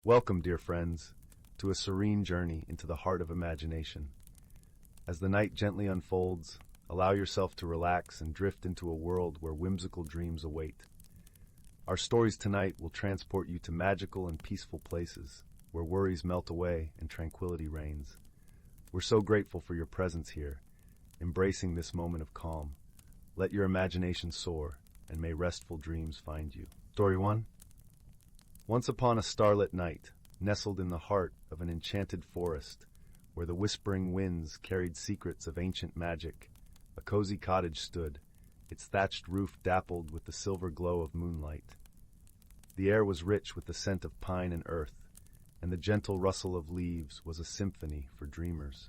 Welcome, dear friends, to a serene journey into the heart of imagination. As the night gently unfolds, allow yourself to relax and drift into a world where whimsical dreams await. Our stories tonight will transport you to magical and peaceful places, where worries melt away and tranquility reigns. We're so grateful for your presence here, embracing this moment of calm. Let your imagination soar, and may restful dreams find you. Story 1. Once upon a starlit night, nestled in the heart of an enchanted forest, where the whispering winds carried secrets of ancient magic, a cozy cottage stood, its thatched roof dappled with the silver glow of moonlight. The air was rich with the scent of pine and earth, and the gentle rustle of leaves was a symphony for dreamers.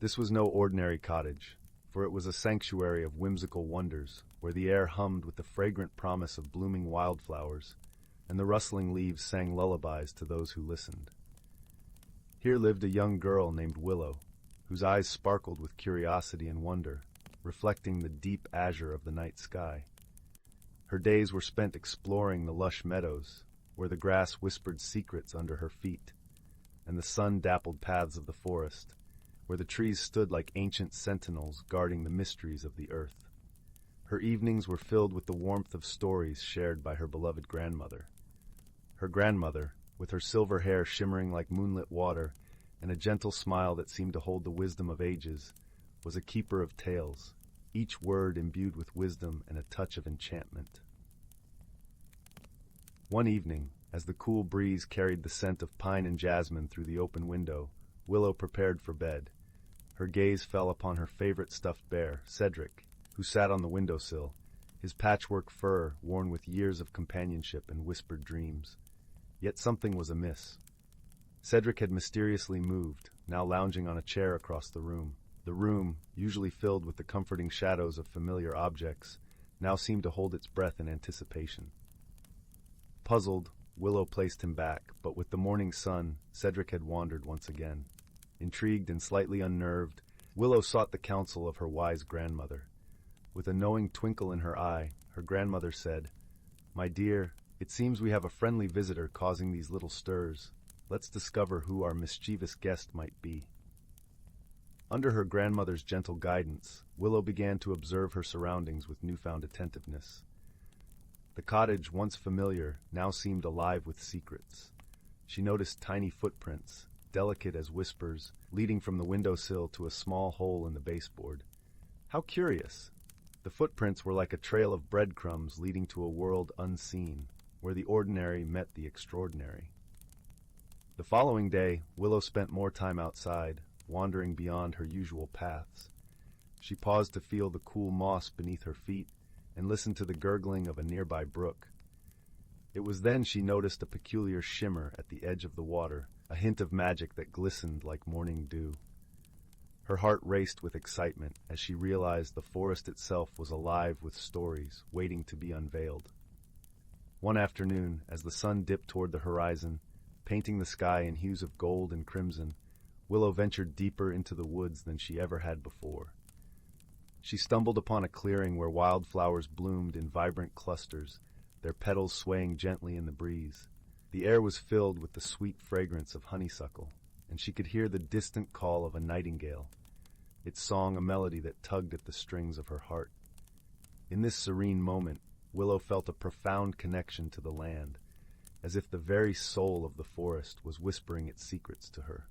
This was no ordinary cottage, for it was a sanctuary of whimsical wonders, where the air hummed with the fragrant promise of blooming wildflowers, and the rustling leaves sang lullabies to those who listened. Here lived a young girl named Willow, whose eyes sparkled with curiosity and wonder, reflecting the deep azure of the night sky. Her days were spent exploring the lush meadows, where the grass whispered secrets under her feet, and the sun-dappled paths of the forest, where the trees stood like ancient sentinels guarding the mysteries of the earth. Her evenings were filled with the warmth of stories shared by her beloved grandmother. Her grandmother, with her silver hair shimmering like moonlit water and a gentle smile that seemed to hold the wisdom of ages, was a keeper of tales, each word imbued with wisdom and a touch of enchantment. One evening, as the cool breeze carried the scent of pine and jasmine through the open window, Willow prepared for bed. Her gaze fell upon her favorite stuffed bear, Cedric, who sat on the windowsill, his patchwork fur worn with years of companionship and whispered dreams. Yet something was amiss. Cedric had mysteriously moved, now lounging on a chair across the room. The room, usually filled with the comforting shadows of familiar objects, now seemed to hold its breath in anticipation. Puzzled, Willow placed him back, but with the morning sun, Cedric had wandered once again. Intrigued and slightly unnerved, Willow sought the counsel of her wise grandmother. With a knowing twinkle in her eye, her grandmother said, "My dear, it seems we have a friendly visitor causing these little stirs. Let's discover who our mischievous guest might be." Under her grandmother's gentle guidance, Willow began to observe her surroundings with newfound attentiveness. The cottage, once familiar, now seemed alive with secrets. She noticed tiny footprints, delicate as whispers, leading from the windowsill to a small hole in the baseboard. How curious! The footprints were like a trail of breadcrumbs leading to a world unseen, where the ordinary met the extraordinary. The following day, Willow spent more time outside, wandering beyond her usual paths. She paused to feel the cool moss beneath her feet and listened to the gurgling of a nearby brook. It was then she noticed a peculiar shimmer at the edge of the water, a hint of magic that glistened like morning dew. Her heart raced with excitement as she realized the forest itself was alive with stories waiting to be unveiled. One afternoon, as the sun dipped toward the horizon, painting the sky in hues of gold and crimson, Willow ventured deeper into the woods than she ever had before. She stumbled upon a clearing where wildflowers bloomed in vibrant clusters, their petals swaying gently in the breeze. The air was filled with the sweet fragrance of honeysuckle, and she could hear the distant call of a nightingale, its song a melody that tugged at the strings of her heart. In this serene moment, Willow felt a profound connection to the land, as if the very soul of the forest was whispering its secrets to her.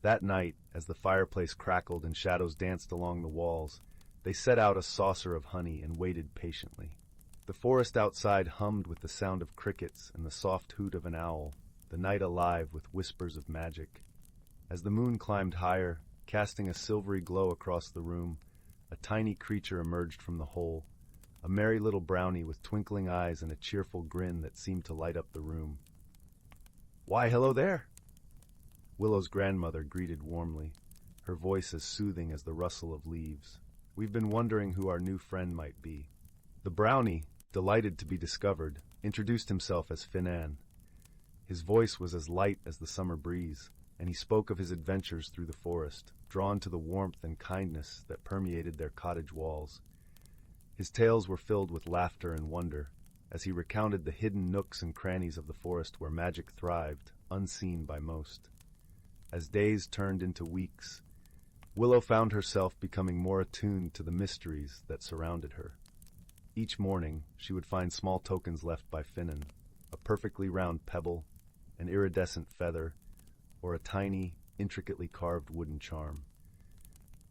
That night, as the fireplace crackled and shadows danced along the walls, they set out a saucer of honey and waited patiently. The forest outside hummed with the sound of crickets and the soft hoot of an owl, the night alive with whispers of magic. As the moon climbed higher, casting a silvery glow across the room, a tiny creature emerged from the hole, a merry little brownie with twinkling eyes and a cheerful grin that seemed to light up the room. "Why, hello there!" Willow's grandmother greeted warmly, her voice as soothing as the rustle of leaves. "We've been wondering who our new friend might be." The brownie, delighted to be discovered, introduced himself as Finan. His voice was as light as the summer breeze, and he spoke of his adventures through the forest, drawn to the warmth and kindness that permeated their cottage walls. His tales were filled with laughter and wonder, as he recounted the hidden nooks and crannies of the forest where magic thrived, unseen by most. As days turned into weeks, Willow found herself becoming more attuned to the mysteries that surrounded her. Each morning, she would find small tokens left by Finnan, a perfectly round pebble, an iridescent feather, or a tiny, intricately carved wooden charm.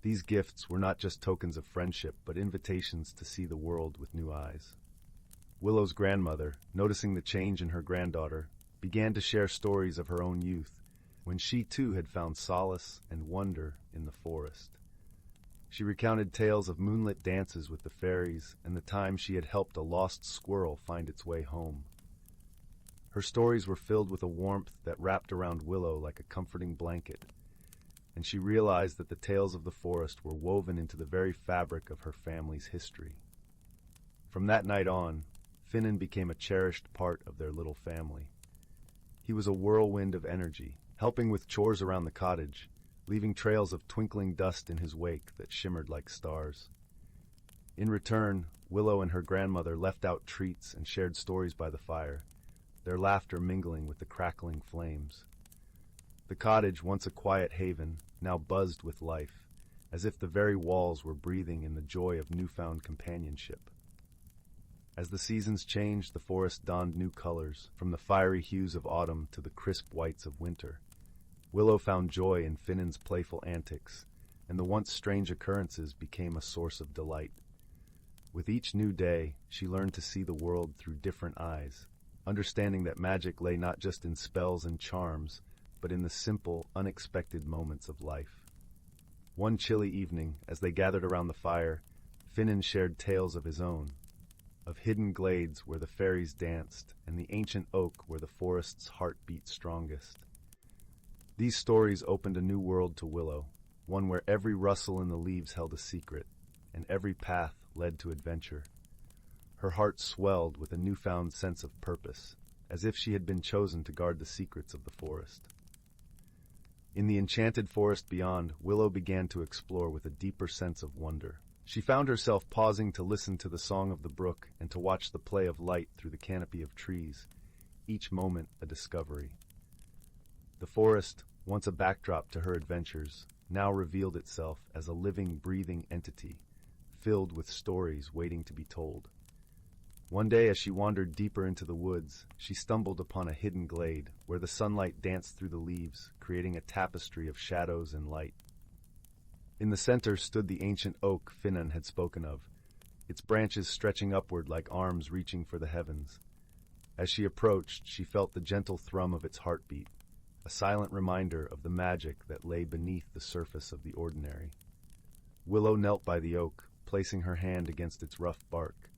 These gifts were not just tokens of friendship, but invitations to see the world with new eyes. Willow's grandmother, noticing the change in her granddaughter, began to share stories of her own youth, when she too had found solace and wonder in the forest. She recounted tales of moonlit dances with the fairies and the time she had helped a lost squirrel find its way home. Her stories were filled with a warmth that wrapped around Willow like a comforting blanket, and she realized that the tales of the forest were woven into the very fabric of her family's history. From that night on, Finnan became a cherished part of their little family. He was a whirlwind of energy, helping with chores around the cottage, leaving trails of twinkling dust in his wake that shimmered like stars. In return, Willow and her grandmother left out treats and shared stories by the fire, their laughter mingling with the crackling flames. The cottage, once a quiet haven, now buzzed with life, as if the very walls were breathing in the joy of newfound companionship. As the seasons changed, the forest donned new colors, from the fiery hues of autumn to the crisp whites of winter. Willow found joy in Finnan's playful antics, and the once strange occurrences became a source of delight. With each new day, she learned to see the world through different eyes, understanding that magic lay not just in spells and charms, but in the simple, unexpected moments of life. One chilly evening, as they gathered around the fire, Finnan shared tales of his own, of hidden glades where the fairies danced and the ancient oak where the forest's heart beat strongest. These stories opened a new world to Willow, one where every rustle in the leaves held a secret, and every path led to adventure. Her heart swelled with a newfound sense of purpose, as if she had been chosen to guard the secrets of the forest. In the enchanted forest beyond, Willow began to explore with a deeper sense of wonder. She found herself pausing to listen to the song of the brook and to watch the play of light through the canopy of trees, each moment a discovery. The forest, once a backdrop to her adventures, now revealed itself as a living, breathing entity, filled with stories waiting to be told. One day, as she wandered deeper into the woods, she stumbled upon a hidden glade where the sunlight danced through the leaves, creating a tapestry of shadows and light. In the center stood the ancient oak Finnan had spoken of, its branches stretching upward like arms reaching for the heavens. As she approached, she felt the gentle thrum of its heartbeat, a silent reminder of the magic that lay beneath the surface of the ordinary. Willow knelt by the oak, placing her hand against its rough bark.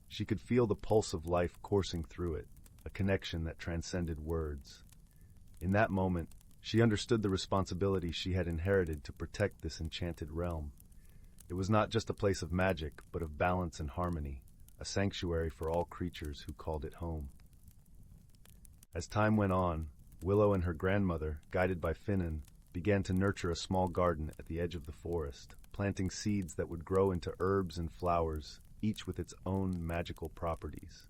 She could feel the pulse of life coursing through it, a connection that transcended words. In that moment, she understood the responsibility she had inherited to protect this enchanted realm. It was not just a place of magic, but of balance and harmony, a sanctuary for all creatures who called it home. As time went on, Willow and her grandmother, guided by Finnan, began to nurture a small garden at the edge of the forest, planting seeds that would grow into herbs and flowers, each with its own magical properties.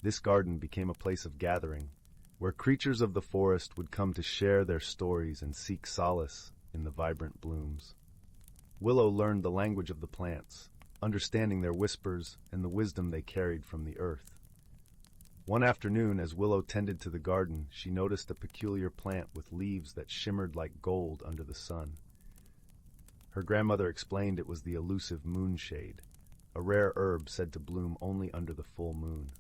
This garden became a place of gathering, where creatures of the forest would come to share their stories and seek solace in the vibrant blooms. Willow learned the language of the plants, understanding their whispers and the wisdom they carried from the earth. One afternoon, as Willow tended to the garden, she noticed a peculiar plant with leaves that shimmered like gold under the sun. Her grandmother explained it was the elusive moonshade, a rare herb said to bloom only under the full moon.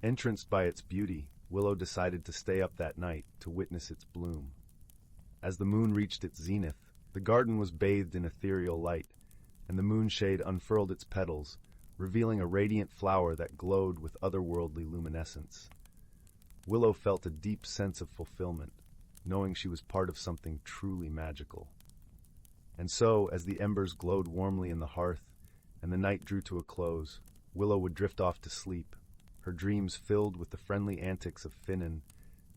Entranced by its beauty, Willow decided to stay up that night to witness its bloom. As the moon reached its zenith, the garden was bathed in ethereal light, and the moonshade unfurled its petals, revealing a radiant flower that glowed with otherworldly luminescence. Willow felt a deep sense of fulfillment, knowing she was part of something truly magical. And so, as the embers glowed warmly in the hearth, and the night drew to a close, Willow would drift off to sleep, her dreams filled with the friendly antics of Finnan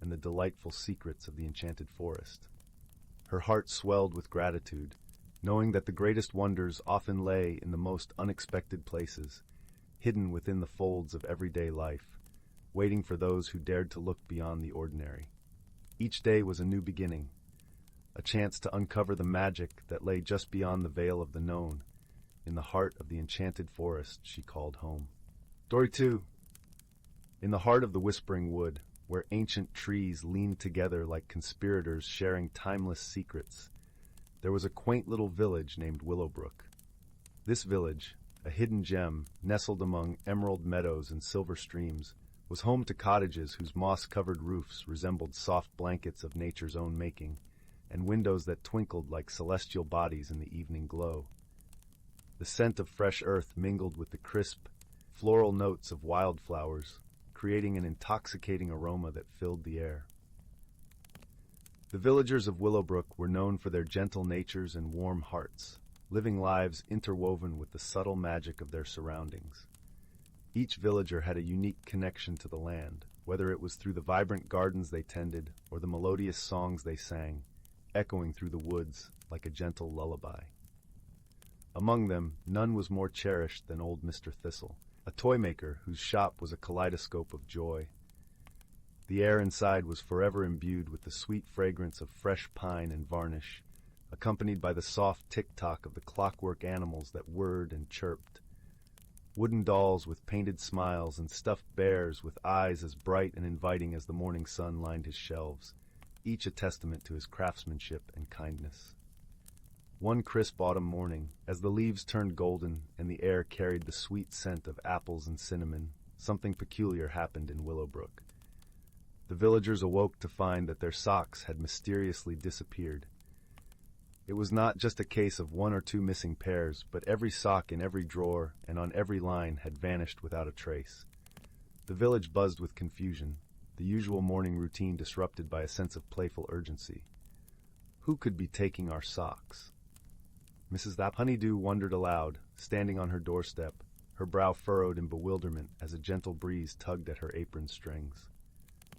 and the delightful secrets of the enchanted forest. Her heart swelled with gratitude, knowing that the greatest wonders often lay in the most unexpected places, hidden within the folds of everyday life, waiting for those who dared to look beyond the ordinary. Each day was a new beginning, a chance to uncover the magic that lay just beyond the veil of the known, in the heart of the enchanted forest she called home. Story 2. In the heart of the whispering wood, where ancient trees leaned together like conspirators sharing timeless secrets, there was a quaint little village named Willowbrook. This village, a hidden gem nestled among emerald meadows and silver streams, was home to cottages whose moss-covered roofs resembled soft blankets of nature's own making, and windows that twinkled like celestial bodies in the evening glow. The scent of fresh earth mingled with the crisp, floral notes of wildflowers, creating an intoxicating aroma that filled the air. The villagers of Willowbrook were known for their gentle natures and warm hearts, living lives interwoven with the subtle magic of their surroundings. Each villager had a unique connection to the land, whether it was through the vibrant gardens they tended or the melodious songs they sang, echoing through the woods like a gentle lullaby. Among them, none was more cherished than old Mr. Thistle, a toy maker whose shop was a kaleidoscope of joy. The air inside was forever imbued with the sweet fragrance of fresh pine and varnish, accompanied by the soft tick-tock of the clockwork animals that whirred and chirped. Wooden dolls with painted smiles and stuffed bears with eyes as bright and inviting as the morning sun lined his shelves, each a testament to his craftsmanship and kindness. One crisp autumn morning, as the leaves turned golden and the air carried the sweet scent of apples and cinnamon, something peculiar happened in Willowbrook. The villagers awoke to find that their socks had mysteriously disappeared. It was not just a case of one or two missing pairs, but every sock in every drawer and on every line had vanished without a trace. The village buzzed with confusion, the usual morning routine disrupted by a sense of playful urgency. Who could be taking our socks? Mrs. Honeydew wondered aloud, standing on her doorstep, her brow furrowed in bewilderment as a gentle breeze tugged at her apron strings.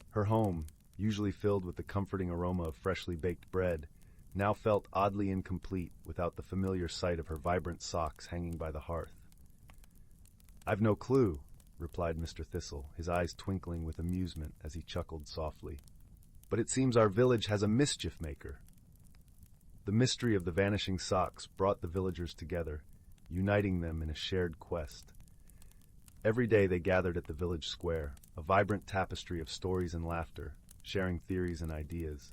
Her home, usually filled with the comforting aroma of freshly baked bread, now felt oddly incomplete without the familiar sight of her vibrant socks hanging by the hearth. "I've no clue," replied Mr. Thistle, his eyes twinkling with amusement as he chuckled softly. "But it seems our village has a mischief maker." The mystery of the vanishing socks brought the villagers together, uniting them in a shared quest. Every day they gathered at the village square, a vibrant tapestry of stories and laughter, sharing theories and ideas.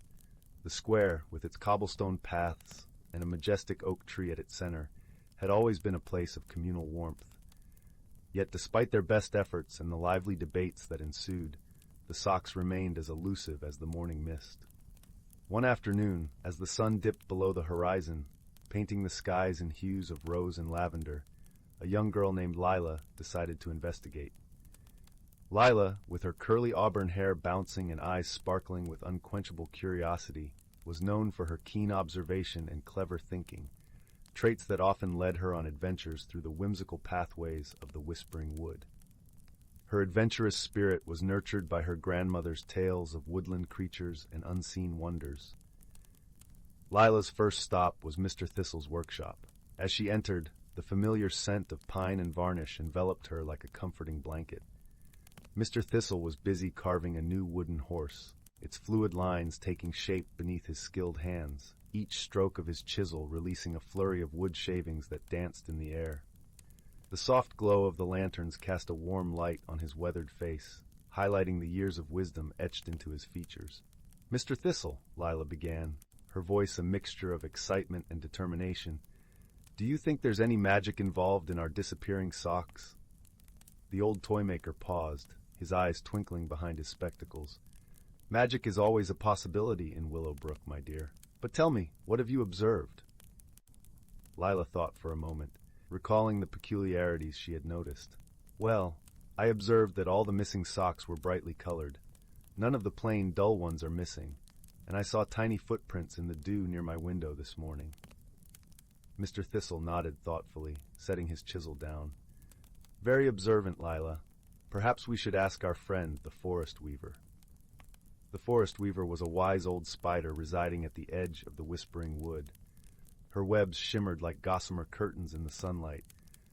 The square, with its cobblestone paths and a majestic oak tree at its center, had always been a place of communal warmth. Yet despite their best efforts and the lively debates that ensued, the socks remained as elusive as the morning mist. One afternoon, as the sun dipped below the horizon, painting the skies in hues of rose and lavender, a young girl named Lila decided to investigate. Lila, with her curly auburn hair bouncing and eyes sparkling with unquenchable curiosity, was known for her keen observation and clever thinking, traits that often led her on adventures through the whimsical pathways of the Whispering Wood. Her adventurous spirit was nurtured by her grandmother's tales of woodland creatures and unseen wonders. Lila's first stop was Mr. Thistle's workshop. As she entered, the familiar scent of pine and varnish enveloped her like a comforting blanket. Mr. Thistle was busy carving a new wooden horse, its fluid lines taking shape beneath his skilled hands, each stroke of his chisel releasing a flurry of wood shavings that danced in the air. The soft glow of the lanterns cast a warm light on his weathered face, highlighting the years of wisdom etched into his features. "Mr. Thistle," Lila began, her voice a mixture of excitement and determination, "do you think there's any magic involved in our disappearing socks?" The old toy maker paused, his eyes twinkling behind his spectacles. "Magic is always a possibility in Willowbrook, my dear. But tell me, what have you observed?" Lila thought for a moment, recalling the peculiarities she had noticed. "Well, I observed that all the missing socks were brightly colored. None of the plain, dull ones are missing, and I saw tiny footprints in the dew near my window this morning." Mr. Thistle nodded thoughtfully, setting his chisel down. "Very observant, Lila. Perhaps we should ask our friend, the forest weaver." The forest weaver was a wise old spider residing at the edge of the Whispering Wood. Her webs shimmered like gossamer curtains in the sunlight,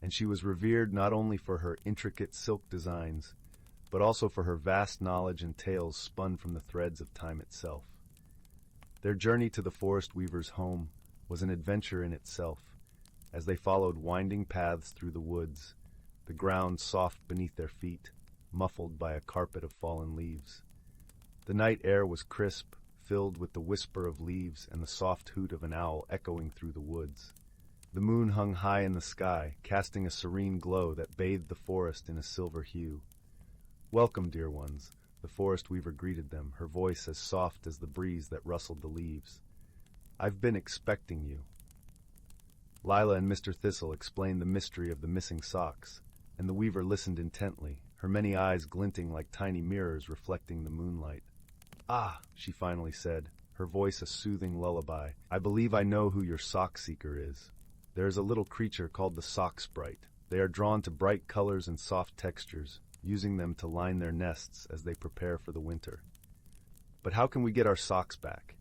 and she was revered not only for her intricate silk designs, but also for her vast knowledge and tales spun from the threads of time itself. Their journey to the forest weaver's home was an adventure in itself, as they followed winding paths through the woods, the ground soft beneath their feet, muffled by a carpet of fallen leaves. The night air was crisp, filled with the whisper of leaves and the soft hoot of an owl echoing through the woods. The moon hung high in the sky, casting a serene glow that bathed the forest in a silver hue. "Welcome, dear ones," the forest weaver greeted them, her voice as soft as the breeze that rustled the leaves. "I've been expecting you." Lila and Mr. Thistle explained the mystery of the missing socks, and the weaver listened intently, her many eyes glinting like tiny mirrors reflecting the moonlight. "Ah," she finally said, her voice a soothing lullaby, "I believe I know who your sock seeker is. There is a little creature called the sock sprite. They are drawn to bright colors and soft textures, using them to line their nests as they prepare for the winter." "But how can we get our socks back?"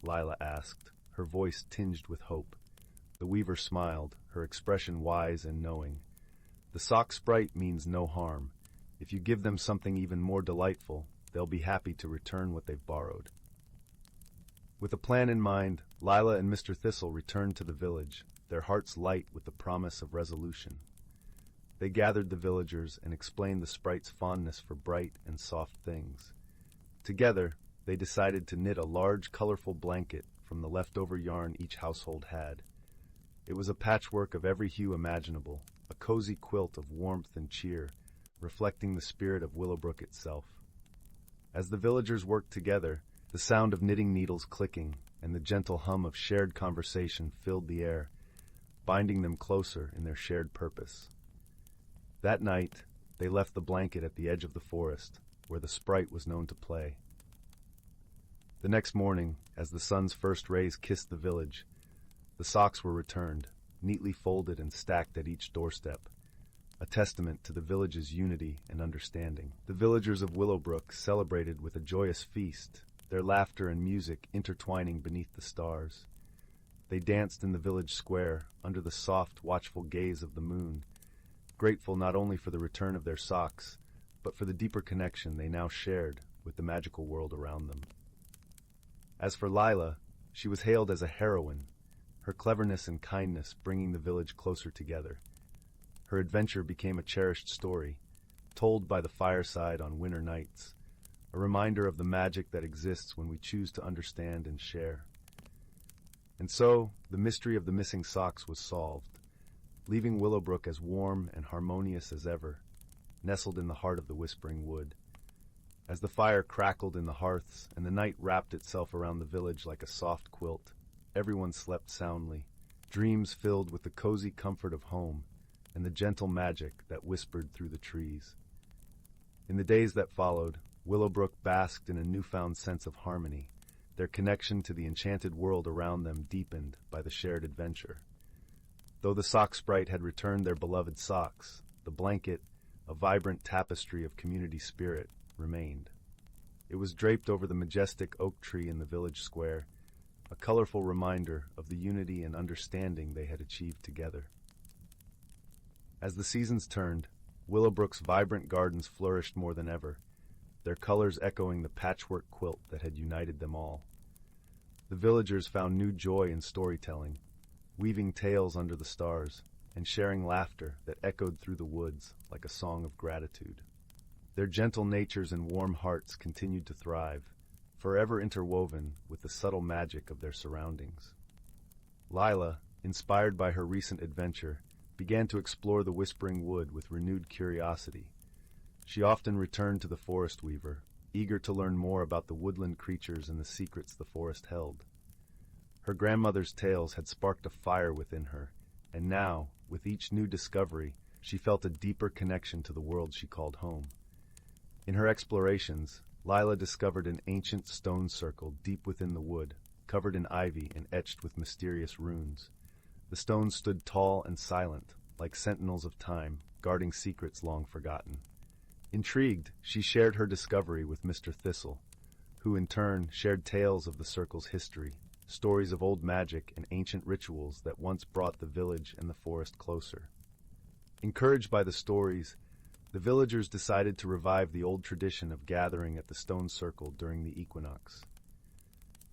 Lila asked, her voice tinged with hope. The weaver smiled, her expression wise and knowing. "The sock sprite means no harm. If you give them something even more delightful, they'll be happy to return what they've borrowed." With a plan in mind, Lila and Mr. Thistle returned to the village, their hearts light with the promise of resolution. They gathered the villagers and explained the sprite's fondness for bright and soft things. Together, they decided to knit a large, colorful blanket from the leftover yarn each household had. It was a patchwork of every hue imaginable, a cozy quilt of warmth and cheer, reflecting the spirit of Willowbrook itself. As the villagers worked together, the sound of knitting needles clicking and the gentle hum of shared conversation filled the air, binding them closer in their shared purpose. That night, they left the blanket at the edge of the forest, where the sprite was known to play. The next morning, as the sun's first rays kissed the village, the socks were returned, neatly folded and stacked at each doorstep, a testament to the village's unity and understanding. The villagers of Willowbrook celebrated with a joyous feast, their laughter and music intertwining beneath the stars. They danced in the village square, under the soft, watchful gaze of the moon, grateful not only for the return of their socks, but for the deeper connection they now shared with the magical world around them. As for Lila, she was hailed as a heroine, her cleverness and kindness bringing the village closer together. Her adventure became a cherished story, told by the fireside on winter nights, a reminder of the magic that exists when we choose to understand and share. And so, the mystery of the missing socks was solved, leaving Willowbrook as warm and harmonious as ever, nestled in the heart of the Whispering Wood. As the fire crackled in the hearths and the night wrapped itself around the village like a soft quilt, everyone slept soundly, dreams filled with the cozy comfort of home and the gentle magic that whispered through the trees. In the days that followed, Willowbrook basked in a newfound sense of harmony, their connection to the enchanted world around them deepened by the shared adventure. Though the sock sprite had returned their beloved socks, the blanket, a vibrant tapestry of community spirit, remained. It was draped over the majestic oak tree in the village square, a colorful reminder of the unity and understanding they had achieved together. As the seasons turned, Willowbrook's vibrant gardens flourished more than ever, their colors echoing the patchwork quilt that had united them all. The villagers found new joy in storytelling, weaving tales under the stars, and sharing laughter that echoed through the woods like a song of gratitude. Their gentle natures and warm hearts continued to thrive, forever interwoven with the subtle magic of their surroundings. Lila, inspired by her recent adventure, began to explore the Whispering Wood with renewed curiosity. She often returned to the forest weaver, eager to learn more about the woodland creatures and the secrets the forest held. Her grandmother's tales had sparked a fire within her, and now, with each new discovery, she felt a deeper connection to the world she called home. In her explorations, Lila discovered an ancient stone circle deep within the wood, covered in ivy and etched with mysterious runes. The stones stood tall and silent, like sentinels of time, guarding secrets long forgotten. Intrigued, she shared her discovery with Mr. Thistle, who in turn shared tales of the circle's history, stories of old magic and ancient rituals that once brought the village and the forest closer. Encouraged by the stories, the villagers decided to revive the old tradition of gathering at the stone circle during the equinox.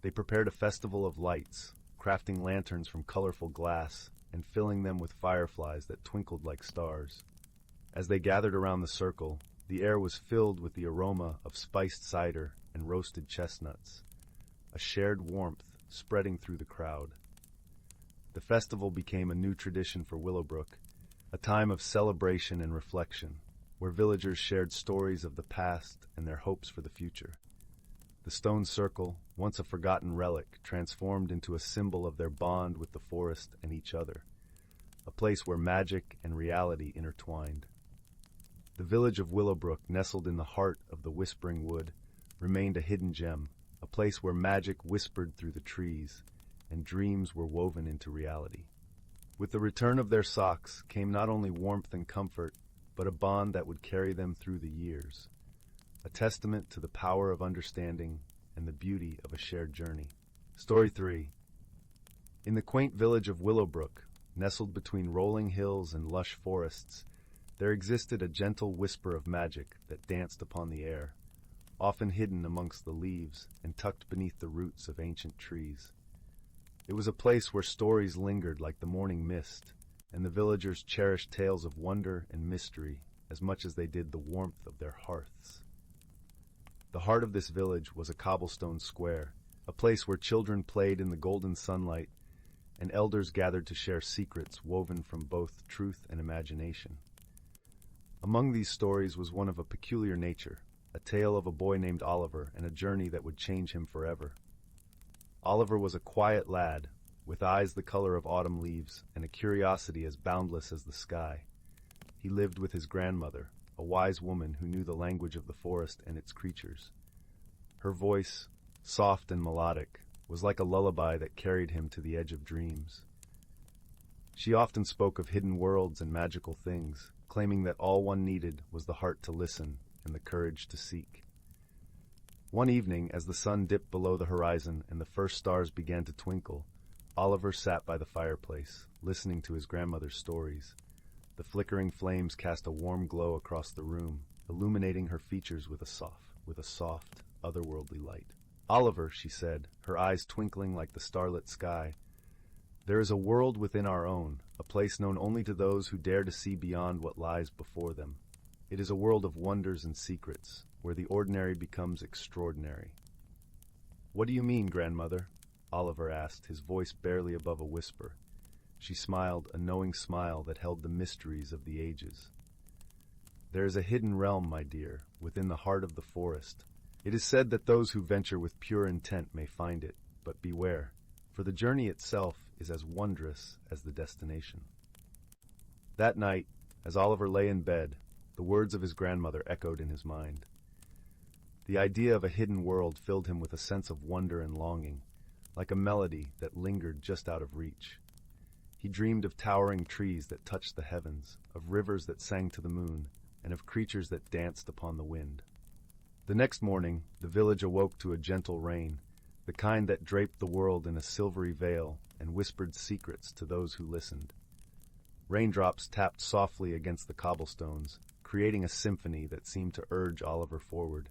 They prepared a festival of lights, crafting lanterns from colorful glass and filling them with fireflies that twinkled like stars. As they gathered around the circle, the air was filled with the aroma of spiced cider and roasted chestnuts, a shared warmth spreading through the crowd. The festival became a new tradition for Willowbrook, a time of celebration and reflection, where villagers shared stories of the past and their hopes for the future. The stone circle, once a forgotten relic, transformed into a symbol of their bond with the forest and each other, a place where magic and reality intertwined. The village of Willowbrook, nestled in the heart of the Whispering Wood, remained a hidden gem, a place where magic whispered through the trees and dreams were woven into reality. With the return of their socks came not only warmth and comfort, but a bond that would carry them through the years, a testament to the power of understanding and the beauty of a shared journey. Story 3. In the quaint village of Willowbrook, nestled between rolling hills and lush forests, there existed a gentle whisper of magic that danced upon the air, often hidden amongst the leaves and tucked beneath the roots of ancient trees. It was a place where stories lingered like the morning mist, and the villagers cherished tales of wonder and mystery as much as they did the warmth of their hearths. The heart of this village was a cobblestone square, a place where children played in the golden sunlight and elders gathered to share secrets woven from both truth and imagination. Among these stories was one of a peculiar nature, a tale of a boy named Oliver and a journey that would change him forever. Oliver was a quiet lad, with eyes the color of autumn leaves and a curiosity as boundless as the sky. He lived with his grandmother, a wise woman who knew the language of the forest and its creatures. Her voice, soft and melodic, was like a lullaby that carried him to the edge of dreams. She often spoke of hidden worlds and magical things, claiming that all one needed was the heart to listen and the courage to seek. One evening, as the sun dipped below the horizon and the first stars began to twinkle, Oliver sat by the fireplace, listening to his grandmother's stories. The flickering flames cast a warm glow across the room, illuminating her features with a soft, otherworldly light. "Oliver," she said, her eyes twinkling like the starlit sky, "there is a world within our own, a place known only to those who dare to see beyond what lies before them. It is a world of wonders and secrets, where the ordinary becomes extraordinary." "What do you mean, grandmother?" Oliver asked, his voice barely above a whisper. She smiled, a knowing smile that held the mysteries of the ages. "There is a hidden realm, my dear, within the heart of the forest. It is said that those who venture with pure intent may find it, but beware, for the journey itself is as wondrous as the destination." That night, as Oliver lay in bed, the words of his grandmother echoed in his mind. The idea of a hidden world filled him with a sense of wonder and longing, like a melody that lingered just out of reach. He dreamed of towering trees that touched the heavens, of rivers that sang to the moon, and of creatures that danced upon the wind. The next morning, the village awoke to a gentle rain, the kind that draped the world in a silvery veil and whispered secrets to those who listened. Raindrops tapped softly against the cobblestones, creating a symphony that seemed to urge Oliver forward.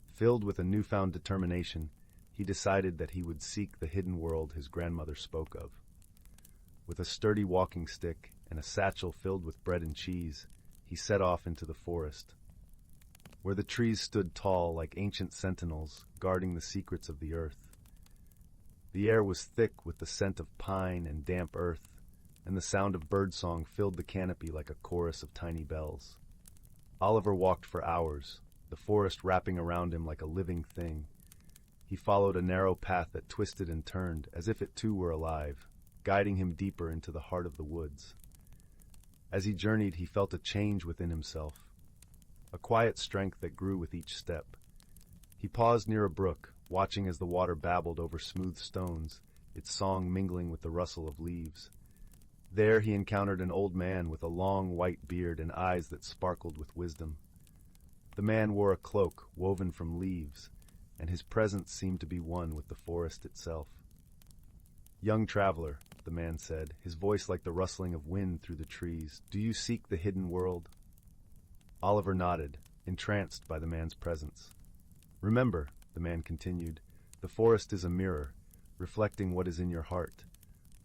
Filled with a newfound determination, he decided that he would seek the hidden world his grandmother spoke of. With a sturdy walking stick and a satchel filled with bread and cheese, he set off into the forest, where the trees stood tall like ancient sentinels, guarding the secrets of the earth. The air was thick with the scent of pine and damp earth, and the sound of birdsong filled the canopy like a chorus of tiny bells. Oliver walked for hours, the forest wrapping around him like a living thing. He followed a narrow path that twisted and turned, as if it too were alive, guiding him deeper into the heart of the woods. As he journeyed, he felt a change within himself, a quiet strength that grew with each step. He paused near a brook, watching as the water babbled over smooth stones, its song mingling with the rustle of leaves. There he encountered an old man with a long white beard and eyes that sparkled with wisdom. The man wore a cloak woven from leaves, and his presence seemed to be one with the forest itself. "Young traveler," the man said, his voice like the rustling of wind through the trees. "Do you seek the hidden world?" Oliver nodded, entranced by the man's presence. "Remember," the man continued, "the forest is a mirror, reflecting what is in your heart.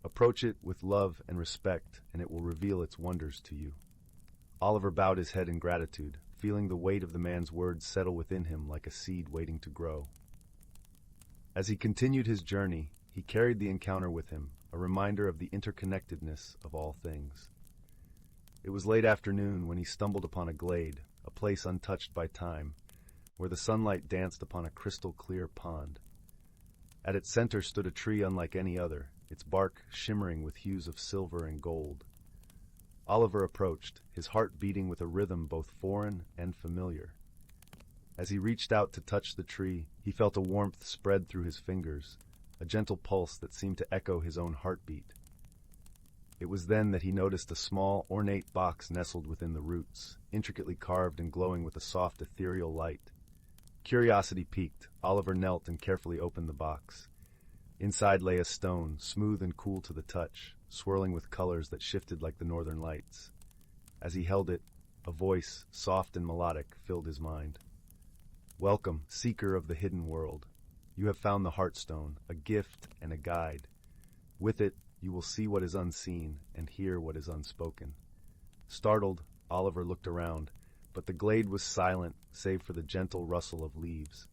Approach it with love and respect, and it will reveal its wonders to you." Oliver bowed his head in gratitude, feeling the weight of the man's words settle within him like a seed waiting to grow. As he continued his journey, he carried the encounter with him, a reminder of the interconnectedness of all things. It was late afternoon when he stumbled upon a glade, a place untouched by time, where the sunlight danced upon a crystal-clear pond. At its center stood a tree unlike any other, its bark shimmering with hues of silver and gold. Oliver approached, his heart beating with a rhythm both foreign and familiar. As he reached out to touch the tree, he felt a warmth spread through his fingers, a gentle pulse that seemed to echo his own heartbeat. It was then that he noticed a small, ornate box nestled within the roots, intricately carved and glowing with a soft, ethereal light. Curiosity piqued, Oliver knelt and carefully opened the box. Inside lay a stone, smooth and cool to the touch, swirling with colors that shifted like the northern lights. As he held it, a voice, soft and melodic, filled his mind. "Welcome, seeker of the hidden world. You have found the Heartstone, a gift and a guide. With it, you will see what is unseen and hear what is unspoken." Startled, Oliver looked around, but the glade was silent, save for the gentle rustle of leaves.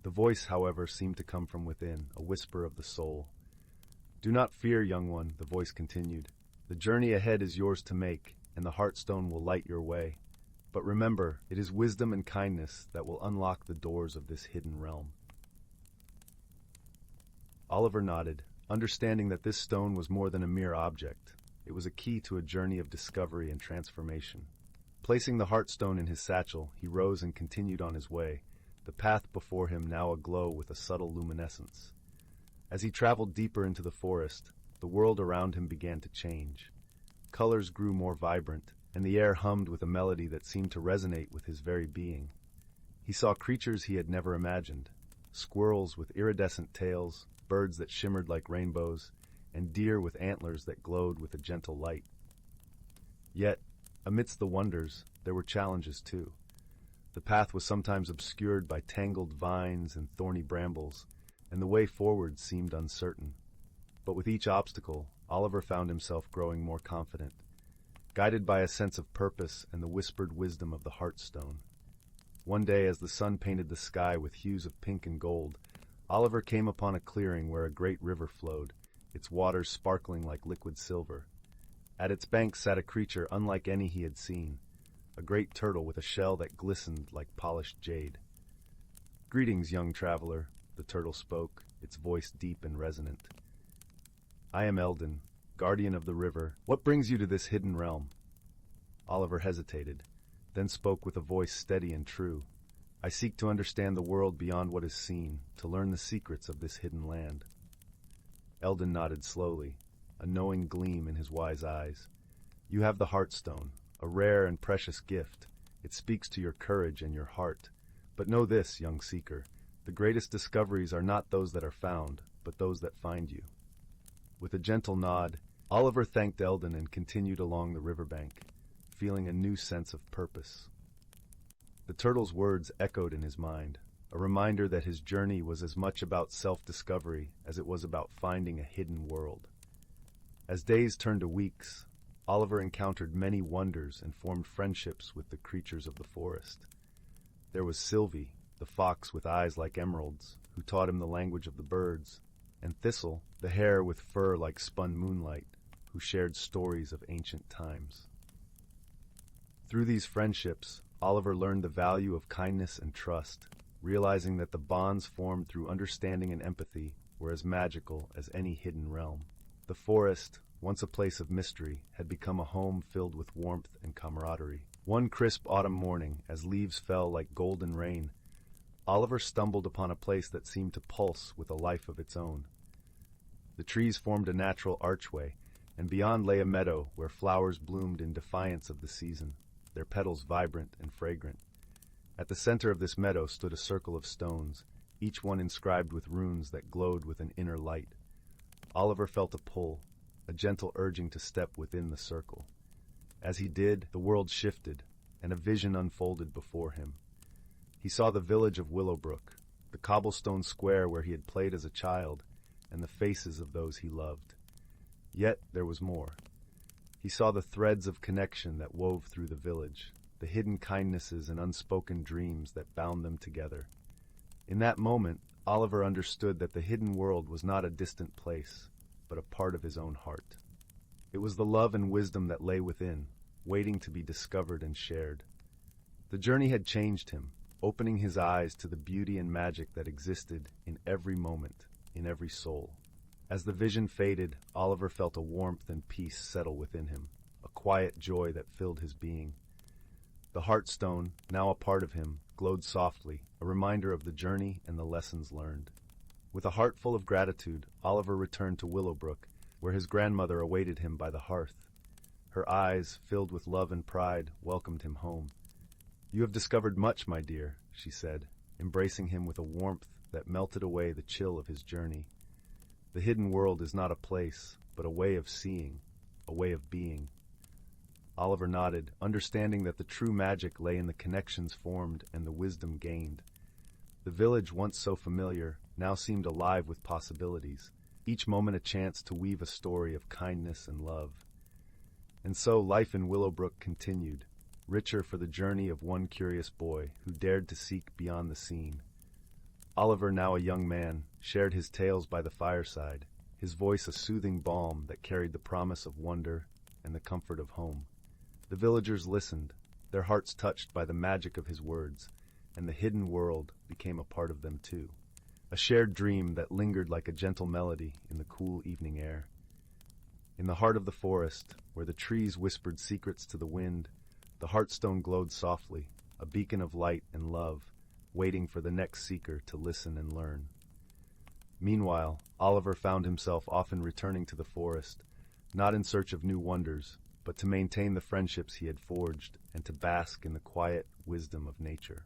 The voice, however, seemed to come from within, a whisper of the soul. "Do not fear, young one," the voice continued. "The journey ahead is yours to make, and the Heartstone will light your way. But remember, it is wisdom and kindness that will unlock the doors of this hidden realm." Oliver nodded, understanding that this stone was more than a mere object. It was a key to a journey of discovery and transformation. Placing the Heartstone in his satchel, he rose and continued on his way, the path before him now aglow with a subtle luminescence. As he traveled deeper into the forest, the world around him began to change. Colors grew more vibrant, and the air hummed with a melody that seemed to resonate with his very being. He saw creatures he had never imagined, squirrels with iridescent tails, birds that shimmered like rainbows, and deer with antlers that glowed with a gentle light. Yet, amidst the wonders, there were challenges too. The path was sometimes obscured by tangled vines and thorny brambles, and the way forward seemed uncertain. But with each obstacle, Oliver found himself growing more confident, guided by a sense of purpose and the whispered wisdom of the Heartstone. One day, as the sun painted the sky with hues of pink and gold, Oliver came upon a clearing where a great river flowed, its waters sparkling like liquid silver. At its banks sat a creature unlike any he had seen, a great turtle with a shell that glistened like polished jade. "Greetings, young traveler," the turtle spoke, its voice deep and resonant. "I am Eldon, guardian of the river. What brings you to this hidden realm?" Oliver hesitated, then spoke with a voice steady and true. "I seek to understand the world beyond what is seen, to learn the secrets of this hidden land." Eldon nodded slowly, a knowing gleam in his wise eyes. "You have the Heartstone, a rare and precious gift. It speaks to your courage and your heart. But know this, young seeker, the greatest discoveries are not those that are found, but those that find you." With a gentle nod, Oliver thanked Eldon and continued along the riverbank, feeling a new sense of purpose. The turtle's words echoed in his mind, a reminder that his journey was as much about self-discovery as it was about finding a hidden world. As days turned to weeks, Oliver encountered many wonders and formed friendships with the creatures of the forest. There was Sylvie, the fox with eyes like emeralds, who taught him the language of the birds, and Thistle, the hare with fur like spun moonlight, who shared stories of ancient times. Through these friendships, Oliver learned the value of kindness and trust, realizing that the bonds formed through understanding and empathy were as magical as any hidden realm. The forest, once a place of mystery, had become a home filled with warmth and camaraderie. One crisp autumn morning, as leaves fell like golden rain, Oliver stumbled upon a place that seemed to pulse with a life of its own. The trees formed a natural archway, and beyond lay a meadow where flowers bloomed in defiance of the season, their petals vibrant and fragrant. At the center of this meadow stood a circle of stones, each one inscribed with runes that glowed with an inner light. Oliver felt a pull, a gentle urging to step within the circle. As he did, the world shifted, and a vision unfolded before him. He saw the village of Willowbrook, the cobblestone square where he had played as a child, and the faces of those he loved. Yet there was more. He saw the threads of connection that wove through the village, the hidden kindnesses and unspoken dreams that bound them together. In that moment, Oliver understood that the hidden world was not a distant place, but a part of his own heart. It was the love and wisdom that lay within, waiting to be discovered and shared. The journey had changed him, opening his eyes to the beauty and magic that existed in every moment, in every soul. As the vision faded, Oliver felt a warmth and peace settle within him, a quiet joy that filled his being. The Heartstone, now a part of him, glowed softly, a reminder of the journey and the lessons learned. With a heart full of gratitude, Oliver returned to Willowbrook, where his grandmother awaited him by the hearth. Her eyes, filled with love and pride, welcomed him home. "You have discovered much, my dear," she said, embracing him with a warmth that melted away the chill of his journey. "The hidden world is not a place, but a way of seeing, a way of being." Oliver nodded, understanding that the true magic lay in the connections formed and the wisdom gained. The village, once so familiar, now seemed alive with possibilities, each moment a chance to weave a story of kindness and love. And so life in Willowbrook continued, richer for the journey of one curious boy who dared to seek beyond the scene. Oliver, now a young man, shared his tales by the fireside, his voice a soothing balm that carried the promise of wonder and the comfort of home. The villagers listened, their hearts touched by the magic of his words, and the hidden world became a part of them too, a shared dream that lingered like a gentle melody in the cool evening air. In the heart of the forest, where the trees whispered secrets to the wind, the Heartstone glowed softly, a beacon of light and love, waiting for the next seeker to listen and learn. Meanwhile, Oliver found himself often returning to the forest, not in search of new wonders, but to maintain the friendships he had forged and to bask in the quiet wisdom of nature.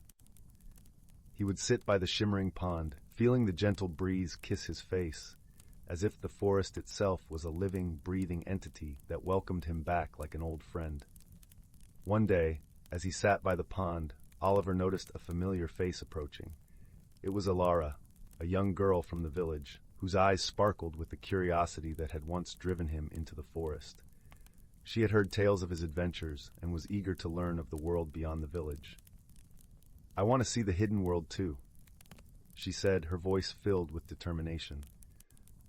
He would sit by the shimmering pond, feeling the gentle breeze kiss his face, as if the forest itself was a living, breathing entity that welcomed him back like an old friend. One day, as he sat by the pond, Oliver noticed a familiar face approaching. It was Alara, a young girl from the village, whose eyes sparkled with the curiosity that had once driven him into the forest. She had heard tales of his adventures and was eager to learn of the world beyond the village. "I want to see the hidden world too," she said, her voice filled with determination.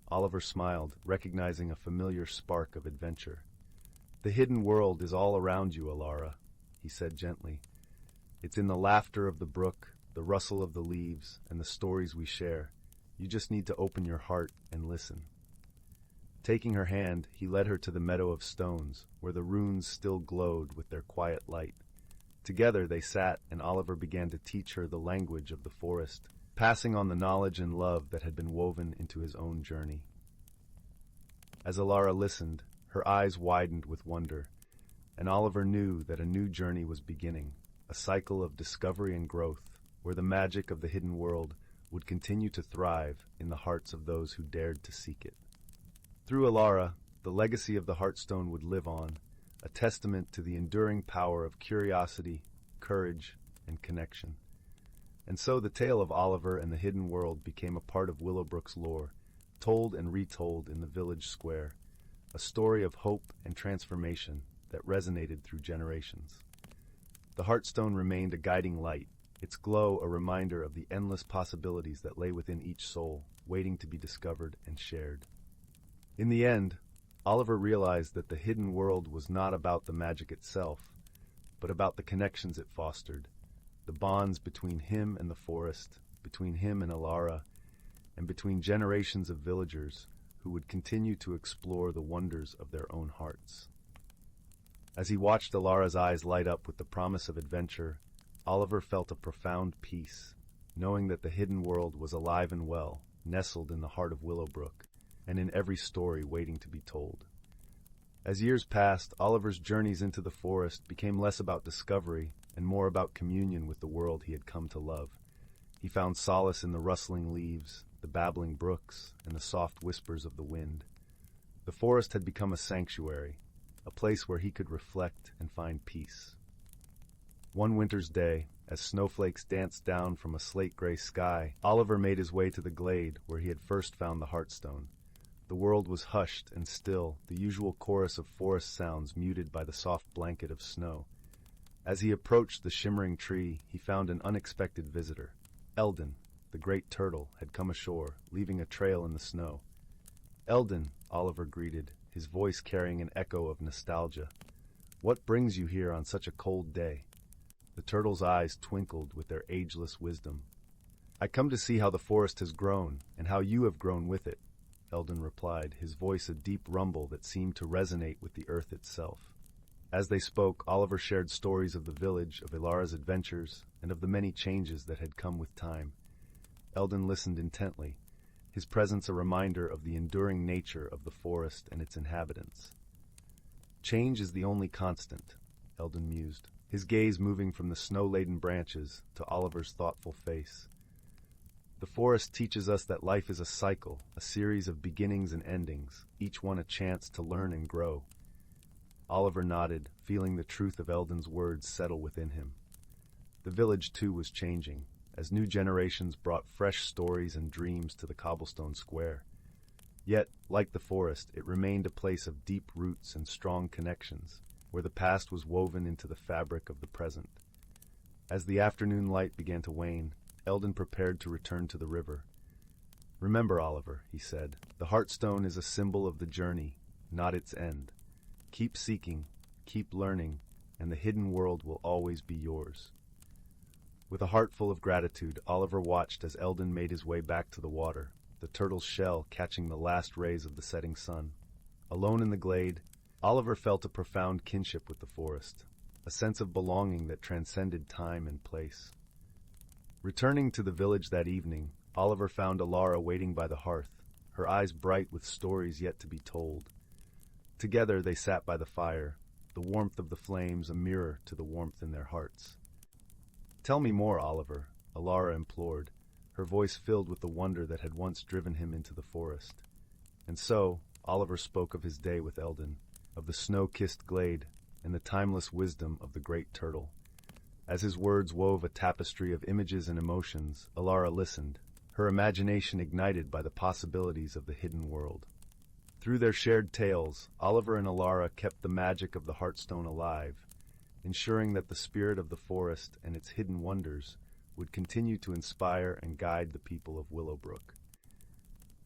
Oliver smiled, recognizing a familiar spark of adventure. "The hidden world is all around you, Alara," he said gently. "It's in the laughter of the brook, the rustle of the leaves, and the stories we share. You just need to open your heart and listen." Taking her hand, he led her to the meadow of stones, where the runes still glowed with their quiet light. Together they sat, and Oliver began to teach her the language of the forest, passing on the knowledge and love that had been woven into his own journey. As Alara listened, her eyes widened with wonder, and Oliver knew that a new journey was beginning, a cycle of discovery and growth, where the magic of the hidden world would continue to thrive in the hearts of those who dared to seek it. Through Alara, the legacy of the Heartstone would live on, a testament to the enduring power of curiosity, courage, and connection. And so the tale of Oliver and the hidden world became a part of Willowbrook's lore, told and retold in the village square, a story of hope and transformation that resonated through generations. The Heartstone remained a guiding light, its glow a reminder of the endless possibilities that lay within each soul, waiting to be discovered and shared. In the end, Oliver realized that the hidden world was not about the magic itself, but about the connections it fostered, the bonds between him and the forest, between him and Alara, and between generations of villagers who would continue to explore the wonders of their own hearts. As he watched Alara's eyes light up with the promise of adventure, Oliver felt a profound peace, knowing that the hidden world was alive and well, nestled in the heart of Willowbrook, and in every story waiting to be told. As years passed, Oliver's journeys into the forest became less about discovery and more about communion with the world he had come to love. He found solace in the rustling leaves, the babbling brooks, and the soft whispers of the wind. The forest had become a sanctuary, a place where he could reflect and find peace. One winter's day, as snowflakes danced down from a slate-gray sky, Oliver made his way to the glade where he had first found the Heartstone. The world was hushed and still, the usual chorus of forest sounds muted by the soft blanket of snow. As he approached the shimmering tree, he found an unexpected visitor. Eldon, the great turtle, had come ashore, leaving a trail in the snow. "Eldon," Oliver greeted, his voice carrying an echo of nostalgia. "What brings you here on such a cold day?" The turtle's eyes twinkled with their ageless wisdom. "I come to see how the forest has grown, and how you have grown with it," Eldon replied, his voice a deep rumble that seemed to resonate with the earth itself. As they spoke, Oliver shared stories of the village, of Ilara's adventures, and of the many changes that had come with time. Eldon listened intently, his presence a reminder of the enduring nature of the forest and its inhabitants. "Change is the only constant," Eldon mused, his gaze moving from the snow-laden branches to Oliver's thoughtful face. "The forest teaches us that life is a cycle, a series of beginnings and endings, each one a chance to learn and grow." Oliver nodded, feeling the truth of Eldon's words settle within him. The village, too, was changing, as new generations brought fresh stories and dreams to the cobblestone square. Yet, like the forest, it remained a place of deep roots and strong connections, where the past was woven into the fabric of the present. As the afternoon light began to wane, Eldon prepared to return to the river. "Remember, Oliver," he said, "the Heartstone is a symbol of the journey, not its end. Keep seeking, keep learning, and the hidden world will always be yours." With a heart full of gratitude, Oliver watched as Eldon made his way back to the water, the turtle's shell catching the last rays of the setting sun. Alone in the glade, Oliver felt a profound kinship with the forest, a sense of belonging that transcended time and place. Returning to the village that evening, Oliver found Ilara waiting by the hearth, her eyes bright with stories yet to be told. Together they sat by the fire, the warmth of the flames a mirror to the warmth in their hearts. "Tell me more, Oliver," Ilara implored, her voice filled with the wonder that had once driven him into the forest. And so, Oliver spoke of his day with Eldon, of the snow-kissed glade, and the timeless wisdom of the great turtle. As his words wove a tapestry of images and emotions, Ilara listened, her imagination ignited by the possibilities of the hidden world. Through their shared tales, Oliver and Ilara kept the magic of the Heartstone alive, ensuring that the spirit of the forest and its hidden wonders would continue to inspire and guide the people of Willowbrook.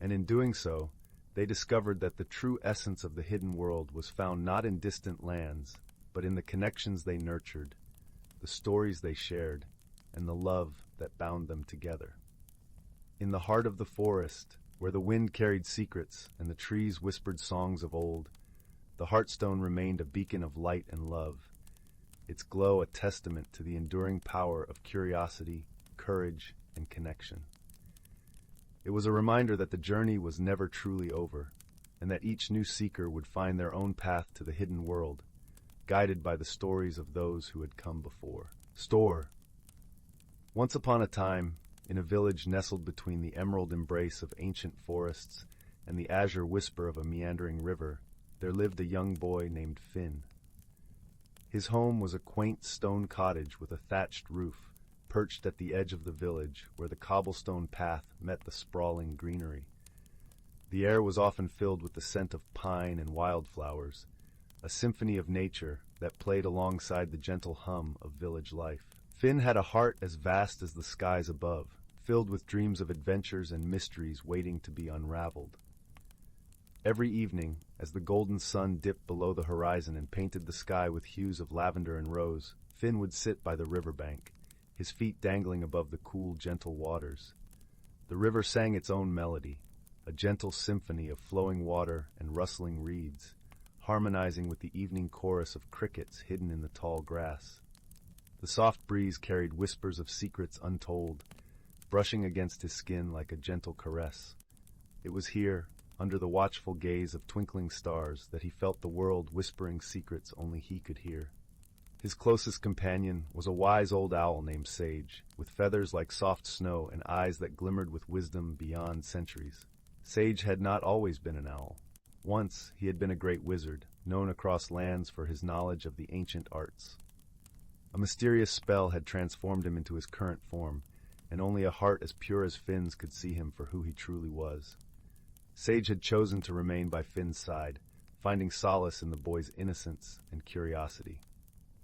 And in doing so, they discovered that the true essence of the hidden world was found not in distant lands, but in the connections they nurtured, the stories they shared, and the love that bound them together. In the heart of the forest, where the wind carried secrets and the trees whispered songs of old, the Heartstone remained a beacon of light and love, its glow a testament to the enduring power of curiosity, courage, and connection. It was a reminder that the journey was never truly over, and that each new seeker would find their own path to the hidden world, guided by the stories of those who had come before. Once upon a time, in a village nestled between the emerald embrace of ancient forests and the azure whisper of a meandering river, there lived a young boy named Finn. His home was a quaint stone cottage with a thatched roof, perched at the edge of the village where the cobblestone path met the sprawling greenery. The air was often filled with the scent of pine and wildflowers, a symphony of nature that played alongside the gentle hum of village life. Finn had a heart as vast as the skies above, filled with dreams of adventures and mysteries waiting to be unraveled. Every evening, as the golden sun dipped below the horizon and painted the sky with hues of lavender and rose, Finn would sit by the riverbank, his feet dangling above the cool, gentle waters. The river sang its own melody, a gentle symphony of flowing water and rustling reeds, harmonizing with the evening chorus of crickets hidden in the tall grass. The soft breeze carried whispers of secrets untold, brushing against his skin like a gentle caress. It was here, under the watchful gaze of twinkling stars, that he felt the world whispering secrets only he could hear. His closest companion was a wise old owl named Sage, with feathers like soft snow and eyes that glimmered with wisdom beyond centuries. Sage had not always been an owl. Once he had been a great wizard, known across lands for his knowledge of the ancient arts. A mysterious spell had transformed him into his current form, and only a heart as pure as Finn's could see him for who he truly was. Sage had chosen to remain by Finn's side, finding solace in the boy's innocence and curiosity.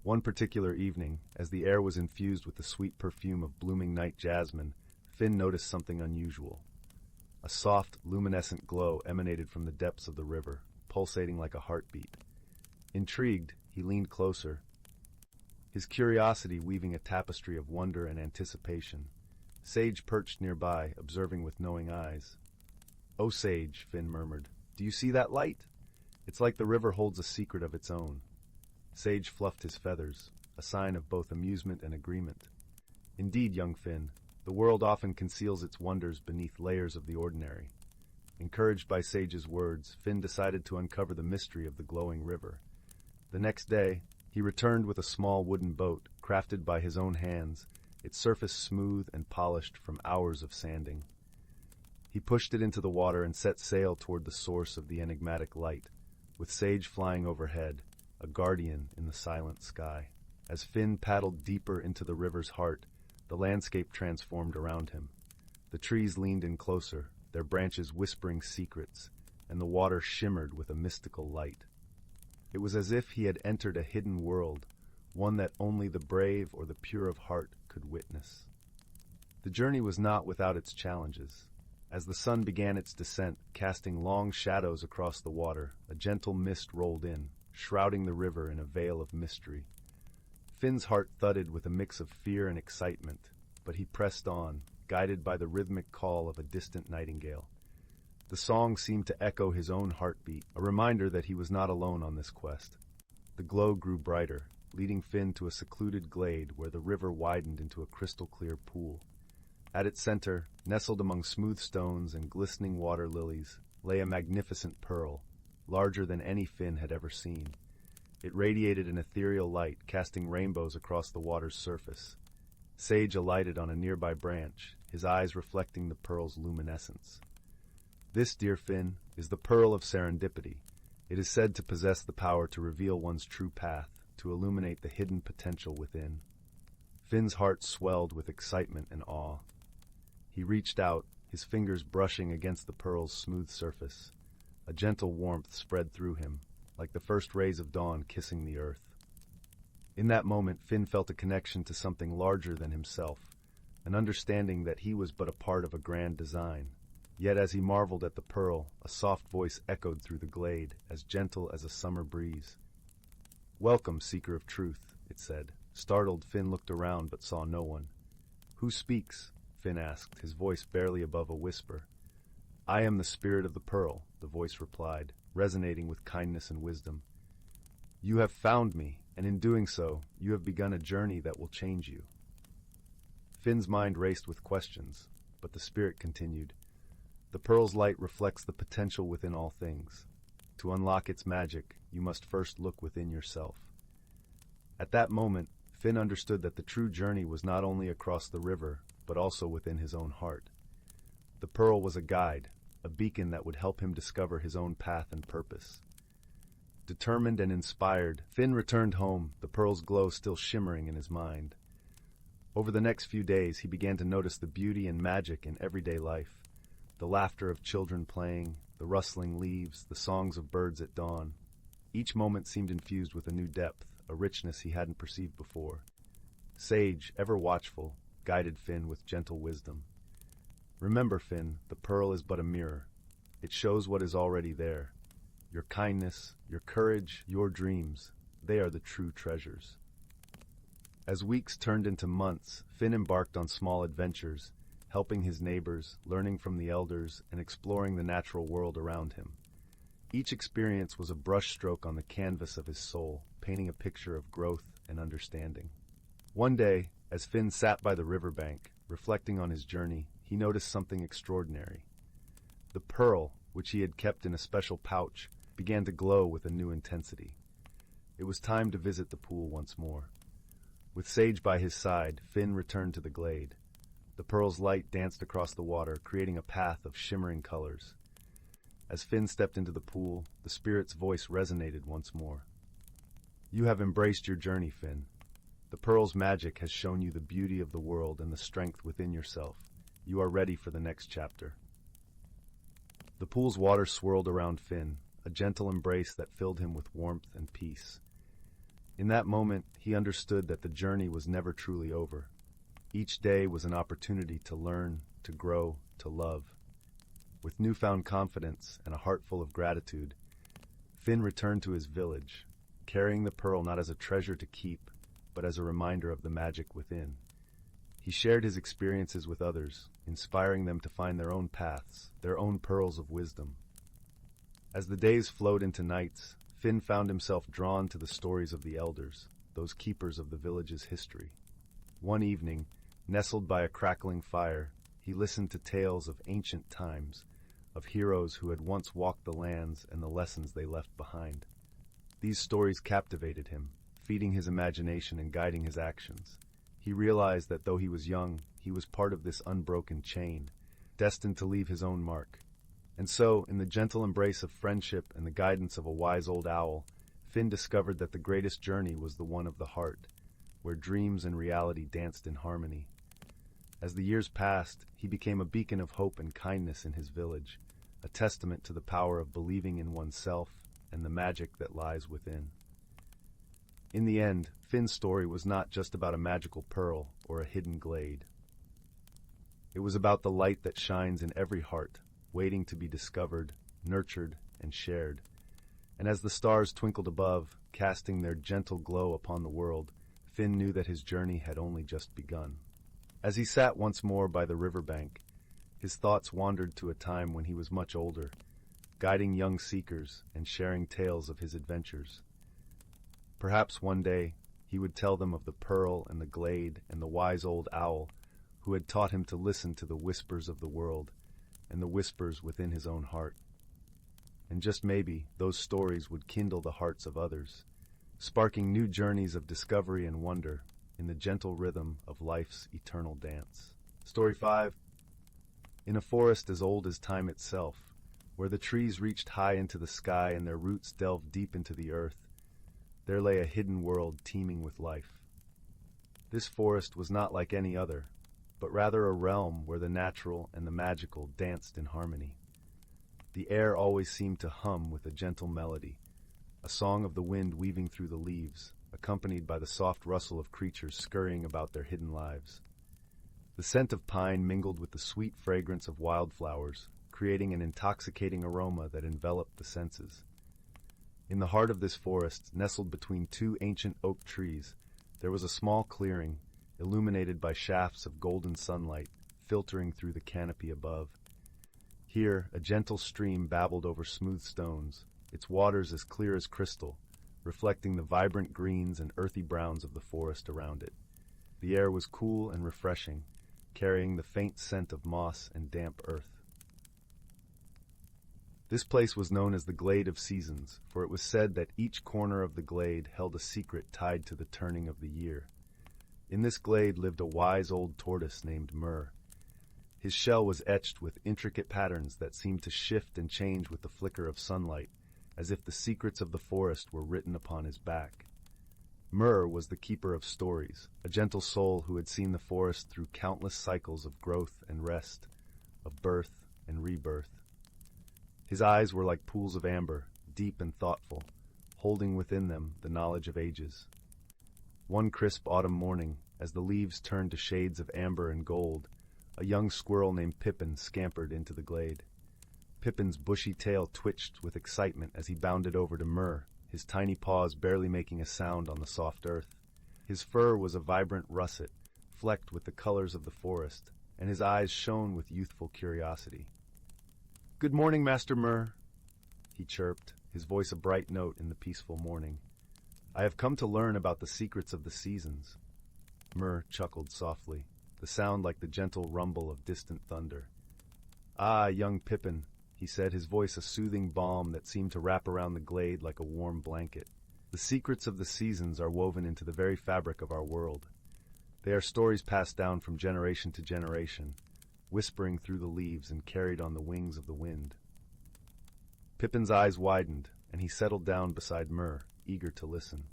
One particular evening, as the air was infused with the sweet perfume of blooming night jasmine, Finn noticed something unusual. A soft, luminescent glow emanated from the depths of the river, pulsating like a heartbeat. Intrigued, he leaned closer, his curiosity weaving a tapestry of wonder and anticipation. Sage perched nearby, observing with knowing eyes. "Oh, Sage," Finn murmured, "do you see that light? It's like the river holds a secret of its own." Sage fluffed his feathers, a sign of both amusement and agreement. "Indeed, young Finn, the world often conceals its wonders beneath layers of the ordinary." Encouraged by Sage's words, Finn decided to uncover the mystery of the glowing river. The next day, he returned with a small wooden boat, crafted by his own hands, its surface smooth and polished from hours of sanding. He pushed it into the water and set sail toward the source of the enigmatic light, with Sage flying overhead, a guardian in the silent sky. As Finn paddled deeper into the river's heart, the landscape transformed around him. The trees leaned in closer, their branches whispering secrets, and the water shimmered with a mystical light. It was as if he had entered a hidden world, one that only the brave or the pure of heart could witness. The journey was not without its challenges. As the sun began its descent, casting long shadows across the water, a gentle mist rolled in, shrouding the river in a veil of mystery. Finn's heart thudded with a mix of fear and excitement, but he pressed on, guided by the rhythmic call of a distant nightingale. The song seemed to echo his own heartbeat, a reminder that he was not alone on this quest. The glow grew brighter, leading Finn to a secluded glade where the river widened into a crystal-clear pool. At its center, nestled among smooth stones and glistening water lilies, lay a magnificent pearl, larger than any Finn had ever seen. It radiated an ethereal light, casting rainbows across the water's surface. Sage alighted on a nearby branch, his eyes reflecting the pearl's luminescence. "This, dear Finn, is the pearl of serendipity. It is said to possess the power to reveal one's true path, to illuminate the hidden potential within." Finn's heart swelled with excitement and awe. He reached out, his fingers brushing against the pearl's smooth surface. A gentle warmth spread through him, like the first rays of dawn kissing the earth. In that moment, Finn felt a connection to something larger than himself, an understanding that he was but a part of a grand design. Yet as he marveled at the pearl, a soft voice echoed through the glade, as gentle as a summer breeze. "Welcome, seeker of truth," it said. Startled, Finn looked around but saw no one. "Who speaks?" Finn asked, his voice barely above a whisper. "I am the spirit of the pearl," the voice replied, resonating with kindness and wisdom. "You have found me, and in doing so, you have begun a journey that will change you." Finn's mind raced with questions, but the spirit continued. "The pearl's light reflects the potential within all things. To unlock its magic, you must first look within yourself." At that moment, Finn understood that the true journey was not only across the river, but also within his own heart. The pearl was a guide, a beacon that would help him discover his own path and purpose. Determined and inspired, Finn returned home, the pearl's glow still shimmering in his mind. Over the next few days, he began to notice the beauty and magic in everyday life. The laughter of children playing, the rustling leaves, the songs of birds at dawn. Each moment seemed infused with a new depth, a richness he hadn't perceived before. Sage, ever watchful, guided Finn with gentle wisdom. "Remember, Finn, the pearl is but a mirror. It shows what is already there. Your kindness, your courage, your dreams, they are the true treasures." As weeks turned into months, Finn embarked on small adventures, helping his neighbors, learning from the elders, and exploring the natural world around him. Each experience was a brushstroke on the canvas of his soul, painting a picture of growth and understanding. One day, as Finn sat by the riverbank, reflecting on his journey, he noticed something extraordinary. The pearl, which he had kept in a special pouch, began to glow with a new intensity. It was time to visit the pool once more. With Sage by his side, Finn returned to the glade. The pearl's light danced across the water, creating a path of shimmering colors. As Finn stepped into the pool, the spirit's voice resonated once more. You have embraced your journey, Finn. The pearl's magic has shown you the beauty of the world and the strength within yourself. You are ready for the next chapter. The pool's water swirled around Finn, a gentle embrace that filled him with warmth and peace. In that moment, he understood that the journey was never truly over. Each day was an opportunity to learn, to grow, to love. With newfound confidence and a heart full of gratitude, Finn returned to his village, carrying the pearl not as a treasure to keep, but as a reminder of the magic within. He shared his experiences with others, inspiring them to find their own paths, their own pearls of wisdom. As the days flowed into nights, Finn found himself drawn to the stories of the elders, those keepers of the village's history. One evening, nestled by a crackling fire, he listened to tales of ancient times, of heroes who had once walked the lands and the lessons they left behind. These stories captivated him, feeding his imagination and guiding his actions. He realized that though he was young, he was part of this unbroken chain, destined to leave his own mark. And so, in the gentle embrace of friendship and the guidance of a wise old owl, Finn discovered that the greatest journey was the one of the heart, where dreams and reality danced in harmony. As the years passed, he became a beacon of hope and kindness in his village, a testament to the power of believing in oneself and the magic that lies within. In the end, Finn's story was not just about a magical pearl or a hidden glade. It was about the light that shines in every heart, waiting to be discovered, nurtured, and shared. And as the stars twinkled above, casting their gentle glow upon the world, Finn knew that his journey had only just begun. As he sat once more by the riverbank, his thoughts wandered to a time when he was much older, guiding young seekers and sharing tales of his adventures. Perhaps one day he would tell them of the pearl and the glade and the wise old owl who had taught him to listen to the whispers of the world and the whispers within his own heart. And just maybe those stories would kindle the hearts of others, sparking new journeys of discovery and wonder in the gentle rhythm of life's eternal dance. Story 5. In a forest as old as time itself, where the trees reached high into the sky and their roots delved deep into the earth, there lay a hidden world teeming with life. This forest was not like any other, but rather a realm where the natural and the magical danced in harmony. The air always seemed to hum with a gentle melody, a song of the wind weaving through the leaves, accompanied by the soft rustle of creatures scurrying about their hidden lives. The scent of pine mingled with the sweet fragrance of wildflowers, creating an intoxicating aroma that enveloped the senses. In the heart of this forest, nestled between two ancient oak trees, there was a small clearing, illuminated by shafts of golden sunlight filtering through the canopy above. Here, a gentle stream babbled over smooth stones, its waters as clear as crystal, reflecting the vibrant greens and earthy browns of the forest around it. The air was cool and refreshing, carrying the faint scent of moss and damp earth. This place was known as the Glade of Seasons, for it was said that each corner of the glade held a secret tied to the turning of the year. In this glade lived a wise old tortoise named Myrrh. His shell was etched with intricate patterns that seemed to shift and change with the flicker of sunlight, as if the secrets of the forest were written upon his back. Myrrh was the keeper of stories, a gentle soul who had seen the forest through countless cycles of growth and rest, of birth and rebirth. His eyes were like pools of amber, deep and thoughtful, holding within them the knowledge of ages. One crisp autumn morning, as the leaves turned to shades of amber and gold, a young squirrel named Pippin scampered into the glade. Pippin's bushy tail twitched with excitement as he bounded over to Myrrh, his tiny paws barely making a sound on the soft earth. His fur was a vibrant russet, flecked with the colors of the forest, and his eyes shone with youthful curiosity. "Good morning, Master Myrrh," he chirped, his voice a bright note in the peaceful morning. "I have come to learn about the secrets of the seasons." Myrrh chuckled softly, the sound like the gentle rumble of distant thunder. "Ah, young Pippin," he said, his voice a soothing balm that seemed to wrap around the glade like a warm blanket. "The secrets of the seasons are woven into the very fabric of our world. They are stories passed down from generation to generation, whispering through the leaves and carried on the wings of the wind." Pippin's eyes widened, and he settled down beside Myrrh, eager to listen.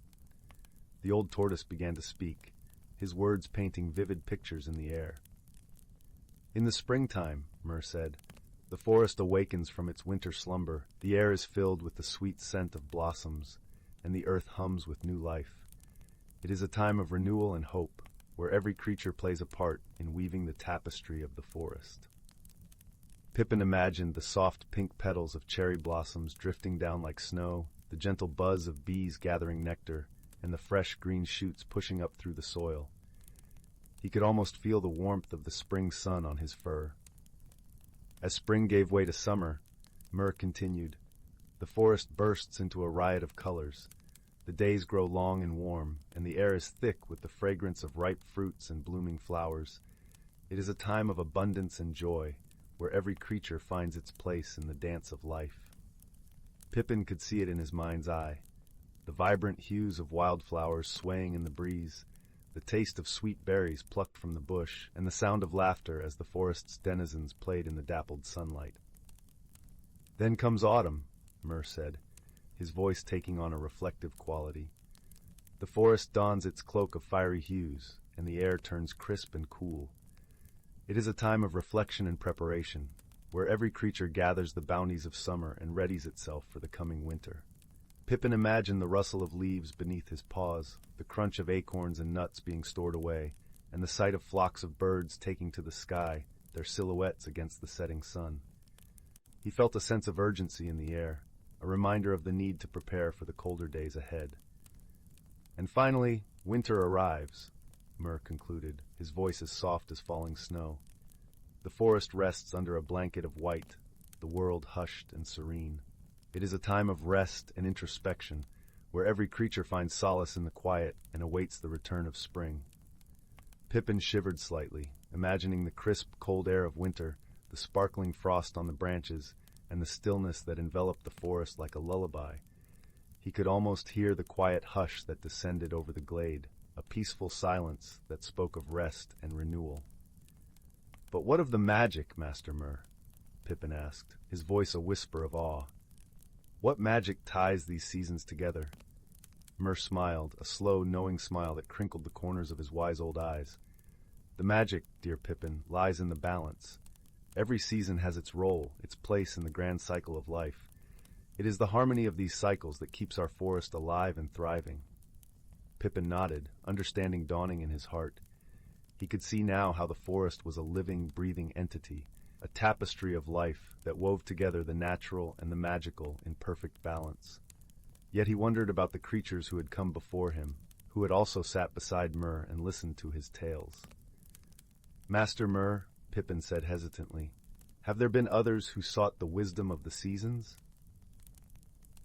The old tortoise began to speak, his words painting vivid pictures in the air. "In the springtime," Myrrh said, "the forest awakens from its winter slumber, the air is filled with the sweet scent of blossoms, and the earth hums with new life. It is a time of renewal and hope, where every creature plays a part in weaving the tapestry of the forest." Pippin imagined the soft pink petals of cherry blossoms drifting down like snow, the gentle buzz of bees gathering nectar, and the fresh green shoots pushing up through the soil. He could almost feel the warmth of the spring sun on his fur. As spring gave way to summer, Myrrh continued, "The forest bursts into a riot of colors. The days grow long and warm, and the air is thick with the fragrance of ripe fruits and blooming flowers. It is a time of abundance and joy, where every creature finds its place in the dance of life." Pippin could see it in his mind's eye, the vibrant hues of wildflowers swaying in the breeze, the taste of sweet berries plucked from the bush, and the sound of laughter as the forest's denizens played in the dappled sunlight. "Then comes autumn," Myrrh said, his voice taking on a reflective quality. "The forest dons its cloak of fiery hues, and the air turns crisp and cool. It is a time of reflection and preparation, where every creature gathers the bounties of summer and readies itself for the coming winter." Pippin imagined the rustle of leaves beneath his paws, the crunch of acorns and nuts being stored away, and the sight of flocks of birds taking to the sky, their silhouettes against the setting sun. He felt a sense of urgency in the air, a reminder of the need to prepare for the colder days ahead. "And finally, winter arrives," Myrrh concluded, his voice as soft as falling snow. "The forest rests under a blanket of white, the world hushed and serene. It is a time of rest and introspection, where every creature finds solace in the quiet and awaits the return of spring." Pippin shivered slightly, imagining the crisp, cold air of winter, the sparkling frost on the branches, and the stillness that enveloped the forest like a lullaby. He could almost hear the quiet hush that descended over the glade, a peaceful silence that spoke of rest and renewal. "But what of the magic, Master Myrrh?" Pippin asked, his voice a whisper of awe. "What magic ties these seasons together?" Myrrh smiled, a slow, knowing smile that crinkled the corners of his wise old eyes. "The magic, dear Pippin, lies in the balance. Every season has its role, its place in the grand cycle of life. It is the harmony of these cycles that keeps our forest alive and thriving." Pippin nodded, understanding dawning in his heart. He could see now how the forest was a living, breathing entity, a tapestry of life that wove together the natural and the magical in perfect balance. Yet he wondered about the creatures who had come before him, who had also sat beside Myrrh and listened to his tales. "Master Myrrh," Pippin said hesitantly, "have there been others who sought the wisdom of the seasons?"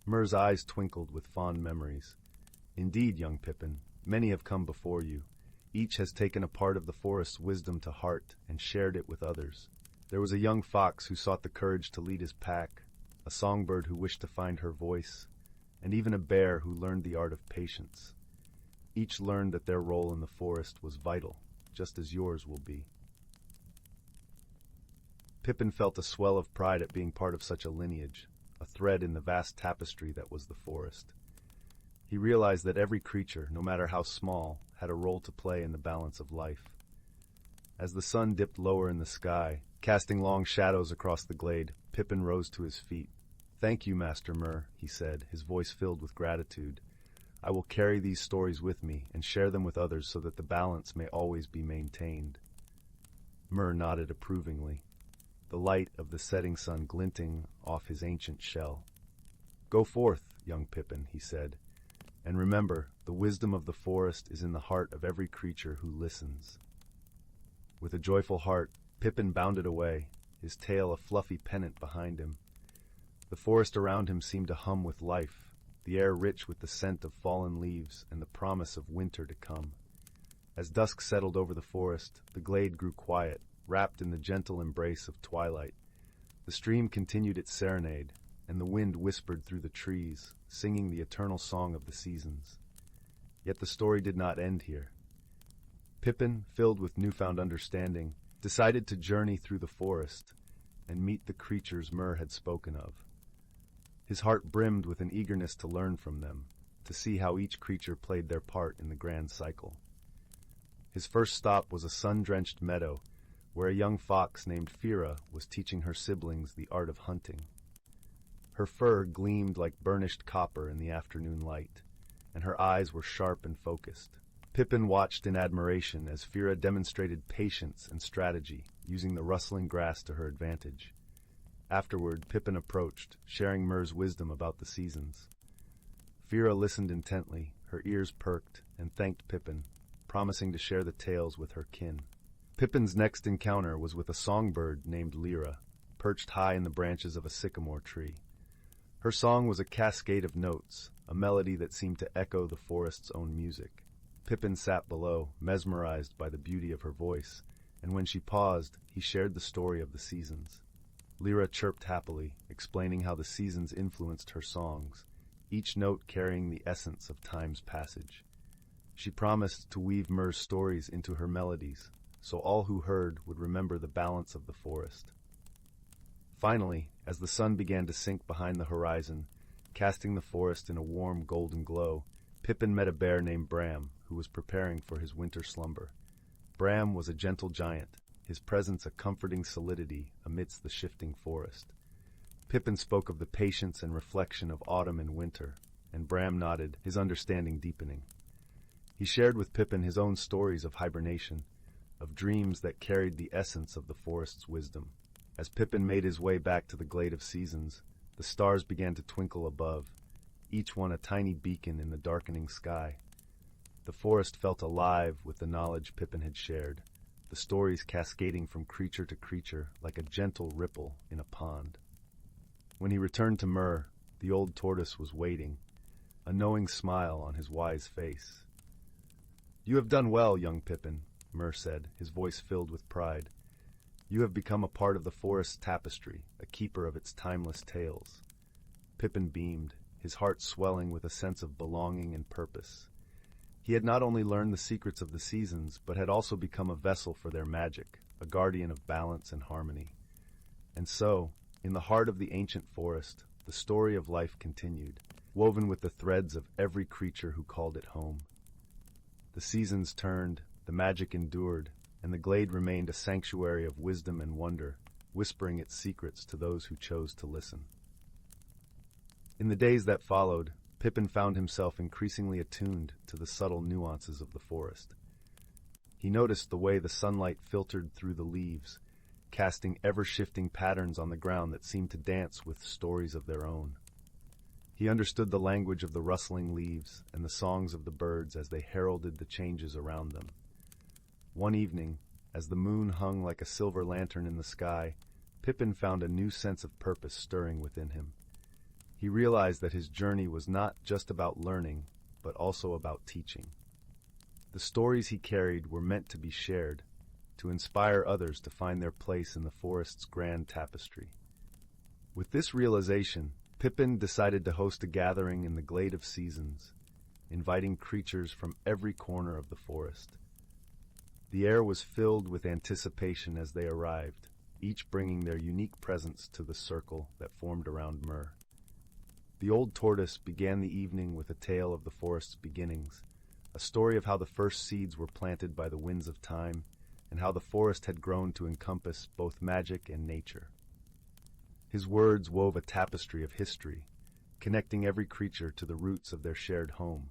Myrrh's eyes twinkled with fond memories. "Indeed, young Pippin, many have come before you. Each has taken a part of the forest's wisdom to heart and shared it with others. There was a young fox who sought the courage to lead his pack, a songbird who wished to find her voice, and even a bear who learned the art of patience. Each learned that their role in the forest was vital, just as yours will be." Pippin felt a swell of pride at being part of such a lineage, a thread in the vast tapestry that was the forest. He realized that every creature, no matter how small, had a role to play in the balance of life. As the sun dipped lower in the sky, casting long shadows across the glade, Pippin rose to his feet. "Thank you, Master Myrrh," he said, his voice filled with gratitude. "I will carry these stories with me and share them with others so that the balance may always be maintained." Myrrh nodded approvingly, the light of the setting sun glinting off his ancient shell. "Go forth, young Pippin," he said, "and remember, the wisdom of the forest is in the heart of every creature who listens." With a joyful heart, Pippin bounded away, his tail a fluffy pennant behind him. The forest around him seemed to hum with life, the air rich with the scent of fallen leaves and the promise of winter to come. As dusk settled over the forest, the glade grew quiet, wrapped in the gentle embrace of twilight. The stream continued its serenade, and the wind whispered through the trees, singing the eternal song of the seasons. Yet the story did not end here. Pippin, filled with newfound understanding, decided to journey through the forest and meet the creatures Myrrh had spoken of. His heart brimmed with an eagerness to learn from them, to see how each creature played their part in the grand cycle. His first stop was a sun-drenched meadow, where a young fox named Fira was teaching her siblings the art of hunting. Her fur gleamed like burnished copper in the afternoon light, and her eyes were sharp and focused. Pippin watched in admiration as Fira demonstrated patience and strategy, using the rustling grass to her advantage. Afterward, Pippin approached, sharing Myr's wisdom about the seasons. Fira listened intently, her ears perked, and thanked Pippin, promising to share the tales with her kin. Pippin's next encounter was with a songbird named Lyra, perched high in the branches of a sycamore tree. Her song was a cascade of notes, a melody that seemed to echo the forest's own music. Pippin sat below, mesmerized by the beauty of her voice, and when she paused, he shared the story of the seasons. Lyra chirped happily, explaining how the seasons influenced her songs, each note carrying the essence of time's passage. She promised to weave Myr's stories into her melodies, so all who heard would remember the balance of the forest. Finally, as the sun began to sink behind the horizon, casting the forest in a warm golden glow, Pippin met a bear named Bram, who was preparing for his winter slumber. Bram was a gentle giant, his presence a comforting solidity amidst the shifting forest. Pippin spoke of the patience and reflection of autumn and winter, and Bram nodded, his understanding deepening. He shared with Pippin his own stories of hibernation, of dreams that carried the essence of the forest's wisdom. As Pippin made his way back to the Glade of Seasons, the stars began to twinkle above, each one a tiny beacon in the darkening sky. The forest felt alive with the knowledge Pippin had shared, the stories cascading from creature to creature like a gentle ripple in a pond. When he returned to Myr, the old tortoise was waiting, a knowing smile on his wise face. "You have done well, young Pippin," Myr said, his voice filled with pride. "You have become a part of the forest's tapestry, a keeper of its timeless tales." Pippin beamed, his heart swelling with a sense of belonging and purpose. He had not only learned the secrets of the seasons, but had also become a vessel for their magic, a guardian of balance and harmony. And so, in the heart of the ancient forest, the story of life continued, woven with the threads of every creature who called it home. The seasons turned, the magic endured, and the glade remained a sanctuary of wisdom and wonder, whispering its secrets to those who chose to listen. In the days that followed, Pippin found himself increasingly attuned to the subtle nuances of the forest. He noticed the way the sunlight filtered through the leaves, casting ever-shifting patterns on the ground that seemed to dance with stories of their own. He understood the language of the rustling leaves and the songs of the birds as they heralded the changes around them. One evening, as the moon hung like a silver lantern in the sky, Pippin found a new sense of purpose stirring within him. He realized that his journey was not just about learning, but also about teaching. The stories he carried were meant to be shared, to inspire others to find their place in the forest's grand tapestry. With this realization, Pippin decided to host a gathering in the Glade of Seasons, inviting creatures from every corner of the forest. The air was filled with anticipation as they arrived, each bringing their unique presence to the circle that formed around Myr. The old tortoise began the evening with a tale of the forest's beginnings, a story of how the first seeds were planted by the winds of time, and how the forest had grown to encompass both magic and nature. His words wove a tapestry of history, connecting every creature to the roots of their shared home.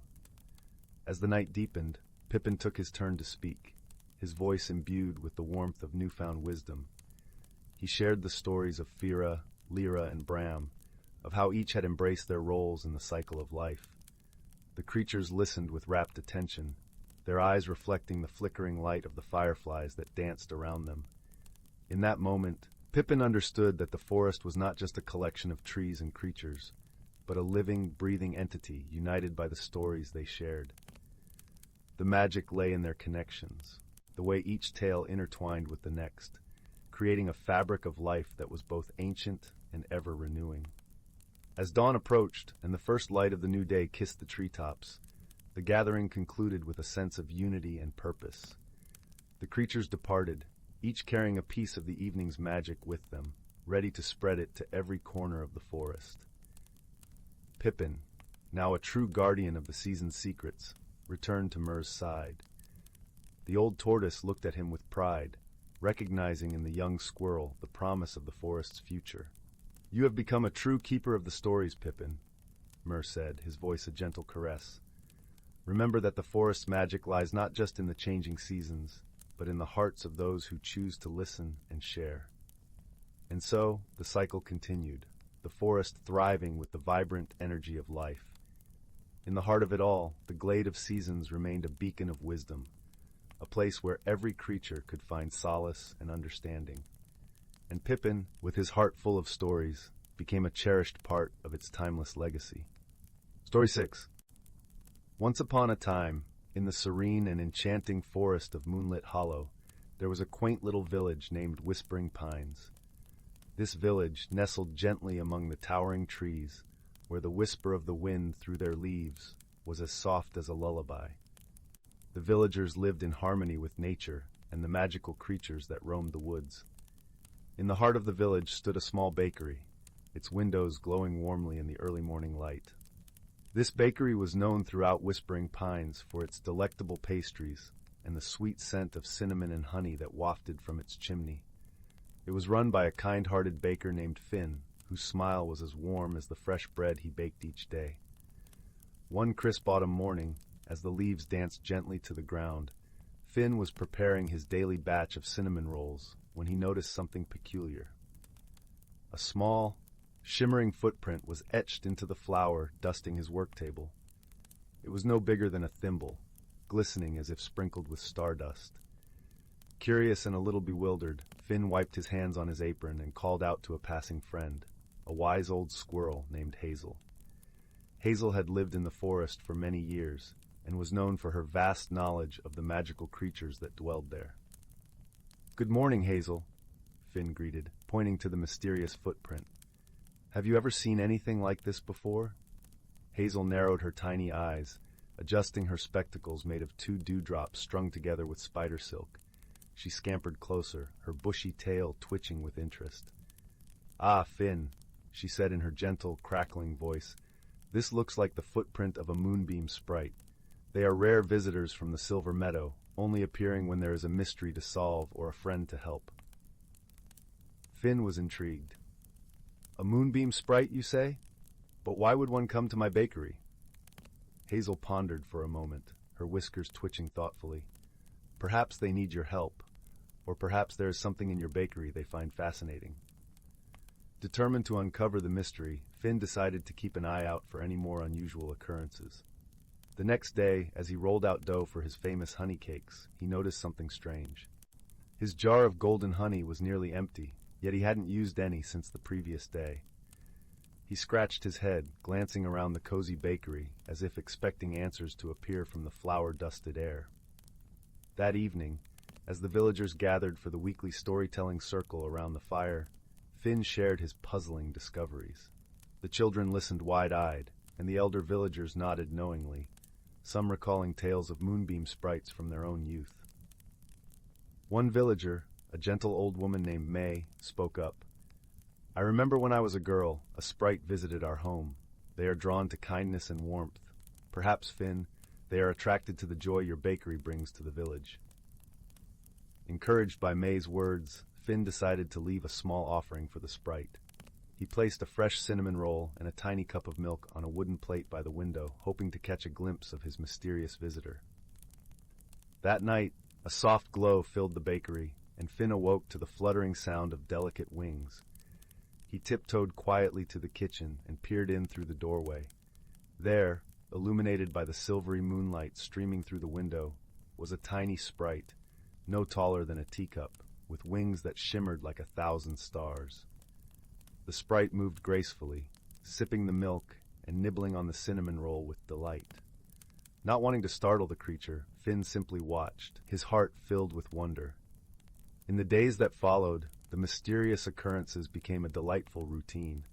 As the night deepened, Pippin took his turn to speak, his voice imbued with the warmth of newfound wisdom. He shared the stories of Fira, Lyra, and Bram, of how each had embraced their roles in the cycle of life. The creatures listened with rapt attention, their eyes reflecting the flickering light of the fireflies that danced around them. In that moment, Pippin understood that the forest was not just a collection of trees and creatures, but a living, breathing entity united by the stories they shared. The magic lay in their connections, the way each tale intertwined with the next, creating a fabric of life that was both ancient and ever-renewing. As dawn approached and the first light of the new day kissed the treetops, the gathering concluded with a sense of unity and purpose. The creatures departed, each carrying a piece of the evening's magic with them, ready to spread it to every corner of the forest. Pippin, now a true guardian of the season's secrets, returned to Mur's side. The old tortoise looked at him with pride, recognizing in the young squirrel the promise of the forest's future. "You have become a true keeper of the stories, Pippin," Mur said, his voice a gentle caress. "Remember that the forest's magic lies not just in the changing seasons, but in the hearts of those who choose to listen and share." And so the cycle continued, the forest thriving with the vibrant energy of life. In the heart of it all, the Glade of Seasons remained a beacon of wisdom, a place where every creature could find solace and understanding. And Pippin, with his heart full of stories, became a cherished part of its timeless legacy. Story 6. Once upon a time, in the serene and enchanting forest of Moonlit Hollow, there was a quaint little village named Whispering Pines. This village nestled gently among the towering trees, where the whisper of the wind through their leaves was as soft as a lullaby. The villagers lived in harmony with nature and the magical creatures that roamed the woods. In the heart of the village stood a small bakery, its windows glowing warmly in the early morning light. This bakery was known throughout Whispering Pines for its delectable pastries and the sweet scent of cinnamon and honey that wafted from its chimney. It was run by a kind-hearted baker named Finn, whose smile was as warm as the fresh bread he baked each day. One crisp autumn morning, as the leaves danced gently to the ground, Finn was preparing his daily batch of cinnamon rolls when he noticed something peculiar. A small, shimmering footprint was etched into the flour dusting his work table. It was no bigger than a thimble, glistening as if sprinkled with stardust. Curious and a little bewildered, Finn wiped his hands on his apron and called out to a passing friend, a wise old squirrel named Hazel. Hazel had lived in the forest for many years and was known for her vast knowledge of the magical creatures that dwelled there. "Good morning, Hazel," Finn greeted, pointing to the mysterious footprint. "Have you ever seen anything like this before?" Hazel narrowed her tiny eyes, adjusting her spectacles made of 2 dewdrops strung together with spider silk. She scampered closer, her bushy tail twitching with interest. "Ah, Finn," she said in her gentle, crackling voice, "this looks like the footprint of a moonbeam sprite. They are rare visitors from the Silver Meadow, only appearing when there is a mystery to solve or a friend to help." Finn was intrigued. "A moonbeam sprite, you say? But why would one come to my bakery?" Hazel pondered for a moment, her whiskers twitching thoughtfully. "Perhaps they need your help, or perhaps there is something in your bakery they find fascinating." Determined to uncover the mystery, Finn decided to keep an eye out for any more unusual occurrences. The next day, as he rolled out dough for his famous honey cakes, he noticed something strange. His jar of golden honey was nearly empty, yet he hadn't used any since the previous day. He scratched his head, glancing around the cozy bakery, as if expecting answers to appear from the flour-dusted air. That evening, as the villagers gathered for the weekly storytelling circle around the fire, Finn shared his puzzling discoveries. The children listened wide-eyed, and the elder villagers nodded knowingly, some recalling tales of moonbeam sprites from their own youth. One villager, a gentle old woman named May, spoke up. "I remember when I was a girl, a sprite visited our home. They are drawn to kindness and warmth. Perhaps, Finn, they are attracted to the joy your bakery brings to the village." Encouraged by May's words, Finn decided to leave a small offering for the sprite. He placed a fresh cinnamon roll and a tiny cup of milk on a wooden plate by the window, hoping to catch a glimpse of his mysterious visitor. That night, a soft glow filled the bakery, and Finn awoke to the fluttering sound of delicate wings. He tiptoed quietly to the kitchen and peered in through the doorway. There, illuminated by the silvery moonlight streaming through the window, was a tiny sprite, no taller than a teacup, with wings that shimmered like 1,000 stars. The sprite moved gracefully, sipping the milk and nibbling on the cinnamon roll with delight. Not wanting to startle the creature, Finn simply watched, his heart filled with wonder. In the days that followed, the mysterious occurrences became a delightful routine.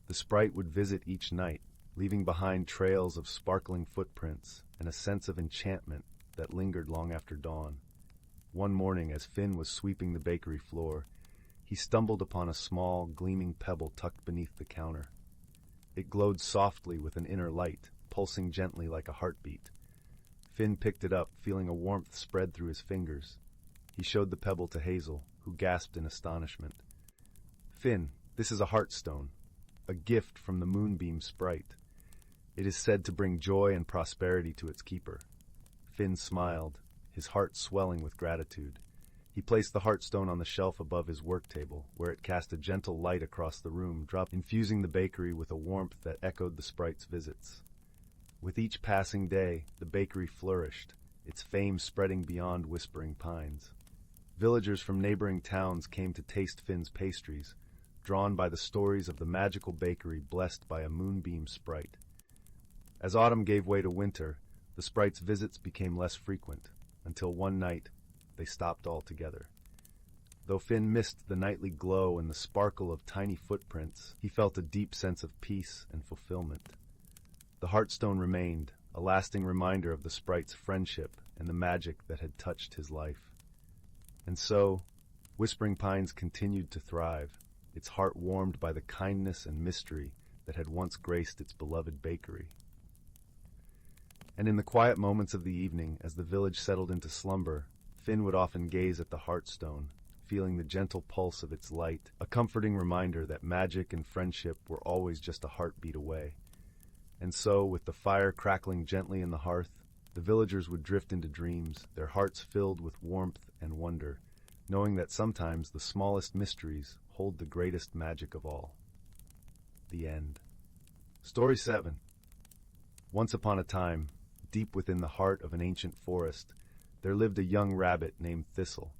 The sprite would visit each night, leaving behind trails of sparkling footprints and a sense of enchantment that lingered long after dawn. One morning, as Finn was sweeping the bakery floor, he stumbled upon a small, gleaming pebble tucked beneath the counter. It glowed softly with an inner light, pulsing gently like a heartbeat. Finn picked it up, feeling a warmth spread through his fingers. He showed the pebble to Hazel, who gasped in astonishment. "Finn, this is a heartstone, a gift from the moonbeam sprite. It is said to bring joy and prosperity to its keeper." Finn smiled, his heart swelling with gratitude. He placed the heartstone on the shelf above his work table, where it cast a gentle light across the room, infusing the bakery with a warmth that echoed the sprite's visits. With each passing day, the bakery flourished, its fame spreading beyond Whispering Pines. Villagers from neighboring towns came to taste Finn's pastries, drawn by the stories of the magical bakery blessed by a moonbeam sprite. As autumn gave way to winter, the sprite's visits became less frequent, until one night they stopped altogether. Though Finn missed the nightly glow and the sparkle of tiny footprints, he felt a deep sense of peace and fulfillment. The heartstone remained, a lasting reminder of the sprite's friendship and the magic that had touched his life. And so, Whispering Pines continued to thrive, its heart warmed by the kindness and mystery that had once graced its beloved bakery. And in the quiet moments of the evening, as the village settled into slumber, Finn would often gaze at the heartstone, feeling the gentle pulse of its light, a comforting reminder that magic and friendship were always just a heartbeat away. And so, with the fire crackling gently in the hearth, the villagers would drift into dreams, their hearts filled with warmth and wonder, knowing that sometimes the smallest mysteries hold the greatest magic of all. The end. Story 7. Once upon a time, deep within the heart of an ancient forest, there lived a young rabbit named Thistle.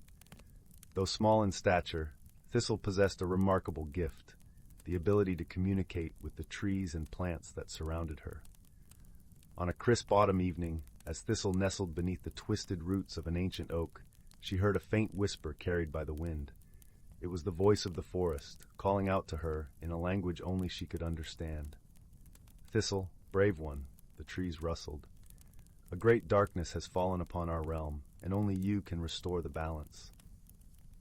Though small in stature, Thistle possessed a remarkable gift, the ability to communicate with the trees and plants that surrounded her. On a crisp autumn evening, as Thistle nestled beneath the twisted roots of an ancient oak, she heard a faint whisper carried by the wind. It was the voice of the forest, calling out to her in a language only she could understand. "Thistle, brave one," the trees rustled. "A great darkness has fallen upon our realm, and only you can restore the balance."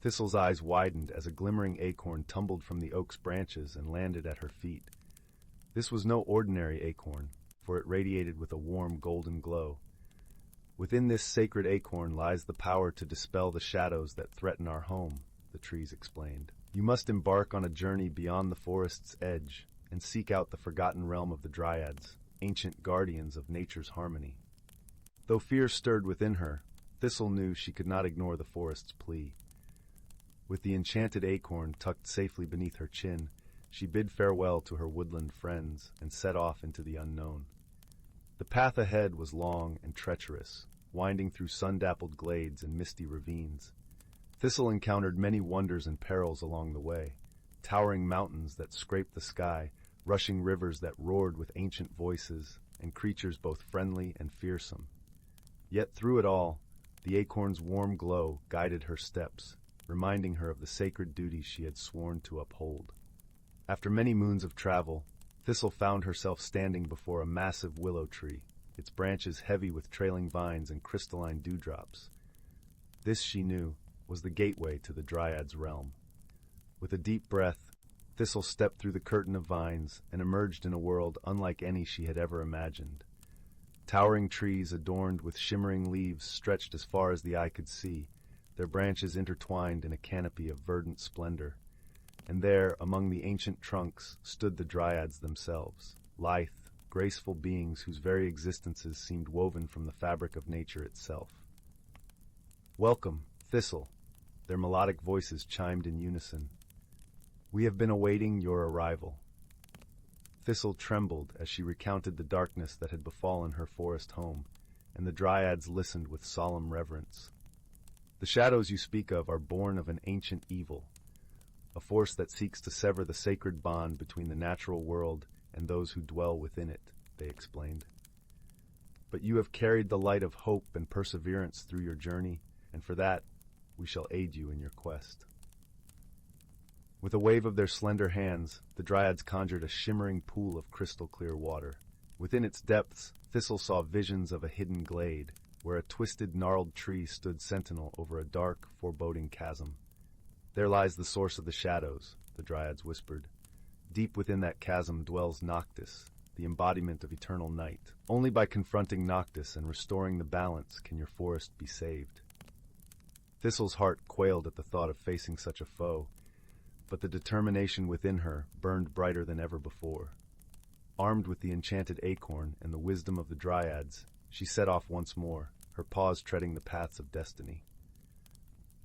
Thistle's eyes widened as a glimmering acorn tumbled from the oak's branches and landed at her feet. This was no ordinary acorn, for it radiated with a warm golden glow. "Within this sacred acorn lies the power to dispel the shadows that threaten our home," the trees explained. "You must embark on a journey beyond the forest's edge and seek out the forgotten realm of the Dryads, ancient guardians of nature's harmony." Though fear stirred within her, Thistle knew she could not ignore the forest's plea. With the enchanted acorn tucked safely beneath her chin, she bid farewell to her woodland friends and set off into the unknown. The path ahead was long and treacherous, winding through sun-dappled glades and misty ravines. Thistle encountered many wonders and perils along the way, towering mountains that scraped the sky, rushing rivers that roared with ancient voices, and creatures both friendly and fearsome. Yet through it all, the acorn's warm glow guided her steps, reminding her of the sacred duties she had sworn to uphold. After many moons of travel, Thistle found herself standing before a massive willow tree, its branches heavy with trailing vines and crystalline dewdrops. This, she knew, was the gateway to the Dryad's realm. With a deep breath, Thistle stepped through the curtain of vines and emerged in a world unlike any she had ever imagined. Towering trees adorned with shimmering leaves stretched as far as the eye could see, their branches intertwined in a canopy of verdant splendor. And there, among the ancient trunks, stood the Dryads themselves, lithe, graceful beings whose very existences seemed woven from the fabric of nature itself. "Welcome, Thistle," their melodic voices chimed in unison. "We have been awaiting your arrival." Thistle trembled as she recounted the darkness that had befallen her forest home, and the Dryads listened with solemn reverence. "The shadows you speak of are born of an ancient evil, a force that seeks to sever the sacred bond between the natural world and those who dwell within it," they explained. "But you have carried the light of hope and perseverance through your journey, and for that, we shall aid you in your quest." With a wave of their slender hands, the Dryads conjured a shimmering pool of crystal-clear water. Within its depths, Thistle saw visions of a hidden glade, where a twisted, gnarled tree stood sentinel over a dark, foreboding chasm. "There lies the source of the shadows," the Dryads whispered. Deep within that chasm dwells Noctis, the embodiment of eternal night. Only by confronting Noctis and restoring the balance can your forest be saved. Thistle's heart quailed at the thought of facing such a foe, but the determination within her burned brighter than ever before. Armed with the enchanted acorn and the wisdom of the dryads, she set off once more, her paws treading the paths of destiny.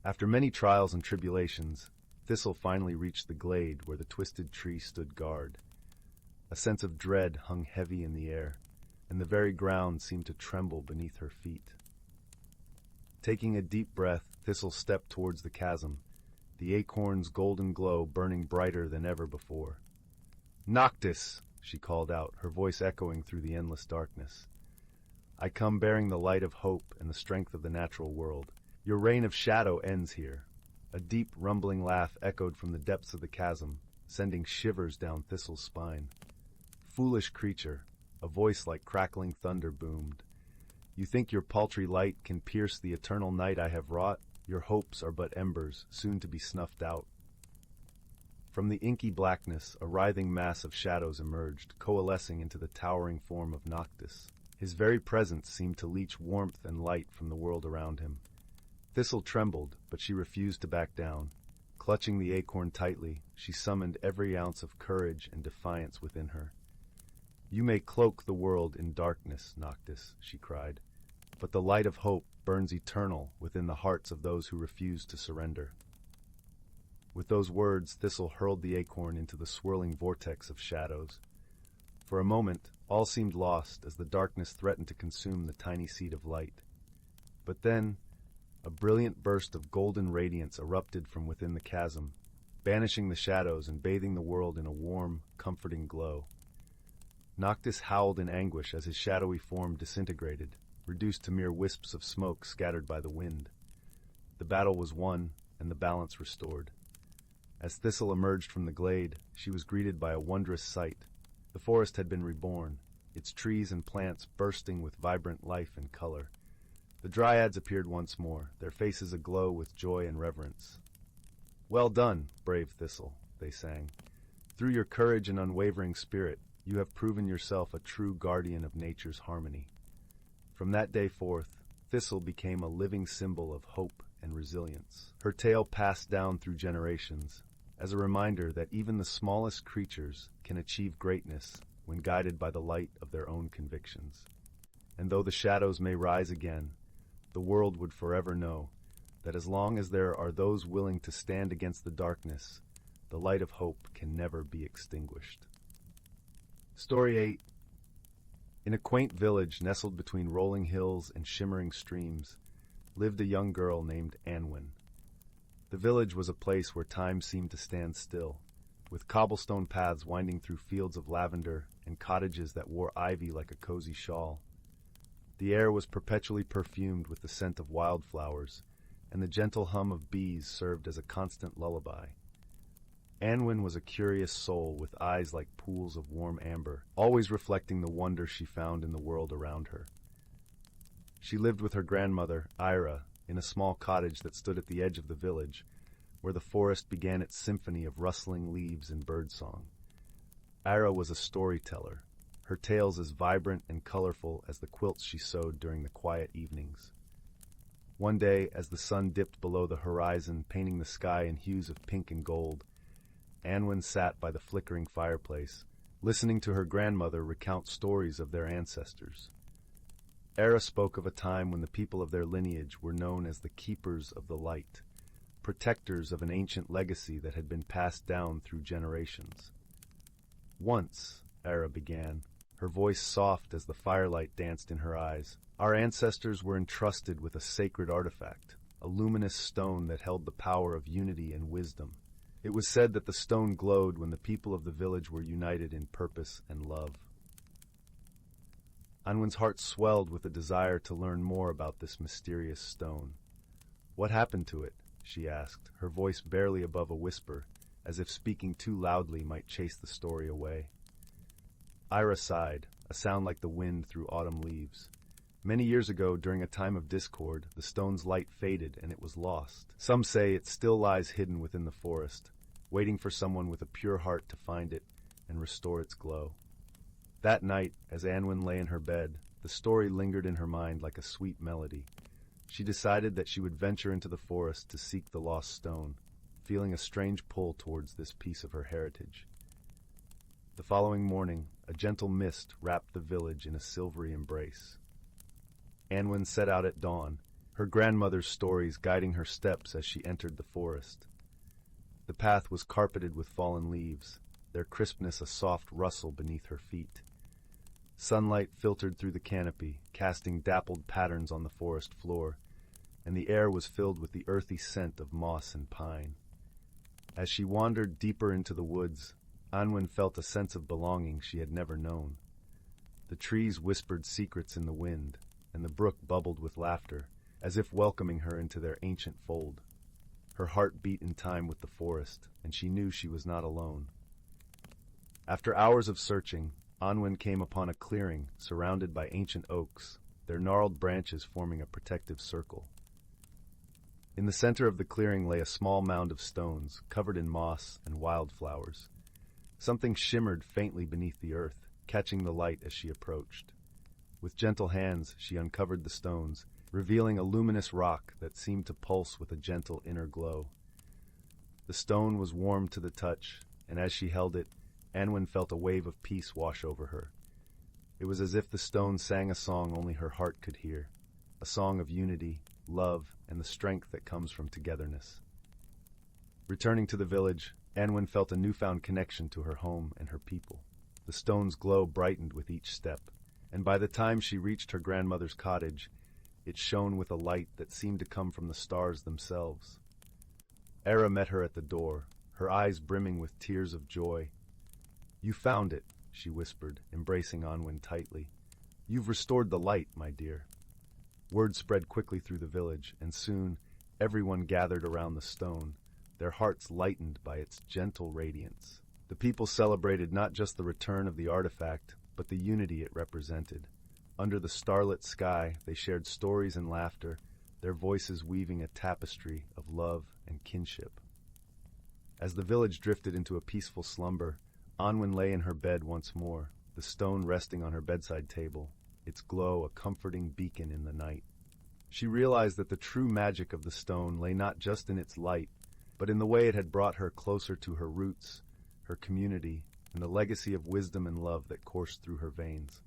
After many trials and tribulations, Thistle finally reached the glade where the twisted tree stood guard. A sense of dread hung heavy in the air, and the very ground seemed to tremble beneath her feet. Taking a deep breath, Thistle stepped towards the chasm, the acorn's golden glow burning brighter than ever before. "Noctis!" she called out, her voice echoing through the endless darkness. "I come bearing the light of hope and the strength of the natural world. Your reign of shadow ends here." A deep, rumbling laugh echoed from the depths of the chasm, sending shivers down Thistle's spine. "Foolish creature," a voice like crackling thunder boomed. "You think your paltry light can pierce the eternal night I have wrought? Your hopes are but embers, soon to be snuffed out." From the inky blackness, a writhing mass of shadows emerged, coalescing into the towering form of Noctis. His very presence seemed to leach warmth and light from the world around him. Thistle trembled, but she refused to back down. Clutching the acorn tightly, she summoned every ounce of courage and defiance within her. "You may cloak the world in darkness, Noctis," she cried, "but the light of hope burns eternal within the hearts of those who refuse to surrender." With those words, Thistle hurled the acorn into the swirling vortex of shadows. For a moment, all seemed lost as the darkness threatened to consume the tiny seed of light. But then, a brilliant burst of golden radiance erupted from within the chasm, banishing the shadows and bathing the world in a warm, comforting glow. Noctis howled in anguish as his shadowy form disintegrated, reduced to mere wisps of smoke scattered by the wind. The battle was won, and the balance restored. As Thistle emerged from the glade, she was greeted by a wondrous sight. The forest had been reborn, its trees and plants bursting with vibrant life and color. The dryads appeared once more, their faces aglow with joy and reverence. "Well done, brave Thistle," they sang. "Through your courage and unwavering spirit, you have proven yourself a true guardian of nature's harmony." From that day forth, Thistle became a living symbol of hope and resilience. Her tale passed down through generations, as a reminder that even the smallest creatures can achieve greatness when guided by the light of their own convictions. And though the shadows may rise again, the world would forever know that as long as there are those willing to stand against the darkness, the light of hope can never be extinguished. Story 8. In a quaint village nestled between rolling hills and shimmering streams, lived a young girl named Anwen. The village was a place where time seemed to stand still, with cobblestone paths winding through fields of lavender and cottages that wore ivy like a cozy shawl. The air was perpetually perfumed with the scent of wildflowers, and the gentle hum of bees served as a constant lullaby. Anwen was a curious soul with eyes like pools of warm amber, always reflecting the wonder she found in the world around her. She lived with her grandmother, Ira, in a small cottage that stood at the edge of the village, where the forest began its symphony of rustling leaves and birdsong. Ira was a storyteller, her tales as vibrant and colorful as the quilts she sewed during the quiet evenings. One day, as the sun dipped below the horizon, painting the sky in hues of pink and gold, Anwen sat by the flickering fireplace, listening to her grandmother recount stories of their ancestors. Era spoke of a time when the people of their lineage were known as the Keepers of the Light, protectors of an ancient legacy that had been passed down through generations. "Once," Era began, her voice soft as the firelight danced in her eyes, "our ancestors were entrusted with a sacred artifact, a luminous stone that held the power of unity and wisdom. It was said that the stone glowed when the people of the village were united in purpose and love." Anwen's heart swelled with a desire to learn more about this mysterious stone. "What happened to it?" she asked, her voice barely above a whisper, as if speaking too loudly might chase the story away. Ira sighed, a sound like the wind through autumn leaves. "Many years ago, during a time of discord, the stone's light faded and it was lost. Some say it still lies hidden within the forest, waiting for someone with a pure heart to find it and restore its glow. That night, as Anwen lay in her bed, the story lingered in her mind like a sweet melody. She decided that she would venture into the forest to seek the lost stone, feeling a strange pull towards this piece of her heritage. The following morning, a gentle mist wrapped the village in a silvery embrace. Anwen set out at dawn, her grandmother's stories guiding her steps as she entered the forest. The path was carpeted with fallen leaves, their crispness a soft rustle beneath her feet. Sunlight filtered through the canopy, casting dappled patterns on the forest floor, and the air was filled with the earthy scent of moss and pine. As she wandered deeper into the woods, Anwen felt a sense of belonging she had never known. The trees whispered secrets in the wind, and the brook bubbled with laughter, as if welcoming her into their ancient fold. Her heart beat in time with the forest, and she knew she was not alone. After hours of searching, Anwen came upon a clearing surrounded by ancient oaks, their gnarled branches forming a protective circle. In the center of the clearing lay a small mound of stones, covered in moss and wildflowers. Something shimmered faintly beneath the earth, catching the light as she approached. With gentle hands, she uncovered the stones, revealing a luminous rock that seemed to pulse with a gentle inner glow. The stone was warm to the touch, and as she held it, Anwen felt a wave of peace wash over her. It was as if the stone sang a song only her heart could hear, a song of unity, love, and the strength that comes from togetherness. Returning to the village, Anwen felt a newfound connection to her home and her people. The stone's glow brightened with each step, and by the time she reached her grandmother's cottage, it shone with a light that seemed to come from the stars themselves. Era met her at the door, her eyes brimming with tears of joy. "You found it," she whispered, embracing Anwen tightly. "You've restored the light, my dear." Word spread quickly through the village, and soon everyone gathered around the stone, their hearts lightened by its gentle radiance. The people celebrated not just the return of the artifact, but the unity it represented. Under the starlit sky, they shared stories and laughter, their voices weaving a tapestry of love and kinship. As the village drifted into a peaceful slumber, Anwen lay in her bed once more, the stone resting on her bedside table, its glow a comforting beacon in the night. She realized that the true magic of the stone lay not just in its light, but in the way it had brought her closer to her roots, her community, and the legacy of wisdom and love that coursed through her veins.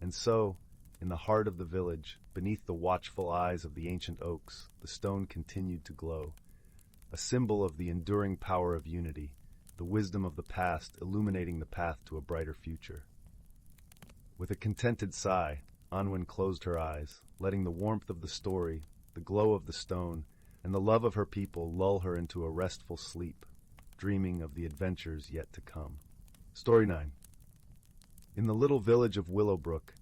And so, in the heart of the village, beneath the watchful eyes of the ancient oaks, the stone continued to glow, a symbol of the enduring power of unity, the wisdom of the past illuminating the path to a brighter future. With a contented sigh, Anwen closed her eyes, letting the warmth of the story, the glow of the stone, and the love of her people lull her into a restful sleep, dreaming of the adventures yet to come. Story 9. In the little village of Willowbrook,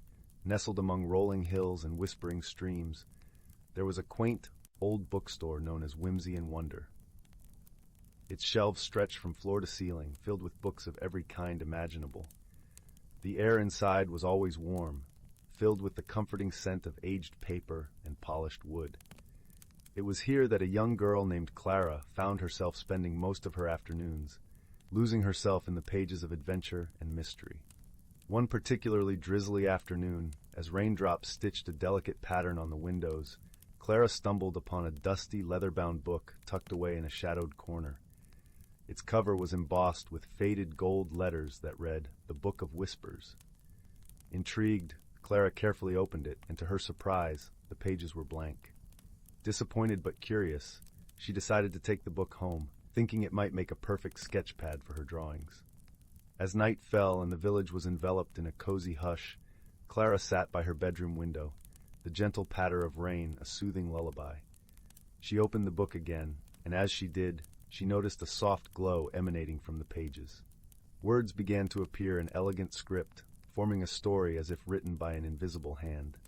nestled among rolling hills and whispering streams, there was a quaint, old bookstore known as Whimsy and Wonder. Its shelves stretched from floor to ceiling, filled with books of every kind imaginable. The air inside was always warm, filled with the comforting scent of aged paper and polished wood. It was here that a young girl named Clara found herself spending most of her afternoons, losing herself in the pages of adventure and mystery. One particularly drizzly afternoon, as raindrops stitched a delicate pattern on the windows, Clara stumbled upon a dusty leather-bound book tucked away in a shadowed corner. Its cover was embossed with faded gold letters that read, "The Book of Whispers." Intrigued, Clara carefully opened it, and to her surprise, the pages were blank. Disappointed but curious, she decided to take the book home, thinking it might make a perfect sketch pad for her drawings. As night fell and the village was enveloped in a cozy hush, Clara sat by her bedroom window, the gentle patter of rain a soothing lullaby. She opened the book again, and as she did, she noticed a soft glow emanating from the pages. Words began to appear in elegant script, forming a story as if written by an invisible hand.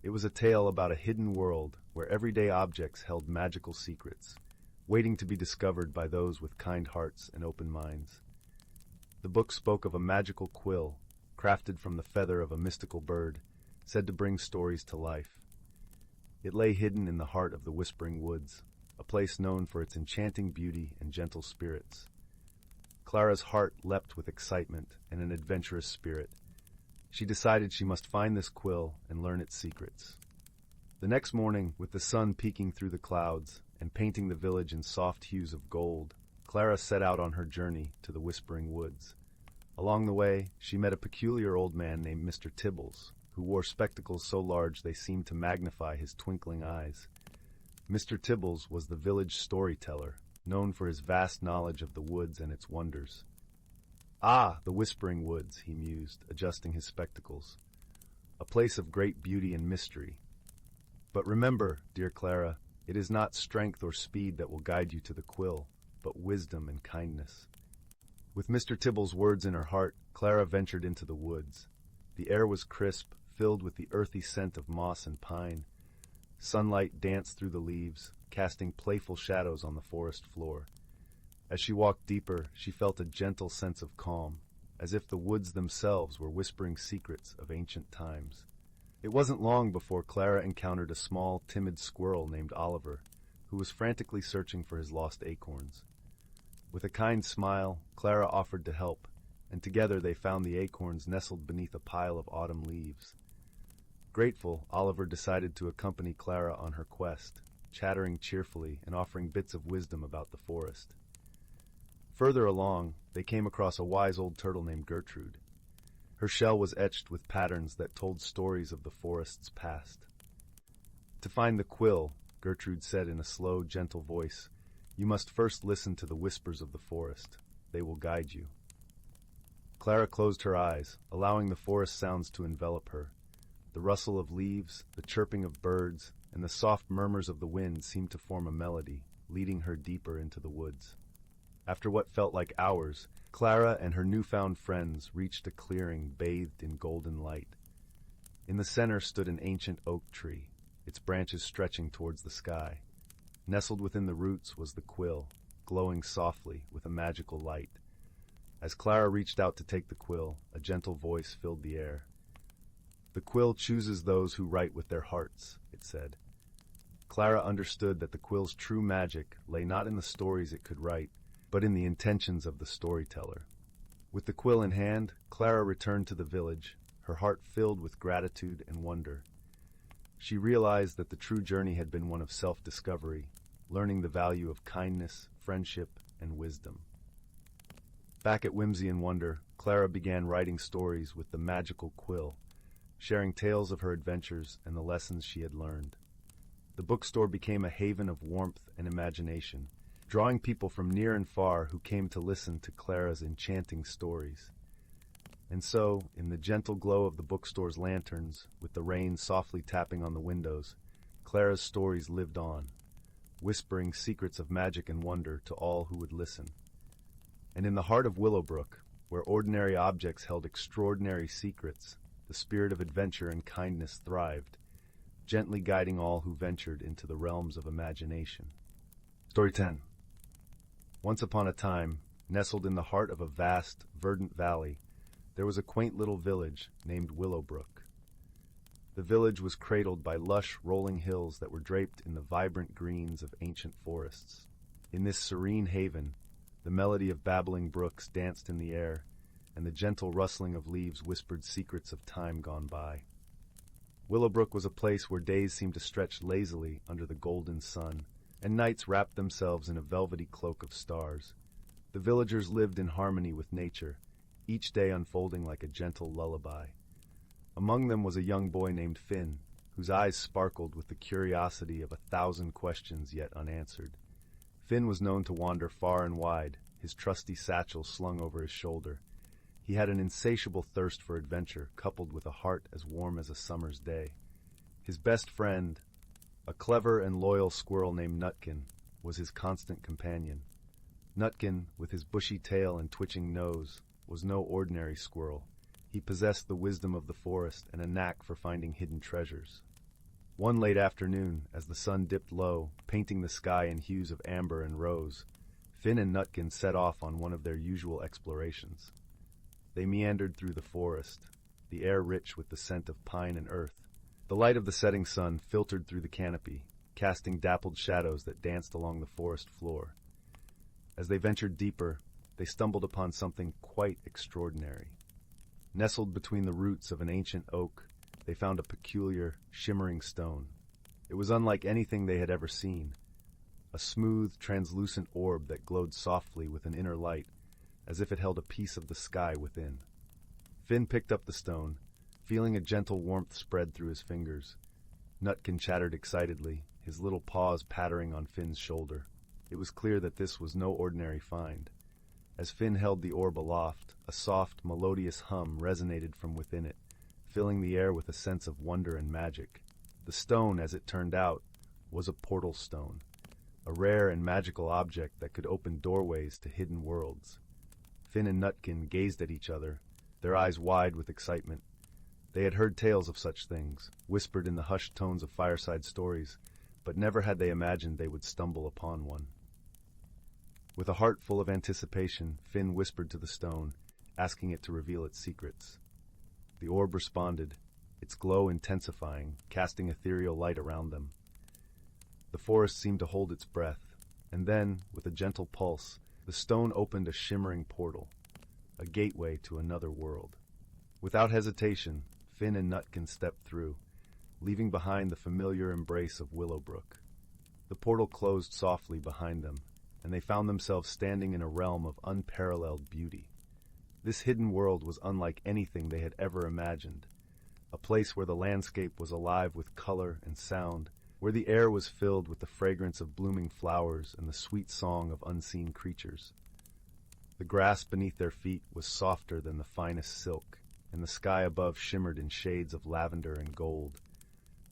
It was a tale about a hidden world where everyday objects held magical secrets, waiting to be discovered by those with kind hearts and open minds. The book spoke of a magical quill, crafted from the feather of a mystical bird, said to bring stories to life. It lay hidden in the heart of the Whispering Woods, a place known for its enchanting beauty and gentle spirits. Clara's heart leapt with excitement and an adventurous spirit. She decided she must find this quill and learn its secrets. The next morning, with the sun peeking through the clouds and painting the village in soft hues of gold, Clara set out on her journey to the Whispering Woods. Along the way, she met a peculiar old man named Mr. Tibbles, who wore spectacles so large they seemed to magnify his twinkling eyes. Mr. Tibbles was the village storyteller, known for his vast knowledge of the woods and its wonders. "Ah, the Whispering Woods," he mused, adjusting his spectacles. "A place of great beauty and mystery. But remember, dear Clara, it is not strength or speed that will guide you to the quill, but wisdom and kindness." With Mr. Tibble's words in her heart, Clara ventured into the woods. The air was crisp, filled with the earthy scent of moss and pine. Sunlight danced through the leaves, casting playful shadows on the forest floor. As she walked deeper, she felt a gentle sense of calm, as if the woods themselves were whispering secrets of ancient times. It wasn't long before Clara encountered a small, timid squirrel named Oliver, who was frantically searching for his lost acorns. With a kind smile, Clara offered to help, and together they found the acorns nestled beneath a pile of autumn leaves. Grateful, Oliver decided to accompany Clara on her quest, chattering cheerfully and offering bits of wisdom about the forest. Further along, they came across a wise old turtle named Gertrude. Her shell was etched with patterns that told stories of the forest's past. "To find the quill," Gertrude said in a slow, gentle voice, "you must first listen to the whispers of the forest. They will guide you." Clara closed her eyes, allowing the forest sounds to envelop her. The rustle of leaves, the chirping of birds, and the soft murmurs of the wind seemed to form a melody, leading her deeper into the woods. After what felt like hours, Clara and her newfound friends reached a clearing bathed in golden light. In the center stood an ancient oak tree, its branches stretching towards the sky. Nestled within the roots was the quill, glowing softly with a magical light. As Clara reached out to take the quill, a gentle voice filled the air. "The quill chooses those who write with their hearts," it said. Clara understood that the quill's true magic lay not in the stories it could write, but in the intentions of the storyteller. With the quill in hand, Clara returned to the village, her heart filled with gratitude and wonder. She realized that the true journey had been one of self-discovery, learning the value of kindness, friendship, and wisdom. Back at Whimsy and Wonder, Clara began writing stories with the magical quill, sharing tales of her adventures and the lessons she had learned. The bookstore became a haven of warmth and imagination, drawing people from near and far who came to listen to Clara's enchanting stories. And so, in the gentle glow of the bookstore's lanterns, with the rain softly tapping on the windows, Clara's stories lived on, whispering secrets of magic and wonder to all who would listen. And in the heart of Willowbrook, where ordinary objects held extraordinary secrets, the spirit of adventure and kindness thrived, gently guiding all who ventured into the realms of imagination. Story 10. Once upon a time, nestled in the heart of a vast, verdant valley, there was a quaint little village named Willowbrook. The village was cradled by lush, rolling hills that were draped in the vibrant greens of ancient forests. In this serene haven, the melody of babbling brooks danced in the air, and the gentle rustling of leaves whispered secrets of time gone by. Willowbrook was a place where days seemed to stretch lazily under the golden sun, and nights wrapped themselves in a velvety cloak of stars. The villagers lived in harmony with nature, each day unfolding like a gentle lullaby. Among them was a young boy named Finn, whose eyes sparkled with the curiosity of 1,000 questions yet unanswered. Finn was known to wander far and wide, his trusty satchel slung over his shoulder. He had an insatiable thirst for adventure, coupled with a heart as warm as a summer's day. His best friend, a clever and loyal squirrel named Nutkin, was his constant companion. Nutkin, with his bushy tail and twitching nose, was no ordinary squirrel. He possessed the wisdom of the forest and a knack for finding hidden treasures. One late afternoon, as the sun dipped low, painting the sky in hues of amber and rose, Finn and Nutkin set off on one of their usual explorations. They meandered through the forest, the air rich with the scent of pine and earth. The light of the setting sun filtered through the canopy, casting dappled shadows that danced along the forest floor. As they ventured deeper, they stumbled upon something quite extraordinary. Nestled between the roots of an ancient oak, they found a peculiar, shimmering stone. It was unlike anything they had ever seen, a smooth, translucent orb that glowed softly with an inner light, as if it held a piece of the sky within. Finn picked up the stone, feeling a gentle warmth spread through his fingers. Nutkin chattered excitedly, his little paws pattering on Finn's shoulder. It was clear that this was no ordinary find. As Finn held the orb aloft, a soft, melodious hum resonated from within it, filling the air with a sense of wonder and magic. The stone, as it turned out, was a portal stone, a rare and magical object that could open doorways to hidden worlds. Finn and Nutkin gazed at each other, their eyes wide with excitement. They had heard tales of such things, whispered in the hushed tones of fireside stories, but never had they imagined they would stumble upon one. With a heart full of anticipation, Finn whispered to the stone, asking it to reveal its secrets. The orb responded, its glow intensifying, casting ethereal light around them. The forest seemed to hold its breath, and then, with a gentle pulse, the stone opened a shimmering portal, a gateway to another world. Without hesitation, Finn and Nutkin stepped through, leaving behind the familiar embrace of Willowbrook. The portal closed softly behind them, and they found themselves standing in a realm of unparalleled beauty. This hidden world was unlike anything they had ever imagined, a place where the landscape was alive with color and sound, where the air was filled with the fragrance of blooming flowers and the sweet song of unseen creatures. The grass beneath their feet was softer than the finest silk, and the sky above shimmered in shades of lavender and gold.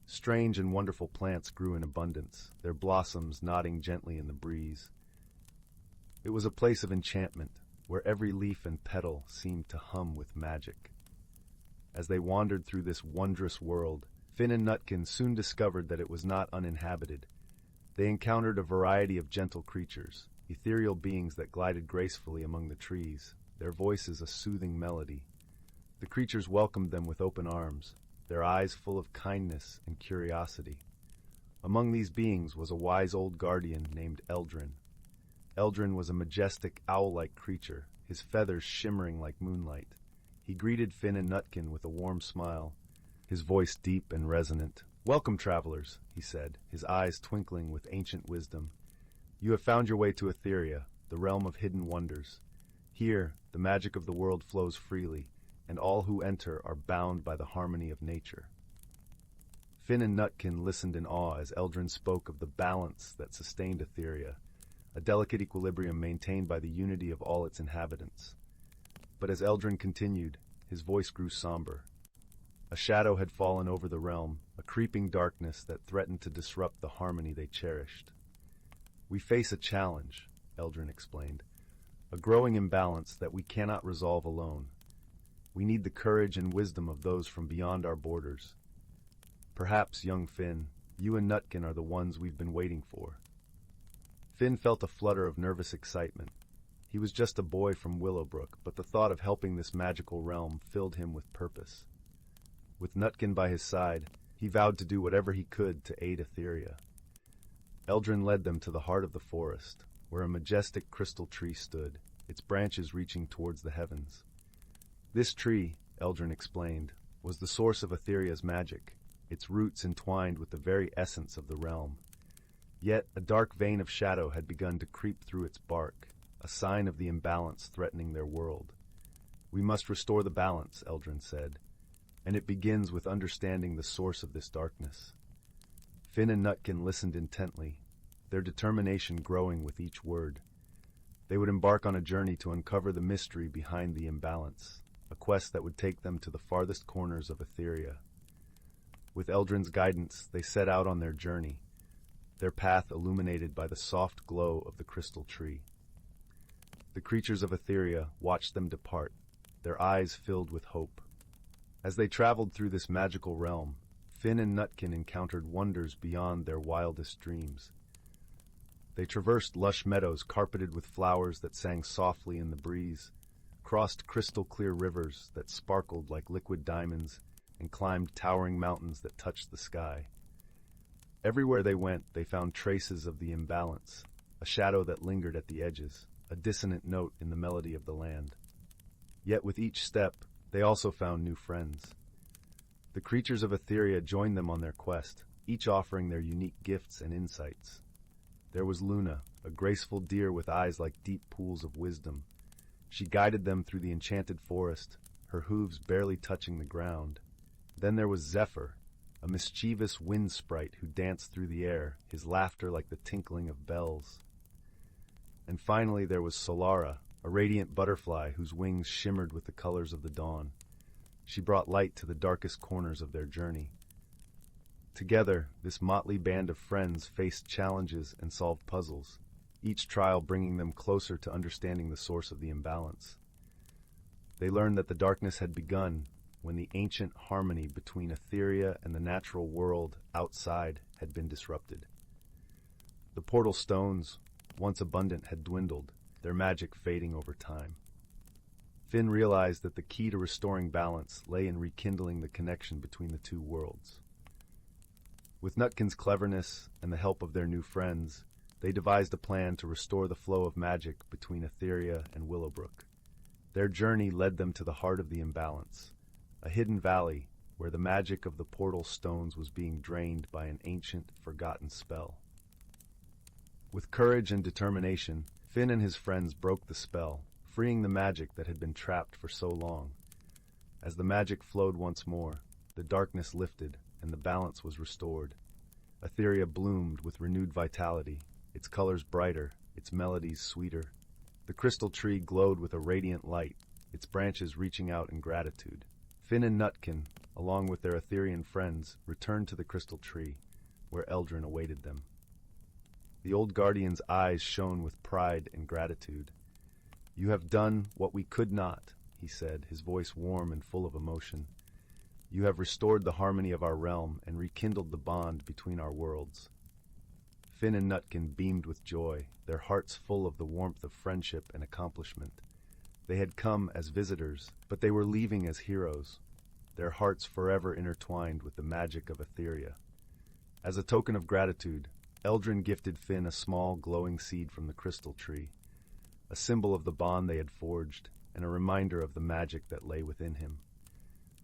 Strange and wonderful plants grew in abundance, their blossoms nodding gently in the breeze. It was a place of enchantment, where every leaf and petal seemed to hum with magic. As they wandered through this wondrous world, Finn and Nutkin soon discovered that it was not uninhabited. They encountered a variety of gentle creatures, ethereal beings that glided gracefully among the trees, their voices a soothing melody. The creatures welcomed them with open arms, their eyes full of kindness and curiosity. Among these beings was a wise old guardian named Eldrin. Eldrin was a majestic, owl-like creature, his feathers shimmering like moonlight. He greeted Finn and Nutkin with a warm smile, his voice deep and resonant. "Welcome, travelers," he said, his eyes twinkling with ancient wisdom. "You have found your way to Etheria, the realm of hidden wonders. Here, the magic of the world flows freely, and all who enter are bound by the harmony of nature." Finn and Nutkin listened in awe as Eldrin spoke of the balance that sustained Etheria, a delicate equilibrium maintained by the unity of all its inhabitants. But as Eldrin continued, his voice grew somber. A shadow had fallen over the realm, a creeping darkness that threatened to disrupt the harmony they cherished. "We face a challenge," Eldrin explained, "a growing imbalance that we cannot resolve alone. We need the courage and wisdom of those from beyond our borders. Perhaps, young Finn, you and Nutkin are the ones we've been waiting for." Finn felt a flutter of nervous excitement. He was just a boy from Willowbrook, but the thought of helping this magical realm filled him with purpose. With Nutkin by his side, he vowed to do whatever he could to aid Etheria. Eldrin led them to the heart of the forest, where a majestic crystal tree stood, its branches reaching towards the heavens. This tree, Eldrin explained, was the source of Etheria's magic, its roots entwined with the very essence of the realm. Yet a dark vein of shadow had begun to creep through its bark, a sign of the imbalance threatening their world. "We must restore the balance," Eldrin said, "and it begins with understanding the source of this darkness." Finn and Nutkin listened intently, their determination growing with each word. They would embark on a journey to uncover the mystery behind the imbalance, a quest that would take them to the farthest corners of Etheria. With Eldrin's guidance, they set out on their journey, their path illuminated by the soft glow of the crystal tree. The creatures of Etheria watched them depart, their eyes filled with hope. As they traveled through this magical realm, Finn and Nutkin encountered wonders beyond their wildest dreams. They traversed lush meadows carpeted with flowers that sang softly in the breeze, crossed crystal-clear rivers that sparkled like liquid diamonds, and climbed towering mountains that touched the sky. Everywhere they went, they found traces of the imbalance, a shadow that lingered at the edges, a dissonant note in the melody of the land. Yet with each step, they also found new friends. The creatures of Etheria joined them on their quest, each offering their unique gifts and insights. There was Luna, a graceful deer with eyes like deep pools of wisdom. She guided them through the enchanted forest, her hooves barely touching the ground. Then there was Zephyr, a mischievous wind sprite who danced through the air, his laughter like the tinkling of bells. And finally there was Solara, a radiant butterfly whose wings shimmered with the colors of the dawn. She brought light to the darkest corners of their journey. Together, this motley band of friends faced challenges and solved puzzles, each trial bringing them closer to understanding the source of the imbalance. They learned that the darkness had begun when the ancient harmony between Etheria and the natural world outside had been disrupted. The portal stones, once abundant, had dwindled, their magic fading over time. Finn realized that the key to restoring balance lay in rekindling the connection between the two worlds. With Nutkin's cleverness and the help of their new friends, they devised a plan to restore the flow of magic between Etheria and Willowbrook. Their journey led them to the heart of the imbalance, a hidden valley where the magic of the portal stones was being drained by an ancient, forgotten spell. With courage and determination, Finn and his friends broke the spell, freeing the magic that had been trapped for so long. As the magic flowed once more, the darkness lifted and the balance was restored. Etheria bloomed with renewed vitality, its colors brighter, its melodies sweeter. The crystal tree glowed with a radiant light, its branches reaching out in gratitude. Finn and Nutkin, along with their Etherian friends, returned to the crystal tree, where Eldrin awaited them. The old guardian's eyes shone with pride and gratitude. "You have done what we could not," he said, his voice warm and full of emotion. "You have restored the harmony of our realm and rekindled the bond between our worlds." Finn and Nutkin beamed with joy, their hearts full of the warmth of friendship and accomplishment. They had come as visitors, but they were leaving as heroes, their hearts forever intertwined with the magic of Etheria. As a token of gratitude, Eldrin gifted Finn a small, glowing seed from the crystal tree, a symbol of the bond they had forged, and a reminder of the magic that lay within him.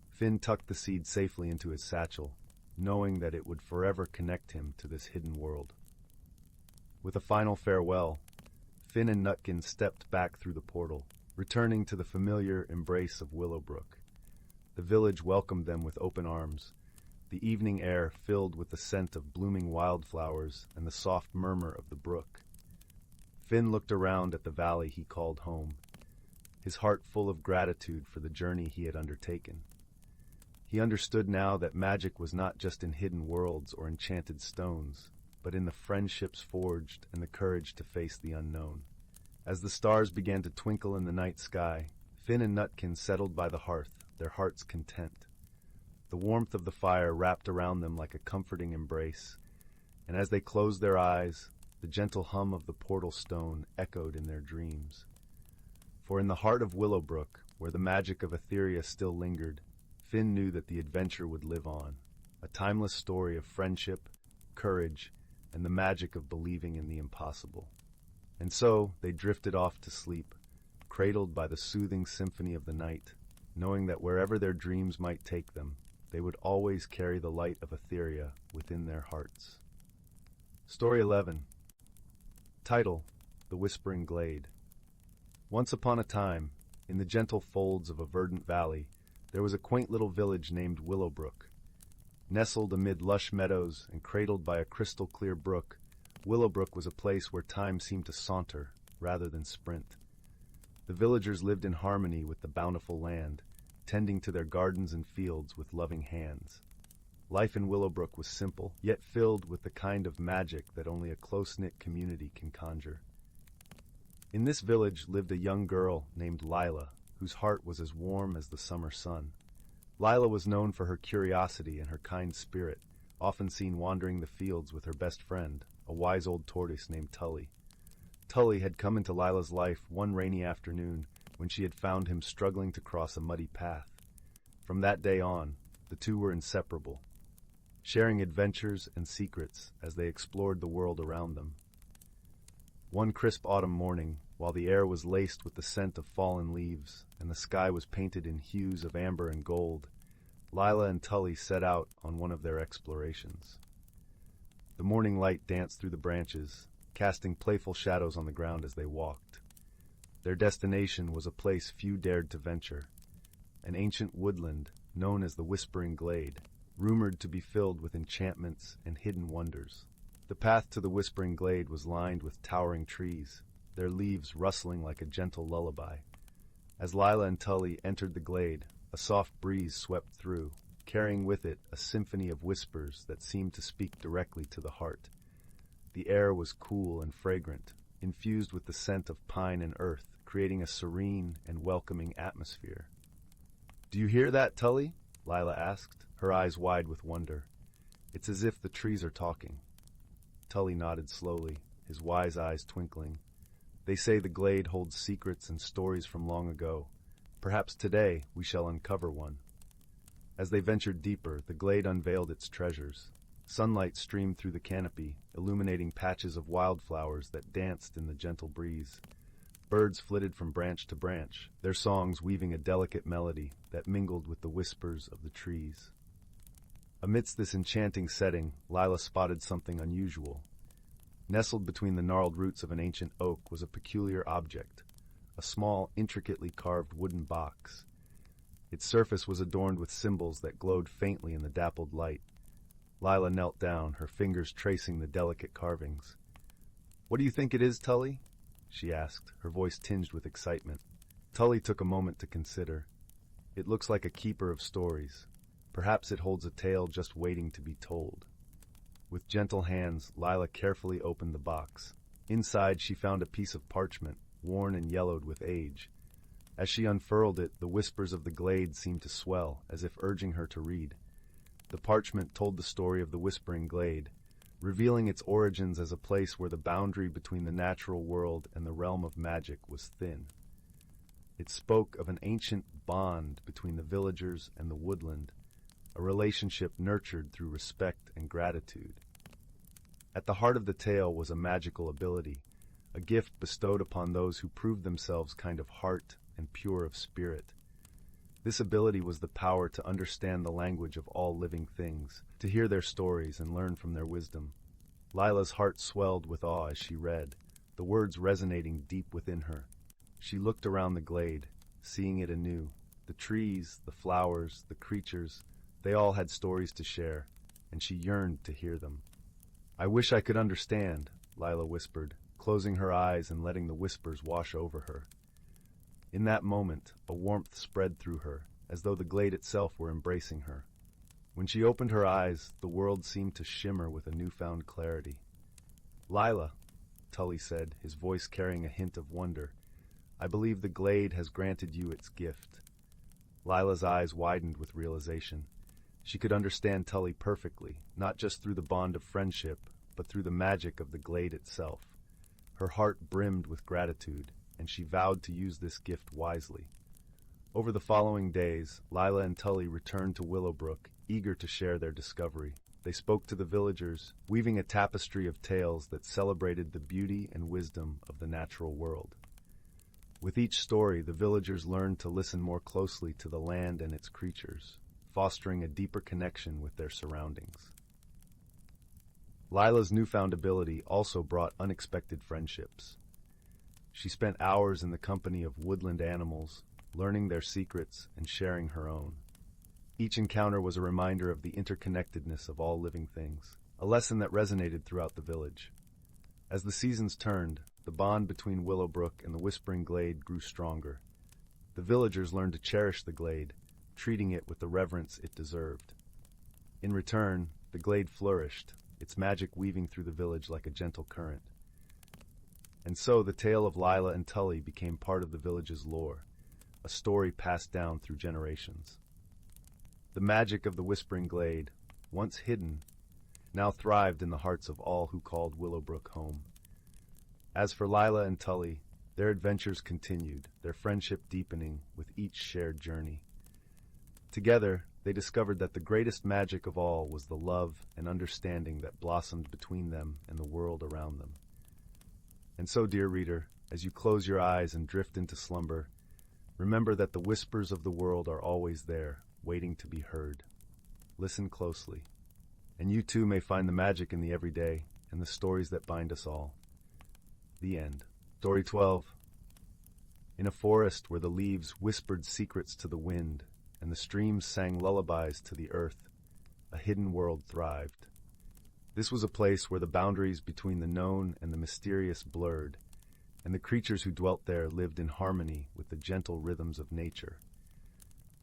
Finn tucked the seed safely into his satchel, knowing that it would forever connect him to this hidden world. With a final farewell, Finn and Nutkin stepped back through the portal, returning to the familiar embrace of Willowbrook. The village welcomed them with open arms, the evening air filled with the scent of blooming wildflowers and the soft murmur of the brook. Finn looked around at the valley he called home, his heart full of gratitude for the journey he had undertaken. He understood now that magic was not just in hidden worlds or enchanted stones, but in the friendships forged and the courage to face the unknown. As the stars began to twinkle in the night sky, Finn and Nutkin settled by the hearth, their hearts content. The warmth of the fire wrapped around them like a comforting embrace, and as they closed their eyes, the gentle hum of the portal stone echoed in their dreams. For in the heart of Willowbrook, where the magic of Etheria still lingered, Finn knew that the adventure would live on, a timeless story of friendship, courage, and the magic of believing in the impossible. And so they drifted off to sleep, cradled by the soothing symphony of the night, knowing that wherever their dreams might take them, they would always carry the light of Etheria within their hearts. Story 11. Title: The Whispering Glade. Once upon a time, in the gentle folds of a verdant valley, there was a quaint little village named Willowbrook. Nestled amid lush meadows and cradled by a crystal-clear brook, Willowbrook was a place where time seemed to saunter rather than sprint. The villagers lived in harmony with the bountiful land, tending to their gardens and fields with loving hands. Life in Willowbrook was simple, yet filled with the kind of magic that only a close-knit community can conjure. In this village lived a young girl named Lila, whose heart was as warm as the summer sun. Lila was known for her curiosity and her kind spirit, often seen wandering the fields with her best friend, a wise old tortoise named Tully. Tully had come into Lila's life one rainy afternoon when she had found him struggling to cross a muddy path. From that day on, the two were inseparable, sharing adventures and secrets as they explored the world around them. One crisp autumn morning, while the air was laced with the scent of fallen leaves and the sky was painted in hues of amber and gold, Lila and Tully set out on one of their explorations. The morning light danced through the branches, casting playful shadows on the ground as they walked. Their destination was a place few dared to venture, an ancient woodland known as the Whispering Glade, rumored to be filled with enchantments and hidden wonders. The path to the Whispering Glade was lined with towering trees, their leaves rustling like a gentle lullaby. As Lila and Tully entered the glade, a soft breeze swept through, carrying with it a symphony of whispers that seemed to speak directly to the heart. The air was cool and fragrant, infused with the scent of pine and earth, creating a serene and welcoming atmosphere. "Do you hear that, Tully?" Lila asked, her eyes wide with wonder. "It's as if the trees are talking." Tully nodded slowly, his wise eyes twinkling. "They say the glade holds secrets and stories from long ago. Perhaps today we shall uncover one." As they ventured deeper, the glade unveiled its treasures. Sunlight streamed through the canopy, illuminating patches of wildflowers that danced in the gentle breeze. Birds flitted from branch to branch, their songs weaving a delicate melody that mingled with the whispers of the trees. Amidst this enchanting setting, Lila spotted something unusual. Nestled between the gnarled roots of an ancient oak was a peculiar object, a small, intricately carved wooden box. Its surface was adorned with symbols that glowed faintly in the dappled light. Lila knelt down, her fingers tracing the delicate carvings. "What do you think it is, Tully?" she asked, her voice tinged with excitement. Tully took a moment to consider. "It looks like a keeper of stories. Perhaps it holds a tale just waiting to be told." With gentle hands, Lila carefully opened the box. Inside, she found a piece of parchment, worn and yellowed with age. As she unfurled it, the whispers of the glade seemed to swell, as if urging her to read. The parchment told the story of the Whispering Glade, revealing its origins as a place where the boundary between the natural world and the realm of magic was thin. It spoke of an ancient bond between the villagers and the woodland, a relationship nurtured through respect and gratitude. At the heart of the tale was a magical ability, a gift bestowed upon those who proved themselves kind of heart and pure of spirit. This ability was the power to understand the language of all living things, to hear their stories and learn from their wisdom. Lila's heart swelled with awe as she read, the words resonating deep within her. She looked around the glade, seeing it anew. The trees, the flowers, the creatures, they all had stories to share, and she yearned to hear them. "I wish I could understand," Lila whispered, closing her eyes and letting the whispers wash over her. In that moment, a warmth spread through her, as though the glade itself were embracing her. When she opened her eyes, the world seemed to shimmer with a newfound clarity. "Lila," Tully said, his voice carrying a hint of wonder, "I believe the glade has granted you its gift." Lila's eyes widened with realization. She could understand Tully perfectly, not just through the bond of friendship, but through the magic of the glade itself. Her heart brimmed with gratitude, and she vowed to use this gift wisely. Over the following days, Lila and Tully returned to Willowbrook, eager to share their discovery. They spoke to the villagers, weaving a tapestry of tales that celebrated the beauty and wisdom of the natural world. With each story, the villagers learned to listen more closely to the land and its creatures, fostering a deeper connection with their surroundings. Lila's newfound ability also brought unexpected friendships. She spent hours in the company of woodland animals, learning their secrets and sharing her own. Each encounter was a reminder of the interconnectedness of all living things, a lesson that resonated throughout the village. As the seasons turned, the bond between Willowbrook and the Whispering Glade grew stronger. The villagers learned to cherish the glade, treating it with the reverence it deserved. In return, the glade flourished, its magic weaving through the village like a gentle current. And so the tale of Lila and Tully became part of the village's lore, a story passed down through generations. The magic of the Whispering Glade, once hidden, now thrived in the hearts of all who called Willowbrook home. As for Lila and Tully, their adventures continued, their friendship deepening with each shared journey. Together, they discovered that the greatest magic of all was the love and understanding that blossomed between them and the world around them. And so, dear reader, as you close your eyes and drift into slumber, remember that the whispers of the world are always there, waiting to be heard. Listen closely, and you too may find the magic in the everyday and the stories that bind us all. The end. Story 12. In a forest where the leaves whispered secrets to the wind and the streams sang lullabies to the earth, a hidden world thrived. This was a place where the boundaries between the known and the mysterious blurred, and the creatures who dwelt there lived in harmony with the gentle rhythms of nature.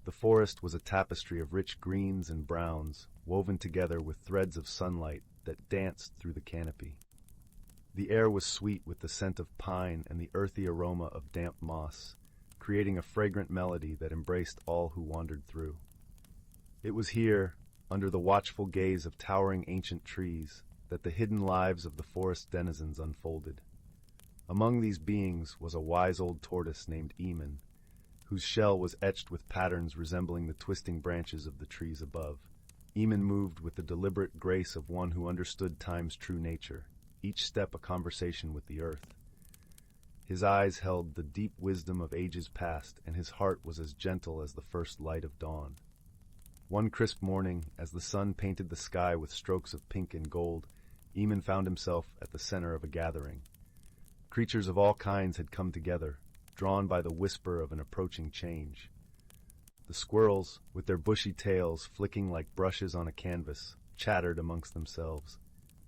The forest was a tapestry of rich greens and browns, woven together with threads of sunlight that danced through the canopy. The air was sweet with the scent of pine and the earthy aroma of damp moss, creating a fragrant melody that embraced all who wandered through. It was here, under the watchful gaze of towering ancient trees, that the hidden lives of the forest denizens unfolded. Among these beings was a wise old tortoise named Eamon, whose shell was etched with patterns resembling the twisting branches of the trees above. Eamon moved with the deliberate grace of one who understood time's true nature, each step a conversation with the earth. His eyes held the deep wisdom of ages past, and his heart was as gentle as the first light of dawn. One crisp morning, as the sun painted the sky with strokes of pink and gold, Eamon found himself at the center of a gathering. Creatures of all kinds had come together, drawn by the whisper of an approaching change. The squirrels, with their bushy tails flicking like brushes on a canvas, chattered amongst themselves.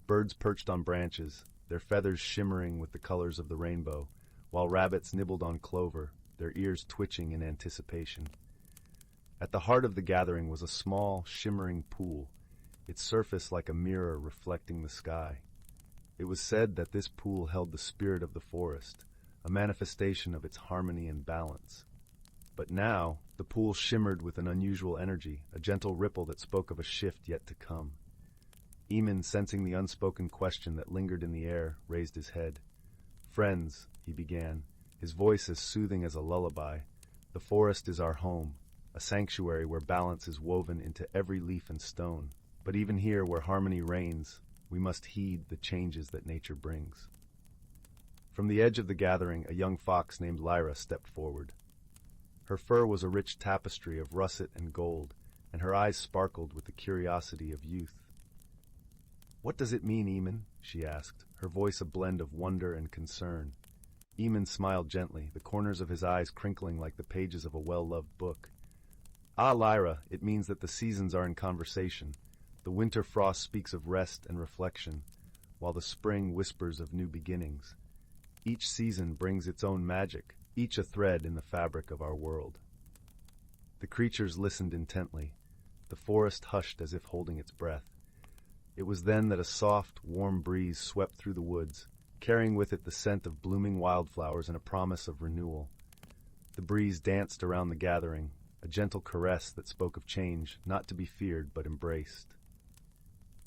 Birds perched on branches, their feathers shimmering with the colors of the rainbow, while rabbits nibbled on clover, their ears twitching in anticipation. At the heart of the gathering was a small, shimmering pool, its surface like a mirror reflecting the sky. It was said that this pool held the spirit of the forest, a manifestation of its harmony and balance. But now, the pool shimmered with an unusual energy, a gentle ripple that spoke of a shift yet to come. Eamon, sensing the unspoken question that lingered in the air, raised his head. "Friends," he began, his voice as soothing as a lullaby, "the forest is our home, a sanctuary where balance is woven into every leaf and stone. But even here, where harmony reigns, we must heed the changes that nature brings." From the edge of the gathering, a young fox named Lyra stepped forward. Her fur was a rich tapestry of russet and gold, and her eyes sparkled with the curiosity of youth. "What does it mean, Eamon?" she asked, her voice a blend of wonder and concern. Eamon smiled gently, the corners of his eyes crinkling like the pages of a well-loved book. "Ah, Lyra, it means that the seasons are in conversation. The winter frost speaks of rest and reflection, while the spring whispers of new beginnings. Each season brings its own magic, each a thread in the fabric of our world." The creatures listened intently. The forest hushed as if holding its breath. It was then that a soft, warm breeze swept through the woods, carrying with it the scent of blooming wildflowers and a promise of renewal. The breeze danced around the gathering, a gentle caress that spoke of change, not to be feared but embraced.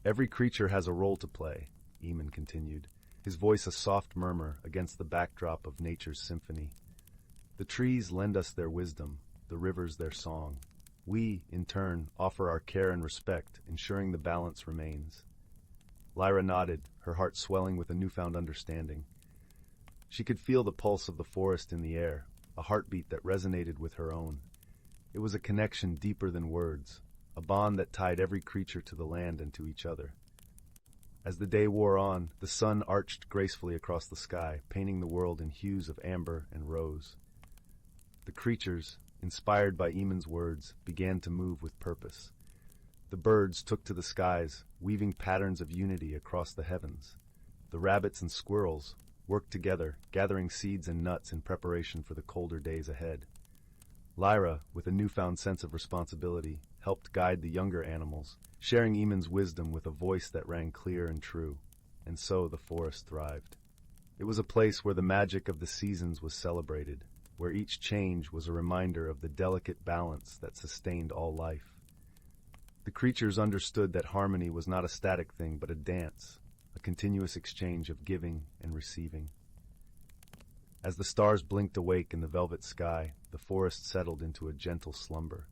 "Every creature has a role to play," Eamon continued, his voice a soft murmur against the backdrop of nature's symphony. "The trees lend us their wisdom, the rivers their song. We, in turn, offer our care and respect, ensuring the balance remains." Lyra nodded, her heart swelling with a newfound understanding. She could feel the pulse of the forest in the air, a heartbeat that resonated with her own. It was a connection deeper than words, a bond that tied every creature to the land and to each other. As the day wore on, the sun arched gracefully across the sky, painting the world in hues of amber and rose. The creatures, inspired by Eamon's words, began to move with purpose. The birds took to the skies, weaving patterns of unity across the heavens. The rabbits and squirrels worked together, gathering seeds and nuts in preparation for the colder days ahead. Lyra, with a newfound sense of responsibility, helped guide the younger animals, sharing Eamon's wisdom with a voice that rang clear and true. And so the forest thrived. It was a place where the magic of the seasons was celebrated, where each change was a reminder of the delicate balance that sustained all life. The creatures understood that harmony was not a static thing but a dance, a continuous exchange of giving and receiving. As the stars blinked awake in the velvet sky, the forest settled into a gentle slumber.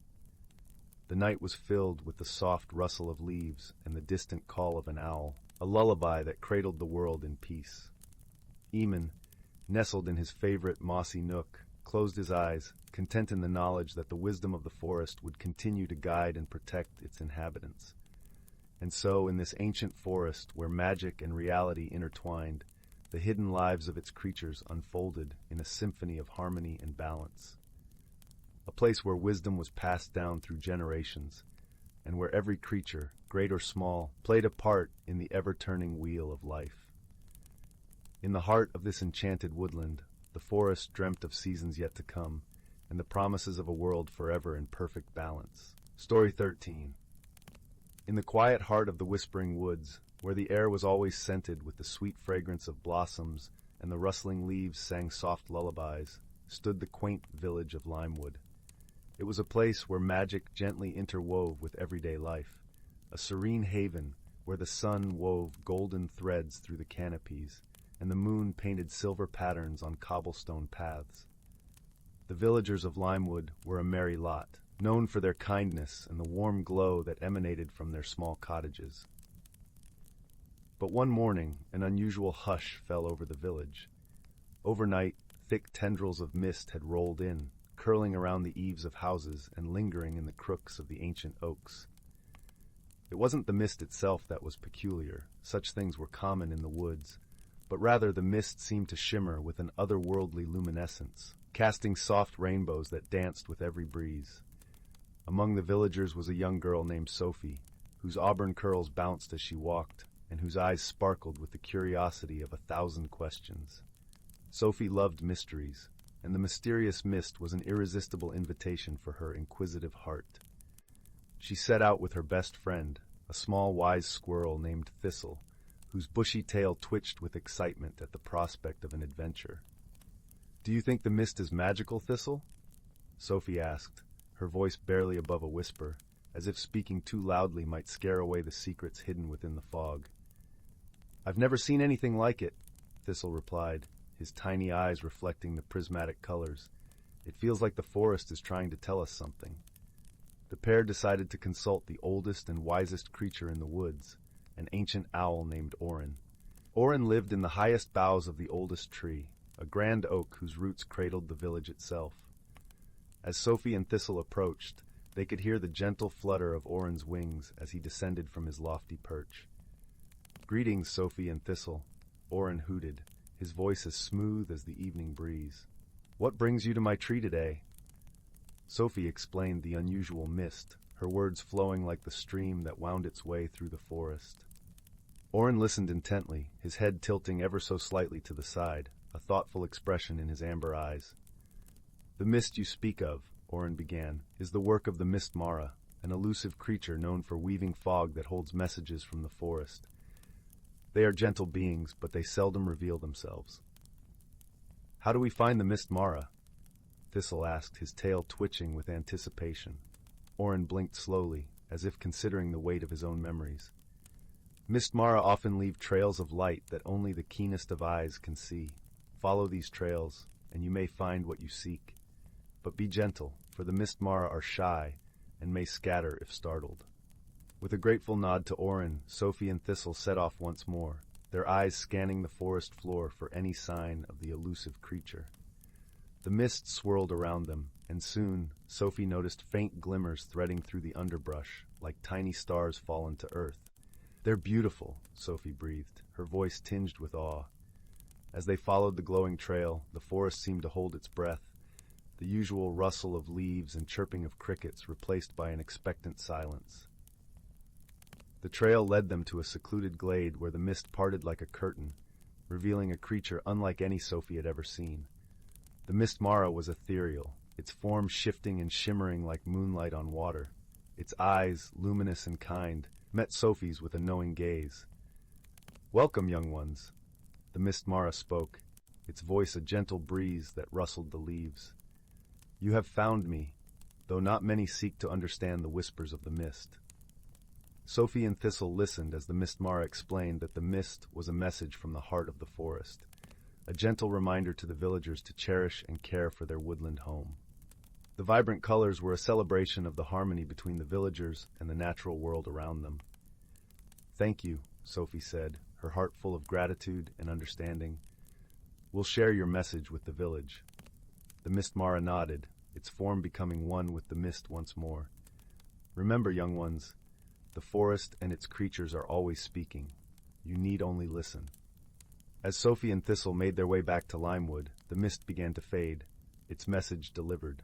The night was filled with the soft rustle of leaves and the distant call of an owl, a lullaby that cradled the world in peace. Eamon, nestled in his favorite mossy nook, closed his eyes, content in the knowledge that the wisdom of the forest would continue to guide and protect its inhabitants. And so, in this ancient forest where magic and reality intertwined, the hidden lives of its creatures unfolded in a symphony of harmony and balance. A place where wisdom was passed down through generations, and where every creature, great or small, played a part in the ever-turning wheel of life. In the heart of this enchanted woodland, the forest dreamt of seasons yet to come, and the promises of a world forever in perfect balance. Story 13. In the quiet heart of the whispering woods, where the air was always scented with the sweet fragrance of blossoms and the rustling leaves sang soft lullabies, stood the quaint village of Lymewood. It was a place where magic gently interwove with everyday life, a serene haven where the sun wove golden threads through the canopies, and the moon painted silver patterns on cobblestone paths. The villagers of Lymewood were a merry lot, known for their kindness and the warm glow that emanated from their small cottages. But one morning, an unusual hush fell over the village. Overnight, thick tendrils of mist had rolled in, curling around the eaves of houses and lingering in the crooks of the ancient oaks. It wasn't the mist itself that was peculiar, such things were common in the woods, but rather the mist seemed to shimmer with an otherworldly luminescence, casting soft rainbows that danced with every breeze. Among the villagers was a young girl named Sophie, whose auburn curls bounced as she walked, and whose eyes sparkled with the curiosity of 1,000 questions. Sophie loved mysteries, and the mysterious mist was an irresistible invitation for her inquisitive heart. She set out with her best friend, a small wise squirrel named Thistle, whose bushy tail twitched with excitement at the prospect of an adventure. "Do you think the mist is magical, Thistle?" Sophie asked, her voice barely above a whisper, as if speaking too loudly might scare away the secrets hidden within the fog. "I've never seen anything like it," Thistle replied, his tiny eyes reflecting the prismatic colors. "It feels like the forest is trying to tell us something." The pair decided to consult the oldest and wisest creature in the woods, an ancient owl named Orin. Orin lived in the highest boughs of the oldest tree, a grand oak whose roots cradled the village itself. As Sophie and Thistle approached, they could hear the gentle flutter of Orin's wings as he descended from his lofty perch. "Greetings, Sophie and Thistle," Orin hooted, his voice as smooth as the evening breeze. "What brings you to my tree today?" Sophie explained the unusual mist, her words flowing like the stream that wound its way through the forest. Orin listened intently, his head tilting ever so slightly to the side, a thoughtful expression in his amber eyes. "The mist you speak of," Orin began, "is the work of the Mist Mara, an elusive creature known for weaving fog that holds messages from the forest. They are gentle beings, but they seldom reveal themselves." "How do we find the Mist Mara?" Thistle asked, his tail twitching with anticipation. Orin blinked slowly, as if considering the weight of his own memories. "Mist Mara often leave trails of light that only the keenest of eyes can see. Follow these trails, and you may find what you seek. But be gentle, for the Mist Mara are shy and may scatter if startled." With a grateful nod to Orin, Sophie and Thistle set off once more, their eyes scanning the forest floor for any sign of the elusive creature. The mist swirled around them, and soon Sophie noticed faint glimmers threading through the underbrush, like tiny stars fallen to earth. "They're beautiful," Sophie breathed, her voice tinged with awe. As they followed the glowing trail, the forest seemed to hold its breath, the usual rustle of leaves and chirping of crickets replaced by an expectant silence. The trail led them to a secluded glade where the mist parted like a curtain, revealing a creature unlike any Sophie had ever seen. The Mist Mara was ethereal, its form shifting and shimmering like moonlight on water. Its eyes, luminous and kind, met Sophie's with a knowing gaze. "Welcome, young ones," the Mist Mara spoke, its voice a gentle breeze that rustled the leaves. "You have found me, though not many seek to understand the whispers of the mist." Sophie and Thistle listened as the Mist Mara explained that the mist was a message from the heart of the forest, a gentle reminder to the villagers to cherish and care for their woodland home. The vibrant colors were a celebration of the harmony between the villagers and the natural world around them. "Thank you," Sophie said, her heart full of gratitude and understanding. We'll share your message with the village." The Mist Mara nodded, its form becoming one with the mist once more. "Remember, young ones, the forest and its creatures are always speaking. You need only listen." As Sophie and Thistle made their way back to Lymewood, the mist began to fade, its message delivered.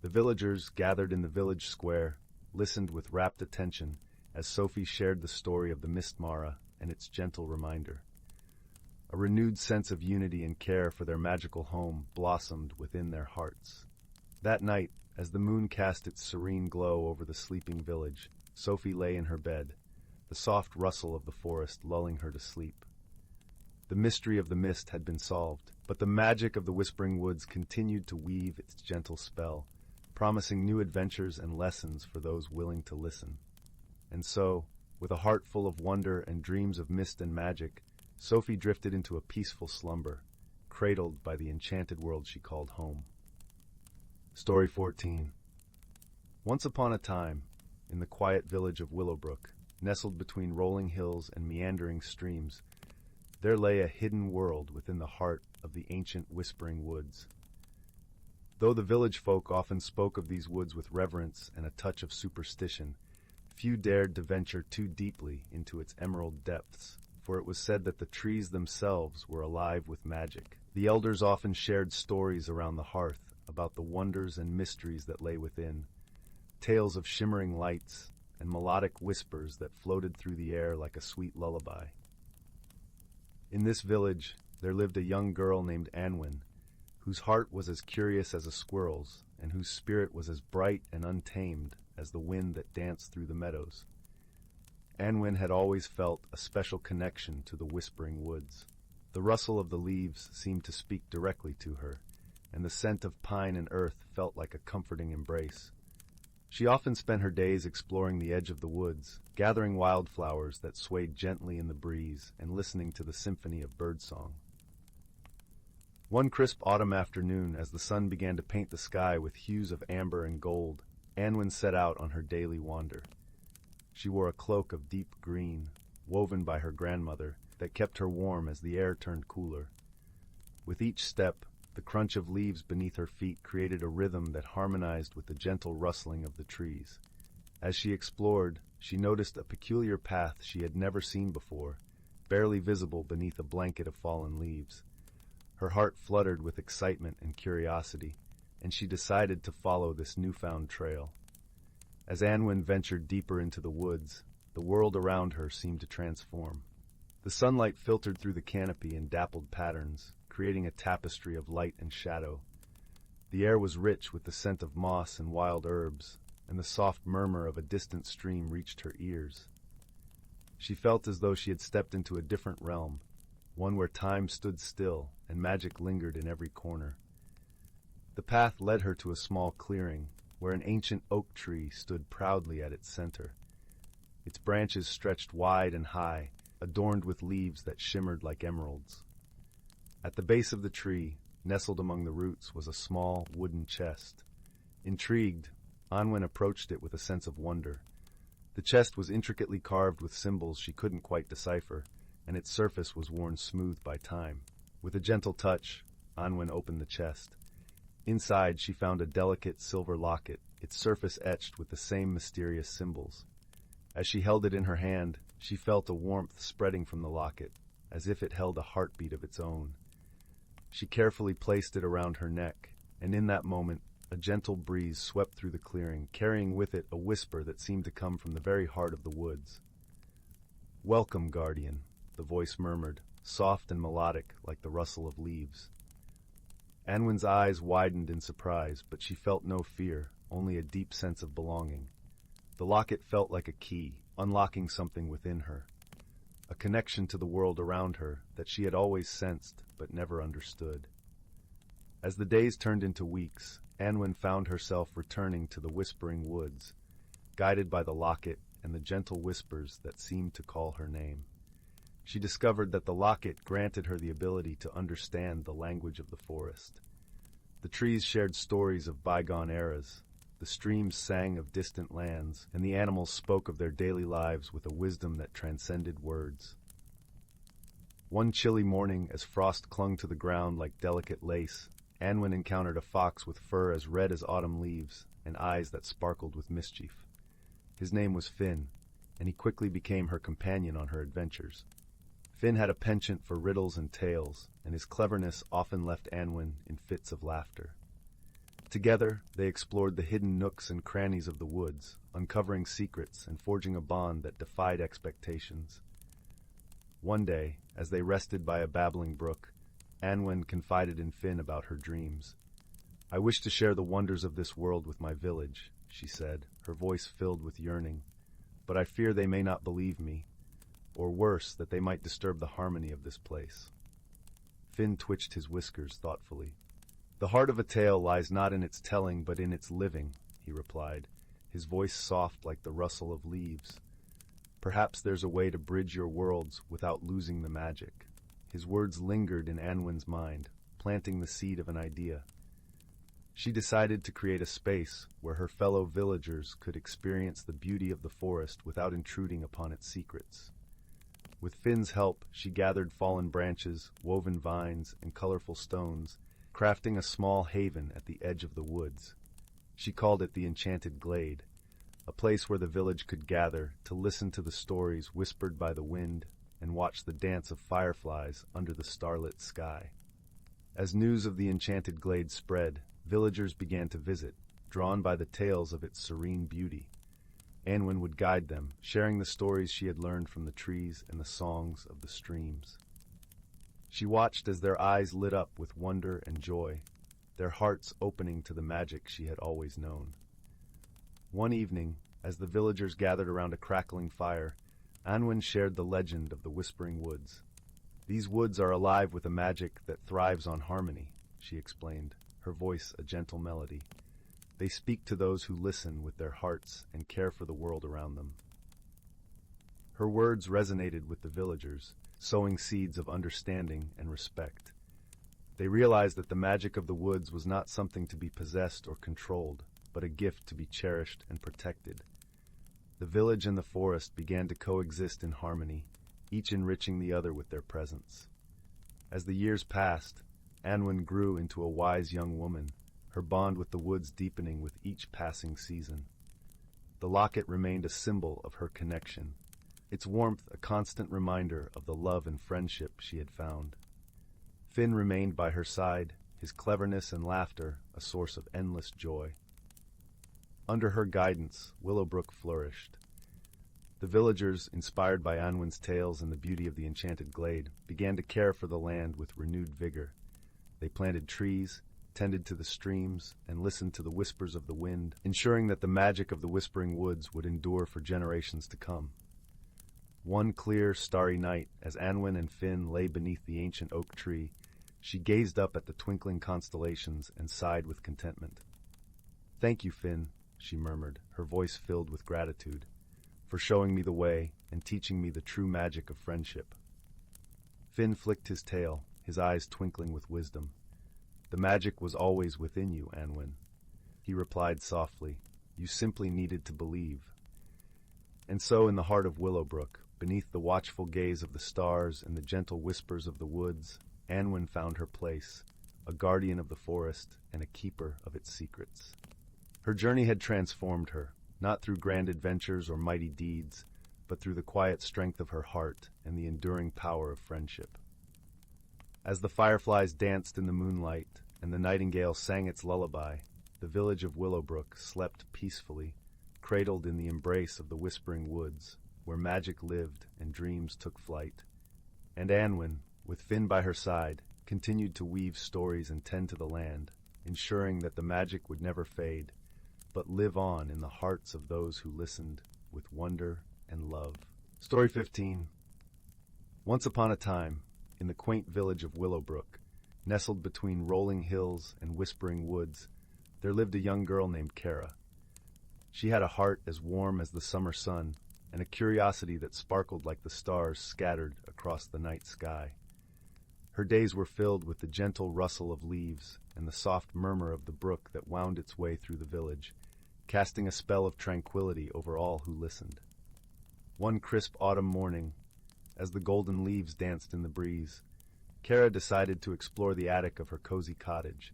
The villagers, gathered in the village square, listened with rapt attention as Sophie shared the story of the Mist Mara and its gentle reminder. A renewed sense of unity and care for their magical home blossomed within their hearts. That night, as the moon cast its serene glow over the sleeping village, Sophie lay in her bed, the soft rustle of the forest lulling her to sleep. The mystery of the mist had been solved, but the magic of the Whispering Woods continued to weave its gentle spell, promising new adventures and lessons for those willing to listen. And so, with a heart full of wonder and dreams of mist and magic, Sophie drifted into a peaceful slumber, cradled by the enchanted world she called home. Story 14. Once upon a time, in the quiet village of Willowbrook, nestled between rolling hills and meandering streams, there lay a hidden world within the heart of the ancient Whispering Woods. Though the village folk often spoke of these woods with reverence and a touch of superstition, few dared to venture too deeply into its emerald depths, for it was said that the trees themselves were alive with magic. The elders often shared stories around the hearth about the wonders and mysteries that lay within, tales of shimmering lights and melodic whispers that floated through the air like a sweet lullaby. In this village, there lived a young girl named Anwen, whose heart was as curious as a squirrel's, and whose spirit was as bright and untamed as the wind that danced through the meadows. Anwen had always felt a special connection to the Whispering Woods. The rustle of the leaves seemed to speak directly to her, and the scent of pine and earth felt like a comforting embrace. She often spent her days exploring the edge of the woods, gathering wildflowers that swayed gently in the breeze and listening to the symphony of birdsong. One crisp autumn afternoon, as the sun began to paint the sky with hues of amber and gold, Anwen set out on her daily wander. She wore a cloak of deep green, woven by her grandmother, that kept her warm as the air turned cooler. With each step, the crunch of leaves beneath her feet created a rhythm that harmonized with the gentle rustling of the trees. As she explored, she noticed a peculiar path she had never seen before, barely visible beneath a blanket of fallen leaves. Her heart fluttered with excitement and curiosity, and she decided to follow this newfound trail. As Anwen ventured deeper into the woods, the world around her seemed to transform. The sunlight filtered through the canopy in dappled patterns, creating a tapestry of light and shadow. The air was rich with the scent of moss and wild herbs, and the soft murmur of a distant stream reached her ears. She felt as though she had stepped into a different realm, one where time stood still and magic lingered in every corner. The path led her to a small clearing, where an ancient oak tree stood proudly at its center. Its branches stretched wide and high, adorned with leaves that shimmered like emeralds. At the base of the tree, nestled among the roots, was a small wooden chest. Intrigued, Anwen approached it with a sense of wonder. The chest was intricately carved with symbols she couldn't quite decipher, and its surface was worn smooth by time. With a gentle touch, Anwen opened the chest. Inside, she found a delicate silver locket, its surface etched with the same mysterious symbols. As she held it in her hand, she felt a warmth spreading from the locket, as if it held a heartbeat of its own. She carefully placed it around her neck, and in that moment, a gentle breeze swept through the clearing, carrying with it a whisper that seemed to come from the very heart of the woods. "Welcome, guardian," the voice murmured, soft and melodic like the rustle of leaves. Anwen's eyes widened in surprise, but she felt no fear, only a deep sense of belonging. The locket felt like a key, unlocking something within her, a connection to the world around her that she had always sensed but never understood. As the days turned into weeks, Anwen found herself returning to the Whispering Woods, guided by the locket and the gentle whispers that seemed to call her name. She discovered that the locket granted her the ability to understand the language of the forest. The trees shared stories of bygone eras, the streams sang of distant lands, and the animals spoke of their daily lives with a wisdom that transcended words. One chilly morning, as frost clung to the ground like delicate lace, Anwen encountered a fox with fur as red as autumn leaves and eyes that sparkled with mischief. His name was Finn, and he quickly became her companion on her adventures. Finn had a penchant for riddles and tales, and his cleverness often left Anwen in fits of laughter. Together, they explored the hidden nooks and crannies of the woods, uncovering secrets and forging a bond that defied expectations. One day, as they rested by a babbling brook, Anwen confided in Finn about her dreams. "I wish to share the wonders of this world with my village," she said, her voice filled with yearning. "But I fear they may not believe me, or worse, that they might disturb the harmony of this place." Finn twitched his whiskers thoughtfully. "The heart of a tale lies not in its telling, but in its living," he replied, his voice soft like the rustle of leaves. "Perhaps there's a way to bridge your worlds without losing the magic." His words lingered in Anwen's mind, planting the seed of an idea. She decided to create a space where her fellow villagers could experience the beauty of the forest without intruding upon its secrets. With Finn's help, she gathered fallen branches, woven vines, and colorful stones, crafting a small haven at the edge of the woods. She called it the Enchanted Glade, a place where the village could gather to listen to the stories whispered by the wind and watch the dance of fireflies under the starlit sky. As news of the Enchanted Glade spread, villagers began to visit, drawn by the tales of its serene beauty. Anwen would guide them, sharing the stories she had learned from the trees and the songs of the streams. She watched as their eyes lit up with wonder and joy, their hearts opening to the magic she had always known. One evening, as the villagers gathered around a crackling fire, Anwen shared the legend of the Whispering Woods. "These woods are alive with a magic that thrives on harmony," she explained, her voice a gentle melody. "They speak to those who listen with their hearts and care for the world around them." Her words resonated with the villagers, sowing seeds of understanding and respect. They realized that the magic of the woods was not something to be possessed or controlled, but a gift to be cherished and protected. The village and the forest began to coexist in harmony, each enriching the other with their presence. As the years passed, Anwen grew into a wise young woman, her bond with the woods deepening with each passing season. The locket remained a symbol of her connection, its warmth a constant reminder of the love and friendship she had found. Finn remained by her side, his cleverness and laughter a source of endless joy. Under her guidance, Willowbrook flourished. The villagers, inspired by Anwen's tales and the beauty of the Enchanted Glade, began to care for the land with renewed vigor. They planted trees, tended to the streams, and listened to the whispers of the wind, ensuring that the magic of the Whispering Woods would endure for generations to come. One clear, starry night, as Anwen and Finn lay beneath the ancient oak tree, she gazed up at the twinkling constellations and sighed with contentment. "Thank you, Finn," she murmured, her voice filled with gratitude, "for showing me the way and teaching me the true magic of friendship." Finn flicked his tail, his eyes twinkling with wisdom. "The magic was always within you, Anwen," he replied softly. "You simply needed to believe." And so in the heart of Willowbrook, beneath the watchful gaze of the stars and the gentle whispers of the woods, Anwen found her place, a guardian of the forest and a keeper of its secrets. Her journey had transformed her, not through grand adventures or mighty deeds, but through the quiet strength of her heart and the enduring power of friendship. As the fireflies danced in the moonlight and the nightingale sang its lullaby, the village of Willowbrook slept peacefully, cradled in the embrace of the Whispering Woods, where magic lived and dreams took flight. And Anwen, with Finn by her side, continued to weave stories and tend to the land, ensuring that the magic would never fade, but live on in the hearts of those who listened with wonder and love. Story 15. Once upon a time, in the quaint village of Willowbrook, nestled between rolling hills and whispering woods, there lived a young girl named Kara. She had a heart as warm as the summer sun, and a curiosity that sparkled like the stars scattered across the night sky. Her days were filled with the gentle rustle of leaves and the soft murmur of the brook that wound its way through the village, casting a spell of tranquility over all who listened. One crisp autumn morning, as the golden leaves danced in the breeze. Kara decided to explore the attic of her cozy cottage.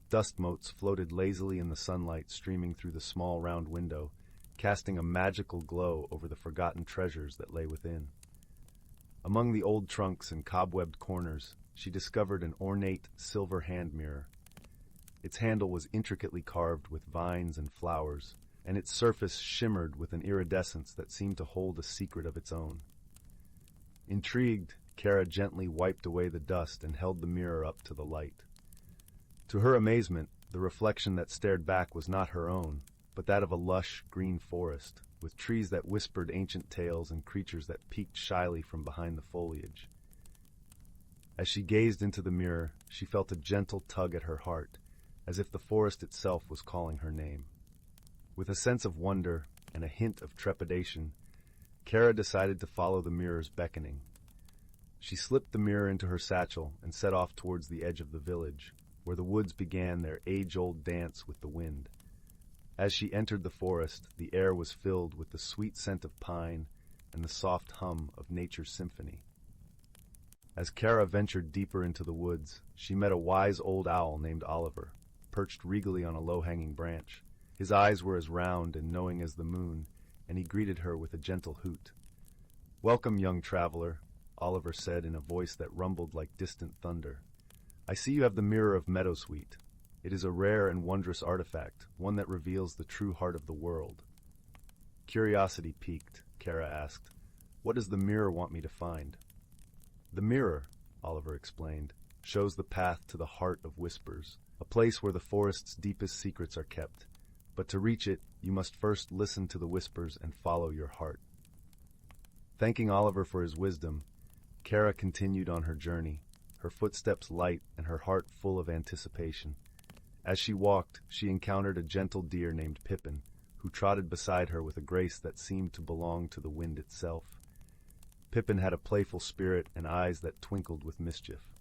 Dust motes floated lazily in the sunlight streaming through the small round window, casting a magical glow over the forgotten treasures that lay within. Among the old trunks and cobwebbed corners, she discovered an ornate silver hand mirror. Its handle was intricately carved with vines and flowers, and its surface shimmered with an iridescence that seemed to hold a secret of its own. Intrigued, Kara gently wiped away the dust and held the mirror up to the light. To her amazement, the reflection that stared back was not her own, but that of a lush, green forest, with trees that whispered ancient tales and creatures that peeked shyly from behind the foliage. As she gazed into the mirror, she felt a gentle tug at her heart, as if the forest itself was calling her name. With a sense of wonder and a hint of trepidation, Kara decided to follow the mirror's beckoning. She slipped the mirror into her satchel and set off towards the edge of the village, where the woods began their age-old dance with the wind. As she entered the forest, the air was filled with the sweet scent of pine and the soft hum of nature's symphony. As Kara ventured deeper into the woods, she met a wise old owl named Oliver, perched regally on a low-hanging branch. His eyes were as round and knowing as the moon, and he greeted her with a gentle hoot. "Welcome, young traveler," Oliver said in a voice that rumbled like distant thunder. "I see you have the Mirror of Meadowsweet. It is a rare and wondrous artifact, one that reveals the true heart of the world." Curiosity piqued, Kara asked, "What does the mirror want me to find?" "The mirror," Oliver explained, "shows the path to the heart of whispers, a place where the forest's deepest secrets are kept. But to reach it, you must first listen to the whispers and follow your heart." Thanking Oliver for his wisdom, Kara continued on her journey, her footsteps light and her heart full of anticipation. As she walked, she encountered a gentle deer named Pippin, who trotted beside her with a grace that seemed to belong to the wind itself. Pippin had a playful spirit and eyes that twinkled with mischief.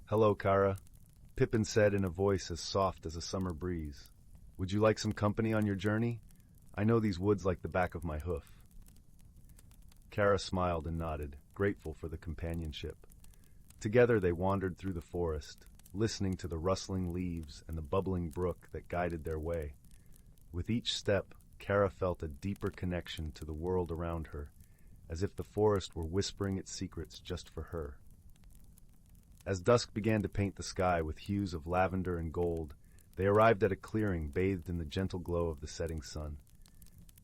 "Hello, Kara," Pippin said in a voice as soft as a summer breeze. "Would you like some company on your journey? I know these woods like the back of my hoof." Kara smiled and nodded, grateful for the companionship. Together they wandered through the forest, listening to the rustling leaves and the bubbling brook that guided their way. With each step, Kara felt a deeper connection to the world around her, as if the forest were whispering its secrets just for her. As dusk began to paint the sky with hues of lavender and gold, they arrived at a clearing bathed in the gentle glow of the setting sun.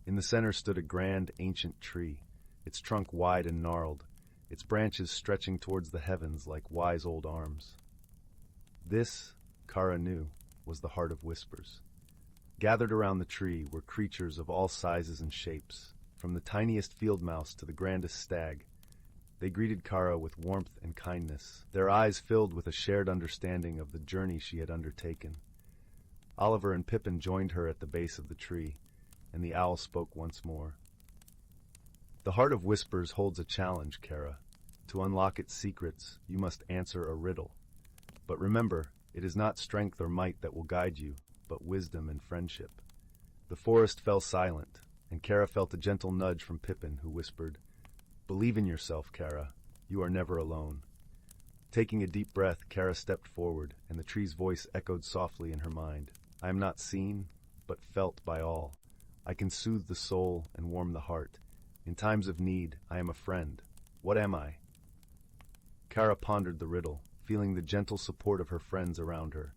In the center stood a grand, ancient tree, its trunk wide and gnarled, its branches stretching towards the heavens like wise old arms. This, Kara knew, was the heart of whispers. Gathered around the tree were creatures of all sizes and shapes, from the tiniest field mouse to the grandest stag. They greeted Kara with warmth and kindness, their eyes filled with a shared understanding of the journey she had undertaken. Oliver and Pippin joined her at the base of the tree, and the owl spoke once more. "The heart of whispers holds a challenge, Kara. To unlock its secrets, you must answer a riddle. But remember, it is not strength or might that will guide you, but wisdom and friendship." The forest fell silent, and Kara felt a gentle nudge from Pippin, who whispered, "Believe in yourself, Kara. You are never alone." Taking a deep breath, Kara stepped forward, and the tree's voice echoed softly in her mind. "I am not seen, but felt by all. I can soothe the soul and warm the heart. In times of need, I am a friend. What am I?" Kara pondered the riddle, feeling the gentle support of her friends around her.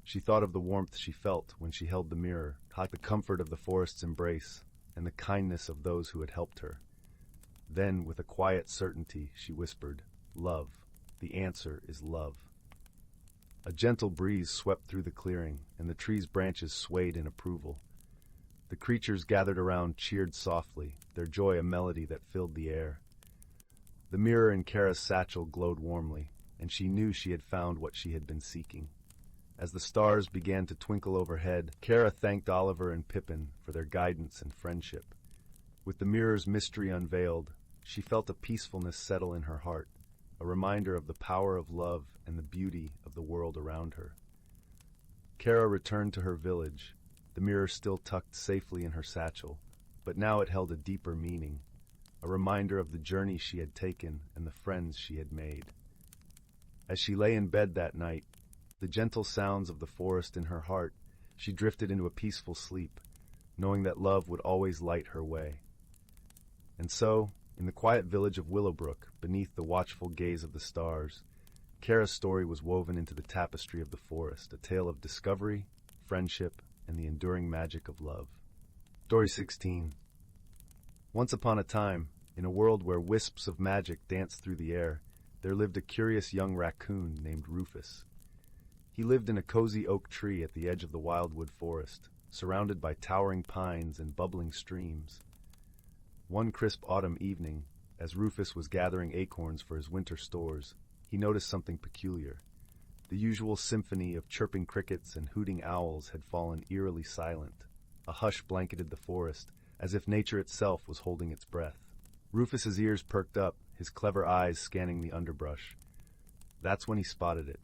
She thought of the warmth she felt when she held the mirror, the comfort of the forest's embrace, and the kindness of those who had helped her. Then, with a quiet certainty, she whispered, "Love. The answer is love." A gentle breeze swept through the clearing, and the tree's branches swayed in approval. The creatures gathered around cheered softly, their joy a melody that filled the air. The mirror in Kara's satchel glowed warmly, and she knew she had found what she had been seeking. As the stars began to twinkle overhead, Kara thanked Oliver and Pippin for their guidance and friendship. With the mirror's mystery unveiled, she felt a peacefulness settle in her heart, a reminder of the power of love and the beauty of the world around her. Kara returned to her village, the mirror still tucked safely in her satchel, but now it held a deeper meaning, a reminder of the journey she had taken and the friends she had made. As she lay in bed that night, the gentle sounds of the forest in her heart, she drifted into a peaceful sleep, knowing that love would always light her way. And so, in the quiet village of Willowbrook, beneath the watchful gaze of the stars, Kara's story was woven into the tapestry of the forest, a tale of discovery, friendship, and the enduring magic of love. Story 16. Once upon a time, in a world where wisps of magic danced through the air, there lived a curious young raccoon named Rufus. He lived in a cozy oak tree at the edge of the wildwood forest, surrounded by towering pines and bubbling streams. One crisp autumn evening, as Rufus was gathering acorns for his winter stores, he noticed something peculiar. The usual symphony of chirping crickets and hooting owls had fallen eerily silent. A hush blanketed the forest, as if nature itself was holding its breath. Rufus's ears perked up, his clever eyes scanning the underbrush. That's when he spotted it,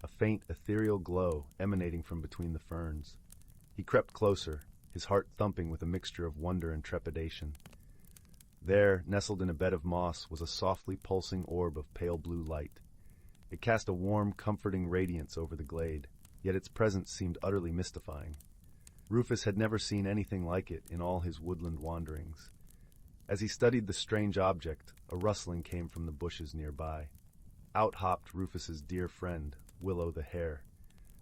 a faint, ethereal glow emanating from between the ferns. He crept closer, his heart thumping with a mixture of wonder and trepidation. There, nestled in a bed of moss, was a softly pulsing orb of pale blue light. It cast a warm, comforting radiance over the glade, yet its presence seemed utterly mystifying. Rufus had never seen anything like it in all his woodland wanderings. As he studied the strange object, a rustling came from the bushes nearby. Out hopped Rufus's dear friend, Willow the hare.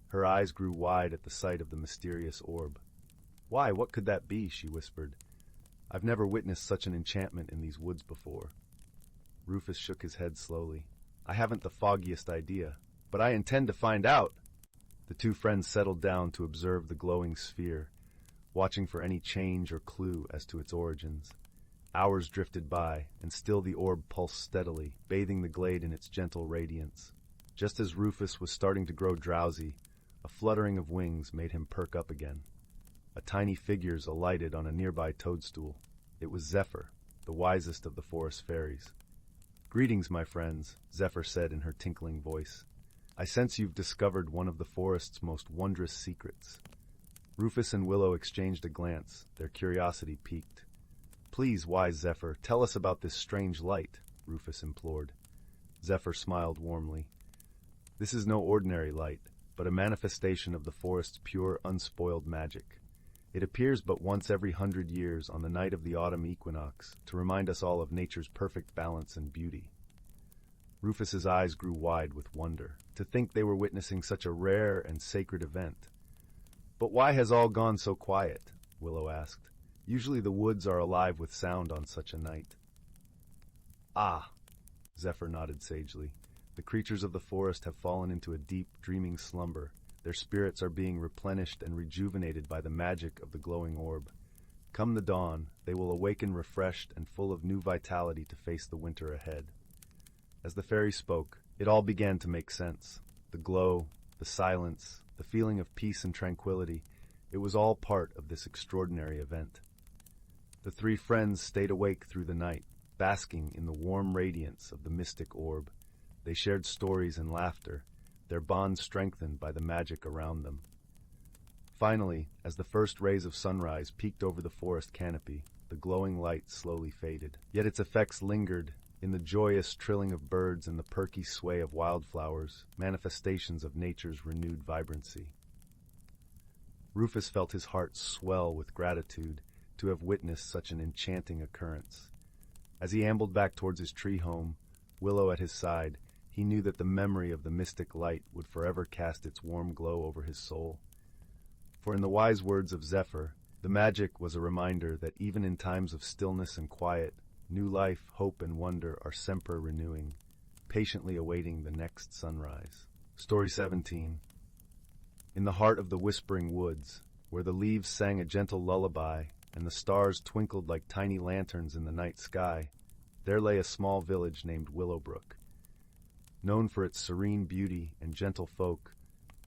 Her eyes grew wide at the sight of the mysterious orb. "Why, what could that be?" she whispered. "I've never witnessed such an enchantment in these woods before." Rufus shook his head slowly. "I haven't the foggiest idea, but I intend to find out." The two friends settled down to observe the glowing sphere, watching for any change or clue as to its origins. Hours drifted by, and still the orb pulsed steadily, bathing the glade in its gentle radiance. Just as Rufus was starting to grow drowsy, a fluttering of wings made him perk up again. A tiny figure alighted on a nearby toadstool. It was Zephyr, the wisest of the forest fairies. "Greetings, my friends," Zephyr said in her tinkling voice. "I sense you've discovered one of the forest's most wondrous secrets." Rufus and Willow exchanged a glance, their curiosity piqued. "Please, wise Zephyr, tell us about this strange light," Rufus implored. Zephyr smiled warmly. "This is no ordinary light, but a manifestation of the forest's pure, unspoiled magic. It appears but once every 100 years on the night of the autumn equinox to remind us all of nature's perfect balance and beauty." Rufus's eyes grew wide with wonder. To think they were witnessing such a rare and sacred event. "But why has all gone so quiet?" Willow asked. "Usually the woods are alive with sound on such a night." "Ah," Zephyr nodded sagely. "The creatures of the forest have fallen into a deep, dreaming slumber. Their spirits are being replenished and rejuvenated by the magic of the glowing orb. Come the dawn, they will awaken refreshed and full of new vitality to face the winter ahead." As the fairy spoke, it all began to make sense. The glow, the silence, the feeling of peace and tranquility, it was all part of this extraordinary event. The three friends stayed awake through the night, basking in the warm radiance of the mystic orb. They shared stories and laughter, their bond strengthened by the magic around them. Finally, as the first rays of sunrise peeked over the forest canopy, the glowing light slowly faded. Yet its effects lingered in the joyous trilling of birds and the perky sway of wildflowers, manifestations of nature's renewed vibrancy. Rufus felt his heart swell with gratitude to have witnessed such an enchanting occurrence. As he ambled back towards his tree home, Willow at his side, he knew that the memory of the mystic light would forever cast its warm glow over his soul. For in the wise words of Zephyr, the magic was a reminder that even in times of stillness and quiet, new life, hope, and wonder are semper renewing, patiently awaiting the next sunrise. Story 17. In the heart of the whispering woods, where the leaves sang a gentle lullaby and the stars twinkled like tiny lanterns in the night sky, there lay a small village named Willowbrook. Known for its serene beauty and gentle folk,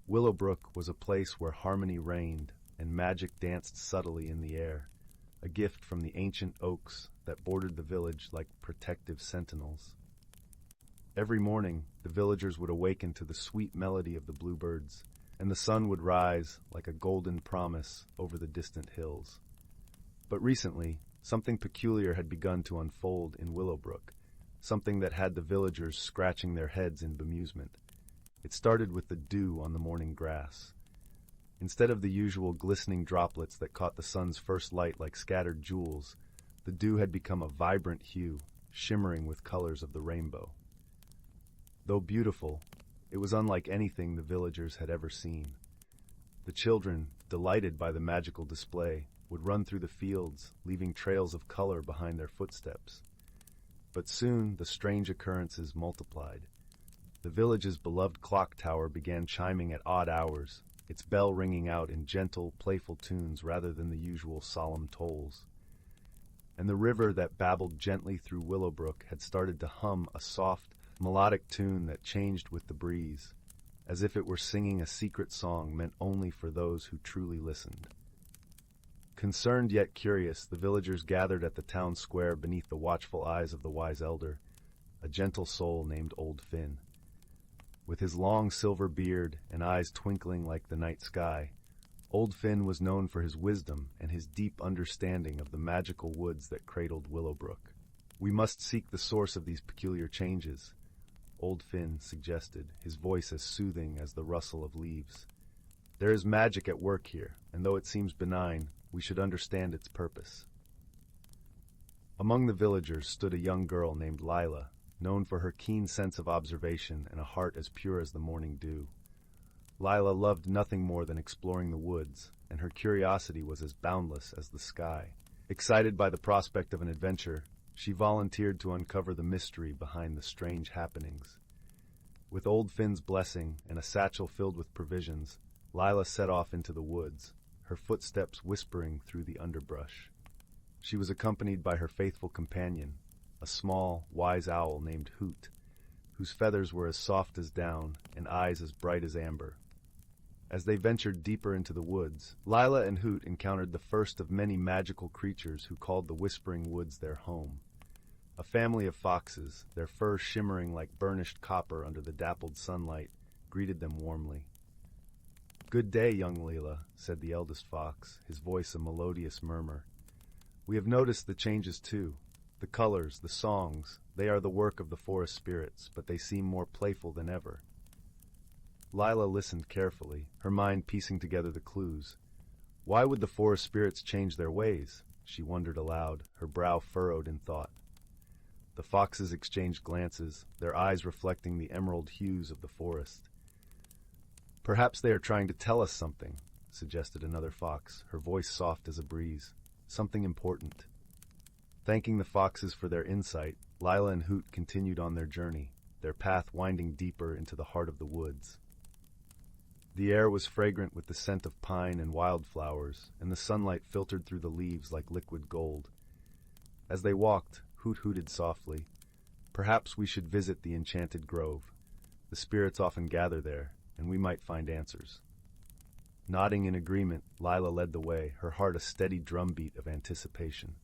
Willowbrook was a place where harmony reigned and magic danced subtly in the air, a gift from the ancient oaks that bordered the village like protective sentinels. Every morning, the villagers would awaken to the sweet melody of the bluebirds, and the sun would rise like a golden promise over the distant hills. But recently, Something peculiar had begun to unfold in Willowbrook, something that had the villagers scratching their heads in bemusement. It started with the dew on the morning grass. Instead of the usual glistening droplets that caught the sun's first light like scattered jewels, the dew had become a vibrant hue, shimmering with colors of the rainbow. Though beautiful, it was unlike anything the villagers had ever seen. The children, delighted by the magical display, would run through the fields, leaving trails of color behind their footsteps. But soon the strange occurrences multiplied. The village's beloved clock tower began chiming at odd hours, its bell ringing out in gentle, playful tunes rather than the usual solemn tolls. And the river that babbled gently through Willowbrook had started to hum a soft, melodic tune that changed with the breeze, as if it were singing a secret song meant only for those who truly listened. Concerned yet curious, the villagers gathered at the town square beneath the watchful eyes of the wise elder, a gentle soul named Old Finn. With his long silver beard and eyes twinkling like the night sky, Old Finn was known for his wisdom and his deep understanding of the magical woods that cradled Willowbrook. "We must seek the source of these peculiar changes," Old Finn suggested, his voice as soothing as the rustle of leaves. "There is magic at work here, and though it seems benign, we should understand its purpose." Among the villagers stood a young girl named Lila, known for her keen sense of observation and a heart as pure as the morning dew. Lila loved nothing more than exploring the woods, and her curiosity was as boundless as the sky. Excited by the prospect of an adventure, she volunteered to uncover the mystery behind the strange happenings. With Old Finn's blessing and a satchel filled with provisions, Lila set off into the woods, her footsteps whispering through the underbrush. She was accompanied by her faithful companion, a small, wise owl named Hoot, whose feathers were as soft as down and eyes as bright as amber. As they ventured deeper into the woods, Lila and Hoot encountered the first of many magical creatures who called the Whispering Woods their home. A family of foxes, their fur shimmering like burnished copper under the dappled sunlight, greeted them warmly. "Good day, young Lila," said the eldest fox, his voice a melodious murmur. "We have noticed the changes too. The colors, the songs, they are the work of the forest spirits, but they seem more playful than ever." Lila listened carefully, her mind piecing together the clues. Why would the forest spirits change their ways? She wondered aloud, her brow furrowed in thought. The foxes exchanged glances, their eyes reflecting the emerald hues of the forest. "Perhaps they are trying to tell us something," suggested another fox, her voice soft as a breeze. "Something important." Thanking the foxes for their insight, Lila and Hoot continued on their journey, their path winding deeper into the heart of the woods. The air was fragrant with the scent of pine and wildflowers, and the sunlight filtered through the leaves like liquid gold. As they walked, Hoot hooted softly. "Perhaps we should visit the Enchanted Grove. The spirits often gather there, and we might find answers." Nodding in agreement, Lila led the way, her heart a steady drumbeat of anticipation.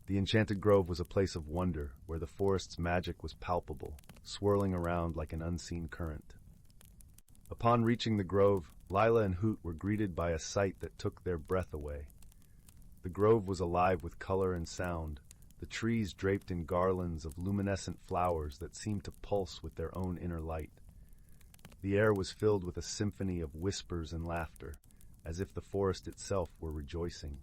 The Enchanted Grove was a place of wonder, where the forest's magic was palpable, swirling around like an unseen current. Upon reaching the grove, Lila and Hoot were greeted by a sight that took their breath away. The grove was alive with color and sound, the trees draped in garlands of luminescent flowers that seemed to pulse with their own inner light. The air was filled with a symphony of whispers and laughter, as if the forest itself were rejoicing.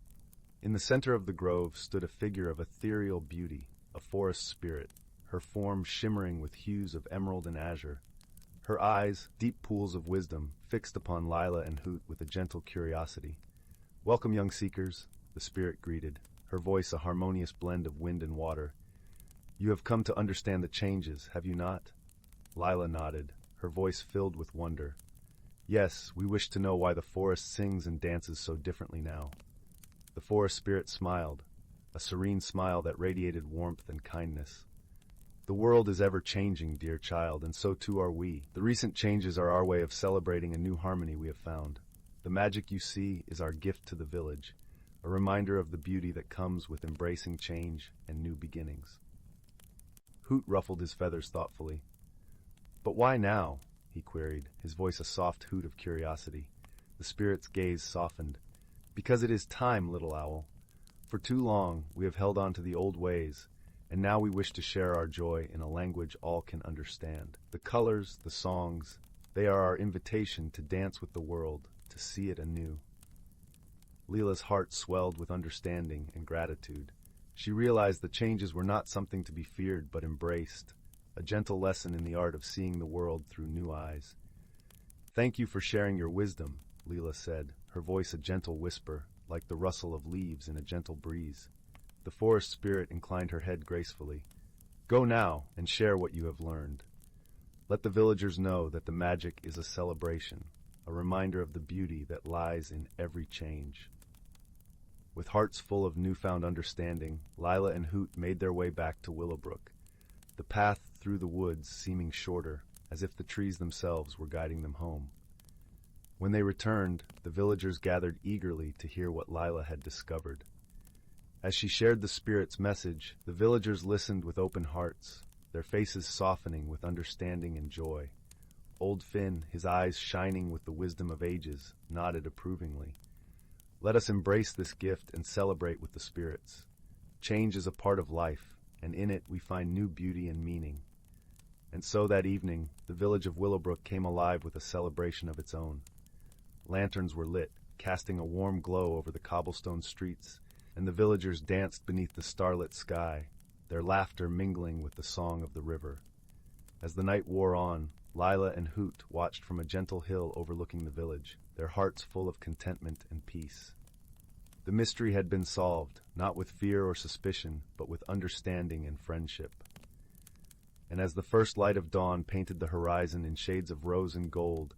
In the center of the grove stood a figure of ethereal beauty, a forest spirit, her form shimmering with hues of emerald and azure. Her eyes, deep pools of wisdom, fixed upon Lila and Hoot with a gentle curiosity. "Welcome, young seekers," the spirit greeted, her voice a harmonious blend of wind and water. "You have come to understand the changes, have you not?" Lila nodded, her voice filled with wonder. "Yes, we wish to know why the forest sings and dances so differently now." The forest spirit smiled, a serene smile that radiated warmth and kindness. "The world is ever changing, dear child, and so too are we. The recent changes are our way of celebrating a new harmony we have found. The magic you see is our gift to the village, a reminder of the beauty that comes with embracing change and new beginnings." Hoot ruffled his feathers thoughtfully. "But why now?" he queried, his voice a soft hoot of curiosity. The spirit's gaze softened. "Because it is time, little owl. For too long, we have held on to the old ways, and now we wish to share our joy in a language all can understand. The colors, the songs, they are our invitation to dance with the world, to see it anew. Leela's heart swelled with understanding and gratitude. She realized the changes were not something to be feared but embraced, a gentle lesson in the art of seeing the world through new eyes. "Thank you for sharing your wisdom," Leela said, her voice a gentle whisper, like the rustle of leaves in a gentle breeze. The forest spirit inclined her head gracefully. "Go now and share what you have learned. Let the villagers know that the magic is a celebration, a reminder of the beauty that lies in every change." With hearts full of newfound understanding, Lila and Hoot made their way back to Willowbrook, the path through the woods seeming shorter, as if the trees themselves were guiding them home. When they returned, the villagers gathered eagerly to hear what Lila had discovered. As she shared the spirit's message, the villagers listened with open hearts, their faces softening with understanding and joy. Old Finn, his eyes shining with the wisdom of ages, nodded approvingly. "Let us embrace this gift and celebrate with the spirits. Change is a part of life, and in it we find new beauty and meaning." And so that evening, the village of Willowbrook came alive with a celebration of its own. Lanterns were lit, casting a warm glow over the cobblestone streets, and the villagers danced beneath the starlit sky, their laughter mingling with the song of the river. As the night wore on, Lila and Hoot watched from a gentle hill overlooking the village, their hearts full of contentment and peace. The mystery had been solved, not with fear or suspicion, but with understanding and friendship. And as the first light of dawn painted the horizon in shades of rose and gold,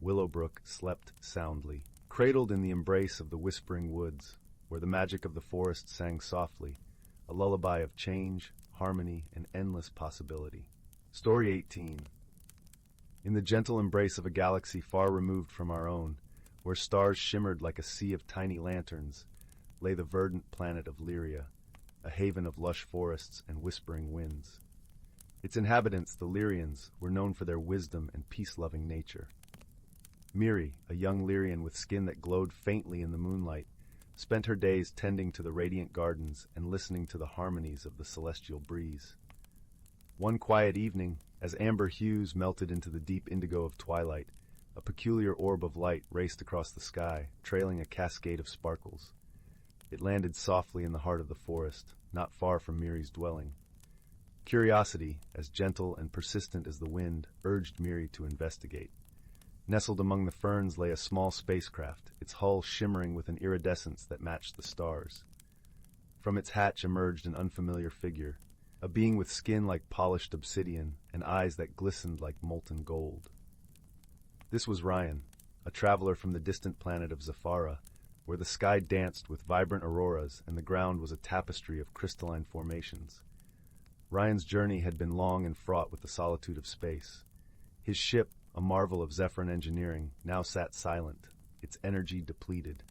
Willowbrook slept soundly, cradled in the embrace of the whispering woods, where the magic of the forest sang softly, a lullaby of change, harmony, and endless possibility. Story 18. In the gentle embrace of a galaxy far removed from our own, where stars shimmered like a sea of tiny lanterns, lay the verdant planet of Lyria, a haven of lush forests and whispering winds. Its inhabitants, the Lyrians, were known for their wisdom and peace-loving nature. Miri, a young Lyrian with skin that glowed faintly in the moonlight, spent her days tending to the radiant gardens and listening to the harmonies of the celestial breeze. One quiet evening, as amber hues melted into the deep indigo of twilight, a peculiar orb of light raced across the sky, trailing a cascade of sparkles. It landed softly in the heart of the forest, not far from Miri's dwelling. Curiosity, as gentle and persistent as the wind, urged Miri to investigate. Nestled among the ferns lay a small spacecraft, its hull shimmering with an iridescence that matched the stars. From its hatch emerged an unfamiliar figure, a being with skin like polished obsidian and eyes that glistened like molten gold. This was Ryan, a traveler from the distant planet of Zafara, where the sky danced with vibrant auroras and the ground was a tapestry of crystalline formations. Ryan's journey had been long and fraught with the solitude of space. His ship, a marvel of Zephyrin engineering, now sat silent, its energy depleted.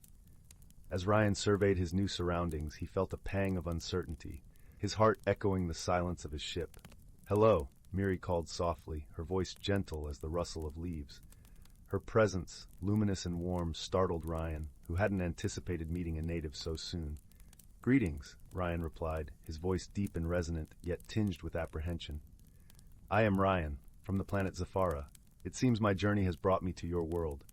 As Ryan surveyed his new surroundings, he felt a pang of uncertainty, his heart echoing the silence of his ship. "Hello," Miri called softly, her voice gentle as the rustle of leaves. Her presence, luminous and warm, startled Ryan, who hadn't anticipated meeting a native so soon. "Greetings," Ryan replied, his voice deep and resonant, yet tinged with apprehension. "I am Ryan, from the planet Zafara. It seems my journey has brought me to your world."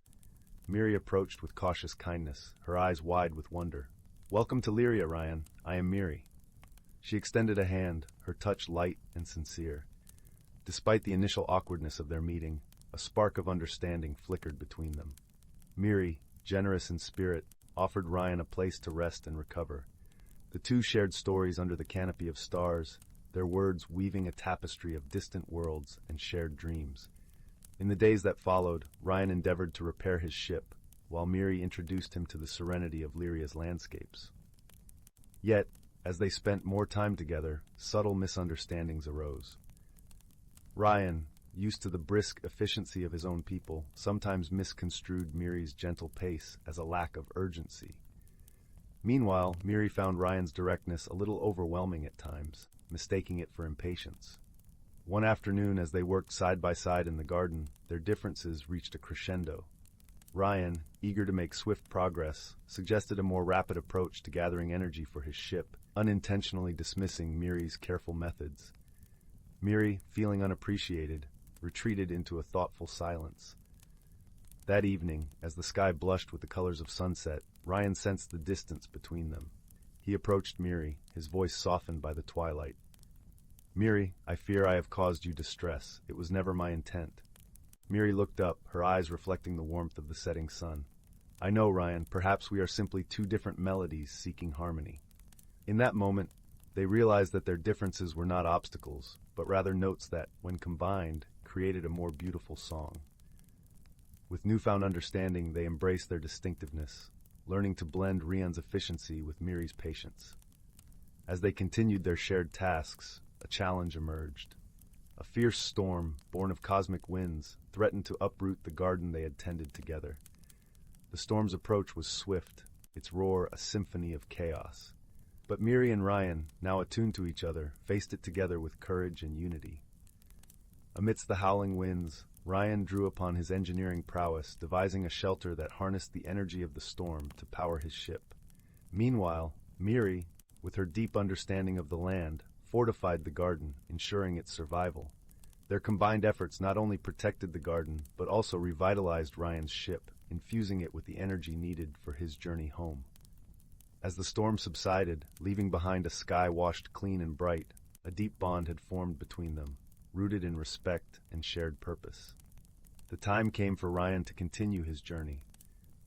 Miri approached with cautious kindness, her eyes wide with wonder. "Welcome to Lyria, Ryan. I am Miri." She extended a hand, her touch light and sincere. Despite the initial awkwardness of their meeting, a spark of understanding flickered between them. Miri, generous in spirit, offered Ryan a place to rest and recover. The two shared stories under the canopy of stars, their words weaving a tapestry of distant worlds and shared dreams. In the days that followed, Ryan endeavored to repair his ship, while Miri introduced him to the serenity of Lyria's landscapes. Yet, as they spent more time together, subtle misunderstandings arose. Ryan, used to the brisk efficiency of his own people, sometimes misconstrued Miri's gentle pace as a lack of urgency. Meanwhile, Miri found Ryan's directness a little overwhelming at times, mistaking it for impatience. One afternoon, as they worked side by side in the garden, their differences reached a crescendo. Ryan, eager to make swift progress, suggested a more rapid approach to gathering energy for his ship, unintentionally dismissing Miri's careful methods. Miri, feeling unappreciated, retreated into a thoughtful silence. That evening, as the sky blushed with the colors of sunset, Ryan sensed the distance between them. He approached Miri, his voice softened by the twilight. "Miri, I fear I have caused you distress. It was never my intent." Miri looked up, her eyes reflecting the warmth of the setting sun. "I know, Ryan, perhaps we are simply two different melodies seeking harmony." In that moment, they realized that their differences were not obstacles, but rather notes that, when combined, created a more beautiful song. With newfound understanding, they embraced their distinctiveness, learning to blend Ryan's efficiency with Miri's patience. As they continued their shared tasks, a challenge emerged. A fierce storm, born of cosmic winds, threatened to uproot the garden they had tended together. The storm's approach was swift, its roar a symphony of chaos. But Miri and Ryan, now attuned to each other, faced it together with courage and unity. Amidst the howling winds, Ryan drew upon his engineering prowess, devising a shelter that harnessed the energy of the storm to power his ship. Meanwhile, Miri, with her deep understanding of the land, fortified the garden, ensuring its survival. Their combined efforts not only protected the garden, but also revitalized Ryan's ship, infusing it with the energy needed for his journey home. As the storm subsided, leaving behind a sky washed clean and bright, a deep bond had formed between them, rooted in respect and shared purpose. The time came for Ryan to continue his journey.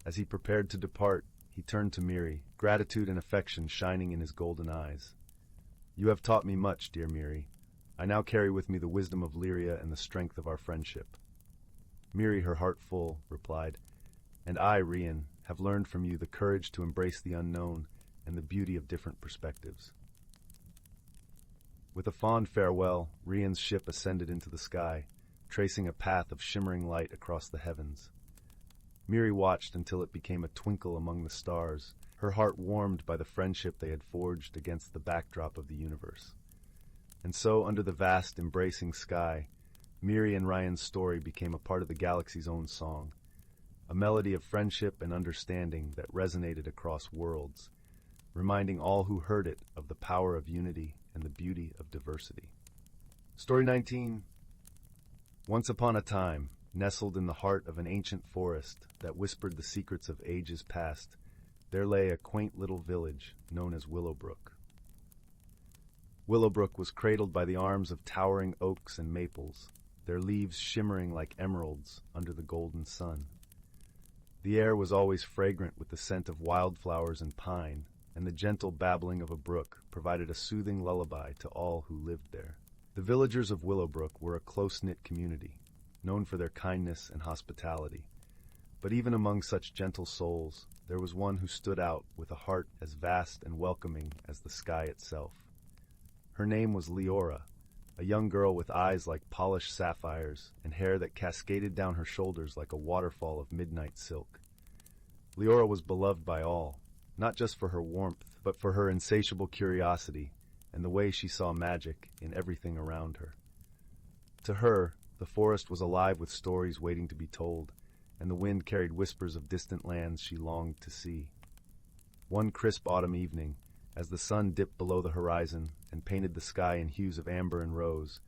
As he prepared to depart, he turned to Miri, gratitude and affection shining in his golden eyes. "You have taught me much, dear Miri. I now carry with me the wisdom of Lyria and the strength of our friendship." Miri, her heart full, replied, "And I, Ryan, have learned from you the courage to embrace the unknown and the beauty of different perspectives." With a fond farewell, Ryan's ship ascended into the sky, tracing a path of shimmering light across the heavens. Miri watched until it became a twinkle among the stars, her heart warmed by the friendship they had forged against the backdrop of the universe. And so, under the vast, embracing sky, Miri and Ryan's story became a part of the galaxy's own song, a melody of friendship and understanding that resonated across worlds, reminding all who heard it of the power of unity and the beauty of diversity. Story 19. Once upon a time, nestled in the heart of an ancient forest that whispered the secrets of ages past, there lay a quaint little village known as Willowbrook. Willowbrook was cradled by the arms of towering oaks and maples, their leaves shimmering like emeralds under the golden sun. The air was always fragrant with the scent of wildflowers and pine, and the gentle babbling of a brook provided a soothing lullaby to all who lived there. The villagers of Willowbrook were a close-knit community, known for their kindness and hospitality. But even among such gentle souls, there was one who stood out with a heart as vast and welcoming as the sky itself. Her name was Leora, a young girl with eyes like polished sapphires and hair that cascaded down her shoulders like a waterfall of midnight silk. Leora was beloved by all, not just for her warmth, but for her insatiable curiosity and the way she saw magic in everything around her. To her, the forest was alive with stories waiting to be told, and the wind carried whispers of distant lands she longed to see. One crisp autumn evening, as the sun dipped below the horizon and painted the sky in hues of amber and rose,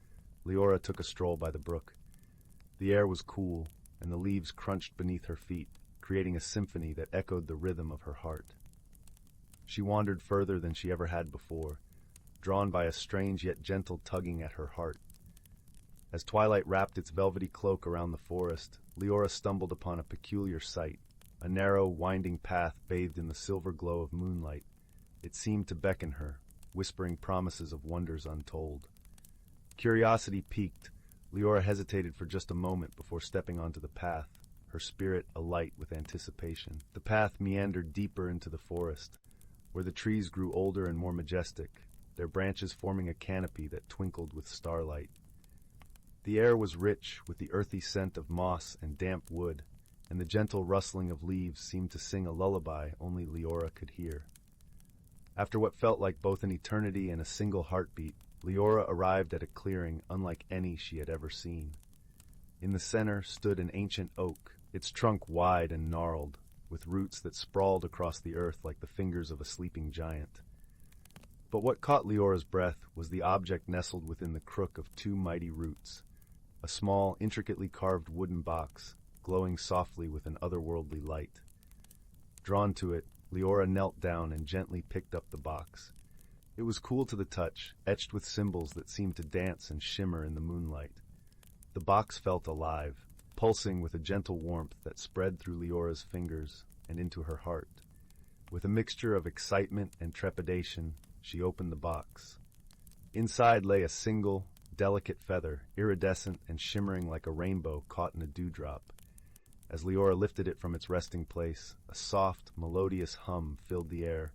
Leora took a stroll by the brook. The air was cool, and the leaves crunched beneath her feet, creating a symphony that echoed the rhythm of her heart. She wandered further than she ever had before, drawn by a strange yet gentle tugging at her heart. As twilight wrapped its velvety cloak around the forest, Leora stumbled upon a peculiar sight, a narrow, winding path bathed in the silver glow of moonlight. It seemed to beckon her, whispering promises of wonders untold. Curiosity piqued, Leora hesitated for just a moment before stepping onto the path, her spirit alight with anticipation. The path meandered deeper into the forest, where the trees grew older and more majestic, their branches forming a canopy that twinkled with starlight. The air was rich with the earthy scent of moss and damp wood, and the gentle rustling of leaves seemed to sing a lullaby only Leora could hear. After what felt like both an eternity and a single heartbeat, Leora arrived at a clearing unlike any she had ever seen. In the center stood an ancient oak, its trunk wide and gnarled, with roots that sprawled across the earth like the fingers of a sleeping giant. But what caught Leora's breath was the object nestled within the crook of two mighty roots, a small, intricately carved wooden box, glowing softly with an otherworldly light. Drawn to it, Leora knelt down and gently picked up the box. It was cool to the touch, etched with symbols that seemed to dance and shimmer in the moonlight. The box felt alive, pulsing with a gentle warmth that spread through Leora's fingers and into her heart. With a mixture of excitement and trepidation, she opened the box. Inside lay a single, delicate feather, iridescent and shimmering like a rainbow caught in a dewdrop. As Leora lifted it from its resting place, a soft, melodious hum filled the air,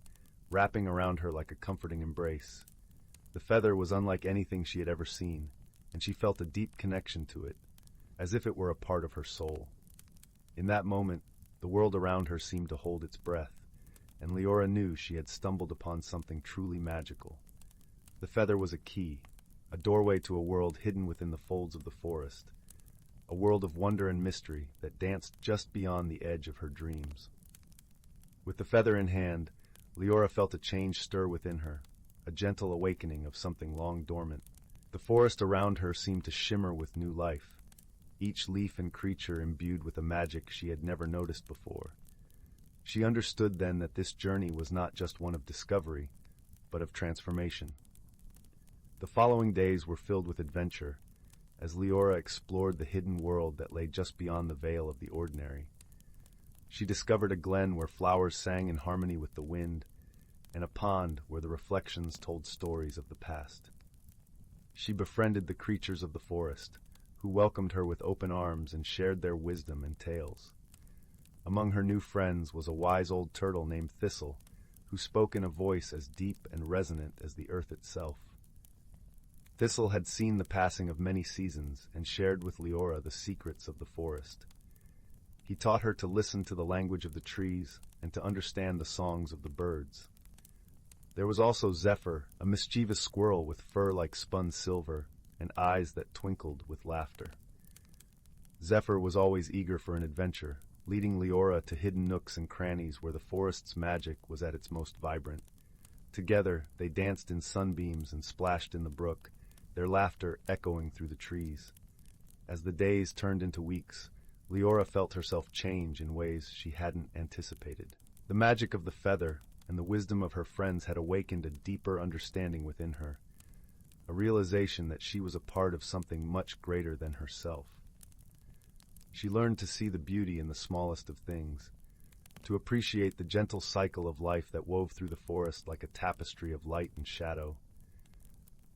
wrapping around her like a comforting embrace. The feather was unlike anything she had ever seen, and she felt a deep connection to it, as if it were a part of her soul. In that moment, the world around her seemed to hold its breath, and Leora knew she had stumbled upon something truly magical. The feather was a key, a doorway to a world hidden within the folds of the forest, a world of wonder and mystery that danced just beyond the edge of her dreams. With the feather in hand, Leora felt a change stir within her, a gentle awakening of something long dormant. The forest around her seemed to shimmer with new life, each leaf and creature imbued with a magic she had never noticed before. She understood then that this journey was not just one of discovery, but of transformation. The following days were filled with adventure, as Leora explored the hidden world that lay just beyond the veil of the ordinary. She discovered a glen where flowers sang in harmony with the wind, and a pond where the reflections told stories of the past. She befriended the creatures of the forest, who welcomed her with open arms and shared their wisdom and tales. Among her new friends was a wise old turtle named Thistle, who spoke in a voice as deep and resonant as the earth itself. Thistle had seen the passing of many seasons and shared with Leora the secrets of the forest. He taught her to listen to the language of the trees and to understand the songs of the birds. There was also Zephyr, a mischievous squirrel with fur like spun silver and eyes that twinkled with laughter. Zephyr was always eager for an adventure, leading Leora to hidden nooks and crannies where the forest's magic was at its most vibrant. Together, they danced in sunbeams and splashed in the brook, their laughter echoing through the trees. As the days turned into weeks, Leora felt herself change in ways she hadn't anticipated. The magic of the feather and the wisdom of her friends had awakened a deeper understanding within her, a realization that she was a part of something much greater than herself. She learned to see the beauty in the smallest of things, to appreciate the gentle cycle of life that wove through the forest like a tapestry of light and shadow.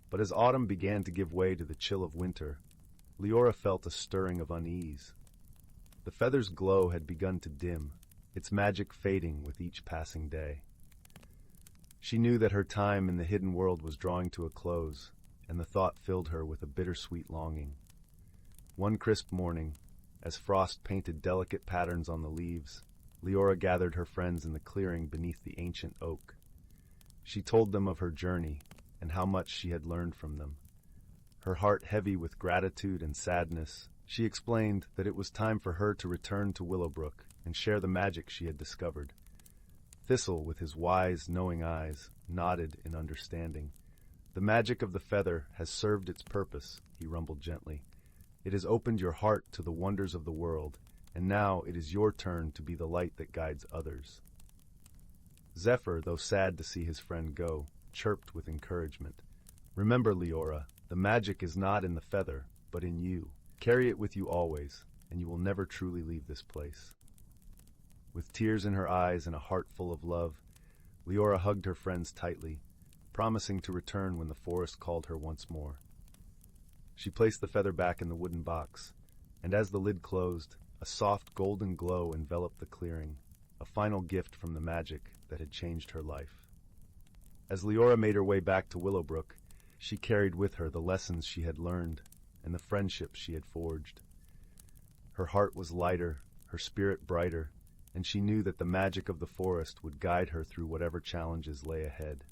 But as autumn began to give way to the chill of winter, Leora felt a stirring of unease. The feather's glow had begun to dim, its magic fading with each passing day. She knew that her time in the hidden world was drawing to a close, and the thought filled her with a bittersweet longing. One crisp morning, as frost painted delicate patterns on the leaves, Leora gathered her friends in the clearing beneath the ancient oak. She told them of her journey and how much she had learned from them. Her heart heavy with gratitude and sadness, she explained that it was time for her to return to Willowbrook and share the magic she had discovered. Thistle, with his wise, knowing eyes, nodded in understanding. "The magic of the feather has served its purpose," he rumbled gently. "It has opened your heart to the wonders of the world, and now it is your turn to be the light that guides others." Zephyr, though sad to see his friend go, chirped with encouragement. "Remember, Leora, the magic is not in the feather, but in you. Carry it with you always, and you will never truly leave this place." With tears in her eyes and a heart full of love, Leora hugged her friends tightly, promising to return when the forest called her once more. She placed the feather back in the wooden box, and as the lid closed, a soft golden glow enveloped the clearing, a final gift from the magic that had changed her life. As Leora made her way back to Willowbrook, she carried with her the lessons she had learned and the friendships she had forged. Her heart was lighter, her spirit brighter, and she knew that the magic of the forest would guide her through whatever challenges lay ahead.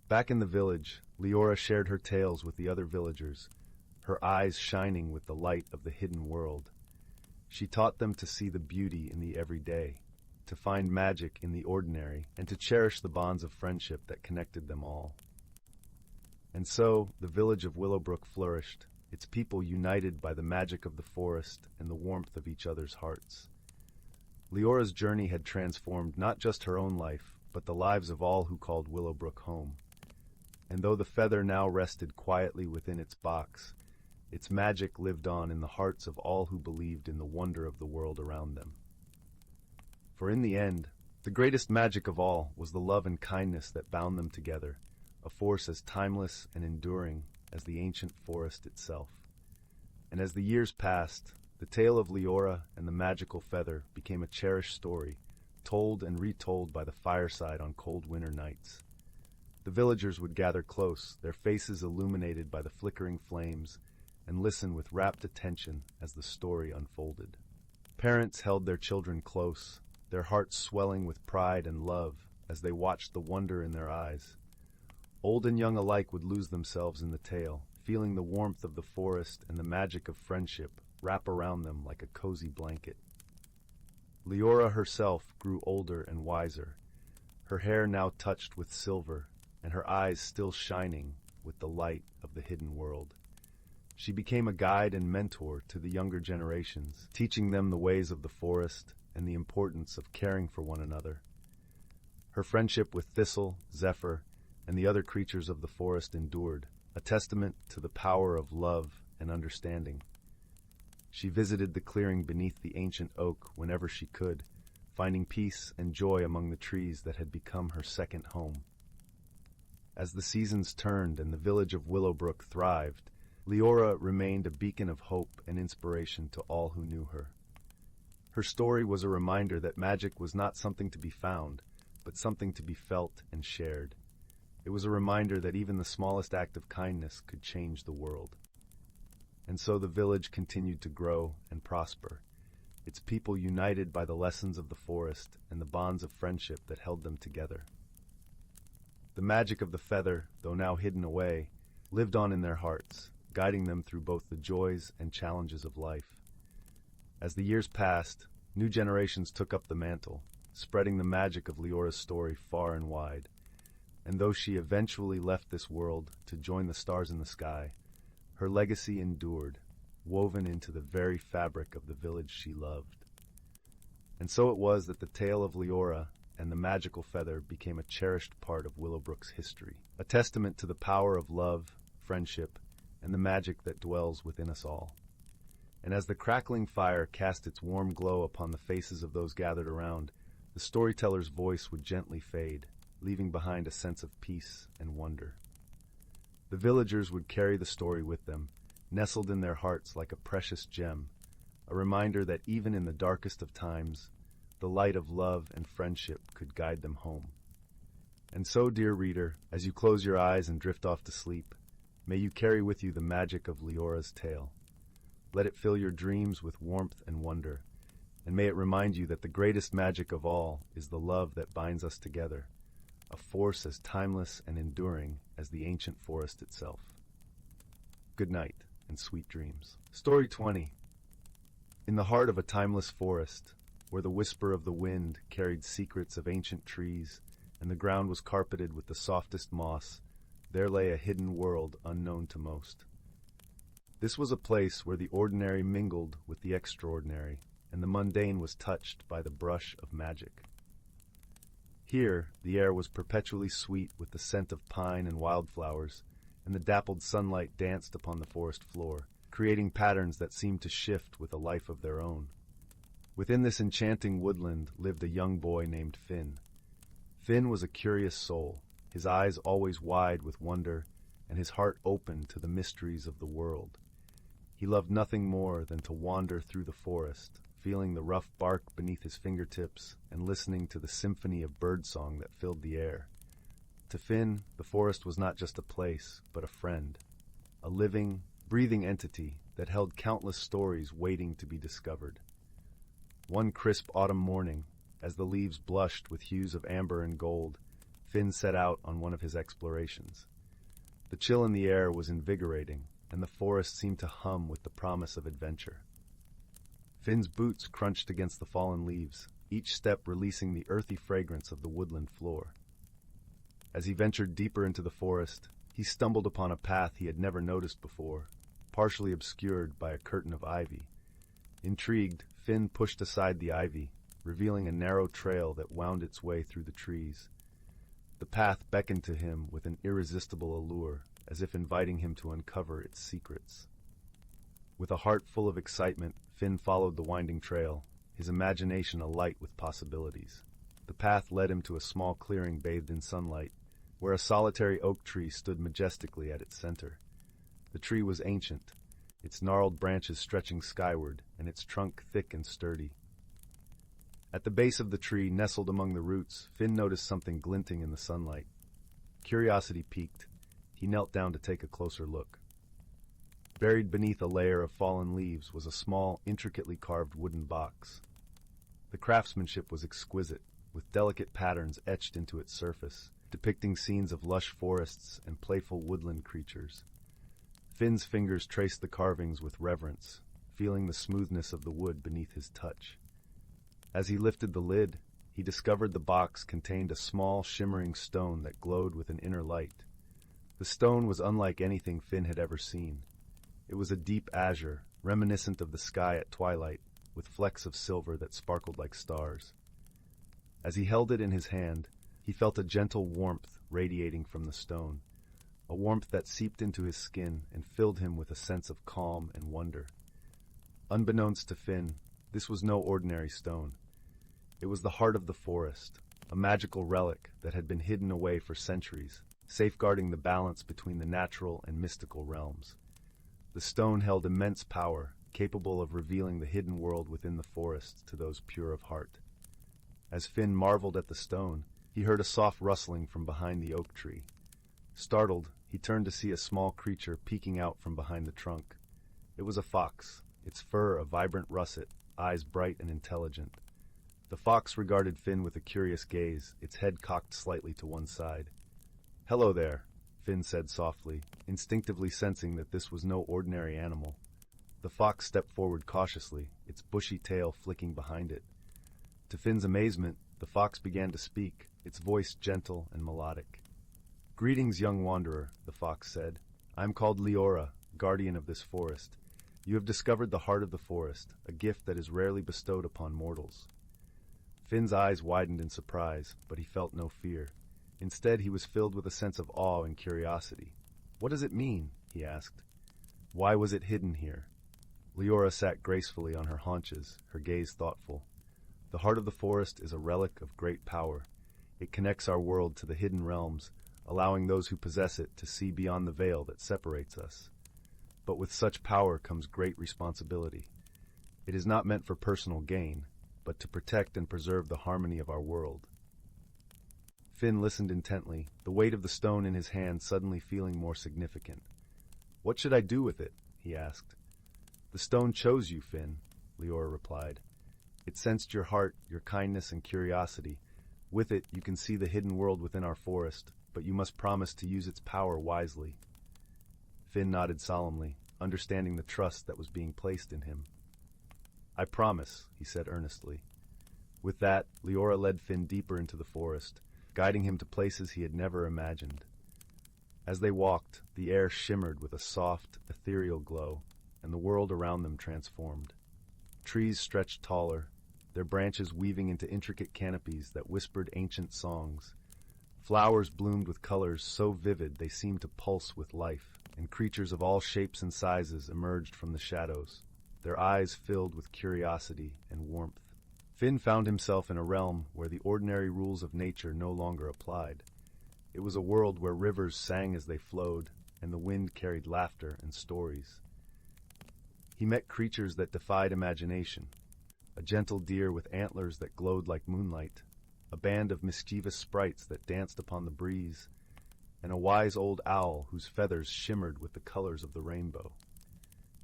Back in the village, Leora shared her tales with the other villagers, her eyes shining with the light of the hidden world. She taught them to see the beauty in the everyday, to find magic in the ordinary, and to cherish the bonds of friendship that connected them all. And so, the village of Willowbrook flourished, its people united by the magic of the forest and the warmth of each other's hearts. Leora's journey had transformed not just her own life, but the lives of all who called Willowbrook home. And though the feather now rested quietly within its box, its magic lived on in the hearts of all who believed in the wonder of the world around them. For in the end, the greatest magic of all was the love and kindness that bound them together, a force as timeless and enduring as the ancient forest itself. And as the years passed, the tale of Leora and the magical feather became a cherished story, told and retold by the fireside on cold winter nights. The villagers would gather close, their faces illuminated by the flickering flames, and listen with rapt attention as the story unfolded. Parents held their children close, their hearts swelling with pride and love as they watched the wonder in their eyes. Old and young alike would lose themselves in the tale, feeling the warmth of the forest and the magic of friendship wrap around them like a cozy blanket. Leora herself grew older and wiser, her hair now touched with silver, and her eyes still shining with the light of the hidden world. She became a guide and mentor to the younger generations, teaching them the ways of the forest and the importance of caring for one another. Her friendship with Thistle, Zephyr, and the other creatures of the forest endured, a testament to the power of love and understanding. She visited the clearing beneath the ancient oak whenever she could, finding peace and joy among the trees that had become her second home. As the seasons turned and the village of Willowbrook thrived, Leora remained a beacon of hope and inspiration to all who knew her. Her story was a reminder that magic was not something to be found, but something to be felt and shared. It was a reminder that even the smallest act of kindness could change the world. And so the village continued to grow and prosper, its people united by the lessons of the forest and the bonds of friendship that held them together. The magic of the feather, though now hidden away, lived on in their hearts, guiding them through both the joys and challenges of life. As the years passed, new generations took up the mantle, spreading the magic of Leora's story far and wide. And though she eventually left this world to join the stars in the sky, her legacy endured, woven into the very fabric of the village she loved. And so it was that the tale of Leora and the magical feather became a cherished part of Willowbrook's history, a testament to the power of love, friendship, and the magic that dwells within us all. And as the crackling fire cast its warm glow upon the faces of those gathered around, the storyteller's voice would gently fade, leaving behind a sense of peace and wonder. The villagers would carry the story with them, nestled in their hearts like a precious gem, a reminder that even in the darkest of times, the light of love and friendship could guide them home. And so, dear reader, as you close your eyes and drift off to sleep, may you carry with you the magic of Leora's tale. Let it fill your dreams with warmth and wonder, and may it remind you that the greatest magic of all is the love that binds us together, a force as timeless and enduring as the ancient forest itself. Good night, and sweet dreams. Story 20. In the heart of a timeless forest, where the whisper of the wind carried secrets of ancient trees, and the ground was carpeted with the softest moss, there lay a hidden world unknown to most. This was a place where the ordinary mingled with the extraordinary, and the mundane was touched by the brush of magic. Here, the air was perpetually sweet with the scent of pine and wildflowers, and the dappled sunlight danced upon the forest floor, creating patterns that seemed to shift with a life of their own. Within this enchanting woodland lived a young boy named Finn. Finn was a curious soul, his eyes always wide with wonder, and his heart open to the mysteries of the world. He loved nothing more than to wander through the forest, feeling the rough bark beneath his fingertips and listening to the symphony of birdsong that filled the air. To Finn, the forest was not just a place, but a friend, a living, breathing entity that held countless stories waiting to be discovered. One crisp autumn morning, as the leaves blushed with hues of amber and gold, Finn set out on one of his explorations. The chill in the air was invigorating, and the forest seemed to hum with the promise of adventure. Finn's boots crunched against the fallen leaves, each step releasing the earthy fragrance of the woodland floor. As he ventured deeper into the forest, he stumbled upon a path he had never noticed before, partially obscured by a curtain of ivy. Intrigued, Finn pushed aside the ivy, revealing a narrow trail that wound its way through the trees. The path beckoned to him with an irresistible allure, as if inviting him to uncover its secrets. With a heart full of excitement, Finn followed the winding trail, his imagination alight with possibilities. The path led him to a small clearing bathed in sunlight, where a solitary oak tree stood majestically at its center. The tree was ancient, its gnarled branches stretching skyward, and its trunk thick and sturdy. At the base of the tree, nestled among the roots, Finn noticed something glinting in the sunlight. Curiosity piqued. He knelt down to take a closer look. Buried beneath a layer of fallen leaves was a small, intricately carved wooden box. The craftsmanship was exquisite, with delicate patterns etched into its surface, depicting scenes of lush forests and playful woodland creatures. Finn's fingers traced the carvings with reverence, feeling the smoothness of the wood beneath his touch. As he lifted the lid, he discovered the box contained a small, shimmering stone that glowed with an inner light. The stone was unlike anything Finn had ever seen. It was a deep azure, reminiscent of the sky at twilight, with flecks of silver that sparkled like stars. As he held it in his hand, he felt a gentle warmth radiating from the stone, a warmth that seeped into his skin and filled him with a sense of calm and wonder. Unbeknownst to Finn, this was no ordinary stone. It was the heart of the forest, a magical relic that had been hidden away for centuries, safeguarding the balance between the natural and mystical realms. The stone held immense power, capable of revealing the hidden world within the forest to those pure of heart. As Finn marveled at the stone, he heard a soft rustling from behind the oak tree. Startled, he turned to see a small creature peeking out from behind the trunk. It was a fox, its fur a vibrant russet, eyes bright and intelligent. The fox regarded Finn with a curious gaze, its head cocked slightly to one side. "Hello there," Finn said softly, instinctively sensing that this was no ordinary animal. The fox stepped forward cautiously, its bushy tail flicking behind it. To Finn's amazement, the fox began to speak, its voice gentle and melodic. "Greetings, young wanderer," the fox said. "I am called Leora, guardian of this forest. You have discovered the heart of the forest, a gift that is rarely bestowed upon mortals." Finn's eyes widened in surprise, but he felt no fear. Instead, he was filled with a sense of awe and curiosity. "What does it mean?" he asked. "Why was it hidden here?" Leora sat gracefully on her haunches, her gaze thoughtful. "The heart of the forest is a relic of great power. It connects our world to the hidden realms, allowing those who possess it to see beyond the veil that separates us. But with such power comes great responsibility. It is not meant for personal gain, but to protect and preserve the harmony of our world." Finn listened intently, the weight of the stone in his hand suddenly feeling more significant. "What should I do with it?" he asked. "The stone chose you, Finn," Leora replied. "It sensed your heart, your kindness, and curiosity. With it, you can see the hidden world within our forest, but you must promise to use its power wisely." Finn nodded solemnly, understanding the trust that was being placed in him. "I promise," he said earnestly. With that, Leora led Finn deeper into the forest, guiding him to places he had never imagined. As they walked, the air shimmered with a soft, ethereal glow, and the world around them transformed. Trees stretched taller, their branches weaving into intricate canopies that whispered ancient songs. Flowers bloomed with colors so vivid they seemed to pulse with life, and creatures of all shapes and sizes emerged from the shadows, their eyes filled with curiosity and warmth. Finn found himself in a realm where the ordinary rules of nature no longer applied. It was a world where rivers sang as they flowed, and the wind carried laughter and stories. He met creatures that defied imagination, a gentle deer with antlers that glowed like moonlight, a band of mischievous sprites that danced upon the breeze, and a wise old owl whose feathers shimmered with the colors of the rainbow.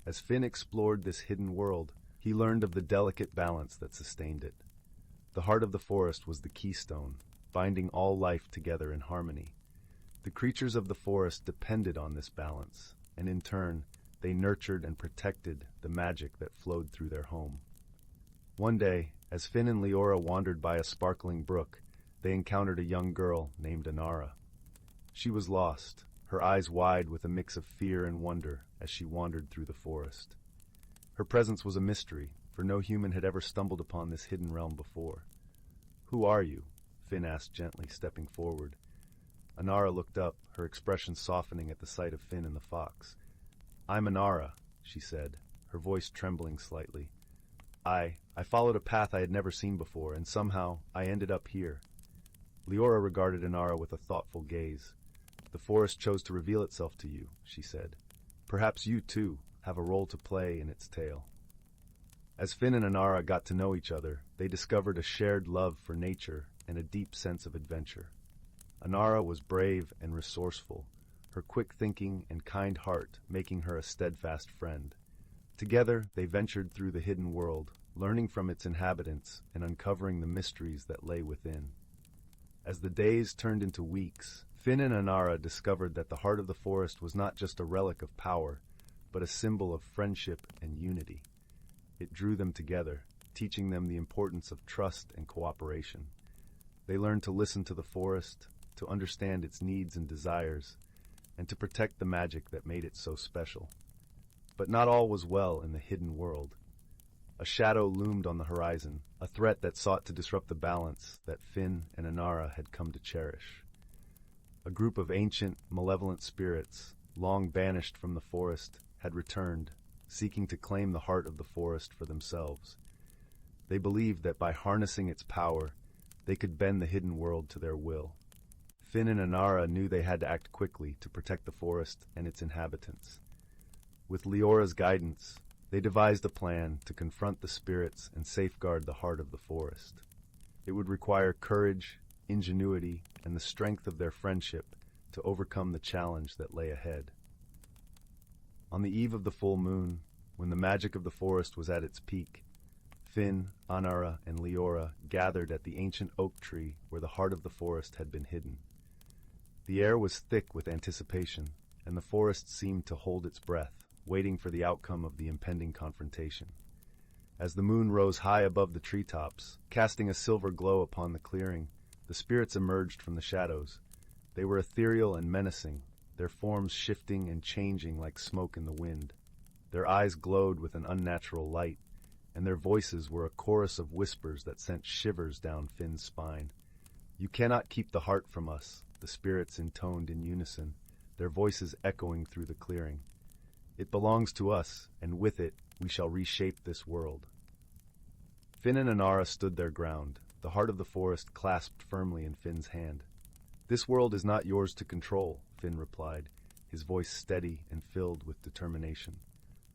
As Finn explored this hidden world, he learned of the delicate balance that sustained it. The heart of the forest was the keystone, binding all life together in harmony. The creatures of the forest depended on this balance, and in turn, they nurtured and protected the magic that flowed through their home. One day, as Finn and Leora wandered by a sparkling brook, they encountered a young girl named Inara. She was lost, her eyes wide with a mix of fear and wonder as she wandered through the forest. Her presence was a mystery, for no human had ever stumbled upon this hidden realm before. "Who are you?" Finn asked gently, stepping forward. Inara looked up, her expression softening at the sight of Finn and the fox. "I'm Inara," she said, her voice trembling slightly. I followed a path I had never seen before, and somehow I ended up here." Leora regarded Inara with a thoughtful gaze. "The forest chose to reveal itself to you," she said. "Perhaps you, too, have a role to play in its tale." As Finn and Inara got to know each other, they discovered a shared love for nature and a deep sense of adventure. Inara was brave and resourceful, her quick thinking and kind heart making her a steadfast friend. Together, they ventured through the hidden world, learning from its inhabitants and uncovering the mysteries that lay within. As the days turned into weeks, Finn and Inara discovered that the heart of the forest was not just a relic of power, but a symbol of friendship and unity. It drew them together, teaching them the importance of trust and cooperation. They learned to listen to the forest, to understand its needs and desires, and to protect the magic that made it so special. But not all was well in the hidden world. A shadow loomed on the horizon, a threat that sought to disrupt the balance that Finn and Inara had come to cherish. A group of ancient, malevolent spirits, long banished from the forest, had returned, seeking to claim the heart of the forest for themselves. They believed that by harnessing its power, they could bend the hidden world to their will. Finn and Inara knew they had to act quickly to protect the forest and its inhabitants. With Leora's guidance, they devised a plan to confront the spirits and safeguard the heart of the forest. It would require courage, ingenuity, and the strength of their friendship to overcome the challenge that lay ahead. On the eve of the full moon, when the magic of the forest was at its peak, Finn, Inara, and Leora gathered at the ancient oak tree where the heart of the forest had been hidden. The air was thick with anticipation, and the forest seemed to hold its breath, waiting for the outcome of the impending confrontation. As the moon rose high above the treetops, casting a silver glow upon the clearing, the spirits emerged from the shadows. They were ethereal and menacing, their forms shifting and changing like smoke in the wind. Their eyes glowed with an unnatural light, and their voices were a chorus of whispers that sent shivers down Finn's spine. "You cannot keep the heart from us," the spirits intoned in unison, their voices echoing through the clearing. "It belongs to us, and with it, we shall reshape this world." Finn and Inara stood their ground, the heart of the forest clasped firmly in Finn's hand. "This world is not yours to control," Finn replied, his voice steady and filled with determination.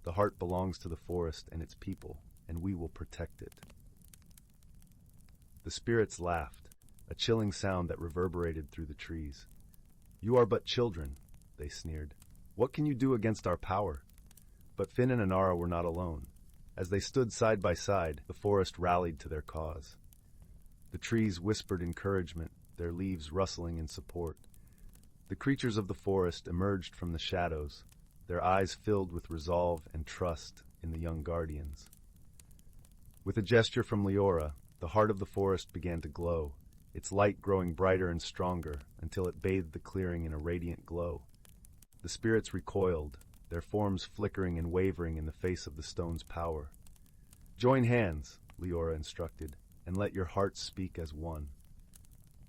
"The heart belongs to the forest and its people, and we will protect it." The spirits laughed, a chilling sound that reverberated through the trees. "You are but children," they sneered. "What can you do against our power?" But Finn and Inara were not alone. As they stood side by side, the forest rallied to their cause. The trees whispered encouragement, their leaves rustling in support. The creatures of the forest emerged from the shadows, their eyes filled with resolve and trust in the young guardians. With a gesture from Leora, the heart of the forest began to glow, its light growing brighter and stronger until it bathed the clearing in a radiant glow. The spirits recoiled, their forms flickering and wavering in the face of the stone's power. "Join hands," Leora instructed, "and let your hearts speak as one."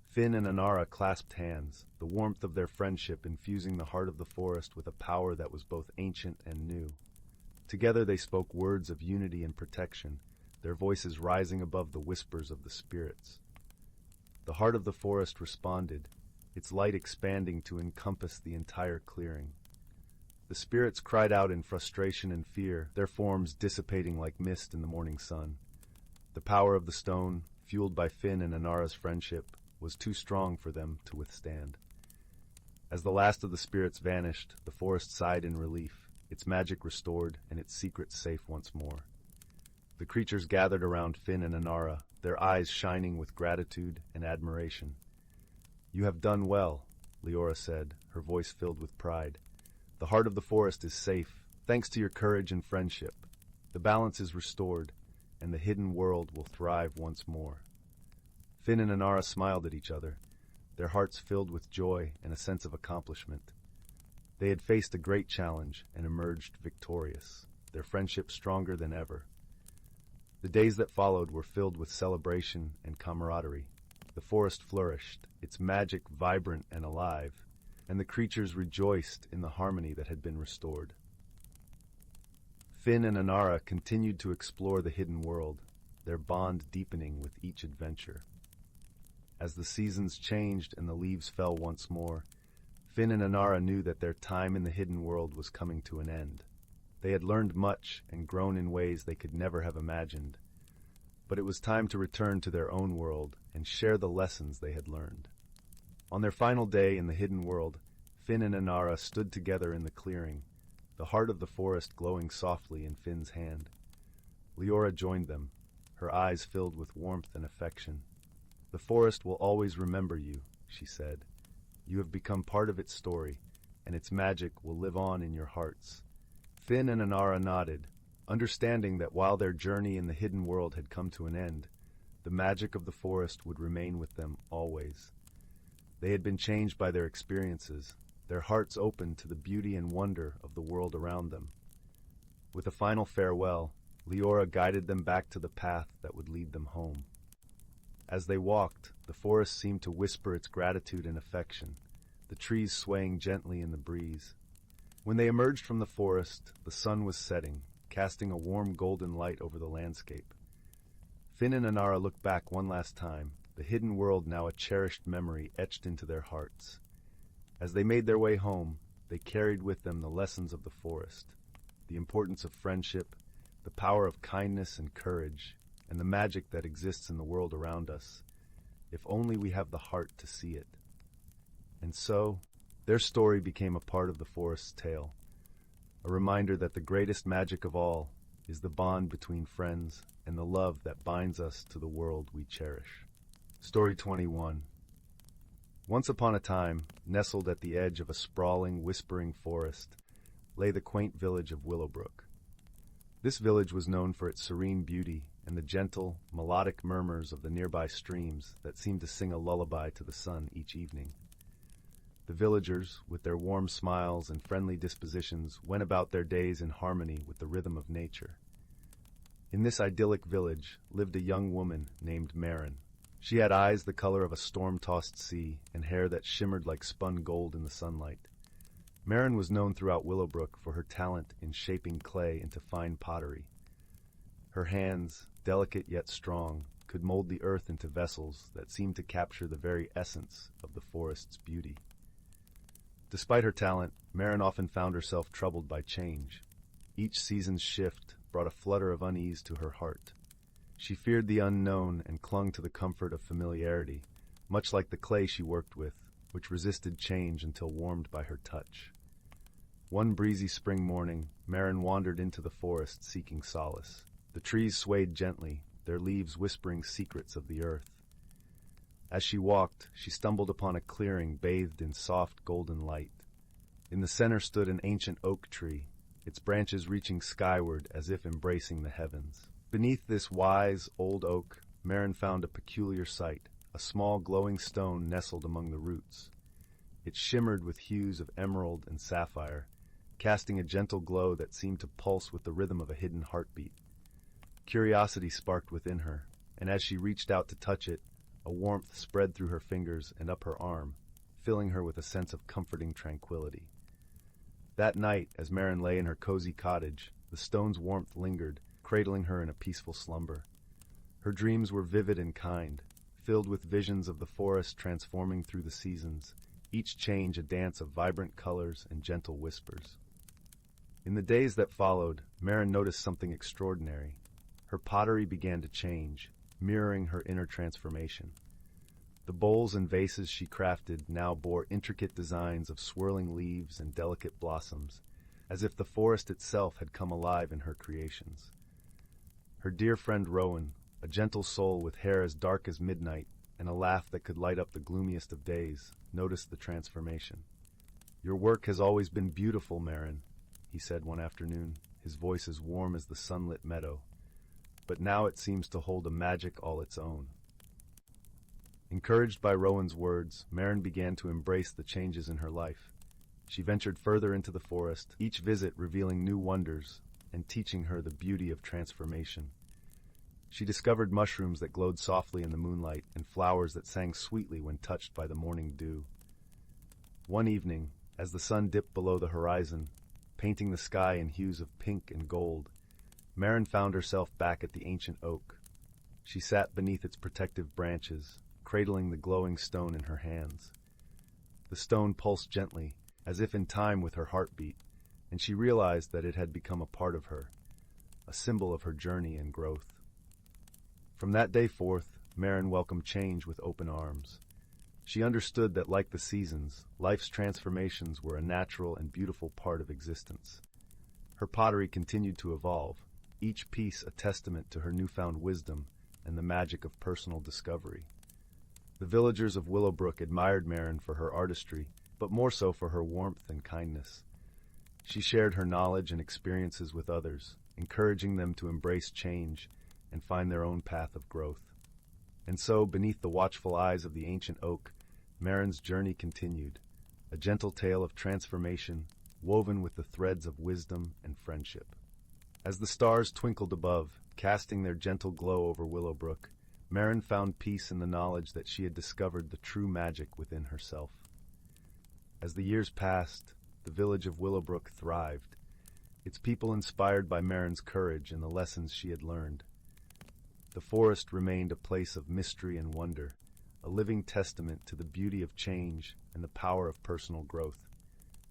Finn and Inara clasped hands, the warmth of their friendship infusing the heart of the forest with a power that was both ancient and new. Together they spoke words of unity and protection, their voices rising above the whispers of the spirits. The heart of the forest responded, its light expanding to encompass the entire clearing. The spirits cried out in frustration and fear, their forms dissipating like mist in the morning sun. The power of the stone, fueled by Finn and Inara's friendship, was too strong for them to withstand. As the last of the spirits vanished, the forest sighed in relief, its magic restored and its secrets safe once more. The creatures gathered around Finn and Inara, their eyes shining with gratitude and admiration. "You have done well," Leora said, her voice filled with pride. "The heart of the forest is safe, thanks to your courage and friendship. The balance is restored, and the hidden world will thrive once more. Finn and Inara smiled at each other, their hearts filled with joy and a sense of accomplishment. They had faced a great challenge and emerged victorious, their friendship stronger than ever. The days that followed were filled with celebration and camaraderie. The forest flourished, its magic vibrant and alive, and the creatures rejoiced in the harmony that had been restored. Finn and Inara continued to explore the hidden world, their bond deepening with each adventure. As the seasons changed and the leaves fell once more, Finn and Inara knew that their time in the hidden world was coming to an end. They had learned much and grown in ways they could never have imagined, but it was time to return to their own world and share the lessons they had learned. On their final day in the hidden world, Finn and Inara stood together in the clearing, the heart of the forest glowing softly in Finn's hand. Leora joined them, her eyes filled with warmth and affection. "The forest will always remember you," she said. "You have become part of its story, and its magic will live on in your hearts." Finn and Inara nodded, understanding that while their journey in the hidden world had come to an end, the magic of the forest would remain with them always. They had been changed by their experiences, their hearts opened to the beauty and wonder of the world around them. With a final farewell, Leora guided them back to the path that would lead them home. As they walked, the forest seemed to whisper its gratitude and affection, the trees swaying gently in the breeze. When they emerged from the forest, the sun was setting, casting a warm golden light over the landscape. Finn and Inara looked back one last time, the hidden world now a cherished memory etched into their hearts. As they made their way home, they carried with them the lessons of the forest, the importance of friendship, the power of kindness and courage, and the magic that exists in the world around us, if only we have the heart to see it. And so, their story became a part of the forest's tale, a reminder that the greatest magic of all is the bond between friends and the love that binds us to the world we cherish. Story 21. Once upon a time, nestled at the edge of a sprawling, whispering forest, lay the quaint village of Willowbrook. This village was known for its serene beauty and the gentle, melodic murmurs of the nearby streams that seemed to sing a lullaby to the sun each evening. The villagers, with their warm smiles and friendly dispositions, went about their days in harmony with the rhythm of nature. In this idyllic village lived a young woman named Marin. She had eyes the color of a storm-tossed sea and hair that shimmered like spun gold in the sunlight. Marin was known throughout Willowbrook for her talent in shaping clay into fine pottery. Her hands, delicate yet strong, could mold the earth into vessels that seemed to capture the very essence of the forest's beauty. Despite her talent, Marin often found herself troubled by change. Each season's shift brought a flutter of unease to her heart. She feared the unknown and clung to the comfort of familiarity, much like the clay she worked with, which resisted change until warmed by her touch. One breezy spring morning, Marin wandered into the forest seeking solace. The trees swayed gently, their leaves whispering secrets of the earth. As she walked, she stumbled upon a clearing bathed in soft golden light. In the center stood an ancient oak tree, its branches reaching skyward as if embracing the heavens. Beneath this wise, old oak, Marin found a peculiar sight, a small glowing stone nestled among the roots. It shimmered with hues of emerald and sapphire, casting a gentle glow that seemed to pulse with the rhythm of a hidden heartbeat. Curiosity sparked within her, and as she reached out to touch it, a warmth spread through her fingers and up her arm, filling her with a sense of comforting tranquility. That night, as Marin lay in her cozy cottage, the stone's warmth lingered, cradling her in a peaceful slumber. Her dreams were vivid and kind, filled with visions of the forest transforming through the seasons, each change a dance of vibrant colors and gentle whispers. In the days that followed, Marin noticed something extraordinary. Her pottery began to change, mirroring her inner transformation. The bowls and vases she crafted now bore intricate designs of swirling leaves and delicate blossoms, as if the forest itself had come alive in her creations. Her dear friend Rowan, a gentle soul with hair as dark as midnight and a laugh that could light up the gloomiest of days, noticed the transformation. "Your work has always been beautiful, Marin," he said one afternoon, his voice as warm as the sunlit meadow. but now it seems to hold a magic all its own. Encouraged by Rowan's words, Maren began to embrace the changes in her life. She ventured further into the forest, each visit revealing new wonders and teaching her the beauty of transformation. She discovered mushrooms that glowed softly in the moonlight and flowers that sang sweetly when touched by the morning dew. One evening, as the sun dipped below the horizon, painting the sky in hues of pink and gold, Maren found herself back at the ancient oak. She sat beneath its protective branches, cradling the glowing stone in her hands. The stone pulsed gently, as if in time with her heartbeat, and she realized that it had become a part of her, a symbol of her journey and growth. From that day forth, Maren welcomed change with open arms. She understood that, like the seasons, life's transformations were a natural and beautiful part of existence. Her pottery continued to evolve, each piece a testament to her newfound wisdom and the magic of personal discovery. The villagers of Willowbrook admired Maren for her artistry, but more so for her warmth and kindness. She shared her knowledge and experiences with others, encouraging them to embrace change and find their own path of growth. And so, beneath the watchful eyes of the ancient oak, Maren's journey continued, a gentle tale of transformation, woven with the threads of wisdom and friendship. As the stars twinkled above, casting their gentle glow over Willowbrook, Maren found peace in the knowledge that she had discovered the true magic within herself. As the years passed, the village of Willowbrook thrived, its people inspired by Maren's courage and the lessons she had learned. The forest remained a place of mystery and wonder, a living testament to the beauty of change and the power of personal growth.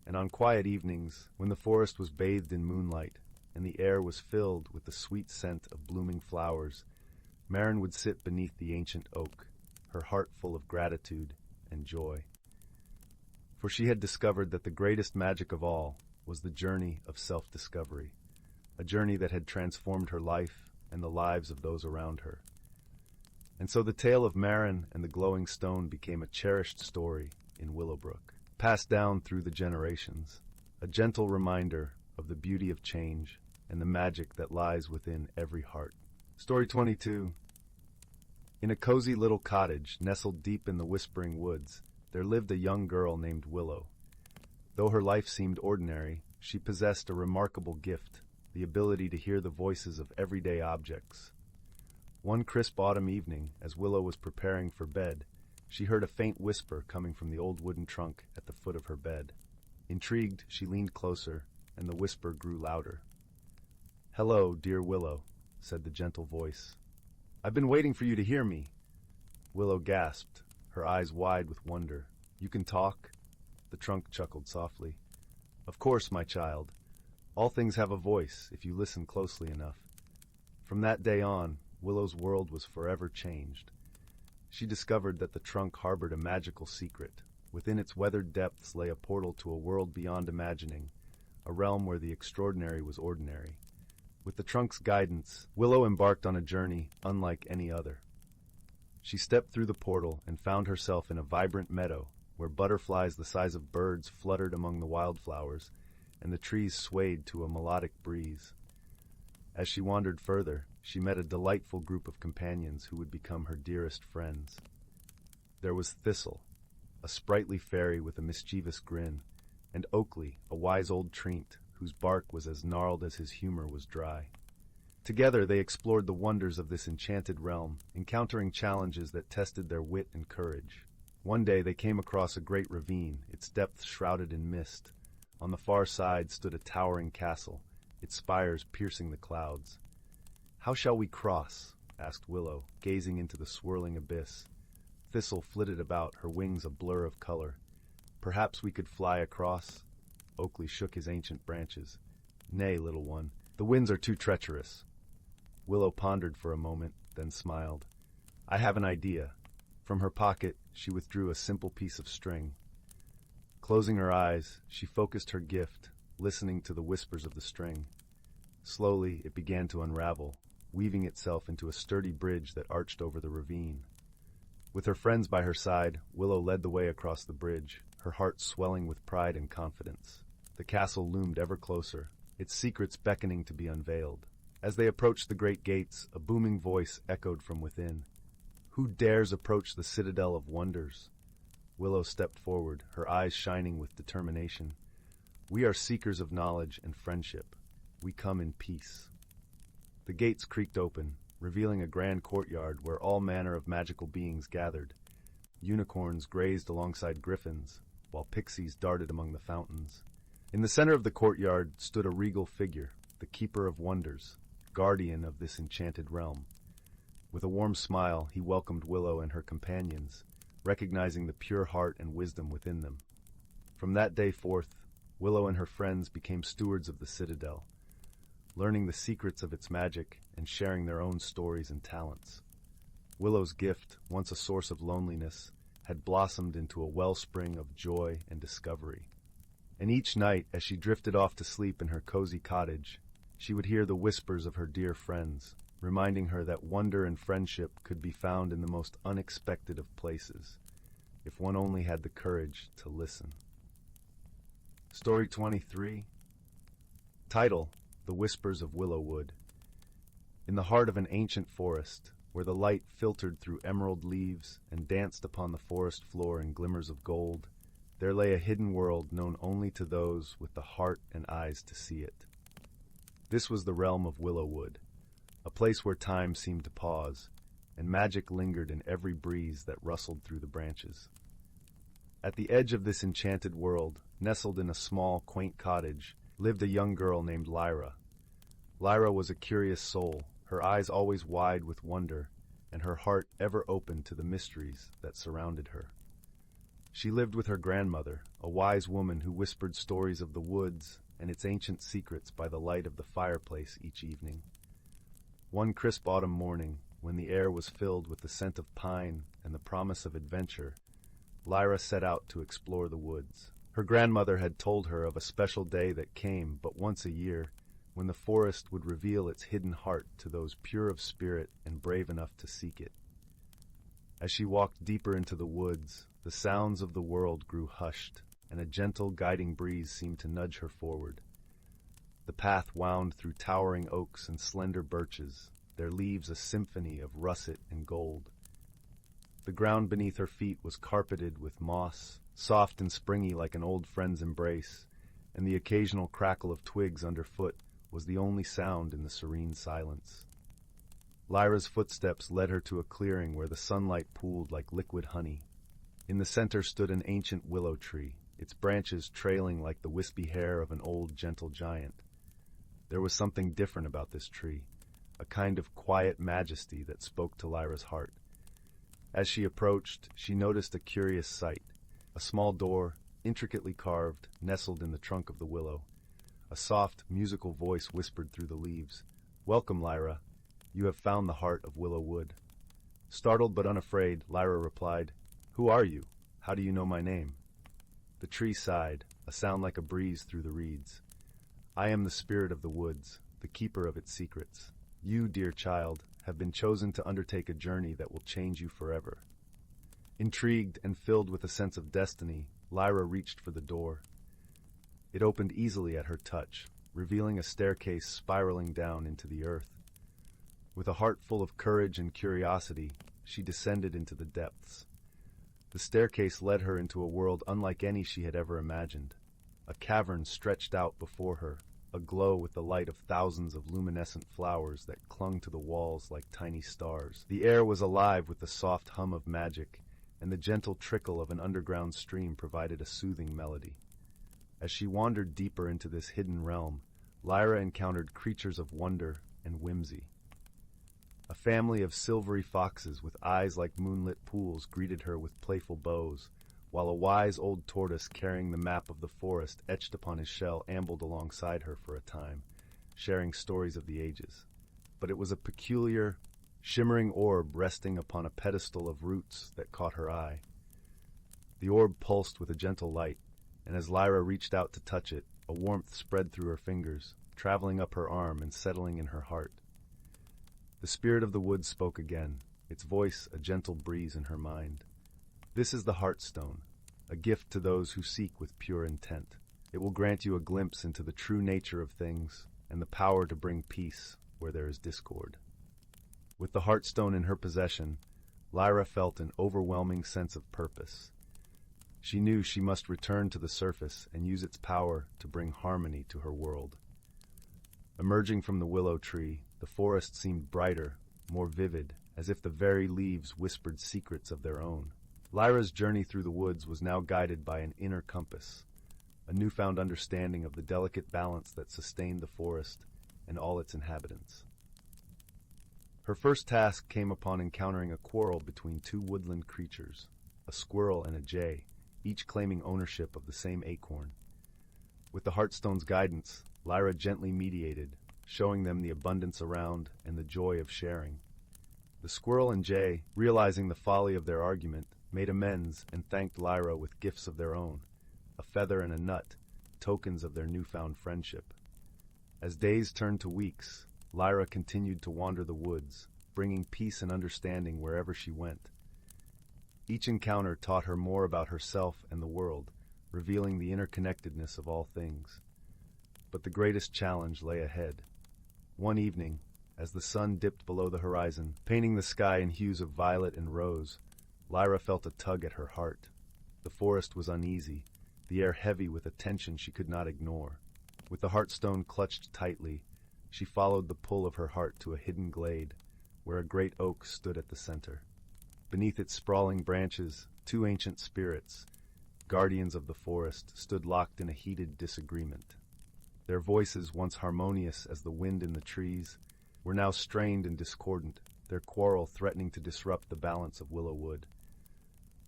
And on quiet evenings, when the forest was bathed in moonlight and the air was filled with the sweet scent of blooming flowers, Maren would sit beneath the ancient oak, her heart full of gratitude and joy. For she had discovered that the greatest magic of all was the journey of self-discovery, a journey that had transformed her life and the lives of those around her. And so the tale of Maren and the glowing stone became a cherished story in Willowbrook, passed down through the generations, a gentle reminder of the beauty of change and the magic that lies within every heart. Story 22. In a cozy little cottage nestled deep in the whispering woods, there lived a young girl named Willow. Though her life seemed ordinary, she possessed a remarkable gift, the ability to hear the voices of everyday objects. One crisp autumn evening, as Willow was preparing for bed, she heard a faint whisper coming from the old wooden trunk at the foot of her bed. Intrigued, she leaned closer, and the whisper grew louder. "Hello, dear Willow," said the gentle voice. "I've been waiting for you to hear me." Willow gasped, her eyes wide with wonder. "You can talk?" The trunk chuckled softly. "Of course, my child. All things have a voice if you listen closely enough." From that day on, Willow's world was forever changed. She discovered that the trunk harbored a magical secret. Within its weathered depths lay a portal to a world beyond imagining, a realm where the extraordinary was ordinary. With the trunk's guidance, Willow embarked on a journey unlike any other. She stepped through the portal and found herself in a vibrant meadow where butterflies the size of birds fluttered among the wildflowers and the trees swayed to a melodic breeze. As she wandered further, she met a delightful group of companions who would become her dearest friends. There was Thistle, a sprightly fairy with a mischievous grin, and Oakley, a wise old treant whose bark was as gnarled as his humor was dry. Together they explored the wonders of this enchanted realm, encountering challenges that tested their wit and courage. One day they came across a great ravine, its depths shrouded in mist. On the far side stood a towering castle, its spires piercing the clouds. "How shall we cross?" asked Willow, gazing into the swirling abyss. Thistle flitted about, her wings a blur of color. "Perhaps we could fly across?" Oakley shook his ancient branches. "Nay, little one, the winds are too treacherous." Willow pondered for a moment, then smiled. "I have an idea." From her pocket, she withdrew a simple piece of string. Closing her eyes, she focused her gift, listening to the whispers of the string. Slowly, it began to unravel, weaving itself into a sturdy bridge that arched over the ravine. With her friends by her side, Willow led the way across the bridge, her heart swelling with pride and confidence. The castle loomed ever closer, its secrets beckoning to be unveiled. As they approached the great gates, a booming voice echoed from within. "Who dares approach the citadel of wonders?" Willow stepped forward, her eyes shining with determination. "We are seekers of knowledge and friendship. We come in peace." The gates creaked open, revealing a grand courtyard where all manner of magical beings gathered. Unicorns grazed alongside griffins, while pixies darted among the fountains. In the center of the courtyard stood a regal figure, the Keeper of Wonders, guardian of this enchanted realm. With a warm smile, he welcomed Willow and her companions, recognizing the pure heart and wisdom within them. From that day forth, Willow and her friends became stewards of the citadel, learning the secrets of its magic and sharing their own stories and talents. Willow's gift, once a source of loneliness, had blossomed into a wellspring of joy and discovery. And each night, as she drifted off to sleep in her cozy cottage, she would hear the whispers of her dear friends, reminding her that wonder and friendship could be found in the most unexpected of places, if one only had the courage to listen. Story 23. Title: The Whispers of Willowwood. In the heart of an ancient forest, where the light filtered through emerald leaves and danced upon the forest floor in glimmers of gold, there lay a hidden world known only to those with the heart and eyes to see it. This was the realm of Willowwood, a place where time seemed to pause, and magic lingered in every breeze that rustled through the branches. At the edge of this enchanted world, nestled in a small, quaint cottage, lived a young girl named Lyra. Lyra was a curious soul, her eyes always wide with wonder, and her heart ever open to the mysteries that surrounded her. She lived with her grandmother, a wise woman who whispered stories of the woods and its ancient secrets by the light of the fireplace each evening. One crisp autumn morning, when the air was filled with the scent of pine and the promise of adventure, Lyra set out to explore the woods. Her grandmother had told her of a special day that came but once a year, when the forest would reveal its hidden heart to those pure of spirit and brave enough to seek it. As she walked deeper into the woods, the sounds of the world grew hushed, and a gentle guiding breeze seemed to nudge her forward. The path wound through towering oaks and slender birches, their leaves a symphony of russet and gold. The ground beneath her feet was carpeted with moss, soft and springy like an old friend's embrace, and the occasional crackle of twigs underfoot was the only sound in the serene silence. Lyra's footsteps led her to a clearing where the sunlight pooled like liquid honey. In the center stood an ancient willow tree, its branches trailing like the wispy hair of an old, gentle giant. There was something different about this tree, a kind of quiet majesty that spoke to Lyra's heart. As she approached, she noticed a curious sight. A small door, intricately carved, nestled in the trunk of the willow. A soft, musical voice whispered through the leaves. "Welcome, Lyra. You have found the heart of Willowwood." Startled but unafraid, Lyra replied, "Who are you? How do you know my name?" The tree sighed, a sound like a breeze through the reeds. "I am the spirit of the woods, the keeper of its secrets. You, dear child, have been chosen to undertake a journey that will change you forever." Intrigued and filled with a sense of destiny, Lyra reached for the door. It opened easily at her touch, revealing a staircase spiraling down into the earth. With a heart full of courage and curiosity, she descended into the depths. The staircase led her into a world unlike any she had ever imagined. A cavern stretched out before her, aglow with the light of thousands of luminescent flowers that clung to the walls like tiny stars. The air was alive with the soft hum of magic, and the gentle trickle of an underground stream provided a soothing melody. As she wandered deeper into this hidden realm, Lyra encountered creatures of wonder and whimsy. A family of silvery foxes with eyes like moonlit pools greeted her with playful bows, while a wise old tortoise carrying the map of the forest etched upon his shell ambled alongside her for a time, sharing stories of the ages. But it was a peculiar, shimmering orb resting upon a pedestal of roots that caught her eye. The orb pulsed with a gentle light, and as Lyra reached out to touch it, a warmth spread through her fingers, traveling up her arm and settling in her heart. The spirit of the woods spoke again, its voice a gentle breeze in her mind. "This is the Heartstone, a gift to those who seek with pure intent. It will grant you a glimpse into the true nature of things and the power to bring peace, where there is discord. With the Heartstone in her possession, Lyra felt an overwhelming sense of purpose. She knew she must return to the surface and use its power to bring harmony to her world. Emerging from the willow tree, the forest seemed brighter, more vivid, as if the very leaves whispered secrets of their own. Lyra's journey through the woods was now guided by an inner compass, a newfound understanding of the delicate balance that sustained the forest and all its inhabitants. Her first task came upon encountering a quarrel between two woodland creatures, a squirrel and a jay, each claiming ownership of the same acorn. With the Heartstone's guidance, Lyra gently mediated, showing them the abundance around and the joy of sharing. The squirrel and jay, realizing the folly of their argument, made amends and thanked Lyra with gifts of their own, a feather and a nut, tokens of their newfound friendship. As days turned to weeks, Lyra continued to wander the woods, bringing peace and understanding wherever she went. Each encounter taught her more about herself and the world, revealing the interconnectedness of all things. But the greatest challenge lay ahead. One evening, as the sun dipped below the horizon, painting the sky in hues of violet and rose, Lyra felt a tug at her heart. The forest was uneasy, the air heavy with a tension she could not ignore. With the Heartstone clutched tightly, she followed the pull of her heart to a hidden glade, where a great oak stood at the center. Beneath its sprawling branches, two ancient spirits, guardians of the forest, stood locked in a heated disagreement. Their voices, once harmonious as the wind in the trees, were now strained and discordant, their quarrel threatening to disrupt the balance of Willowwood.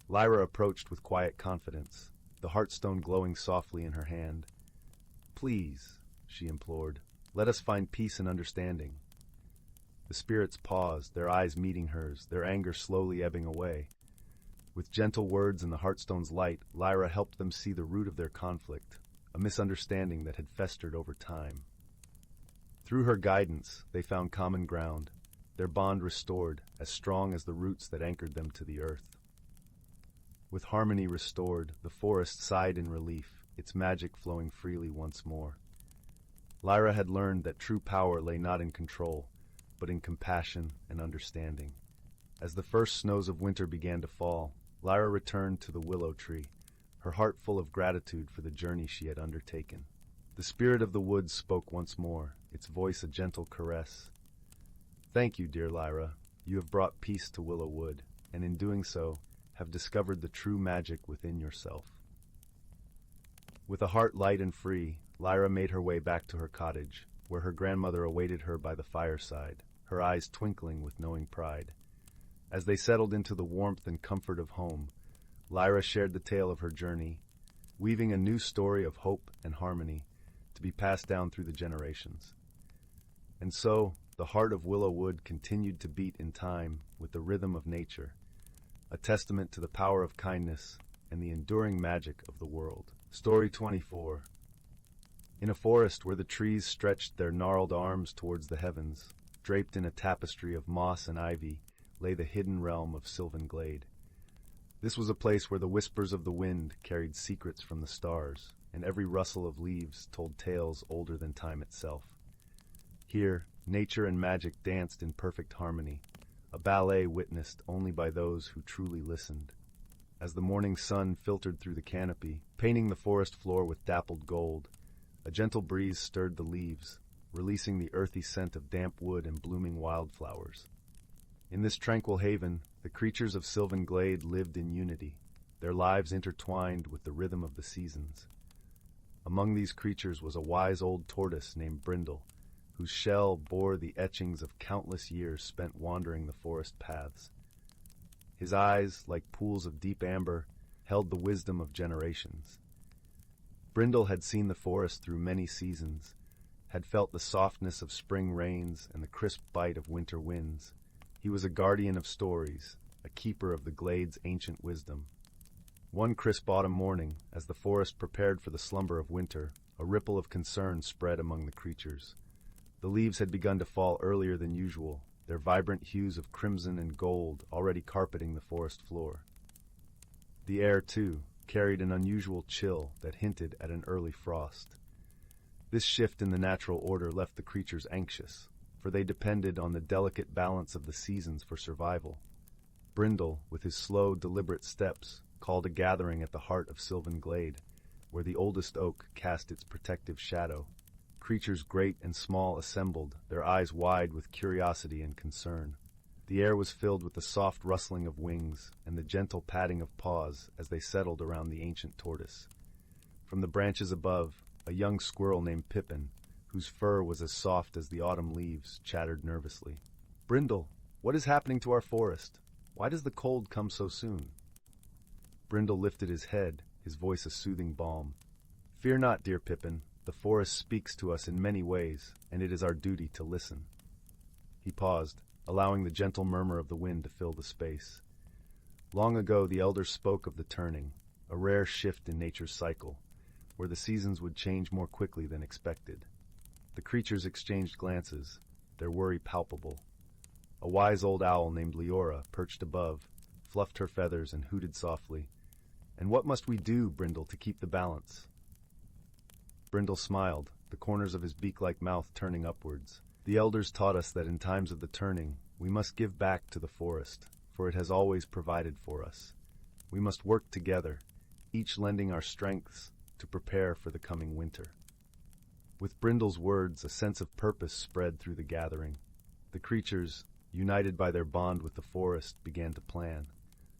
Lyra approached with quiet confidence, the Heartstone glowing softly in her hand. "Please," she implored, "let us find peace and understanding." The spirits paused, their eyes meeting hers, their anger slowly ebbing away. With gentle words and the Heartstone's light, Lyra helped them see the root of their conflict, a misunderstanding that had festered over time. Through her guidance, they found common ground, their bond restored, as strong as the roots that anchored them to the earth. With harmony restored, the forest sighed in relief, its magic flowing freely once more. Lyra had learned that true power lay not in control, but in compassion and understanding. As the first snows of winter began to fall, Lyra returned to the willow tree, her heart full of gratitude for the journey she had undertaken. The spirit of the woods spoke once more, its voice a gentle caress. "Thank you, dear Lyra. You have brought peace to Willowwood, and in doing so, have discovered the true magic within yourself." With a heart light and free, Lyra made her way back to her cottage, where her grandmother awaited her by the fireside, her eyes twinkling with knowing pride. As they settled into the warmth and comfort of home, Lyra shared the tale of her journey, weaving a new story of hope and harmony to be passed down through the generations. And so, the heart of Willowwood continued to beat in time with the rhythm of nature, a testament to the power of kindness and the enduring magic of the world. Story 24. In a forest where the trees stretched their gnarled arms towards the heavens, draped in a tapestry of moss and ivy, lay the hidden realm of sylvan Glade. This was a place where the whispers of the wind carried secrets from the stars, and every rustle of leaves told tales older than time itself. Here, nature and magic danced in perfect harmony, a ballet witnessed only by those who truly listened. As the morning sun filtered through the canopy, painting the forest floor with dappled gold, a gentle breeze stirred the leaves, releasing the earthy scent of damp wood and blooming wildflowers. In this tranquil haven, the creatures of Sylvan Glade lived in unity, their lives intertwined with the rhythm of the seasons. Among these creatures was a wise old tortoise named Brindle, whose shell bore the etchings of countless years spent wandering the forest paths. His eyes, like pools of deep amber, held the wisdom of generations. Brindle had seen the forest through many seasons, had felt the softness of spring rains and the crisp bite of winter winds. He was a guardian of stories, a keeper of the Glade's ancient wisdom. One crisp autumn morning, as the forest prepared for the slumber of winter, a ripple of concern spread among the creatures. The leaves had begun to fall earlier than usual, their vibrant hues of crimson and gold already carpeting the forest floor. The air, too, carried an unusual chill that hinted at an early frost. This shift in the natural order left the creatures anxious, for they depended on the delicate balance of the seasons for survival. Brindle, with his slow, deliberate steps, called a gathering at the heart of Sylvan Glade, where the oldest oak cast its protective shadow. Creatures great and small assembled, their eyes wide with curiosity and concern. The air was filled with the soft rustling of wings and the gentle patting of paws as they settled around the ancient tortoise. From the branches above, a young squirrel named Pippin, whose fur was as soft as the autumn leaves, chattered nervously. "Brindle, what is happening to our forest? Why does the cold come so soon?" Brindle lifted his head, his voice a soothing balm. "Fear not, dear Pippin. The forest speaks to us in many ways, and it is our duty to listen." He paused, allowing the gentle murmur of the wind to fill the space. Long ago the elders spoke of the turning, a rare shift in nature's cycle, where the seasons would change more quickly than expected. The creatures exchanged glances, their worry palpable. A wise old owl named Leora, perched above, fluffed her feathers and hooted softly. "And what must we do, Brindle, to keep the balance?" Brindle smiled, the corners of his beak-like mouth turning upwards. "The elders taught us that in times of the turning, we must give back to the forest, for it has always provided for us. We must work together, each lending our strengths to prepare for the coming winter." With Brindle's words, a sense of purpose spread through the gathering. The creatures, united by their bond with the forest, began to plan.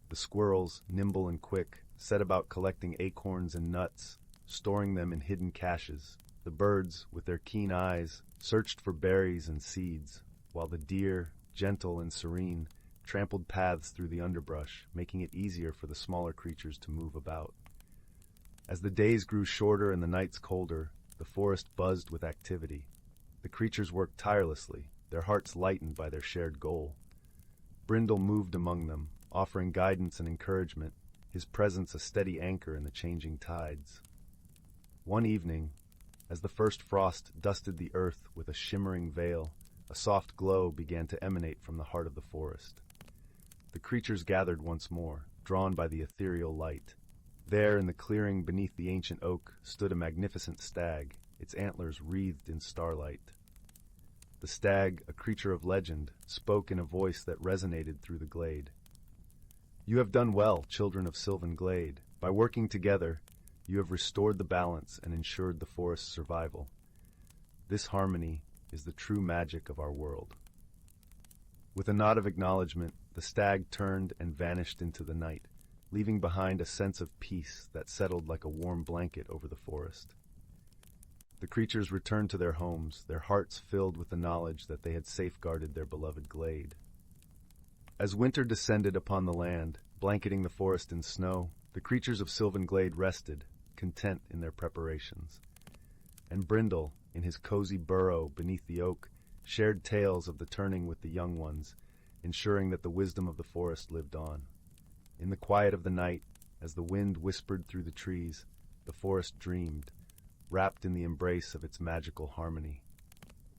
The squirrels, nimble and quick, set about collecting acorns and nuts, storing them in hidden caches. The birds, with their keen eyes, searched for berries and seeds, while the deer, gentle and serene, trampled paths through the underbrush, making it easier for the smaller creatures to move about. As the days grew shorter and the nights colder, the forest buzzed with activity. The creatures worked tirelessly, their hearts lightened by their shared goal. Brindle moved among them, offering guidance and encouragement, his presence a steady anchor in the changing tides. One evening, as the first frost dusted the earth with a shimmering veil, a soft glow began to emanate from the heart of the forest. The creatures gathered once more, drawn by the ethereal light. There, in the clearing beneath the ancient oak, stood a magnificent stag, its antlers wreathed in starlight. The stag, a creature of legend, spoke in a voice that resonated through the glade. "You have done well, children of Sylvan Glade. By working together, you have restored the balance and ensured the forest's survival. This harmony is the true magic of our world." With a nod of acknowledgement, the stag turned and vanished into the night, leaving behind a sense of peace that settled like a warm blanket over the forest. The creatures returned to their homes, their hearts filled with the knowledge that they had safeguarded their beloved glade. As winter descended upon the land, blanketing the forest in snow, the creatures of Sylvan Glade rested, content in their preparations. And Brindle, in his cozy burrow beneath the oak, shared tales of the turning with the young ones, ensuring that the wisdom of the forest lived on. In the quiet of the night, as the wind whispered through the trees, the forest dreamed, wrapped in the embrace of its magical harmony.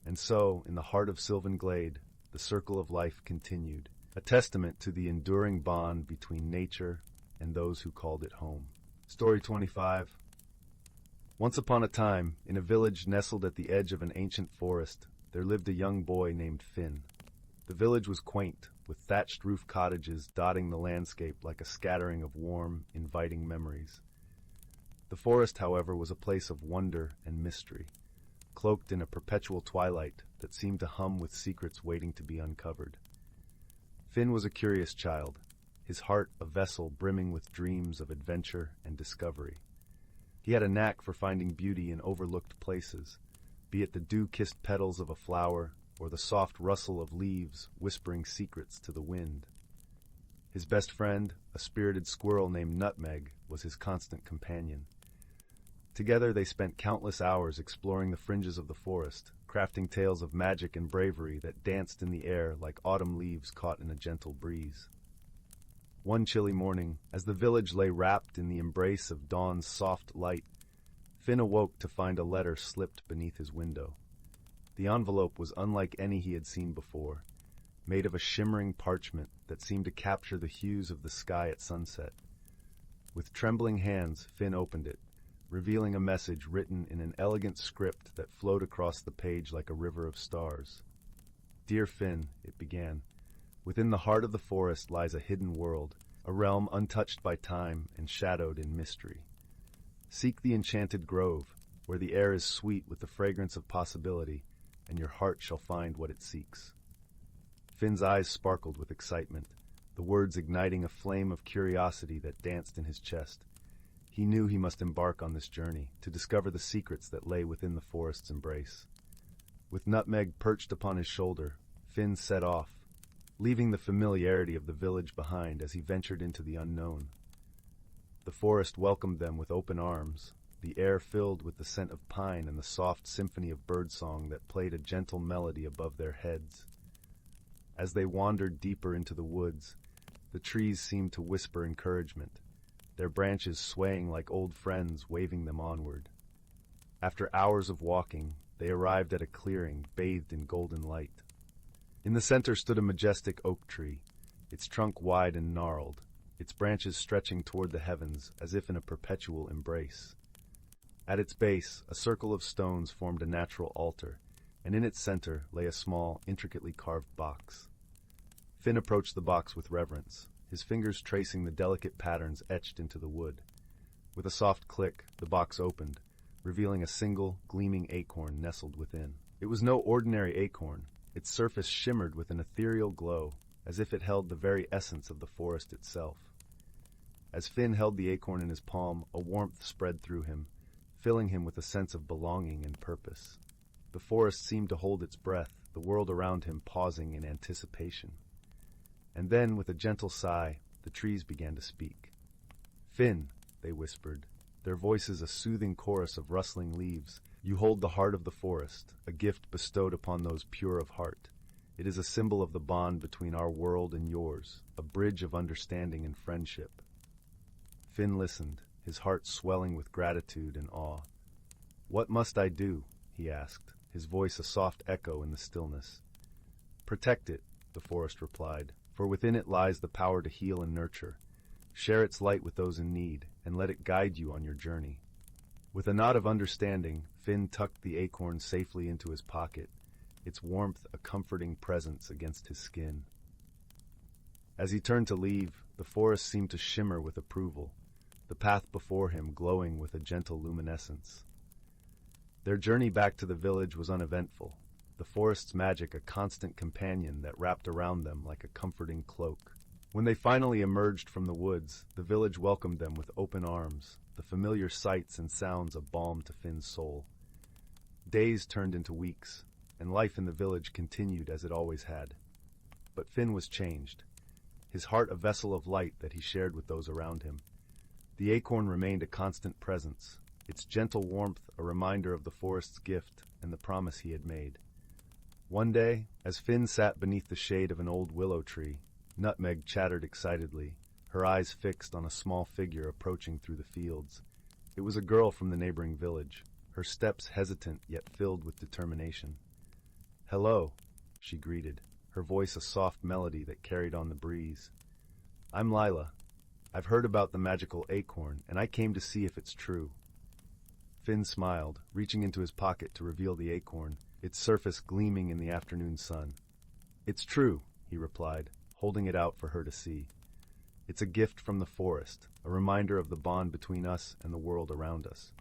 And so, in the heart of Sylvan Glade, the circle of life continued, a testament to the enduring bond between nature and those who called it home. Story 25. Once upon a time, in a village nestled at the edge of an ancient forest, there lived a young boy named Finn. The village was quaint, with thatched roof cottages dotting the landscape like a scattering of warm, inviting memories. The forest, however, was a place of wonder and mystery, cloaked in a perpetual twilight that seemed to hum with secrets waiting to be uncovered. Finn was a curious child, his heart a vessel brimming with dreams of adventure and discovery. He had a knack for finding beauty in overlooked places, be it the dew-kissed petals of a flower or the soft rustle of leaves whispering secrets to the wind. His best friend, a spirited squirrel named Nutmeg, was his constant companion. Together they spent countless hours exploring the fringes of the forest, crafting tales of magic and bravery that danced in the air like autumn leaves caught in a gentle breeze. One chilly morning, as the village lay wrapped in the embrace of dawn's soft light, Finn awoke to find a letter slipped beneath his window. The envelope was unlike any he had seen before, made of a shimmering parchment that seemed to capture the hues of the sky at sunset. With trembling hands, Finn opened it, revealing a message written in an elegant script that flowed across the page like a river of stars. Dear Finn, it began, within the heart of the forest lies a hidden world, a realm untouched by time and shadowed in mystery. Seek the enchanted grove, where the air is sweet with the fragrance of possibility, and your heart shall find what it seeks. Finn's eyes sparkled with excitement, the words igniting a flame of curiosity that danced in his chest. He knew he must embark on this journey to discover the secrets that lay within the forest's embrace. With Nutmeg perched upon his shoulder, Finn set off, leaving the familiarity of the village behind as he ventured into the unknown. The forest welcomed them with open arms, the air filled with the scent of pine and the soft symphony of birdsong that played a gentle melody above their heads. As they wandered deeper into the woods, the trees seemed to whisper encouragement, their branches swaying like old friends waving them onward. After hours of walking, they arrived at a clearing bathed in golden light. In the center stood a majestic oak tree, its trunk wide and gnarled, its branches stretching toward the heavens as if in a perpetual embrace. At its base, a circle of stones formed a natural altar, and in its center lay a small, intricately carved box. Finn approached the box with reverence, his fingers tracing the delicate patterns etched into the wood. With a soft click, the box opened, revealing a single, gleaming acorn nestled within. It was no ordinary acorn. Its surface shimmered with an ethereal glow, as if it held the very essence of the forest itself. As Finn held the acorn in his palm, a warmth spread through him, filling him with a sense of belonging and purpose. The forest seemed to hold its breath, the world around him pausing in anticipation. And then, with a gentle sigh, the trees began to speak. "Finn," they whispered, their voices a soothing chorus of rustling leaves, "you hold the heart of the forest, a gift bestowed upon those pure of heart. It is a symbol of the bond between our world and yours, a bridge of understanding and friendship." Finn listened, his heart swelling with gratitude and awe. "What must I do?" he asked, his voice a soft echo in the stillness. "Protect it," the forest replied, "for within it lies the power to heal and nurture. Share its light with those in need, and let it guide you on your journey." With a nod of understanding, Finn tucked the acorn safely into his pocket, its warmth a comforting presence against his skin. As he turned to leave, the forest seemed to shimmer with approval, the path before him glowing with a gentle luminescence. Their journey back to the village was uneventful, the forest's magic a constant companion that wrapped around them like a comforting cloak. When they finally emerged from the woods, the village welcomed them with open arms, the familiar sights and sounds a balm to Finn's soul. Days turned into weeks, and life in the village continued as it always had. But Finn was changed, his heart a vessel of light that he shared with those around him. The acorn remained a constant presence, its gentle warmth a reminder of the forest's gift and the promise he had made. One day, as Finn sat beneath the shade of an old willow tree, Nutmeg chattered excitedly, her eyes fixed on a small figure approaching through the fields. It was a girl from the neighboring village, her steps hesitant yet filled with determination. "Hello," she greeted, her voice a soft melody that carried on the breeze. "I'm Lila. I've heard about the magical acorn, and I came to see if it's true." Finn smiled, reaching into his pocket to reveal the acorn, its surface gleaming in the afternoon sun. "It's true," he replied, holding it out for her to see. "It's a gift from the forest, a reminder of the bond between us and the world around us."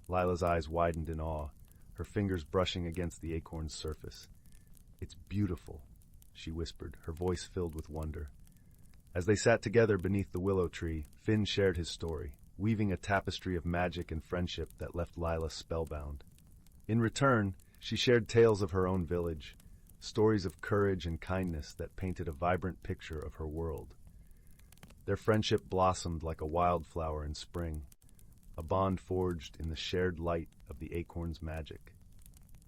Lila's eyes widened in awe, her fingers brushing against the acorn's surface. "It's beautiful," she whispered, her voice filled with wonder. As they sat together beneath the willow tree, Finn shared his story, weaving a tapestry of magic and friendship that left Lila spellbound. In return, she shared tales of her own village, stories of courage and kindness that painted a vibrant picture of her world. Their friendship blossomed like a wildflower in spring, a bond forged in the shared light of the acorn's magic.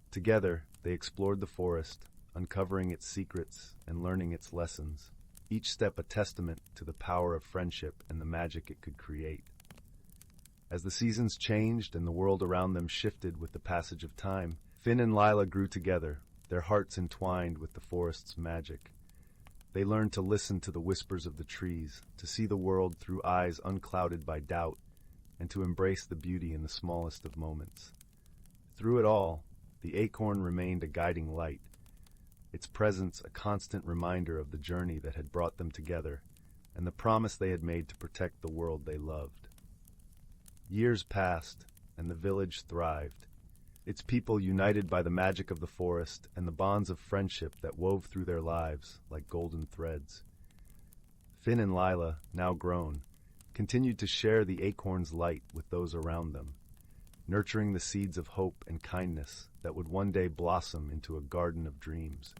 Together, they explored the forest, uncovering its secrets and learning its lessons, each step a testament to the power of friendship and the magic it could create. As the seasons changed and the world around them shifted with the passage of time, Finn and Lila grew together, their hearts entwined with the forest's magic. They learned to listen to the whispers of the trees, to see the world through eyes unclouded by doubt, and to embrace the beauty in the smallest of moments. Through it all, the acorn remained a guiding light, its presence a constant reminder of the journey that had brought them together and the promise they had made to protect the world they loved. Years passed, and the village thrived, its people united by the magic of the forest and the bonds of friendship that wove through their lives like golden threads. Finn and Lila, now grown, continued to share the acorn's light with those around them, nurturing the seeds of hope and kindness that would one day blossom into a garden of dreams.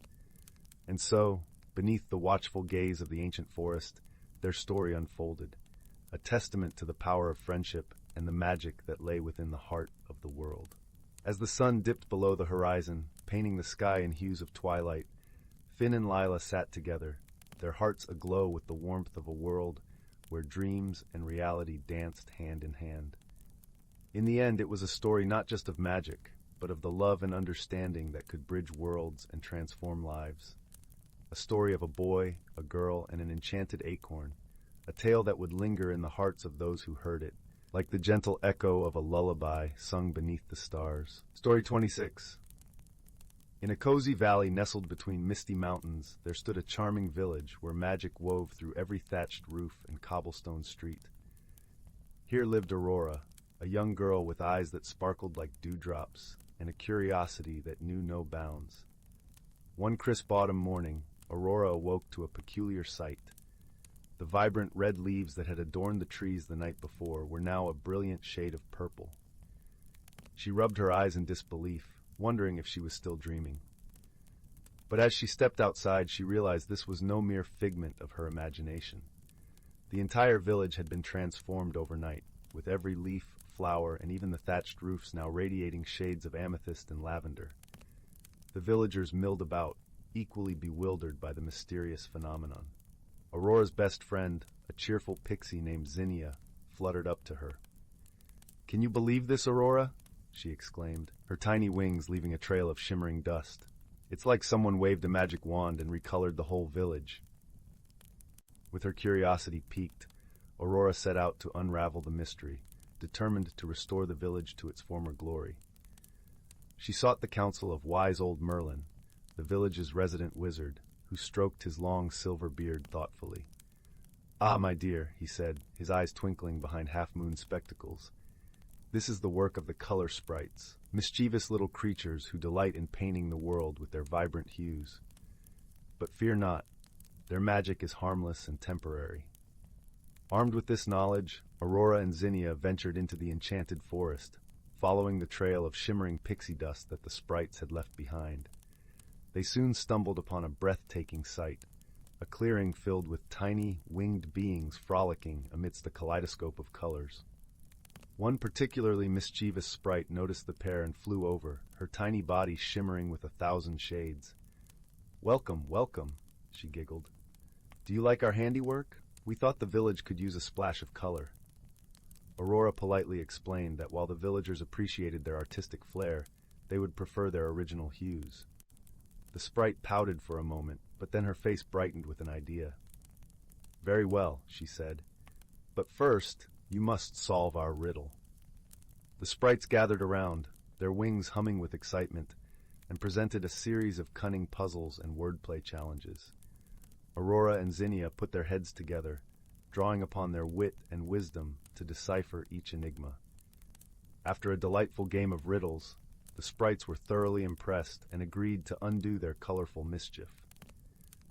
And so, beneath the watchful gaze of the ancient forest, their story unfolded, a testament to the power of friendship and the magic that lay within the heart of the world. As the sun dipped below the horizon, painting the sky in hues of twilight, Finn and Lila sat together, their hearts aglow with the warmth of a world where dreams and reality danced hand in hand. In the end, it was a story not just of magic, but of the love and understanding that could bridge worlds and transform lives. A story of a boy, a girl, and an enchanted acorn, a tale that would linger in the hearts of those who heard it, like the gentle echo of a lullaby sung beneath the stars. Story 26. In a cozy valley nestled between misty mountains, there stood a charming village where magic wove through every thatched roof and cobblestone street. Here lived Aurora, a young girl with eyes that sparkled like dewdrops and a curiosity that knew no bounds. One crisp autumn morning, Aurora awoke to a peculiar sight. The vibrant red leaves that had adorned the trees the night before were now a brilliant shade of purple. She rubbed her eyes in disbelief, wondering if she was still dreaming. But as she stepped outside, she realized this was no mere figment of her imagination. The entire village had been transformed overnight, with every leaf, flower, and even the thatched roofs now radiating shades of amethyst and lavender. The villagers milled about, equally bewildered by the mysterious phenomenon. Aurora's best friend, a cheerful pixie named Zinnia, fluttered up to her. "Can you believe this, Aurora?" she exclaimed, her tiny wings leaving a trail of shimmering dust. "It's like someone waved a magic wand and recolored the whole village." With her curiosity piqued, Aurora set out to unravel the mystery, determined to restore the village to its former glory. She sought the counsel of wise old Merlin, the village's resident wizard, who stroked his long silver beard thoughtfully. "Ah, my dear," he said, his eyes twinkling behind half-moon spectacles. "This is the work of the color sprites, mischievous little creatures who delight in painting the world with their vibrant hues. But fear not, their magic is harmless and temporary." Armed with this knowledge, Aurora and Zinnia ventured into the enchanted forest, following the trail of shimmering pixie dust that the sprites had left behind. They soon stumbled upon a breathtaking sight, a clearing filled with tiny, winged beings frolicking amidst a kaleidoscope of colors. One particularly mischievous sprite noticed the pair and flew over, her tiny body shimmering with 1,000 shades. "Welcome, welcome," she giggled. "Do you like our handiwork? We thought the village could use a splash of color." Aurora politely explained that while the villagers appreciated their artistic flair, they would prefer their original hues. The sprite pouted for a moment, but then her face brightened with an idea. "Very well," she said. "But first, you must solve our riddle." The sprites gathered around, their wings humming with excitement, and presented a series of cunning puzzles and wordplay challenges. Aurora and Zinnia put their heads together, drawing upon their wit and wisdom to decipher each enigma. After a delightful game of riddles, the sprites were thoroughly impressed and agreed to undo their colorful mischief.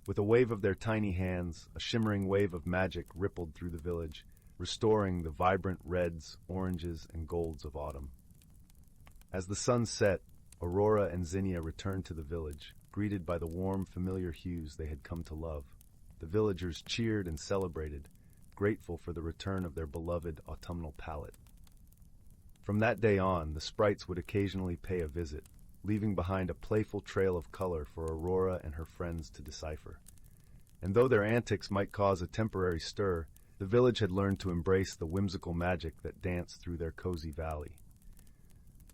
With a wave of their tiny hands, a shimmering wave of magic rippled through the village, restoring the vibrant reds, oranges, and golds of autumn. As the sun set, Aurora and Zinnia returned to the village, greeted by the warm, familiar hues they had come to love. The villagers cheered and celebrated, grateful for the return of their beloved autumnal palette. From that day on, the sprites would occasionally pay a visit, leaving behind a playful trail of color for Aurora and her friends to decipher. And though their antics might cause a temporary stir, the village had learned to embrace the whimsical magic that danced through their cozy valley.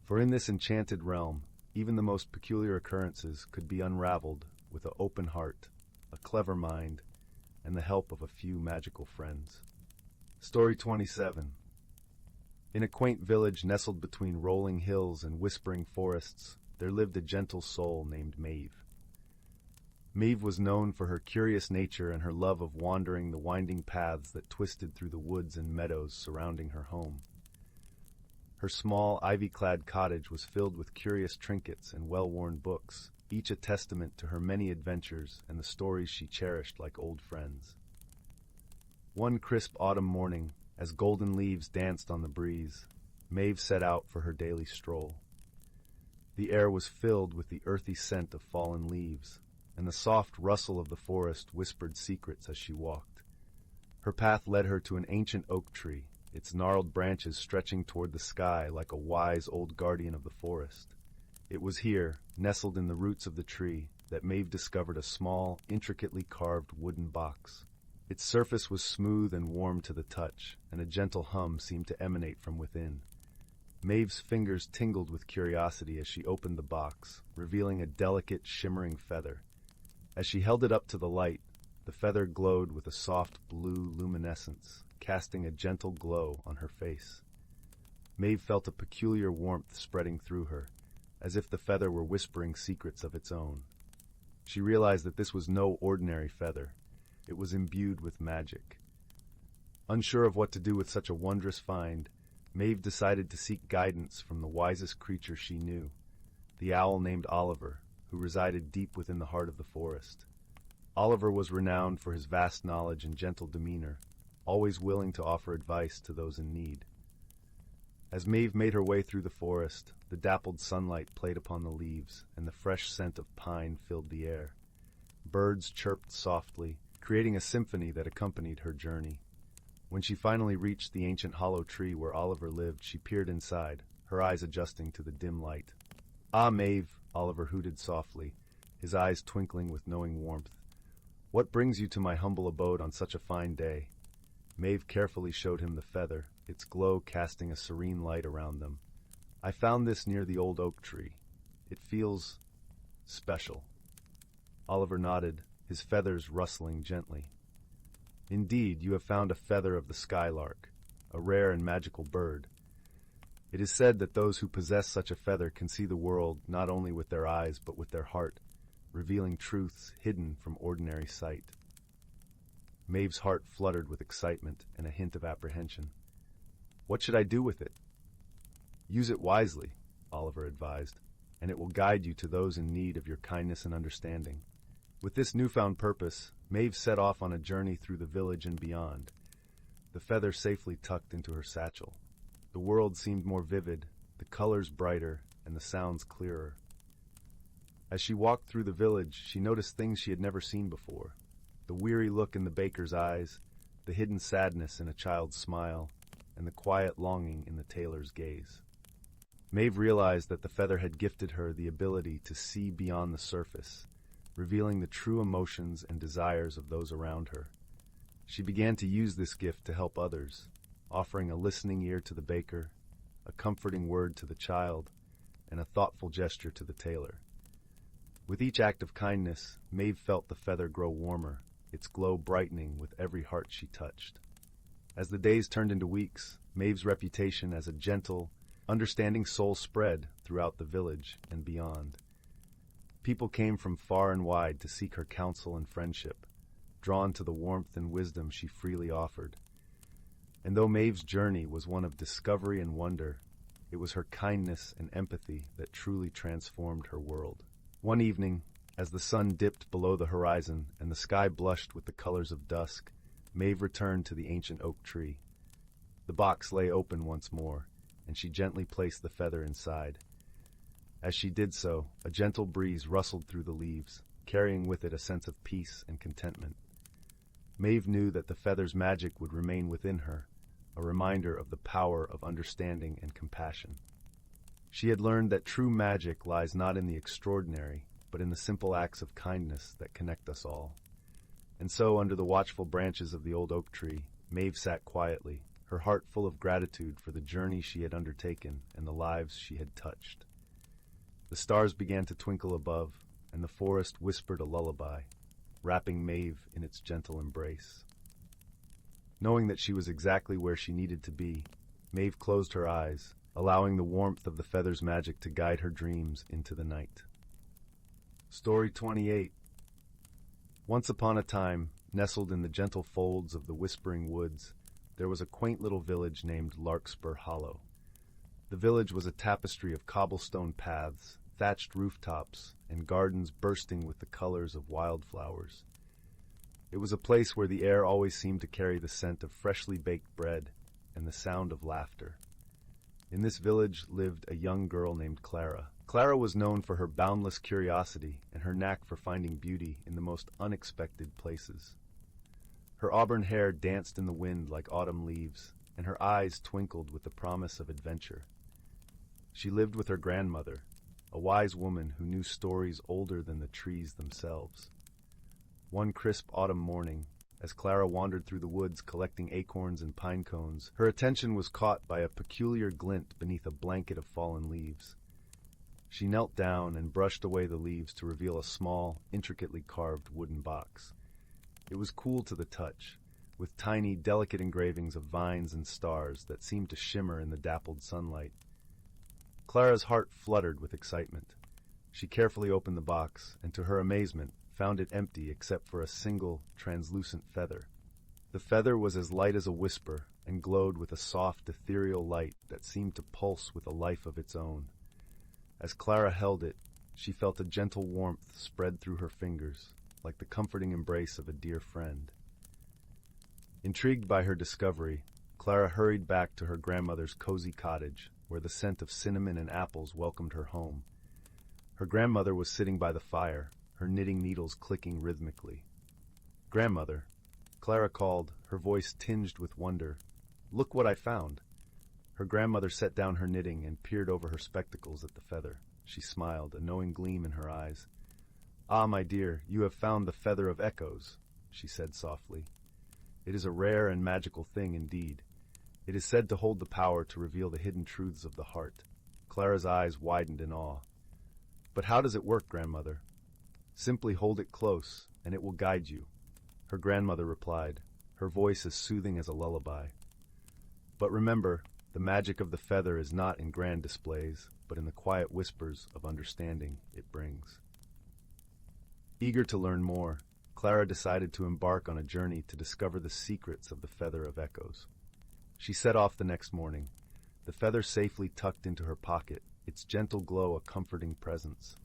For in this enchanted realm, even the most peculiar occurrences could be unraveled with an open heart, a clever mind, and the help of a few magical friends. Story 27. In a quaint village nestled between rolling hills and whispering forests, there lived a gentle soul named Maeve. Maeve was known for her curious nature and her love of wandering the winding paths that twisted through the woods and meadows surrounding her home. Her small, ivy-clad cottage was filled with curious trinkets and well-worn books, each a testament to her many adventures and the stories she cherished like old friends. One crisp autumn morning, as golden leaves danced on the breeze, Maeve set out for her daily stroll. The air was filled with the earthy scent of fallen leaves, and the soft rustle of the forest whispered secrets as she walked. Her path led her to an ancient oak tree, its gnarled branches stretching toward the sky like a wise old guardian of the forest. It was here, nestled in the roots of the tree, that Maeve discovered a small, intricately carved wooden box. Its surface was smooth and warm to the touch, and a gentle hum seemed to emanate from within. Maeve's fingers tingled with curiosity as she opened the box, revealing a delicate, shimmering feather. As she held it up to the light, the feather glowed with a soft blue luminescence, casting a gentle glow on her face. Maeve felt a peculiar warmth spreading through her, as if the feather were whispering secrets of its own. She realized that this was no ordinary feather. It was imbued with magic. Unsure of what to do with such a wondrous find, Maeve decided to seek guidance from the wisest creature she knew, the owl named Oliver, who resided deep within the heart of the forest. Oliver was renowned for his vast knowledge and gentle demeanor, always willing to offer advice to those in need. As Maeve made her way through the forest, the dappled sunlight played upon the leaves, and the fresh scent of pine filled the air. Birds chirped softly, creating a symphony that accompanied her journey. When she finally reached the ancient hollow tree where Oliver lived, she peered inside, her eyes adjusting to the dim light. "Ah, Maeve," Oliver hooted softly, his eyes twinkling with knowing warmth. "What brings you to my humble abode on such a fine day?" Maeve carefully showed him the feather, its glow casting a serene light around them. "I found this near the old oak tree. It feels special." Oliver nodded, his feathers rustling gently. "Indeed, you have found a feather of the skylark, a rare and magical bird. It is said that those who possess such a feather can see the world not only with their eyes but with their heart, revealing truths hidden from ordinary sight." Maeve's heart fluttered with excitement and a hint of apprehension. "What should I do with it?" "Use it wisely," Oliver advised, "and it will guide you to those in need of your kindness and understanding." With this newfound purpose, Maeve set off on a journey through the village and beyond, the feather safely tucked into her satchel. The world seemed more vivid, the colors brighter, and the sounds clearer. As she walked through the village, she noticed things she had never seen before. The weary look in the baker's eyes, the hidden sadness in a child's smile, and the quiet longing in the tailor's gaze. Maeve realized that the feather had gifted her the ability to see beyond the surface, revealing the true emotions and desires of those around her. She began to use this gift to help others, offering a listening ear to the baker, a comforting word to the child, and a thoughtful gesture to the tailor. With each act of kindness, Maeve felt the feather grow warmer, its glow brightening with every heart she touched. As the days turned into weeks, Maeve's reputation as a gentle, understanding soul spread throughout the village and beyond. People came from far and wide to seek her counsel and friendship, drawn to the warmth and wisdom she freely offered. And though Maeve's journey was one of discovery and wonder, it was her kindness and empathy that truly transformed her world. One evening, as the sun dipped below the horizon and the sky blushed with the colors of dusk, Maeve returned to the ancient oak tree. The box lay open once more, and she gently placed the feather inside. As she did so, a gentle breeze rustled through the leaves, carrying with it a sense of peace and contentment. Maeve knew that the feather's magic would remain within her, a reminder of the power of understanding and compassion. She had learned that true magic lies not in the extraordinary, but in the simple acts of kindness that connect us all. And so, under the watchful branches of the old oak tree, Maeve sat quietly, her heart full of gratitude for the journey she had undertaken and the lives she had touched. The stars began to twinkle above, and the forest whispered a lullaby, wrapping Maeve in its gentle embrace. Knowing that she was exactly where she needed to be, Maeve closed her eyes, allowing the warmth of the feather's magic to guide her dreams into the night. Story 28. Once upon a time, nestled in the gentle folds of the whispering woods, there was a quaint little village named Larkspur Hollow. The village was a tapestry of cobblestone paths, thatched rooftops, and gardens bursting with the colors of wildflowers. It was a place where the air always seemed to carry the scent of freshly baked bread and the sound of laughter. In this village lived a young girl named Clara. Clara was known for her boundless curiosity and her knack for finding beauty in the most unexpected places. Her auburn hair danced in the wind like autumn leaves, and her eyes twinkled with the promise of adventure. She lived with her grandmother, a wise woman who knew stories older than the trees themselves. One crisp autumn morning, as Clara wandered through the woods collecting acorns and pine cones, her attention was caught by a peculiar glint beneath a blanket of fallen leaves. She knelt down and brushed away the leaves to reveal a small, intricately carved wooden box. It was cool to the touch, with tiny, delicate engravings of vines and stars that seemed to shimmer in the dappled sunlight. Clara's heart fluttered with excitement. She carefully opened the box, and to her amazement, found it empty except for a single, translucent feather. The feather was as light as a whisper and glowed with a soft, ethereal light that seemed to pulse with a life of its own. As Clara held it, she felt a gentle warmth spread through her fingers, like the comforting embrace of a dear friend. Intrigued by her discovery, Clara hurried back to her grandmother's cozy cottage, where the scent of cinnamon and apples welcomed her home. Her grandmother was sitting by the fire, her knitting needles clicking rhythmically. "Grandmother," Clara called, her voice tinged with wonder. "Look what I found." Her grandmother set down her knitting and peered over her spectacles at the feather. She smiled, a knowing gleam in her eyes. "Ah, my dear, you have found the feather of echoes," she said softly. "It is a rare and magical thing indeed. It is said to hold the power to reveal the hidden truths of the heart." Clara's eyes widened in awe. "But how does it work, grandmother?" "Simply hold it close, and it will guide you," her grandmother replied, her voice as soothing as a lullaby. "But remember, the magic of the feather is not in grand displays, but in the quiet whispers of understanding it brings." Eager to learn more, Clara decided to embark on a journey to discover the secrets of the Feather of Echoes. She set off the next morning, the feather safely tucked into her pocket, its gentle glow a comforting presence.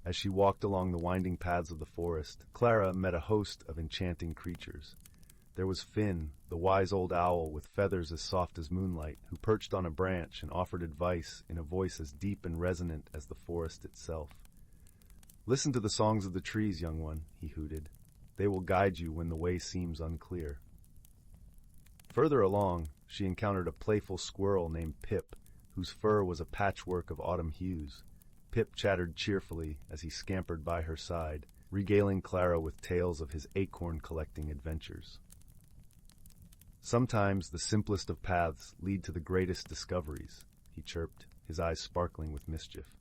As she walked along the winding paths of the forest, Clara met a host of enchanting creatures. There was Finn, the wise old owl with feathers as soft as moonlight, who perched on a branch and offered advice in a voice as deep and resonant as the forest itself. "Listen to the songs of the trees, young one," he hooted. "They will guide you when the way seems unclear." Further along, she encountered a playful squirrel named Pip, whose fur was a patchwork of autumn hues. Pip chattered cheerfully as he scampered by her side, regaling Clara with tales of his acorn-collecting adventures. "Sometimes the simplest of paths lead to the greatest discoveries," he chirped, his eyes sparkling with mischief.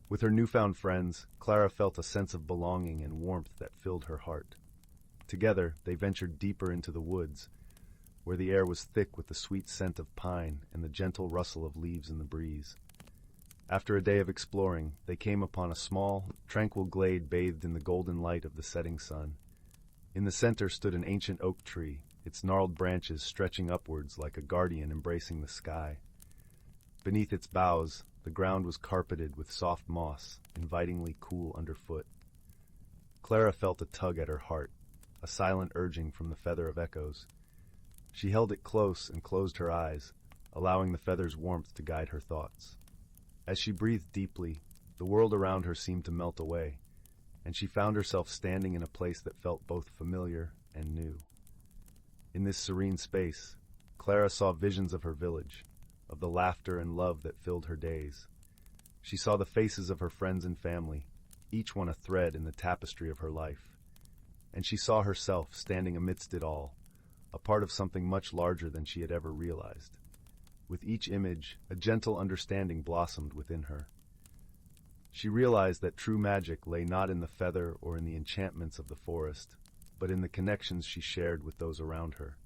With her newfound friends, Clara felt a sense of belonging and warmth that filled her heart. Together, they ventured deeper into the woods, where the air was thick with the sweet scent of pine and the gentle rustle of leaves in the breeze. After a day of exploring, they came upon a small, tranquil glade bathed in the golden light of the setting sun. In the center stood an ancient oak tree, its gnarled branches stretching upwards like a guardian embracing the sky. Beneath its boughs, the ground was carpeted with soft moss, invitingly cool underfoot. Clara felt a tug at her heart, a silent urging from the Feather of Echoes. She held it close and closed her eyes, allowing the feather's warmth to guide her thoughts. As she breathed deeply, the world around her seemed to melt away, and she found herself standing in a place that felt both familiar and new. In this serene space, Clara saw visions of her village, of the laughter and love that filled her days. She saw the faces of her friends and family, each one a thread in the tapestry of her life. And she saw herself standing amidst it all, a part of something much larger than she had ever realized. With each image, a gentle understanding blossomed within her. She realized that true magic lay not in the feather or in the enchantments of the forest, but in the connections she shared with those around her.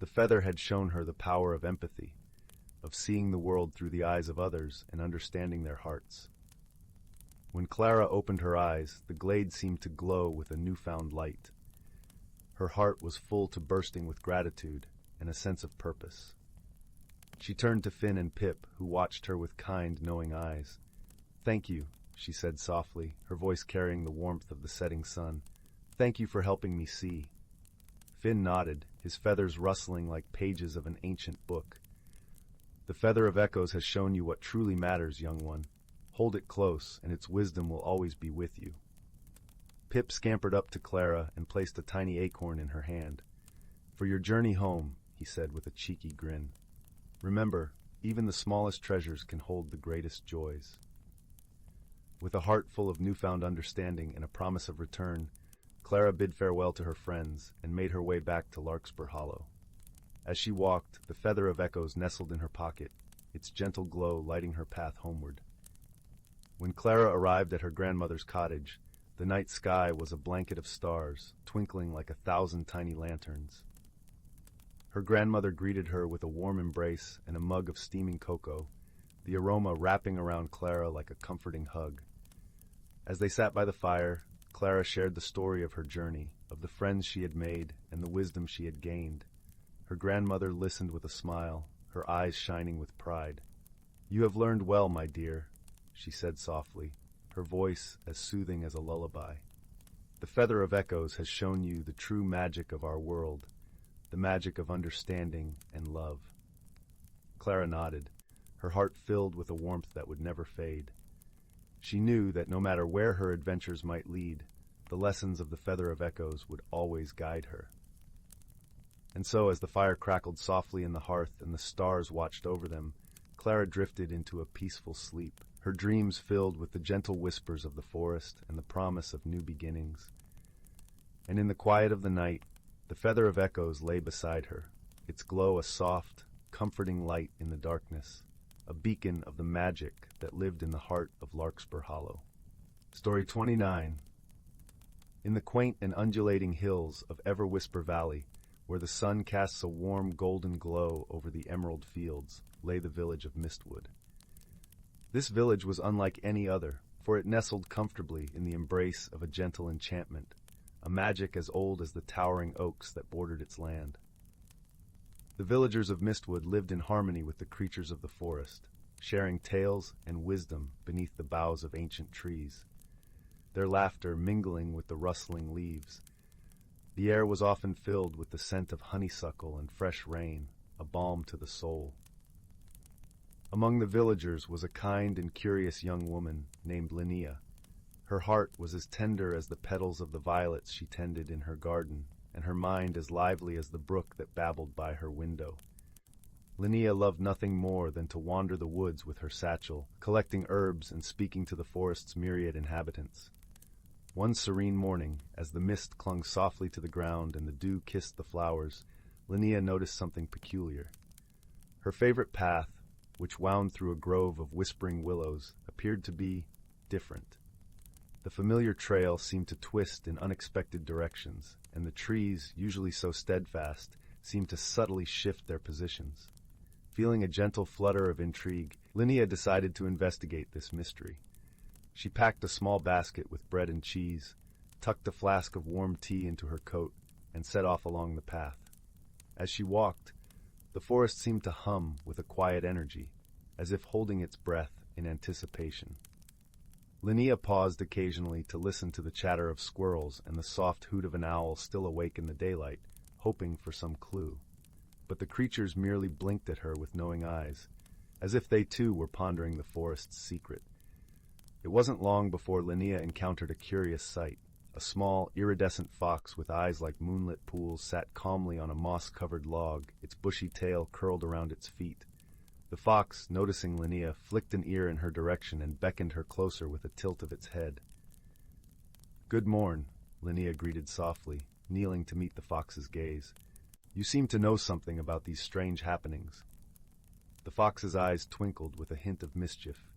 The feather had shown her the power of empathy, of seeing the world through the eyes of others and understanding their hearts. When Clara opened her eyes, the glade seemed to glow with a newfound light. Her heart was full to bursting with gratitude and a sense of purpose. She turned to Finn and Pip, who watched her with kind, knowing eyes. "Thank you," she said softly, her voice carrying the warmth of the setting sun. "Thank you for helping me see." Finn nodded, his feathers rustling like pages of an ancient book. "The feather of echoes has shown you what truly matters, young one. Hold it close, and its wisdom will always be with you." Pip scampered up to Clara and placed a tiny acorn in her hand. "For your journey home," he said with a cheeky grin. "Remember, even the smallest treasures can hold the greatest joys." With a heart full of newfound understanding and a promise of return, Clara bid farewell to her friends and made her way back to Larkspur Hollow. As she walked, the feather of echoes nestled in her pocket, its gentle glow lighting her path homeward. When Clara arrived at her grandmother's cottage, the night sky was a blanket of stars, twinkling like 1,000 tiny lanterns. Her grandmother greeted her with a warm embrace and a mug of steaming cocoa, the aroma wrapping around Clara like a comforting hug. As they sat by the fire, Clara shared the story of her journey, of the friends she had made and the wisdom she had gained. Her grandmother listened with a smile, her eyes shining with pride. "You have learned well, my dear," she said softly, her voice as soothing as a lullaby. "The feather of echoes has shown you the true magic of our world, the magic of understanding and love." Clara nodded, her heart filled with a warmth that would never fade. She knew that no matter where her adventures might lead, the lessons of the feather of echoes would always guide her. And so, as the fire crackled softly in the hearth and the stars watched over them, Clara drifted into a peaceful sleep, her dreams filled with the gentle whispers of the forest and the promise of new beginnings. And in the quiet of the night, the feather of echoes lay beside her, its glow a soft, comforting light in the darkness, a beacon of the magic that lived in the heart of Larkspur Hollow. Story 29. In the quaint and undulating hills of Everwhisper Valley, where the sun casts a warm golden glow over the emerald fields, lay the village of Mistwood. This village was unlike any other, for it nestled comfortably in the embrace of a gentle enchantment, a magic as old as the towering oaks that bordered its land. The villagers of Mistwood lived in harmony with the creatures of the forest, sharing tales and wisdom beneath the boughs of ancient trees, their laughter mingling with the rustling leaves. The air was often filled with the scent of honeysuckle and fresh rain, a balm to the soul. Among the villagers was a kind and curious young woman named Linnea. Her heart was as tender as the petals of the violets she tended in her garden, and her mind as lively as the brook that babbled by her window. Linnea loved nothing more than to wander the woods with her satchel, collecting herbs and speaking to the forest's myriad inhabitants. One serene morning, as the mist clung softly to the ground and the dew kissed the flowers, Linnea noticed something peculiar. Her favorite path, which wound through a grove of whispering willows, appeared to be different. The familiar trail seemed to twist in unexpected directions, and the trees, usually so steadfast, seemed to subtly shift their positions. Feeling a gentle flutter of intrigue, Linnea decided to investigate this mystery. She packed a small basket with bread and cheese, tucked a flask of warm tea into her coat, and set off along the path. As she walked, the forest seemed to hum with a quiet energy, as if holding its breath in anticipation. Linnea paused occasionally to listen to the chatter of squirrels and the soft hoot of an owl still awake in the daylight, hoping for some clue. But the creatures merely blinked at her with knowing eyes, as if they too were pondering the forest's secret. It wasn't long before Linnea encountered a curious sight. A small, iridescent fox with eyes like moonlit pools sat calmly on a moss-covered log, its bushy tail curled around its feet. The fox, noticing Linnea, flicked an ear in her direction and beckoned her closer with a tilt of its head. "Good morn," Linnea greeted softly, kneeling to meet the fox's gaze. "You seem to know something about these strange happenings." The fox's eyes twinkled with a hint of mischief.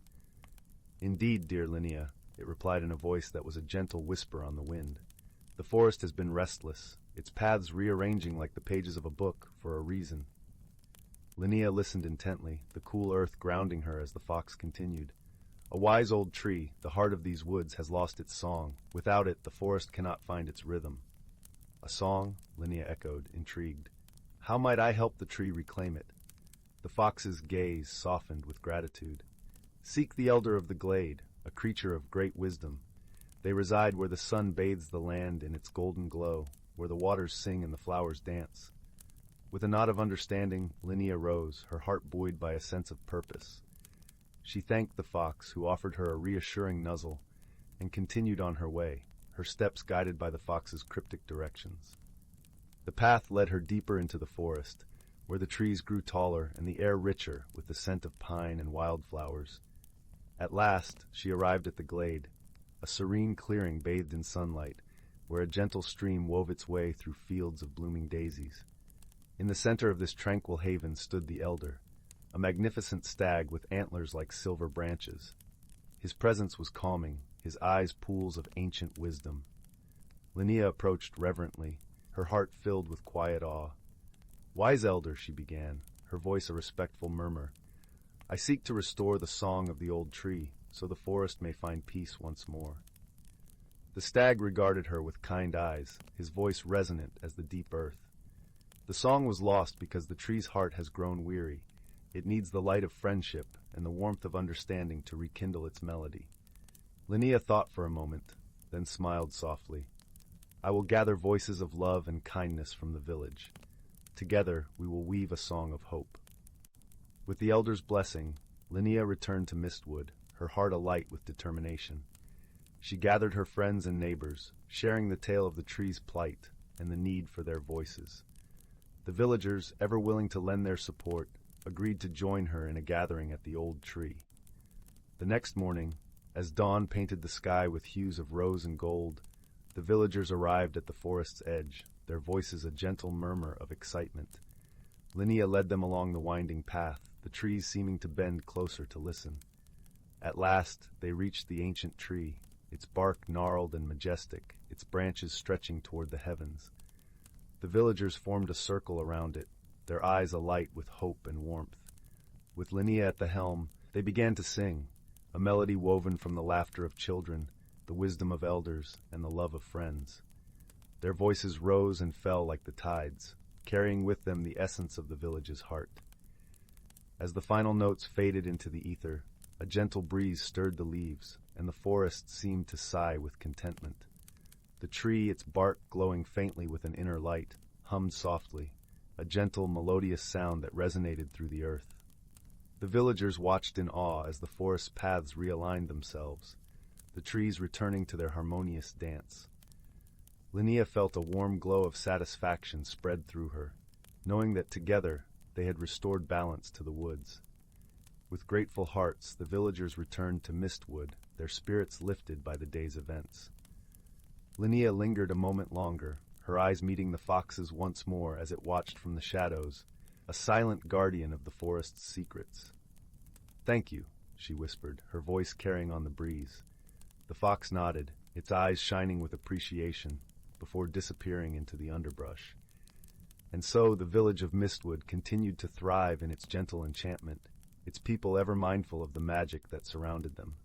"Indeed, dear Linnea," it replied in a voice that was a gentle whisper on the wind. "The forest has been restless, its paths rearranging like the pages of a book for a reason." Linnea listened intently, the cool earth grounding her as the fox continued. A wise old tree, the heart of these woods, has lost its song. Without it, the forest cannot find its rhythm. A song? Linnea echoed, intrigued. How might I help the tree reclaim it? The fox's gaze softened with gratitude. Seek the elder of the glade, a creature of great wisdom. They reside where the sun bathes the land in its golden glow, where the waters sing and the flowers dance. With a nod of understanding, Linnea rose, her heart buoyed by a sense of purpose. She thanked the fox, who offered her a reassuring nuzzle, and continued on her way, her steps guided by the fox's cryptic directions. The path led her deeper into the forest, where the trees grew taller and the air richer with the scent of pine and wildflowers. At last, she arrived at the glade, a serene clearing bathed in sunlight, where a gentle stream wove its way through fields of blooming daisies. In the center of this tranquil haven stood the elder, a magnificent stag with antlers like silver branches. His presence was calming, his eyes pools of ancient wisdom. Linnea approached reverently, her heart filled with quiet awe. "Wise elder," she began, her voice a respectful murmur, "I seek to restore the song of the old tree, so the forest may find peace once more." The stag regarded her with kind eyes, his voice resonant as the deep earth. The song was lost because the tree's heart has grown weary. It needs the light of friendship and the warmth of understanding to rekindle its melody. Linnea thought for a moment, then smiled softly. "I will gather voices of love and kindness from the village. Together we will weave a song of hope." With the elder's blessing, Linnea returned to Mistwood, her heart alight with determination. She gathered her friends and neighbors, sharing the tale of the tree's plight and the need for their voices. The villagers, ever willing to lend their support, agreed to join her in a gathering at the old tree. The next morning, as dawn painted the sky with hues of rose and gold, the villagers arrived at the forest's edge, their voices a gentle murmur of excitement. Linnea led them along the winding path, the trees seeming to bend closer to listen. At last, they reached the ancient tree, its bark gnarled and majestic, its branches stretching toward the heavens. The villagers formed a circle around it, their eyes alight with hope and warmth. With Linnea at the helm, they began to sing, a melody woven from the laughter of children, the wisdom of elders, and the love of friends. Their voices rose and fell like the tides, carrying with them the essence of the village's heart. As the final notes faded into the ether, a gentle breeze stirred the leaves, and the forest seemed to sigh with contentment. The tree, its bark glowing faintly with an inner light, hummed softly, a gentle, melodious sound that resonated through the earth. The villagers watched in awe as the forest's paths realigned themselves, the trees returning to their harmonious dance. Linnea felt a warm glow of satisfaction spread through her, knowing that together they had restored balance to the woods. With grateful hearts, the villagers returned to Mistwood, their spirits lifted by the day's events. Linnea lingered a moment longer, her eyes meeting the fox's once more as it watched from the shadows, a silent guardian of the forest's secrets. "Thank you," she whispered, her voice carrying on the breeze. The fox nodded, its eyes shining with appreciation, before disappearing into the underbrush. And so the village of Mistwood continued to thrive in its gentle enchantment, its people ever mindful of the magic that surrounded them.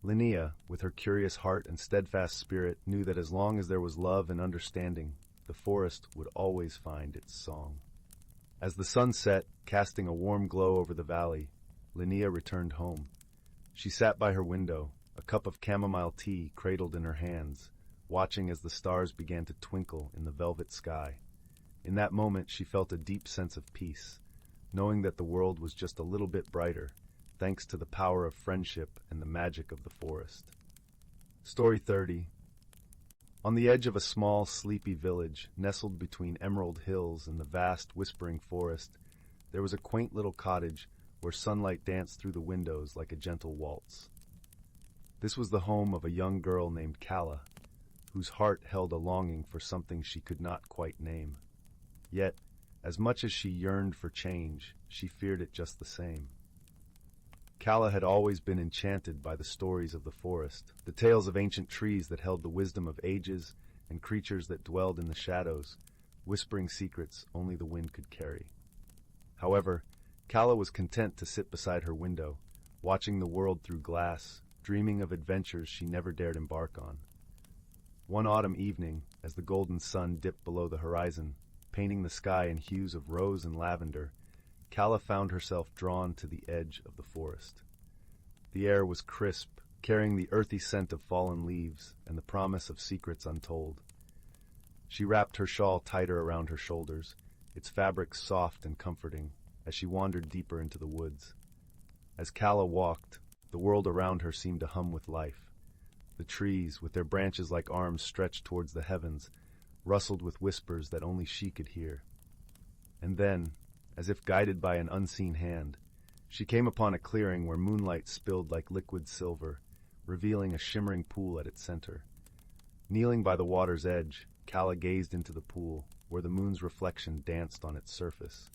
Linnea, with her curious heart and steadfast spirit, knew that as long as there was love and understanding, the forest would always find its song. As the sun set, casting a warm glow over the valley, Linnea returned home. She sat by her window, a cup of chamomile tea cradled in her hands, watching as the stars began to twinkle in the velvet sky. In that moment, she felt a deep sense of peace, knowing that the world was just a little bit brighter, thanks to the power of friendship and the magic of the forest. Story 30. On the edge of a small, sleepy village, nestled between emerald hills and the vast, whispering forest, there was a quaint little cottage where sunlight danced through the windows like a gentle waltz. This was the home of a young girl named Calla, whose heart held a longing for something she could not quite name. Yet, as much as she yearned for change, she feared it just the same. Calla had always been enchanted by the stories of the forest, the tales of ancient trees that held the wisdom of ages and creatures that dwelled in the shadows, whispering secrets only the wind could carry. However, Calla was content to sit beside her window, watching the world through glass, dreaming of adventures she never dared embark on. One autumn evening, as the golden sun dipped below the horizon, painting the sky in hues of rose and lavender, Calla found herself drawn to the edge of the forest. The air was crisp, carrying the earthy scent of fallen leaves and the promise of secrets untold. She wrapped her shawl tighter around her shoulders, its fabric soft and comforting, as she wandered deeper into the woods. As Calla walked, the world around her seemed to hum with life. The trees, with their branches like arms stretched towards the heavens, rustled with whispers that only she could hear. And then, as if guided by an unseen hand, she came upon a clearing where moonlight spilled like liquid silver, revealing a shimmering pool at its center. Kneeling by the water's edge, Calla gazed into the pool, where the moon's reflection danced on its surface.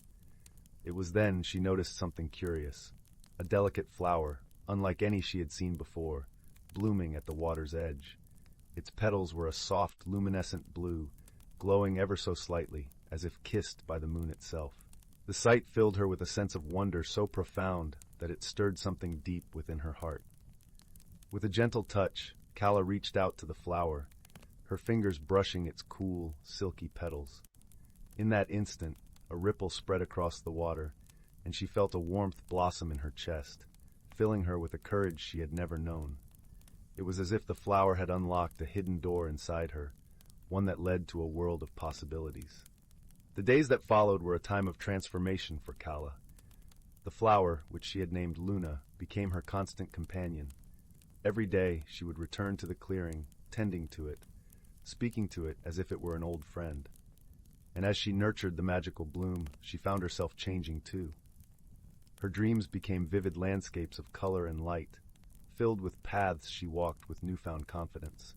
It was then she noticed something curious, a delicate flower, unlike any she had seen before, blooming at the water's edge. Its petals were a soft, luminescent blue, glowing ever so slightly, as if kissed by the moon itself. The sight filled her with a sense of wonder so profound that it stirred something deep within her heart. With a gentle touch, Calla reached out to the flower, her fingers brushing its cool, silky petals. In that instant, a ripple spread across the water, and she felt a warmth blossom in her chest, filling her with a courage she had never known. It was as if the flower had unlocked a hidden door inside her, one that led to a world of possibilities. The days that followed were a time of transformation for Calla. The flower, which she had named Luna, became her constant companion. Every day she would return to the clearing, tending to it, speaking to it as if it were an old friend. And as she nurtured the magical bloom, she found herself changing too. Her dreams became vivid landscapes of color and light, filled with paths she walked with newfound confidence.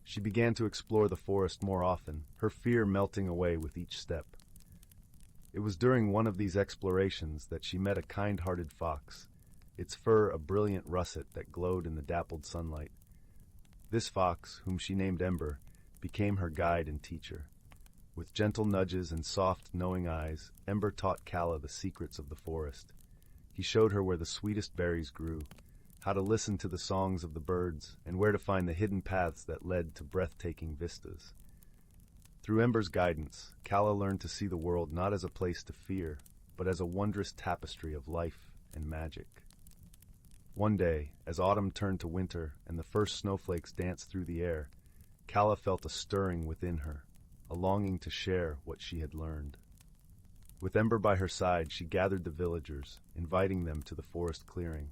She began to explore the forest more often, her fear melting away with each step. It was during one of these explorations that she met a kind-hearted fox, its fur a brilliant russet that glowed in the dappled sunlight. This fox, whom she named Ember, became her guide and teacher. With gentle nudges and soft, knowing eyes, Ember taught Calla the secrets of the forest. He showed her where the sweetest berries grew, how to listen to the songs of the birds, and where to find the hidden paths that led to breathtaking vistas. Through Ember's guidance, Calla learned to see the world not as a place to fear, but as a wondrous tapestry of life and magic. One day, as autumn turned to winter and the first snowflakes danced through the air, Calla felt a stirring within her, a longing to share what she had learned. With Ember by her side, she gathered the villagers, inviting them to the forest clearing.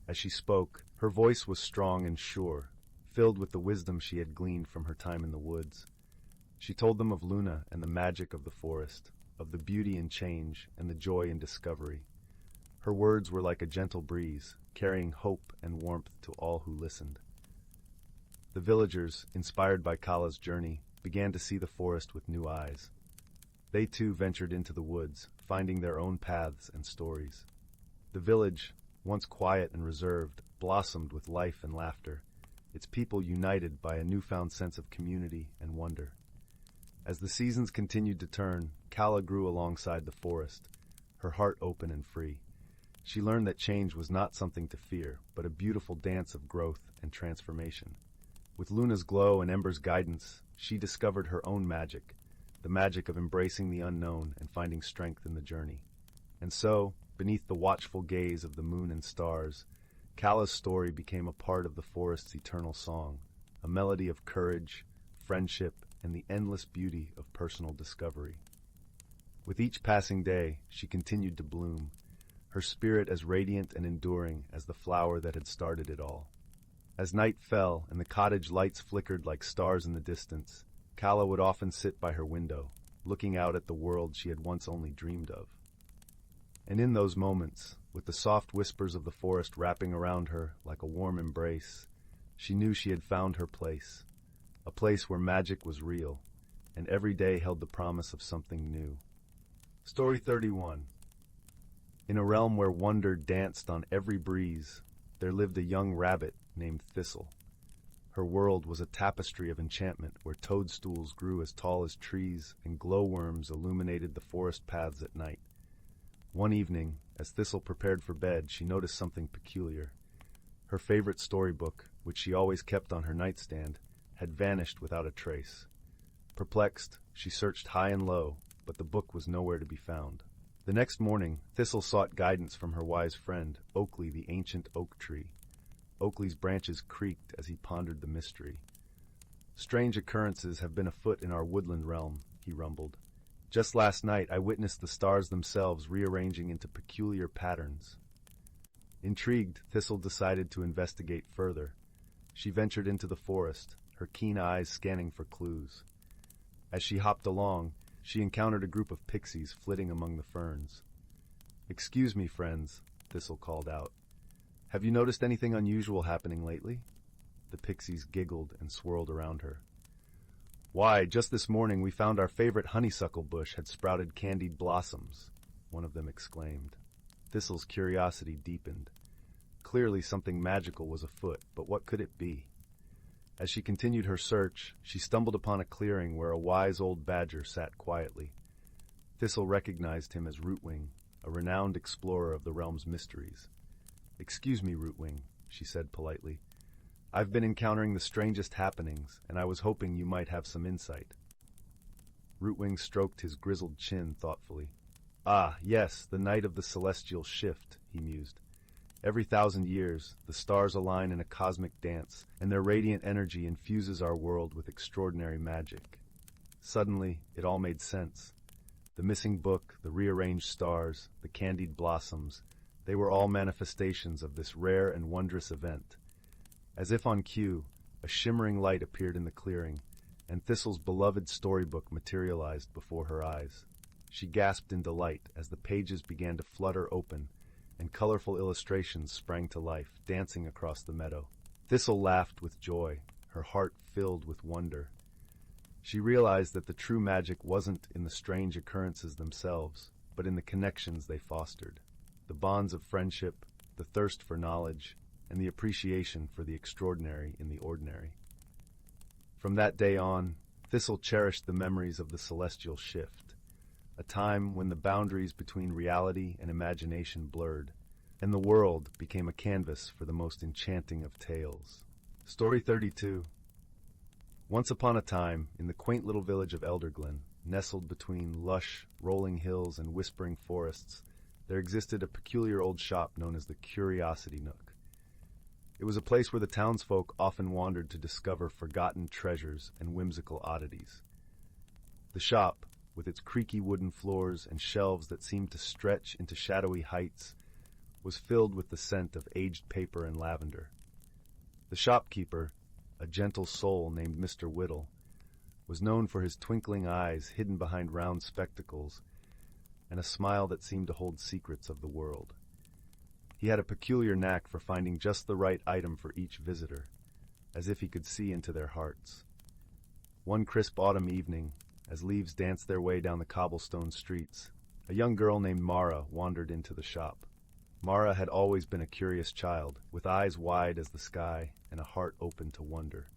As she spoke, her voice was strong and sure, filled with the wisdom she had gleaned from her time in the woods. She told them of Luna and the magic of the forest, of the beauty in change and the joy in discovery. Her words were like a gentle breeze, carrying hope and warmth to all who listened. The villagers, inspired by Calla's journey, began to see the forest with new eyes. They too ventured into the woods, finding their own paths and stories. The village, once quiet and reserved, blossomed with life and laughter, its people united by a newfound sense of community and wonder. As the seasons continued to turn, Calla grew alongside the forest, her heart open and free. She learned that change was not something to fear, but a beautiful dance of growth and transformation. With Luna's glow and Ember's guidance, she discovered her own magic, the magic of embracing the unknown and finding strength in the journey. And so, beneath the watchful gaze of the moon and stars, Calla's story became a part of the forest's eternal song, a melody of courage, friendship, and the endless beauty of personal discovery. With each passing day, she continued to bloom, her spirit as radiant and enduring as the flower that had started it all. As night fell and the cottage lights flickered like stars in the distance, Calla would often sit by her window, looking out at the world she had once only dreamed of. And in those moments, with the soft whispers of the forest wrapping around her like a warm embrace, she knew she had found her place, a place where magic was real, and every day held the promise of something new. Story 31. In a realm where wonder danced on every breeze, there lived a young rabbit named Thistle. Her world was a tapestry of enchantment where toadstools grew as tall as trees and glowworms illuminated the forest paths at night. One evening, As Thistle prepared for bed, she noticed something peculiar. Her favorite storybook, which she always kept on her nightstand, had vanished without a trace. Perplexed, she searched high and low, but the book was nowhere to be found. The next morning, Thistle sought guidance from her wise friend, Oakley the ancient oak tree. Oakley's branches creaked as he pondered the mystery. "Strange occurrences have been afoot in our woodland realm," he rumbled. "Just last night I witnessed the stars themselves rearranging into peculiar patterns." Intrigued, Thistle decided to investigate further. She ventured into the forest, her keen eyes scanning for clues. As she hopped along, she encountered a group of pixies flitting among the ferns. "Excuse me, friends," Thistle called out. "Have you noticed anything unusual happening lately?" The pixies giggled and swirled around her. "Why, just this morning we found our favorite honeysuckle bush had sprouted candied blossoms," one of them exclaimed. Thistle's curiosity deepened. Clearly something magical was afoot, but what could it be? As she continued her search, she stumbled upon a clearing where a wise old badger sat quietly. Thistle recognized him as Rootwing, a renowned explorer of the realm's mysteries. "Excuse me, Rootwing," she said politely. "I've been encountering the strangest happenings, and I was hoping you might have some insight." Rootwing stroked his grizzled chin thoughtfully. "Ah, yes, the night of the celestial shift," he mused. "Every 1,000 years, the stars align in a cosmic dance, and their radiant energy infuses our world with extraordinary magic." Suddenly, it all made sense. The missing book, the rearranged stars, the candied blossoms, they were all manifestations of this rare and wondrous event. As if on cue, a shimmering light appeared in the clearing, and Thistle's beloved storybook materialized before her eyes. She gasped in delight as the pages began to flutter open, and colorful illustrations sprang to life, dancing across the meadow. Thistle laughed with joy, her heart filled with wonder. She realized that the true magic wasn't in the strange occurrences themselves, but in the connections they fostered. The bonds of friendship, the thirst for knowledge, and the appreciation for the extraordinary in the ordinary. From that day on, Thistle cherished the memories of the celestial shift, a time when the boundaries between reality and imagination blurred, and the world became a canvas for the most enchanting of tales. Story 32. Once upon a time, in the quaint little village of Elderglen, nestled between lush, rolling hills and whispering forests, there existed a peculiar old shop known as the Curiosity Nook. It was a place where the townsfolk often wandered to discover forgotten treasures and whimsical oddities. The shop, with its creaky wooden floors and shelves that seemed to stretch into shadowy heights, was filled with the scent of aged paper and lavender. The shopkeeper, a gentle soul named Mr. Whittle, was known for his twinkling eyes hidden behind round spectacles and a smile that seemed to hold secrets of the world. He had a peculiar knack for finding just the right item for each visitor, as if he could see into their hearts. One crisp autumn evening, as leaves danced their way down the cobblestone streets, a young girl named Mara wandered into the shop. Mara had always been a curious child, with eyes wide as the sky and a heart open to wonder.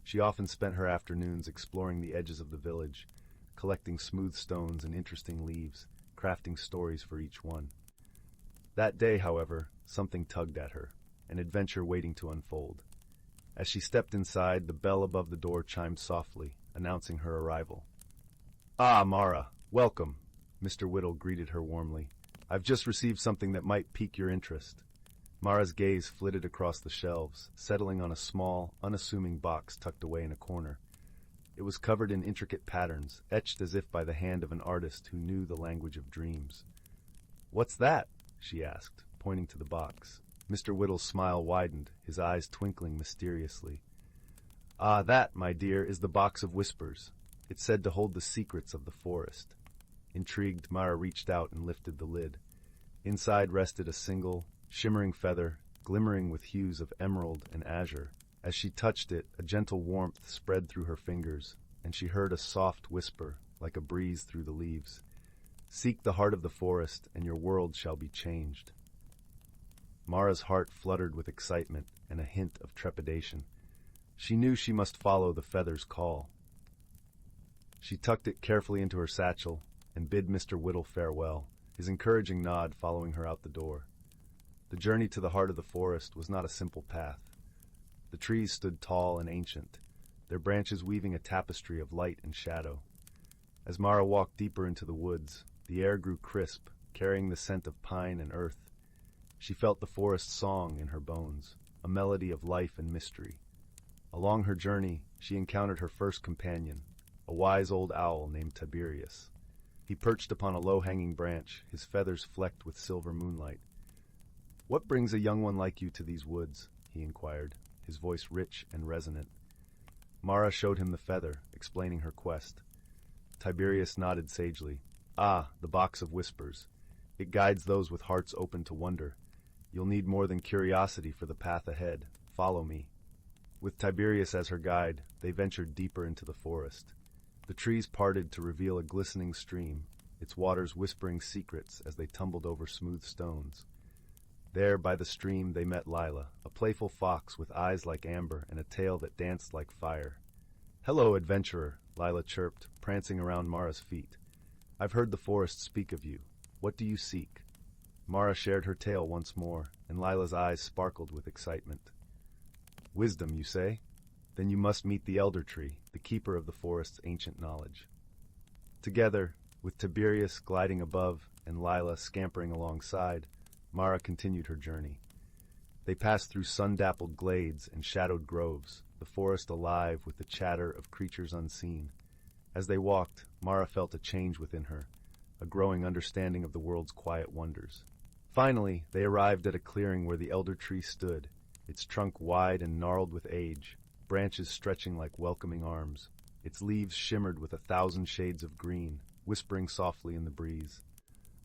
She often spent her afternoons exploring the edges of the village, collecting smooth stones and interesting leaves, crafting stories for each one. That day, however, something tugged at her, an adventure waiting to unfold. As she stepped inside, the bell above the door chimed softly, announcing her arrival. "Ah, Mara, welcome," Mr. Whittle greeted her warmly. "I've just received something that might pique your interest." Mara's gaze flitted across the shelves, settling on a small, unassuming box tucked away in a corner. It was covered in intricate patterns, etched as if by the hand of an artist who knew the language of dreams. "What's that?" she asked, pointing to the box. Mr. Whittle's smile widened, his eyes twinkling mysteriously. "Ah, that, my dear, is the Box of Whispers. It's said to hold the secrets of the forest." Intrigued, Mara reached out and lifted the lid. Inside rested a single, shimmering feather, glimmering with hues of emerald and azure. As she touched it, a gentle warmth spread through her fingers, and she heard a soft whisper, like a breeze through the leaves. "Seek the heart of the forest, and your world shall be changed." Mara's heart fluttered with excitement and a hint of trepidation. She knew she must follow the feather's call. She tucked it carefully into her satchel and bid Mr. Whittle farewell. his encouraging nod following her out the door. The journey to the heart of the forest was not a simple path. The trees stood tall and ancient, their branches weaving a tapestry of light and shadow. As Mara walked deeper into the woods, the air grew crisp, carrying the scent of pine and earth. She felt the forest's song in her bones, a melody of life and mystery. Along her journey, she encountered her first companion, a wise old owl named Tiberius. He perched upon a low-hanging branch, his feathers flecked with silver moonlight. "What brings a young one like you to these woods?" he inquired, his voice rich and resonant. Mara showed him the feather, explaining her quest. Tiberius nodded sagely. "Ah, the box of whispers. It guides those with hearts open to wonder. You'll need more than curiosity for the path ahead. Follow me." With Tiberius as her guide, they ventured deeper into the forest. The trees parted to reveal a glistening stream, its waters whispering secrets as they tumbled over smooth stones. There, by the stream, they met Lila, a playful fox with eyes like amber and a tail that danced like fire. "Hello, adventurer," Lila chirped, prancing around Mara's feet. "I've heard the forest speak of you. What do you seek?" Mara shared her tale once more, and Lila's eyes sparkled with excitement. "Wisdom, you say? Then you must meet the elder tree, the keeper of the forest's ancient knowledge." Together, with Tiberius gliding above and Lila scampering alongside, Mara continued her journey. They passed through sun-dappled glades and shadowed groves, the forest alive with the chatter of creatures unseen. As they walked, Mara felt a change within her, a growing understanding of the world's quiet wonders. Finally, they arrived at a clearing where the elder tree stood, its trunk wide and gnarled with age, branches stretching like welcoming arms. Its leaves shimmered with 1,000 shades of green, whispering softly in the breeze.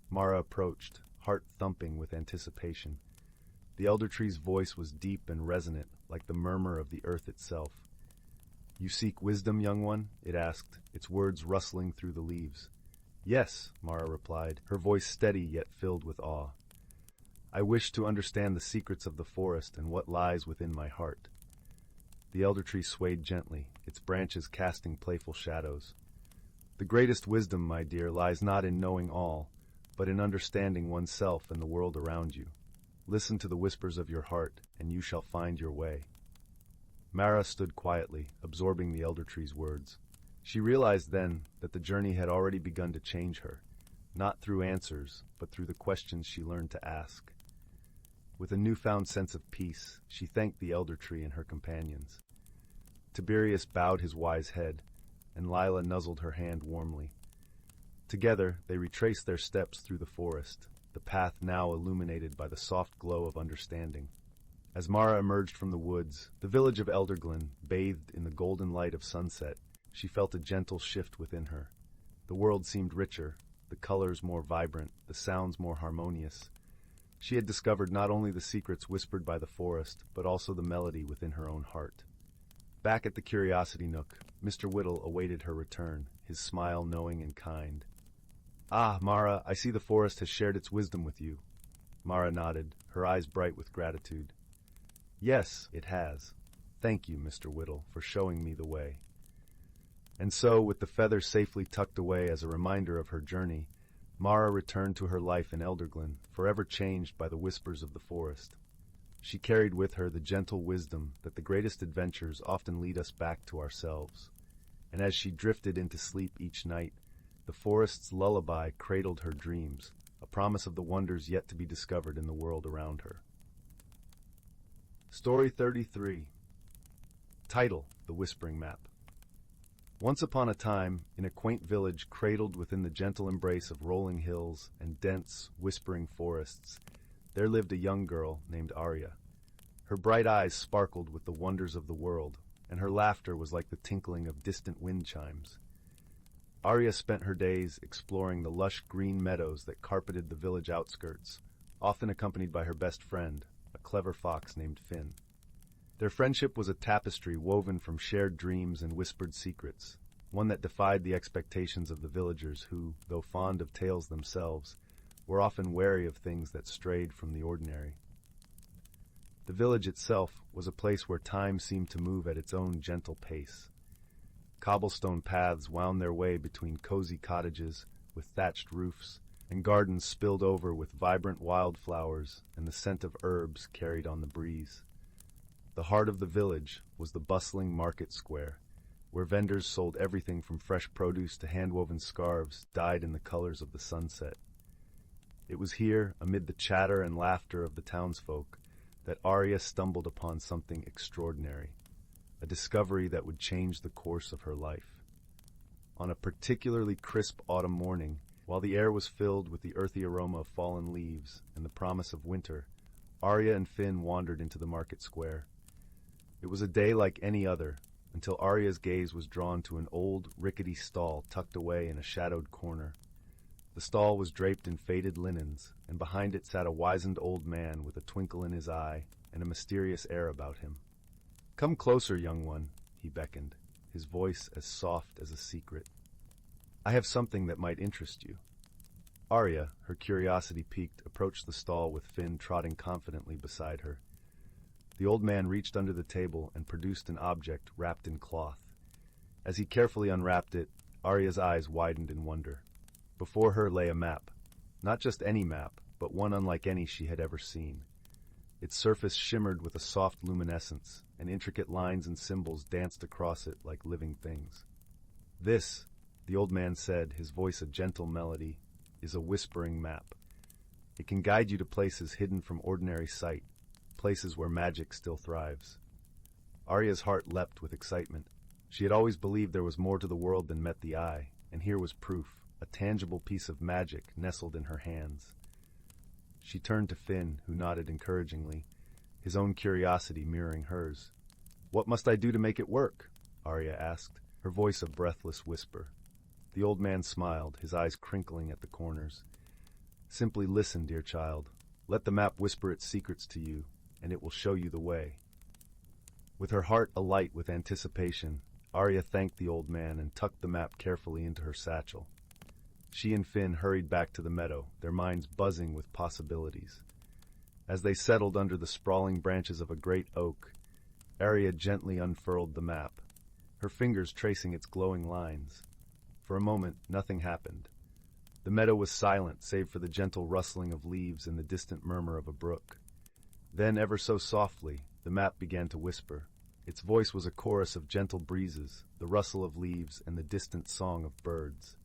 Mara approached, heart thumping with anticipation. The elder tree's voice was deep and resonant, like the murmur of the earth itself. "You seek wisdom, young one?" it asked, its words rustling through the leaves. "Yes," Mara replied, her voice steady yet filled with awe. "I wish to understand the secrets of the forest and what lies within my heart." The elder tree swayed gently, its branches casting playful shadows. "The greatest wisdom, my dear, lies not in knowing all, but in understanding oneself and the world around you. Listen to the whispers of your heart, and you shall find your way." Mara stood quietly, absorbing the elder tree's words. She realized then that the journey had already begun to change her, not through answers, but through the questions she learned to ask. With a newfound sense of peace, she thanked the elder tree and her companions. Tiberius bowed his wise head, and Lila nuzzled her hand warmly. Together, they retraced their steps through the forest, the path now illuminated by the soft glow of understanding. As Mara emerged from the woods, the village of Elderglen, bathed in the golden light of sunset, she felt a gentle shift within her. The world seemed richer, the colors more vibrant, the sounds more harmonious. She had discovered not only the secrets whispered by the forest, but also the melody within her own heart. Back at the Curiosity Nook, Mr. Whittle awaited her return, his smile knowing and kind. "Ah, Mara, I see the forest has shared its wisdom with you." Mara nodded, her eyes bright with gratitude. "Yes, it has. Thank you, Mr. Whittle, for showing me the way." And so, with the feather safely tucked away as a reminder of her journey, Mara returned to her life in Elderglen, forever changed by the whispers of the forest. She carried with her the gentle wisdom that the greatest adventures often lead us back to ourselves. And as she drifted into sleep each night, the forest's lullaby cradled her dreams, a promise of the wonders yet to be discovered in the world around her. Story 33. Title: The Whispering Map. Once upon a time, in a quaint village cradled within the gentle embrace of rolling hills and dense, whispering forests, there lived a young girl named Arya. Her bright eyes sparkled with the wonders of the world, and her laughter was like the tinkling of distant wind chimes. Arya spent her days exploring the lush green meadows that carpeted the village outskirts, often accompanied by her best friend, a clever fox named Finn. Their friendship was a tapestry woven from shared dreams and whispered secrets, one that defied the expectations of the villagers who, though fond of tales themselves, were often wary of things that strayed from the ordinary. The village itself was a place where time seemed to move at its own gentle pace. Cobblestone paths wound their way between cozy cottages with thatched roofs, and gardens spilled over with vibrant wildflowers and the scent of herbs carried on the breeze. The heart of the village was the bustling market square, where vendors sold everything from fresh produce to hand-woven scarves dyed in the colors of the sunset. It was here, amid the chatter and laughter of the townsfolk, that Arya stumbled upon something extraordinary, a discovery that would change the course of her life. On a particularly crisp autumn morning, while the air was filled with the earthy aroma of fallen leaves and the promise of winter, Arya and Finn wandered into the market square. It was a day like any other, until Arya's gaze was drawn to an old, rickety stall tucked away in a shadowed corner. The stall was draped in faded linens, and behind it sat a wizened old man with a twinkle in his eye and a mysterious air about him. "Come closer, young one," he beckoned, his voice as soft as a secret. "I have something that might interest you." Arya, her curiosity piqued, approached the stall with Finn trotting confidently beside her. The old man reached under the table and produced an object wrapped in cloth. As he carefully unwrapped it, Arya's eyes widened in wonder. Before her lay a map. Not just any map, but one unlike any she had ever seen. Its surface shimmered with a soft luminescence, and intricate lines and symbols danced across it like living things. "This," the old man said, his voice a gentle melody, "is a whispering map. It can guide you to places hidden from ordinary sight, places where magic still thrives." Arya's heart leapt with excitement. She had always believed there was more to the world than met the eye, and here was proof, a tangible piece of magic nestled in her hands. She turned to Finn, who nodded encouragingly, his own curiosity mirroring hers. "What must I do to make it work?" Arya asked, her voice a breathless whisper. The old man smiled, his eyes crinkling at the corners. "Simply listen, dear child. Let the map whisper its secrets to you, and it will show you the way." With her heart alight with anticipation, Arya thanked the old man and tucked the map carefully into her satchel. She and Finn hurried back to the meadow, their minds buzzing with possibilities. As they settled under the sprawling branches of a great oak, Arya gently unfurled the map, her fingers tracing its glowing lines. For a moment, nothing happened. The meadow was silent, save for the gentle rustling of leaves and the distant murmur of a brook. Then, ever so softly, the map began to whisper. Its voice was a chorus of gentle breezes, the rustle of leaves, and the distant song of birds.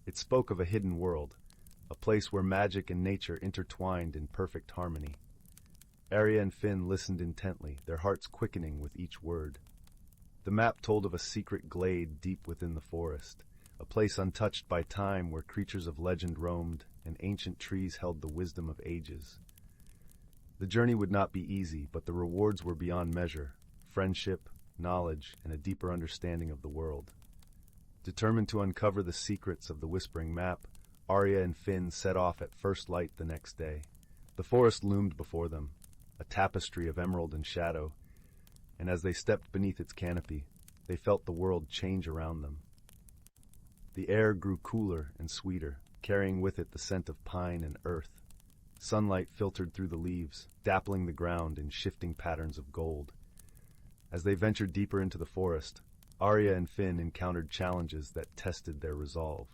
It spoke of a hidden world, a place where magic and nature intertwined in perfect harmony. Arya and Finn listened intently, their hearts quickening with each word. The map told of a secret glade deep within the forest, a place untouched by time where creatures of legend roamed and ancient trees held the wisdom of ages. The journey would not be easy, but the rewards were beyond measure: friendship, knowledge, and a deeper understanding of the world. Determined to uncover the secrets of the Whispering Map, Arya and Finn set off at first light the next day. The forest loomed before them, a tapestry of emerald and shadow, and as they stepped beneath its canopy, they felt the world change around them. The air grew cooler and sweeter, carrying with it the scent of pine and earth. Sunlight filtered through the leaves, dappling the ground in shifting patterns of gold. As they ventured deeper into the forest, Arya and Finn encountered challenges that tested their resolve.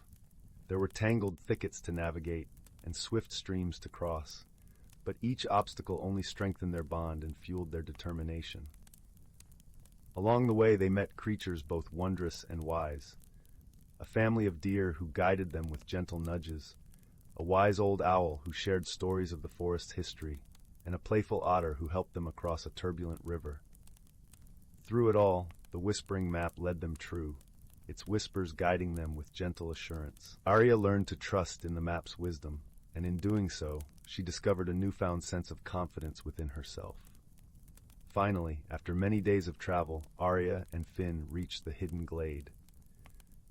There were tangled thickets to navigate and swift streams to cross, but each obstacle only strengthened their bond and fueled their determination. Along the way they met creatures both wondrous and wise. A family of deer who guided them with gentle nudges, a wise old owl who shared stories of the forest's history, and a playful otter who helped them across a turbulent river. Through it all, the Whispering Map led them true, its whispers guiding them with gentle assurance. Arya learned to trust in the map's wisdom, and in doing so, she discovered a newfound sense of confidence within herself. Finally, after many days of travel, Arya and Finn reached the hidden glade.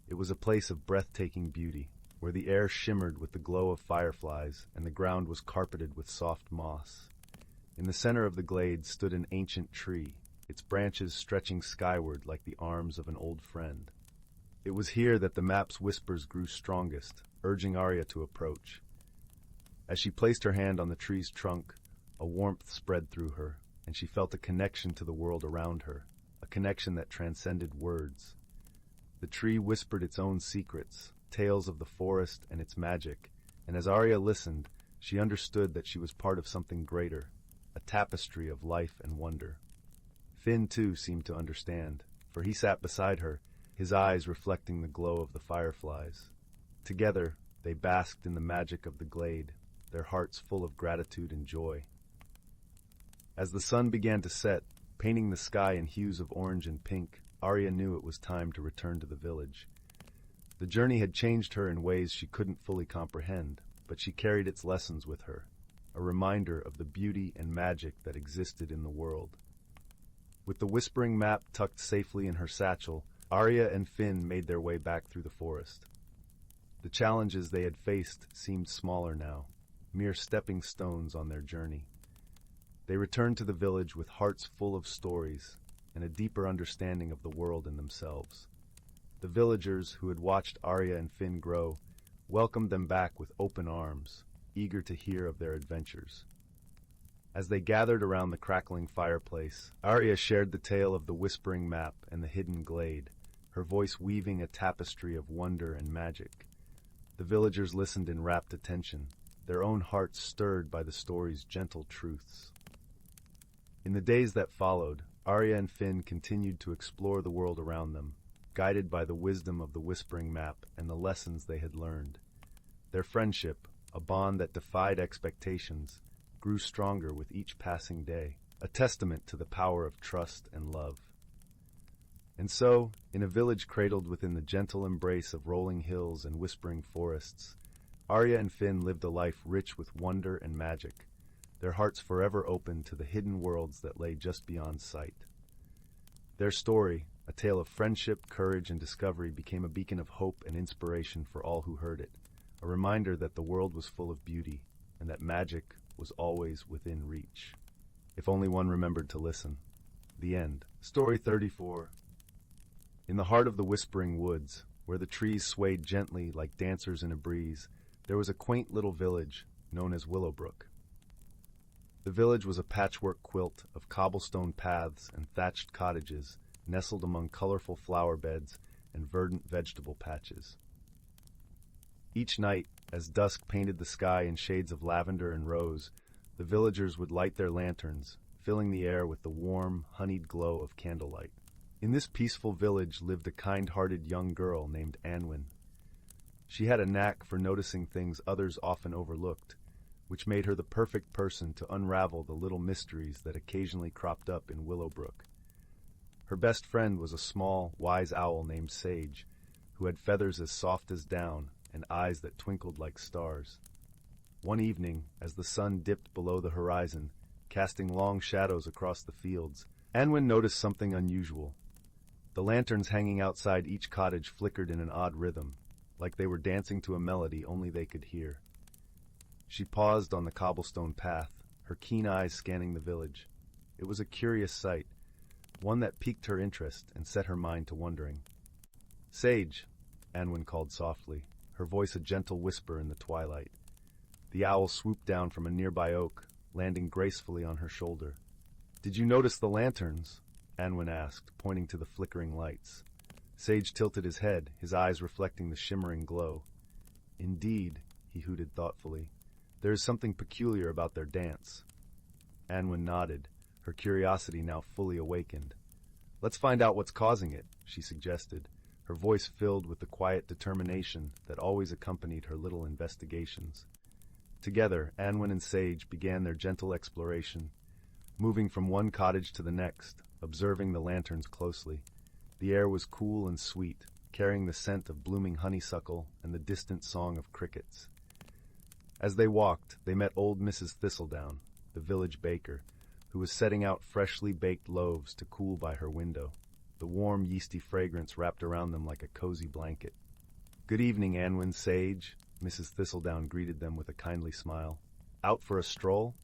It was a place of breathtaking beauty, where the air shimmered with the glow of fireflies and the ground was carpeted with soft moss. In the center of the glade stood an ancient tree, its branches stretching skyward like the arms of an old friend. It was here that the map's whispers grew strongest, urging Arya to approach. As she placed her hand on the tree's trunk, a warmth spread through her, and she felt a connection to the world around her, a connection that transcended words. The tree whispered its own secrets, tales of the forest and its magic, and as Arya listened, she understood that she was part of something greater, a tapestry of life and wonder. Finn, too, seemed to understand, for he sat beside her, his eyes reflecting the glow of the fireflies. Together, they basked in the magic of the glade, their hearts full of gratitude and joy. As the sun began to set, painting the sky in hues of orange and pink, Arya knew it was time to return to the village. The journey had changed her in ways she couldn't fully comprehend, but she carried its lessons with her, a reminder of the beauty and magic that existed in the world. With the whispering map tucked safely in her satchel, Arya and Finn made their way back through the forest. The challenges they had faced seemed smaller now, mere stepping stones on their journey. They returned to the village with hearts full of stories and a deeper understanding of the world and themselves. The villagers, who had watched Arya and Finn grow, welcomed them back with open arms, eager to hear of their adventures. As they gathered around the crackling fireplace, Arya shared the tale of the whispering map and the hidden glade, her voice weaving a tapestry of wonder and magic. The villagers listened in rapt attention, their own hearts stirred by the story's gentle truths. In the days that followed, Arya and Finn continued to explore the world around them, guided by the wisdom of the whispering map and the lessons they had learned. Their friendship, a bond that defied expectations, grew stronger with each passing day, a testament to the power of trust and love. And so, in a village cradled within the gentle embrace of rolling hills and whispering forests, Arya and Finn lived a life rich with wonder and magic, their hearts forever open to the hidden worlds that lay just beyond sight. Their story, a tale of friendship, courage, and discovery, became a beacon of hope and inspiration for all who heard it, a reminder that the world was full of beauty and that magic was always within reach. If only one remembered to listen. The end. Story 34. In the heart of the whispering woods, where the trees swayed gently like dancers in a breeze, there was a quaint little village known as Willowbrook. The village was a patchwork quilt of cobblestone paths and thatched cottages, nestled among colorful flower beds and verdant vegetable patches. Each night, as dusk painted the sky in shades of lavender and rose, the villagers would light their lanterns, filling the air with the warm, honeyed glow of candlelight. In this peaceful village lived a kind-hearted young girl named Anwen. She had a knack for noticing things others often overlooked, which made her the perfect person to unravel the little mysteries that occasionally cropped up in Willowbrook. Her best friend was a small, wise owl named Sage, who had feathers as soft as down and eyes that twinkled like stars. One evening, as the sun dipped below the horizon, casting long shadows across the fields, Anwen noticed something unusual. The lanterns hanging outside each cottage flickered in an odd rhythm, like they were dancing to a melody only they could hear. She paused on the cobblestone path, her keen eyes scanning the village. It was a curious sight, one that piqued her interest and set her mind to wondering. "Sage," Anwen called softly, her voice a gentle whisper in the twilight. The owl swooped down from a nearby oak, landing gracefully on her shoulder. "Did you notice the lanterns?" Anwen asked, pointing to the flickering lights. Sage tilted his head, his eyes reflecting the shimmering glow. "Indeed," he hooted thoughtfully. "There is something peculiar about their dance." Anwen nodded, her curiosity now fully awakened. "Let's find out what's causing it," she suggested, her voice filled with the quiet determination that always accompanied her little investigations. Together, Anwen and Sage began their gentle exploration, moving from one cottage to the next, observing the lanterns closely. The air was cool and sweet, carrying the scent of blooming honeysuckle and the distant song of crickets. As they walked, they met old Mrs. Thistledown, the village baker, who was setting out freshly baked loaves to cool by her window. The warm, yeasty fragrance wrapped around them like a cozy blanket. "Good evening, Anwen, Sage," Mrs. Thistledown greeted them with a kindly smile. "Out for a stroll?"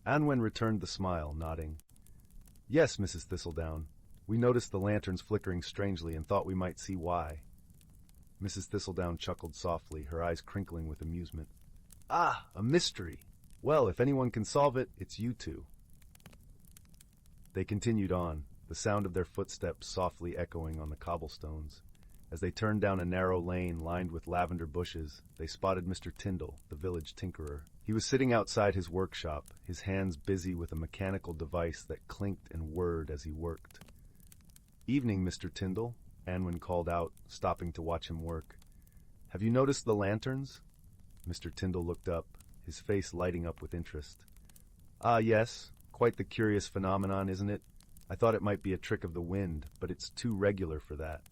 Anwen returned the smile, nodding. "Yes, Mrs. Thistledown. We noticed the lanterns flickering strangely and thought we might see why." Mrs. Thistledown chuckled softly, her eyes crinkling with amusement. "Ah, a mystery! Well, if anyone can solve it, it's you two." They continued on, the sound of their footsteps softly echoing on the cobblestones. As they turned down a narrow lane lined with lavender bushes, they spotted Mr. Tyndall, the village tinkerer. He was sitting outside his workshop, his hands busy with a mechanical device that clinked and whirred as he worked. "Evening, Mr. Tyndall," Anwen called out, stopping to watch him work. "Have you noticed the lanterns?" Mr. Tyndall looked up, his face lighting up with interest. "Ah, yes. Quite the curious phenomenon, isn't it? I thought it might be a trick of the wind, but it's too regular for that."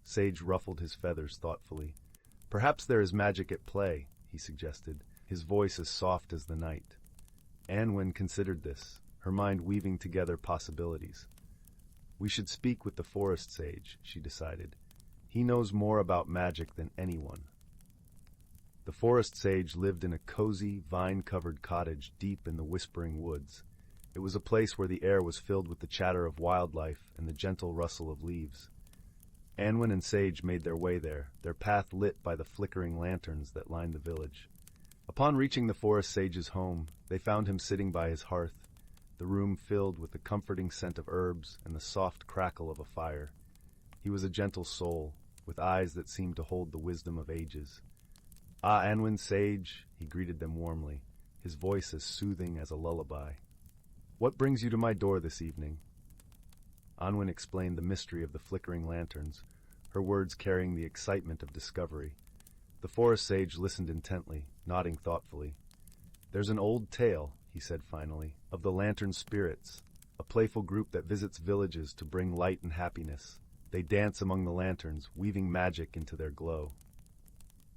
Sage ruffled his feathers thoughtfully. "Perhaps there is magic at play," he suggested, his voice as soft as the night. Anwen considered this, her mind weaving together possibilities. "We should speak with the forest sage," she decided. "He knows more about magic than anyone." The forest sage lived in a cozy, vine-covered cottage deep in the whispering woods. It was a place where the air was filled with the chatter of wildlife and the gentle rustle of leaves. Anwen and Sage made their way there, their path lit by the flickering lanterns that lined the village. Upon reaching the forest sage's home, they found him sitting by his hearth, the room filled with the comforting scent of herbs and the soft crackle of a fire. He was a gentle soul, with eyes that seemed to hold the wisdom of ages. "Ah, Anwen, Sage," he greeted them warmly, his voice as soothing as a lullaby. "What brings you to my door this evening?" Anwen explained the mystery of the flickering lanterns, her words carrying the excitement of discovery. The forest sage listened intently, nodding thoughtfully. "There's an old tale," he said finally, "of the lantern spirits, a playful group that visits villages to bring light and happiness. They dance among the lanterns, weaving magic into their glow."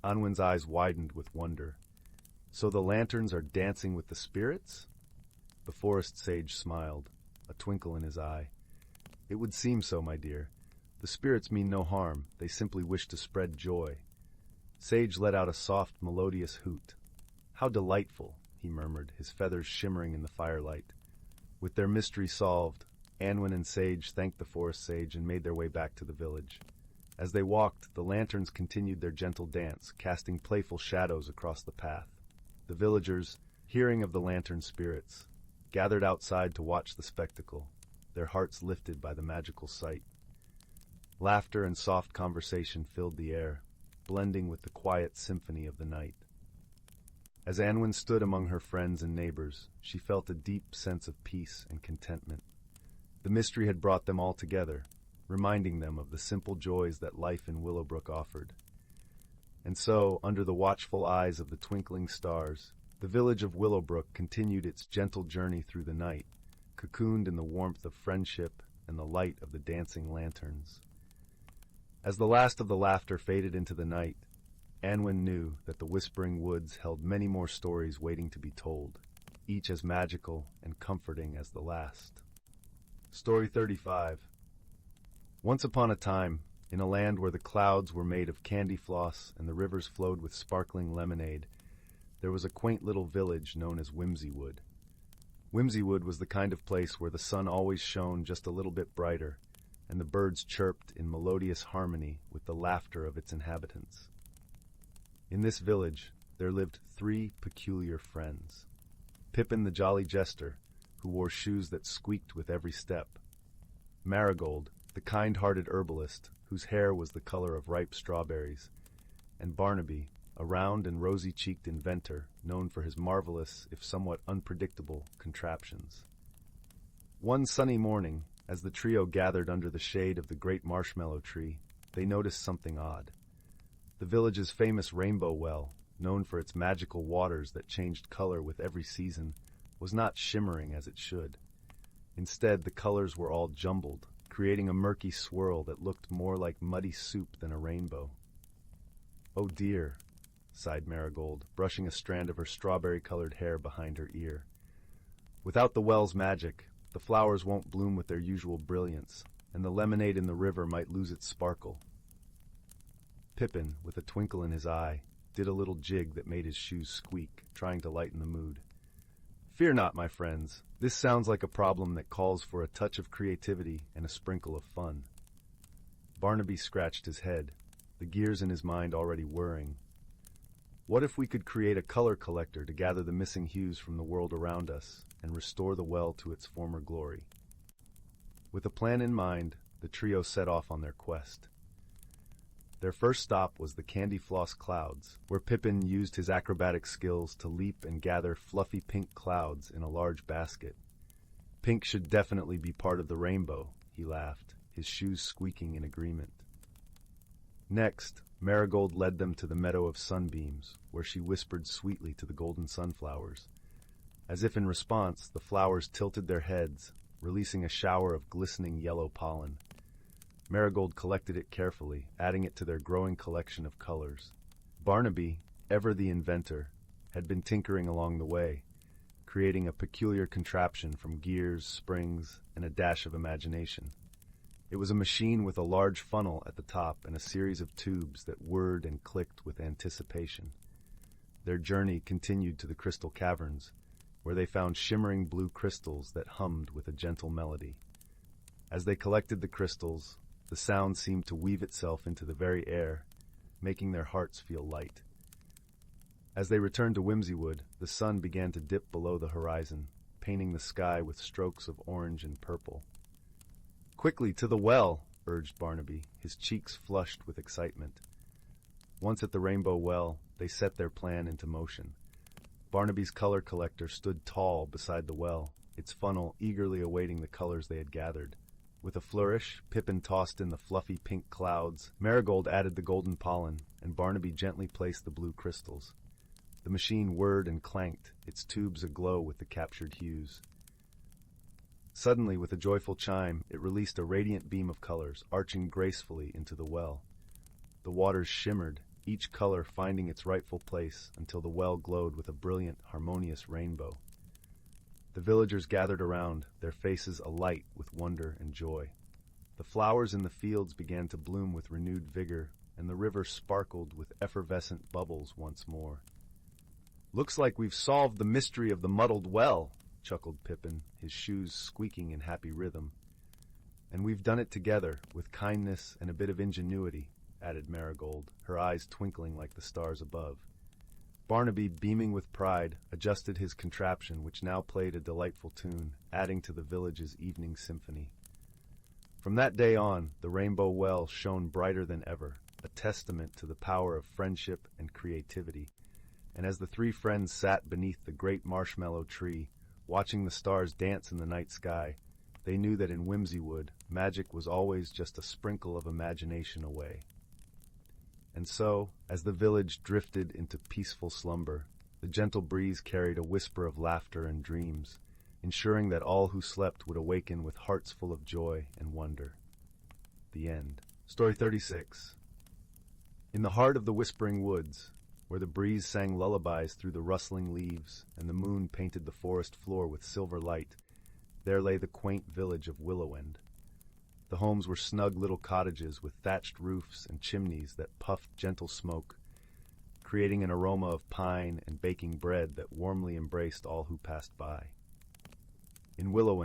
Anwen's eyes widened with wonder. "So the lanterns are dancing with the spirits?" The forest sage smiled, a twinkle in his eye. "It would seem so, my dear. The spirits mean no harm, they simply wish to spread joy." Sage let out a soft, melodious hoot. "How delightful," he murmured, his feathers shimmering in the firelight. With their mystery solved, Anwen and Sage thanked the forest sage and made their way back to the village. As they walked, the lanterns continued their gentle dance, casting playful shadows across the path. The villagers, hearing of the lantern spirits, gathered outside to watch the spectacle, their hearts lifted by the magical sight. Laughter and soft conversation filled the air, blending with the quiet symphony of the night. As Anwen stood among her friends and neighbors, she felt a deep sense of peace and contentment. The mystery had brought them all together, reminding them of the simple joys that life in Willowbrook offered. And so, under the watchful eyes of the twinkling stars, the village of Willowbrook continued its gentle journey through the night, cocooned in the warmth of friendship and the light of the dancing lanterns. As the last of the laughter faded into the night, Anwen knew that the whispering woods held many more stories waiting to be told, each as magical and comforting as the last. Story 35. Once upon a time, in a land where the clouds were made of candy floss and the rivers flowed with sparkling lemonade, there was a quaint little village known as Whimsywood. Whimsywood was the kind of place where the sun always shone just a little bit brighter, and the birds chirped in melodious harmony with the laughter of its inhabitants. In this village, there lived 3 peculiar friends. Pippin the jolly jester, who wore shoes that squeaked with every step. Marigold, the kind-hearted herbalist, whose hair was the color of ripe strawberries. And Barnaby, a round and rosy-cheeked inventor known for his marvelous, if somewhat unpredictable, contraptions. One sunny morning, as the trio gathered under the shade of the great marshmallow tree, they noticed something odd. The village's famous rainbow well, known for its magical waters that changed color with every season, was not shimmering as it should. Instead, the colors were all jumbled, creating a murky swirl that looked more like muddy soup than a rainbow. "Oh dear," sighed Marigold, brushing a strand of her strawberry-colored hair behind her ear. "Without the well's magic, the flowers won't bloom with their usual brilliance, and the lemonade in the river might lose its sparkle." Pippin, with a twinkle in his eye, did a little jig that made his shoes squeak, trying to lighten the mood. "Fear not, my friends. This sounds like a problem that calls for a touch of creativity and a sprinkle of fun." Barnaby scratched his head, the gears in his mind already whirring. "What if we could create a color collector to gather the missing hues from the world around us and restore the well to its former glory?" With a plan in mind, the trio set off on their quest. Their first stop was the Candy Floss Clouds, where Pippin used his acrobatic skills to leap and gather fluffy pink clouds in a large basket. Pink should definitely be part of the rainbow, he laughed, his shoes squeaking in agreement. Next, Marigold led them to the Meadow of Sunbeams, where she whispered sweetly to the golden sunflowers. As if in response, the flowers tilted their heads, releasing a shower of glistening yellow pollen. Marigold collected it carefully, adding it to their growing collection of colors. Barnaby, ever the inventor, had been tinkering along the way, creating a peculiar contraption from gears, springs, and a dash of imagination. It was a machine with a large funnel at the top and a series of tubes that whirred and clicked with anticipation. Their journey continued to the crystal caverns, where they found shimmering blue crystals that hummed with a gentle melody. As they collected the crystals, the sound seemed to weave itself into the very air, making their hearts feel light. As they returned to Whimsywood, the sun began to dip below the horizon, painting the sky with strokes of orange and purple. "Quickly, to the well!" urged Barnaby, his cheeks flushed with excitement. Once at the Rainbow Well, they set their plan into motion. Barnaby's color collector stood tall beside the well, its funnel eagerly awaiting the colors they had gathered. With a flourish, Pippin tossed in the fluffy pink clouds, Marigold added the golden pollen, and Barnaby gently placed the blue crystals. The machine whirred and clanked, its tubes aglow with the captured hues. Suddenly, with a joyful chime, it released a radiant beam of colors, arching gracefully into the well. The waters shimmered, each color finding its rightful place until the well glowed with a brilliant, harmonious rainbow. The villagers gathered around, their faces alight with wonder and joy. The flowers in the fields began to bloom with renewed vigor, and the river sparkled with effervescent bubbles once more. "Looks like we've solved the mystery of the muddled well," chuckled Pippin, his shoes squeaking in happy rhythm. "And we've done it together, with kindness and a bit of ingenuity," added Marigold, her eyes twinkling like the stars above. Barnaby, beaming with pride, adjusted his contraption, which now played a delightful tune, adding to the village's evening symphony. From that day on, the Rainbow Well shone brighter than ever, a testament to the power of friendship and creativity. And as the three friends sat beneath the great marshmallow tree, watching the stars dance in the night sky, they knew that in Whimsywood, magic was always just a sprinkle of imagination away. And so, as the village drifted into peaceful slumber, the gentle breeze carried a whisper of laughter and dreams, ensuring that all who slept would awaken with hearts full of joy and wonder. The end. Story 36. In the heart of the whispering woods, where the breeze sang lullabies through the rustling leaves and the moon painted the forest floor with silver light, there lay the quaint village of Willow. The homes were snug little cottages with thatched roofs and chimneys that puffed gentle smoke, creating an aroma of pine and baking bread that warmly embraced all who passed by. In Willow,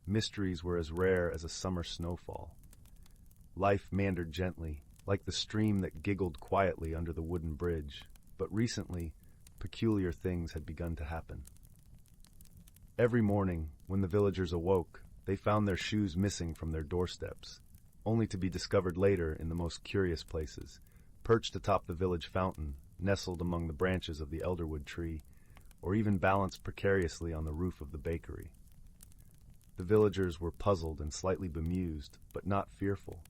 mysteries were as rare as a summer snowfall. Life meandered gently, like the stream that giggled quietly under the wooden bridge, but recently, peculiar things had begun to happen. Every morning, when the villagers awoke, they found their shoes missing from their doorsteps, only to be discovered later in the most curious places, perched atop the village fountain, nestled among the branches of the elderwood tree, or even balanced precariously on the roof of the bakery. The villagers were puzzled and slightly bemused, but not fearful.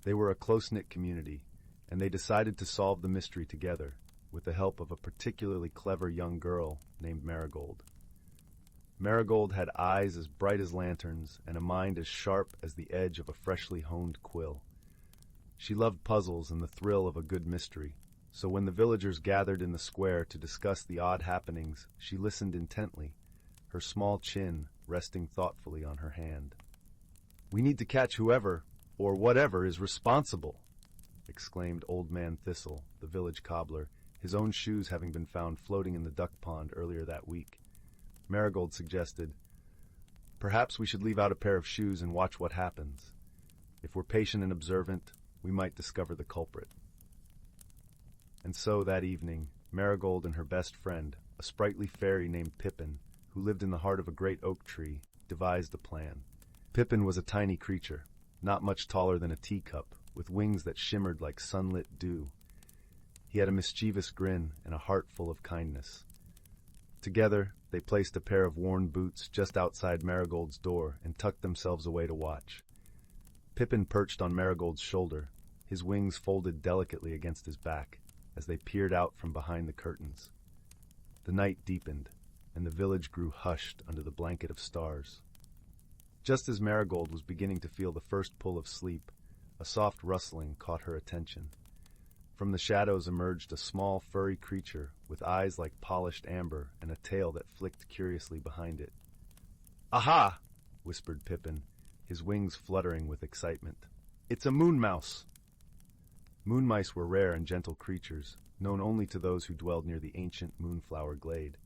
They were a close-knit community, and they decided to solve the mystery together, with the help of a particularly clever young girl named Marigold. Marigold had eyes as bright as lanterns and a mind as sharp as the edge of a freshly honed quill. She loved puzzles and the thrill of a good mystery, so when the villagers gathered in the square to discuss the odd happenings, she listened intently, her small chin resting thoughtfully on her hand. "We need to catch whoever, or whatever, is responsible," exclaimed Old Man Thistle, the village cobbler, his own shoes having been found floating in the duck pond earlier that week. Marigold suggested, "Perhaps we should leave out a pair of shoes and watch what happens. If we're patient and observant, we might discover the culprit." And so that evening, Marigold and her best friend, a sprightly fairy named Pippin, who lived in the heart of a great oak tree, devised a plan. Pippin was a tiny creature, not much taller than a teacup, with wings that shimmered like sunlit dew. He had a mischievous grin and a heart full of kindness. Together, they placed a pair of worn boots just outside Marigold's door and tucked themselves away to watch. Pippin perched on Marigold's shoulder, his wings folded delicately against his back, as they peered out from behind the curtains. The night deepened, and the village grew hushed under the blanket of stars. Just as Marigold was beginning to feel the first pull of sleep, a soft rustling caught her attention. From the shadows emerged a small, furry creature with eyes like polished amber and a tail that flicked curiously behind it. "Aha!" whispered Pippin, his wings fluttering with excitement. "It's a moon mouse!" Moon mice were rare and gentle creatures, known only to those who dwelled near the ancient moonflower glade.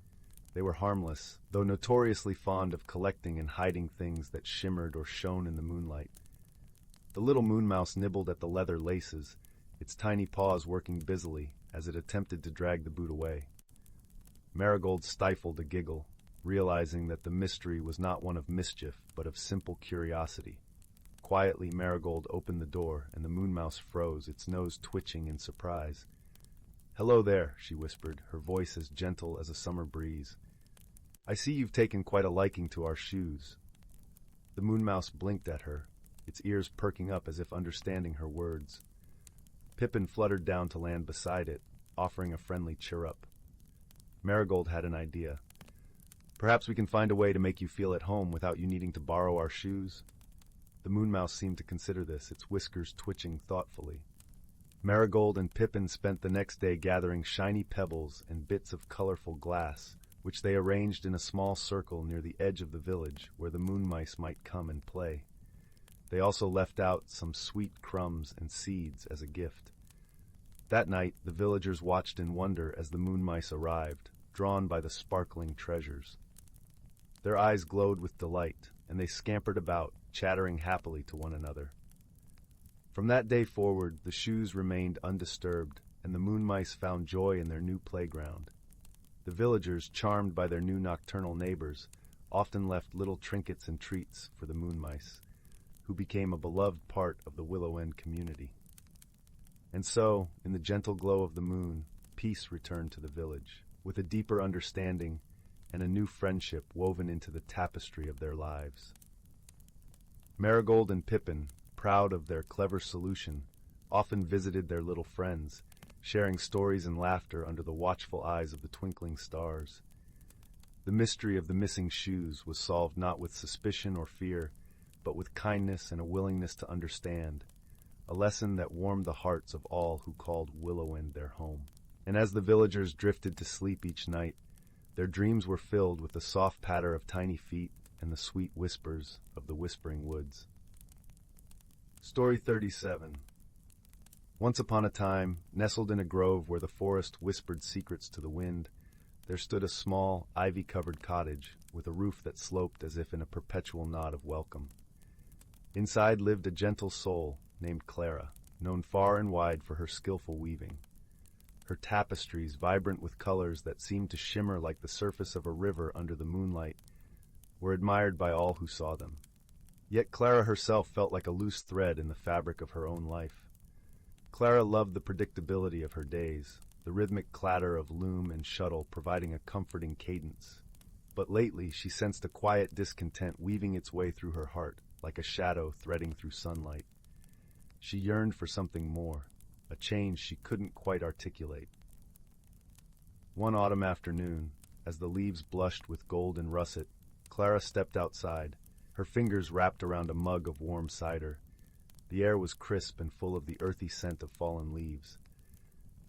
They were harmless, though notoriously fond of collecting and hiding things that shimmered or shone in the moonlight. The little moon mouse nibbled at the leather laces, its tiny paws working busily as it attempted to drag the boot away. Marigold stifled a giggle, realizing that the mystery was not one of mischief, but of simple curiosity. Quietly, Marigold opened the door, and the moon mouse froze, its nose twitching in surprise. "Hello there," she whispered, her voice as gentle as a summer breeze. "I see you've taken quite a liking to our shoes." The moon mouse blinked at her, its ears perking up as if understanding her words. Pippin fluttered down to land beside it, offering a friendly chirrup. Marigold had an idea. "Perhaps we can find a way to make you feel at home without you needing to borrow our shoes?" The moon mouse seemed to consider this, its whiskers twitching thoughtfully. Marigold and Pippin spent the next day gathering shiny pebbles and bits of colorful glass, which they arranged in a small circle near the edge of the village where the moon mice might come and play. They also left out some sweet crumbs and seeds as a gift. That night, the villagers watched in wonder as the moon mice arrived, drawn by the sparkling treasures. Their eyes glowed with delight, and they scampered about, chattering happily to one another. From that day forward, the shoes remained undisturbed, and the moon mice found joy in their new playground. The villagers, charmed by their new nocturnal neighbors, often left little trinkets and treats for the moon mice, who became a beloved part of the Willow End community. And so, in the gentle glow of the moon, peace returned to the village, with a deeper understanding and a new friendship woven into the tapestry of their lives. Marigold and Pippin, proud of their clever solution, often visited their little friends, sharing stories and laughter under the watchful eyes of the twinkling stars. The mystery of the missing shoes was solved not with suspicion or fear, but with kindness and a willingness to understand, a lesson that warmed the hearts of all who called Willow End their home. And as the villagers drifted to sleep each night, their dreams were filled with the soft patter of tiny feet and the sweet whispers of the whispering woods. Story 37. Once upon a time, nestled in a grove where the forest whispered secrets to the wind, there stood a small, ivy-covered cottage with a roof that sloped as if in a perpetual nod of welcome. Inside lived a gentle soul named Clara, known far and wide for her skillful weaving. Her tapestries, vibrant with colors that seemed to shimmer like the surface of a river under the moonlight, were admired by all who saw them. Yet Clara herself felt like a loose thread in the fabric of her own life. Clara loved the predictability of her days, the rhythmic clatter of loom and shuttle providing a comforting cadence. But lately she sensed a quiet discontent weaving its way through her heart, like a shadow threading through sunlight. She yearned for something more, a change she couldn't quite articulate. One autumn afternoon, as the leaves blushed with gold and russet, Clara stepped outside, her fingers wrapped around a mug of warm cider. The air was crisp and full of the earthy scent of fallen leaves.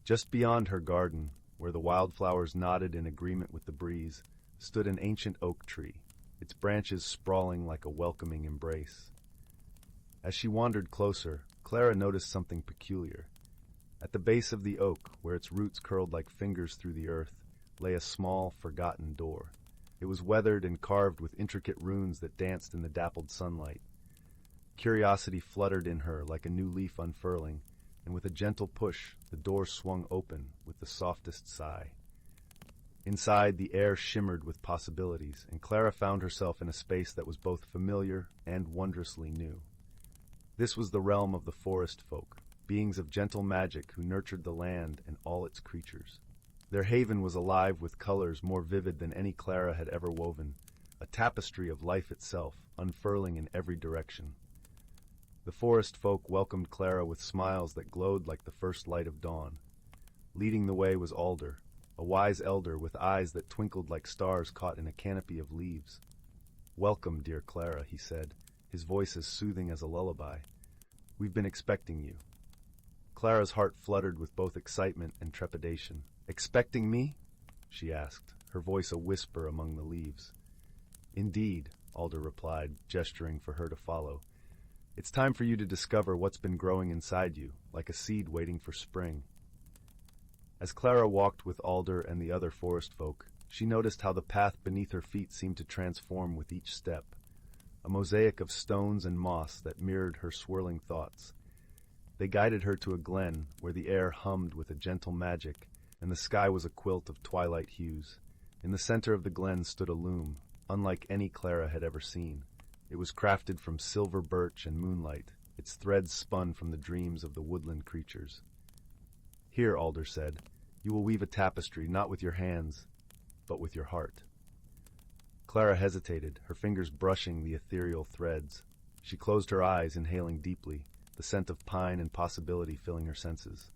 Just beyond her garden, where the wildflowers nodded in agreement with the breeze, stood an ancient oak tree, its branches sprawling like a welcoming embrace. As she wandered closer, Clara noticed something peculiar. At the base of the oak, where its roots curled like fingers through the earth, lay a small, forgotten door. It was weathered and carved with intricate runes that danced in the dappled sunlight. Curiosity fluttered in her like a new leaf unfurling, and with a gentle push, the door swung open with the softest sigh. Inside, the air shimmered with possibilities, and Clara found herself in a space that was both familiar and wondrously new. This was the realm of the forest folk, beings of gentle magic who nurtured the land and all its creatures. Their haven was alive with colors more vivid than any Clara had ever woven, a tapestry of life itself, unfurling in every direction. The forest folk welcomed Clara with smiles that glowed like the first light of dawn. Leading the way was Alder, a wise elder with eyes that twinkled like stars caught in a canopy of leaves. "Welcome, dear Clara," he said, his voice as soothing as a lullaby. "We've been expecting you." Clara's heart fluttered with both excitement and trepidation. "Expecting me?" she asked, her voice a whisper among the leaves. "Indeed," Alder replied, gesturing for her to follow. "It's time for you to discover what's been growing inside you, like a seed waiting for spring." As Clara walked with Alder and the other forest folk, she noticed how the path beneath her feet seemed to transform with each step, a mosaic of stones and moss that mirrored her swirling thoughts. They guided her to a glen where the air hummed with a gentle magic, and the sky was a quilt of twilight hues. In the center of the glen stood a loom, unlike any Clara had ever seen. It was crafted from silver birch and moonlight, its threads spun from the dreams of the woodland creatures. "Here," Alder said, "you will weave a tapestry not with your hands, but with your heart." Clara hesitated, her fingers brushing the ethereal threads. She closed her eyes, inhaling deeply, the scent of pine and possibility filling her senses.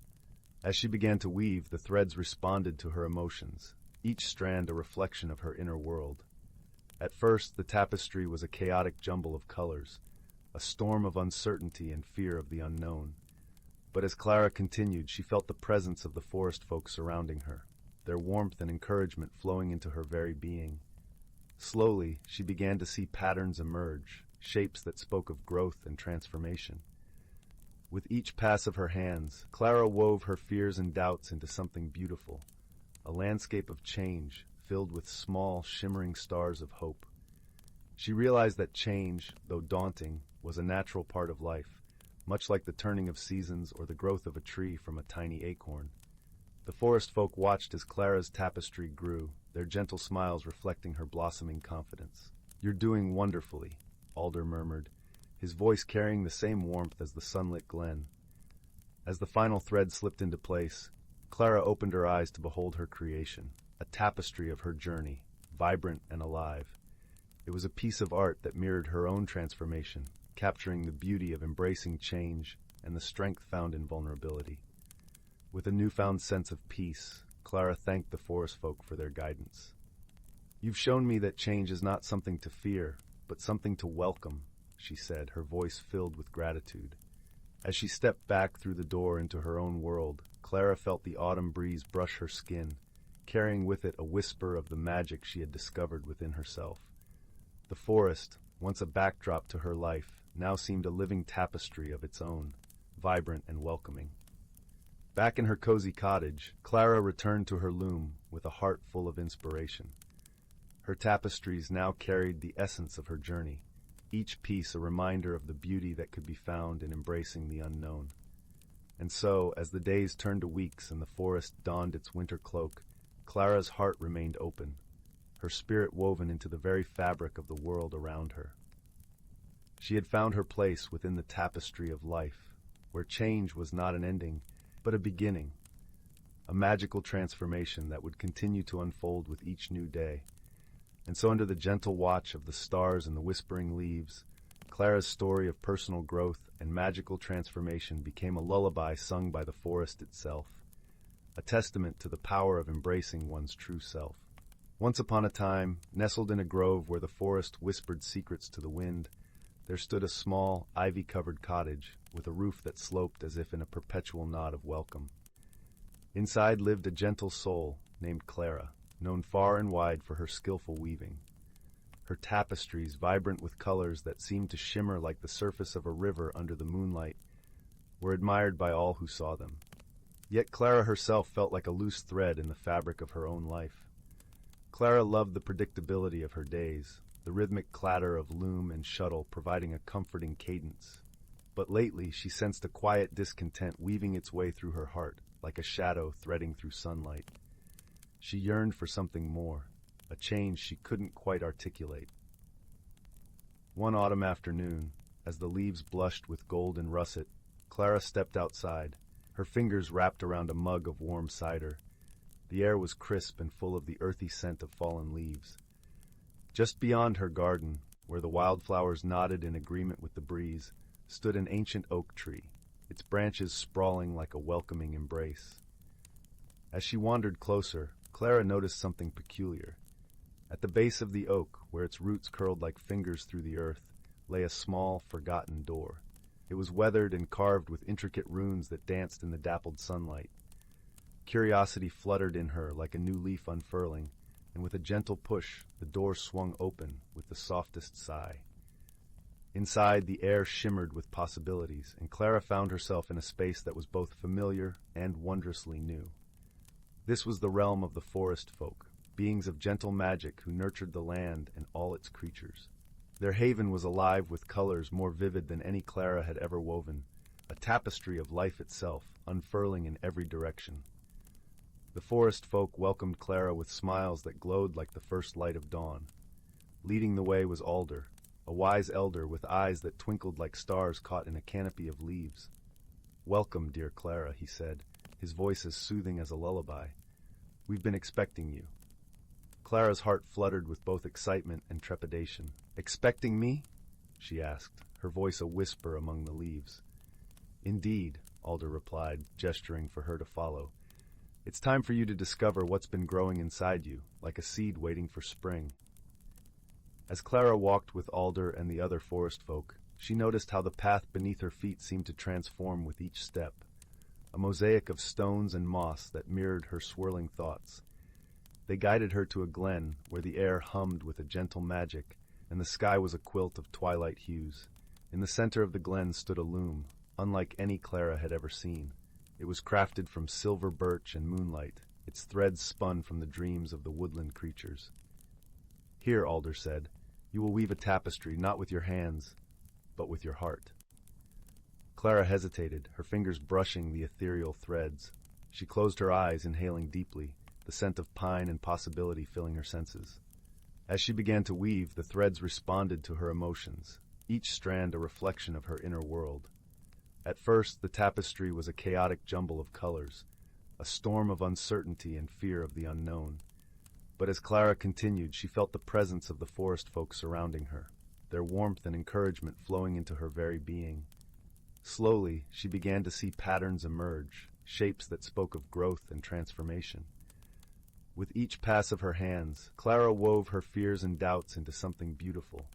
As she began to weave, the threads responded to her emotions, each strand a reflection of her inner world. At first, the tapestry was a chaotic jumble of colors, a storm of uncertainty and fear of the unknown. But as Clara continued, she felt the presence of the forest folk surrounding her, their warmth and encouragement flowing into her very being. Slowly, she began to see patterns emerge, shapes that spoke of growth and transformation. With each pass of her hands, Clara wove her fears and doubts into something beautiful, a landscape of change filled with small, shimmering stars of hope. She realized that change, though daunting, was a natural part of life, much like the turning of seasons or the growth of a tree from a tiny acorn. The forest folk watched as Clara's tapestry grew, their gentle smiles reflecting her blossoming confidence. "You're doing wonderfully," Alder murmured, his voice carrying the same warmth as the sunlit glen. As the final thread slipped into place, Clara opened her eyes to behold her creation, a tapestry of her journey, vibrant and alive. It was a piece of art that mirrored her own transformation, capturing the beauty of embracing change and the strength found in vulnerability. With a newfound sense of peace, Clara thanked the forest folk for their guidance. "You've shown me that change is not something to fear, but something to welcome," she said, her voice filled with gratitude. As she stepped back through the door into her own world, Clara felt the autumn breeze brush her skin, carrying with it a whisper of the magic she had discovered within herself. The forest, once a backdrop to her life, now seemed a living tapestry of its own, vibrant and welcoming. Back in her cozy cottage, Clara returned to her loom with a heart full of inspiration. Her tapestries now carried the essence of her journey, each piece a reminder of the beauty that could be found in embracing the unknown. And so, as the days turned to weeks and the forest donned its winter cloak, Clara's heart remained open, her spirit woven into the very fabric of the world around her. She had found her place within the tapestry of life, where change was not an ending, but a beginning, a magical transformation that would continue to unfold with each new day. And so under the gentle watch of the stars and the whispering leaves, Clara's story of personal growth and magical transformation became a lullaby sung by the forest itself, a testament to the power of embracing one's true self. Once upon a time, nestled in a grove where the forest whispered secrets to the wind, there stood a small, ivy-covered cottage with a roof that sloped as if in a perpetual nod of welcome. Inside lived a gentle soul named Clara, known far and wide for her skillful weaving. Her tapestries, vibrant with colors that seemed to shimmer like the surface of a river under the moonlight, were admired by all who saw them. Yet Clara herself felt like a loose thread in the fabric of her own life. Clara loved the predictability of her days, the rhythmic clatter of loom and shuttle providing a comforting cadence. But lately she sensed a quiet discontent weaving its way through her heart, like a shadow threading through sunlight. She yearned for something more, a change she couldn't quite articulate. One autumn afternoon, as the leaves blushed with gold and russet, Clara stepped outside, her fingers wrapped around a mug of warm cider. The air was crisp and full of the earthy scent of fallen leaves. Just beyond her garden, where the wildflowers nodded in agreement with the breeze, stood an ancient oak tree, its branches sprawling like a welcoming embrace. As she wandered closer, Clara noticed something peculiar. At the base of the oak, where its roots curled like fingers through the earth, lay a small, forgotten door. It was weathered and carved with intricate runes that danced in the dappled sunlight. Curiosity fluttered in her like a new leaf unfurling, and with a gentle push, the door swung open with the softest sigh. Inside, the air shimmered with possibilities, and Clara found herself in a space that was both familiar and wondrously new. This was the realm of the forest folk, beings of gentle magic who nurtured the land and all its creatures. Their haven was alive with colors more vivid than any Clara had ever woven, a tapestry of life itself, unfurling in every direction. The forest folk welcomed Clara with smiles that glowed like the first light of dawn. Leading the way was Alder, a wise elder with eyes that twinkled like stars caught in a canopy of leaves. "Welcome, dear Clara," he said, his voice as soothing as a lullaby. "We've been expecting you." Clara's heart fluttered with both excitement and trepidation. "Expecting me?" she asked, her voice a whisper among the leaves. "Indeed," Alder replied, gesturing for her to follow. "It's time for you to discover what's been growing inside you, like a seed waiting for spring." As Clara walked with Alder and the other forest folk, she noticed how the path beneath her feet seemed to transform with each step, a mosaic of stones and moss that mirrored her swirling thoughts. They guided her to a glen where the air hummed with a gentle magic, and the sky was a quilt of twilight hues. In the center of the glen stood a loom, unlike any Clara had ever seen. It was crafted from silver birch and moonlight, its threads spun from the dreams of the woodland creatures. "Here," Alder said, "you will weave a tapestry not with your hands, but with your heart." Clara hesitated, her fingers brushing the ethereal threads. She closed her eyes, inhaling deeply, the scent of pine and possibility filling her senses. As she began to weave, the threads responded to her emotions, each strand a reflection of her inner world. At first, the tapestry was a chaotic jumble of colors, a storm of uncertainty and fear of the unknown. But as Clara continued, she felt the presence of the forest folk surrounding her, their warmth and encouragement flowing into her very being. Slowly, she began to see patterns emerge, shapes that spoke of growth and transformation. With each pass of her hands, Clara wove her fears and doubts into something beautiful,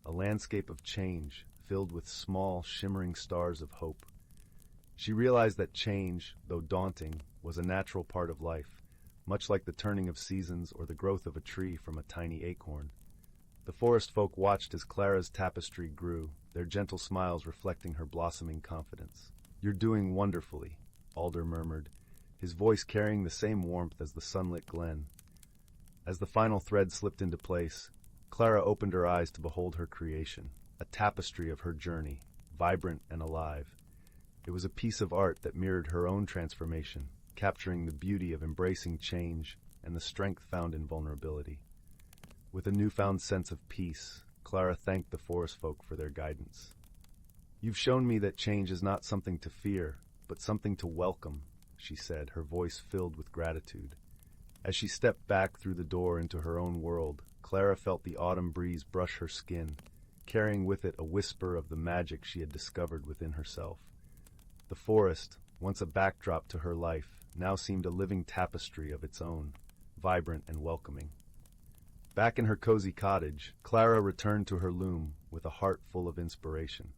a landscape of change filled with small, shimmering stars of hope. She realized that change, though daunting, was a natural part of life, much like the turning of seasons or the growth of a tree from a tiny acorn. The forest folk watched as Clara's tapestry grew, their gentle smiles reflecting her blossoming confidence. "You're doing wonderfully," Alder murmured, his voice carrying the same warmth as the sunlit glen. As the final thread slipped into place, Clara opened her eyes to behold her creation, a tapestry of her journey, vibrant and alive. It was a piece of art that mirrored her own transformation, capturing the beauty of embracing change and the strength found in vulnerability. With a newfound sense of peace, Clara thanked the forest folk for their guidance. "You've shown me that change is not something to fear, but something to welcome," she said, her voice filled with gratitude. As she stepped back through the door into her own world, Clara felt the autumn breeze brush her skin, carrying with it a whisper of the magic she had discovered within herself. The forest, once a backdrop to her life, now seemed a living tapestry of its own, vibrant and welcoming. Back in her cozy cottage, Clara returned to her loom with a heart full of inspiration.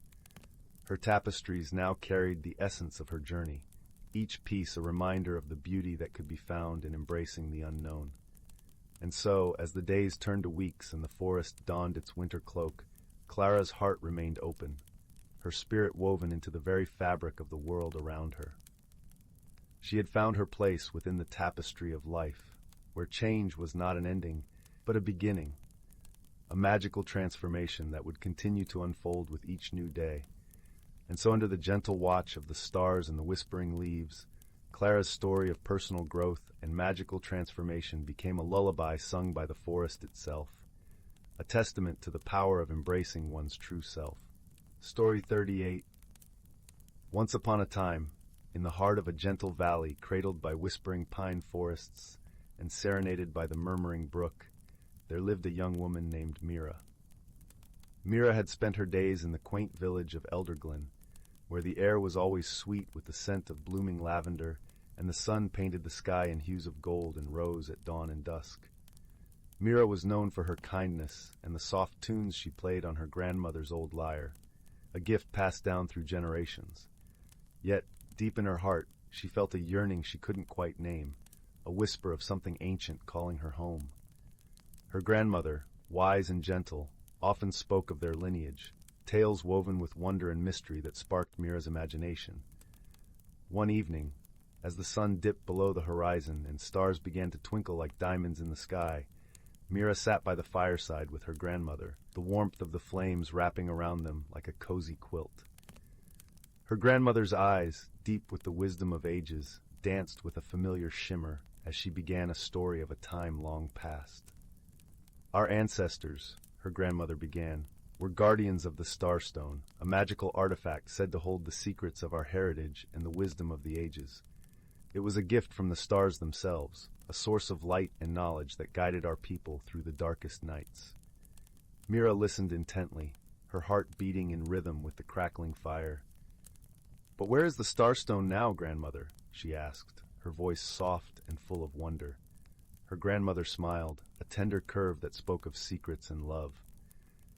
Her tapestries now carried the essence of her journey, each piece a reminder of the beauty that could be found in embracing the unknown. And so, as the days turned to weeks and the forest donned its winter cloak, Clara's heart remained open, her spirit woven into the very fabric of the world around her. She had found her place within the tapestry of life, where change was not an ending, but a beginning, a magical transformation that would continue to unfold with each new day. And so under the gentle watch of the stars and the whispering leaves, Clara's story of personal growth and magical transformation became a lullaby sung by the forest itself, a testament to the power of embracing one's true self. Story 38. Once upon a time, in the heart of a gentle valley cradled by whispering pine forests and serenaded by the murmuring brook, there lived a young woman named Mira. Mira had spent her days in the quaint village of Elderglen, where the air was always sweet with the scent of blooming lavender, and the sun painted the sky in hues of gold and rose at dawn and dusk. Mira was known for her kindness and the soft tunes she played on her grandmother's old lyre, a gift passed down through generations. Yet, deep in her heart, she felt a yearning she couldn't quite name, a whisper of something ancient calling her home. Her grandmother, wise and gentle, often spoke of their lineage, tales woven with wonder and mystery that sparked Mira's imagination. One evening, as the sun dipped below the horizon and stars began to twinkle like diamonds in the sky, Mira sat by the fireside with her grandmother, the warmth of the flames wrapping around them like a cozy quilt. Her grandmother's eyes, deep with the wisdom of ages, danced with a familiar shimmer as she began a story of a time long past. Our ancestors, her grandmother began, were guardians of the Starstone, a magical artifact said to hold the secrets of our heritage and the wisdom of the ages. It was a gift from the stars themselves, a source of light and knowledge that guided our people through the darkest nights. Mira listened intently, her heart beating in rhythm with the crackling fire. "But where is the Starstone now, grandmother?" she asked, her voice soft and full of wonder. Her grandmother smiled, a tender curve that spoke of secrets and love.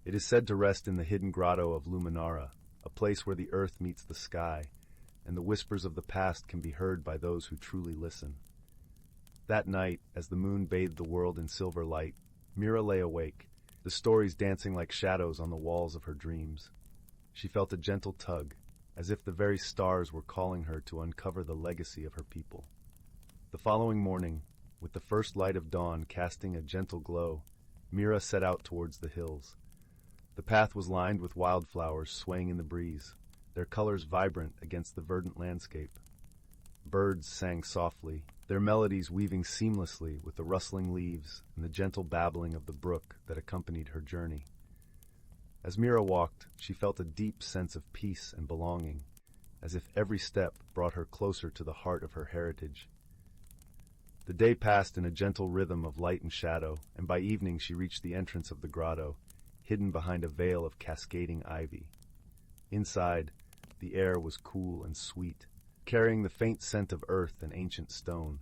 "It is said to rest in the hidden grotto of Luminara, a place where the earth meets the sky, and the whispers of the past can be heard by those who truly listen." That night, as the moon bathed the world in silver light, Mira lay awake, the stories dancing like shadows on the walls of her dreams. She felt a gentle tug, as if the very stars were calling her to uncover the legacy of her people. The following morning, with the first light of dawn casting a gentle glow, Mira set out towards the hills. The path was lined with wildflowers swaying in the breeze, their colors vibrant against the verdant landscape. Birds sang softly, their melodies weaving seamlessly with the rustling leaves and the gentle babbling of the brook that accompanied her journey. As Mira walked, she felt a deep sense of peace and belonging, as if every step brought her closer to the heart of her heritage. The day passed in a gentle rhythm of light and shadow, and by evening she reached the entrance of the grotto, hidden behind a veil of cascading ivy. Inside, the air was cool and sweet, carrying the faint scent of earth and ancient stone.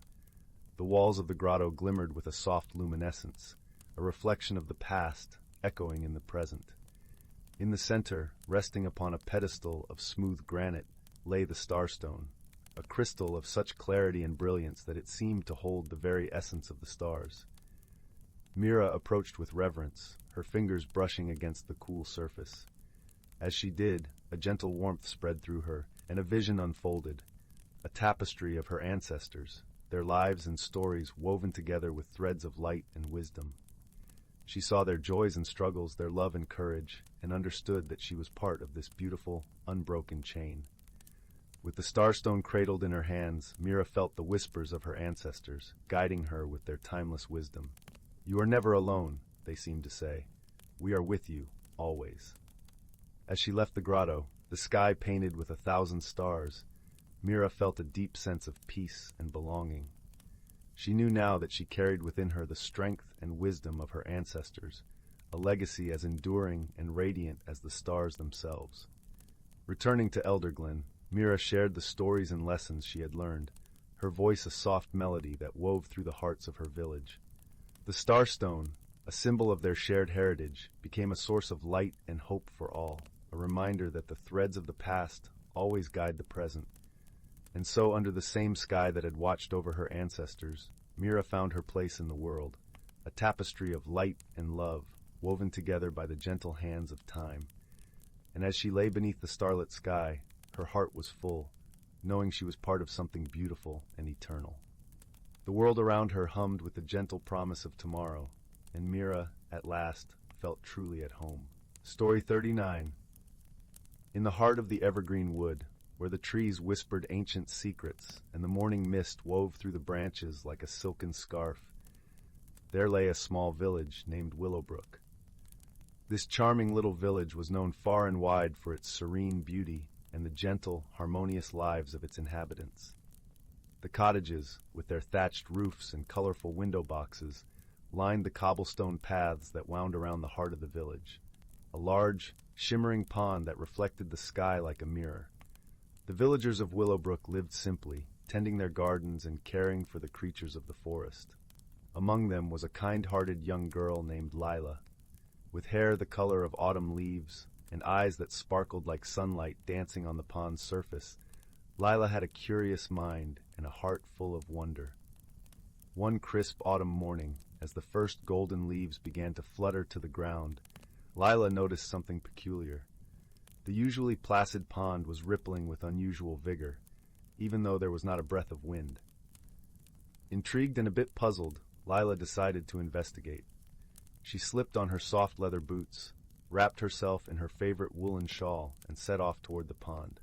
The walls of the grotto glimmered with a soft luminescence, a reflection of the past, echoing in the present. In the center, resting upon a pedestal of smooth granite, lay the Starstone, a crystal of such clarity and brilliance that it seemed to hold the very essence of the stars. Mira approached with reverence, her fingers brushing against the cool surface. As she did, a gentle warmth spread through her, and a vision unfolded, a tapestry of her ancestors, their lives and stories woven together with threads of light and wisdom. She saw their joys and struggles, their love and courage, and understood that she was part of this beautiful, unbroken chain. With the Starstone cradled in her hands, Mira felt the whispers of her ancestors, guiding her with their timeless wisdom. "You are never alone," they seemed to say. "We are with you, always." As she left the grotto, the sky painted with 1,000 stars, Mira felt a deep sense of peace and belonging. She knew now that she carried within her the strength and wisdom of her ancestors, a legacy as enduring and radiant as the stars themselves. Returning to Elderglen, Mira shared the stories and lessons she had learned, her voice a soft melody that wove through the hearts of her village. The Starstone, a symbol of their shared heritage, became a source of light and hope for all, a reminder that the threads of the past always guide the present. And so, under the same sky that had watched over her ancestors, Mira found her place in the world, a tapestry of light and love, woven together by the gentle hands of time. And as she lay beneath the starlit sky, her heart was full, knowing she was part of something beautiful and eternal. The world around her hummed with the gentle promise of tomorrow, and Mira, at last, felt truly at home. Story 39. In the heart of the evergreen wood, where the trees whispered ancient secrets and the morning mist wove through the branches like a silken scarf, there lay a small village named Willowbrook. This charming little village was known far and wide for its serene beauty and the gentle, harmonious lives of its inhabitants. The cottages, with their thatched roofs and colorful window boxes, lined the cobblestone paths that wound around the heart of the village. A large, shimmering pond that reflected the sky like a mirror. The villagers of Willowbrook lived simply, tending their gardens and caring for the creatures of the forest. Among them was a kind-hearted young girl named Lila, with hair the color of autumn leaves and eyes that sparkled like sunlight dancing on the pond's surface. Lila had a curious mind and a heart full of wonder. One crisp autumn morning, as the first golden leaves began to flutter to the ground, Lila noticed something peculiar. The usually placid pond was rippling with unusual vigor, even though there was not a breath of wind. Intrigued and a bit puzzled, Lila decided to investigate. She slipped on her soft leather boots, wrapped herself in her favorite woolen shawl, and set off toward the pond.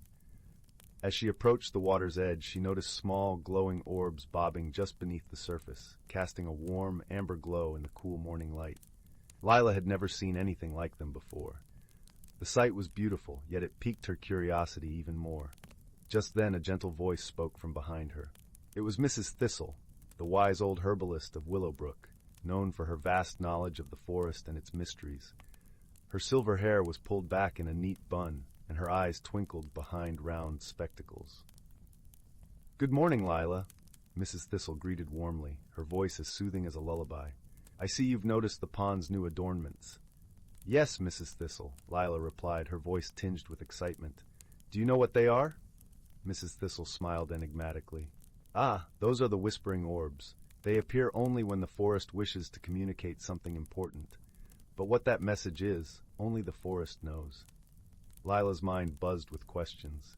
As she approached the water's edge, she noticed small, glowing orbs bobbing just beneath the surface, casting a warm, amber glow in the cool morning light. Lila had never seen anything like them before. The sight was beautiful, yet it piqued her curiosity even more. Just then a gentle voice spoke from behind her. It was Mrs. Thistle, the wise old herbalist of Willowbrook, known for her vast knowledge of the forest and its mysteries. Her silver hair was pulled back in a neat bun, and her eyes twinkled behind round spectacles. "Good morning, Lila," Mrs. Thistle greeted warmly, her voice as soothing as a lullaby. "I see you've noticed the pond's new adornments." "Yes, Mrs. Thistle," Lila replied, her voice tinged with excitement. "Do you know what they are?" Mrs. Thistle smiled enigmatically. "Ah, those are the whispering orbs. They appear only when the forest wishes to communicate something important. But what that message is, only the forest knows." Lila's mind buzzed with questions.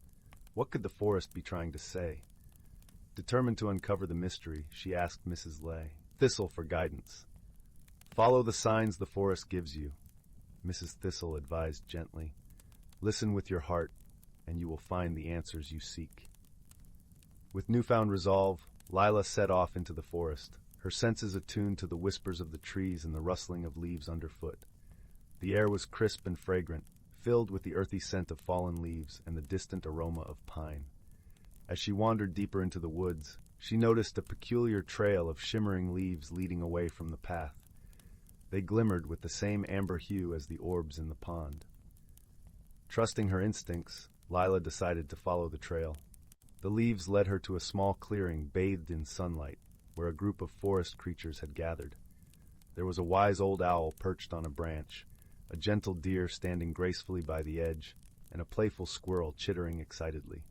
What could the forest be trying to say? Determined to uncover the mystery, she asked Mrs. Thistle for guidance. "Follow the signs the forest gives you," Mrs. Thistle advised gently. "Listen with your heart, and you will find the answers you seek." With newfound resolve, Lila set off into the forest, her senses attuned to the whispers of the trees and the rustling of leaves underfoot. The air was crisp and fragrant, filled with the earthy scent of fallen leaves and the distant aroma of pine. As she wandered deeper into the woods, she noticed a peculiar trail of shimmering leaves leading away from the path. They glimmered with the same amber hue as the orbs in the pond. Trusting her instincts, Lila decided to follow the trail. The leaves led her to a small clearing bathed in sunlight, where a group of forest creatures had gathered. There was a wise old owl perched on a branch, a gentle deer standing gracefully by the edge, and a playful squirrel chittering excitedly.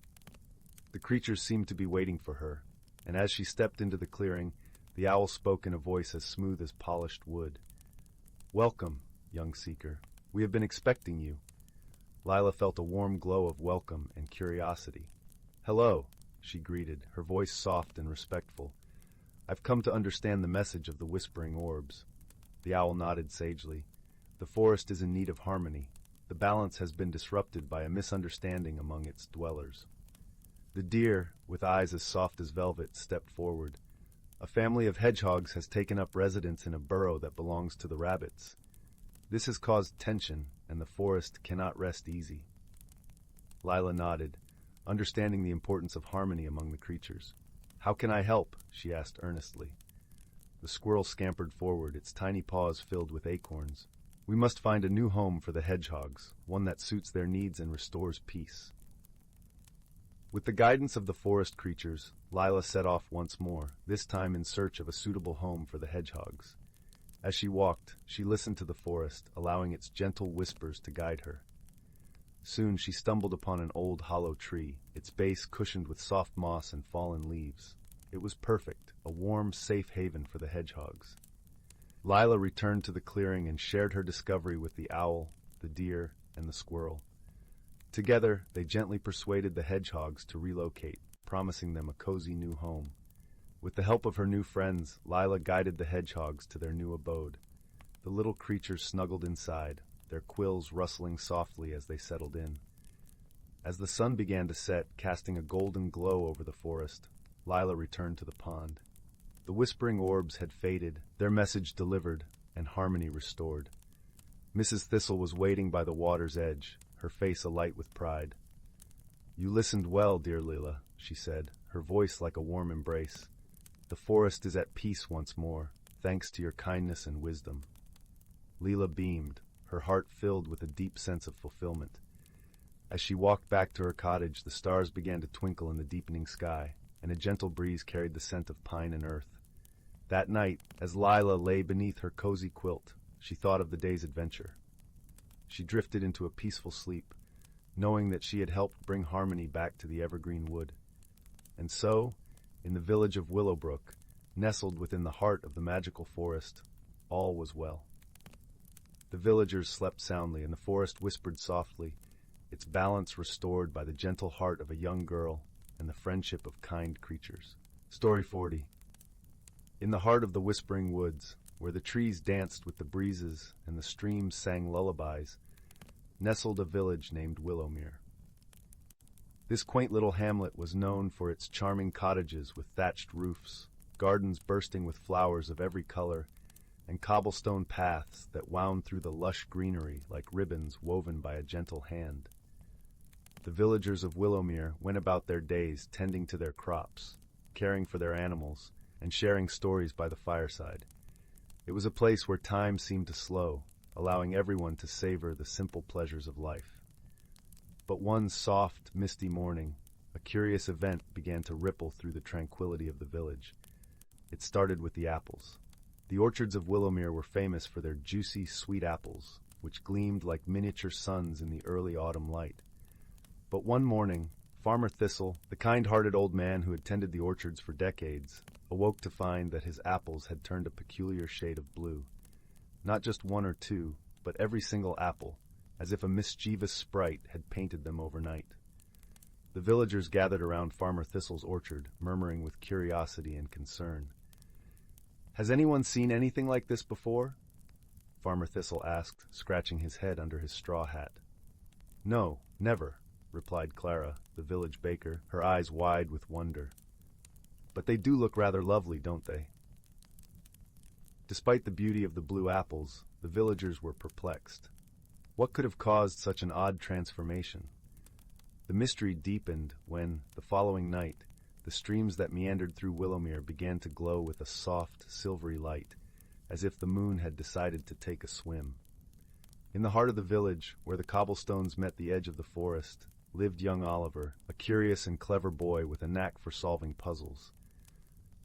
The creatures seemed to be waiting for her, and as she stepped into the clearing, the owl spoke in a voice as smooth as polished wood. "Welcome, young seeker. We have been expecting you." Lila felt a warm glow of welcome and curiosity. "Hello," she greeted, her voice soft and respectful. "I've come to understand the message of the whispering orbs." The owl nodded sagely. "The forest is in need of harmony. The balance has been disrupted by a misunderstanding among its dwellers." The deer, with eyes as soft as velvet, stepped forward. "A family of hedgehogs has taken up residence in a burrow that belongs to the rabbits. This has caused tension, and the forest cannot rest easy." Lila nodded, understanding the importance of harmony among the creatures. "How can I help?" she asked earnestly. The squirrel scampered forward, its tiny paws filled with acorns. "We must find a new home for the hedgehogs, one that suits their needs and restores peace." With the guidance of the forest creatures, Lila set off once more, this time in search of a suitable home for the hedgehogs. As she walked, she listened to the forest, allowing its gentle whispers to guide her. Soon she stumbled upon an old hollow tree, its base cushioned with soft moss and fallen leaves. It was perfect, a warm, safe haven for the hedgehogs. Lila returned to the clearing and shared her discovery with the owl, the deer, and the squirrel. Together, they gently persuaded the hedgehogs to relocate, promising them a cozy new home. With the help of her new friends, Lila guided the hedgehogs to their new abode. The little creatures snuggled inside, their quills rustling softly as they settled in. As the sun began to set, casting a golden glow over the forest, Lila returned to the pond. The whispering orbs had faded, their message delivered, and harmony restored. Mrs. Thistle was waiting by the water's edge, her face alight with pride. "You listened well, dear Leela," she said, her voice like a warm embrace. "The forest is at peace once more, thanks to your kindness and wisdom." Leela beamed, her heart filled with a deep sense of fulfillment. As she walked back to her cottage, the stars began to twinkle in the deepening sky, and a gentle breeze carried the scent of pine and earth. That night, as Lila lay beneath her cozy quilt, she thought of the day's adventure. She drifted into a peaceful sleep, knowing that she had helped bring harmony back to the evergreen wood. And so, in the village of Willowbrook, nestled within the heart of the magical forest, all was well. The villagers slept soundly, and the forest whispered softly, its balance restored by the gentle heart of a young girl and the friendship of kind creatures. Story 40. In the heart of the whispering woods, where the trees danced with the breezes and the streams sang lullabies, nestled a village named Willowmere. This quaint little hamlet was known for its charming cottages with thatched roofs, gardens bursting with flowers of every color, and cobblestone paths that wound through the lush greenery like ribbons woven by a gentle hand. The villagers of Willowmere went about their days tending to their crops, caring for their animals, and sharing stories by the fireside. It was a place where time seemed to slow, allowing everyone to savor the simple pleasures of life. But one soft, misty morning, a curious event began to ripple through the tranquility of the village. It started with the apples. The orchards of Willowmere were famous for their juicy, sweet apples, which gleamed like miniature suns in the early autumn light. But one morning, Farmer Thistle, the kind-hearted old man who had tended the orchards for decades, awoke to find that his apples had turned a peculiar shade of blue. Not just one or two, but every single apple, as if a mischievous sprite had painted them overnight. The villagers gathered around Farmer Thistle's orchard, murmuring with curiosity and concern. "Has anyone seen anything like this before?" Farmer Thistle asked, scratching his head under his straw hat. "No, never," replied Clara, the village baker, her eyes wide with wonder. "But they do look rather lovely, don't they?" Despite the beauty of the blue apples, the villagers were perplexed. What could have caused such an odd transformation? The mystery deepened when, the following night, the streams that meandered through Willowmere began to glow with a soft, silvery light, as if the moon had decided to take a swim. In the heart of the village, where the cobblestones met the edge of the forest, lived young Oliver, a curious and clever boy with a knack for solving puzzles.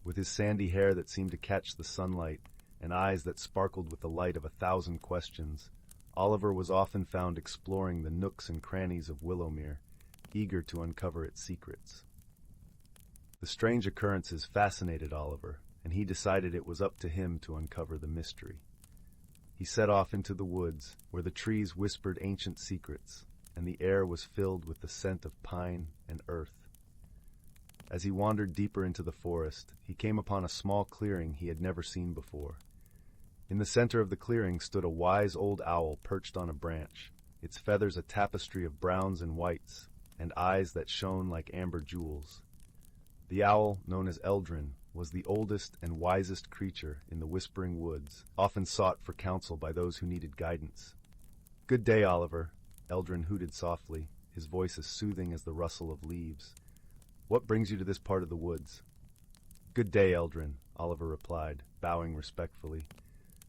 With his sandy hair that seemed to catch the sunlight and eyes that sparkled with the light of 1,000 questions, Oliver was often found exploring the nooks and crannies of Willowmere, eager to uncover its secrets. The strange occurrences fascinated Oliver, and he decided it was up to him to uncover the mystery. He set off into the woods, where the trees whispered ancient secrets, and the air was filled with the scent of pine and earth. As he wandered deeper into the forest, he came upon a small clearing he had never seen before. In the center of the clearing stood a wise old owl perched on a branch, its feathers a tapestry of browns and whites, and eyes that shone like amber jewels. The owl, known as Eldrin, was the oldest and wisest creature in the whispering woods, often sought for counsel by those who needed guidance. "Good day, Oliver," Eldrin hooted softly, his voice as soothing as the rustle of leaves. "What brings you to this part of the woods?" "Good day, Eldrin," Oliver replied, bowing respectfully.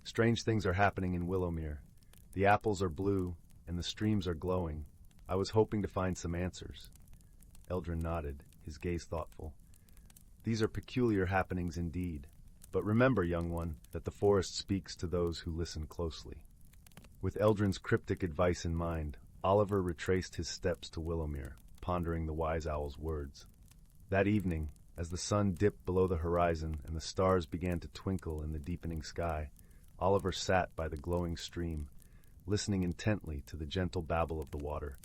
"Strange things are happening in Willowmere. The apples are blue, and the streams are glowing. I was hoping to find some answers." Eldrin nodded, his gaze thoughtful. "These are peculiar happenings indeed. But remember, young one, that the forest speaks to those who listen closely." With Eldrin's cryptic advice in mind, Oliver retraced his steps to Willowmere, pondering the wise owl's words. That evening, as the sun dipped below the horizon and the stars began to twinkle in the deepening sky, Oliver sat by the glowing stream, listening intently to the gentle babble of the water.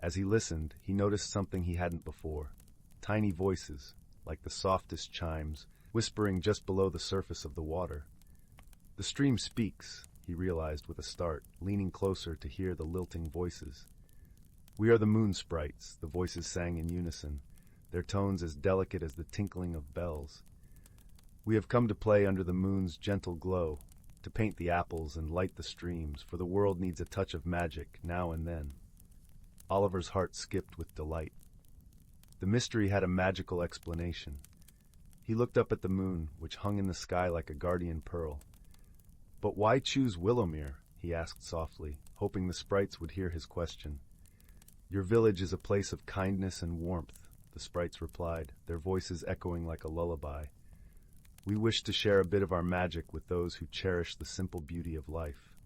As he listened, he noticed something he hadn't before. Tiny voices, like the softest chimes, whispering just below the surface of the water. "The stream speaks," he realized with a start, leaning closer to hear the lilting voices. "We are the moon sprites," the voices sang in unison, their tones as delicate as the tinkling of bells. "We have come to play under the moon's gentle glow, to to paint the apples and light the streams, for the world needs a touch of magic now and then. Oliver's heart skipped with delight. The mystery had a magical explanation. He looked up at the moon, which hung in the sky like a guardian pearl. "But why choose Willowmere?" he asked softly, hoping the sprites would hear his question. "Your village is a place of kindness and warmth," the sprites replied, their voices echoing like a lullaby. "We wish to share a bit of our magic with those who cherish the simple beauty of life."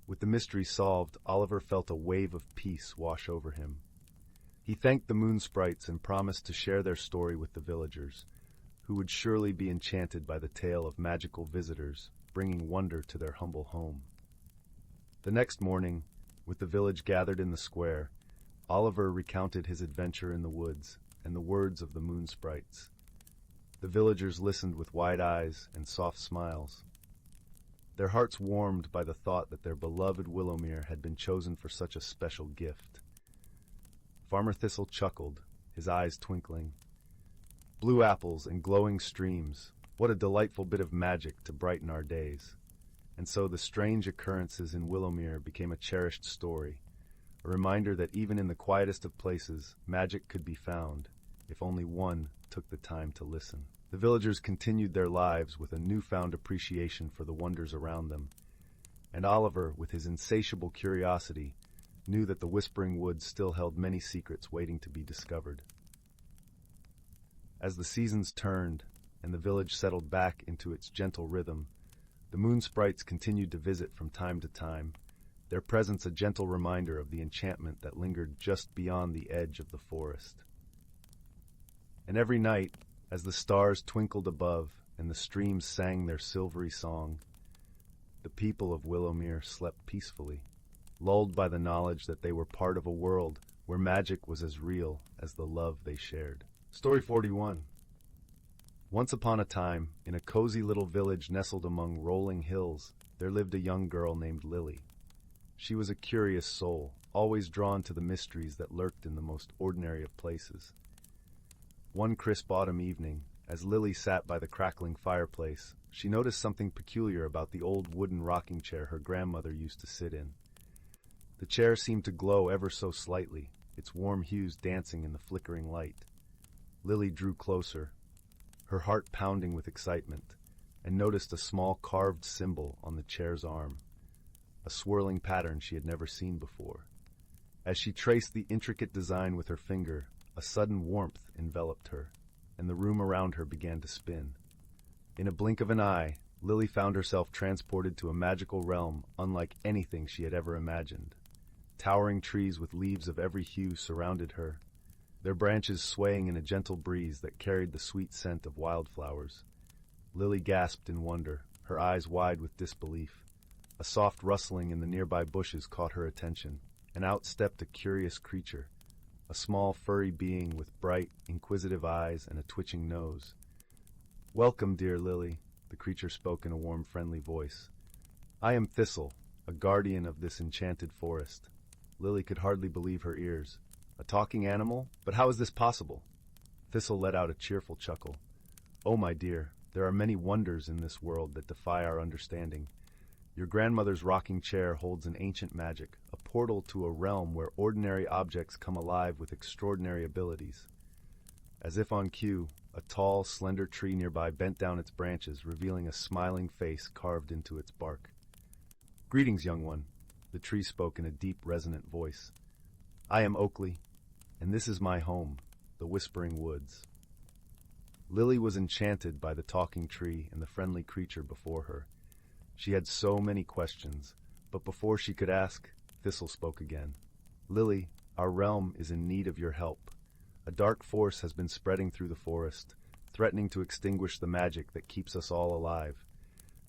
With the mystery solved, Oliver felt a wave of peace wash over him. He thanked the moon sprites and promised to share their story with the villagers, who would surely be enchanted by the tale of magical visitors, bringing wonder to their humble home. The next morning, with the village gathered in the square, Oliver recounted his adventure in the woods and the words of the moon sprites. The villagers listened with wide eyes and soft smiles. Their hearts warmed by the thought that their beloved Willowmere had been chosen for such a special gift. Farmer Thistle chuckled, his eyes twinkling. "Blue apples and glowing streams, what a delightful bit of magic to brighten our days." And so the strange occurrences in Willowmere became a cherished story, a reminder that even in the quietest of places, magic could be found, if only one took the time to listen. The villagers continued their lives with a newfound appreciation for the wonders around them, and Oliver, with his insatiable curiosity, knew that the Whispering Woods still held many secrets waiting to be discovered. As the seasons turned and the village settled back into its gentle rhythm, the moon sprites continued to visit from time to time, their presence a gentle reminder of the enchantment that lingered just beyond the edge of the forest. And every night, as the stars twinkled above and the streams sang their silvery song, the people of Willowmere slept peacefully, lulled by the knowledge that they were part of a world where magic was as real as the love they shared. Story 41. Once upon a time, in a cozy little village nestled among rolling hills, there lived a young girl named Lily. She was a curious soul, always drawn to the mysteries that lurked in the most ordinary of places. One crisp autumn evening, as Lily sat by the crackling fireplace, she noticed something peculiar about the old wooden rocking chair her grandmother used to sit in. The chair seemed to glow ever so slightly, its warm hues dancing in the flickering light. Lily drew closer, her heart pounding with excitement, and noticed a small carved symbol on the chair's arm, a swirling pattern she had never seen before. As she traced the intricate design with her finger, a sudden warmth enveloped her, and the room around her began to spin. In a blink of an eye, Lily found herself transported to a magical realm unlike anything she had ever imagined. Towering trees with leaves of every hue surrounded her, their branches swaying in a gentle breeze that carried the sweet scent of wildflowers. Lily gasped in wonder, her eyes wide with disbelief. A soft rustling in the nearby bushes caught her attention, and out stepped a curious creature, a small furry being with bright, inquisitive eyes and a twitching nose. "Welcome, dear Lily," the creature spoke in a warm, friendly voice. "I am Thistle, a guardian of this enchanted forest." Lily could hardly believe her ears. A talking animal? But how is this possible? Thistle let out a cheerful chuckle. "Oh, my dear, there are many wonders in this world that defy our understanding. Your grandmother's rocking chair holds an ancient magic, a portal to a realm where ordinary objects come alive with extraordinary abilities." As if on cue, a tall, slender tree nearby bent down its branches, revealing a smiling face carved into its bark. "Greetings, young one," the tree spoke in a deep, resonant voice. "I am Oakley, and this is my home, the Whispering Woods." Lily was enchanted by the talking tree and the friendly creature before her. She had so many questions, but before she could ask, Thistle spoke again. "Lily, our realm is in need of your help. A dark force has been spreading through the forest, threatening to extinguish the magic that keeps us all alive.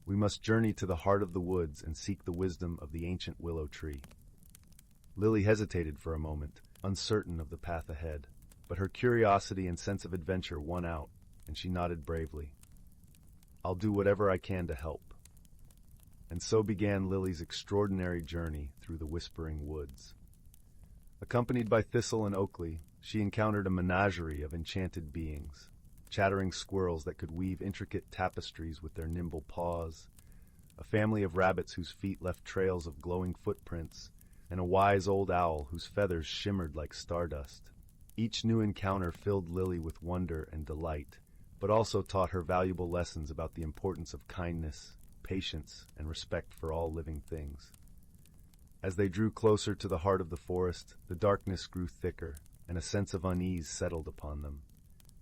We must journey to the heart of the woods and seek the wisdom of the ancient willow tree." Lily hesitated for a moment, uncertain of the path ahead, but her curiosity and sense of adventure won out, and she nodded bravely. "I'll do whatever I can to help." And so began Lily's extraordinary journey through the Whispering Woods. Accompanied by Thistle and Oakley, she encountered a menagerie of enchanted beings, chattering squirrels that could weave intricate tapestries with their nimble paws, a family of rabbits whose feet left trails of glowing footprints, and a wise old owl whose feathers shimmered like stardust. Each new encounter filled Lily with wonder and delight, but also taught her valuable lessons about the importance of kindness, patience, and respect for all living things. As they drew closer to the heart of the forest, the darkness grew thicker, and a sense of unease settled upon them.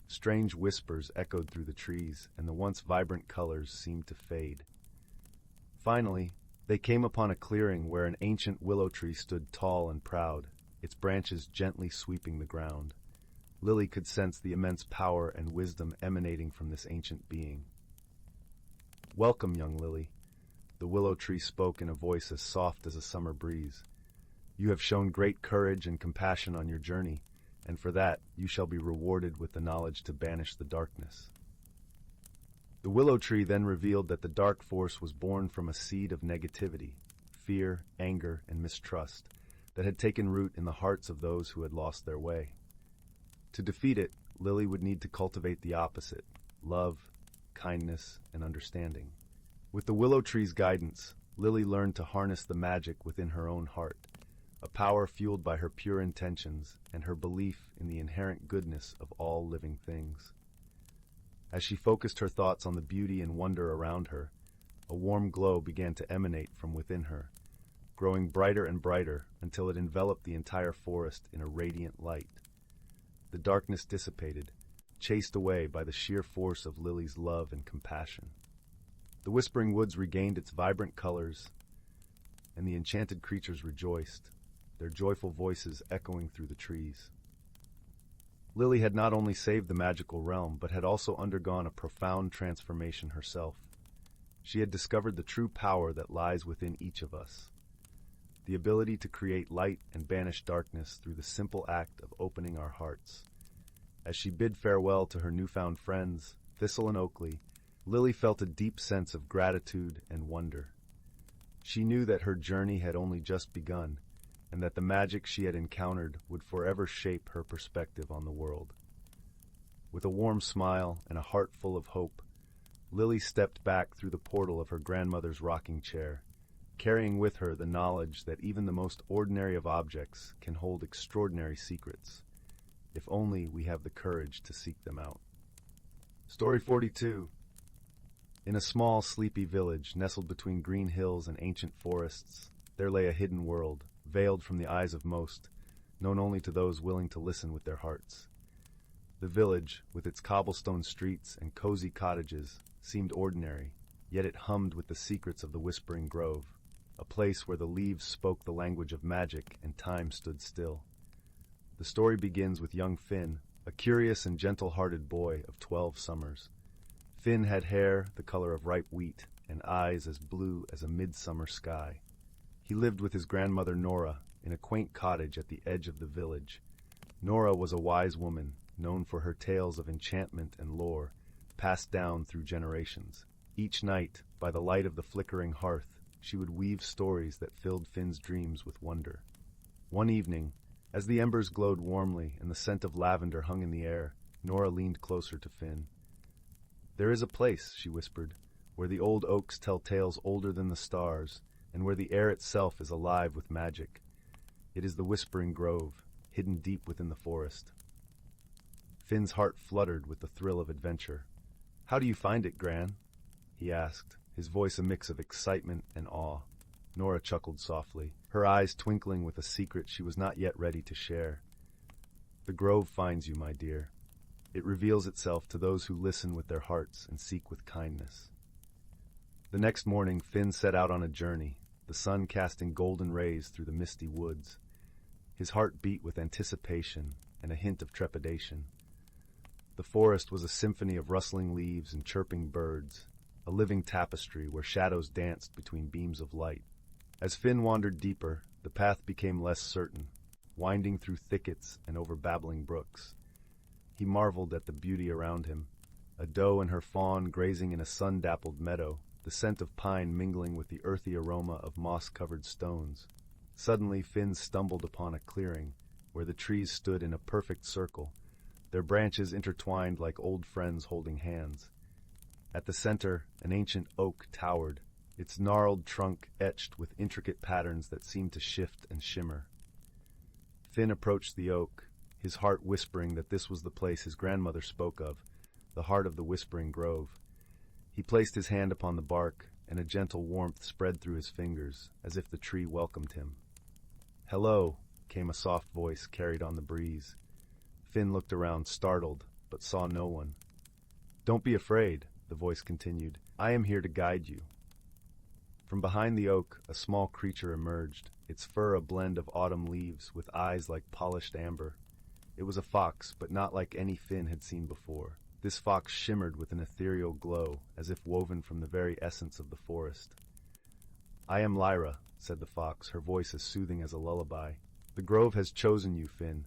Strange whispers echoed through the trees, and the once vibrant colors seemed to fade. Finally, they came upon a clearing where an ancient willow tree stood tall and proud, its branches gently sweeping the ground. Lily could sense the immense power and wisdom emanating from this ancient being. "Welcome, young Lily," the willow tree spoke in a voice as soft as a summer breeze. "You have shown great courage and compassion on your journey, and for that you shall be rewarded with the knowledge to banish the darkness." The willow tree then revealed that the dark force was born from a seed of negativity, fear, anger, and mistrust that had taken root in the hearts of those who had lost their way. To defeat it, Lily would need to cultivate the opposite: love, kindness, and understanding. With the willow tree's guidance, Lily learned to harness the magic within her own heart, a power fueled by her pure intentions and her belief in the inherent goodness of all living things. As she focused her thoughts on the beauty and wonder around her, a warm glow began to emanate from within her, growing brighter and brighter until it enveloped the entire forest in a radiant light. The darkness dissipated, chased away by the sheer force of Lily's love and compassion. The Whispering Woods regained its vibrant colors, and the enchanted creatures rejoiced, their joyful voices echoing through the trees. Lily had not only saved the magical realm, but had also undergone a profound transformation herself. She had discovered the true power that lies within each of us, the ability to create light and banish darkness through the simple act of opening our hearts. As she bid farewell to her newfound friends, Thistle and Oakley, Lily felt a deep sense of gratitude and wonder. She knew that her journey had only just begun, and that the magic she had encountered would forever shape her perspective on the world. With a warm smile and a heart full of hope, Lily stepped back through the portal of her grandmother's rocking chair, carrying with her the knowledge that even the most ordinary of objects can hold extraordinary secrets, if only we have the courage to seek them out. Story 42. In a small, sleepy village nestled between green hills and ancient forests, there lay a hidden world, veiled from the eyes of most, known only to those willing to listen with their hearts. The village, with its cobblestone streets and cozy cottages, seemed ordinary, yet it hummed with the secrets of the Whispering Grove, a place where the leaves spoke the language of magic and time stood still. The story begins with young Finn, a curious and gentle-hearted boy of 12 summers. Finn had hair the color of ripe wheat and eyes as blue as a midsummer sky. He lived with his grandmother Nora in a quaint cottage at the edge of the village. Nora was a wise woman, known for her tales of enchantment and lore, passed down through generations. Each night, by the light of the flickering hearth, she would weave stories that filled Finn's dreams with wonder. One evening, as the embers glowed warmly and the scent of lavender hung in the air, Nora leaned closer to Finn. "There is a place," she whispered, "where the old oaks tell tales older than the stars, and where the air itself is alive with magic. It is the Whispering Grove, hidden deep within the forest." Finn's heart fluttered with the thrill of adventure. "How do you find it, Gran?" he asked, his voice a mix of excitement and awe. Nora chuckled softly, her eyes twinkling with a secret she was not yet ready to share. "The grove finds you, my dear. It reveals itself to those who listen with their hearts and seek with kindness." The next morning, Finn set out on a journey, the sun casting golden rays through the misty woods. His heart beat with anticipation and a hint of trepidation. The forest was a symphony of rustling leaves and chirping birds, a living tapestry where shadows danced between beams of light. As Finn wandered deeper, the path became less certain, winding through thickets and over babbling brooks. He marveled at the beauty around him, a doe and her fawn grazing in a sun-dappled meadow, the scent of pine mingling with the earthy aroma of moss-covered stones. Suddenly, Finn stumbled upon a clearing where the trees stood in a perfect circle, their branches intertwined like old friends holding hands. At the center, an ancient oak towered, its gnarled trunk etched with intricate patterns that seemed to shift and shimmer. Finn approached the oak, his heart whispering that this was the place his grandmother spoke of, the heart of the Whispering Grove. He placed his hand upon the bark, and a gentle warmth spread through his fingers, as if the tree welcomed him. "Hello," came a soft voice carried on the breeze. Finn looked around, startled, but saw no one. "Don't be afraid," the voice continued. "I am here to guide you." From behind the oak, a small creature emerged, its fur a blend of autumn leaves with eyes like polished amber. It was a fox, but not like any Finn had seen before. This fox shimmered with an ethereal glow, as if woven from the very essence of the forest. "I am Lyra," said the fox, her voice as soothing as a lullaby. "The grove has chosen you, Finn.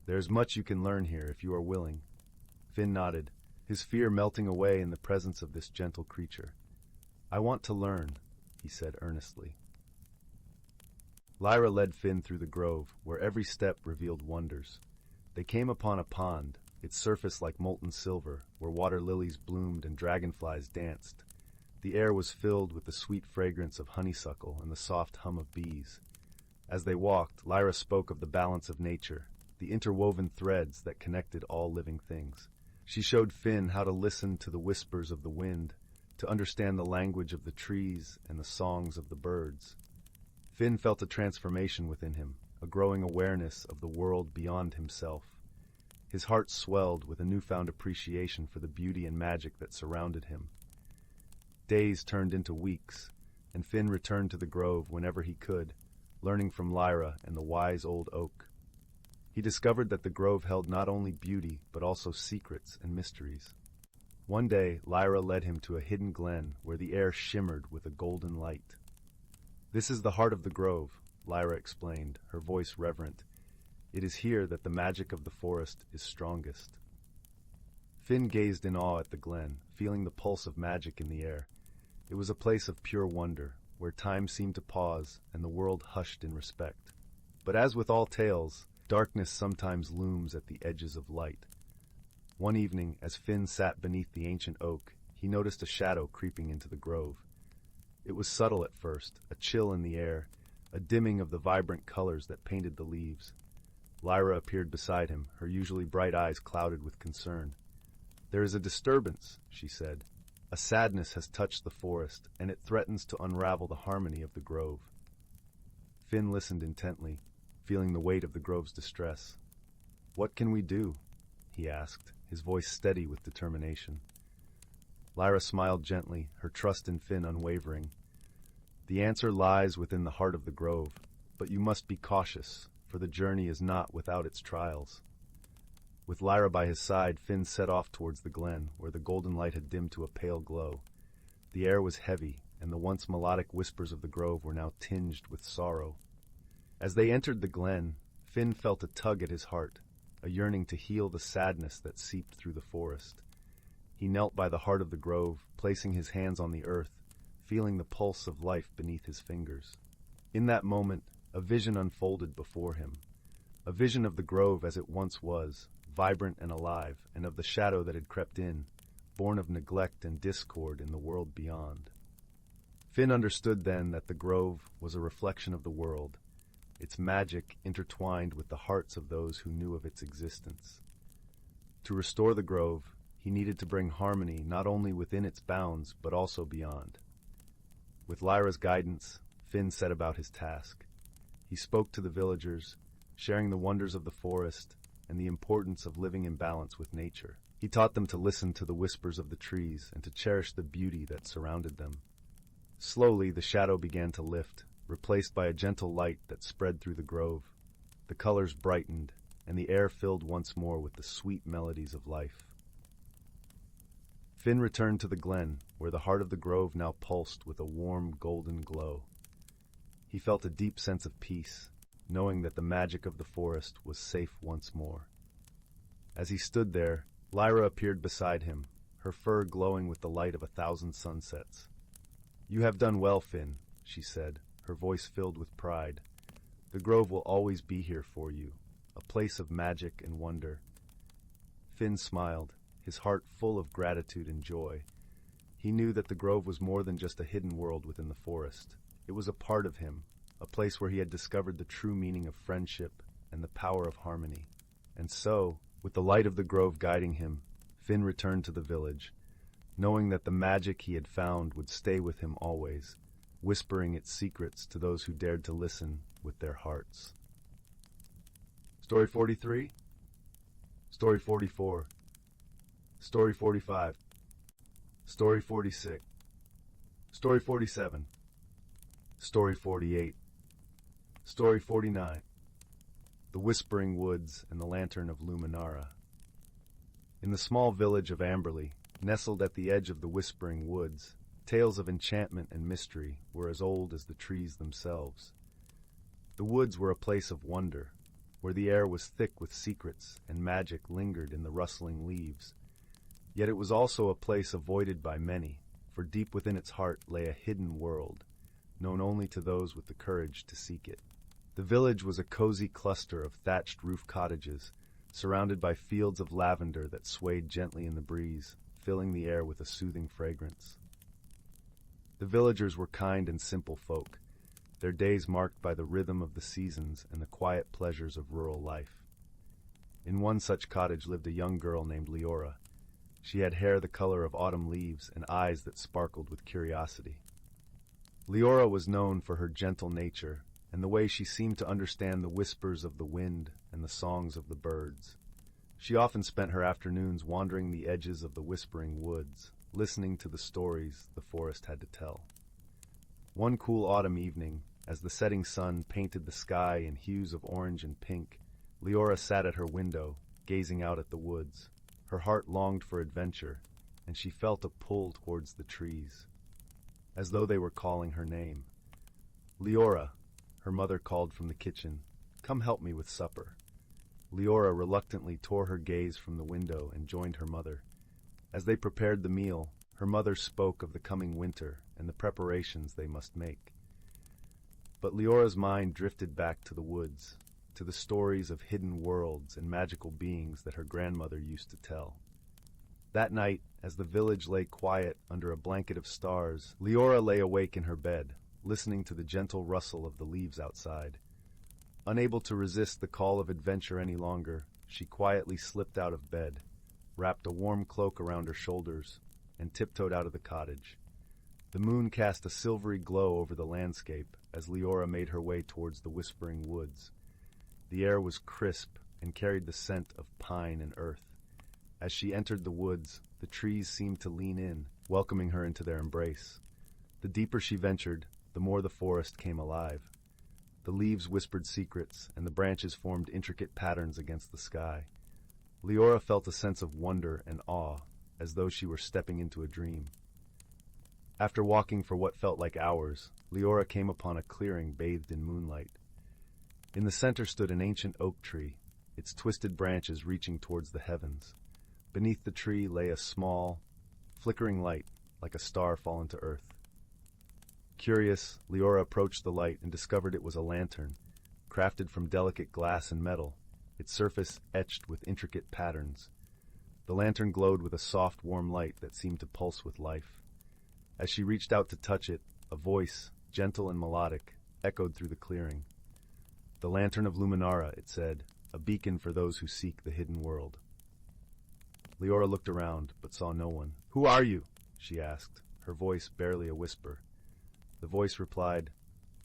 There is much you can learn here if you are willing." Finn nodded, his fear melting away in the presence of this gentle creature. "I want to learn," he said earnestly. Lyra led Finn through the grove, where every step revealed wonders. They came upon a pond, its surface like molten silver, where water lilies bloomed and dragonflies danced. The air was filled with the sweet fragrance of honeysuckle and the soft hum of bees. As they walked, Lyra spoke of the balance of nature, the interwoven threads that connected all living things. She showed Finn how to listen to the whispers of the wind, to understand the language of the trees and the songs of the birds. Finn felt a transformation within him, a growing awareness of the world beyond himself. His heart swelled with a newfound appreciation for the beauty and magic that surrounded him. Days turned into weeks, and Finn returned to the grove whenever he could, learning from Lyra and the wise old oak. He discovered that the grove held not only beauty, but also secrets and mysteries. One day, Lyra led him to a hidden glen where the air shimmered with a golden light. "This is the heart of the grove," Lyra explained, her voice reverent. "It is here that the magic of the forest is strongest." Finn gazed in awe at the glen, feeling the pulse of magic in the air. It was a place of pure wonder, where time seemed to pause and the world hushed in respect. But as with all tales, darkness sometimes looms at the edges of light. One evening, as Finn sat beneath the ancient oak, he noticed a shadow creeping into the grove. It was subtle at first, a chill in the air, a dimming of the vibrant colors that painted the leaves. Lyra appeared beside him, her usually bright eyes clouded with concern. "There is a disturbance," she said. "A sadness has touched the forest, and it threatens to unravel the harmony of the grove." Finn listened intently, feeling the weight of the grove's distress. "What can we do?" he asked, his voice steady with determination. Lyra smiled gently, her trust in Finn unwavering. "The answer lies within the heart of the grove, but you must be cautious, for the journey is not without its trials." With Lyra by his side, Finn set off towards the glen, where the golden light had dimmed to a pale glow. The air was heavy, and the once melodic whispers of the grove were now tinged with sorrow. As they entered the glen, Finn felt a tug at his heart, a yearning to heal the sadness that seeped through the forest. He knelt by the heart of the grove, placing his hands on the earth, feeling the pulse of life beneath his fingers. In that moment, a vision unfolded before him, a vision of the grove as it once was, vibrant and alive, and of the shadow that had crept in, born of neglect and discord in the world beyond. Finn understood then that the grove was a reflection of the world, its magic intertwined with the hearts of those who knew of its existence. To restore the grove, he needed to bring harmony not only within its bounds, but also beyond. With Lyra's guidance, Finn set about his task. He spoke to the villagers, sharing the wonders of the forest and the importance of living in balance with nature. He taught them to listen to the whispers of the trees and to cherish the beauty that surrounded them. Slowly, the shadow began to lift, replaced by a gentle light that spread through the grove. The colors brightened, and the air filled once more with the sweet melodies of life. Finn returned to the glen, where the heart of the grove now pulsed with a warm, golden glow. He felt a deep sense of peace, knowing that the magic of the forest was safe once more. As he stood there, Lyra appeared beside him, her fur glowing with the light of 1,000 sunsets. "You have done well, Finn," she said, her voice filled with pride. "The grove will always be here for you, a place of magic and wonder." Finn smiled, his heart full of gratitude and joy. He knew that the grove was more than just a hidden world within the forest. It was a part of him, a place where he had discovered the true meaning of friendship and the power of harmony. And so, with the light of the grove guiding him, Finn returned to the village, knowing that the magic he had found would stay with him always, whispering its secrets to those who dared to listen with their hearts. Story 43, Story 44, Story 45, Story 46, Story 47, Story 48, Story 49, The Whispering Woods and the Lantern of Luminara. In the small village of Amberley, nestled at the edge of the Whispering Woods, tales of enchantment and mystery were as old as the trees themselves. The woods were a place of wonder, where the air was thick with secrets and magic lingered in the rustling leaves. Yet it was also a place avoided by many, for deep within its heart lay a hidden world, known only to those with the courage to seek it. The village was a cozy cluster of thatched roof cottages, surrounded by fields of lavender that swayed gently in the breeze, filling the air with a soothing fragrance. The villagers were kind and simple folk, their days marked by the rhythm of the seasons and the quiet pleasures of rural life. In one such cottage lived a young girl named Leora. She had hair the color of autumn leaves and eyes that sparkled with curiosity. Leora was known for her gentle nature and the way she seemed to understand the whispers of the wind and the songs of the birds. She often spent her afternoons wandering the edges of the whispering woods, listening to the stories the forest had to tell. One cool autumn evening, as the setting sun painted the sky in hues of orange and pink, Leora sat at her window, gazing out at the woods. Her heart longed for adventure, and she felt a pull towards the trees, as though they were calling her name. "Leora," her mother called from the kitchen, "come help me with supper." Leora reluctantly tore her gaze from the window and joined her mother. As they prepared the meal, her mother spoke of the coming winter and the preparations they must make. But Leora's mind drifted back to the woods, to the stories of hidden worlds and magical beings that her grandmother used to tell. That night, as the village lay quiet under a blanket of stars, Leora lay awake in her bed, listening to the gentle rustle of the leaves outside. Unable to resist the call of adventure any longer, she quietly slipped out of bed, wrapped a warm cloak around her shoulders, and tiptoed out of the cottage. The moon cast a silvery glow over the landscape as Leora made her way towards the Whispering Woods. The air was crisp and carried the scent of pine and earth. As she entered the woods, the trees seemed to lean in, welcoming her into their embrace. The deeper she ventured, the more the forest came alive. The leaves whispered secrets, and the branches formed intricate patterns against the sky. Leora felt a sense of wonder and awe, as though she were stepping into a dream. After walking for what felt like hours, Leora came upon a clearing bathed in moonlight. In the center stood an ancient oak tree, its twisted branches reaching towards the heavens. Beneath the tree lay a small, flickering light, like a star fallen to earth. Curious, Leora approached the light and discovered it was a lantern, crafted from delicate glass and metal, its surface etched with intricate patterns. The lantern glowed with a soft, warm light that seemed to pulse with life. As she reached out to touch it, a voice, gentle and melodic, echoed through the clearing. "The Lantern of Luminara," it said, "a beacon for those who seek the hidden world." Leora looked around, but saw no one. "Who are you?" she asked, her voice barely a whisper. The voice replied,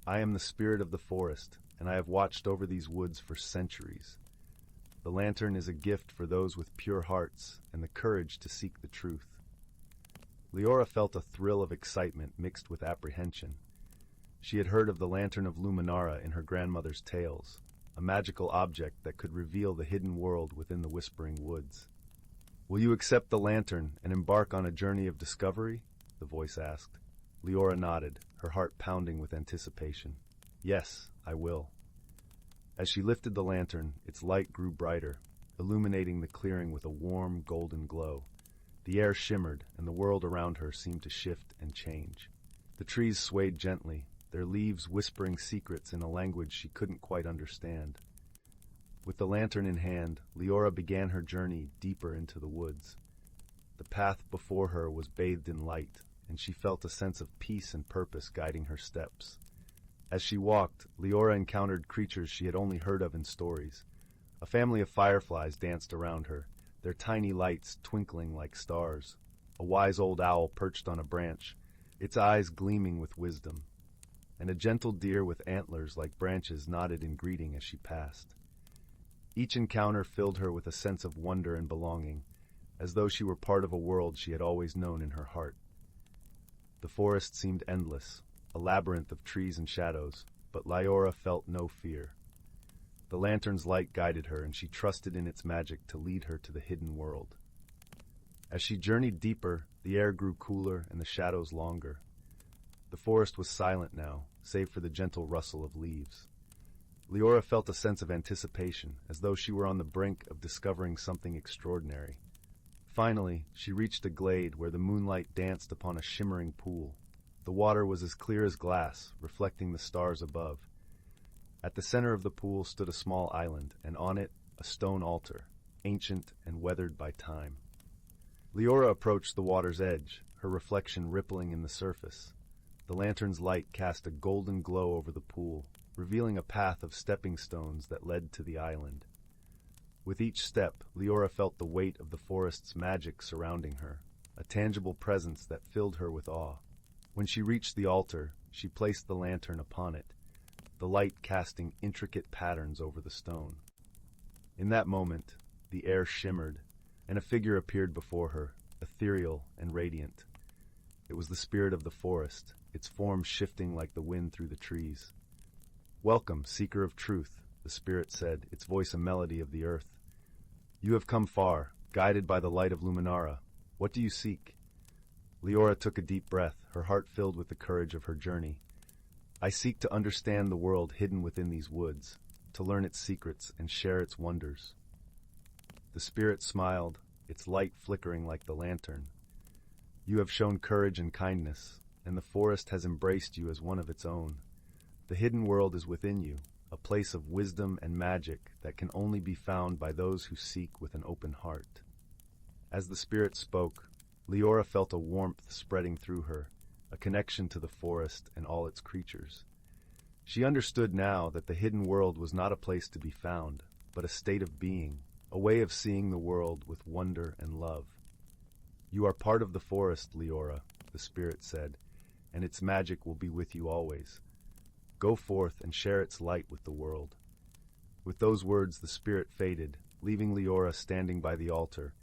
"I am the spirit of the forest, and I have watched over these woods for centuries. The lantern is a gift for those with pure hearts and the courage to seek the truth." Leora felt a thrill of excitement mixed with apprehension. She had heard of the Lantern of Luminara in her grandmother's tales, a magical object that could reveal the hidden world within the Whispering Woods. "Will you accept the lantern and embark on a journey of discovery?" the voice asked. Leora nodded, her heart pounding with anticipation. "Yes, I will." As she lifted the lantern, its light grew brighter, illuminating the clearing with a warm, golden glow. The air shimmered, and the world around her seemed to shift and change. The trees swayed gently, their leaves whispering secrets in a language she couldn't quite understand. With the lantern in hand, Leora began her journey deeper into the woods. The path before her was bathed in light, and she felt a sense of peace and purpose guiding her steps. As she walked, Leora encountered creatures she had only heard of in stories. A family of fireflies danced around her, their tiny lights twinkling like stars. A wise old owl perched on a branch, its eyes gleaming with wisdom. And a gentle deer with antlers like branches nodded in greeting as she passed. Each encounter filled her with a sense of wonder and belonging, as though she were part of a world she had always known in her heart. The forest seemed endless, a labyrinth of trees and shadows, but Leora felt no fear. The lantern's light guided her, and she trusted in its magic to lead her to the hidden world. As she journeyed deeper, the air grew cooler and the shadows longer. The forest was silent now, save for the gentle rustle of leaves. Leora felt a sense of anticipation, as though she were on the brink of discovering something extraordinary. Finally, she reached a glade where the moonlight danced upon a shimmering pool. The water was as clear as glass, reflecting the stars above. At the center of the pool stood a small island, and on it, a stone altar, ancient and weathered by time. Leora approached the water's edge, her reflection rippling in the surface. The lantern's light cast a golden glow over the pool, revealing a path of stepping stones that led to the island. With each step, Leora felt the weight of the forest's magic surrounding her, a tangible presence that filled her with awe. When she reached the altar, she placed the lantern upon it, the light casting intricate patterns over the stone. In that moment, the air shimmered, and a figure appeared before her, ethereal and radiant. It was the spirit of the forest, its form shifting like the wind through the trees. "Welcome, seeker of truth," the spirit said, its voice a melody of the earth. "You have come far, guided by the light of Luminara. What do you seek?" Leora took a deep breath, her heart filled with the courage of her journey. "I seek to understand the world hidden within these woods, to learn its secrets and share its wonders." The spirit smiled, its light flickering like the lantern. "You have shown courage and kindness, and the forest has embraced you as one of its own. The hidden world is within you, a place of wisdom and magic that can only be found by those who seek with an open heart." As the spirit spoke, Leora felt a warmth spreading through her, a connection to the forest and all its creatures. She understood now that the hidden world was not a place to be found, but a state of being, a way of seeing the world with wonder and love. "You are part of the forest, Leora," the spirit said, "and its magic will be with you always. Go forth and share its light with the world." With those words, the spirit faded, leaving Leora standing by the altar,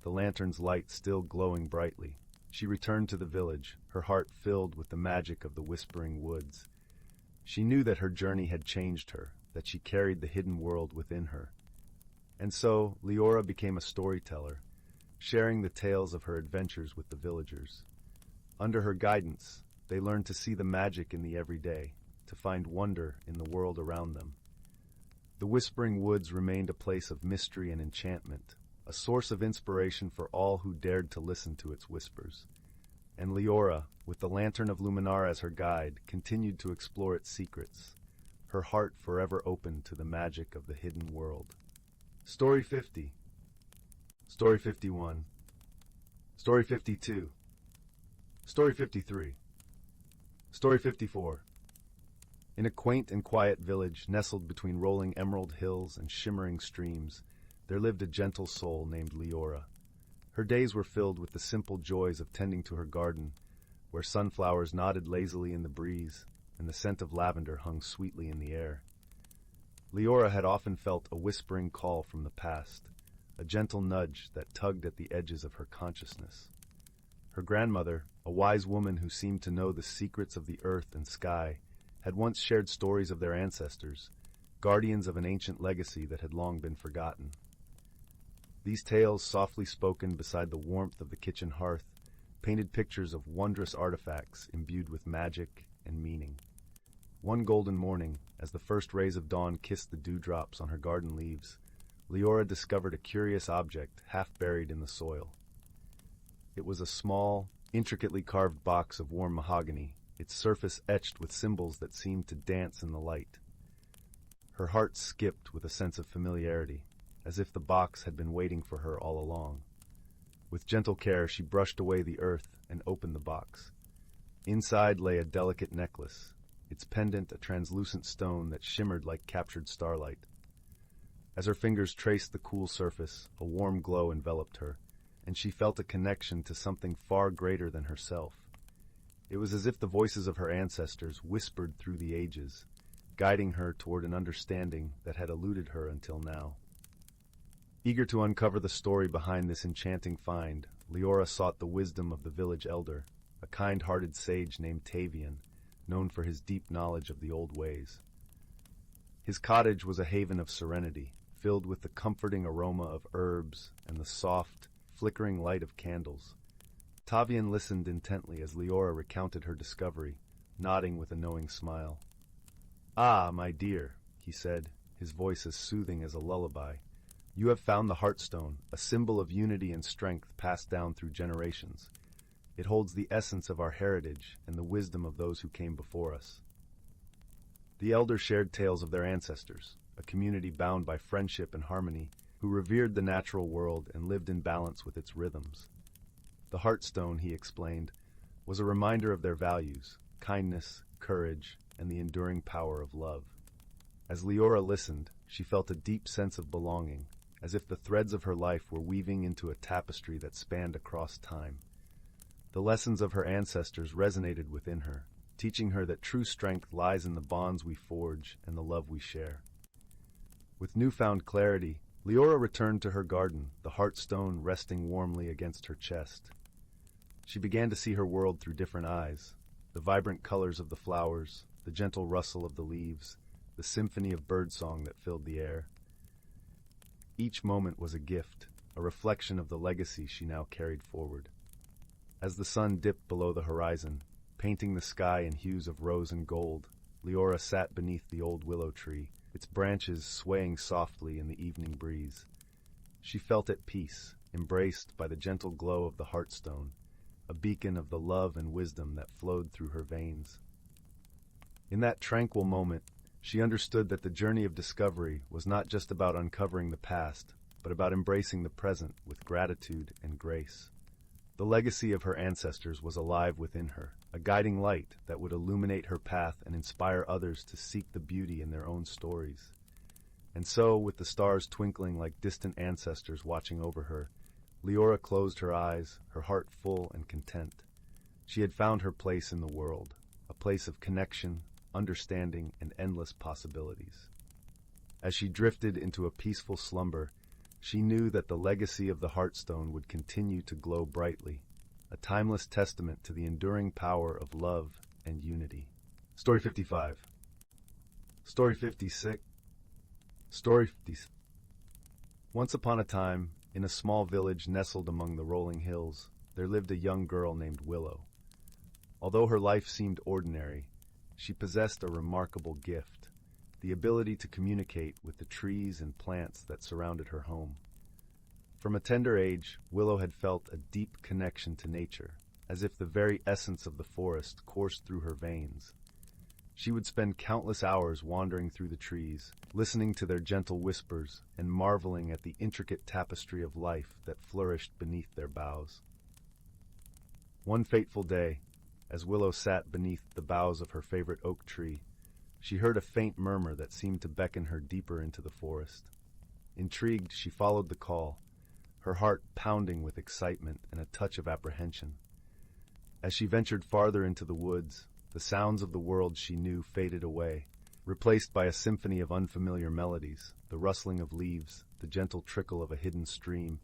the lantern's light still glowing brightly. She returned to the village, her heart filled with the magic of the whispering woods. She knew that her journey had changed her, that she carried the hidden world within her. And so, Leora became a storyteller, sharing the tales of her adventures with the villagers. Under her guidance, they learned to see the magic in the everyday, to find wonder in the world around them. The Whispering Woods remained a place of mystery and enchantment, a source of inspiration for all who dared to listen to its whispers. And Leora, with the Lantern of Luminara as her guide, continued to explore its secrets, her heart forever open to the magic of the hidden world. Story 50. Story 51. Story 52. Story 53. Story 54. In a quaint and quiet village nestled between rolling emerald hills and shimmering streams, there lived a gentle soul named Leora. Her days were filled with the simple joys of tending to her garden, where sunflowers nodded lazily in the breeze and the scent of lavender hung sweetly in the air. Leora had often felt a whispering call from the past, a gentle nudge that tugged at the edges of her consciousness. Her grandmother, a wise woman who seemed to know the secrets of the earth and sky, had once shared stories of their ancestors, guardians of an ancient legacy that had long been forgotten. These tales, softly spoken beside the warmth of the kitchen hearth, painted pictures of wondrous artifacts imbued with magic and meaning. One golden morning, as the first rays of dawn kissed the dewdrops on her garden leaves, Leora discovered a curious object half buried in the soil. It was a small, intricately carved box of warm mahogany, its surface etched with symbols that seemed to dance in the light. Her heart skipped with a sense of familiarity, as if the box had been waiting for her all along. With gentle care, she brushed away the earth and opened the box. Inside lay a delicate necklace, its pendant a translucent stone that shimmered like captured starlight. As her fingers traced the cool surface, a warm glow enveloped her, and she felt a connection to something far greater than herself. It was as if the voices of her ancestors whispered through the ages, guiding her toward an understanding that had eluded her until now. Eager to uncover the story behind this enchanting find, Leora sought the wisdom of the village elder, a kind-hearted sage named Tavian, known for his deep knowledge of the old ways. His cottage was a haven of serenity, filled with the comforting aroma of herbs and the soft, flickering light of candles. Tavian listened intently as Leora recounted her discovery, nodding with a knowing smile. "Ah, my dear," he said, his voice as soothing as a lullaby. "You have found the Heartstone, a symbol of unity and strength passed down through generations. It holds the essence of our heritage and the wisdom of those who came before us." The elders shared tales of their ancestors, a community bound by friendship and harmony, who revered the natural world and lived in balance with its rhythms. The Heartstone, he explained, was a reminder of their values, kindness, courage, and the enduring power of love. As Leora listened, she felt a deep sense of belonging, as if the threads of her life were weaving into a tapestry that spanned across time. The lessons of her ancestors resonated within her, teaching her that true strength lies in the bonds we forge and the love we share. With newfound clarity, Leora returned to her garden, the Heartstone resting warmly against her chest. She began to see her world through different eyes, the vibrant colors of the flowers, the gentle rustle of the leaves, the symphony of birdsong that filled the air. Each moment was a gift, a reflection of the legacy she now carried forward. As the sun dipped below the horizon, painting the sky in hues of rose and gold, Leora sat beneath the old willow tree, its branches swaying softly in the evening breeze. She felt at peace, embraced by the gentle glow of the Heartstone, a beacon of the love and wisdom that flowed through her veins. In that tranquil moment, she understood that the journey of discovery was not just about uncovering the past, but about embracing the present with gratitude and grace. The legacy of her ancestors was alive within her, a guiding light that would illuminate her path and inspire others to seek the beauty in their own stories. And so, with the stars twinkling like distant ancestors watching over her, Leora closed her eyes, her heart full and content. She had found her place in the world, a place of connection, understanding, and endless possibilities. As she drifted into a peaceful slumber, she knew that the legacy of the Heartstone would continue to glow brightly, a timeless testament to the enduring power of love and unity. Story 55. Story 56. Story 50. Once upon a time, in a small village nestled among the rolling hills, there lived a young girl named Willow. Although her life seemed ordinary, she possessed a remarkable gift, the ability to communicate with the trees and plants that surrounded her home. From a tender age, Willow had felt a deep connection to nature, as if the very essence of the forest coursed through her veins. She would spend countless hours wandering through the trees, listening to their gentle whispers and marveling at the intricate tapestry of life that flourished beneath their boughs. One fateful day, as Willow sat beneath the boughs of her favorite oak tree, she heard a faint murmur that seemed to beckon her deeper into the forest. Intrigued, she followed the call, her heart pounding with excitement and a touch of apprehension. As she ventured farther into the woods, the sounds of the world she knew faded away, replaced by a symphony of unfamiliar melodies, the rustling of leaves, the gentle trickle of a hidden stream,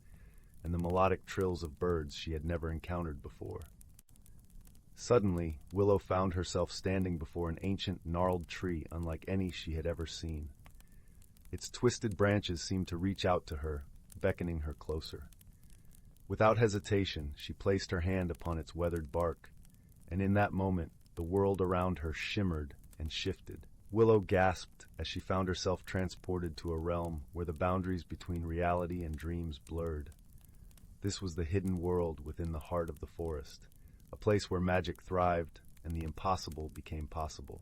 and the melodic trills of birds she had never encountered before. Suddenly, Willow found herself standing before an ancient, gnarled tree unlike any she had ever seen. Its twisted branches seemed to reach out to her, beckoning her closer. Without hesitation, she placed her hand upon its weathered bark, and in that moment, the world around her shimmered and shifted. Willow gasped as she found herself transported to a realm where the boundaries between reality and dreams blurred. This was the hidden world within the heart of the forest, a place where magic thrived and the impossible became possible.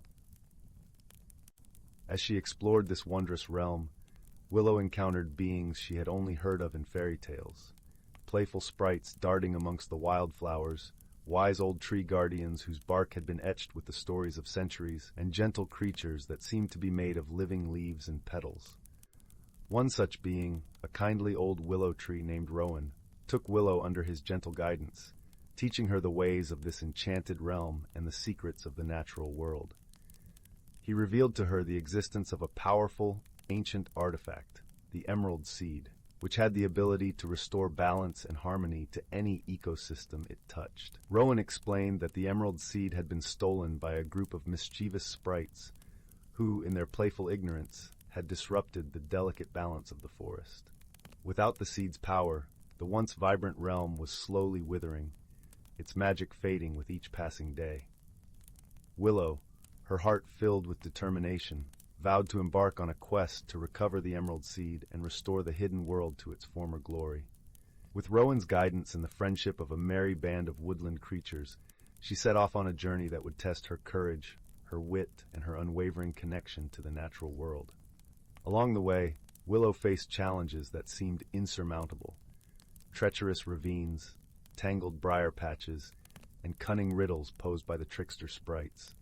As she explored this wondrous realm, Willow encountered beings she had only heard of in fairy tales, playful sprites darting amongst the wildflowers, wise old tree guardians whose bark had been etched with the stories of centuries, and gentle creatures that seemed to be made of living leaves and petals. One such being, a kindly old willow tree named Rowan, took Willow under his gentle guidance, teaching her the ways of this enchanted realm and the secrets of the natural world. He revealed to her the existence of a powerful, ancient artifact, the emerald seed, which had the ability to restore balance and harmony to any ecosystem it touched. Rowan explained that the emerald seed had been stolen by a group of mischievous sprites who, in their playful ignorance, had disrupted the delicate balance of the forest. Without the seed's power, the once vibrant realm was slowly withering, its magic fading with each passing day. Willow, her heart filled with determination, vowed to embark on a quest to recover the emerald seed and restore the hidden world to its former glory. With Rowan's guidance and the friendship of a merry band of woodland creatures, she set off on a journey that would test her courage, her wit, and her unwavering connection to the natural world. Along the way, Willow faced challenges that seemed insurmountable: treacherous ravines, tangled briar patches, and cunning riddles posed by the trickster sprites.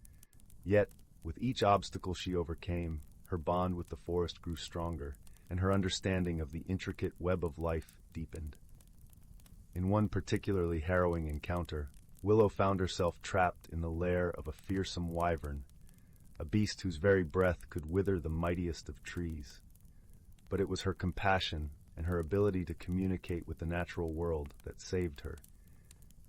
Yet, with each obstacle she overcame, her bond with the forest grew stronger, and her understanding of the intricate web of life deepened. In one particularly harrowing encounter, Willow found herself trapped in the lair of a fearsome wyvern, a beast whose very breath could wither the mightiest of trees. But it was her compassion and her ability to communicate with the natural world that saved her.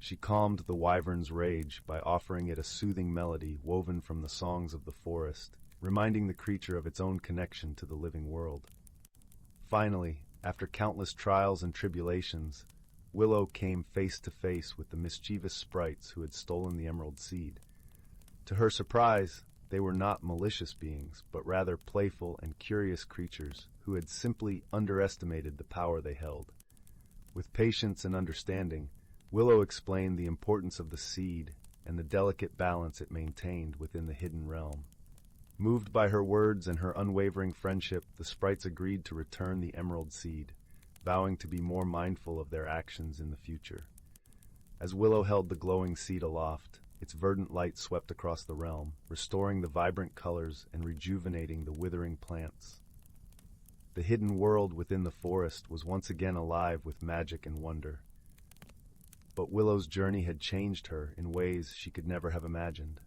She calmed the wyvern's rage by offering it a soothing melody woven from the songs of the forest, reminding the creature of its own connection to the living world. Finally, after countless trials and tribulations, Willow came face to face with the mischievous sprites who had stolen the emerald seed. To her surprise, they were not malicious beings, but rather playful and curious creatures who had simply underestimated the power they held. With patience and understanding, Willow explained the importance of the seed and the delicate balance it maintained within the hidden realm. Moved by her words and her unwavering friendship, the sprites agreed to return the emerald seed, vowing to be more mindful of their actions in the future. As Willow held the glowing seed aloft, its verdant light swept across the realm, restoring the vibrant colors and rejuvenating the withering plants. The hidden world within the forest was once again alive with magic and wonder. But Willow's journey had changed her in ways she could never have imagined.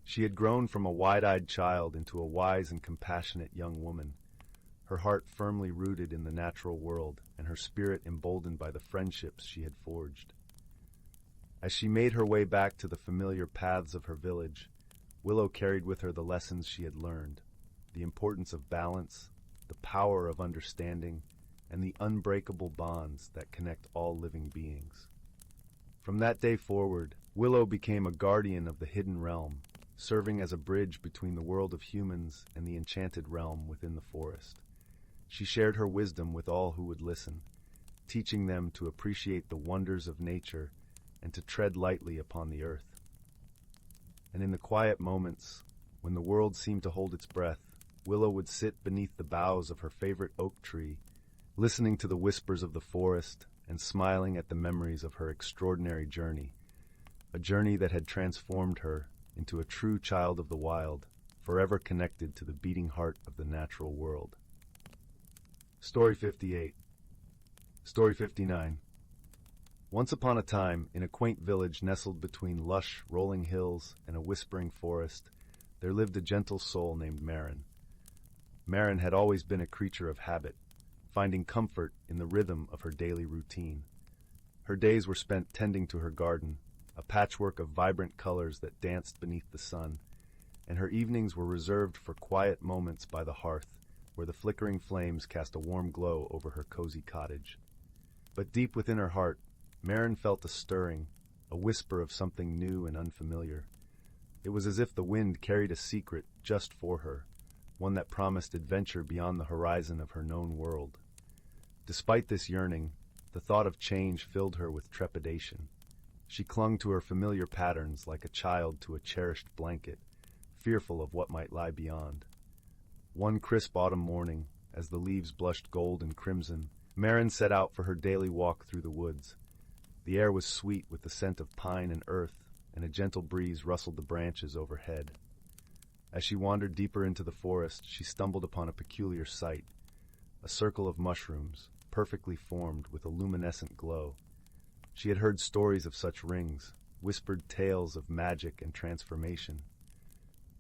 She had grown from a wide-eyed child into a wise and compassionate young woman, her heart firmly rooted in the natural world and her spirit emboldened by the friendships she had forged. As she made her way back to the familiar paths of her village, Willow carried with her the lessons she had learned: the importance of balance, the power of understanding, and the unbreakable bonds that connect all living beings. From that day forward, Willow became a guardian of the hidden realm, serving as a bridge between the world of humans and the enchanted realm within the forest. She shared her wisdom with all who would listen, teaching them to appreciate the wonders of nature and to tread lightly upon the earth. And in the quiet moments, when the world seemed to hold its breath, Willow would sit beneath the boughs of her favorite oak tree, listening to the whispers of the forest and smiling at the memories of her extraordinary journey, a journey that had transformed her into a true child of the wild, forever connected to the beating heart of the natural world. Story 58. Story 59. Once upon a time, in a quaint village nestled between lush, rolling hills and a whispering forest, there lived a gentle soul named Marin. Marin had always been a creature of habit, finding comfort in the rhythm of her daily routine. Her days were spent tending to her garden, a patchwork of vibrant colors that danced beneath the sun, and her evenings were reserved for quiet moments by the hearth, where the flickering flames cast a warm glow over her cozy cottage. But deep within her heart, Marin felt a stirring, a whisper of something new and unfamiliar. It was as if the wind carried a secret just for her, one that promised adventure beyond the horizon of her known world. Despite this yearning, the thought of change filled her with trepidation. She clung to her familiar patterns like a child to a cherished blanket, fearful of what might lie beyond. One crisp autumn morning, as the leaves blushed gold and crimson, Marin set out for her daily walk through the woods. The air was sweet with the scent of pine and earth, and a gentle breeze rustled the branches overhead. As she wandered deeper into the forest, she stumbled upon a peculiar sight, a circle of mushrooms, perfectly formed with a luminescent glow. She had heard stories of such rings, whispered tales of magic and transformation.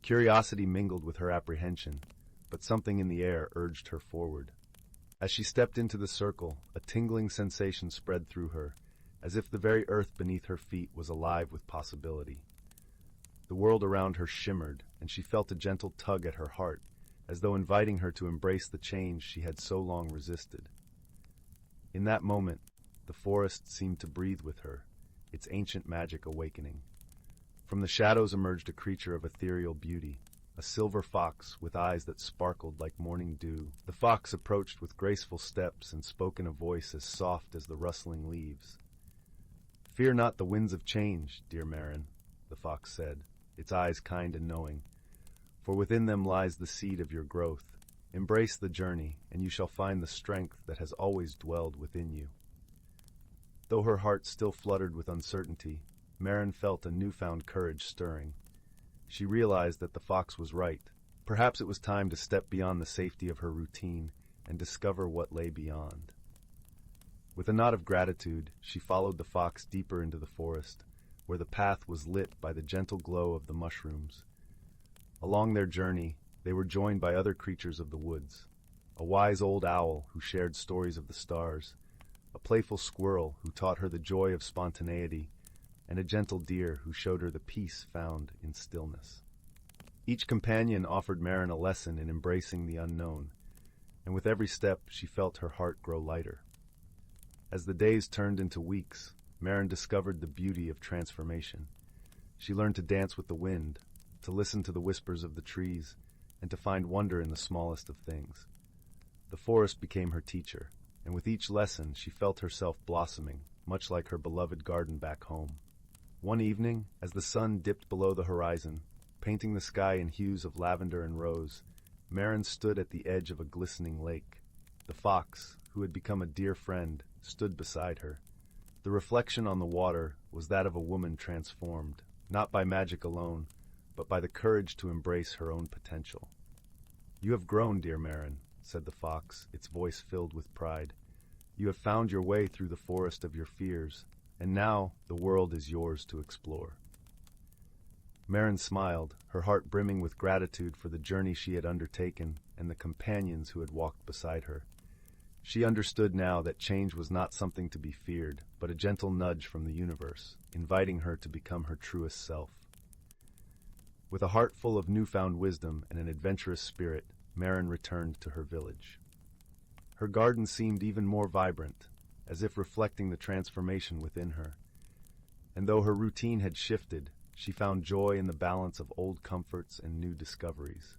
Curiosity mingled with her apprehension, but something in the air urged her forward. As she stepped into the circle, a tingling sensation spread through her, as if the very earth beneath her feet was alive with possibility. The world around her shimmered, and she felt a gentle tug at her heart, as though inviting her to embrace the change she had so long resisted. In that moment, the forest seemed to breathe with her, its ancient magic awakening. From the shadows emerged a creature of ethereal beauty, a silver fox with eyes that sparkled like morning dew. The fox approached with graceful steps and spoke in a voice as soft as the rustling leaves. "Fear not the winds of change, dear Marin," the fox said, its eyes kind and knowing, "for within them lies the seed of your growth. Embrace the journey, and you shall find the strength that has always dwelled within you." Though her heart still fluttered with uncertainty, Marin felt a newfound courage stirring. She realized that the fox was right. Perhaps it was time to step beyond the safety of her routine and discover what lay beyond. With a nod of gratitude, she followed the fox deeper into the forest, where the path was lit by the gentle glow of the mushrooms. Along their journey, they were joined by other creatures of the woods, a wise old owl who shared stories of the stars, a playful squirrel who taught her the joy of spontaneity, and a gentle deer who showed her the peace found in stillness. Each companion offered Marin a lesson in embracing the unknown, and with every step she felt her heart grow lighter. As the days turned into weeks, Marin discovered the beauty of transformation. She learned to dance with the wind, to listen to the whispers of the trees, and to find wonder in the smallest of things. The forest became her teacher, and with each lesson she felt herself blossoming, much like her beloved garden back home. One evening, as the sun dipped below the horizon, painting the sky in hues of lavender and rose, Marin stood at the edge of a glistening lake. The fox, who had become a dear friend, stood beside her. The reflection on the water was that of a woman transformed, not by magic alone, but by the courage to embrace her own potential. "You have grown, dear Marin," said the fox, its voice filled with pride. "You have found your way through the forest of your fears, and now the world is yours to explore." Marin smiled, her heart brimming with gratitude for the journey she had undertaken and the companions who had walked beside her. She understood now that change was not something to be feared, but a gentle nudge from the universe, inviting her to become her truest self. With a heart full of newfound wisdom and an adventurous spirit, Marin returned to her village. Her garden seemed even more vibrant, as if reflecting the transformation within her. And though her routine had shifted, she found joy in the balance of old comforts and new discoveries.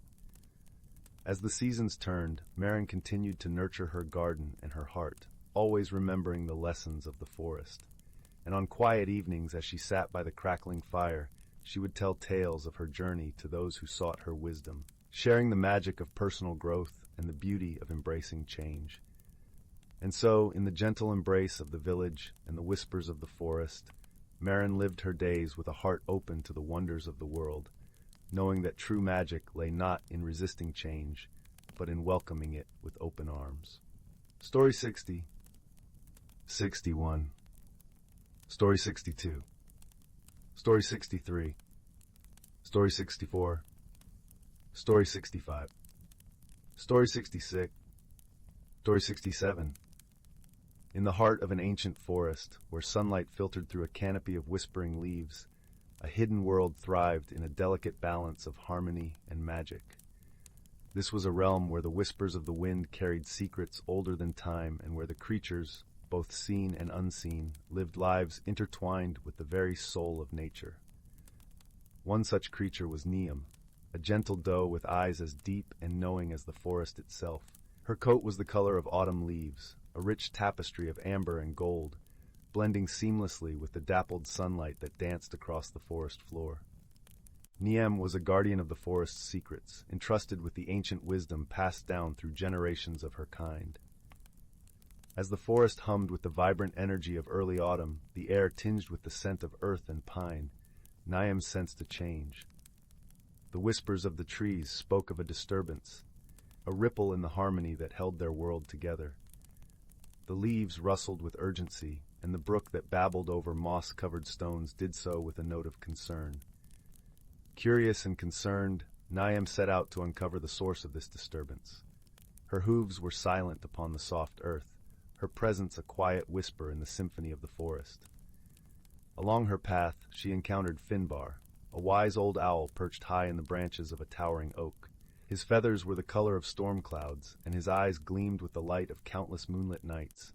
As the seasons turned, Marin continued to nurture her garden and her heart, always remembering the lessons of the forest. And on quiet evenings, as she sat by the crackling fire, she would tell tales of her journey to those who sought her wisdom, sharing the magic of personal growth and the beauty of embracing change. And so, in the gentle embrace of the village and the whispers of the forest, Marin lived her days with a heart open to the wonders of the world, knowing that true magic lay not in resisting change, but in welcoming it with open arms. Story 60. 61. Story 62. Story 63. Story 64. Story 65. Story 66. Story 67. In the heart of an ancient forest, where sunlight filtered through a canopy of whispering leaves, a hidden world thrived in a delicate balance of harmony and magic. This was a realm where the whispers of the wind carried secrets older than time, and where the creatures, both seen and unseen, lived lives intertwined with the very soul of nature. One such creature was Neem, a gentle doe with eyes as deep and knowing as the forest itself. Her coat was the color of autumn leaves, a rich tapestry of amber and gold, blending seamlessly with the dappled sunlight that danced across the forest floor. Neem was a guardian of the forest's secrets, entrusted with the ancient wisdom passed down through generations of her kind. As the forest hummed with the vibrant energy of early autumn, the air tinged with the scent of earth and pine, Niam sensed a change. The whispers of the trees spoke of a disturbance, a ripple in the harmony that held their world together. The leaves rustled with urgency, and the brook that babbled over moss-covered stones did so with a note of concern. Curious and concerned, Niam set out to uncover the source of this disturbance. Her hooves were silent upon the soft earth, her presence a quiet whisper in the symphony of the forest. Along her path, she encountered Finbar, a wise old owl perched high in the branches of a towering oak. His feathers were the color of storm clouds, and his eyes gleamed with the light of countless moonlit nights.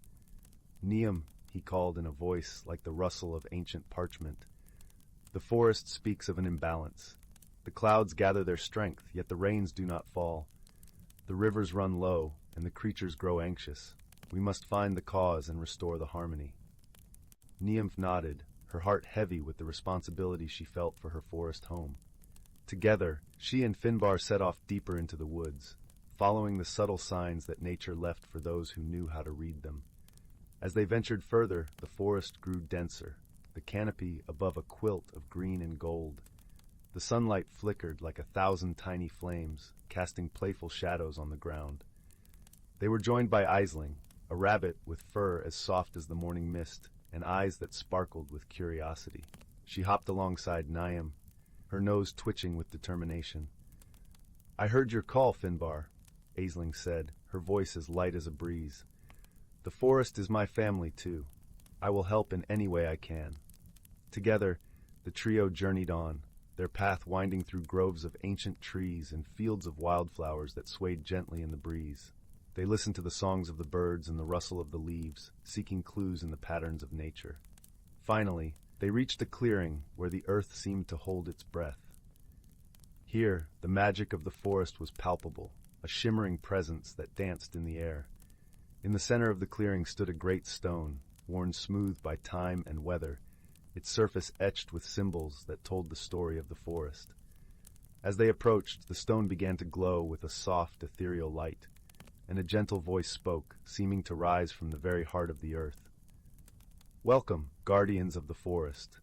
Niam, he called in a voice like the rustle of ancient parchment. The forest speaks of an imbalance. The clouds gather their strength, yet the rains do not fall. The rivers run low, and the creatures grow anxious. We must find the cause and restore the harmony. Niam nodded, her heart heavy with the responsibility she felt for her forest home. Together, she and Finbar set off deeper into the woods, following the subtle signs that nature left for those who knew how to read them. As they ventured further, the forest grew denser, the canopy above a quilt of green and gold. The sunlight flickered like 1,000 tiny flames, casting playful shadows on the ground. They were joined by Aisling, a rabbit with fur as soft as the morning mist, and eyes that sparkled with curiosity. She hopped alongside Niam, her nose twitching with determination. "I heard your call, Finbar," Aisling said, her voice as light as a breeze. "The forest is my family, too. I will help in any way I can." Together, the trio journeyed on, their path winding through groves of ancient trees and fields of wildflowers that swayed gently in the breeze. They listened to the songs of the birds and the rustle of the leaves, seeking clues in the patterns of nature. Finally, they reached a clearing where the earth seemed to hold its breath. Here, the magic of the forest was palpable, a shimmering presence that danced in the air. In the center of the clearing stood a great stone, worn smooth by time and weather, its surface etched with symbols that told the story of the forest. As they approached, the stone began to glow with a soft, ethereal light, and a gentle voice spoke, seeming to rise from the very heart of the earth. "Welcome, guardians of the forest,"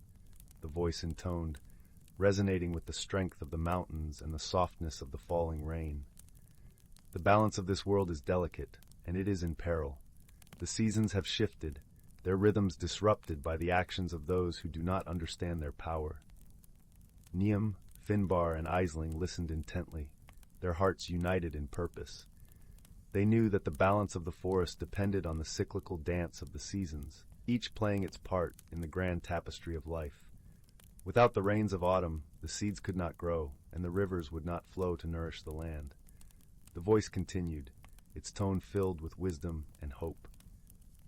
the voice intoned, resonating with the strength of the mountains and the softness of the falling rain. "The balance of this world is delicate, and it is in peril. The seasons have shifted, their rhythms disrupted by the actions of those who do not understand their power." Niam, Finbar, and Aisling listened intently, their hearts united in purpose. They knew that the balance of the forest depended on the cyclical dance of the seasons, each playing its part in the grand tapestry of life. Without the rains of autumn, the seeds could not grow, and the rivers would not flow to nourish the land. The voice continued, its tone filled with wisdom and hope.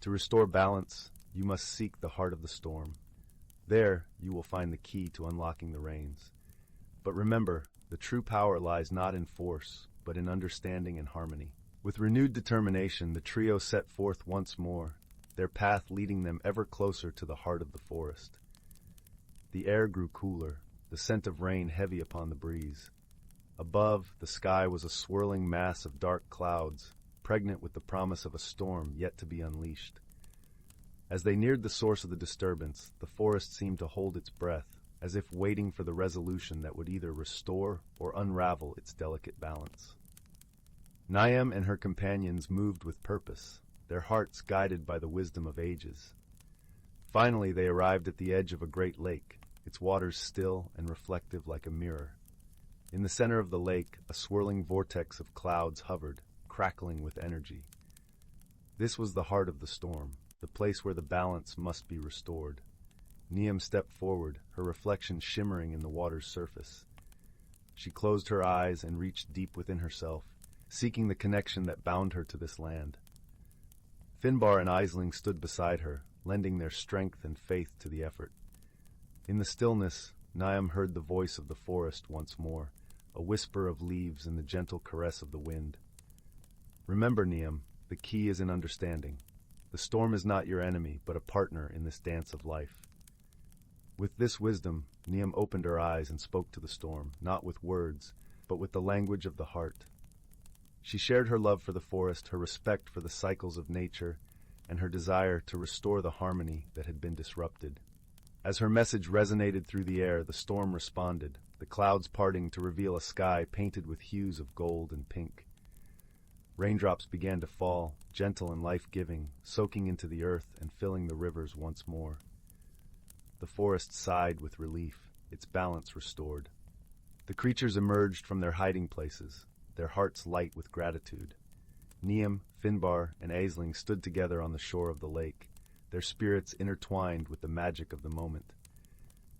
"To restore balance, you must seek the heart of the storm. There, you will find the key to unlocking the rains. But remember, the true power lies not in force, but in understanding and harmony." With renewed determination, the trio set forth once more, their path leading them ever closer to the heart of the forest. The air grew cooler, the scent of rain heavy upon the breeze. Above, the sky was a swirling mass of dark clouds, pregnant with the promise of a storm yet to be unleashed. As they neared the source of the disturbance, the forest seemed to hold its breath, as if waiting for the resolution that would either restore or unravel its delicate balance. Niam and her companions moved with purpose, their hearts guided by the wisdom of ages. Finally, they arrived at the edge of a great lake, its waters still and reflective like a mirror. In the center of the lake, a swirling vortex of clouds hovered, crackling with energy. This was the heart of the storm, the place where the balance must be restored. Niam stepped forward, her reflection shimmering in the water's surface. She closed her eyes and reached deep within herself, seeking the connection that bound her to this land. Finbar and Aisling stood beside her, lending their strength and faith to the effort. In the stillness, Niam heard the voice of the forest once more, a whisper of leaves and the gentle caress of the wind. "Remember, Niam, the key is in understanding. The storm is not your enemy, but a partner in this dance of life." With this wisdom, Niam opened her eyes and spoke to the storm, not with words, but with the language of the heart. She shared her love for the forest, her respect for the cycles of nature, and her desire to restore the harmony that had been disrupted. As her message resonated through the air, the storm responded, the clouds parting to reveal a sky painted with hues of gold and pink. Raindrops began to fall, gentle and life-giving, soaking into the earth and filling the rivers once more. The forest sighed with relief, its balance restored. The creatures emerged from their hiding places, their hearts light with gratitude. Niam, Finbar, and Aisling stood together on the shore of the lake, their spirits intertwined with the magic of the moment.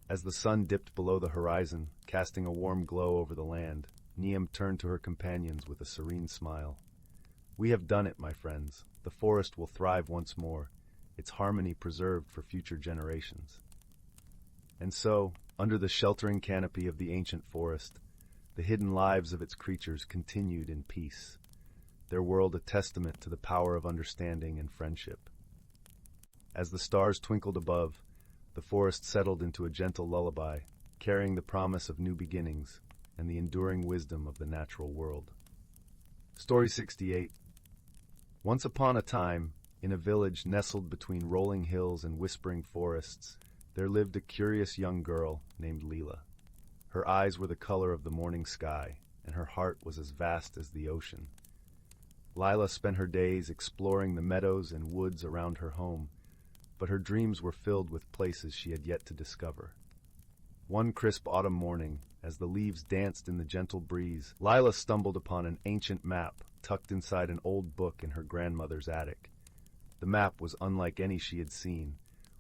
As the sun dipped below the horizon, casting a warm glow over the land, Niam turned to her companions with a serene smile. "We have done it, my friends. The forest will thrive once more, its harmony preserved for future generations." And so, under the sheltering canopy of the ancient forest, the hidden lives of its creatures continued in peace, their world a testament to the power of understanding and friendship. As the stars twinkled above, the forest settled into a gentle lullaby, carrying the promise of new beginnings and the enduring wisdom of the natural world. Story 68. Once upon a time, in a village nestled between rolling hills and whispering forests, there lived a curious young girl named Leela. Her eyes were the color of the morning sky, and her heart was as vast as the ocean. Lila spent her days exploring the meadows and woods around her home, but her dreams were filled with places she had yet to discover. One crisp autumn morning, as the leaves danced in the gentle breeze, Lila stumbled upon an ancient map tucked inside an old book in her grandmother's attic. The map was unlike any she had seen,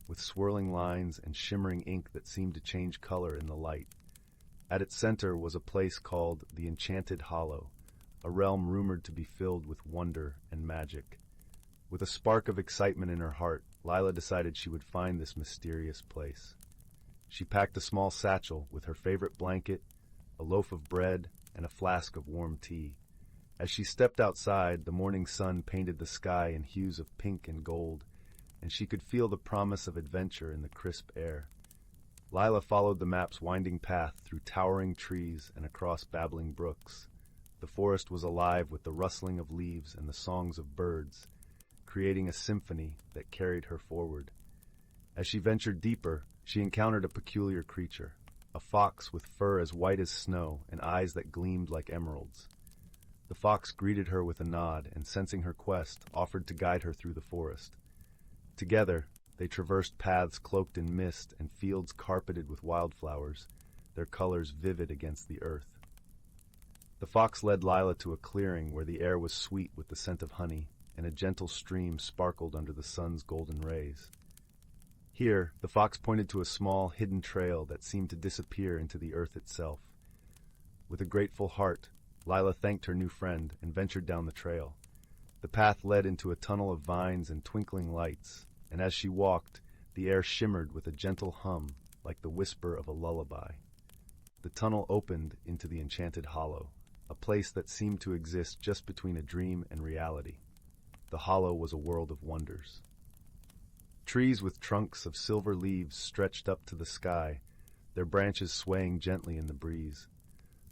with swirling lines and shimmering ink that seemed to change color in the light. At its center was a place called the Enchanted Hollow, a realm rumored to be filled with wonder and magic. With a spark of excitement in her heart, Lila decided she would find this mysterious place. She packed a small satchel with her favorite blanket, a loaf of bread, and a flask of warm tea. As she stepped outside, the morning sun painted the sky in hues of pink and gold, and she could feel the promise of adventure in the crisp air. Lila followed the map's winding path through towering trees and across babbling brooks. The forest was alive with the rustling of leaves and the songs of birds, creating a symphony that carried her forward. As she ventured deeper, she encountered a peculiar creature, a fox with fur as white as snow and eyes that gleamed like emeralds. The fox greeted her with a nod and, sensing her quest, offered to guide her through the forest. Together, they traversed paths cloaked in mist and fields carpeted with wildflowers, their colors vivid against the earth. The fox led Lila to a clearing where the air was sweet with the scent of honey, and a gentle stream sparkled under the sun's golden rays. Here, the fox pointed to a small, hidden trail that seemed to disappear into the earth itself. With a grateful heart, Lila thanked her new friend and ventured down the trail. The path led into a tunnel of vines and twinkling lights, and as she walked, the air shimmered with a gentle hum, like the whisper of a lullaby. The tunnel opened into the Enchanted Hollow, a place that seemed to exist just between a dream and reality. The hollow was a world of wonders. Trees with trunks of silver leaves stretched up to the sky, their branches swaying gently in the breeze.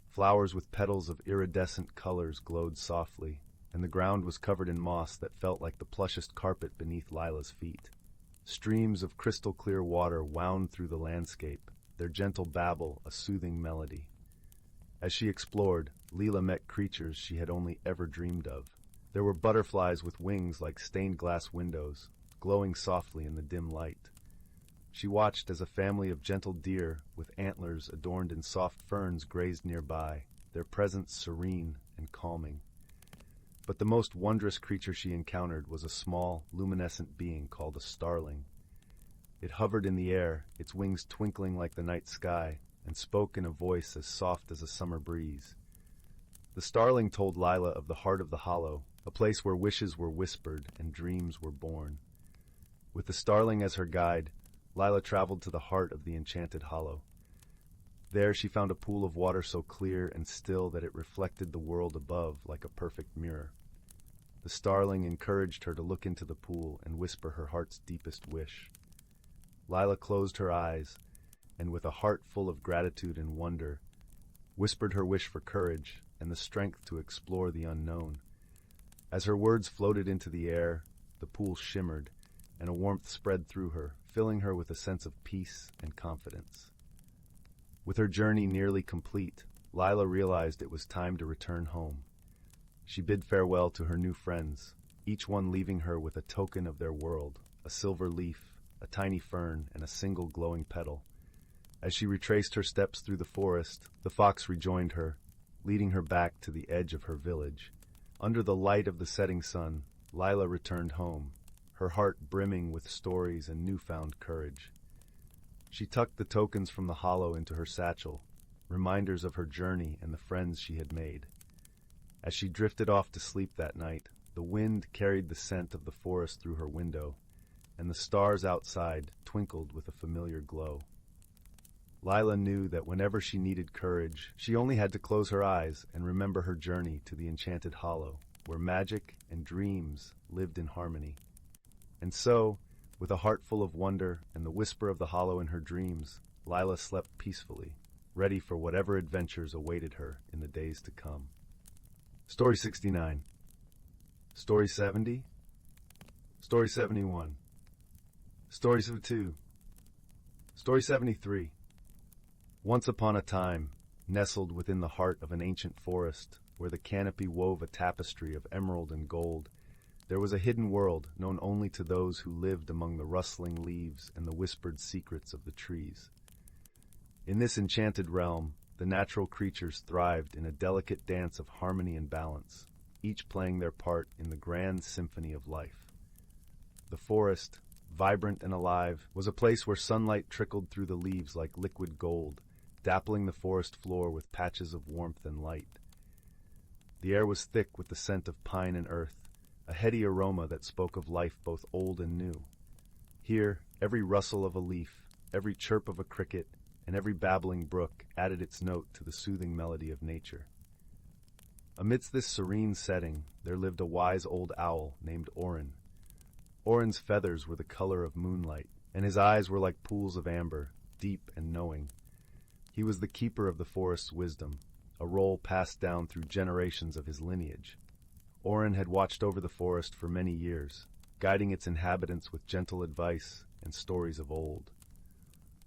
Flowers with petals of iridescent colors glowed softly, and the ground was covered in moss that felt like the plushest carpet beneath Lila's feet. Streams of crystal-clear water wound through the landscape, their gentle babble a soothing melody. As she explored, Leela met creatures she had only ever dreamed of. There were butterflies with wings like stained glass windows, glowing softly in the dim light. She watched as a family of gentle deer with antlers adorned in soft ferns grazed nearby, their presence serene and calming. But the most wondrous creature she encountered was a small, luminescent being called a starling. It hovered in the air, its wings twinkling like the night sky, and spoke in a voice as soft as a summer breeze. The starling told Lila of the heart of the hollow, a place where wishes were whispered and dreams were born. With the starling as her guide, Lila traveled to the heart of the Enchanted Hollow. There she found a pool of water so clear and still that it reflected the world above like a perfect mirror. The starling encouraged her to look into the pool and whisper her heart's deepest wish. Lila closed her eyes, and with a heart full of gratitude and wonder, whispered her wish for courage and the strength to explore the unknown. As her words floated into the air, the pool shimmered, and a warmth spread through her, filling her with a sense of peace and confidence. With her journey nearly complete, Lila realized it was time to return home. She bid farewell to her new friends, each one leaving her with a token of their world, a silver leaf, a tiny fern, and a single glowing petal. As she retraced her steps through the forest, the fox rejoined her, leading her back to the edge of her village. Under the light of the setting sun, Lila returned home, her heart brimming with stories and newfound courage. She tucked the tokens from the hollow into her satchel, reminders of her journey and the friends she had made. As she drifted off to sleep that night, the wind carried the scent of the forest through her window, and the stars outside twinkled with a familiar glow. Lila knew that whenever she needed courage, she only had to close her eyes and remember her journey to the Enchanted Hollow, where magic and dreams lived in harmony. And so, with a heart full of wonder and the whisper of the hollow in her dreams, Lila slept peacefully, ready for whatever adventures awaited her in the days to come. Story 69. Story 70. Story 71. Story 72. Story 73. Once upon a time, nestled within the heart of an ancient forest, where the canopy wove a tapestry of emerald and gold, there was a hidden world known only to those who lived among the rustling leaves and the whispered secrets of the trees. In this enchanted realm, the natural creatures thrived in a delicate dance of harmony and balance, each playing their part in the grand symphony of life. The forest, vibrant and alive, was a place where sunlight trickled through the leaves like liquid gold, dappling the forest floor with patches of warmth and light. The air was thick with the scent of pine and earth, a heady aroma that spoke of life both old and new. Here, every rustle of a leaf, every chirp of a cricket, and every babbling brook added its note to the soothing melody of nature. Amidst this serene setting, there lived a wise old owl named Orin. Orin's feathers were the color of moonlight, and his eyes were like pools of amber, deep and knowing. He was the keeper of the forest's wisdom, a role passed down through generations of his lineage. Orin had watched over the forest for many years, guiding its inhabitants with gentle advice and stories of old.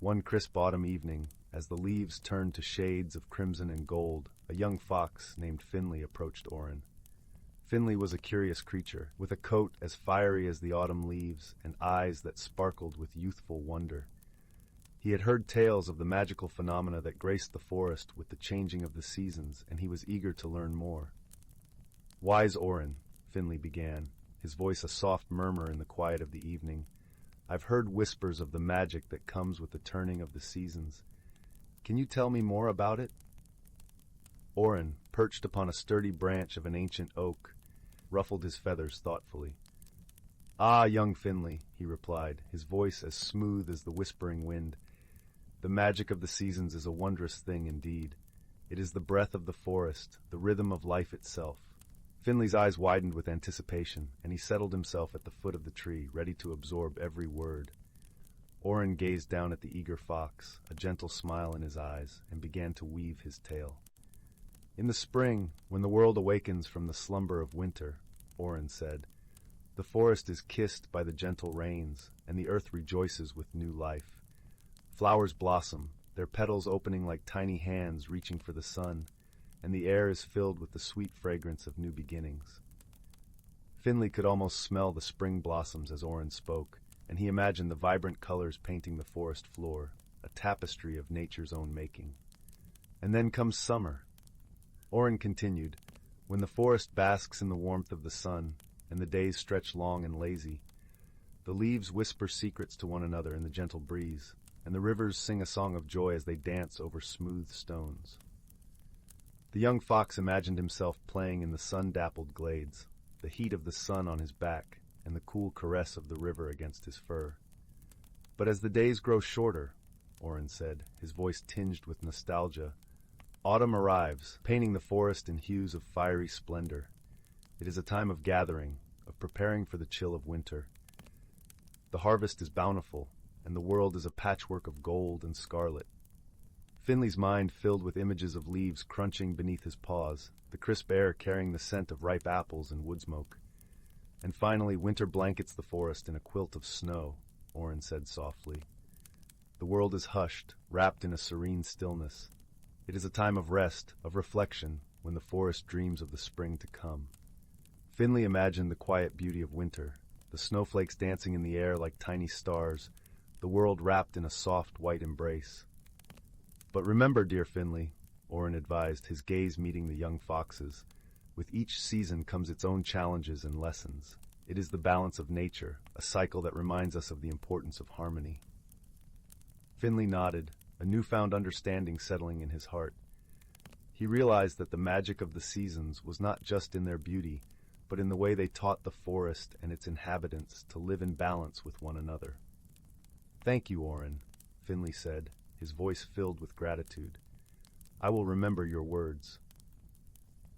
One crisp autumn evening, as the leaves turned to shades of crimson and gold, a young fox named Finley approached Orin. Finley was a curious creature, with a coat as fiery as the autumn leaves and eyes that sparkled with youthful wonder. He had heard tales of the magical phenomena that graced the forest with the changing of the seasons, and he was eager to learn more. "Wise Orin," Finley began, his voice a soft murmur in the quiet of the evening, "I've heard whispers of the magic that comes with the turning of the seasons. Can you tell me more about it?" Orin, perched upon a sturdy branch of an ancient oak, ruffled his feathers thoughtfully. "Ah, young Finley," he replied, his voice as smooth as the whispering wind, "the magic of the seasons is a wondrous thing indeed. It is the breath of the forest, the rhythm of life itself." Finley's eyes widened with anticipation, and he settled himself at the foot of the tree, ready to absorb every word. Orin gazed down at the eager fox, a gentle smile in his eyes, and began to weave his tale. "In the spring, when the world awakens from the slumber of winter," Orin said, "the forest is kissed by the gentle rains, and the earth rejoices with new life. Flowers blossom, their petals opening like tiny hands reaching for the sun, and the air is filled with the sweet fragrance of new beginnings." Finley could almost smell the spring blossoms as Orin spoke, and he imagined the vibrant colors painting the forest floor, a tapestry of nature's own making. "And then comes summer," Orin continued, "when the forest basks in the warmth of the sun, and the days stretch long and lazy. The leaves whisper secrets to one another in the gentle breeze, and the rivers sing a song of joy as they dance over smooth stones." The young fox imagined himself playing in the sun-dappled glades, the heat of the sun on his back, and the cool caress of the river against his fur. "But as the days grow shorter," Orin said, his voice tinged with nostalgia, "autumn arrives, painting the forest in hues of fiery splendor. It is a time of gathering, of preparing for the chill of winter. The harvest is bountiful, and the world is a patchwork of gold and scarlet." Finley's mind filled with images of leaves crunching beneath his paws, the crisp air carrying the scent of ripe apples and wood smoke. And finally, winter blankets the forest in a quilt of snow, Orin said softly. The world is hushed, wrapped in a serene stillness. It is a time of rest, of reflection, when the forest dreams of the spring to come. Finley imagined the quiet beauty of winter, the snowflakes dancing in the air like tiny stars, the world wrapped in a soft white embrace. But remember, dear Finley, Orin advised, his gaze meeting the young fox's, with each season comes its own challenges and lessons. It is the balance of nature, a cycle that reminds us of the importance of harmony. Finley nodded, a newfound understanding settling in his heart. He realized that the magic of the seasons was not just in their beauty, but in the way they taught the forest and its inhabitants to live in balance with one another. Thank you, Orin, Finley said, his voice filled with gratitude. I will remember your words.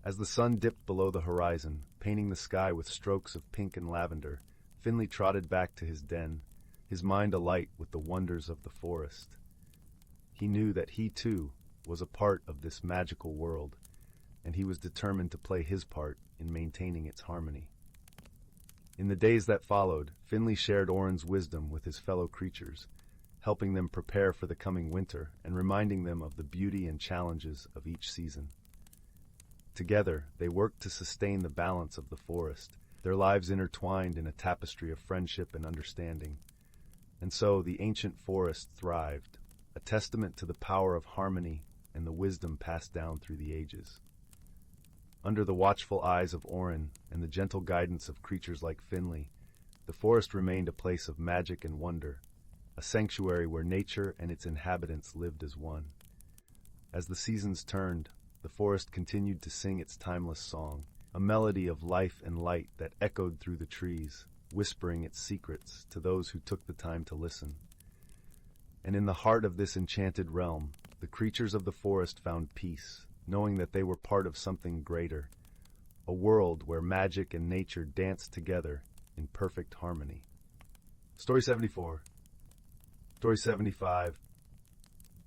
As the sun dipped below the horizon, painting the sky with strokes of pink and lavender, Finley trotted back to his den, his mind alight with the wonders of the forest. He knew that he, too, was a part of this magical world, and he was determined to play his part in maintaining its harmony. In the days that followed, Finley shared Orin's wisdom with his fellow creatures, helping them prepare for the coming winter and reminding them of the beauty and challenges of each season. Together, they worked to sustain the balance of the forest, their lives intertwined in a tapestry of friendship and understanding. And so the ancient forest thrived, a testament to the power of harmony and the wisdom passed down through the ages. Under the watchful eyes of Orin and the gentle guidance of creatures like Finley, the forest remained a place of magic and wonder, a sanctuary where nature and its inhabitants lived as one. As the seasons turned, the forest continued to sing its timeless song, a melody of life and light that echoed through the trees, whispering its secrets to those who took the time to listen. And in the heart of this enchanted realm, the creatures of the forest found peace, knowing that they were part of something greater, a world where magic and nature danced together in perfect harmony. Story 74. Story 75.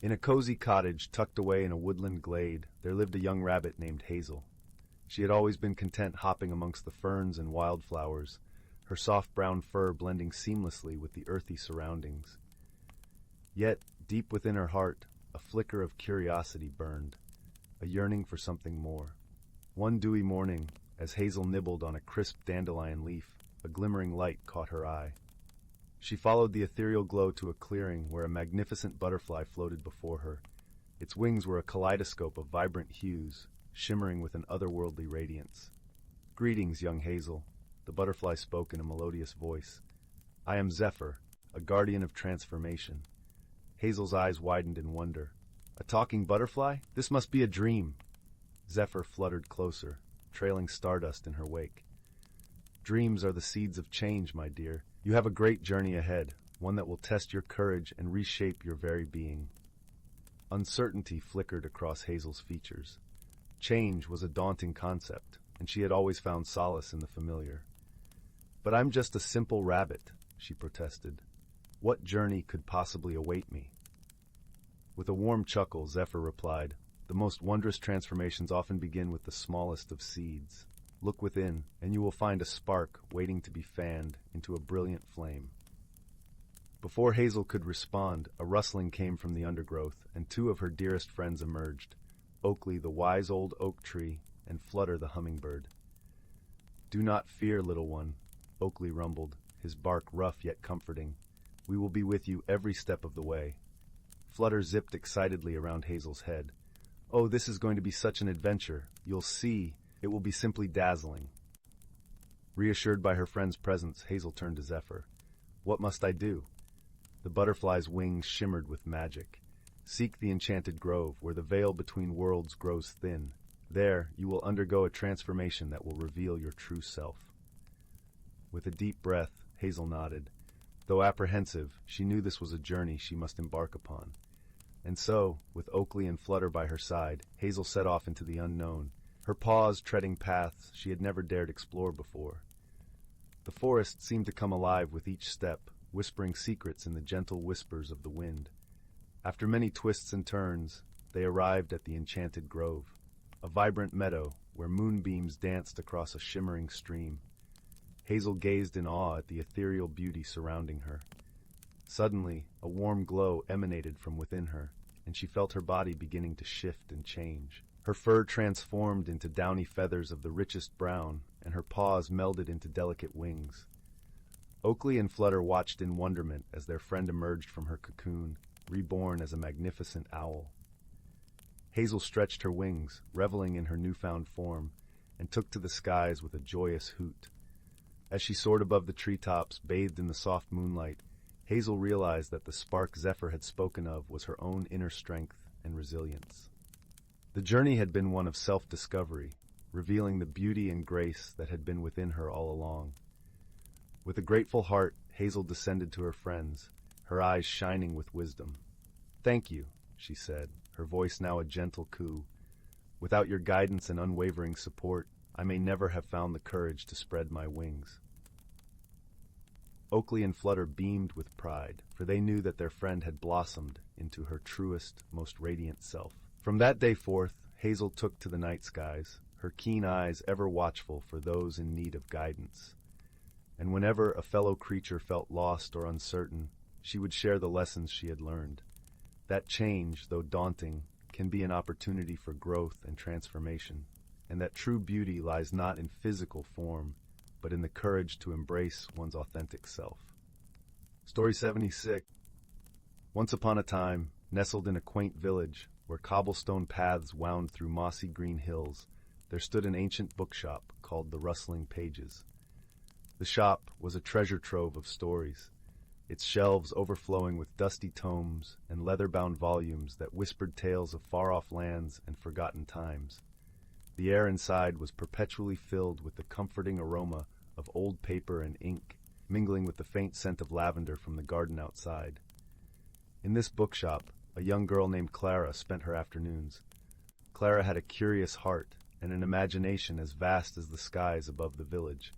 In a cozy cottage tucked away in a woodland glade, there lived a young rabbit named Hazel. She had always been content hopping amongst the ferns and wildflowers, her soft brown fur blending seamlessly with the earthy surroundings. Yet, deep within her heart, a flicker of curiosity burned, a yearning for something more. One dewy morning, as Hazel nibbled on a crisp dandelion leaf, a glimmering light caught her eye. She followed the ethereal glow to a clearing where a magnificent butterfly floated before her. Its wings were a kaleidoscope of vibrant hues, shimmering with an otherworldly radiance. "Greetings, young Hazel," the butterfly spoke in a melodious voice. "I am Zephyr, a guardian of transformation." Hazel's eyes widened in wonder. "A talking butterfly? This must be a dream." Zephyr fluttered closer, trailing stardust in her wake. "Dreams are the seeds of change, my dear. You have a great journey ahead, one that will test your courage and reshape your very being." Uncertainty flickered across Hazel's features. Change was a daunting concept, and she had always found solace in the familiar. "But I'm just a simple rabbit," she protested. "What journey could possibly await me?" With a warm chuckle, Zephyr replied, "The most wondrous transformations often begin with the smallest of seeds. Look within, and you will find a spark waiting to be fanned into a brilliant flame." Before Hazel could respond, a rustling came from the undergrowth, and two of her dearest friends emerged, Oakley the wise old oak tree, and Flutter the hummingbird. "Do not fear, little one," Oakley rumbled, his bark rough yet comforting. "We will be with you every step of the way." Flutter zipped excitedly around Hazel's head. "Oh, this is going to be such an adventure. You'll see. It will be simply dazzling." Reassured by her friend's presence, Hazel turned to Zephyr. "What must I do?" The butterfly's wings shimmered with magic. "Seek the enchanted grove, where the veil between worlds grows thin. There, you will undergo a transformation that will reveal your true self." With a deep breath, Hazel nodded. Though apprehensive, she knew this was a journey she must embark upon. And so, with Oakley and Flutter by her side, Hazel set off into the unknown, her paws treading paths she had never dared explore before. The forest seemed to come alive with each step, whispering secrets in the gentle whispers of the wind. After many twists and turns, they arrived at the enchanted grove, a vibrant meadow where moonbeams danced across a shimmering stream. Hazel gazed in awe at the ethereal beauty surrounding her. Suddenly, a warm glow emanated from within her, and she felt her body beginning to shift and change. Her fur transformed into downy feathers of the richest brown, and her paws melded into delicate wings. Oakley and Flutter watched in wonderment as their friend emerged from her cocoon, reborn as a magnificent owl. Hazel stretched her wings, reveling in her newfound form, and took to the skies with a joyous hoot. As she soared above the treetops, bathed in the soft moonlight, Hazel realized that the spark Zephyr had spoken of was her own inner strength and resilience. The journey had been one of self-discovery, revealing the beauty and grace that had been within her all along. With a grateful heart, Hazel descended to her friends, her eyes shining with wisdom. "Thank you," she said, her voice now a gentle coo. "Without your guidance and unwavering support, I may never have found the courage to spread my wings." Oakley and Flutter beamed with pride, for they knew that their friend had blossomed into her truest, most radiant self. From that day forth, Hazel took to the night skies, her keen eyes ever watchful for those in need of guidance. And whenever a fellow creature felt lost or uncertain, she would share the lessons she had learned. That change, though daunting, can be an opportunity for growth and transformation, and that true beauty lies not in physical form, but in the courage to embrace one's authentic self. Story 76. Once upon a time, nestled in a quaint village, where cobblestone paths wound through mossy green hills, there stood an ancient bookshop called the Rustling Pages. The shop was a treasure trove of stories, its shelves overflowing with dusty tomes and leather-bound volumes that whispered tales of far-off lands and forgotten times. The air inside was perpetually filled with the comforting aroma of old paper and ink, mingling with the faint scent of lavender from the garden outside. In this bookshop, a young girl named Clara spent her afternoons. Clara had a curious heart and an imagination as vast as the skies above the village.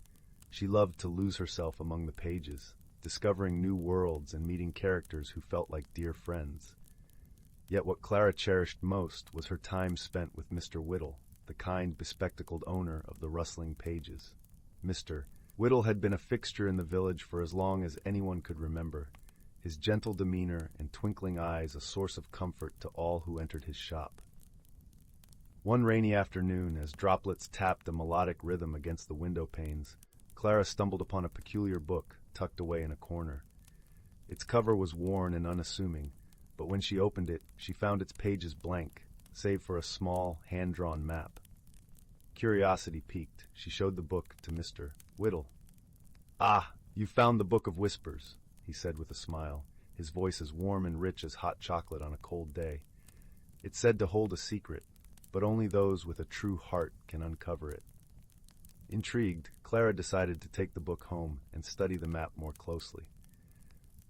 She loved to lose herself among the pages, discovering new worlds and meeting characters who felt like dear friends. Yet what Clara cherished most was her time spent with Mr. Whittle, the kind, bespectacled owner of the Rustling Pages. Mr. Whittle had been a fixture in the village for as long as anyone could remember, his gentle demeanor and twinkling eyes a source of comfort to all who entered his shop. One rainy afternoon, as droplets tapped a melodic rhythm against the window panes, Clara stumbled upon a peculiar book tucked away in a corner. Its cover was worn and unassuming, but when she opened it, she found its pages blank, save for a small, hand-drawn map. Curiosity piqued, she showed the book to Mr. Whittle. "Ah, you've found the Book of Whispers," he said with a smile, his voice as warm and rich as hot chocolate on a cold day. "It's said to hold a secret, but only those with a true heart can uncover it." Intrigued, Clara decided to take the book home and study the map more closely.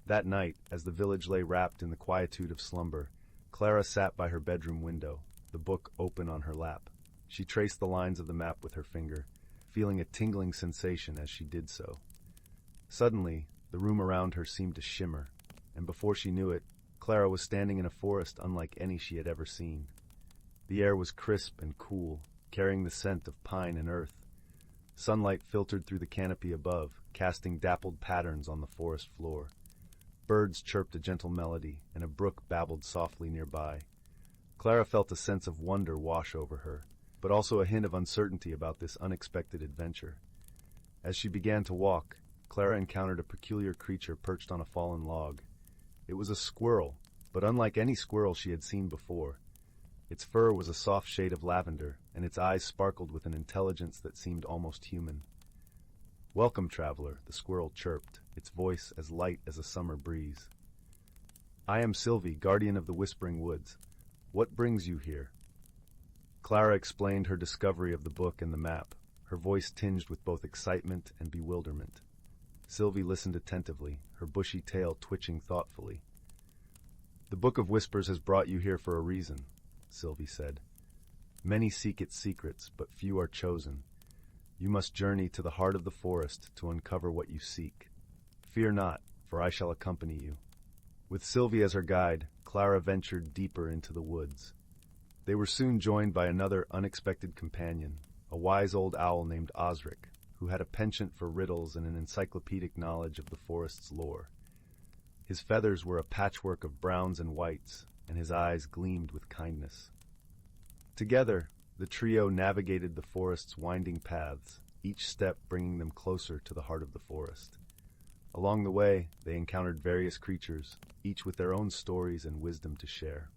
That night, as the village lay wrapped in the quietude of slumber, Clara sat by her bedroom window, the book open on her lap. She traced the lines of the map with her finger, feeling a tingling sensation as she did so. Suddenly, the room around her seemed to shimmer, and before she knew it, Clara was standing in a forest unlike any she had ever seen. The air was crisp and cool, carrying the scent of pine and earth. Sunlight filtered through the canopy above, casting dappled patterns on the forest floor. Birds chirped a gentle melody, and a brook babbled softly nearby. Clara felt a sense of wonder wash over her, but also a hint of uncertainty about this unexpected adventure. As she began to walk, Clara encountered a peculiar creature perched on a fallen log. It was a squirrel, but unlike any squirrel she had seen before. Its fur was a soft shade of lavender, and its eyes sparkled with an intelligence that seemed almost human. "Welcome, traveler," the squirrel chirped, its voice as light as a summer breeze. "I am Sylvie, guardian of the Whispering Woods. What brings you here?" Clara explained her discovery of the book and the map, her voice tinged with both excitement and bewilderment. Sylvie listened attentively, her bushy tail twitching thoughtfully. "The Book of Whispers has brought you here for a reason," Sylvie said. "Many seek its secrets, but few are chosen. You must journey to the heart of the forest to uncover what you seek. Fear not, for I shall accompany you." With Sylvie as her guide, Clara ventured deeper into the woods. They were soon joined by another unexpected companion, a wise old owl named Osric, who had a penchant for riddles and an encyclopedic knowledge of the forest's lore. His feathers were a patchwork of browns and whites, and his eyes gleamed with kindness. Together, the trio navigated the forest's winding paths, each step bringing them closer to the heart of the forest. Along the way, they encountered various creatures, each with their own stories and wisdom to share.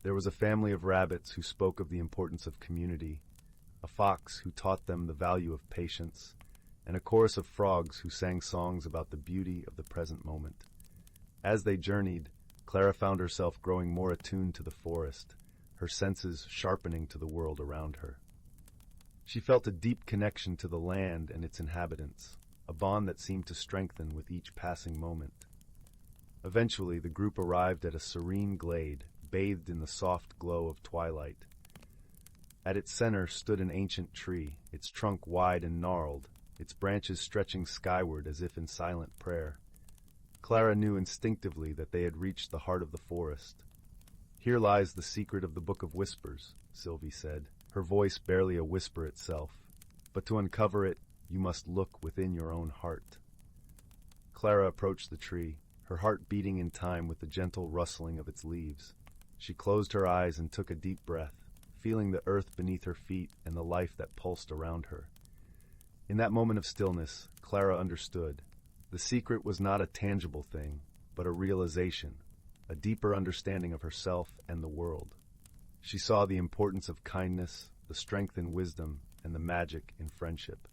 There was a family of rabbits who spoke of the importance of community, a fox who taught them the value of patience, and a chorus of frogs who sang songs about the beauty of the present moment. As they journeyed, Clara found herself growing more attuned to the forest, her senses sharpening to the world around her. She felt a deep connection to the land and its inhabitants, a bond that seemed to strengthen with each passing moment. Eventually, the group arrived at a serene glade, bathed in the soft glow of twilight. At its center stood an ancient tree, its trunk wide and gnarled, its branches stretching skyward as if in silent prayer. Clara knew instinctively that they had reached the heart of the forest. "Here lies the secret of the Book of Whispers," Sylvie said, her voice barely a whisper itself. "But to uncover it, you must look within your own heart." Clara approached the tree, her heart beating in time with the gentle rustling of its leaves. She closed her eyes and took a deep breath, feeling the earth beneath her feet and the life that pulsed around her. In that moment of stillness, Clara understood. The secret was not a tangible thing, but a realization, a deeper understanding of herself and the world. She saw the importance of kindness, the strength in wisdom, and the magic in friendship.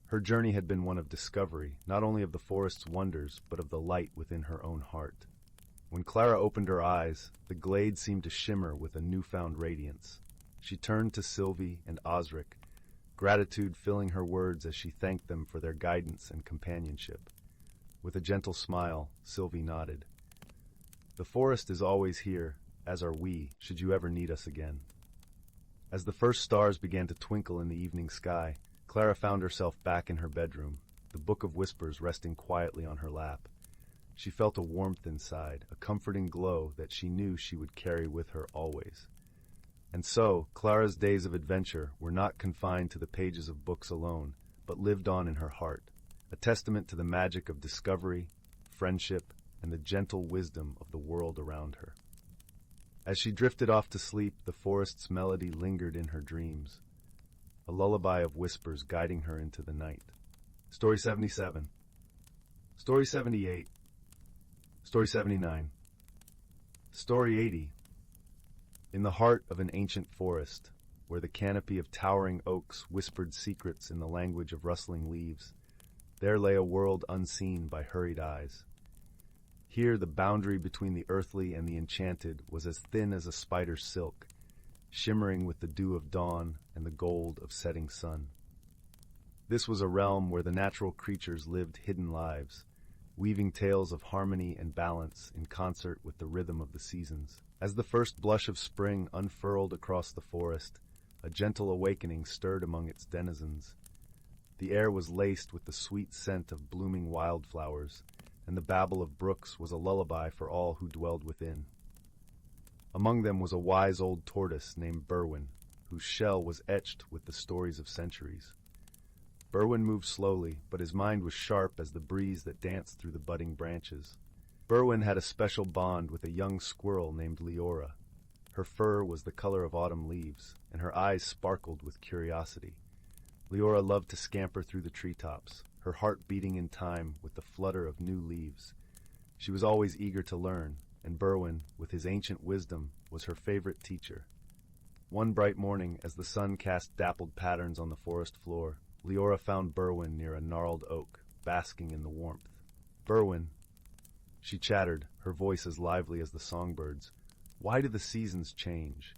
Her journey had been one of discovery, not only of the forest's wonders, but of the light within her own heart. When Clara opened her eyes, the glade seemed to shimmer with a newfound radiance. She turned to Sylvie and Osric, gratitude filling her words as she thanked them for their guidance and companionship. With a gentle smile, Sylvie nodded. "The forest is always here, as are we, should you ever need us again." As the first stars began to twinkle in the evening sky, Clara found herself back in her bedroom, the Book of Whispers resting quietly on her lap. She felt a warmth inside, a comforting glow that she knew she would carry with her always. And so, Clara's days of adventure were not confined to the pages of books alone, but lived on in her heart, a testament to the magic of discovery, friendship, and the gentle wisdom of the world around her. As she drifted off to sleep, the forest's melody lingered in her dreams, a lullaby of whispers guiding her into the night. Story 77. Story 78. Story 79. Story 80. In the heart of an ancient forest, where the canopy of towering oaks whispered secrets in the language of rustling leaves, there lay a world unseen by hurried eyes. Here the boundary between the earthly and the enchanted was as thin as a spider's silk, shimmering with the dew of dawn and the gold of setting sun. This was a realm where the natural creatures lived hidden lives, weaving tales of harmony and balance in concert with the rhythm of the seasons. As the first blush of spring unfurled across the forest, a gentle awakening stirred among its denizens. The air was laced with the sweet scent of blooming wildflowers, and the babble of brooks was a lullaby for all who dwelled within. Among them was a wise old tortoise named Berwin, whose shell was etched with the stories of centuries. Berwin moved slowly, but his mind was sharp as the breeze that danced through the budding branches. Berwin had a special bond with a young squirrel named Leora. Her fur was the color of autumn leaves, and her eyes sparkled with curiosity. Leora loved to scamper through the treetops, her heart beating in time with the flutter of new leaves. She was always eager to learn, and Berwin, with his ancient wisdom, was her favorite teacher. One bright morning, as the sun cast dappled patterns on the forest floor, Leora found Berwin near a gnarled oak, basking in the warmth. "Berwin," she chattered, her voice as lively as the songbirds, "why do the seasons change?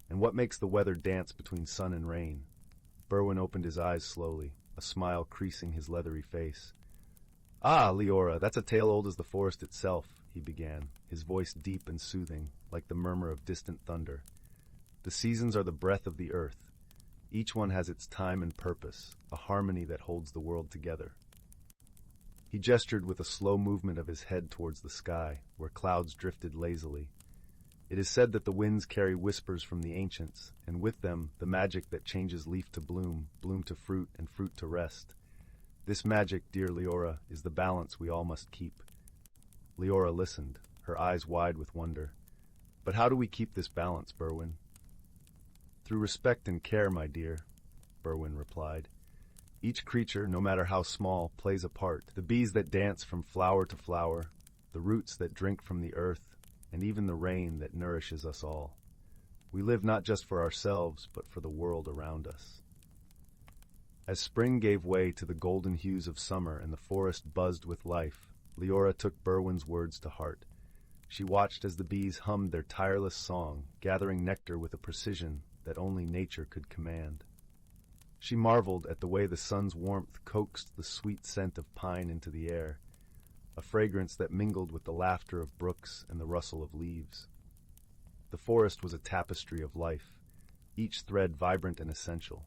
And what makes the weather dance between sun and rain?" Berwin opened his eyes slowly, a smile creasing his leathery face. "Ah, Leora, that's a tale old as the forest itself," he began, his voice deep and soothing, like the murmur of distant thunder. "The seasons are the breath of the earth. Each one has its time and purpose, a harmony that holds the world together." He gestured with a slow movement of his head towards the sky, where clouds drifted lazily. It is said that the winds carry whispers from the ancients, and with them the magic that changes leaf to bloom, bloom to fruit, and fruit to rest. This magic, dear Leora, is the balance we all must keep. Leora listened, her eyes wide with wonder. But how do we keep this balance, Berwin? Through respect and care, my dear, Berwin replied. Each creature, no matter how small, plays a part. The bees that dance from flower to flower, the roots that drink from the earth, and even the rain that nourishes us all. We live not just for ourselves, but for the world around us. As spring gave way to the golden hues of summer and the forest buzzed with life, Leora took Berwin's words to heart. She watched as the bees hummed their tireless song, gathering nectar with a precision that only nature could command. She marveled at the way the sun's warmth coaxed the sweet scent of pine into the air, a fragrance that mingled with the laughter of brooks and the rustle of leaves. The forest was a tapestry of life, each thread vibrant and essential.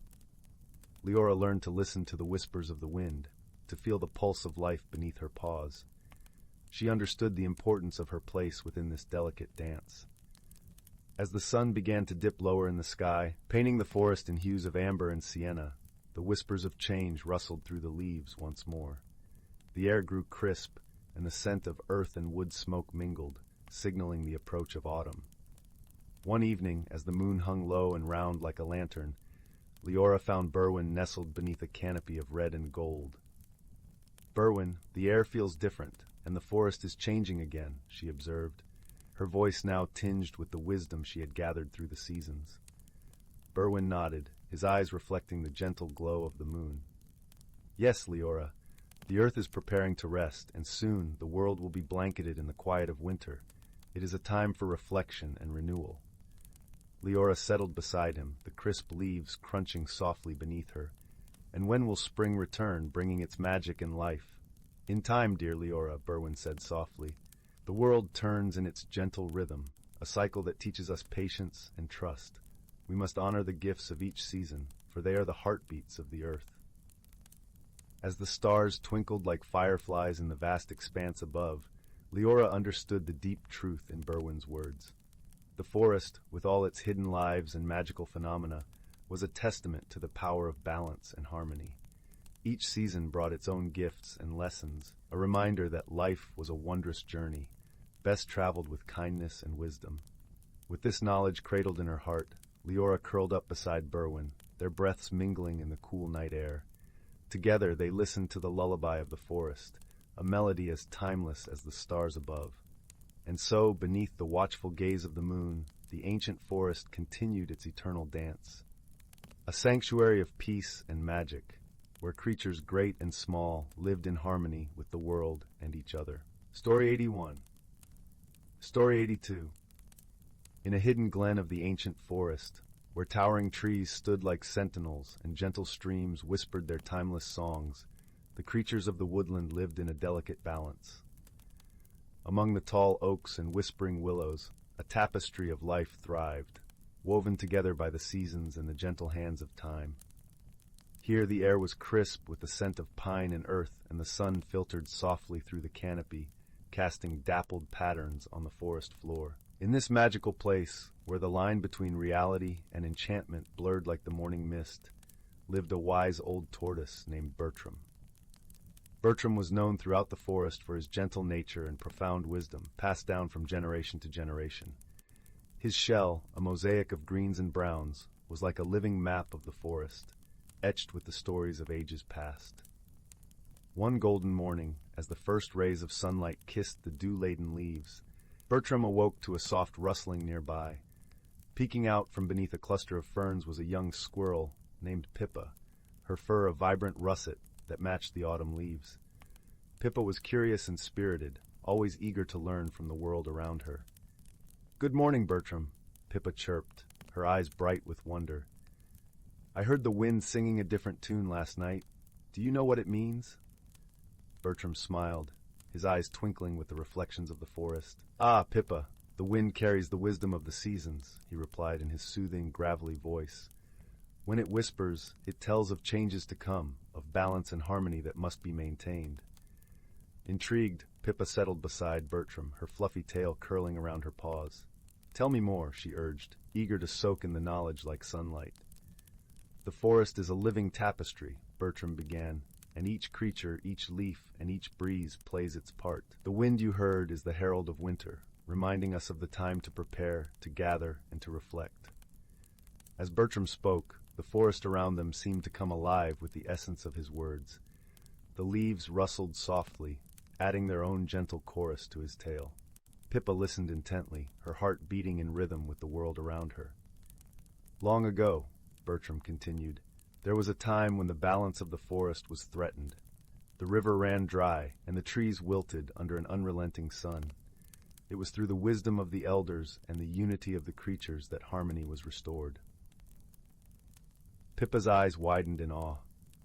Leora learned to listen to the whispers of the wind, to feel the pulse of life beneath her paws. She understood the importance of her place within this delicate dance. As the sun began to dip lower in the sky, painting the forest in hues of amber and sienna, the whispers of change rustled through the leaves once more. The air grew crisp, and the scent of earth and wood smoke mingled, signaling the approach of autumn. One evening, as the moon hung low and round like a lantern, Leora found Berwin nestled beneath a canopy of red and gold. "Berwin, the air feels different, and the forest is changing again," she observed, her voice now tinged with the wisdom she had gathered through the seasons. Berwin nodded, his eyes reflecting the gentle glow of the moon. "Yes, Leora, the earth is preparing to rest, and soon the world will be blanketed in the quiet of winter. It is a time for reflection and renewal." Leora settled beside him, the crisp leaves crunching softly beneath her. "And when will spring return, bringing its magic and life?" "In time, dear Leora," Berwin said softly. "The world turns in its gentle rhythm, a cycle that teaches us patience and trust. We must honor the gifts of each season, for they are the heartbeats of the earth." As the stars twinkled like fireflies in the vast expanse above, Leora understood the deep truth in Berwin's words. The forest, with all its hidden lives and magical phenomena, was a testament to the power of balance and harmony. Each season brought its own gifts and lessons, a reminder that life was a wondrous journey, best traveled with kindness and wisdom. With this knowledge cradled in her heart, Leora curled up beside Berwin, their breaths mingling in the cool night air. Together they listened to the lullaby of the forest, a melody as timeless as the stars above. And so, beneath the watchful gaze of the moon, the ancient forest continued its eternal dance. A sanctuary of peace and magic, where creatures great and small lived in harmony with the world and each other. Story 81. Story 82. In a hidden glen of the ancient forest, where towering trees stood like sentinels and gentle streams whispered their timeless songs, the creatures of the woodland lived in a delicate balance. Among the tall oaks and whispering willows, a tapestry of life thrived, woven together by the seasons and the gentle hands of time. Here the air was crisp with the scent of pine and earth, and the sun filtered softly through the canopy, casting dappled patterns on the forest floor. In this magical place, where the line between reality and enchantment blurred like the morning mist, lived a wise old tortoise named Bertram. Bertram was known throughout the forest for his gentle nature and profound wisdom, passed down from generation to generation. His shell, a mosaic of greens and browns, was like a living map of the forest, etched with the stories of ages past. One golden morning, as the first rays of sunlight kissed the dew-laden leaves, Bertram awoke to a soft rustling nearby. Peeking out from beneath a cluster of ferns was a young squirrel named Pippa, her fur a vibrant russet that matched the autumn leaves. Pippa was curious and spirited, always eager to learn from the world around her. "Good morning, Bertram," Pippa chirped, her eyes bright with wonder. "I heard the wind singing a different tune last night. Do you know what it means?" Bertram smiled, his eyes twinkling with the reflections of the forest. "Ah, Pippa, the wind carries the wisdom of the seasons," he replied in his soothing, gravelly voice. "When it whispers, it tells of changes to come, of balance and harmony that must be maintained." Intrigued, Pippa settled beside Bertram, her fluffy tail curling around her paws. Tell me more, she urged, eager to soak in the knowledge like sunlight. The forest is a living tapestry, Bertram began, and each creature, each leaf, and each breeze plays its part. The wind you heard is the herald of winter, reminding us of the time to prepare, to gather, and to reflect. As Bertram spoke, the forest around them seemed to come alive with the essence of his words. The leaves rustled softly, adding their own gentle chorus to his tale. Pippa listened intently, her heart beating in rhythm with the world around her. Long ago, Bertram continued, there was a time when the balance of the forest was threatened. The river ran dry, and the trees wilted under an unrelenting sun. It was through the wisdom of the elders and the unity of the creatures that harmony was restored. Pippa's eyes widened in awe.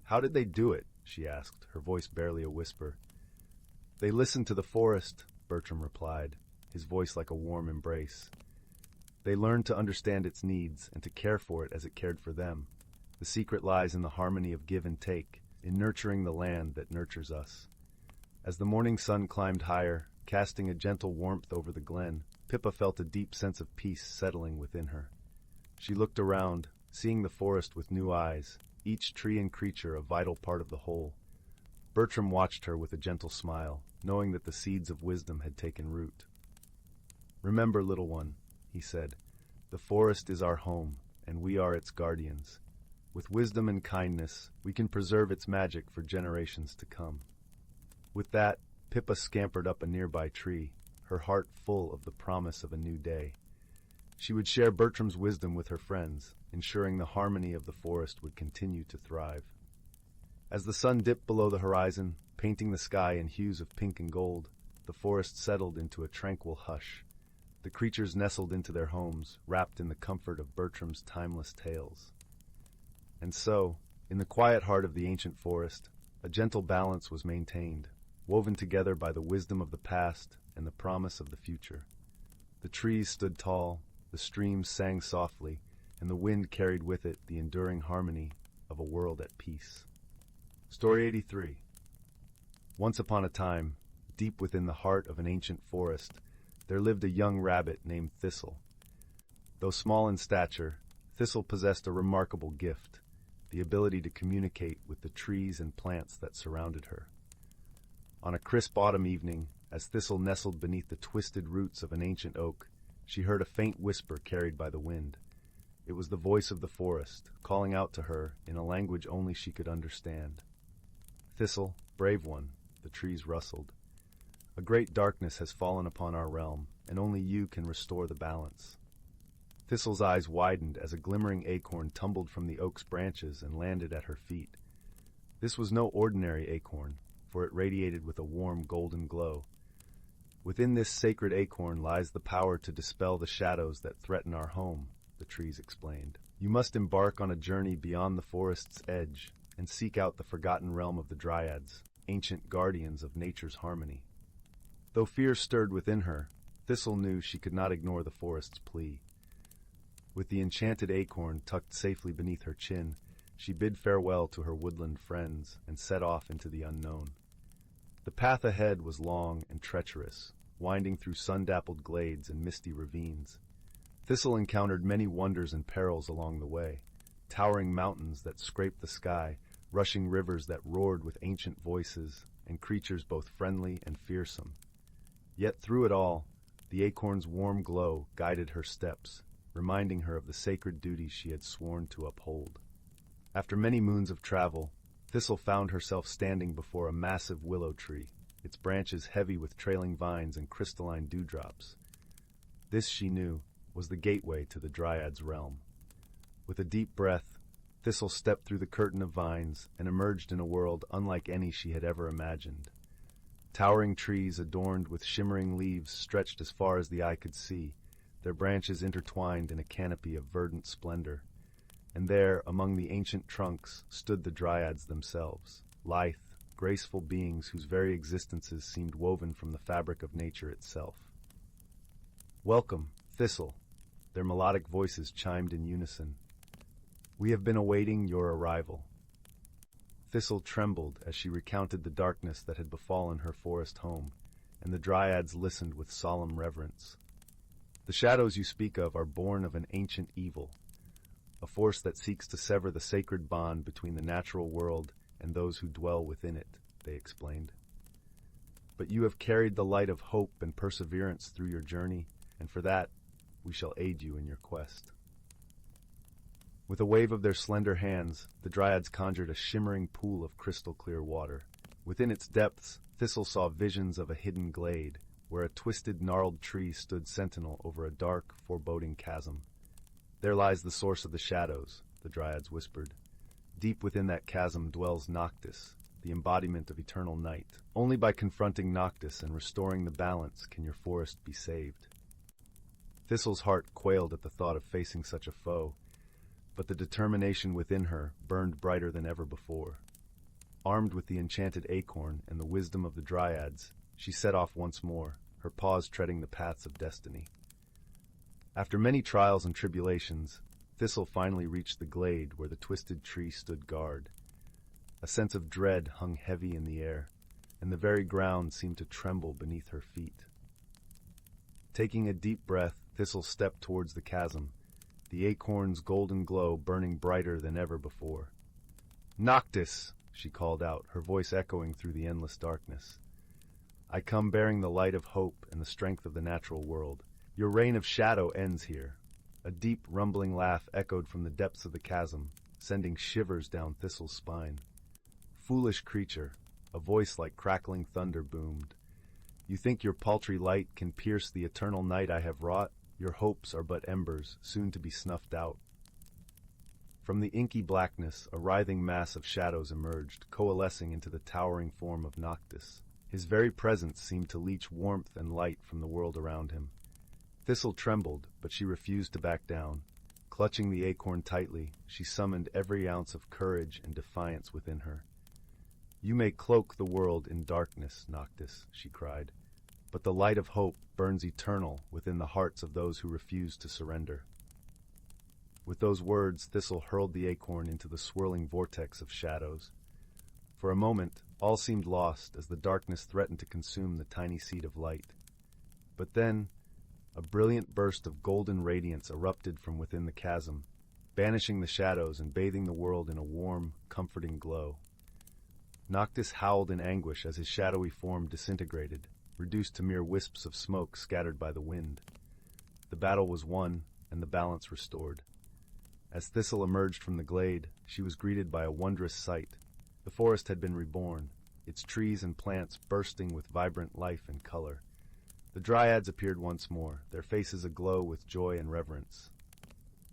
How did they do it? She asked, her voice barely a whisper. They listened to the forest, Bertram replied, his voice like a warm embrace. They learned to understand its needs and to care for it as it cared for them. The secret lies in the harmony of give and take, in nurturing the land that nurtures us. As the morning sun climbed higher, casting a gentle warmth over the glen, Pippa felt a deep sense of peace settling within her. She looked around, seeing the forest with new eyes, each tree and creature a vital part of the whole. Bertram watched her with a gentle smile, knowing that the seeds of wisdom had taken root. Remember, little one, he said, the forest is our home, and we are its guardians. With wisdom and kindness, we can preserve its magic for generations to come. With that, Pippa scampered up a nearby tree, her heart full of the promise of a new day. She would share Bertram's wisdom with her friends, ensuring the harmony of the forest would continue to thrive. As the sun dipped below the horizon, painting the sky in hues of pink and gold, the forest settled into a tranquil hush. The creatures nestled into their homes, wrapped in the comfort of Bertram's timeless tales. And so, in the quiet heart of the ancient forest, a gentle balance was maintained, woven together by the wisdom of the past and the promise of the future. The trees stood tall, the streams sang softly, and the wind carried with it the enduring harmony of a world at peace. Story 83. Once upon a time, deep within the heart of an ancient forest, there lived a young rabbit named Thistle. Though small in stature, Thistle possessed a remarkable gift, the ability to communicate with the trees and plants that surrounded her. On a crisp autumn evening, as Thistle nestled beneath the twisted roots of an ancient oak, she heard a faint whisper carried by the wind. It was the voice of the forest, calling out to her in a language only she could understand. Thistle, brave one, the trees rustled. A great darkness has fallen upon our realm, and only you can restore the balance. Thistle's eyes widened as a glimmering acorn tumbled from the oak's branches and landed at her feet. This was no ordinary acorn, for it radiated with a warm golden glow. Within this sacred acorn lies the power to dispel the shadows that threaten our home, the trees explained. You must embark on a journey beyond the forest's edge and seek out the forgotten realm of the Dryads, ancient guardians of nature's harmony. Though fear stirred within her, Thistle knew she could not ignore the forest's plea. With the enchanted acorn tucked safely beneath her chin, she bid farewell to her woodland friends and set off into the unknown. The path ahead was long and treacherous, winding through sun-dappled glades and misty ravines. Thistle encountered many wonders and perils along the way, towering mountains that scraped the sky, rushing rivers that roared with ancient voices, and creatures both friendly and fearsome. Yet through it all, the acorn's warm glow guided her steps, reminding her of the sacred duties she had sworn to uphold. After many moons of travel, Thistle found herself standing before a massive willow tree, its branches heavy with trailing vines and crystalline dewdrops. This, she knew, was the gateway to the Dryad's realm. With a deep breath, Thistle stepped through the curtain of vines and emerged in a world unlike any she had ever imagined. Towering trees adorned with shimmering leaves stretched as far as the eye could see, their branches intertwined in a canopy of verdant splendor. And there, among the ancient trunks, stood the Dryads themselves, lithe, graceful beings whose very existences seemed woven from the fabric of nature itself. "Welcome, Thistle," their melodic voices chimed in unison. "We have been awaiting your arrival." Thistle trembled as she recounted the darkness that had befallen her forest home, and the Dryads listened with solemn reverence. The shadows you speak of are born of an ancient evil, a force that seeks to sever the sacred bond between the natural world and those who dwell within it, they explained. But you have carried the light of hope and perseverance through your journey, and for that, we shall aid you in your quest. With a wave of their slender hands, the Dryads conjured a shimmering pool of crystal-clear water. Within its depths, Thistle saw visions of a hidden glade, where a twisted, gnarled tree stood sentinel over a dark, foreboding chasm. There lies the source of the shadows, the Dryads whispered. Deep within that chasm dwells Noctis, the embodiment of eternal night. Only by confronting Noctis and restoring the balance can your forest be saved. Thistle's heart quailed at the thought of facing such a foe, but the determination within her burned brighter than ever before. Armed with the enchanted acorn and the wisdom of the Dryads, she set off once more, her paws treading the paths of destiny. After many trials and tribulations, Thistle finally reached the glade where the twisted tree stood guard. A sense of dread hung heavy in the air, and the very ground seemed to tremble beneath her feet. Taking a deep breath, Thistle stepped towards the chasm, the acorn's golden glow burning brighter than ever before. "Noctis!" she called out, her voice echoing through the endless darkness. "I come bearing the light of hope and the strength of the natural world. Your reign of shadow ends here." A deep, rumbling laugh echoed from the depths of the chasm, sending shivers down Thistle's spine. "Foolish creature," a voice like crackling thunder boomed. "You think your paltry light can pierce the eternal night I have wrought? Your hopes are but embers, soon to be snuffed out." From the inky blackness, a writhing mass of shadows emerged, coalescing into the towering form of Noctis. His very presence seemed to leach warmth and light from the world around him. Thistle trembled, but she refused to back down. Clutching the acorn tightly, she summoned every ounce of courage and defiance within her. "You may cloak the world in darkness, Noctis," she cried, "but the light of hope burns eternal within the hearts of those who refuse to surrender." With those words, Thistle hurled the acorn into the swirling vortex of shadows. For a moment, all seemed lost as the darkness threatened to consume the tiny seed of light. But then, a brilliant burst of golden radiance erupted from within the chasm, banishing the shadows and bathing the world in a warm, comforting glow. Noctis howled in anguish as his shadowy form disintegrated, reduced to mere wisps of smoke scattered by the wind. The battle was won, and the balance restored. As Thistle emerged from the glade, she was greeted by a wondrous sight. The forest had been reborn, its trees and plants bursting with vibrant life and color. The Dryads appeared once more, their faces aglow with joy and reverence.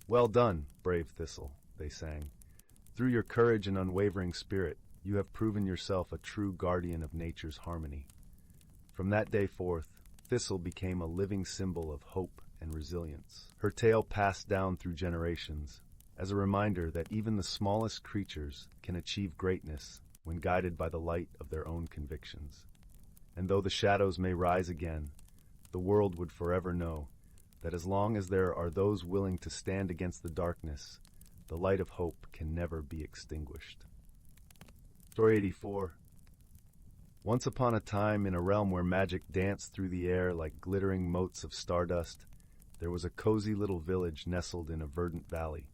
"Well done, brave Thistle," they sang. "Through your courage and unwavering spirit, you have proven yourself a true guardian of nature's harmony." From that day forth, Thistle became a living symbol of hope and resilience. Her tale passed down through generations, as a reminder that even the smallest creatures can achieve greatness when guided by the light of their own convictions. And though the shadows may rise again, the world would forever know that as long as there are those willing to stand against the darkness, the light of hope can never be extinguished. Story 84. Once upon a time, in a realm where magic danced through the air like glittering motes of stardust, there was a cozy little village nestled in a verdant valley.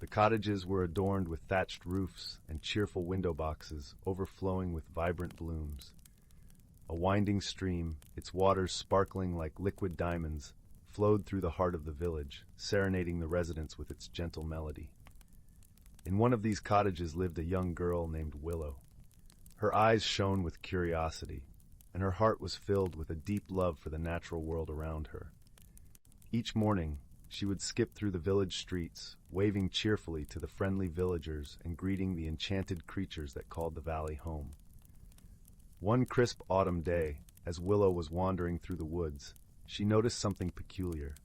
The cottages were adorned with thatched roofs and cheerful window boxes overflowing with vibrant blooms. A winding stream, its waters sparkling like liquid diamonds, flowed through the heart of the village, serenading the residents with its gentle melody. In one of these cottages lived a young girl named Willow. Her eyes shone with curiosity, and her heart was filled with a deep love for the natural world around her. Each morning, she would skip through the village streets, waving cheerfully to the friendly villagers and greeting the enchanted creatures that called the valley home. One crisp autumn day, as Willow was wandering through the woods, she noticed something peculiar.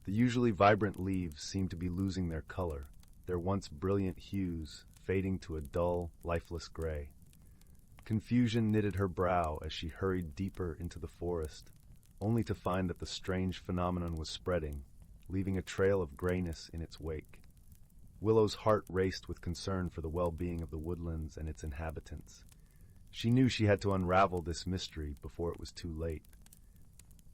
The usually vibrant leaves seemed to be losing their color, their once brilliant hues fading to a dull, lifeless gray. Confusion knitted her brow as she hurried deeper into the forest, only to find that the strange phenomenon was spreading, leaving a trail of grayness in its wake. Willow's heart raced with concern for the well-being of the woodlands and its inhabitants. She knew she had to unravel this mystery before it was too late.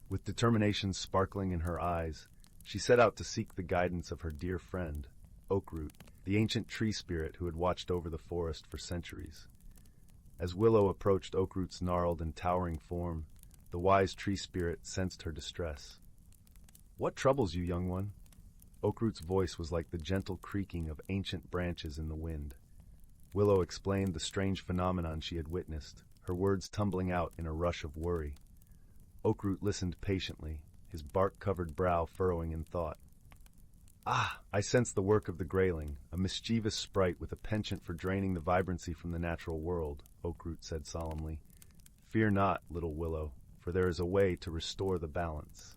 With determination sparkling in her eyes, she set out to seek the guidance of her dear friend, Oakroot, the ancient tree spirit who had watched over the forest for centuries. As Willow approached Oakroot's gnarled and towering form, the wise tree spirit sensed her distress. "What troubles you, young one?" Oakroot's voice was like the gentle creaking of ancient branches in the wind. Willow explained the strange phenomenon she had witnessed, her words tumbling out in a rush of worry. Oakroot listened patiently, his bark-covered brow furrowing in thought. "Ah, I sense the work of the grayling, a mischievous sprite with a penchant for draining the vibrancy from the natural world," Oakroot said solemnly. "Fear not, little Willow, for there is a way to restore the balance."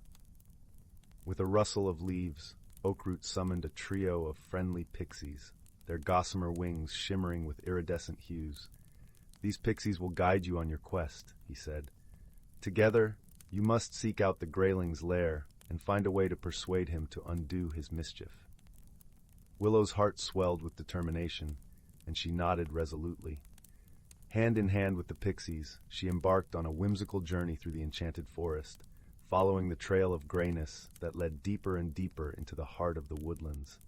With a rustle of leaves, Oakroot summoned a trio of friendly pixies, their gossamer wings shimmering with iridescent hues. "These pixies will guide you on your quest," he said. "Together, you must seek out the grayling's lair and find a way to persuade him to undo his mischief." Willow's heart swelled with determination, and she nodded resolutely. Hand in hand with the pixies, she embarked on a whimsical journey through the enchanted forest, following the trail of grayness that led deeper and deeper into the heart of the woodlands.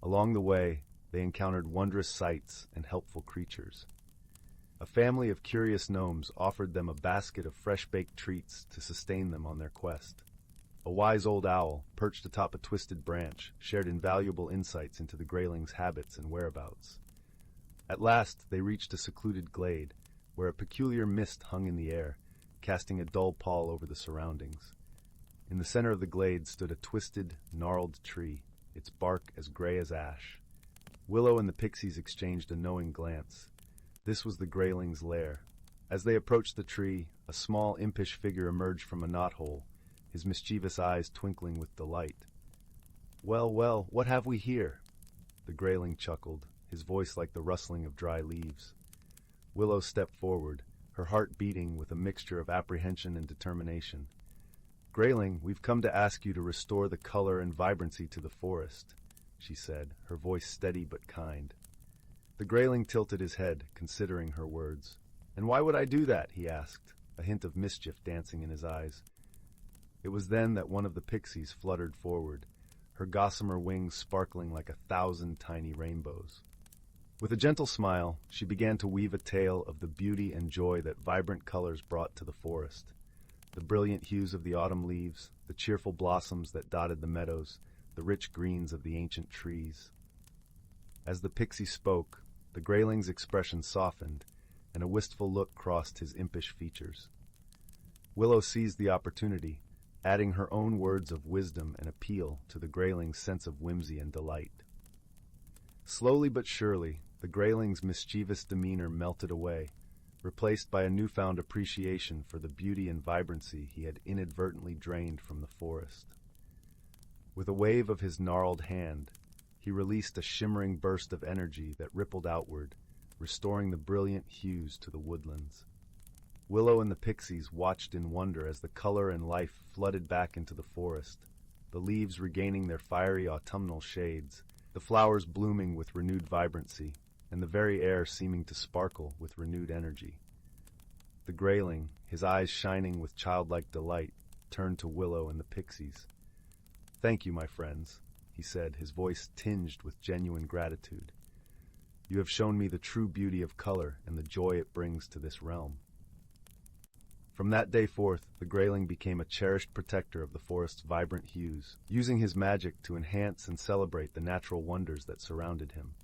Along the way, they encountered wondrous sights and helpful creatures. A family of curious gnomes offered them a basket of fresh-baked treats to sustain them on their quest. A wise old owl, perched atop a twisted branch, shared invaluable insights into the grayling's habits and whereabouts. At last, they reached a secluded glade, where a peculiar mist hung in the air, casting a dull pall over the surroundings. In the center of the glade stood a twisted, gnarled tree, its bark as gray as ash. Willow and the pixies exchanged a knowing glance. This was the grayling's lair. As they approached the tree, a small, impish figure emerged from a knothole, his mischievous eyes twinkling with delight. "Well, well, what have we here?" The grayling chuckled, his voice like the rustling of dry leaves. Willow stepped forward, her heart beating with a mixture of apprehension and determination. "Grayling, we've come to ask you to restore the color and vibrancy to the forest," she said, her voice steady but kind. The grayling tilted his head, considering her words. "And why would I do that?" he asked, a hint of mischief dancing in his eyes. It was then that one of the pixies fluttered forward, her gossamer wings sparkling like 1,000 tiny rainbows. With a gentle smile, she began to weave a tale of the beauty and joy that vibrant colors brought to the forest. The brilliant hues of the autumn leaves, the cheerful blossoms that dotted the meadows, the rich greens of the ancient trees. As the pixie spoke, the grayling's expression softened, and a wistful look crossed his impish features. Willow seized the opportunity, adding her own words of wisdom and appeal to the grayling's sense of whimsy and delight. Slowly but surely, the grayling's mischievous demeanor melted away, replaced by a newfound appreciation for the beauty and vibrancy he had inadvertently drained from the forest. With a wave of his gnarled hand, he released a shimmering burst of energy that rippled outward, restoring the brilliant hues to the woodlands. Willow and the pixies watched in wonder as the color and life flooded back into the forest, the leaves regaining their fiery autumnal shades, the flowers blooming with renewed vibrancy, and the very air seeming to sparkle with renewed energy. The grayling, his eyes shining with childlike delight, turned to Willow and the pixies. "Thank you, my friends," he said, his voice tinged with genuine gratitude. "You have shown me the true beauty of color and the joy it brings to this realm." From that day forth, the grayling became a cherished protector of the forest's vibrant hues, using his magic to enhance and celebrate the natural wonders that surrounded him.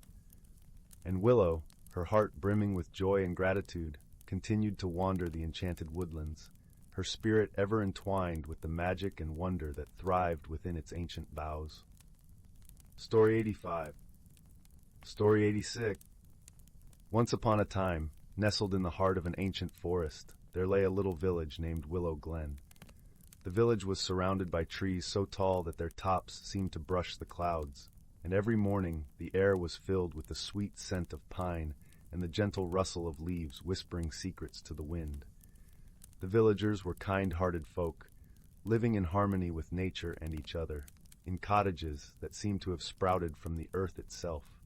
And Willow, her heart brimming with joy and gratitude, continued to wander the enchanted woodlands, her spirit ever entwined with the magic and wonder that thrived within its ancient boughs. Story 85. Story 86. Once upon a time, nestled in the heart of an ancient forest, there lay a little village named Willow Glen. The village was surrounded by trees so tall that their tops seemed to brush the clouds, and every morning the air was filled with the sweet scent of pine and the gentle rustle of leaves whispering secrets to the wind. The villagers were kind-hearted folk, living in harmony with nature and each other, in cottages that seemed to have sprouted from the earth itself.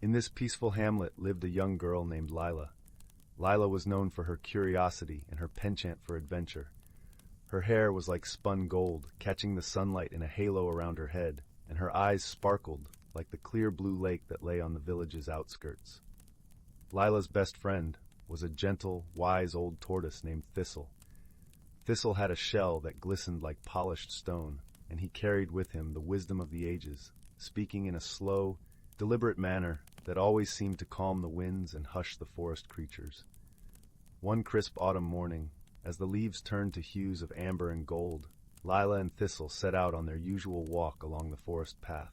In this peaceful hamlet lived a young girl named Lila. Lila was known for her curiosity and her penchant for adventure. Her hair was like spun gold, catching the sunlight in a halo around her head, and her eyes sparkled like the clear blue lake that lay on the village's outskirts. Lila's best friend was a gentle, wise old tortoise named Thistle. Thistle had a shell that glistened like polished stone, and he carried with him the wisdom of the ages, speaking in a slow, deliberate manner that always seemed to calm the winds and hush the forest creatures. One crisp autumn morning, as the leaves turned to hues of amber and gold, Lila and Thistle set out on their usual walk along the forest path.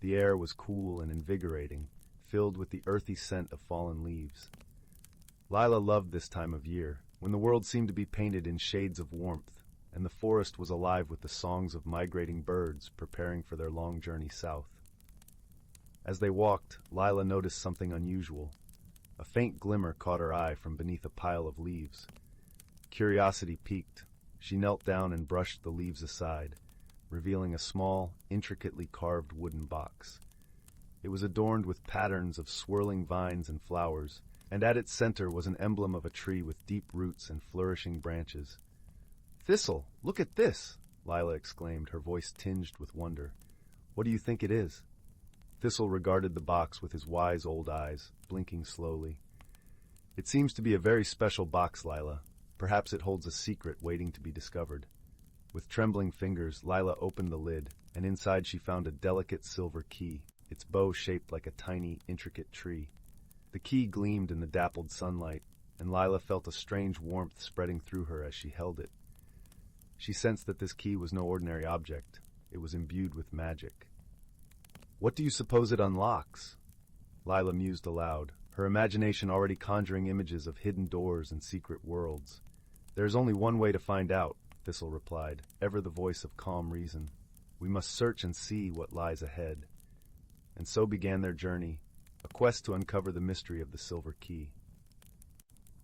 The air was cool and invigorating, filled with the earthy scent of fallen leaves. Lila loved this time of year, when the world seemed to be painted in shades of warmth, and the forest was alive with the songs of migrating birds preparing for their long journey south. As they walked, Lila noticed something unusual. A faint glimmer caught her eye from beneath a pile of leaves. Curiosity piqued. She knelt down and brushed the leaves aside, revealing a small, intricately carved wooden box. It was adorned with patterns of swirling vines and flowers, and at its center was an emblem of a tree with deep roots and flourishing branches. "Thistle, look at this!" Lila exclaimed, her voice tinged with wonder. "What do you think it is?" Thistle regarded the box with his wise old eyes, blinking slowly. "It seems to be a very special box, Lila. Perhaps it holds a secret waiting to be discovered." With trembling fingers, Lila opened the lid, and inside she found a delicate silver key, its bow shaped like a tiny, intricate tree. The key gleamed in the dappled sunlight, and Lila felt a strange warmth spreading through her as she held it. She sensed that this key was no ordinary object. It was imbued with magic. "What do you suppose it unlocks?" Lila mused aloud, her imagination already conjuring images of hidden doors and secret worlds. "There is only one way to find out," Thistle replied, ever the voice of calm reason. "We must search and see what lies ahead." And so began their journey, a quest to uncover the mystery of the silver key.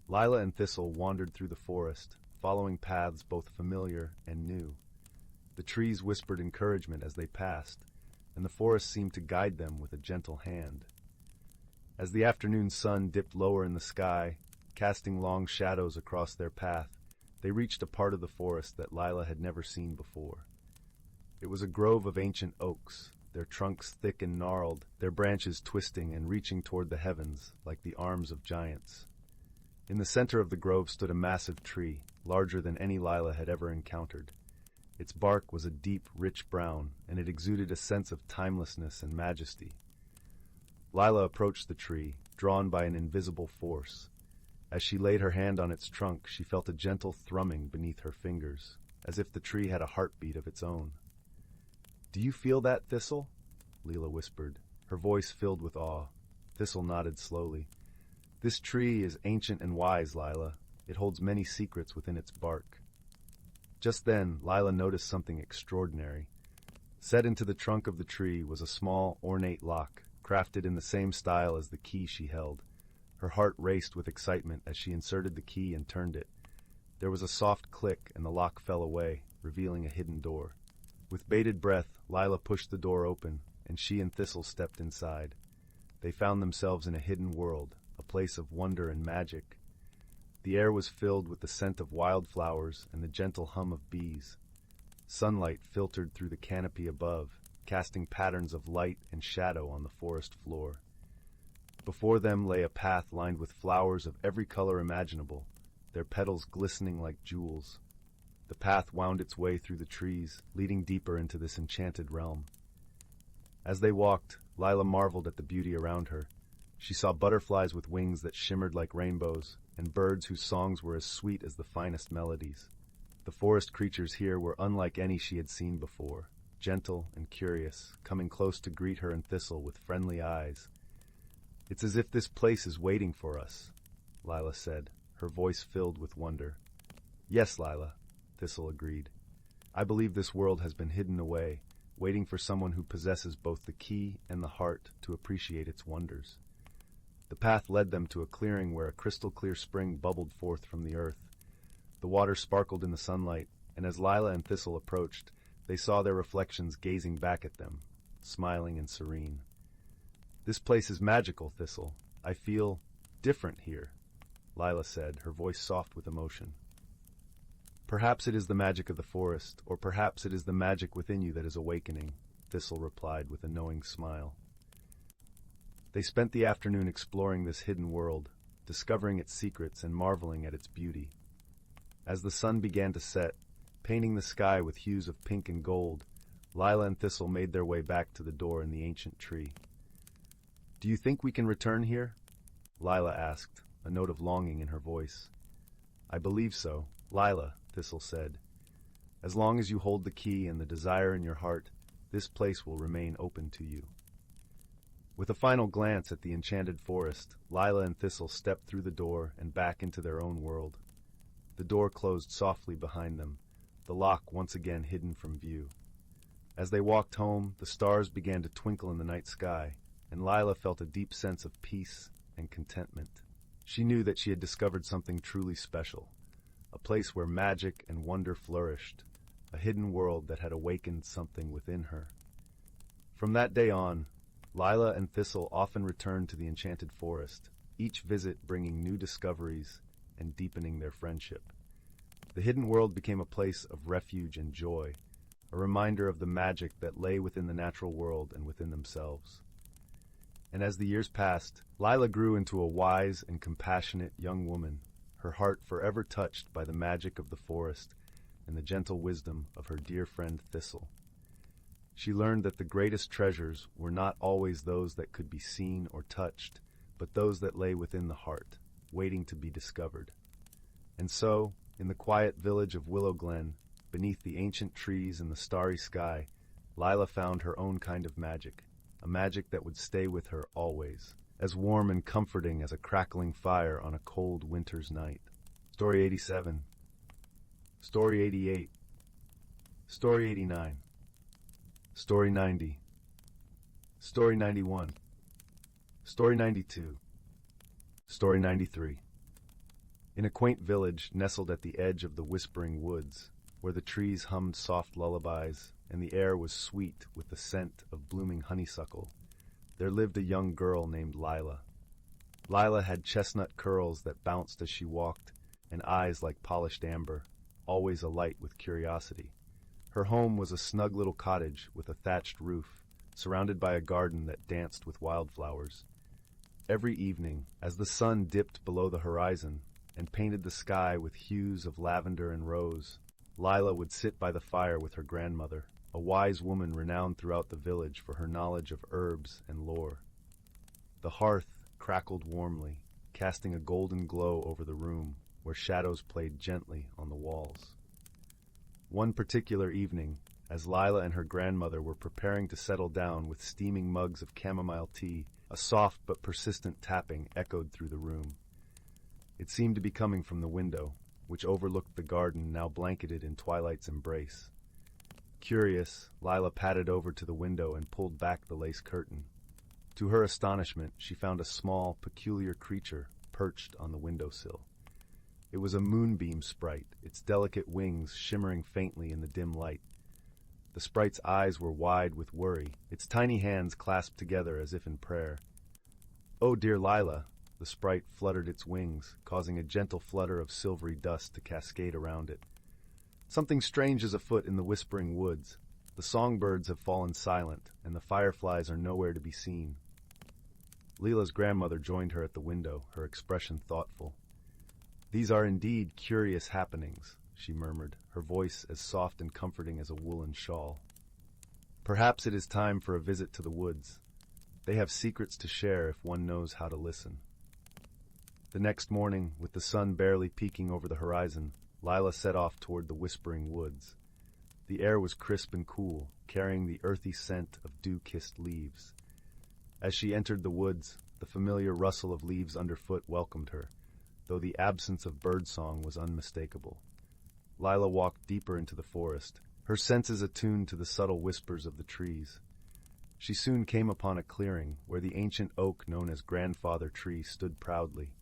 Lila and Thistle wandered through the forest, following paths both familiar and new. The trees whispered encouragement as they passed, and the forest seemed to guide them with a gentle hand. As the afternoon sun dipped lower in the sky, casting long shadows across their path, they reached a part of the forest that Lila had never seen before. It was a grove of ancient oaks, their trunks thick and gnarled, their branches twisting and reaching toward the heavens like the arms of giants. In the center of the grove stood a massive tree, larger than any Lila had ever encountered. Its bark was a deep, rich brown, and it exuded a sense of timelessness and majesty. Lila approached the tree, drawn by an invisible force. As she laid her hand on its trunk, she felt a gentle thrumming beneath her fingers, as if the tree had a heartbeat of its own. "Do you feel that, Thistle?" Lila whispered, her voice filled with awe. Thistle nodded slowly. "This tree is ancient and wise, Lila. It holds many secrets within its bark." Just then, Lila noticed something extraordinary. Set into the trunk of the tree was a small, ornate lock, crafted in the same style as the key she held. Her heart raced with excitement as she inserted the key and turned it. There was a soft click, and the lock fell away, revealing a hidden door. With bated breath, Lila pushed the door open, and she and Thistle stepped inside. They found themselves in a hidden world, a place of wonder and magic. The air was filled with the scent of wildflowers and the gentle hum of bees. Sunlight filtered through the canopy above, casting patterns of light and shadow on the forest floor. Before them lay a path lined with flowers of every color imaginable, their petals glistening like jewels. The path wound its way through the trees, leading deeper into this enchanted realm. As they walked, Lila marveled at the beauty around her. She saw butterflies with wings that shimmered like rainbows, and birds whose songs were as sweet as the finest melodies. The forest creatures here were unlike any she had seen before, gentle and curious, coming close to greet her and Thistle with friendly eyes. "It's as if this place is waiting for us," Lila said, her voice filled with wonder. "Yes, Lila," Thistle agreed. "I believe this world has been hidden away, waiting for someone who possesses both the key and the heart to appreciate its wonders." The path led them to a clearing where a crystal-clear spring bubbled forth from the earth. The water sparkled in the sunlight, and as Lila and Thistle approached, they saw their reflections gazing back at them, smiling and serene. "This place is magical, Thistle. I feel different here," Lila said, her voice soft with emotion. Perhaps it is the magic of the forest, or perhaps it is the magic within you that is awakening, Thistle replied with a knowing smile. They spent the afternoon exploring this hidden world, discovering its secrets and marveling at its beauty. As the sun began to set, painting the sky with hues of pink and gold, Lila and Thistle made their way back to the door in the ancient tree. "Do you think we can return here?" Lila asked, a note of longing in her voice. "I believe so, Lila," Thistle said. "As long as you hold the key and the desire in your heart, this place will remain open to you." With a final glance at the enchanted forest, Lila and Thistle stepped through the door and back into their own world. The door closed softly behind them, the lock once again hidden from view. As they walked home, the stars began to twinkle in the night sky, and Lila felt a deep sense of peace and contentment. She knew that she had discovered something truly special, a place where magic and wonder flourished, a hidden world that had awakened something within her. From that day on, Lila and Thistle often returned to the enchanted forest, each visit bringing new discoveries and deepening their friendship. The hidden world became a place of refuge and joy, a reminder of the magic that lay within the natural world and within themselves. And as the years passed, Lila grew into a wise and compassionate young woman, her heart forever touched by the magic of the forest and the gentle wisdom of her dear friend Thistle. She learned that the greatest treasures were not always those that could be seen or touched, but those that lay within the heart, waiting to be discovered. And so, in the quiet village of Willow Glen, beneath the ancient trees and the starry sky, Lila found her own kind of magic, a magic that would stay with her always, as warm and comforting as a crackling fire on a cold winter's night. Story 87. Story 88. Story 89. Story 90. Story 91. Story 92. Story 93. In a quaint village nestled at the edge of the whispering woods, where the trees hummed soft lullabies and the air was sweet with the scent of blooming honeysuckle, there lived a young girl named Lila. Lila had chestnut curls that bounced as she walked, and eyes like polished amber, always alight with curiosity. Her home was a snug little cottage with a thatched roof, surrounded by a garden that danced with wildflowers. Every evening, as the sun dipped below the horizon and painted the sky with hues of lavender and rose, Lila would sit by the fire with her grandmother, a wise woman renowned throughout the village for her knowledge of herbs and lore. The hearth crackled warmly, casting a golden glow over the room, where shadows played gently on the walls. One particular evening, as Lila and her grandmother were preparing to settle down with steaming mugs of chamomile tea, a soft but persistent tapping echoed through the room. It seemed to be coming from the window, which overlooked the garden now blanketed in twilight's embrace. Curious, Lila padded over to the window and pulled back the lace curtain. To her astonishment, she found a small, peculiar creature perched on the windowsill. It was a moonbeam sprite, its delicate wings shimmering faintly in the dim light. The sprite's eyes were wide with worry, its tiny hands clasped together as if in prayer. "Oh, dear Lila," the sprite fluttered its wings, causing a gentle flutter of silvery dust to cascade around it. "Something strange is afoot in the whispering woods. The songbirds have fallen silent, and the fireflies are nowhere to be seen." Lila's grandmother joined her at the window, her expression thoughtful. "These are indeed curious happenings," she murmured, her voice as soft and comforting as a woolen shawl. "Perhaps it is time for a visit to the woods. They have secrets to share if one knows how to listen." The next morning, with the sun barely peeking over the horizon, Lila set off toward the whispering woods. The air was crisp and cool, carrying the earthy scent of dew-kissed leaves. As she entered the woods, the familiar rustle of leaves underfoot welcomed her, though the absence of birdsong was unmistakable. Lila walked deeper into the forest, her senses attuned to the subtle whispers of the trees. She soon came upon a clearing where the ancient oak known as Grandfather Tree stood proudly.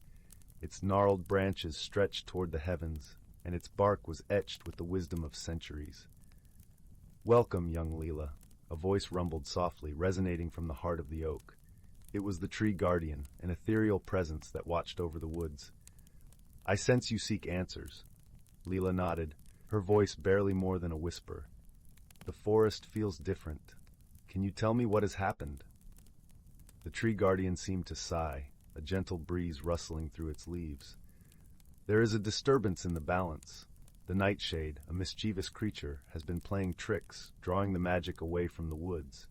Its gnarled branches stretched toward the heavens, and its bark was etched with the wisdom of centuries. "Welcome, young Lila," a voice rumbled softly, resonating from the heart of the oak. It was the tree guardian, an ethereal presence that watched over the woods. "I sense you seek answers." Lila nodded, her voice barely more than a whisper. "The forest feels different. Can you tell me what has happened?" The tree guardian seemed to sigh, a gentle breeze rustling through its leaves. "There is a disturbance in the balance. The nightshade, a mischievous creature, has been playing tricks, drawing the magic away from the woods."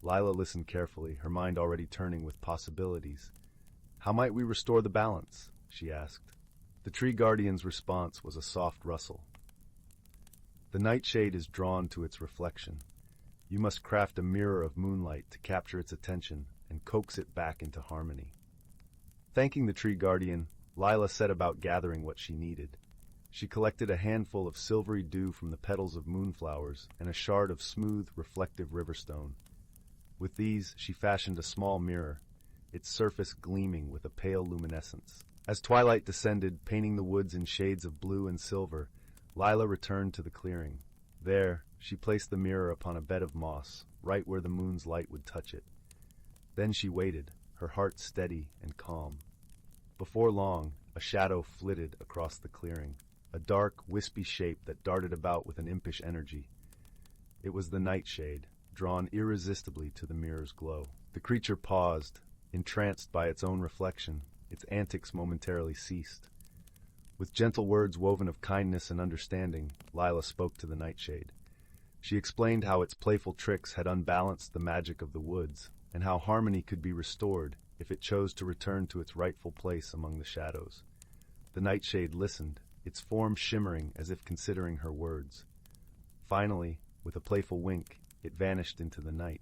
Lila listened carefully, her mind already turning with possibilities. "How might we restore the balance?" she asked. The tree guardian's response was a soft rustle. "The nightshade is drawn to its reflection. You must craft a mirror of moonlight to capture its attention and coax it back into harmony." Thanking the tree guardian, Lila set about gathering what she needed. She collected a handful of silvery dew from the petals of moonflowers and a shard of smooth, reflective riverstone. With these, she fashioned a small mirror, its surface gleaming with a pale luminescence. As twilight descended, painting the woods in shades of blue and silver, Lila returned to the clearing. There, she placed the mirror upon a bed of moss, right where the moon's light would touch it. Then she waited, her heart steady and calm. Before long, a shadow flitted across the clearing, a dark, wispy shape that darted about with an impish energy. It was the nightshade, drawn irresistibly to the mirror's glow. The creature paused, entranced by its own reflection. Its antics momentarily ceased. With gentle words woven of kindness and understanding, Lila spoke to the nightshade. She explained how its playful tricks had unbalanced the magic of the woods, and how harmony could be restored if it chose to return to its rightful place among the shadows. The nightshade listened, its form shimmering as if considering her words. Finally, with a playful wink, it vanished into the night,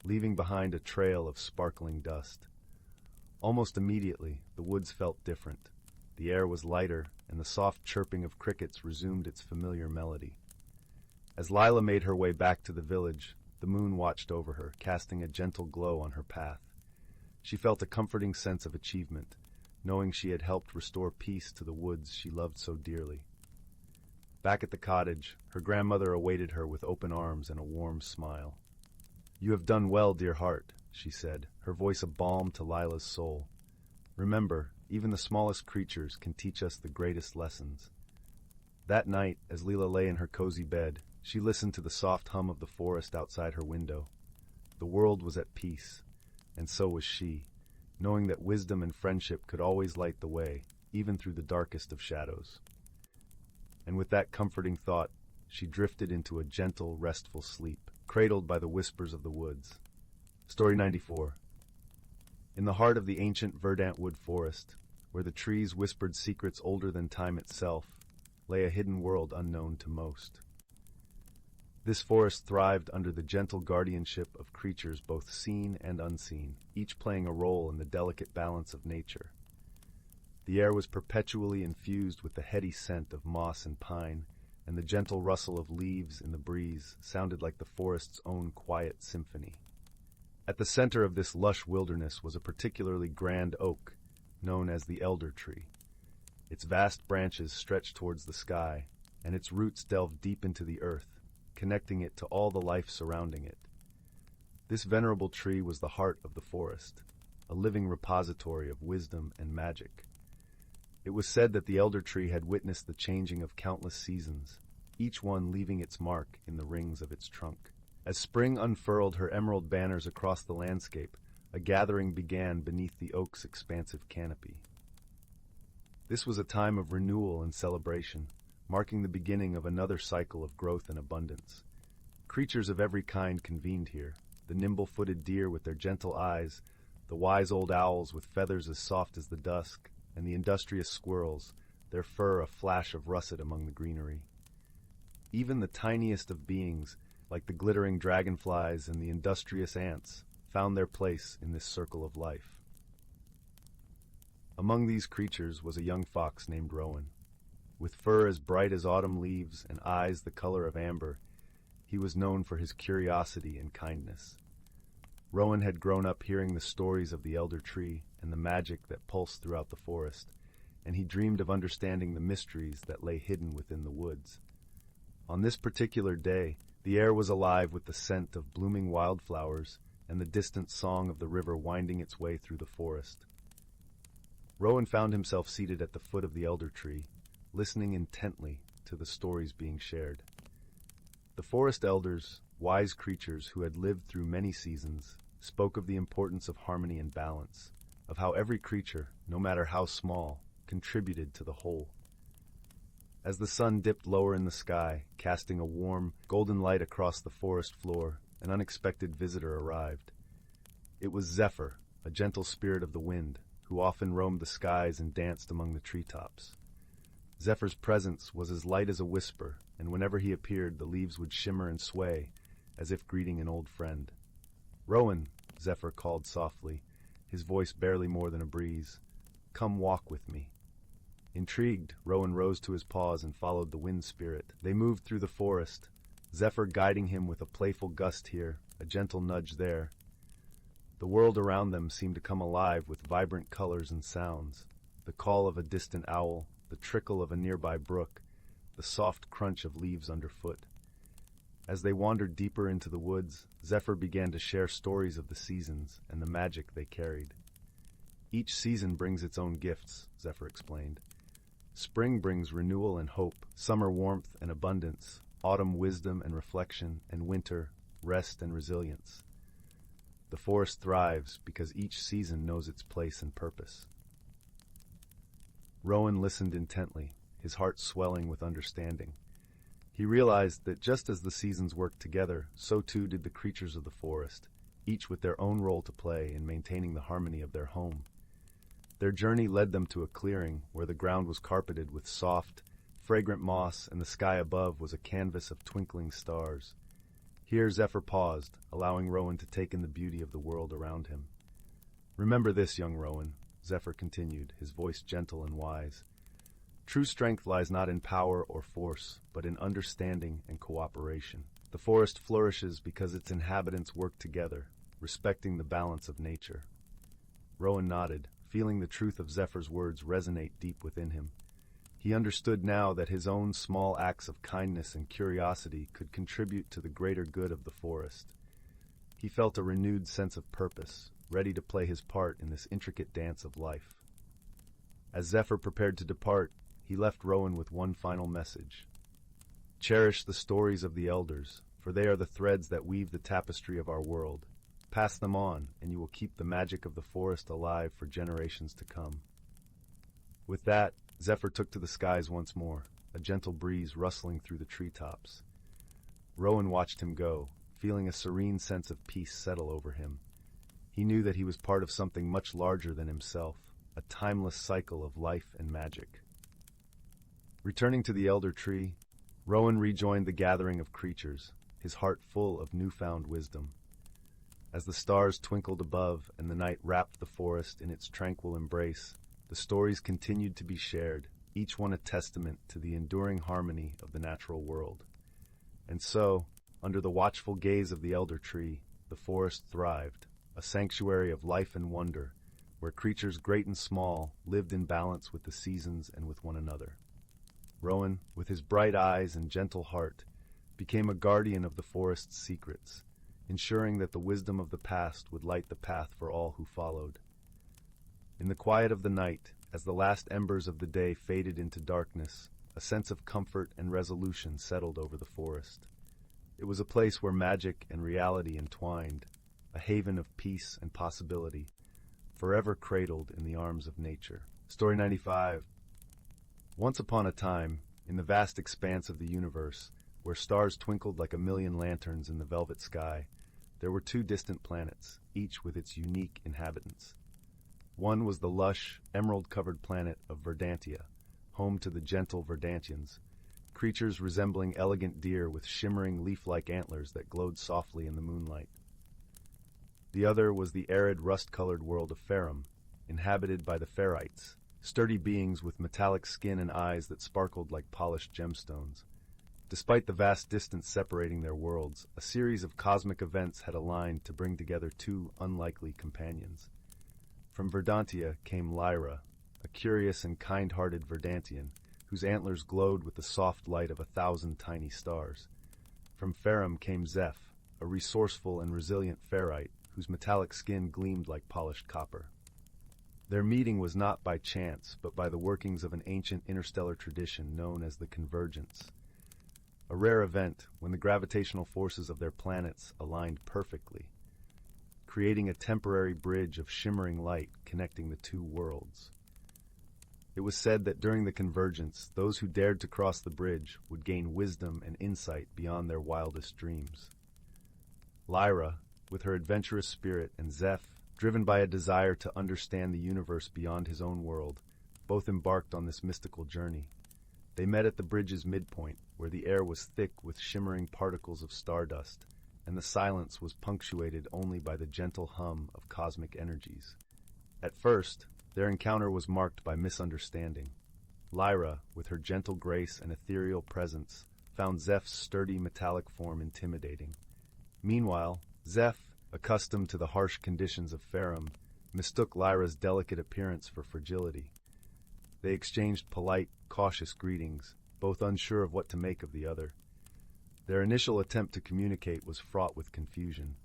leaving behind a trail of sparkling dust. Almost immediately, the woods felt different. The air was lighter, and the soft chirping of crickets resumed its familiar melody. As Lila made her way back to the village, the moon watched over her, casting a gentle glow on her path. She felt a comforting sense of achievement, knowing she had helped restore peace to the woods she loved so dearly. Back at the cottage, her grandmother awaited her with open arms and a warm smile. "You have done well, dear heart," she said, her voice a balm to Lila's soul. "Remember, even the smallest creatures can teach us the greatest lessons." That night, as Lila lay in her cozy bed, she listened to the soft hum of the forest outside her window. The world was at peace, and so was she, knowing that wisdom and friendship could always light the way, even through the darkest of shadows. And with that comforting thought, she drifted into a gentle, restful sleep, cradled by the whispers of the woods. Story 94. In the heart of the ancient verdant wood forest, where the trees whispered secrets older than time itself, lay a hidden world unknown to most. This forest thrived under the gentle guardianship of creatures both seen and unseen, each playing a role in the delicate balance of nature. The air was perpetually infused with the heady scent of moss and pine, and the gentle rustle of leaves in the breeze sounded like the forest's own quiet symphony. At the center of this lush wilderness was a particularly grand oak, known as the elder tree. Its vast branches stretched towards the sky, and its roots delved deep into the earth, connecting it to all the life surrounding it. This venerable tree was the heart of the forest, a living repository of wisdom and magic. It was said that the elder tree had witnessed the changing of countless seasons, each one leaving its mark in the rings of its trunk. As spring unfurled her emerald banners across the landscape, a gathering began beneath the oak's expansive canopy. This was a time of renewal and celebration, marking the beginning of another cycle of growth and abundance. Creatures of every kind convened here, the nimble-footed deer with their gentle eyes, the wise old owls with feathers as soft as the dusk, and the industrious squirrels, their fur a flash of russet among the greenery. Even the tiniest of beings, like the glittering dragonflies and the industrious ants, found their place in this circle of life. Among these creatures was a young fox named Rowan. With fur as bright as autumn leaves and eyes the color of amber, he was known for his curiosity and kindness. Rowan had grown up hearing the stories of the elder tree and the magic that pulsed throughout the forest, and he dreamed of understanding the mysteries that lay hidden within the woods. On this particular day, the air was alive with the scent of blooming wildflowers and the distant song of the river winding its way through the forest. Rowan found himself seated at the foot of the elder tree, listening intently, to the stories being shared. The forest elders, wise creatures who had lived through many seasons, spoke of the importance of harmony and balance, of how every creature, no matter how small, contributed to the whole. As the sun dipped lower in the sky, casting a warm, golden light across the forest floor, an unexpected visitor arrived. It was Zephyr, a gentle spirit of the wind, who often roamed the skies and danced among the treetops. Zephyr's presence was as light as a whisper, and whenever he appeared, the leaves would shimmer and sway, as if greeting an old friend. "Rowan," Zephyr called softly, his voice barely more than a breeze, "come walk with me." Intrigued, Rowan rose to his paws and followed the wind spirit. They moved through the forest, Zephyr guiding him with a playful gust here, a gentle nudge there. The world around them seemed to come alive with vibrant colors and sounds, the call of a distant owl, the trickle of a nearby brook, the soft crunch of leaves underfoot. As they wandered deeper into the woods, Zephyr began to share stories of the seasons and the magic they carried. "Each season brings its own gifts," Zephyr explained. "Spring brings renewal and hope, summer warmth and abundance, autumn wisdom and reflection, and winter rest and resilience. The forest thrives because each season knows its place and purpose." Rowan listened intently, his heart swelling with understanding. He realized that just as the seasons worked together, so too did the creatures of the forest, each with their own role to play in maintaining the harmony of their home. Their journey led them to a clearing where the ground was carpeted with soft, fragrant moss and the sky above was a canvas of twinkling stars. Here Zephyr paused, allowing Rowan to take in the beauty of the world around him. "Remember this, young Rowan," Zephyr continued, his voice gentle and wise. "True strength lies not in power or force, but in understanding and cooperation. The forest flourishes because its inhabitants work together, respecting the balance of nature." Rowan nodded, feeling the truth of Zephyr's words resonate deep within him. He understood now that his own small acts of kindness and curiosity could contribute to the greater good of the forest. He felt a renewed sense of purpose, ready to play his part in this intricate dance of life. As Zephyr prepared to depart, he left Rowan with one final message. "Cherish the stories of the elders, for they are the threads that weave the tapestry of our world. Pass them on, and you will keep the magic of the forest alive for generations to come." With that, Zephyr took to the skies once more, a gentle breeze rustling through the treetops. Rowan watched him go, feeling a serene sense of peace settle over him. He knew that he was part of something much larger than himself, a timeless cycle of life and magic. Returning to the elder tree, Rowan rejoined the gathering of creatures, his heart full of newfound wisdom. As the stars twinkled above and the night wrapped the forest in its tranquil embrace, the stories continued to be shared, each one a testament to the enduring harmony of the natural world. And so, under the watchful gaze of the elder tree, the forest thrived, a sanctuary of life and wonder, where creatures great and small lived in balance with the seasons and with one another. Rowan, with his bright eyes and gentle heart, became a guardian of the forest's secrets, ensuring that the wisdom of the past would light the path for all who followed. In the quiet of the night, as the last embers of the day faded into darkness, a sense of comfort and resolution settled over the forest. It was a place where magic and reality entwined, a haven of peace and possibility, forever cradled in the arms of nature. Story 95. Once upon a time, in the vast expanse of the universe, where stars twinkled like a million lanterns in the velvet sky, there were two distant planets, each with its unique inhabitants. One was the lush, emerald-covered planet of Verdantia, home to the gentle Verdantians, creatures resembling elegant deer with shimmering leaf-like antlers that glowed softly in the moonlight. The other was the arid, rust-colored world of Farum, inhabited by the Ferites, sturdy beings with metallic skin and eyes that sparkled like polished gemstones. Despite the vast distance separating their worlds, a series of cosmic events had aligned to bring together two unlikely companions. From Verdantia came Lyra, a curious and kind-hearted Verdantian, whose antlers glowed with the soft light of 1,000 tiny stars. From Farum came Zeph, a resourceful and resilient Ferrite, whose metallic skin gleamed like polished copper. Their meeting was not by chance, but by the workings of an ancient interstellar tradition known as the convergence. A rare event when the gravitational forces of their planets aligned perfectly, creating a temporary bridge of shimmering light connecting the two worlds. It was said that during the convergence, those who dared to cross the bridge would gain wisdom and insight beyond their wildest dreams. Lyra, with her adventurous spirit, and Zeph, driven by a desire to understand the universe beyond his own world, both embarked on this mystical journey. They met at the bridge's midpoint, where the air was thick with shimmering particles of stardust, and the silence was punctuated only by the gentle hum of cosmic energies. At first, their encounter was marked by misunderstanding. Lyra, with her gentle grace and ethereal presence, found Zeph's sturdy metallic form intimidating. Meanwhile, Zeph, accustomed to the harsh conditions of Farum, mistook Lyra's delicate appearance for fragility. They exchanged polite, cautious greetings, both unsure of what to make of the other. Their initial attempt to communicate was fraught with confusion.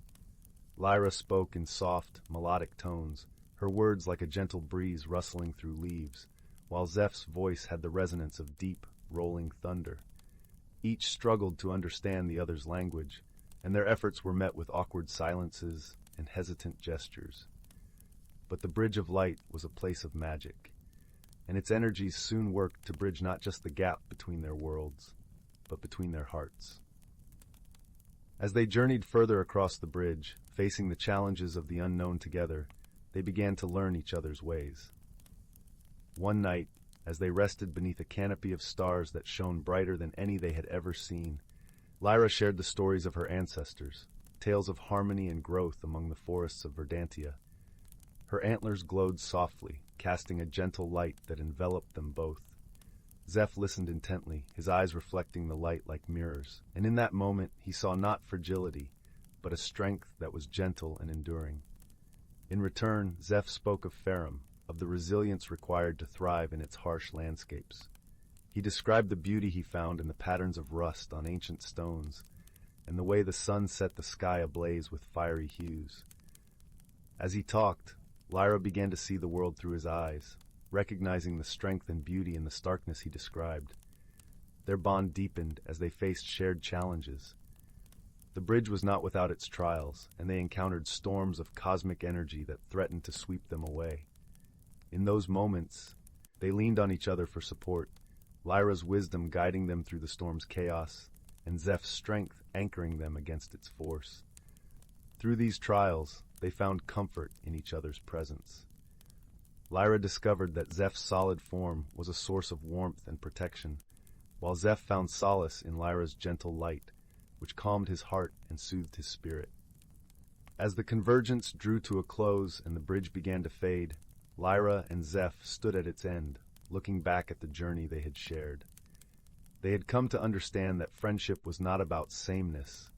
Lyra spoke in soft, melodic tones, her words like a gentle breeze rustling through leaves, while Zeph's voice had the resonance of deep, rolling thunder. Each struggled to understand the other's language, and their efforts were met with awkward silences and hesitant gestures. But the Bridge of Light was a place of magic, and its energies soon worked to bridge not just the gap between their worlds, but between their hearts. As they journeyed further across the bridge, facing the challenges of the unknown together, they began to learn each other's ways. One night, as they rested beneath a canopy of stars that shone brighter than any they had ever seen, Lyra shared the stories of her ancestors, tales of harmony and growth among the forests of Verdantia. Her antlers glowed softly, casting a gentle light that enveloped them both. Zeph listened intently, his eyes reflecting the light like mirrors, and in that moment he saw not fragility, but a strength that was gentle and enduring. In return, Zeph spoke of Farum, of the resilience required to thrive in its harsh landscapes. He described the beauty he found in the patterns of rust on ancient stones, and the way the sun set the sky ablaze with fiery hues. As he talked, Lyra began to see the world through his eyes, recognizing the strength and beauty in the starkness he described. Their bond deepened as they faced shared challenges. The bridge was not without its trials, and they encountered storms of cosmic energy that threatened to sweep them away. In those moments, they leaned on each other for support, Lyra's wisdom guiding them through the storm's chaos, and Zeph's strength anchoring them against its force. Through these trials, they found comfort in each other's presence. Lyra discovered that Zeph's solid form was a source of warmth and protection, while Zeph found solace in Lyra's gentle light, which calmed his heart and soothed his spirit. As the convergence drew to a close and the bridge began to fade, Lyra and Zeph stood at its end, looking back at the journey they had shared. They had come to understand that friendship was not about sameness,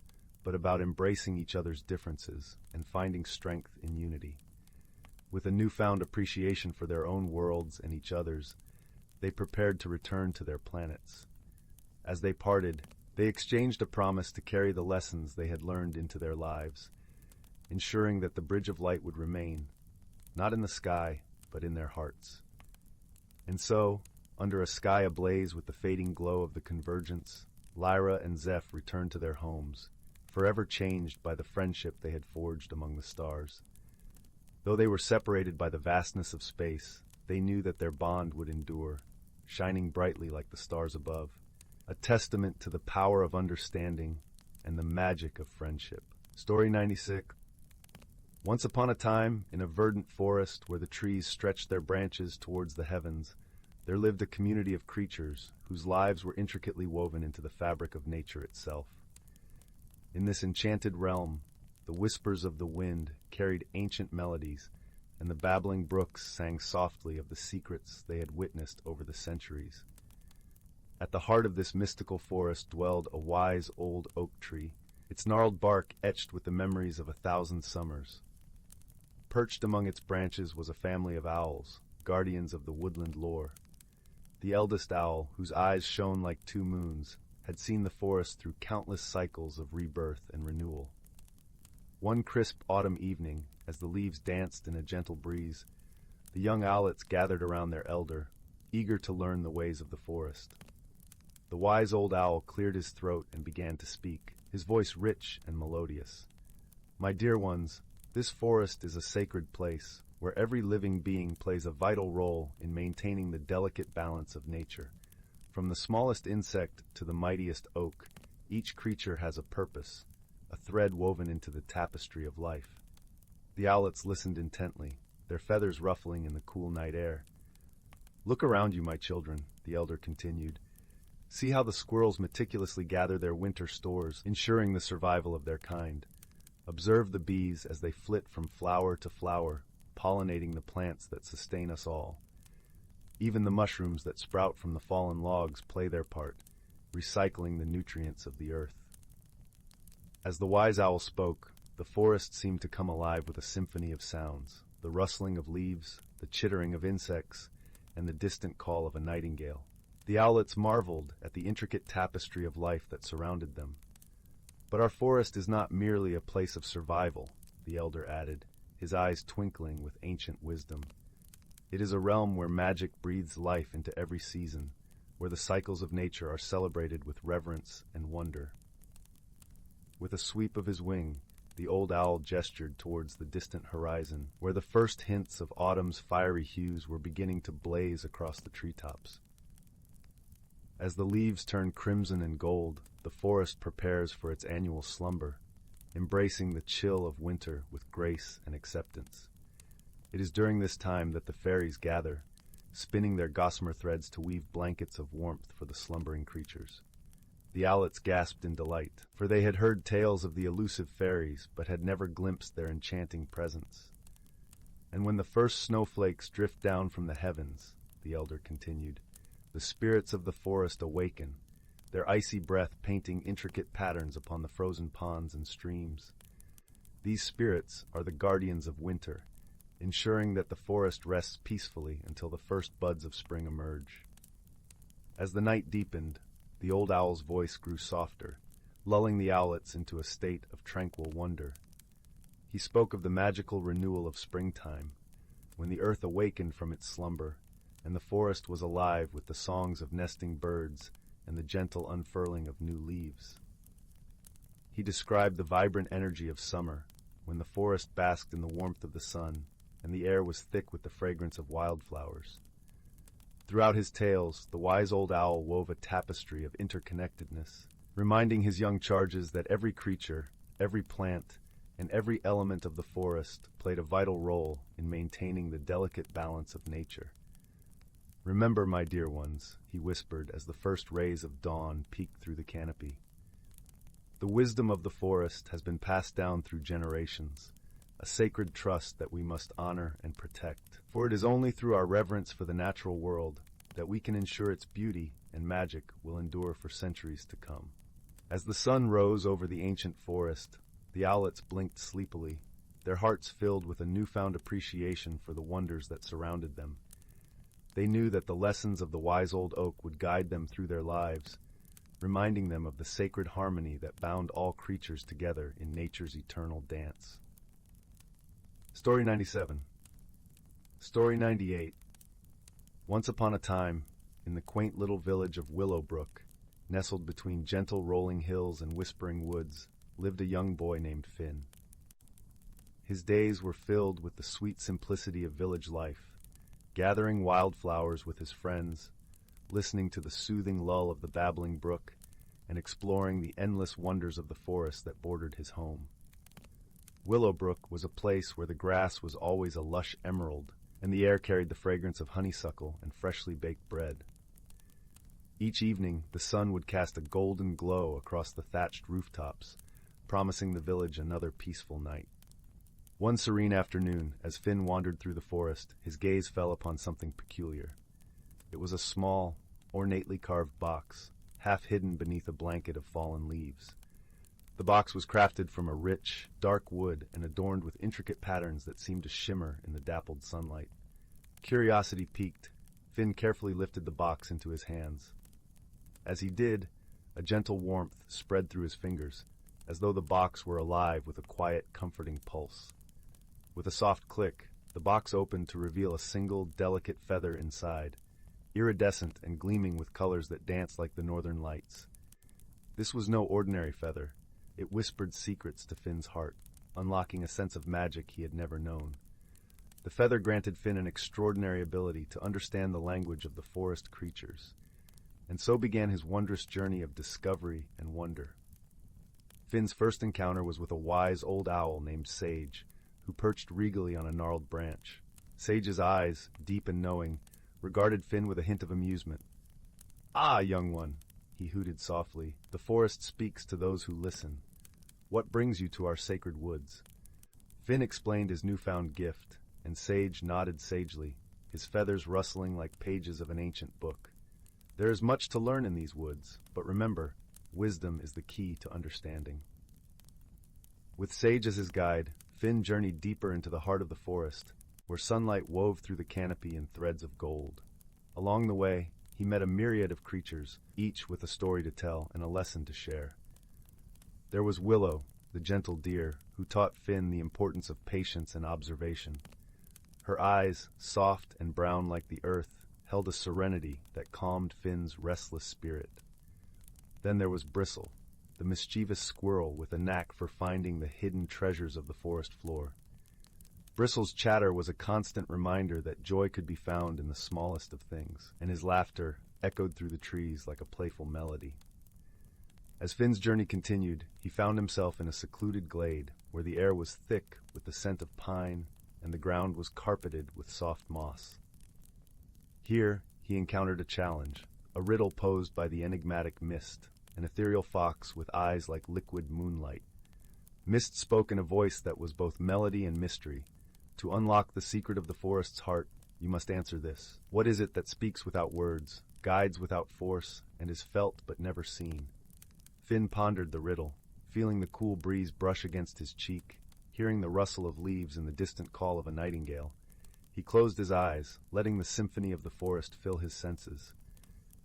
but about embracing each other's differences and finding strength in unity. With a newfound appreciation for their own worlds and each other's, they prepared to return to their planets. As they parted, they exchanged a promise to carry the lessons they had learned into their lives, ensuring that the Bridge of Light would remain, not in the sky, but in their hearts. And so, under a sky ablaze with the fading glow of the convergence, Lyra and Zeph returned to their homes, forever changed by the friendship they had forged among the stars. Though they were separated by the vastness of space, they knew that their bond would endure, shining brightly like the stars above, a testament to the power of understanding and the magic of friendship. Story 96. Once upon a time, in a verdant forest where the trees stretched their branches towards the heavens, there lived a community of creatures whose lives were intricately woven into the fabric of nature itself. In this enchanted realm, the whispers of the wind carried ancient melodies, and the babbling brooks sang softly of the secrets they had witnessed over the centuries. At the heart of this mystical forest dwelled a wise old oak tree, its gnarled bark etched with the memories of 1,000 summers. Perched among its branches was a family of owls, guardians of the woodland lore. The eldest owl, whose eyes shone like 2 moons, had seen the forest through countless cycles of rebirth and renewal. One crisp autumn evening, as the leaves danced in a gentle breeze, The young owlets gathered around their elder, eager to learn the ways of the forest. The wise old owl cleared his throat and began to speak, his voice rich and melodious. "My dear ones, this forest is a sacred place, where every living being plays a vital role in maintaining the delicate balance of nature. From the smallest insect to the mightiest oak, each creature has a purpose, a thread woven into the tapestry of life." The owlets listened intently, their feathers ruffling in the cool night air. "Look around you, my children," the elder continued. "See how the squirrels meticulously gather their winter stores, ensuring the survival of their kind. Observe the bees as they flit from flower to flower, pollinating the plants that sustain us all. Even the mushrooms that sprout from the fallen logs play their part, recycling the nutrients of the earth." As the wise owl spoke, the forest seemed to come alive with a symphony of sounds, the rustling of leaves, the chittering of insects, and the distant call of a nightingale. The owlets marveled at the intricate tapestry of life that surrounded them. "But our forest is not merely a place of survival," the elder added, his eyes twinkling with ancient wisdom. "It is a realm where magic breathes life into every season, where the cycles of nature are celebrated with reverence and wonder." With a sweep of his wing, the old owl gestured towards the distant horizon, where the first hints of autumn's fiery hues were beginning to blaze across the treetops. As the leaves turn crimson and gold, the forest prepares for its annual slumber, embracing the chill of winter with grace and acceptance. It is during this time that the fairies gather, spinning their gossamer threads to weave blankets of warmth for the slumbering creatures. The owlets gasped in delight, for they had heard tales of the elusive fairies, but had never glimpsed their enchanting presence. "And when the first snowflakes drift down from the heavens," the elder continued, "the spirits of the forest awaken, their icy breath painting intricate patterns upon the frozen ponds and streams. These spirits are the guardians of winter, ensuring that the forest rests peacefully until the first buds of spring emerge." As the night deepened, the old owl's voice grew softer, lulling the owlets into a state of tranquil wonder. He spoke of the magical renewal of springtime, when the earth awakened from its slumber, and the forest was alive with the songs of nesting birds and the gentle unfurling of new leaves. He described the vibrant energy of summer, when the forest basked in the warmth of the sun, and the air was thick with the fragrance of wildflowers. Throughout his tales, the wise old owl wove a tapestry of interconnectedness, reminding his young charges that every creature, every plant, and every element of the forest played a vital role in maintaining the delicate balance of nature. "Remember, my dear ones," he whispered as the first rays of dawn peeked through the canopy. "The wisdom of the forest has been passed down through generations, a sacred trust that we must honor and protect. For it is only through our reverence for the natural world that we can ensure its beauty and magic will endure for centuries to come." As the sun rose over the ancient forest, the owlets blinked sleepily, their hearts filled with a newfound appreciation for the wonders that surrounded them. They knew that the lessons of the wise old oak would guide them through their lives, reminding them of the sacred harmony that bound all creatures together in nature's eternal dance. Story 97. Story 98. Once upon a time, in the quaint little village of Willowbrook, nestled between gentle rolling hills and whispering woods, lived a young boy named Finn. His days were filled with the sweet simplicity of village life, gathering wildflowers with his friends, listening to the soothing lull of the babbling brook, and exploring the endless wonders of the forest that bordered his home. Willowbrook was a place where the grass was always a lush emerald, and the air carried the fragrance of honeysuckle and freshly baked bread. Each evening, the sun would cast a golden glow across the thatched rooftops, promising the village another peaceful night. One serene afternoon, as Finn wandered through the forest, his gaze fell upon something peculiar. It was a small, ornately carved box, half hidden beneath a blanket of fallen leaves. The box was crafted from a rich, dark wood and adorned with intricate patterns that seemed to shimmer in the dappled sunlight. Curiosity piqued, Finn carefully lifted the box into his hands. As he did, a gentle warmth spread through his fingers, as though the box were alive with a quiet, comforting pulse. With a soft click, The box opened to reveal a single, delicate feather inside, iridescent and gleaming with colors that danced like the northern lights. This was no ordinary feather. It whispered secrets to Finn's heart, unlocking a sense of magic he had never known. The feather granted Finn an extraordinary ability to understand the language of the forest creatures, and so began his wondrous journey of discovery and wonder. Finn's first encounter was with a wise old owl named Sage, who perched regally on a gnarled branch. Sage's eyes, deep and knowing, regarded Finn with a hint of amusement. "Ah, young one," he hooted softly, "the forest speaks to those who listen. What brings you to our sacred woods?" Finn explained his newfound gift, and Sage nodded sagely, his feathers rustling like pages of an ancient book. "There is much to learn in these woods, but remember, wisdom is the key to understanding." With Sage as his guide, Finn journeyed deeper into the heart of the forest, where sunlight wove through the canopy in threads of gold. Along the way, he met a myriad of creatures, each with a story to tell and a lesson to share. There was Willow, the gentle deer, who taught Finn the importance of patience and observation. Her eyes, soft and brown like the earth, held a serenity that calmed Finn's restless spirit. Then there was Bristle, the mischievous squirrel with a knack for finding the hidden treasures of the forest floor. Bristle's chatter was a constant reminder that joy could be found in the smallest of things, and his laughter echoed through the trees like a playful melody. As Finn's journey continued, he found himself in a secluded glade where the air was thick with the scent of pine and the ground was carpeted with soft moss. Here, he encountered a challenge, a riddle posed by the enigmatic Mist, an ethereal fox with eyes like liquid moonlight. Mist spoke in a voice that was both melody and mystery. "To unlock the secret of the forest's heart, you must answer this. What is it that speaks without words, guides without force, and is felt but never seen?" Finn pondered the riddle, feeling the cool breeze brush against his cheek, hearing the rustle of leaves and the distant call of a nightingale. He closed his eyes, letting the symphony of the forest fill his senses.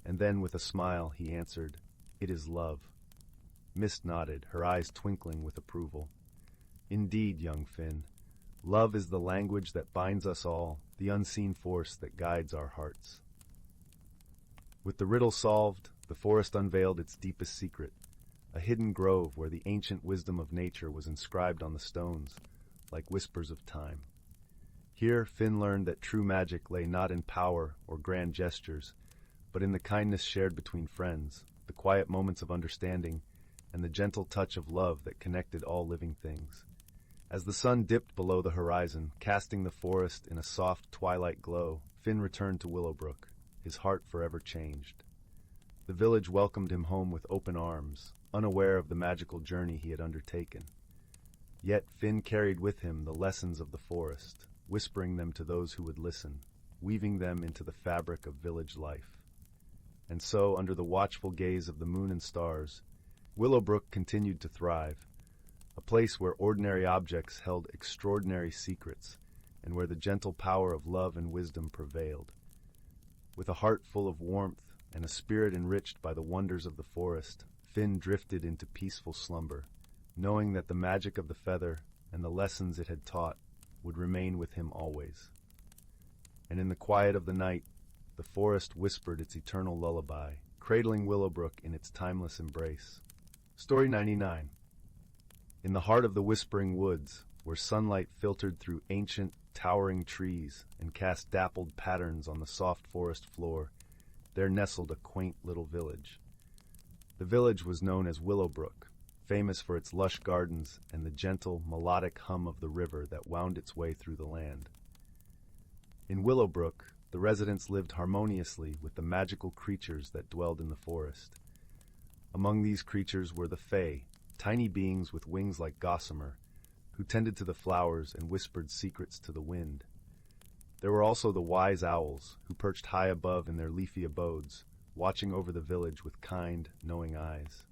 And then, with a smile, he answered, "It is love." Mist nodded, her eyes twinkling with approval. "Indeed, young Finn, love is the language that binds us all, the unseen force that guides our hearts." With the riddle solved, the forest unveiled its deepest secret, a hidden grove where the ancient wisdom of nature was inscribed on the stones, like whispers of time. Here, Finn learned that true magic lay not in power or grand gestures, but in the kindness shared between friends, the quiet moments of understanding, and the gentle touch of love that connected all living things. As the sun dipped below the horizon, casting the forest in a soft twilight glow, Finn returned to Willowbrook, his heart forever changed. The village welcomed him home with open arms, unaware of the magical journey he had undertaken. Yet Finn carried with him the lessons of the forest, whispering them to those who would listen, weaving them into the fabric of village life. And so, under the watchful gaze of the moon and stars, Willowbrook continued to thrive, a place where ordinary objects held extraordinary secrets, and where the gentle power of love and wisdom prevailed. With a heart full of warmth and a spirit enriched by the wonders of the forest, Finn drifted into peaceful slumber, knowing that the magic of the feather and the lessons it had taught would remain with him always. And in the quiet of the night, the forest whispered its eternal lullaby, cradling Willowbrook in its timeless embrace. Story 99. In the heart of the whispering woods, where sunlight filtered through ancient, towering trees and cast dappled patterns on the soft forest floor, there nestled a quaint little village. The village was known as Willowbrook, famous for its lush gardens and the gentle, melodic hum of the river that wound its way through the land. In Willowbrook, the residents lived harmoniously with the magical creatures that dwelled in the forest. Among these creatures were the Fae, tiny beings with wings like gossamer, who tended to the flowers and whispered secrets to the wind. There were also the wise owls, who perched high above in their leafy abodes, watching over the village with kind, knowing eyes.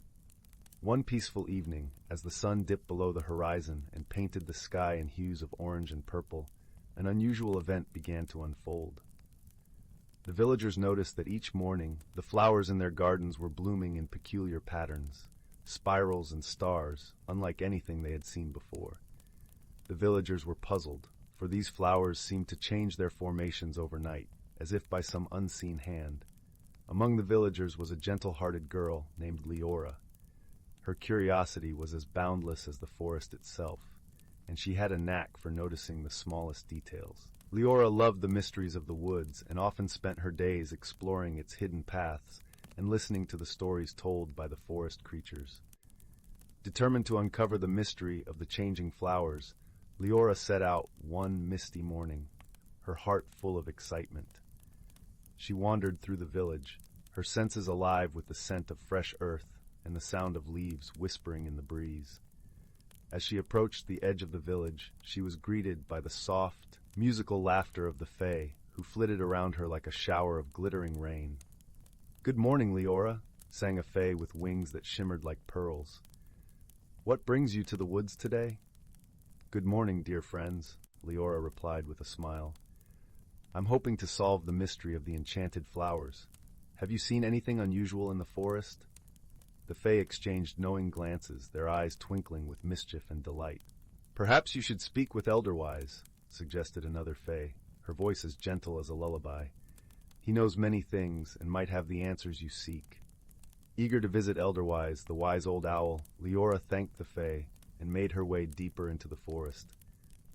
One peaceful evening, as the sun dipped below the horizon and painted the sky in hues of orange and purple, an unusual event began to unfold. The villagers noticed that each morning the flowers in their gardens were blooming in peculiar patterns, spirals and stars, unlike anything they had seen before. The villagers were puzzled, for these flowers seemed to change their formations overnight, as if by some unseen hand. Among the villagers was a gentle-hearted girl named Leora. Her curiosity was as boundless as the forest itself, and she had a knack for noticing the smallest details. Leora loved the mysteries of the woods and often spent her days exploring its hidden paths and listening to the stories told by the forest creatures. Determined to uncover the mystery of the changing flowers, Leora set out one misty morning, her heart full of excitement. She wandered through the village, her senses alive with the scent of fresh earth and the sound of leaves whispering in the breeze. As she approached the edge of the village, she was greeted by the soft, musical laughter of the Fae, who flitted around her like a shower of glittering rain. "Good morning, Leora," sang a Fae with wings that shimmered like pearls. "What brings you to the woods today?" "Good morning, dear friends," Leora replied with a smile. "I'm hoping to solve the mystery of the enchanted flowers. Have you seen anything unusual in the forest?" The Fae exchanged knowing glances, their eyes twinkling with mischief and delight. "Perhaps you should speak with Elderwise," suggested another Fae, her voice as gentle as a lullaby. "He knows many things and might have the answers you seek." Eager to visit Elderwise, the wise old owl, Leora thanked the Fae and made her way deeper into the forest.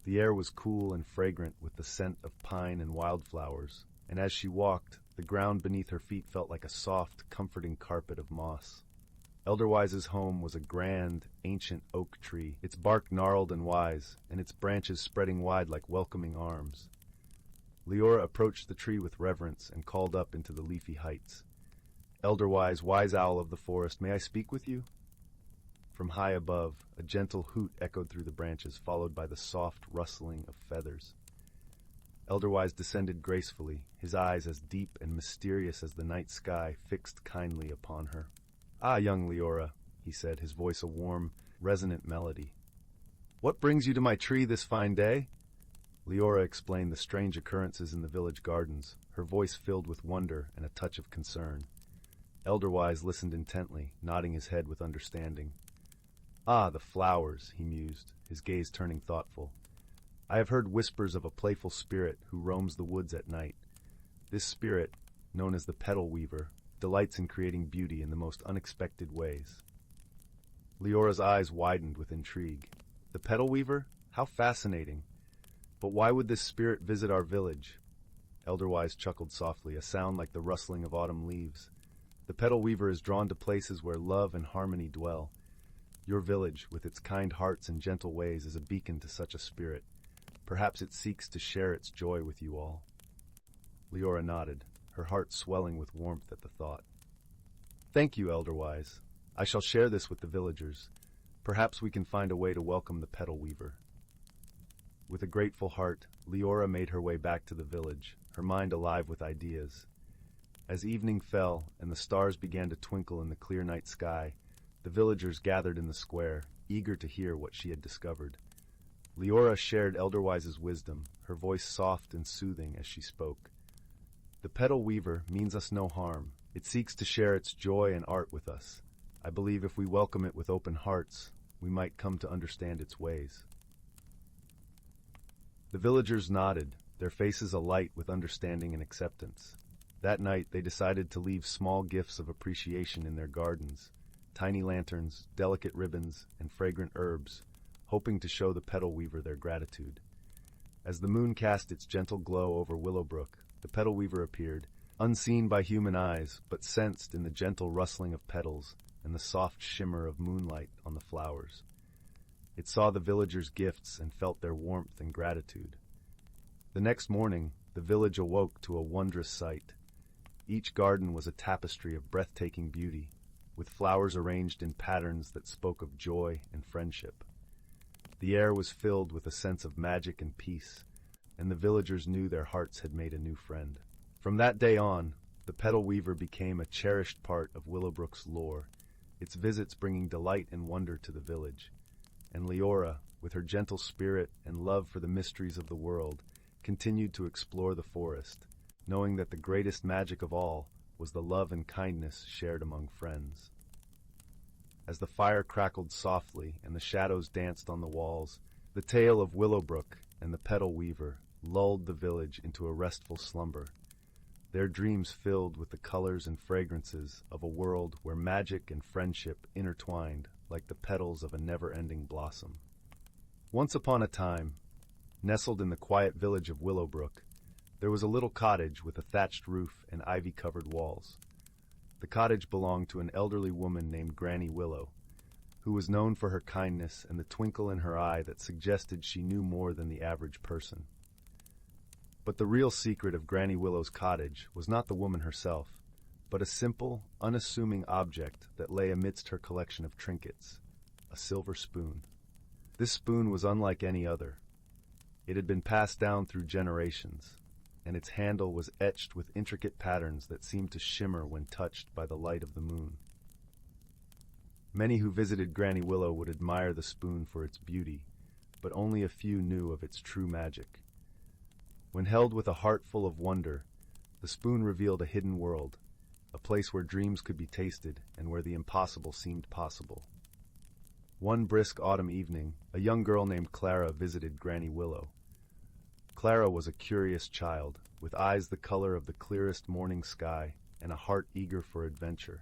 The air was cool and fragrant with the scent of pine and wildflowers, and as she walked, the ground beneath her feet felt like a soft, comforting carpet of moss. Elderwise's home was a grand, ancient oak tree, its bark gnarled and wise, and its branches spreading wide like welcoming arms. Leora approached the tree with reverence and called up into the leafy heights. "Elderwise, wise owl of the forest, may I speak with you?" From high above, a gentle hoot echoed through the branches, followed by the soft rustling of feathers. Elderwise descended gracefully, his eyes as deep and mysterious as the night sky fixed kindly upon her. "Ah, young Leora," he said, his voice a warm, resonant melody. "What brings you to my tree this fine day?" Leora explained the strange occurrences in the village gardens, her voice filled with wonder and a touch of concern. Elderwise listened intently, nodding his head with understanding. "Ah, the flowers," he mused, his gaze turning thoughtful. "I have heard whispers of a playful spirit who roams the woods at night. This spirit, known as the petal weaver, delights in creating beauty in the most unexpected ways." Leora's eyes widened with intrigue. "The petal weaver? How fascinating! But why would this spirit visit our village?" Elderwise chuckled softly, a sound like the rustling of autumn leaves. "The petal weaver is drawn to places where love and harmony dwell. Your village, with its kind hearts and gentle ways, is a beacon to such a spirit. Perhaps it seeks to share its joy with you all." Leora nodded, her heart swelling with warmth at the thought. "Thank you, Elderwise. I shall share this with the villagers. Perhaps we can find a way to welcome the petal weaver." With a grateful heart, Leora made her way back to the village, her mind alive with ideas. As evening fell and the stars began to twinkle in the clear night sky, the villagers gathered in the square, eager to hear what she had discovered. Leora shared Elderwise's wisdom, her voice soft and soothing as she spoke. "The petal weaver means us no harm. It seeks to share its joy and art with us. I believe if we welcome it with open hearts, we might come to understand its ways." The villagers nodded, their faces alight with understanding and acceptance. That night they decided to leave small gifts of appreciation in their gardens, tiny lanterns, delicate ribbons, and fragrant herbs, hoping to show the petal weaver their gratitude. As the moon cast its gentle glow over Willowbrook, the petal weaver appeared, unseen by human eyes, but sensed in the gentle rustling of petals and the soft shimmer of moonlight on the flowers. It saw the villagers' gifts and felt their warmth and gratitude. The next morning, the village awoke to a wondrous sight. Each garden was a tapestry of breathtaking beauty, with flowers arranged in patterns that spoke of joy and friendship. The air was filled with a sense of magic and peace, and the villagers knew their hearts had made a new friend. From that day on, the petal weaver became a cherished part of Willowbrook's lore, its visits bringing delight and wonder to the village. And Leora, with her gentle spirit and love for the mysteries of the world, continued to explore the forest, knowing that the greatest magic of all was the love and kindness shared among friends. As the fire crackled softly and the shadows danced on the walls, the tale of Willowbrook, and the petal weaver lulled the village into a restful slumber, their dreams filled with the colors and fragrances of a world where magic and friendship intertwined like the petals of a never-ending blossom. Once upon a time, nestled in the quiet village of Willowbrook, there was a little cottage with a thatched roof and ivy-covered walls. The cottage belonged to an elderly woman named Granny Willow, who was known for her kindness and the twinkle in her eye that suggested she knew more than the average person. But the real secret of Granny Willow's cottage was not the woman herself, but a simple, unassuming object that lay amidst her collection of trinkets, a silver spoon. This spoon was unlike any other. It had been passed down through generations, and its handle was etched with intricate patterns that seemed to shimmer when touched by the light of the moon. Many who visited Granny Willow would admire the spoon for its beauty, but only a few knew of its true magic. When held with a heart full of wonder, the spoon revealed a hidden world, a place where dreams could be tasted and where the impossible seemed possible. One brisk autumn evening, a young girl named Clara visited Granny Willow. Clara was a curious child, with eyes the color of the clearest morning sky and a heart eager for adventure.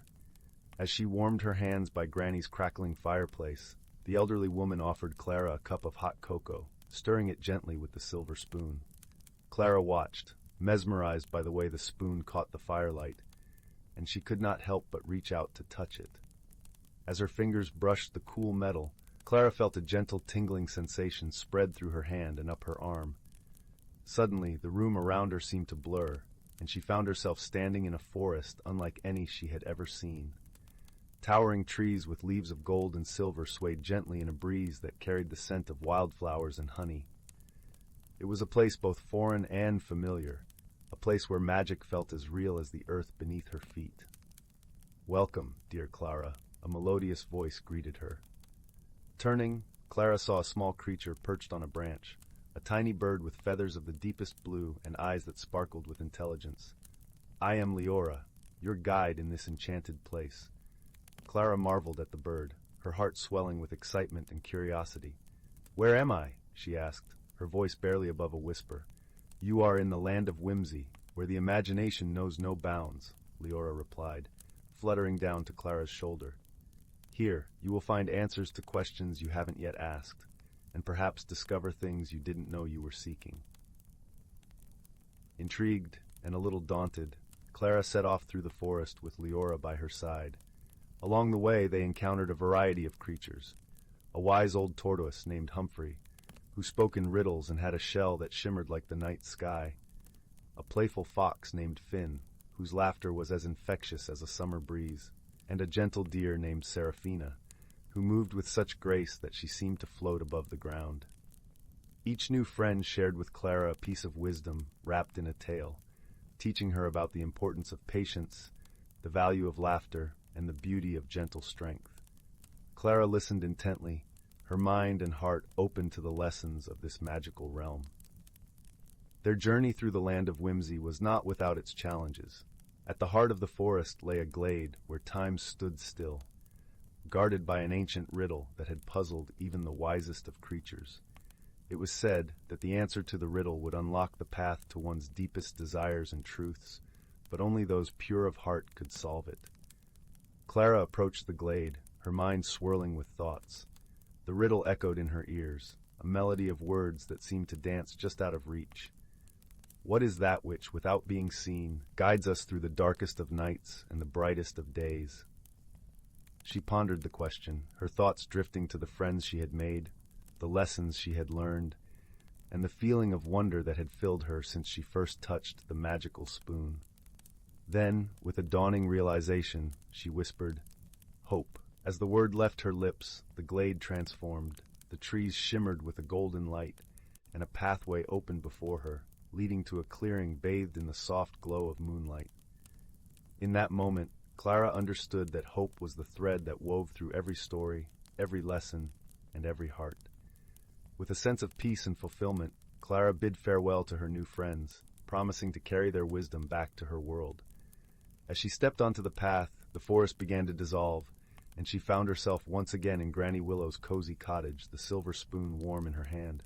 As she warmed her hands by Granny's crackling fireplace, the elderly woman offered Clara a cup of hot cocoa, stirring it gently with the silver spoon. Clara watched, mesmerized by the way the spoon caught the firelight, and she could not help but reach out to touch it. As her fingers brushed the cool metal, Clara felt a gentle tingling sensation spread through her hand and up her arm. Suddenly, the room around her seemed to blur, and she found herself standing in a forest unlike any she had ever seen. Towering trees with leaves of gold and silver swayed gently in a breeze that carried the scent of wildflowers and honey. It was a place both foreign and familiar, a place where magic felt as real as the earth beneath her feet. "Welcome, dear Clara," a melodious voice greeted her. Turning, Clara saw a small creature perched on a branch, a tiny bird with feathers of the deepest blue and eyes that sparkled with intelligence. "I am Leora, your guide in this enchanted place." Clara marveled at the bird, her heart swelling with excitement and curiosity. "Where am I?" she asked, her voice barely above a whisper. "You are in the land of whimsy, where the imagination knows no bounds," Leora replied, fluttering down to Clara's shoulder. "Here, you will find answers to questions you haven't yet asked, and perhaps discover things you didn't know you were seeking." Intrigued and a little daunted, Clara set off through the forest with Leora by her side. Along the way, they encountered a variety of creatures. A wise old tortoise named Humphrey, who spoke in riddles and had a shell that shimmered like the night sky. A playful fox named Finn, whose laughter was as infectious as a summer breeze. And a gentle deer named Seraphina, who moved with such grace that she seemed to float above the ground. Each new friend shared with Clara a piece of wisdom wrapped in a tale, teaching her about the importance of patience, the value of laughter, and the beauty of gentle strength. Clara listened intently, her mind and heart open to the lessons of this magical realm. Their journey through the land of whimsy was not without its challenges. At the heart of the forest lay a glade where time stood still, guarded by an ancient riddle that had puzzled even the wisest of creatures. It was said that the answer to the riddle would unlock the path to one's deepest desires and truths, but only those pure of heart could solve it. Clara approached the glade, her mind swirling with thoughts. The riddle echoed in her ears, a melody of words that seemed to dance just out of reach. What is that which, without being seen, guides us through the darkest of nights and the brightest of days? She pondered the question, her thoughts drifting to the friends she had made, the lessons she had learned, and the feeling of wonder that had filled her since she first touched the magical spoon. Then, with a dawning realization, she whispered, "Hope." As the word left her lips, the glade transformed, the trees shimmered with a golden light, and a pathway opened before her, leading to a clearing bathed in the soft glow of moonlight. In that moment, Clara understood that hope was the thread that wove through every story, every lesson, and every heart. With a sense of peace and fulfillment, Clara bid farewell to her new friends, promising to carry their wisdom back to her world. As she stepped onto the path, the forest began to dissolve, and she found herself once again in Granny Willow's cozy cottage, the silver spoon warm in her hand.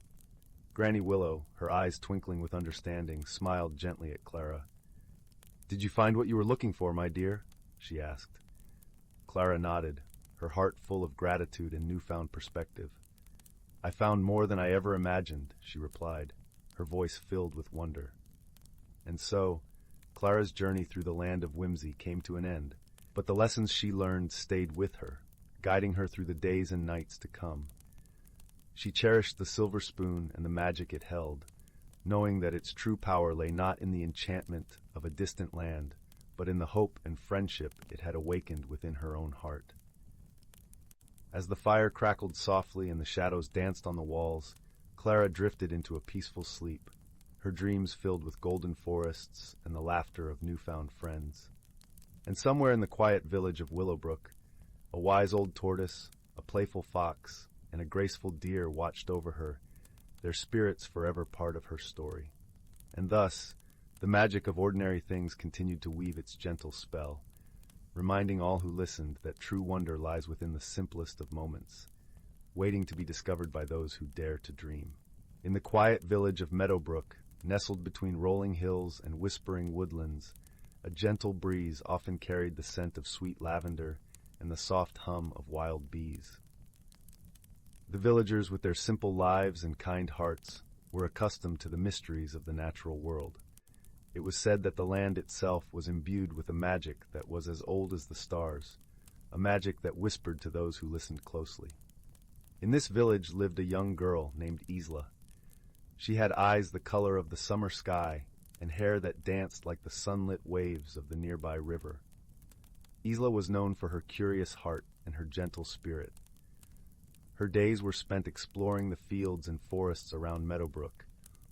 Granny Willow, her eyes twinkling with understanding, smiled gently at Clara. "Did you find what you were looking for, my dear?" she asked. Clara nodded, her heart full of gratitude and newfound perspective. "I found more than I ever imagined," she replied, her voice filled with wonder. And so, Clara's journey through the land of whimsy came to an end, but the lessons she learned stayed with her, guiding her through the days and nights to come. She cherished the silver spoon and the magic it held, knowing that its true power lay not in the enchantment of a distant land, but in the hope and friendship it had awakened within her own heart. As the fire crackled softly and the shadows danced on the walls, Clara drifted into a peaceful sleep, her dreams filled with golden forests and the laughter of newfound friends. And somewhere in the quiet village of Willowbrook, a wise old tortoise, a playful fox, and a graceful deer watched over her, their spirits forever part of her story. And thus, the magic of ordinary things continued to weave its gentle spell, reminding all who listened that true wonder lies within the simplest of moments, waiting to be discovered by those who dare to dream. In the quiet village of Meadowbrook, nestled between rolling hills and whispering woodlands, a gentle breeze often carried the scent of sweet lavender and the soft hum of wild bees. The villagers, with their simple lives and kind hearts, were accustomed to the mysteries of the natural world. It was said that the land itself was imbued with a magic that was as old as the stars, a magic that whispered to those who listened closely. In this village lived a young girl named Isla. She had eyes the color of the summer sky and hair that danced like the sunlit waves of the nearby river. Isla was known for her curious heart and her gentle spirit. Her days were spent exploring the fields and forests around Meadowbrook,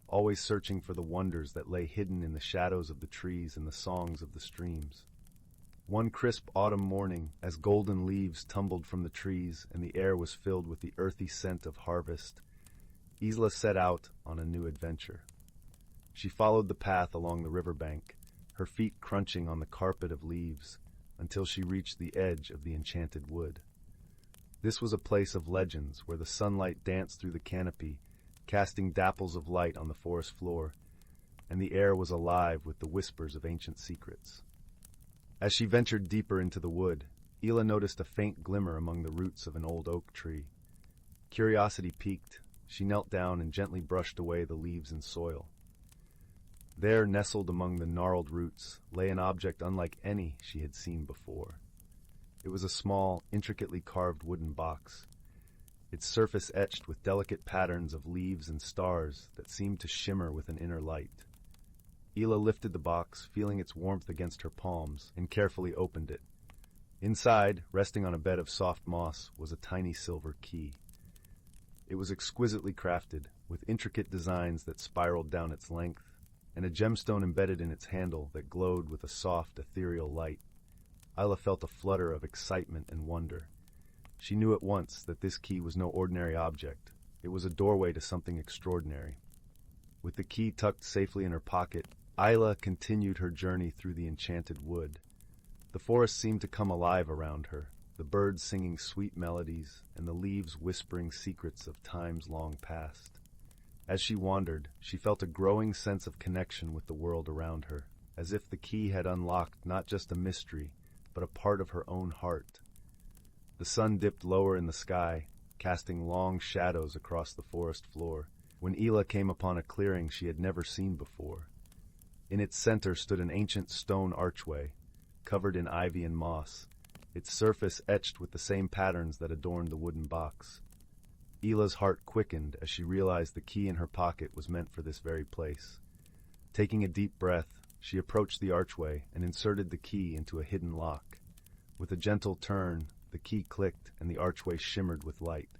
always searching for the wonders that lay hidden in the shadows of the trees and the songs of the streams. One crisp autumn morning, as golden leaves tumbled from the trees and the air was filled with the earthy scent of harvest, Isla set out on a new adventure. She followed the path along the riverbank, her feet crunching on the carpet of leaves, until she reached the edge of the enchanted wood. This was a place of legends where the sunlight danced through the canopy, casting dapples of light on the forest floor, and the air was alive with the whispers of ancient secrets. As she ventured deeper into the wood, Isla noticed a faint glimmer among the roots of an old oak tree. Curiosity piqued, she knelt down and gently brushed away the leaves and soil. There, nestled among the gnarled roots, lay an object unlike any she had seen before. It was a small, intricately carved wooden box, its surface etched with delicate patterns of leaves and stars that seemed to shimmer with an inner light. Isla lifted the box, feeling its warmth against her palms, and carefully opened it. Inside, resting on a bed of soft moss, was a tiny silver key. It was exquisitely crafted, with intricate designs that spiraled down its length, and a gemstone embedded in its handle that glowed with a soft, ethereal light. Isla felt a flutter of excitement and wonder. She knew at once that this key was no ordinary object. It was a doorway to something extraordinary. With the key tucked safely in her pocket, Isla continued her journey through the enchanted wood. The forest seemed to come alive around her, the birds singing sweet melodies and the leaves whispering secrets of times long past. As she wandered, she felt a growing sense of connection with the world around her, as if the key had unlocked not just a mystery, but a part of her own heart. The sun dipped lower in the sky, casting long shadows across the forest floor, when Isla came upon a clearing she had never seen before. In its center stood an ancient stone archway, covered in ivy and moss, its surface etched with the same patterns that adorned the wooden box. Ila's heart quickened as she realized the key in her pocket was meant for this very place. Taking a deep breath, she approached the archway and inserted the key into a hidden lock. With a gentle turn, the key clicked and the archway shimmered with light.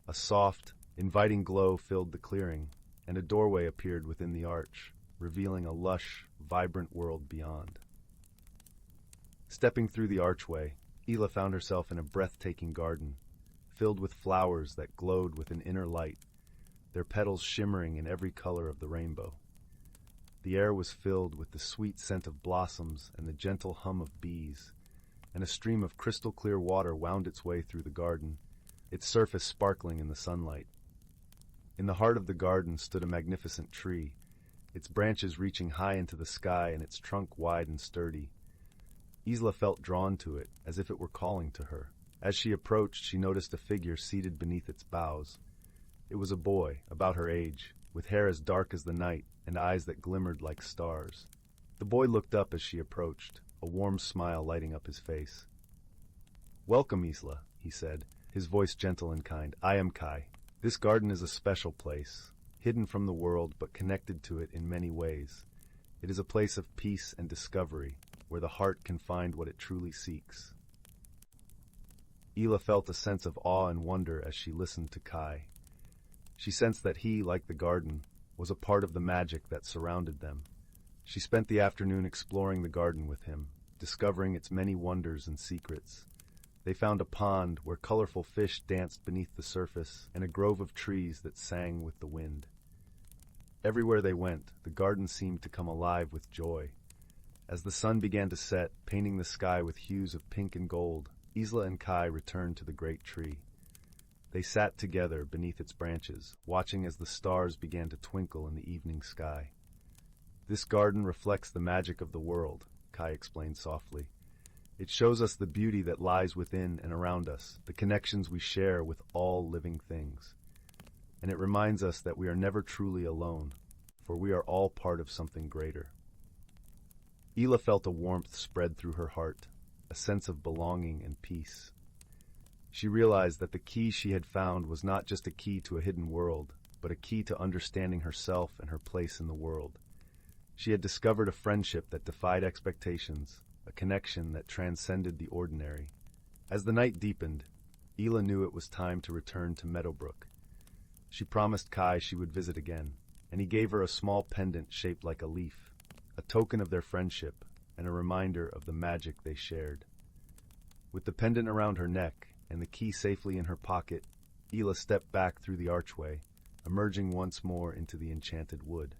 A soft, inviting glow filled the clearing, and a doorway appeared within the arch, revealing a lush, vibrant world beyond. Stepping through the archway, Isla found herself in a breathtaking garden, filled with flowers that glowed with an inner light, their petals shimmering in every color of the rainbow. The air was filled with the sweet scent of blossoms and the gentle hum of bees, and a stream of crystal-clear water wound its way through the garden, its surface sparkling in the sunlight. In the heart of the garden stood a magnificent tree, its branches reaching high into the sky and its trunk wide and sturdy. Isla felt drawn to it, as if it were calling to her. As she approached, she noticed a figure seated beneath its boughs. It was a boy, about her age, with hair as dark as the night and eyes that glimmered like stars. The boy looked up as she approached, a warm smile lighting up his face. "Welcome, Isla," he said, his voice gentle and kind. "I am Kai. This garden is a special place, hidden from the world but connected to it in many ways. It is a place of peace and discovery, where the heart can find what it truly seeks." Isla felt a sense of awe and wonder as she listened to Kai. She sensed that he, like the garden, was a part of the magic that surrounded them. She spent the afternoon exploring the garden with him, discovering its many wonders and secrets. They found a pond where colorful fish danced beneath the surface and a grove of trees that sang with the wind. Everywhere they went, the garden seemed to come alive with joy. As the sun began to set, painting the sky with hues of pink and gold, Isla and Kai returned to the great tree. They sat together beneath its branches, watching as the stars began to twinkle in the evening sky. "This garden reflects the magic of the world," Kai explained softly. "It shows us the beauty that lies within and around us, the connections we share with all living things. And it reminds us that we are never truly alone, for we are all part of something greater." Isla felt a warmth spread through her heart, a sense of belonging and peace. She realized that the key she had found was not just a key to a hidden world, but a key to understanding herself and her place in the world. She had discovered a friendship that defied expectations, a connection that transcended the ordinary. As the night deepened, Isla knew it was time to return to Meadowbrook. She promised Kai she would visit again, and he gave her a small pendant shaped like a leaf, a token of their friendship and a reminder of the magic they shared. With the pendant around her neck and the key safely in her pocket, Isla stepped back through the archway, emerging once more into the enchanted wood.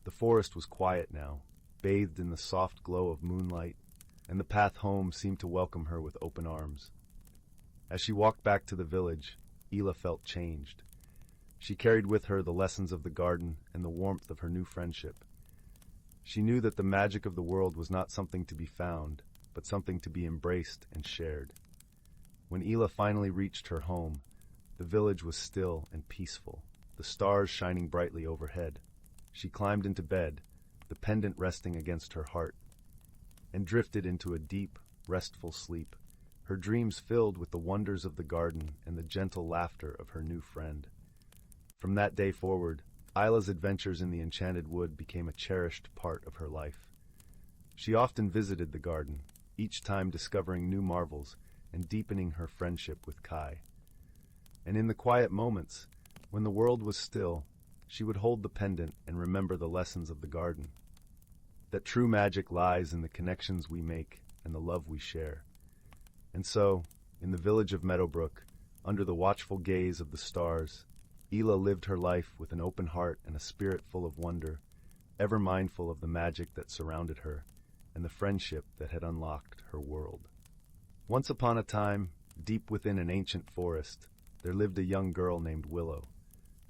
The forest was quiet now, bathed in the soft glow of moonlight, and the path home seemed to welcome her with open arms. As she walked back to the village, Isla felt changed. She carried with her the lessons of the garden and the warmth of her new friendship. She knew that the magic of the world was not something to be found, but something to be embraced and shared. When Isla finally reached her home, the village was still and peaceful, the stars shining brightly overhead. She climbed into bed, the pendant resting against her heart, and drifted into a deep, restful sleep, her dreams filled with the wonders of the garden and the gentle laughter of her new friend. From that day forward, Isla's adventures in the Enchanted Wood became a cherished part of her life. She often visited the garden, each time discovering new marvels and deepening her friendship with Kai. And in the quiet moments, when the world was still, she would hold the pendant and remember the lessons of the garden. That true magic lies in the connections we make and the love we share. And so, in the village of Meadowbrook, under the watchful gaze of the stars, Isla lived her life with an open heart and a spirit full of wonder, ever mindful of the magic that surrounded her and the friendship that had unlocked her world. Once upon a time, deep within an ancient forest, there lived a young girl named Willow.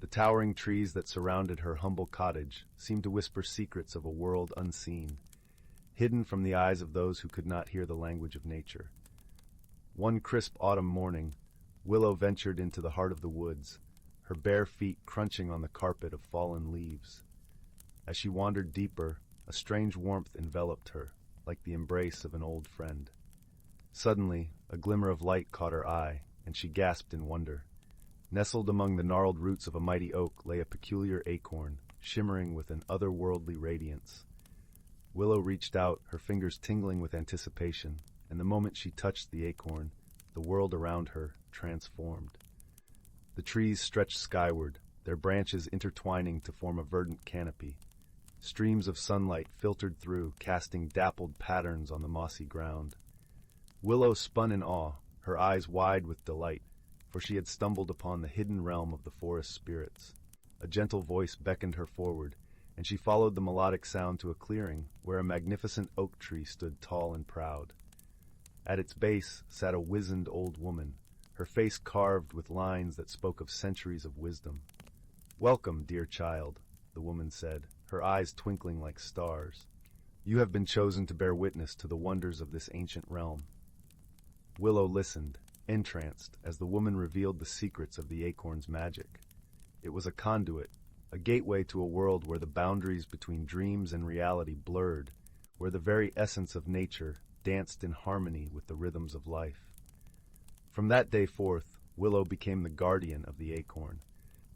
The towering trees that surrounded her humble cottage seemed to whisper secrets of a world unseen, hidden from the eyes of those who could not hear the language of nature. One crisp autumn morning, Willow ventured into the heart of the woods, her bare feet crunching on the carpet of fallen leaves. As she wandered deeper, a strange warmth enveloped her, like the embrace of an old friend. Suddenly, a glimmer of light caught her eye, and she gasped in wonder. Nestled among the gnarled roots of a mighty oak lay a peculiar acorn, shimmering with an otherworldly radiance. Willow reached out, her fingers tingling with anticipation, and the moment she touched the acorn, the world around her transformed. The trees stretched skyward, their branches intertwining to form a verdant canopy. Streams of sunlight filtered through, casting dappled patterns on the mossy ground. Willow spun in awe, her eyes wide with delight, for she had stumbled upon the hidden realm of the forest spirits. A gentle voice beckoned her forward, and she followed the melodic sound to a clearing where a magnificent oak tree stood tall and proud. At its base sat a wizened old woman, her face carved with lines that spoke of centuries of wisdom. "Welcome, dear child," the woman said, her eyes twinkling like stars. "You have been chosen to bear witness to the wonders of this ancient realm." Willow listened, entranced, as the woman revealed the secrets of the acorn's magic. It was a conduit, a gateway to a world where the boundaries between dreams and reality blurred, where the very essence of nature danced in harmony with the rhythms of life. From that day forth, Willow became the guardian of the acorn,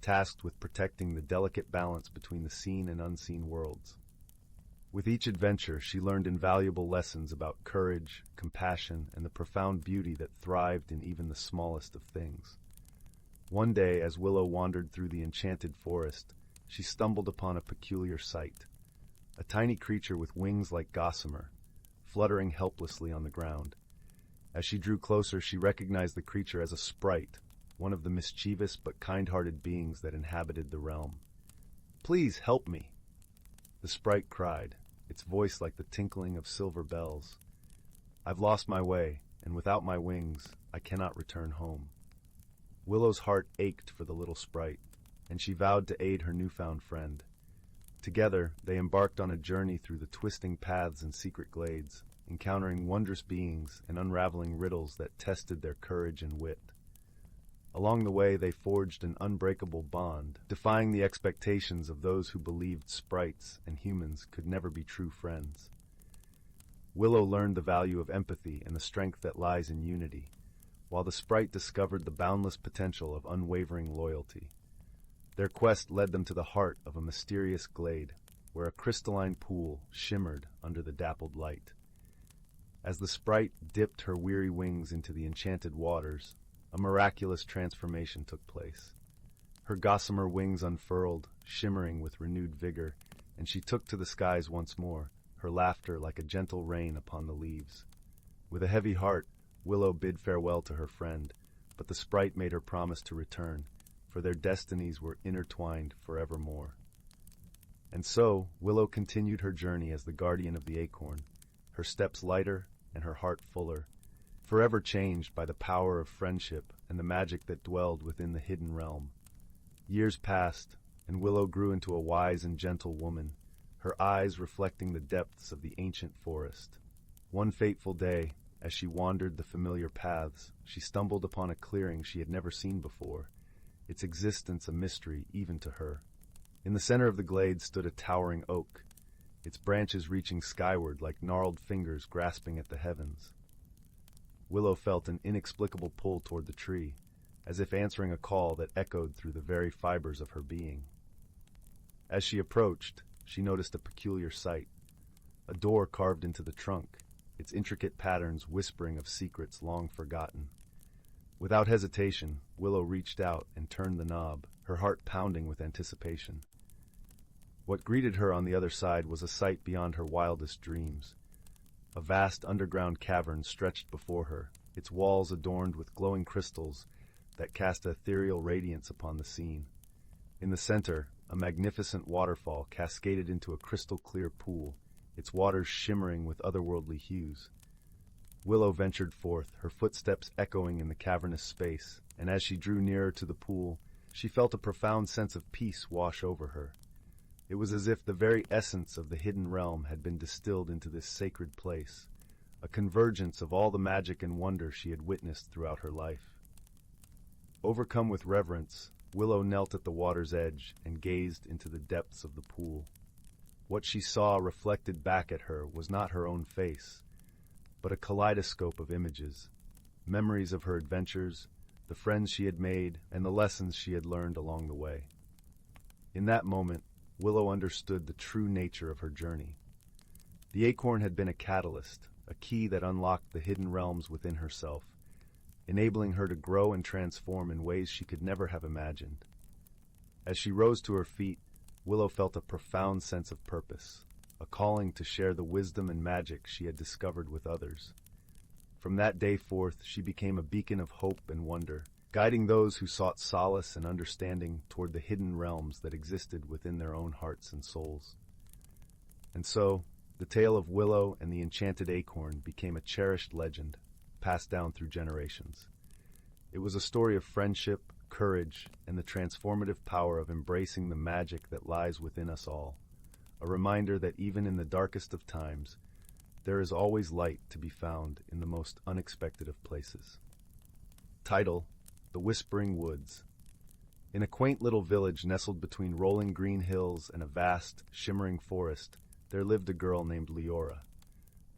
tasked with protecting the delicate balance between the seen and unseen worlds. With each adventure, she learned invaluable lessons about courage, compassion, and the profound beauty that thrived in even the smallest of things. One day, as Willow wandered through the enchanted forest, she stumbled upon a peculiar sight. A tiny creature with wings like gossamer, fluttering helplessly on the ground. As she drew closer, she recognized the creature as a sprite, one of the mischievous but kind-hearted beings that inhabited the realm. "Please help me," the sprite cried, its voice like the tinkling of silver bells. "I've lost my way, and without my wings, I cannot return home." Willow's heart ached for the little sprite, and she vowed to aid her newfound friend. Together, they embarked on a journey through the twisting paths and secret glades, encountering wondrous beings and unraveling riddles that tested their courage and wit. Along the way, they forged an unbreakable bond, defying the expectations of those who believed sprites and humans could never be true friends. Willow learned the value of empathy and the strength that lies in unity, while the sprite discovered the boundless potential of unwavering loyalty. Their quest led them to the heart of a mysterious glade, where a crystalline pool shimmered under the dappled light. As the sprite dipped her weary wings into the enchanted waters, a miraculous transformation took place. Her gossamer wings unfurled, shimmering with renewed vigor, and she took to the skies once more, her laughter like a gentle rain upon the leaves. With a heavy heart, Willow bid farewell to her friend, but the sprite made her promise to return, for their destinies were intertwined forevermore. And so, Willow continued her journey as the guardian of the acorn, her steps lighter and her heart fuller, forever changed by the power of friendship and the magic that dwelled within the hidden realm. Years passed, and Willow grew into a wise and gentle woman, her eyes reflecting the depths of the ancient forest. One fateful day, as she wandered the familiar paths, she stumbled upon a clearing she had never seen before, its existence a mystery even to her. In the center of the glade stood a towering oak, its branches reaching skyward like gnarled fingers grasping at the heavens. Willow felt an inexplicable pull toward the tree, as if answering a call that echoed through the very fibers of her being. As she approached, she noticed a peculiar sight, a door carved into the trunk, its intricate patterns whispering of secrets long forgotten. Without hesitation, Willow reached out and turned the knob, her heart pounding with anticipation. What greeted her on the other side was a sight beyond her wildest dreams. A vast underground cavern stretched before her, its walls adorned with glowing crystals that cast ethereal radiance upon the scene. In the center, a magnificent waterfall cascaded into a crystal-clear pool, its waters shimmering with otherworldly hues. Willow ventured forth, her footsteps echoing in the cavernous space, and as she drew nearer to the pool, she felt a profound sense of peace wash over her. It was as if the very essence of the hidden realm had been distilled into this sacred place, a convergence of all the magic and wonder she had witnessed throughout her life. Overcome with reverence, Willow knelt at the water's edge and gazed into the depths of the pool. What she saw reflected back at her was not her own face, but a kaleidoscope of images, memories of her adventures, the friends she had made, and the lessons she had learned along the way. In that moment, Willow understood the true nature of her journey. The acorn had been a catalyst, a key that unlocked the hidden realms within herself, enabling her to grow and transform in ways she could never have imagined. As she rose to her feet, Willow felt a profound sense of purpose, a calling to share the wisdom and magic she had discovered with others. From that day forth, she became a beacon of hope and wonder, guiding those who sought solace and understanding toward the hidden realms that existed within their own hearts and souls. And so, the tale of Willow and the enchanted acorn became a cherished legend, passed down through generations. It was a story of friendship, courage, and the transformative power of embracing the magic that lies within us all. A reminder that even in the darkest of times, there is always light to be found in the most unexpected of places. Title: The Whispering Woods. In a quaint little village nestled between rolling green hills and a vast, shimmering forest, there lived a girl named Leora.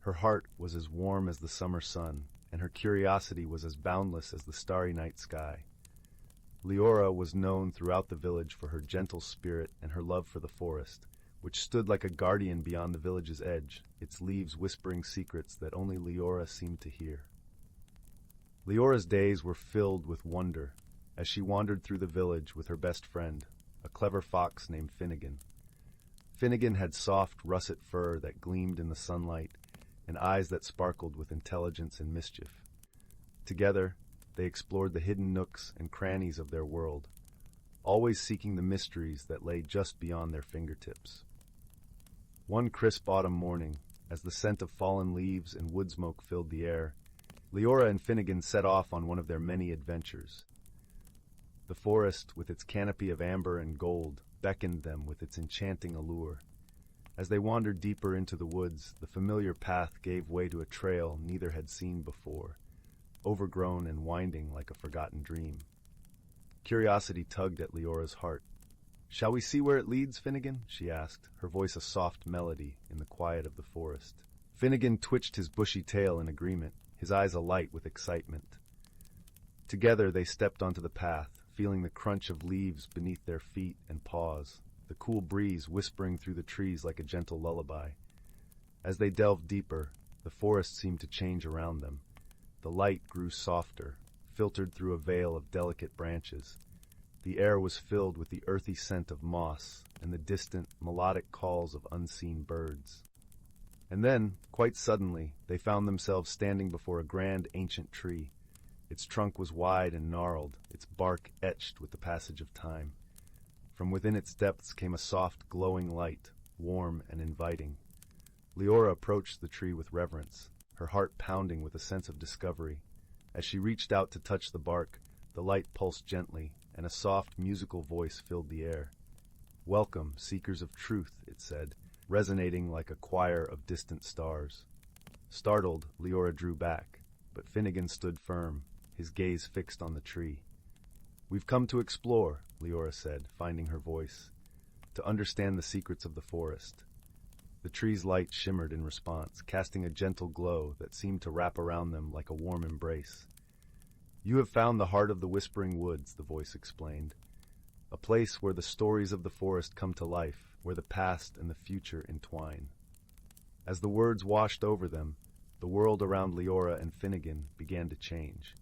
Her heart was as warm as the summer sun, and her curiosity was as boundless as the starry night sky. Leora was known throughout the village for her gentle spirit and her love for the forest, which stood like a guardian beyond the village's edge, its leaves whispering secrets that only Leora seemed to hear. Leora's days were filled with wonder as she wandered through the village with her best friend, a clever fox named Finnegan. Finnegan had soft russet fur that gleamed in the sunlight and eyes that sparkled with intelligence and mischief. Together, they explored the hidden nooks and crannies of their world, always seeking the mysteries that lay just beyond their fingertips. One crisp autumn morning, as the scent of fallen leaves and wood smoke filled the air, Leora and Finnegan set off on one of their many adventures. The forest, with its canopy of amber and gold, beckoned them with its enchanting allure. As they wandered deeper into the woods, the familiar path gave way to a trail neither had seen before, overgrown and winding like a forgotten dream. Curiosity tugged at Leora's heart. "Shall we see where it leads, Finnegan?" she asked, her voice a soft melody in the quiet of the forest. Finnegan twitched his bushy tail in agreement, his eyes alight with excitement. Together they stepped onto the path, feeling the crunch of leaves beneath their feet and paws, the cool breeze whispering through the trees like a gentle lullaby. As they delved deeper, the forest seemed to change around them. The light grew softer, filtered through a veil of delicate branches. The air was filled with the earthy scent of moss and the distant, melodic calls of unseen birds. And then, quite suddenly, they found themselves standing before a grand ancient tree. Its trunk was wide and gnarled, its bark etched with the passage of time. From within its depths came a soft, glowing light, warm and inviting. Leora approached the tree with reverence, her heart pounding with a sense of discovery. As she reached out to touch the bark, the light pulsed gently, and a soft, musical voice filled the air. "Welcome, seekers of truth," it said, resonating like a choir of distant stars. Startled, Leora drew back, but Finnegan stood firm, his gaze fixed on the tree. "We've come to explore," Leora said, finding her voice, "to understand the secrets of the forest." The tree's light shimmered in response, casting a gentle glow that seemed to wrap around them like a warm embrace. "You have found the heart of the Whispering Woods," the voice explained, "a place where the stories of the forest come to life, where the past and the future entwine." As the words washed over them, the world around Leora and Finnegan began to change.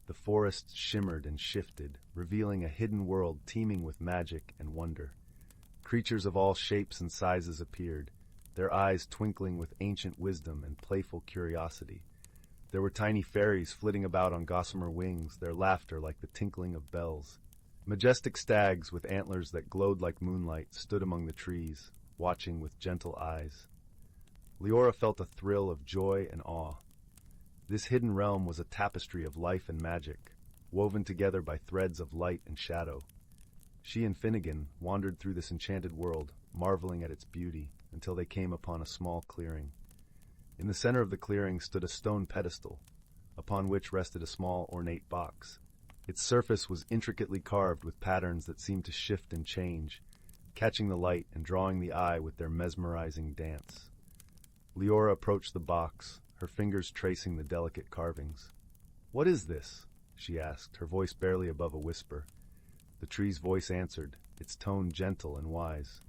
The forest shimmered and shifted, revealing a hidden world teeming with magic and wonder. Creatures of all shapes and sizes appeared, their eyes twinkling with ancient wisdom and playful curiosity. There were tiny fairies flitting about on gossamer wings, their laughter like the tinkling of bells. Majestic stags with antlers that glowed like moonlight stood among the trees, watching with gentle eyes. Leora felt a thrill of joy and awe. This hidden realm was a tapestry of life and magic, woven together by threads of light and shadow. She and Finnegan wandered through this enchanted world, marveling at its beauty, until they came upon a small clearing. In the center of the clearing stood a stone pedestal, upon which rested a small ornate box. Its surface was intricately carved with patterns that seemed to shift and change, catching the light and drawing the eye with their mesmerizing dance. Leora approached the box, her fingers tracing the delicate carvings. "What is this?" she asked, her voice barely above a whisper. The tree's voice answered, its tone gentle and wise.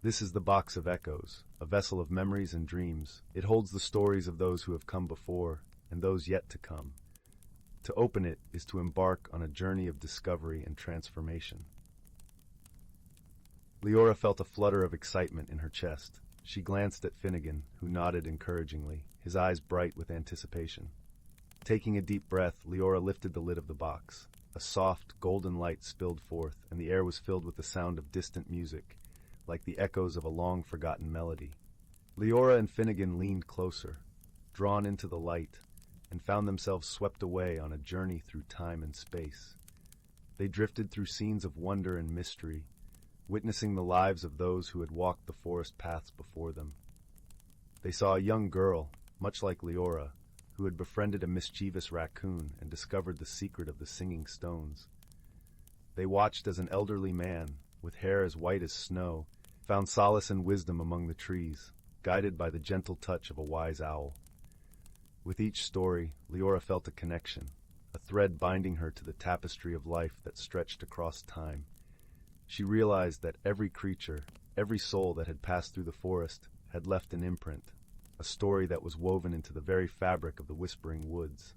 "This is the Box of Echoes, a vessel of memories and dreams. It holds the stories of those who have come before and those yet to come. To open it is to embark on a journey of discovery and transformation." Leora felt a flutter of excitement in her chest. She glanced at Finnegan, who nodded encouragingly, his eyes bright with anticipation. Taking a deep breath, Leora lifted the lid of the box. A soft, golden light spilled forth, and the air was filled with the sound of distant music, like the echoes of a long-forgotten melody. Leora and Finnegan leaned closer, drawn into the light, and found themselves swept away on a journey through time and space. They drifted through scenes of wonder and mystery, witnessing the lives of those who had walked the forest paths before them. They saw a young girl, much like Leora, who had befriended a mischievous raccoon and discovered the secret of the singing stones. They watched as an elderly man, with hair as white as snow, found solace and wisdom among the trees, guided by the gentle touch of a wise owl. With each story, Leora felt a connection, a thread binding her to the tapestry of life that stretched across time. She realized that every creature, every soul that had passed through the forest, had left an imprint, a story that was woven into the very fabric of the whispering woods.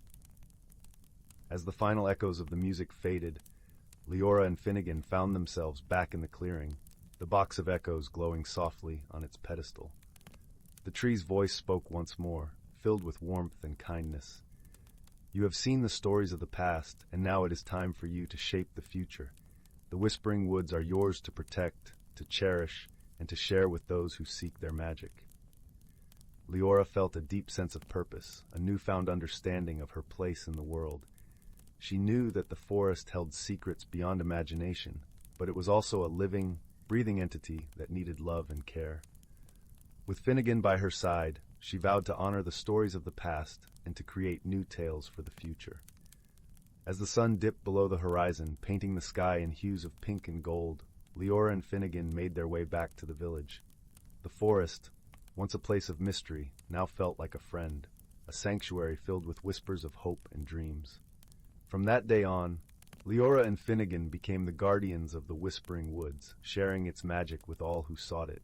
As the final echoes of the music faded, Leora and Finnegan found themselves back in the clearing, the box of echoes glowing softly on its pedestal. The tree's voice spoke once more, filled with warmth and kindness. You have seen the stories of the past, and now it is time for you to shape the future. The whispering woods are yours to protect, to cherish, and to share with those who seek their magic. Leora felt a deep sense of purpose, a newfound understanding of her place in the world. She knew that the forest held secrets beyond imagination, but it was also a living, breathing entity that needed love and care. With Finnegan by her side, she vowed to honor the stories of the past and to create new tales for the future. As the sun dipped below the horizon, painting the sky in hues of pink and gold, Leora and Finnegan made their way back to the village. The forest, once a place of mystery, now felt like a friend, a sanctuary filled with whispers of hope and dreams. From that day on, Leora and Finnegan became the guardians of the Whispering Woods, sharing its magic with all who sought it.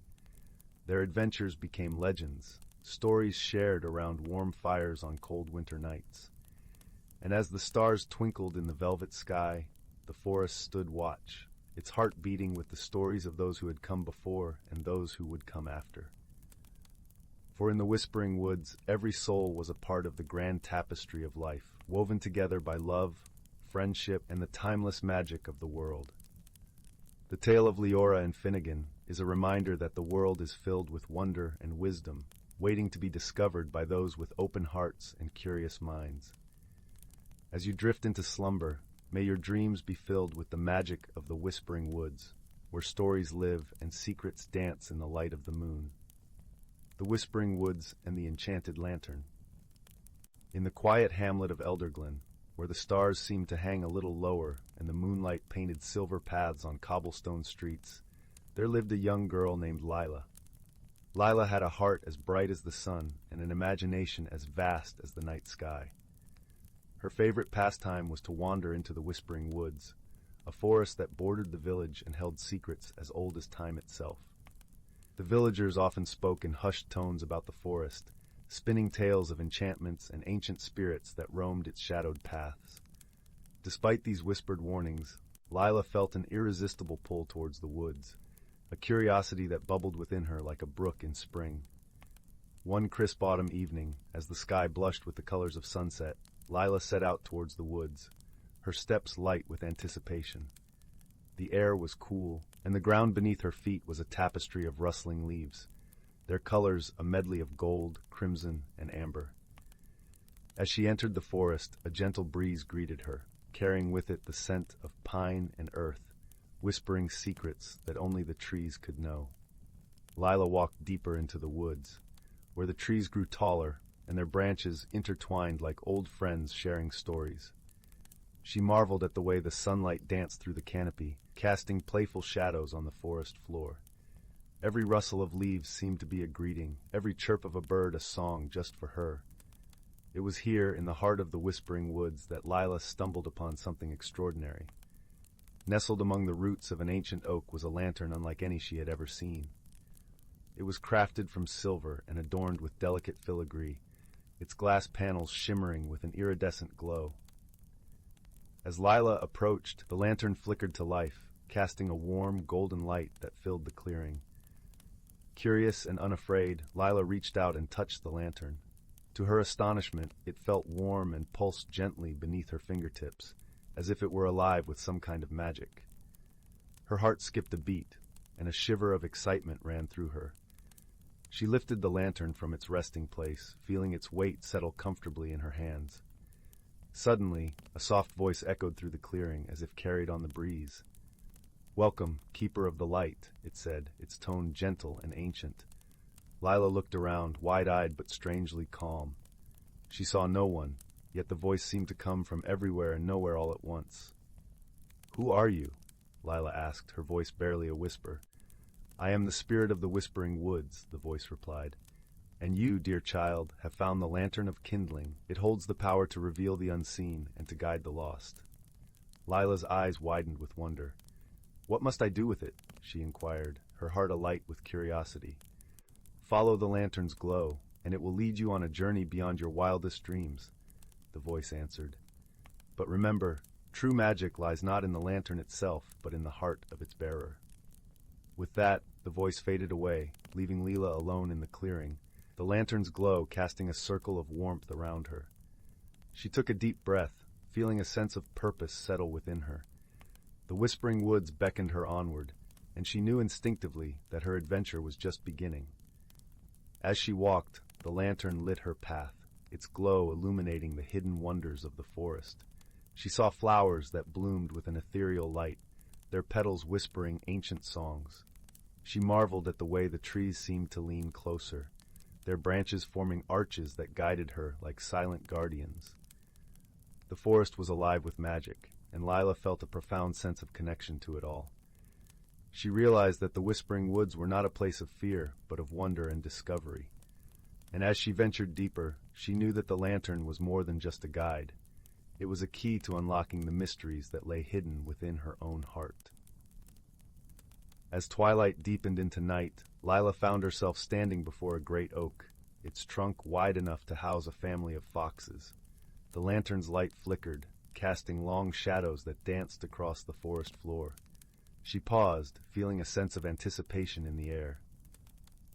Their adventures became legends, stories shared around warm fires on cold winter nights. And as the stars twinkled in the velvet sky, the forest stood watch, its heart beating with the stories of those who had come before and those who would come after. For in the Whispering Woods, every soul was a part of the grand tapestry of life, woven together by love, friendship, and the timeless magic of the world. The tale of Leora and Finnegan is a reminder that the world is filled with wonder and wisdom, waiting to be discovered by those with open hearts and curious minds. As you drift into slumber, may your dreams be filled with the magic of the Whispering Woods, where stories live and secrets dance in the light of the moon. The Whispering Woods and the Enchanted Lantern. In the quiet hamlet of Elderglen, where the stars seemed to hang a little lower and the moonlight painted silver paths on cobblestone streets, there lived a young girl named Lila. Lila had a heart as bright as the sun and an imagination as vast as the night sky. Her favorite pastime was to wander into the Whispering Woods, a forest that bordered the village and held secrets as old as time itself. The villagers often spoke in hushed tones about the forest, spinning tales of enchantments and ancient spirits that roamed its shadowed paths. Despite these whispered warnings, Lila felt an irresistible pull towards the woods, a curiosity that bubbled within her like a brook in spring. One crisp autumn evening, as the sky blushed with the colors of sunset, Lila set out towards the woods, her steps light with anticipation. The air was cool, and the ground beneath her feet was a tapestry of rustling leaves, their colors a medley of gold, crimson, and amber. As she entered the forest, a gentle breeze greeted her, carrying with it the scent of pine and earth, whispering secrets that only the trees could know. Lila walked deeper into the woods, where the trees grew taller and their branches intertwined like old friends sharing stories. She marveled at the way the sunlight danced through the canopy, casting playful shadows on the forest floor. Every rustle of leaves seemed to be a greeting, every chirp of a bird a song just for her. It was here, in the heart of the Whispering Woods, that Lila stumbled upon something extraordinary. Nestled among the roots of an ancient oak was a lantern unlike any she had ever seen. It was crafted from silver and adorned with delicate filigree, its glass panels shimmering with an iridescent glow. As Lila approached, the lantern flickered to life, casting a warm, golden light that filled the clearing. Curious and unafraid, Lila reached out and touched the lantern. To her astonishment, it felt warm and pulsed gently beneath her fingertips, as if it were alive with some kind of magic. Her heart skipped a beat, and a shiver of excitement ran through her. She lifted the lantern from its resting place, feeling its weight settle comfortably in her hands. Suddenly, a soft voice echoed through the clearing as if carried on the breeze. "Welcome, Keeper of the Light," it said, its tone gentle and ancient. Lila looked around, wide-eyed but strangely calm. She saw no one, yet the voice seemed to come from everywhere and nowhere all at once. "Who are you?" Lila asked, her voice barely a whisper. "I am the spirit of the Whispering Woods," the voice replied. "And you, dear child, have found the Lantern of Kindling. It holds the power to reveal the unseen and to guide the lost." Lila's eyes widened with wonder. "What must I do with it?" she inquired, her heart alight with curiosity. "Follow the lantern's glow, and it will lead you on a journey beyond your wildest dreams," the voice answered. "But remember, true magic lies not in the lantern itself, but in the heart of its bearer." With that, the voice faded away, leaving Lila alone in the clearing, the lantern's glow casting a circle of warmth around her. She took a deep breath, feeling a sense of purpose settle within her. The Whispering Woods beckoned her onward, and she knew instinctively that her adventure was just beginning. As she walked, the lantern lit her path, its glow illuminating the hidden wonders of the forest. She saw flowers that bloomed with an ethereal light, their petals whispering ancient songs. She marveled at the way the trees seemed to lean closer, their branches forming arches that guided her like silent guardians. The forest was alive with magic, and Lila felt a profound sense of connection to it all. She realized that the Whispering Woods were not a place of fear, but of wonder and discovery. And as she ventured deeper, she knew that the lantern was more than just a guide. It was a key to unlocking the mysteries that lay hidden within her own heart. As twilight deepened into night, Lila found herself standing before a great oak, its trunk wide enough to house a family of foxes. The lantern's light flickered, casting long shadows that danced across the forest floor. She paused, feeling a sense of anticipation in the air.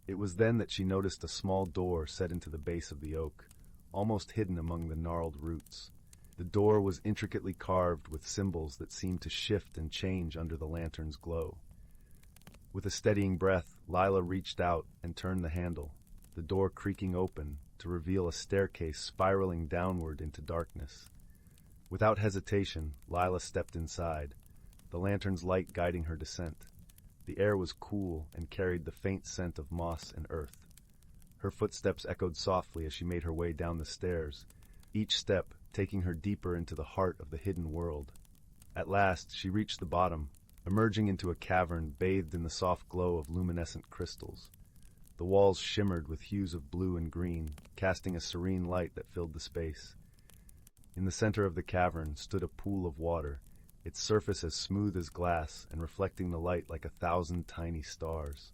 It was then that she noticed a small door set into the base of the oak, almost hidden among the gnarled roots. The door was intricately carved with symbols that seemed to shift and change under the lantern's glow. With a steadying breath, Lila reached out and turned the handle, the door creaking open to reveal a staircase spiraling downward into darkness. Without hesitation, Lila stepped inside, the lantern's light guiding her descent. The air was cool and carried the faint scent of moss and earth. Her footsteps echoed softly as she made her way down the stairs, each step taking her deeper into the heart of the hidden world. At last, she reached the bottom, emerging into a cavern bathed in the soft glow of luminescent crystals. The walls shimmered with hues of blue and green, casting a serene light that filled the space. In the center of the cavern stood a pool of water, its surface as smooth as glass and reflecting the light like 1,000 tiny stars.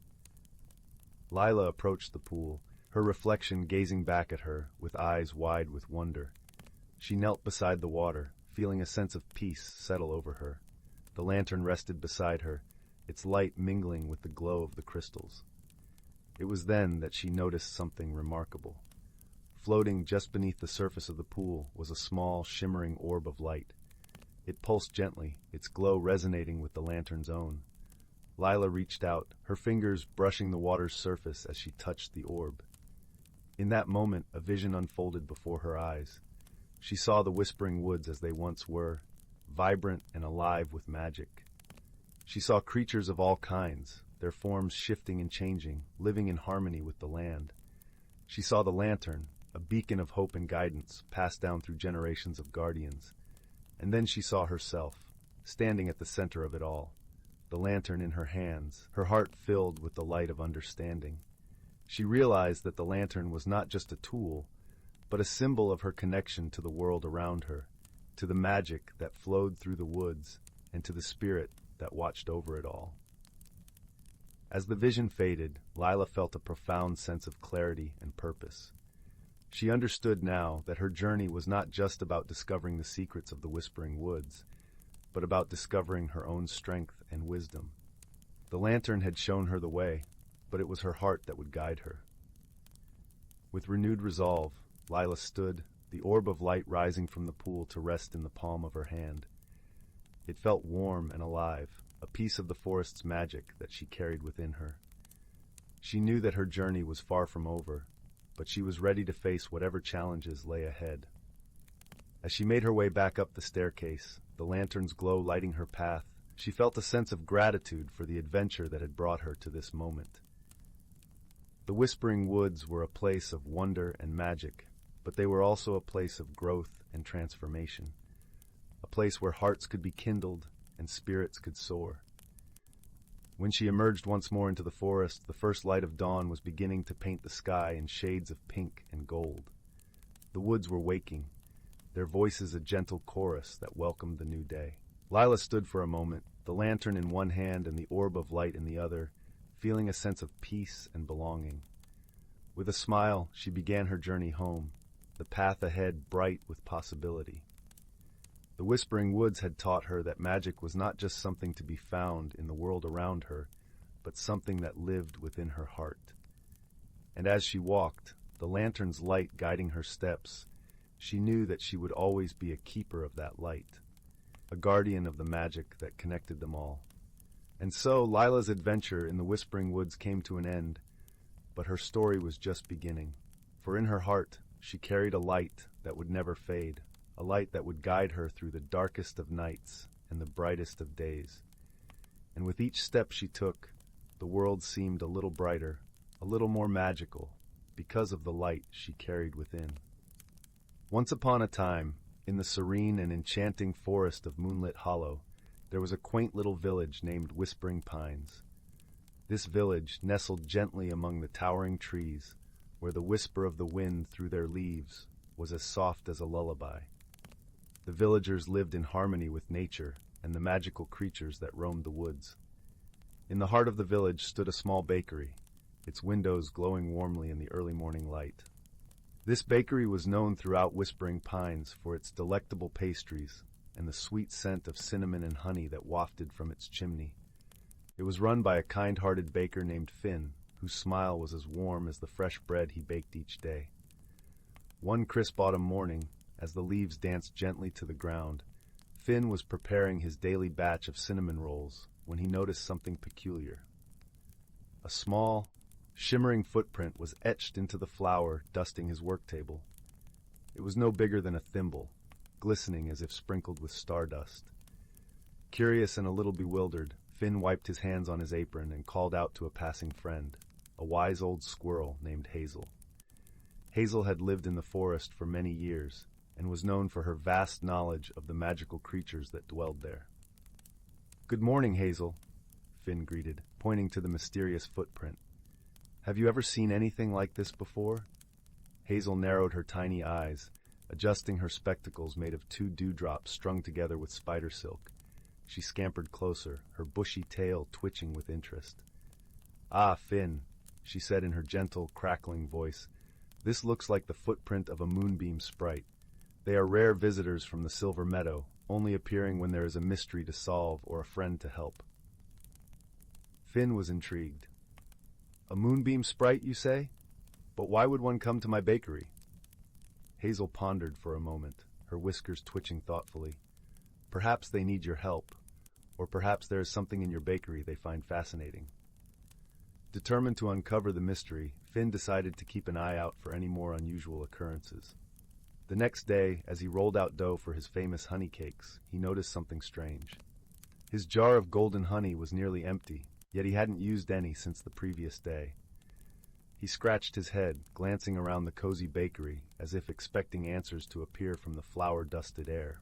Lila approached the pool, her reflection gazing back at her with eyes wide with wonder. She knelt beside the water, feeling a sense of peace settle over her. The lantern rested beside her, its light mingling with the glow of the crystals. It was then that she noticed something remarkable. Floating just beneath the surface of the pool was a small, shimmering orb of light. It pulsed gently, its glow resonating with the lantern's own. Lila reached out, her fingers brushing the water's surface as she touched the orb. In that moment, a vision unfolded before her eyes. She saw the Whispering Woods as they once were, vibrant and alive with magic. She saw creatures of all kinds, their forms shifting and changing, living in harmony with the land. She saw the lantern, a beacon of hope and guidance, passed down through generations of guardians. And then she saw herself, standing at the center of it all, the lantern in her hands, her heart filled with the light of understanding. She realized that the lantern was not just a tool, but a symbol of her connection to the world around her, to the magic that flowed through the woods, and to the spirit that watched over it all. As the vision faded, Lila felt a profound sense of clarity and purpose. She understood now that her journey was not just about discovering the secrets of the Whispering Woods, but about discovering her own strength and wisdom. The lantern had shown her the way, but it was her heart that would guide her. With renewed resolve, Lila stood, the orb of light rising from the pool to rest in the palm of her hand. It felt warm and alive, a piece of the forest's magic that she carried within her. She knew that her journey was far from over, but she was ready to face whatever challenges lay ahead. As she made her way back up the staircase, the lantern's glow lighting her path, she felt a sense of gratitude for the adventure that had brought her to this moment. The Whispering Woods were a place of wonder and magic, but they were also a place of growth and transformation, a place where hearts could be kindled and spirits could soar. When she emerged once more into the forest, the first light of dawn was beginning to paint the sky in shades of pink and gold. The woods were waking, their voices a gentle chorus that welcomed the new day. Lila stood for a moment, the lantern in one hand and the orb of light in the other, feeling a sense of peace and belonging. With a smile, she began her journey home, the path ahead bright with possibility. The Whispering Woods had taught her that magic was not just something to be found in the world around her, but something that lived within her heart. And as she walked, the lantern's light guiding her steps, she knew that she would always be a keeper of that light, a guardian of the magic that connected them all. And so Lila's adventure in the Whispering Woods came to an end, but her story was just beginning. For in her heart, she carried a light that would never fade, a light that would guide her through the darkest of nights and the brightest of days. And with each step she took, the world seemed a little brighter, a little more magical, because of the light she carried within. Once upon a time, in the serene and enchanting forest of Moonlit Hollow, there was a quaint little village named Whispering Pines. This village nestled gently among the towering trees, where the whisper of the wind through their leaves was as soft as a lullaby. The villagers lived in harmony with nature and the magical creatures that roamed the woods. In the heart of the village stood a small bakery, its windows glowing warmly in the early morning light. This bakery was known throughout Whispering Pines for its delectable pastries and the sweet scent of cinnamon and honey that wafted from its chimney. It was run by a kind-hearted baker named Finn, whose smile was as warm as the fresh bread he baked each day. One crisp autumn morning, as the leaves danced gently to the ground, Finn was preparing his daily batch of cinnamon rolls when he noticed something peculiar. A small, shimmering footprint was etched into the flour dusting his work table. It was no bigger than a thimble, glistening as if sprinkled with stardust. Curious and a little bewildered, Finn wiped his hands on his apron and called out to a passing friend, a wise old squirrel named Hazel. Hazel had lived in the forest for many years and was known for her vast knowledge of the magical creatures that dwelled there. "Good morning, Hazel," Finn greeted, pointing to the mysterious footprint. "Have you ever seen anything like this before?" Hazel narrowed her tiny eyes, adjusting her spectacles made of 2 dewdrops strung together with spider silk. She scampered closer, her bushy tail twitching with interest. "Ah, Finn," she said in her gentle, crackling voice, "this looks like the footprint of a moonbeam sprite. They are rare visitors from the Silver Meadow, only appearing when there is a mystery to solve or a friend to help." Finn was intrigued. "A moonbeam sprite, you say? But why would one come to my bakery?" Hazel pondered for a moment, her whiskers twitching thoughtfully. "Perhaps they need your help, or perhaps there is something in your bakery they find fascinating." Determined to uncover the mystery, Finn decided to keep an eye out for any more unusual occurrences. The next day, as he rolled out dough for his famous honey cakes, he noticed something strange. His jar of golden honey was nearly empty, yet he hadn't used any since the previous day. He scratched his head, glancing around the cozy bakery, as if expecting answers to appear from the flour-dusted air.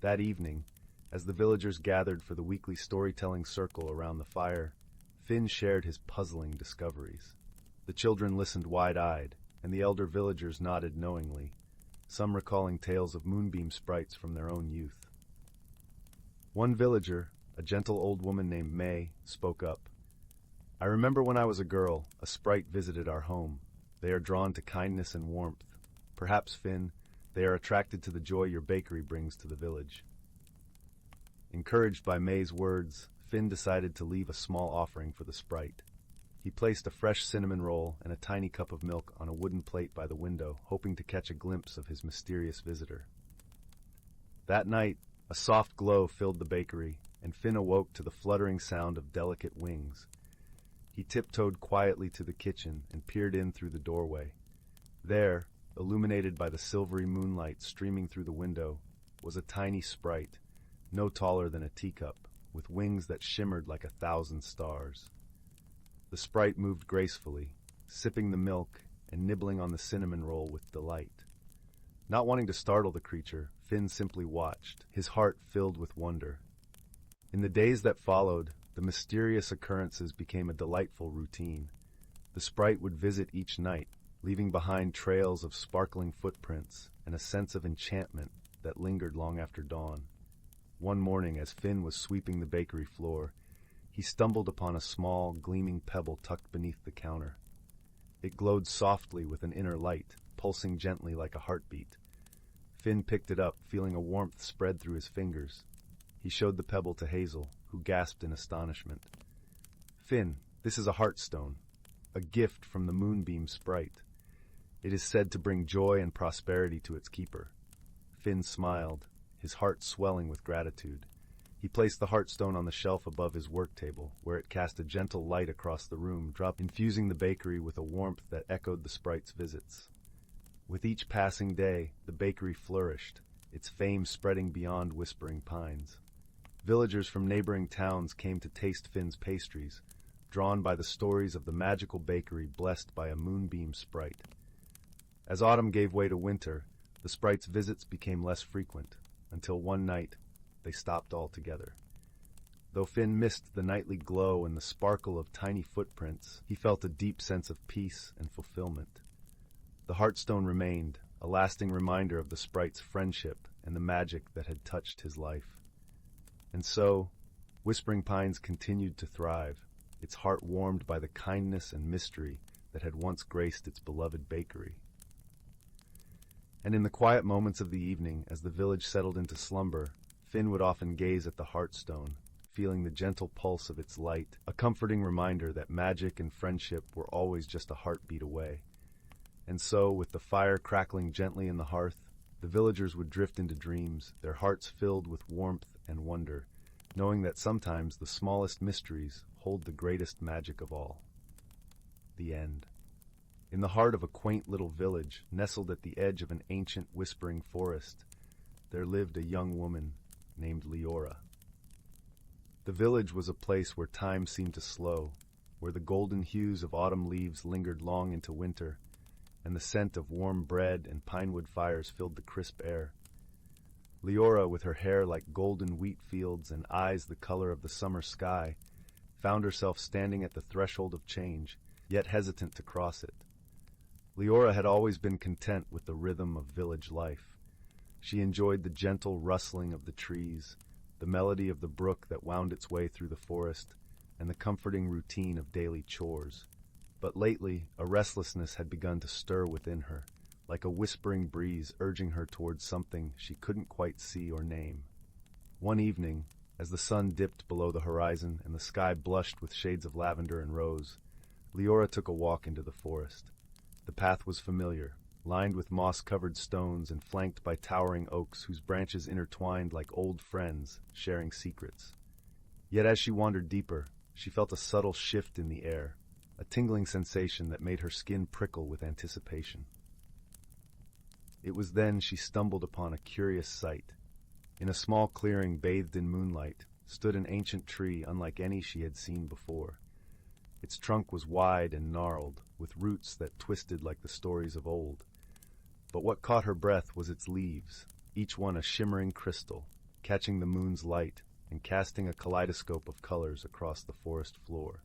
That evening, as the villagers gathered for the weekly storytelling circle around the fire, Finn shared his puzzling discoveries. The children listened wide-eyed, and the elder villagers nodded knowingly, some recalling tales of moonbeam sprites from their own youth. One villager, a gentle old woman named May, spoke up. "I remember when I was a girl, a sprite visited our home. They are drawn to kindness and warmth. Perhaps, Finn, they are attracted to the joy your bakery brings to the village." Encouraged by May's words, Finn decided to leave a small offering for the sprite. He placed a fresh cinnamon roll and a tiny cup of milk on a wooden plate by the window, hoping to catch a glimpse of his mysterious visitor. That night, a soft glow filled the bakery, and Finn awoke to the fluttering sound of delicate wings. He tiptoed quietly to the kitchen and peered in through the doorway. There, illuminated by the silvery moonlight streaming through the window, was a tiny sprite, no taller than a teacup, with wings that shimmered like 1,000 stars. The sprite moved gracefully, sipping the milk and nibbling on the cinnamon roll with delight. Not wanting to startle the creature, Finn simply watched, his heart filled with wonder. In the days that followed, the mysterious occurrences became a delightful routine. The sprite would visit each night, leaving behind trails of sparkling footprints and a sense of enchantment that lingered long after dawn. One morning, as Finn was sweeping the bakery floor, he stumbled upon a small, gleaming pebble tucked beneath the counter. It glowed softly with an inner light, pulsing gently like a heartbeat. Finn picked it up, feeling a warmth spread through his fingers. He showed the pebble to Hazel, who gasped in astonishment. "Finn, this is a heartstone, a gift from the Moonbeam sprite. It is said to bring joy and prosperity to its keeper." Finn smiled, his heart swelling with gratitude. He placed the heartstone on the shelf above his work table, where it cast a gentle light across the room, infusing the bakery with a warmth that echoed the sprite's visits. With each passing day, the bakery flourished, its fame spreading beyond Whispering Pines. Villagers from neighboring towns came to taste Finn's pastries, drawn by the stories of the magical bakery blessed by a moonbeam sprite. As autumn gave way to winter, the sprite's visits became less frequent, until one night they stopped altogether. Though Finn missed the nightly glow and the sparkle of tiny footprints, he felt a deep sense of peace and fulfillment. The heartstone remained, a lasting reminder of the sprite's friendship and the magic that had touched his life. And so, Whispering Pines continued to thrive, its heart warmed by the kindness and mystery that had once graced its beloved bakery. And in the quiet moments of the evening, as the village settled into slumber, Finn would often gaze at the heartstone, feeling the gentle pulse of its light, a comforting reminder that magic and friendship were always just a heartbeat away. And so, with the fire crackling gently in the hearth, the villagers would drift into dreams, their hearts filled with warmth and wonder, knowing that sometimes the smallest mysteries hold the greatest magic of all. The end. In the heart of a quaint little village, nestled at the edge of an ancient whispering forest, there lived a young woman named Leora. The village was a place where time seemed to slow, where the golden hues of autumn leaves lingered long into winter, and the scent of warm bread and pinewood fires filled the crisp air. Leora, with her hair like golden wheat fields and eyes the color of the summer sky, found herself standing at the threshold of change, yet hesitant to cross it. Leora had always been content with the rhythm of village life. She enjoyed the gentle rustling of the trees, the melody of the brook that wound its way through the forest, and the comforting routine of daily chores. But lately, a restlessness had begun to stir within her, like a whispering breeze urging her towards something she couldn't quite see or name. One evening, as the sun dipped below the horizon and the sky blushed with shades of lavender and rose, Leora took a walk into the forest. The path was familiar, lined with moss-covered stones and flanked by towering oaks whose branches intertwined like old friends, sharing secrets. Yet as she wandered deeper, she felt a subtle shift in the air, a tingling sensation that made her skin prickle with anticipation. It was then she stumbled upon a curious sight. In a small clearing bathed in moonlight stood an ancient tree unlike any she had seen before. Its trunk was wide and gnarled, with roots that twisted like the stories of old. But what caught her breath was its leaves, each one a shimmering crystal, catching the moon's light and casting a kaleidoscope of colors across the forest floor.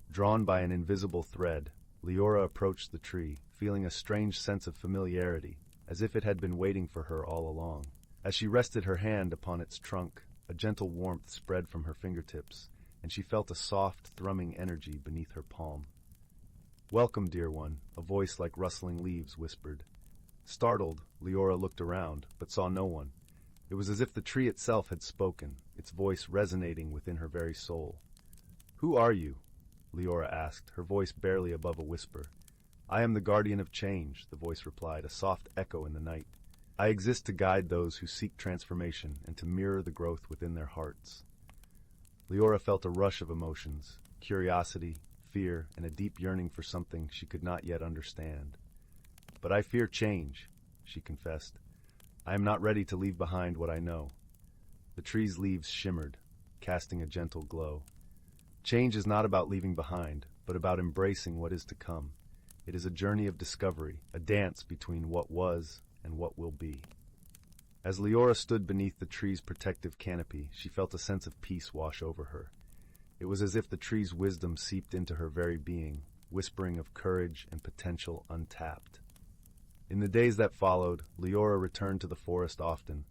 Drawn by an invisible thread, Leora approached the tree, feeling a strange sense of familiarity, as if it had been waiting for her all along. As she rested her hand upon its trunk, a gentle warmth spread from her fingertips, and she felt a soft, thrumming energy beneath her palm. "Welcome, dear one," a voice like rustling leaves whispered. Startled, Leora looked around, but saw no one. It was as if the tree itself had spoken, its voice resonating within her very soul. "Who are you?" Leora asked, her voice barely above a whisper. "I am the guardian of change," the voice replied, a soft echo in the night. "I exist to guide those who seek transformation and to mirror the growth within their hearts." Leora felt a rush of emotions, curiosity, fear, and a deep yearning for something she could not yet understand. But I fear change, she confessed. I am not ready to leave behind what I know. The tree's leaves shimmered, casting a gentle glow. Change is not about leaving behind, but about embracing what is to come. It is a journey of discovery, a dance between what was and what will be. As Leora stood beneath the tree's protective canopy, she felt a sense of peace wash over her. It was as if the tree's wisdom seeped into her very being, whispering of courage and potential untapped. In the days that followed, Leora returned to the forest often,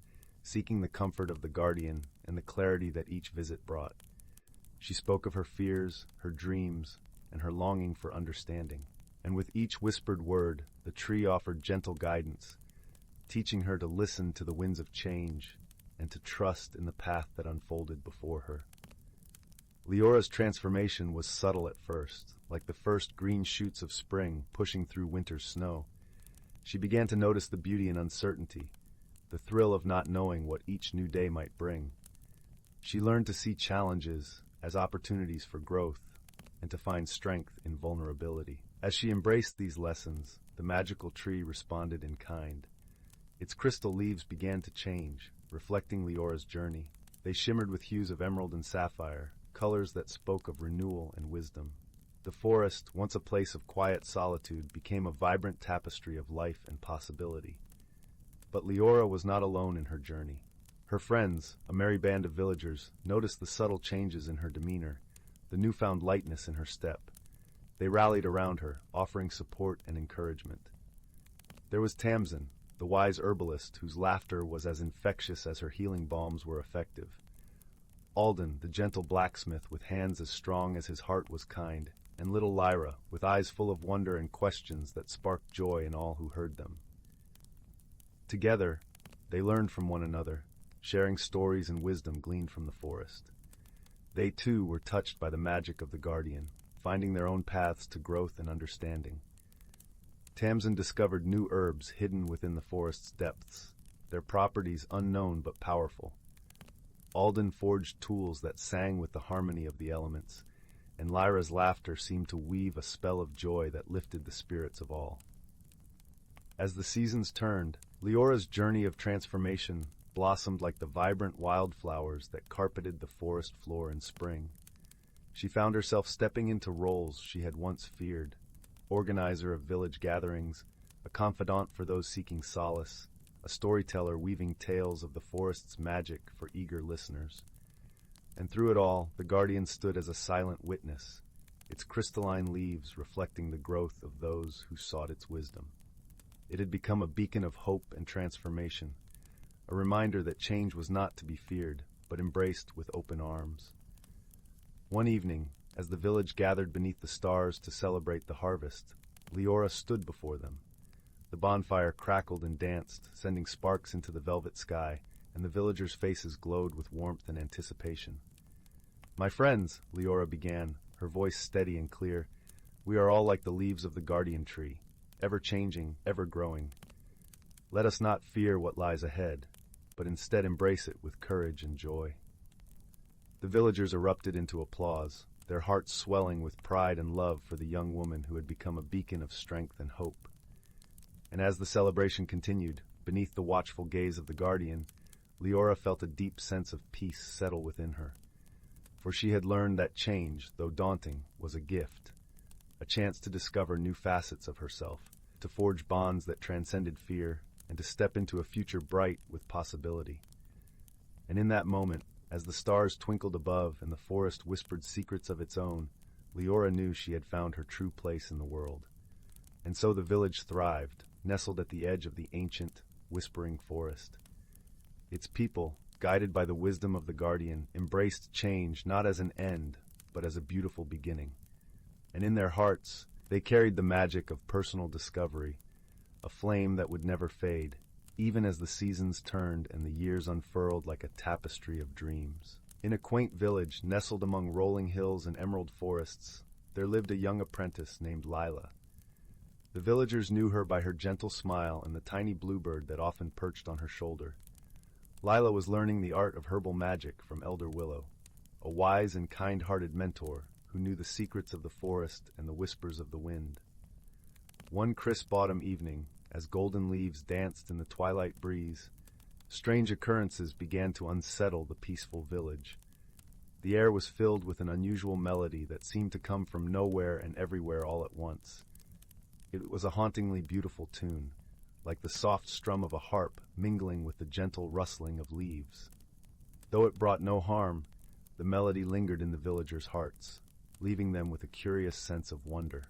seeking the comfort of the guardian and the clarity that each visit brought. She spoke of her fears, her dreams, and her longing for understanding. And with each whispered word, the tree offered gentle guidance, teaching her to listen to the winds of change and to trust in the path that unfolded before her. Leora's transformation was subtle at first, like the first green shoots of spring pushing through winter's snow. She began to notice the beauty in uncertainty, the thrill of not knowing what each new day might bring. She learned to see challenges as opportunities for growth and to find strength in vulnerability. As she embraced these lessons, the magical tree responded in kind. Its crystal leaves began to change, reflecting Leora's journey. They shimmered with hues of emerald and sapphire, colors that spoke of renewal and wisdom. The forest, once a place of quiet solitude, became a vibrant tapestry of life and possibility. But Leora was not alone in her journey. Her friends, a merry band of villagers, noticed the subtle changes in her demeanor, the newfound lightness in her step. They rallied around her, offering support and encouragement. There was Tamsin, the wise herbalist whose laughter was as infectious as her healing balms were effective. Alden, the gentle blacksmith with hands as strong as his heart was kind, and little Lyra, with eyes full of wonder and questions that sparked joy in all who heard them. Together, they learned from one another, sharing stories and wisdom gleaned from the forest. They too were touched by the magic of the guardian, finding their own paths to growth and understanding. Tamsin discovered new herbs hidden within the forest's depths, their properties unknown but powerful. Alden forged tools that sang with the harmony of the elements, and Lyra's laughter seemed to weave a spell of joy that lifted the spirits of all. As the seasons turned, Leora's journey of transformation blossomed like the vibrant wildflowers that carpeted the forest floor in spring. She found herself stepping into roles she had once feared: organizer of village gatherings, a confidant for those seeking solace, a storyteller weaving tales of the forest's magic for eager listeners. And through it all, the guardian stood as a silent witness, its crystalline leaves reflecting the growth of those who sought its wisdom. It had become a beacon of hope and transformation, a reminder that change was not to be feared, but embraced with open arms. One evening, as the village gathered beneath the stars to celebrate the harvest, Leora stood before them. The bonfire crackled and danced, sending sparks into the velvet sky, and the villagers' faces glowed with warmth and anticipation. "My friends," Leora began, her voice steady and clear, "we are all like the leaves of the guardian tree, ever changing, ever growing. Let us not fear what lies ahead, but instead embrace it with courage and joy." The villagers erupted into applause, their hearts swelling with pride and love for the young woman who had become a beacon of strength and hope. And as the celebration continued, beneath the watchful gaze of the guardian, Leora felt a deep sense of peace settle within her. For she had learned that change, though daunting, was a gift, a chance to discover new facets of herself, to forge bonds that transcended fear, and to step into a future bright with possibility. And in that moment, as the stars twinkled above and the forest whispered secrets of its own, Leora knew she had found her true place in the world. And so the village thrived, nestled at the edge of the ancient, whispering forest. Its people, guided by the wisdom of the guardian, embraced change not as an end, but as a beautiful beginning. And in their hearts, they carried the magic of personal discovery, a flame that would never fade, even as the seasons turned and the years unfurled like a tapestry of dreams. In a quaint village nestled among rolling hills and emerald forests, there lived a young apprentice named Lila. The villagers knew her by her gentle smile and the tiny bluebird that often perched on her shoulder. Lila was learning the art of herbal magic from Elder Willow, a wise and kind-hearted mentor who knew the secrets of the forest and the whispers of the wind. One crisp autumn evening, as golden leaves danced in the twilight breeze. Strange occurrences began to unsettle the peaceful village. The air was filled with an unusual melody that seemed to come from nowhere and everywhere all at once. It was a hauntingly beautiful tune, like the soft strum of a harp mingling with the gentle rustling of leaves. Though it brought no harm, the melody lingered in the villagers' hearts, leaving them with a curious sense of wonder.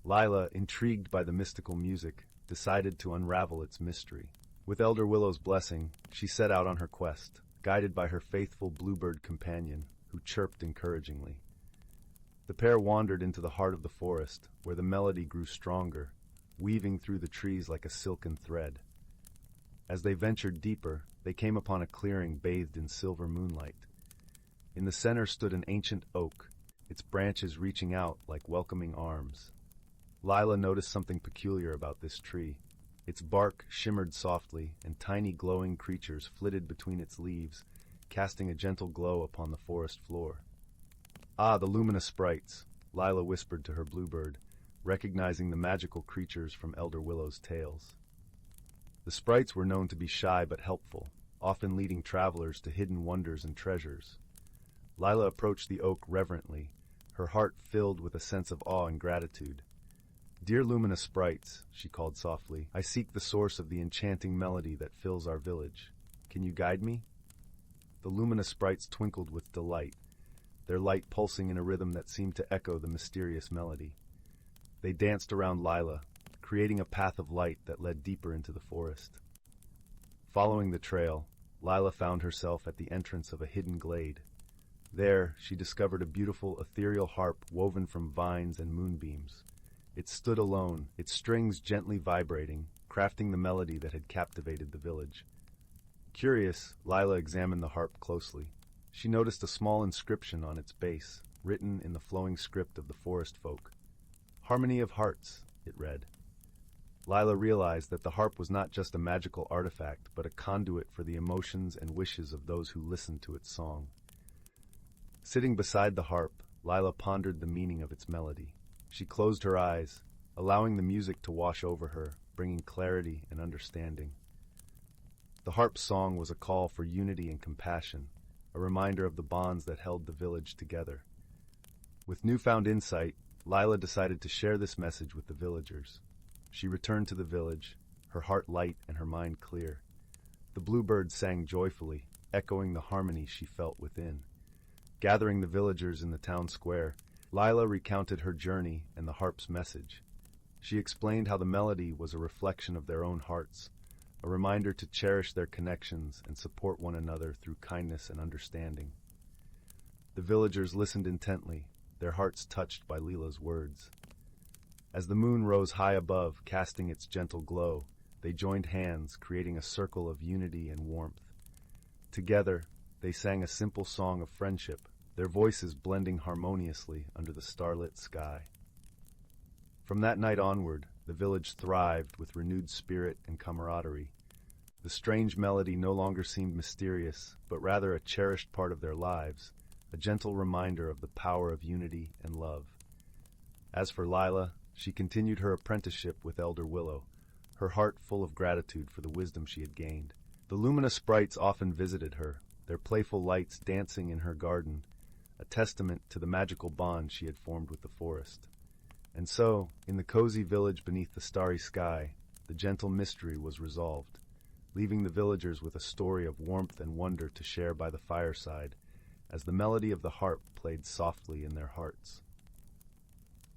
Lila, intrigued by the mystical music, decided to unravel its mystery. With Elder Willow's blessing, she set out on her quest, guided by her faithful bluebird companion, who chirped encouragingly. The pair wandered into the heart of the forest, where the melody grew stronger, weaving through the trees like a silken thread. As they ventured deeper, they came upon a clearing bathed in silver moonlight. In the center stood an ancient oak, its branches reaching out like welcoming arms. Lila noticed something peculiar about this tree. Its bark shimmered softly, and tiny glowing creatures flitted between its leaves, casting a gentle glow upon the forest floor. "Ah, the luminous sprites," Lila whispered to her bluebird, recognizing the magical creatures from Elder Willow's tales. The sprites were known to be shy but helpful, often leading travelers to hidden wonders and treasures. Lila approached the oak reverently, her heart filled with a sense of awe and gratitude. "Dear luminous sprites," she called softly, "I seek the source of the enchanting melody that fills our village. Can you guide me?" The luminous sprites twinkled with delight, their light pulsing in a rhythm that seemed to echo the mysterious melody. They danced around Lila, creating a path of light that led deeper into the forest. Following the trail, Lila found herself at the entrance of a hidden glade. There, she discovered a beautiful ethereal harp woven from vines and moonbeams. It stood alone, its strings gently vibrating, crafting the melody that had captivated the village. Curious, Lila examined the harp closely. She noticed a small inscription on its base, written in the flowing script of the forest folk. "Harmony of Hearts," it read. Lila realized that the harp was not just a magical artifact, but a conduit for the emotions and wishes of those who listened to its song. Sitting beside the harp, Lila pondered the meaning of its melody. She closed her eyes, allowing the music to wash over her, bringing clarity and understanding. The harp's song was a call for unity and compassion, a reminder of the bonds that held the village together. With newfound insight, Lila decided to share this message with the villagers. She returned to the village, her heart light and her mind clear. The bluebirds sang joyfully, echoing the harmony she felt within. Gathering the villagers in the town square, Lila recounted her journey and the harp's message. She explained how the melody was a reflection of their own hearts, a reminder to cherish their connections and support one another through kindness and understanding. The villagers listened intently, their hearts touched by Lila's words. As the moon rose high above, casting its gentle glow, they joined hands, creating a circle of unity and warmth. Together, they sang a simple song of friendship, their voices blending harmoniously under the starlit sky. From that night onward, the village thrived with renewed spirit and camaraderie. The strange melody no longer seemed mysterious, but rather a cherished part of their lives, a gentle reminder of the power of unity and love. As for Lila, she continued her apprenticeship with Elder Willow, her heart full of gratitude for the wisdom she had gained. The luminous sprites often visited her, their playful lights dancing in her garden, a testament to the magical bond she had formed with the forest. And so, in the cozy village beneath the starry sky, the gentle mystery was resolved, leaving the villagers with a story of warmth and wonder to share by the fireside, as the melody of the harp played softly in their hearts.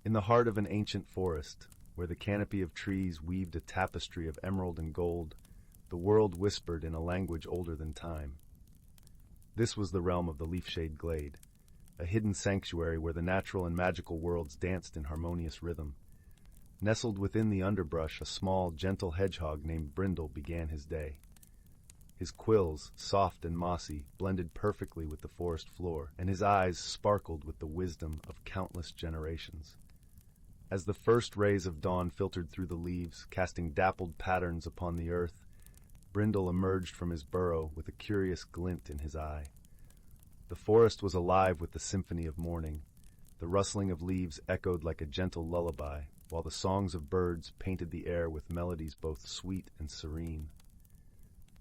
In the heart of an ancient forest, where the canopy of trees weaved a tapestry of emerald and gold, the world whispered in a language older than time. This was the realm of the leaf-shade glade, a hidden sanctuary where the natural and magical worlds danced in harmonious rhythm. Nestled within the underbrush, a small, gentle hedgehog named Brindle began his day. His quills, soft and mossy, blended perfectly with the forest floor, and his eyes sparkled with the wisdom of countless generations. As the first rays of dawn filtered through the leaves, casting dappled patterns upon the earth, Brindle emerged from his burrow with a curious glint in his eye. The forest was alive with the symphony of morning. The rustling of leaves echoed like a gentle lullaby, while the songs of birds painted the air with melodies both sweet and serene.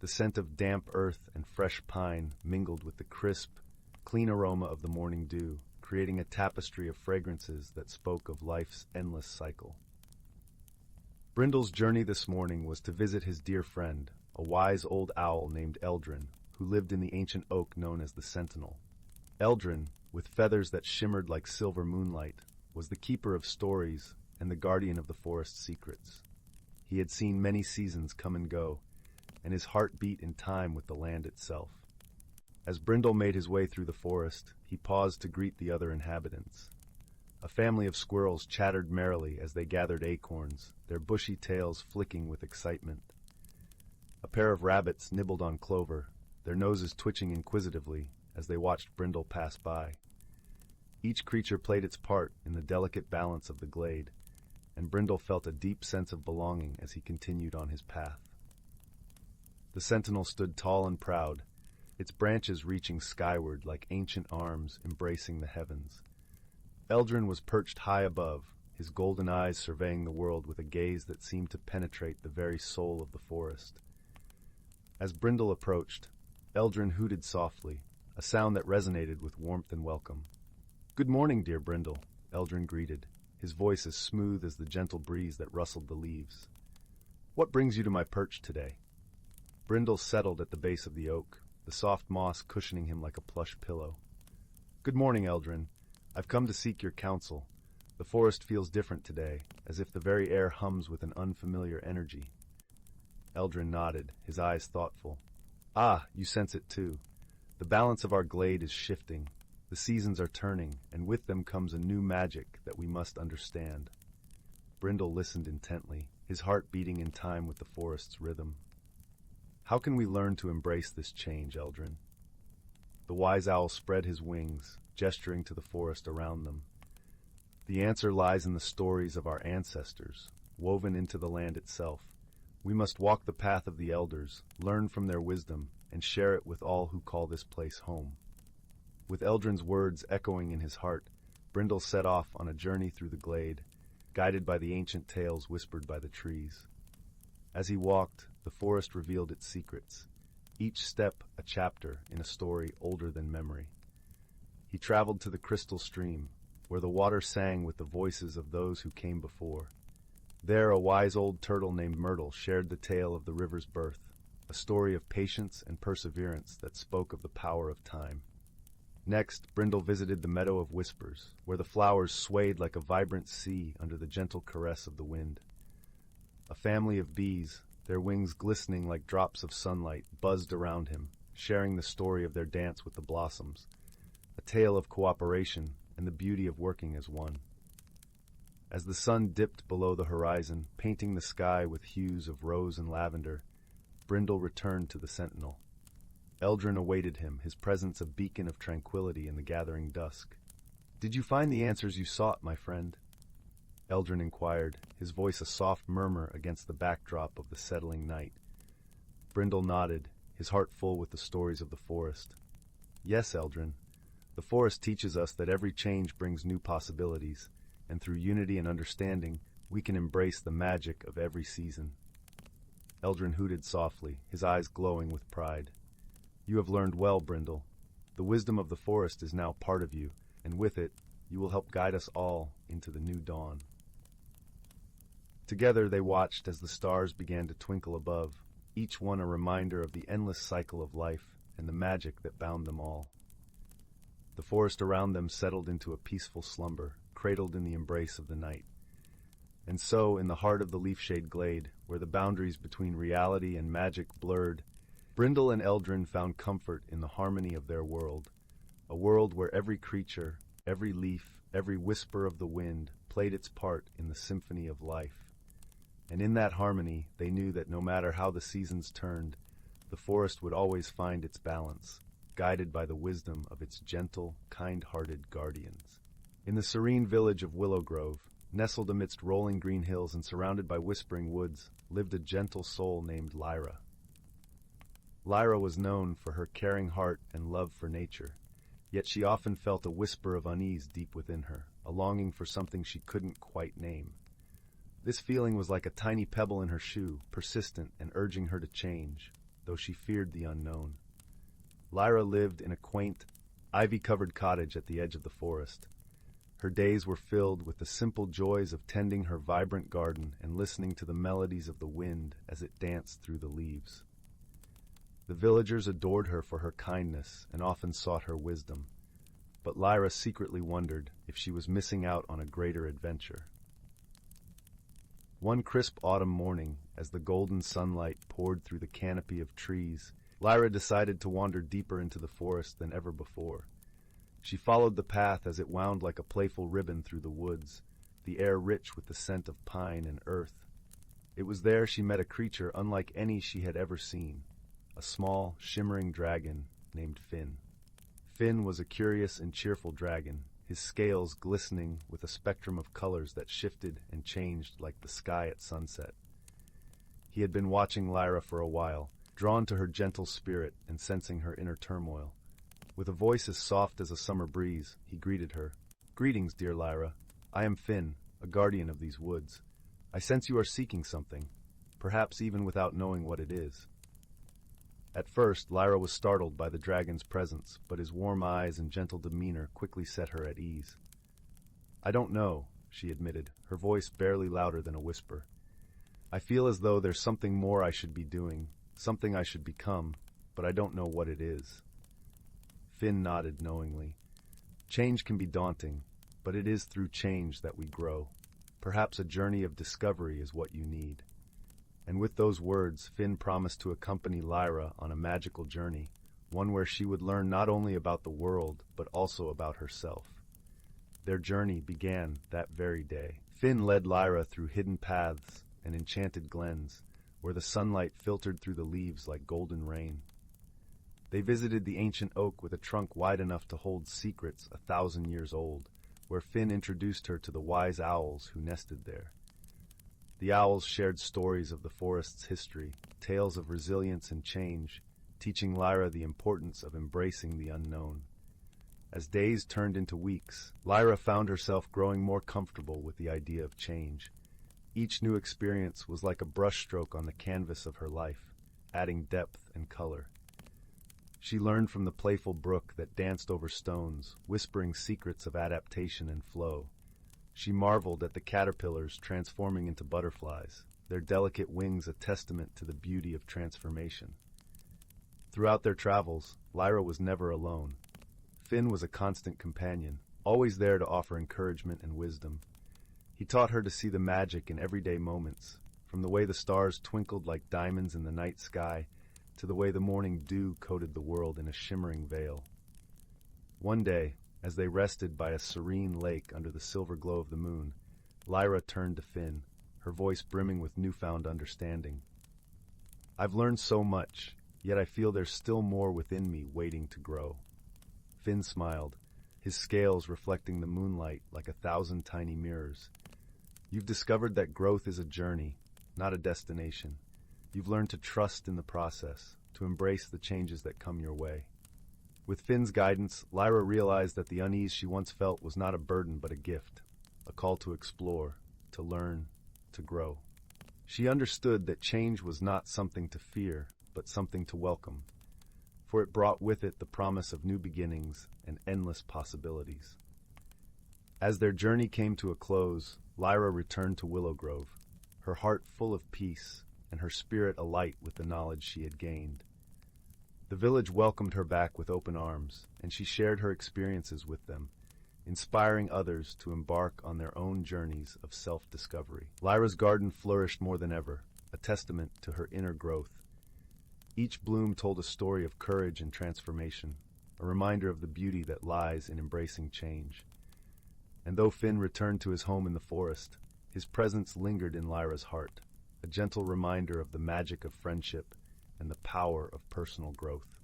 The scent of damp earth and fresh pine mingled with the crisp, clean aroma of the morning dew, creating a tapestry of fragrances that spoke of life's endless cycle. Brindle's journey this morning was to visit his dear friend, a wise old owl named Eldrin, who lived in the ancient oak known as the Sentinel. Eldrin, with feathers that shimmered like silver moonlight, was the keeper of stories and the guardian of the forest's secrets. He had seen many seasons come and go, and his heart beat in time with the land itself. As Brindle made his way through the forest, he paused to greet the other inhabitants. A family of squirrels chattered merrily as they gathered acorns, their bushy tails flicking with excitement. A pair of rabbits nibbled on clover, their noses twitching inquisitively as they watched Brindle pass by. Each creature played its part in the delicate balance of the glade, and Brindle felt a deep sense of belonging as he continued on his path. The sentinel stood tall and proud, its branches reaching skyward like ancient arms embracing the heavens. Eldrin was perched high above, his golden eyes surveying the world with a gaze that seemed to penetrate the very soul of the forest. As Brindle approached, Eldrin hooted softly, a sound that resonated with warmth and welcome. "Good morning, dear Brindle," Eldrin greeted, his voice as smooth as the gentle breeze that rustled the leaves. "What brings you to my perch today?" Brindle settled at the base of the oak, the soft moss cushioning him like a plush pillow. "Good morning, Eldrin. I've come to seek your counsel. The forest feels different today, as if the very air hums with an unfamiliar energy." Eldrin nodded, his eyes thoughtful. "Ah, you sense it too. The balance of our glade is shifting. The seasons are turning, and with them comes a new magic that we must understand." Brindle listened intently, his heart beating in time with the forest's rhythm. "How can we learn to embrace this change, Eldrin?" The wise owl spread his wings, gesturing to the forest around them. "The answer lies in the stories of our ancestors, woven into the land itself. We must walk the path of the elders, learn from their wisdom, and share it with all who call this place home." With Eldrin's words echoing in his heart, Brindle set off on a journey through the glade, guided by the ancient tales whispered by the trees. As he walked, the forest revealed its secrets, each step a chapter in a story older than memory. He traveled to the crystal stream, where the water sang with the voices of those who came before. There a wise old turtle named Myrtle shared the tale of the river's birth, a story of patience and perseverance that spoke of the power of time. Next, Brindle visited the Meadow of Whispers, where the flowers swayed like a vibrant sea under the gentle caress of the wind. A family of bees, their wings glistening like drops of sunlight, buzzed around him, sharing the story of their dance with the blossoms, a tale of cooperation and the beauty of working as one. As the sun dipped below the horizon, painting the sky with hues of rose and lavender, Brindle returned to the Sentinel. Eldrin awaited him, his presence a beacon of tranquility in the gathering dusk. "Did you find the answers you sought, my friend?" Eldrin inquired, his voice a soft murmur against the backdrop of the settling night. Brindle nodded, his heart full with the stories of the forest. "Yes, Eldrin. The forest teaches us that every change brings new possibilities, and through unity and understanding, we can embrace the magic of every season." Eldrin hooted softly, his eyes glowing with pride. "You have learned well, Brindle. The wisdom of the forest is now part of you, and with it, you will help guide us all into the new dawn." Together they watched as the stars began to twinkle above, each one a reminder of the endless cycle of life and the magic that bound them all. The forest around them settled into a peaceful slumber, cradled in the embrace of the night. And so, in the heart of the leaf-shade glade, where the boundaries between reality and magic blurred, Brindle and Eldrin found comfort in the harmony of their world, a world where every creature, every leaf, every whisper of the wind played its part in the symphony of life. And in that harmony, they knew that no matter how the seasons turned, the forest would always find its balance, guided by the wisdom of its gentle, kind-hearted guardians. In the serene village of Willowgrove, nestled amidst rolling green hills and surrounded by whispering woods, lived a gentle soul named Lyra. Lyra was known for her caring heart and love for nature, yet she often felt a whisper of unease deep within her, a longing for something she couldn't quite name. This feeling was like a tiny pebble in her shoe, persistent and urging her to change, though she feared the unknown. Lyra lived in a quaint, ivy-covered cottage at the edge of the forest. Her days were filled with the simple joys of tending her vibrant garden and listening to the melodies of the wind as it danced through the leaves. The villagers adored her for her kindness and often sought her wisdom, but Lyra secretly wondered if she was missing out on a greater adventure. One crisp autumn morning, as the golden sunlight poured through the canopy of trees, Lyra decided to wander deeper into the forest than ever before. She followed the path as it wound like a playful ribbon through the woods, the air rich with the scent of pine and earth. It was there she met a creature unlike any she had ever seen, a small, shimmering dragon named Finn. Finn was a curious and cheerful dragon, his scales glistening with a spectrum of colors that shifted and changed like the sky at sunset. He had been watching Lyra for a while, drawn to her gentle spirit and sensing her inner turmoil. With a voice as soft as a summer breeze, he greeted her. "Greetings, dear Lyra. I am Finn, a guardian of these woods. I sense you are seeking something, perhaps even without knowing what it is." At first, Lyra was startled by the dragon's presence, but his warm eyes and gentle demeanor quickly set her at ease. "I don't know," she admitted, her voice barely louder than a whisper. "I feel as though there's something more I should be doing, something I should become, but I don't know what it is." Finn nodded knowingly. Change can be daunting, but it is through change that we grow. Perhaps a journey of discovery is what you need. And with those words, Finn promised to accompany Lyra on a magical journey, one where she would learn not only about the world, but also about herself. Their journey began that very day. Finn led Lyra through hidden paths and enchanted glens, where the sunlight filtered through the leaves like golden rain. They visited the ancient oak with a trunk wide enough to hold secrets 1,000 years old, where Finn introduced her to the wise owls who nested there. The owls shared stories of the forest's history, tales of resilience and change, teaching Lyra the importance of embracing the unknown. As days turned into weeks, Lyra found herself growing more comfortable with the idea of change. Each new experience was like a brushstroke on the canvas of her life, adding depth and color. She learned from the playful brook that danced over stones, whispering secrets of adaptation and flow. She marveled at the caterpillars transforming into butterflies, their delicate wings a testament to the beauty of transformation. Throughout their travels, Lyra was never alone. Finn was a constant companion, always there to offer encouragement and wisdom. He taught her to see the magic in everyday moments, from the way the stars twinkled like diamonds in the night sky to the way the morning dew coated the world in a shimmering veil. One day, as they rested by a serene lake under the silver glow of the moon, Lyra turned to Finn, her voice brimming with newfound understanding. "I've learned so much, yet I feel there's still more within me waiting to grow." Finn smiled, his scales reflecting the moonlight like 1,000 tiny mirrors. "You've discovered that growth is a journey, not a destination. You've learned to trust in the process, to embrace the changes that come your way." With Finn's guidance, Lyra realized that the unease she once felt was not a burden but a gift, a call to explore, to learn, to grow. She understood that change was not something to fear, but something to welcome, for it brought with it the promise of new beginnings and endless possibilities. As their journey came to a close, Lyra returned to Willowgrove, her heart full of peace and her spirit alight with the knowledge she had gained. The village welcomed her back with open arms, and she shared her experiences with them, inspiring others to embark on their own journeys of self-discovery. Lyra's garden flourished more than ever, a testament to her inner growth. Each bloom told a story of courage and transformation, a reminder of the beauty that lies in embracing change. And though Finn returned to his home in the forest, his presence lingered in Lyra's heart, a gentle reminder of the magic of friendship and the power of personal growth.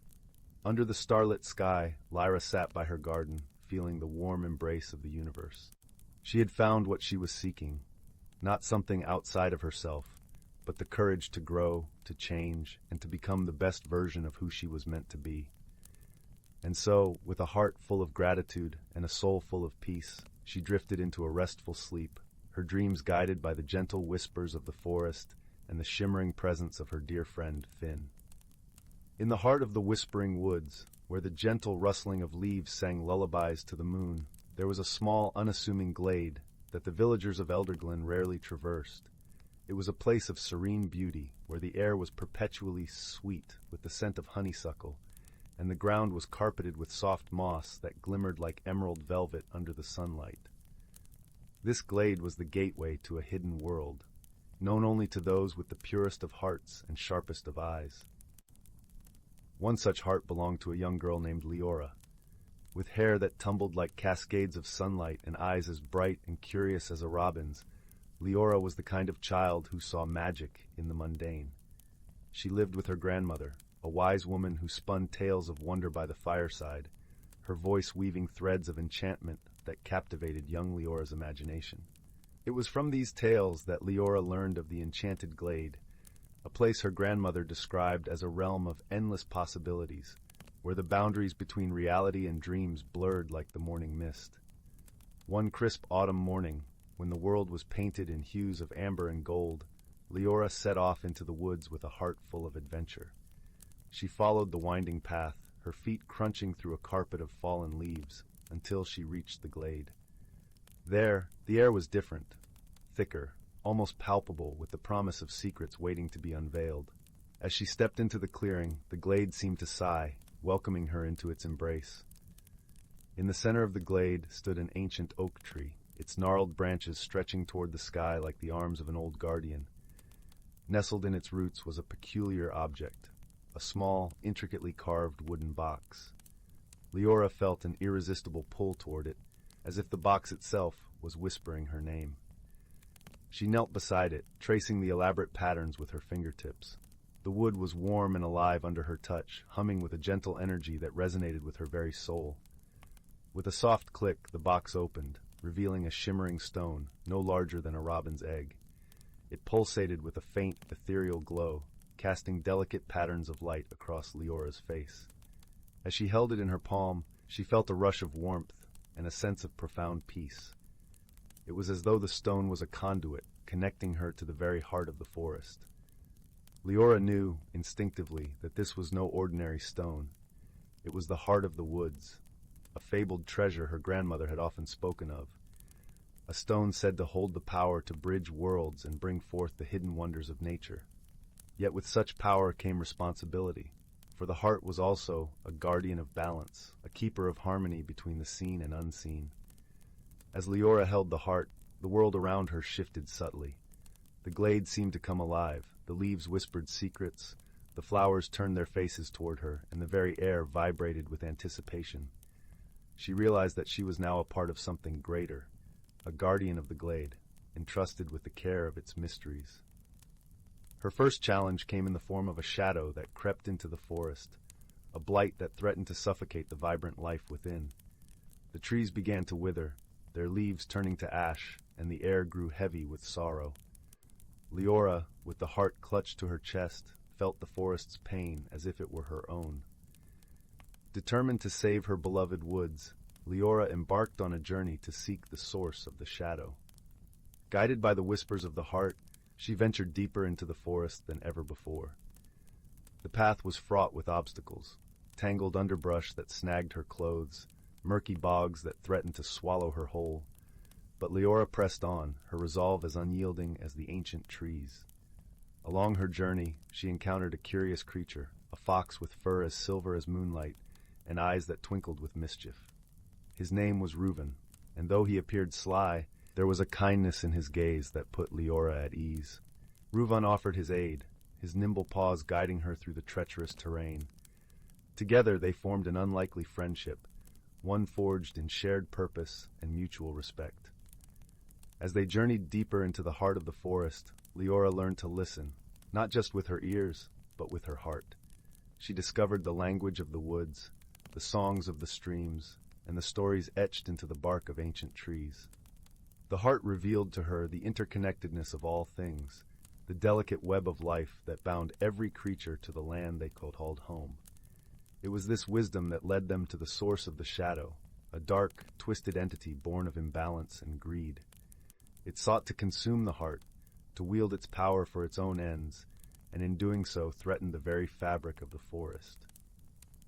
Under the starlit sky, Lyra sat by her garden, feeling the warm embrace of the universe. She had found what she was seeking, not something outside of herself, but the courage to grow, to change, and to become the best version of who she was meant to be. And so, with a heart full of gratitude and a soul full of peace, she drifted into a restful sleep, her dreams guided by the gentle whispers of the forest and the shimmering presence of her dear friend, Finn. In the heart of the whispering woods, where the gentle rustling of leaves sang lullabies to the moon, there was a small, unassuming glade that the villagers of Elderglen rarely traversed. It was a place of serene beauty, where the air was perpetually sweet with the scent of honeysuckle, and the ground was carpeted with soft moss that glimmered like emerald velvet under the sunlight. This glade was the gateway to a hidden world, known only to those with the purest of hearts and sharpest of eyes. One such heart belonged to a young girl named Leora. With hair that tumbled like cascades of sunlight and eyes as bright and curious as a robin's, Leora was the kind of child who saw magic in the mundane. She lived with her grandmother, a wise woman who spun tales of wonder by the fireside, her voice weaving threads of enchantment that captivated young Leora's imagination. It was from these tales that Leora learned of the Enchanted Glade, a place her grandmother described as a realm of endless possibilities, where the boundaries between reality and dreams blurred like the morning mist. One crisp autumn morning, when the world was painted in hues of amber and gold, Leora set off into the woods with a heart full of adventure. She followed the winding path, her feet crunching through a carpet of fallen leaves, until she reached the glade. There, the air was different, thicker, almost palpable, with the promise of secrets waiting to be unveiled. As she stepped into the clearing, the glade seemed to sigh, welcoming her into its embrace. In the center of the glade stood an ancient oak tree, its gnarled branches stretching toward the sky like the arms of an old guardian. Nestled in its roots was a peculiar object, a small, intricately carved wooden box. Leora felt an irresistible pull toward it, as if the box itself was whispering her name. She knelt beside it, tracing the elaborate patterns with her fingertips. The wood was warm and alive under her touch, humming with a gentle energy that resonated with her very soul. With a soft click, the box opened, revealing a shimmering stone, no larger than a robin's egg. It pulsated with a faint, ethereal glow, casting delicate patterns of light across Leora's face. As she held it in her palm, she felt a rush of warmth and a sense of profound peace. It was as though the stone was a conduit, connecting her to the very heart of the forest. Leora knew, instinctively, that this was no ordinary stone. It was the heart of the woods, a fabled treasure her grandmother had often spoken of. A stone said to hold the power to bridge worlds and bring forth the hidden wonders of nature. Yet with such power came responsibility, for the heart was also a guardian of balance, a keeper of harmony between the seen and unseen. As Leora held the heart, the world around her shifted subtly. The glade seemed to come alive, the leaves whispered secrets, the flowers turned their faces toward her, and the very air vibrated with anticipation. She realized that she was now a part of something greater, a guardian of the glade, entrusted with the care of its mysteries. Her first challenge came in the form of a shadow that crept into the forest, a blight that threatened to suffocate the vibrant life within. The trees began to wither, their leaves turning to ash, and the air grew heavy with sorrow. Leora, with the heart clutched to her chest, felt the forest's pain as if it were her own. Determined to save her beloved woods, Leora embarked on a journey to seek the source of the shadow. Guided by the whispers of the heart, she ventured deeper into the forest than ever before. The path was fraught with obstacles, tangled underbrush that snagged her clothes, murky bogs that threatened to swallow her whole. But Leora pressed on, her resolve as unyielding as the ancient trees. Along her journey, she encountered a curious creature, a fox with fur as silver as moonlight, and eyes that twinkled with mischief. His name was Reuven, and though he appeared sly, there was a kindness in his gaze that put Leora at ease. Reuven offered his aid, his nimble paws guiding her through the treacherous terrain. Together they formed an unlikely friendship, one forged in shared purpose and mutual respect. As they journeyed deeper into the heart of the forest, Leora learned to listen, not just with her ears, but with her heart. She discovered the language of the woods, the songs of the streams, and the stories etched into the bark of ancient trees. The heart revealed to her the interconnectedness of all things, the delicate web of life that bound every creature to the land they called home. It was this wisdom that led them to the source of the shadow, a dark, twisted entity born of imbalance and greed. It sought to consume the heart, to wield its power for its own ends, and in doing so threatened the very fabric of the forest.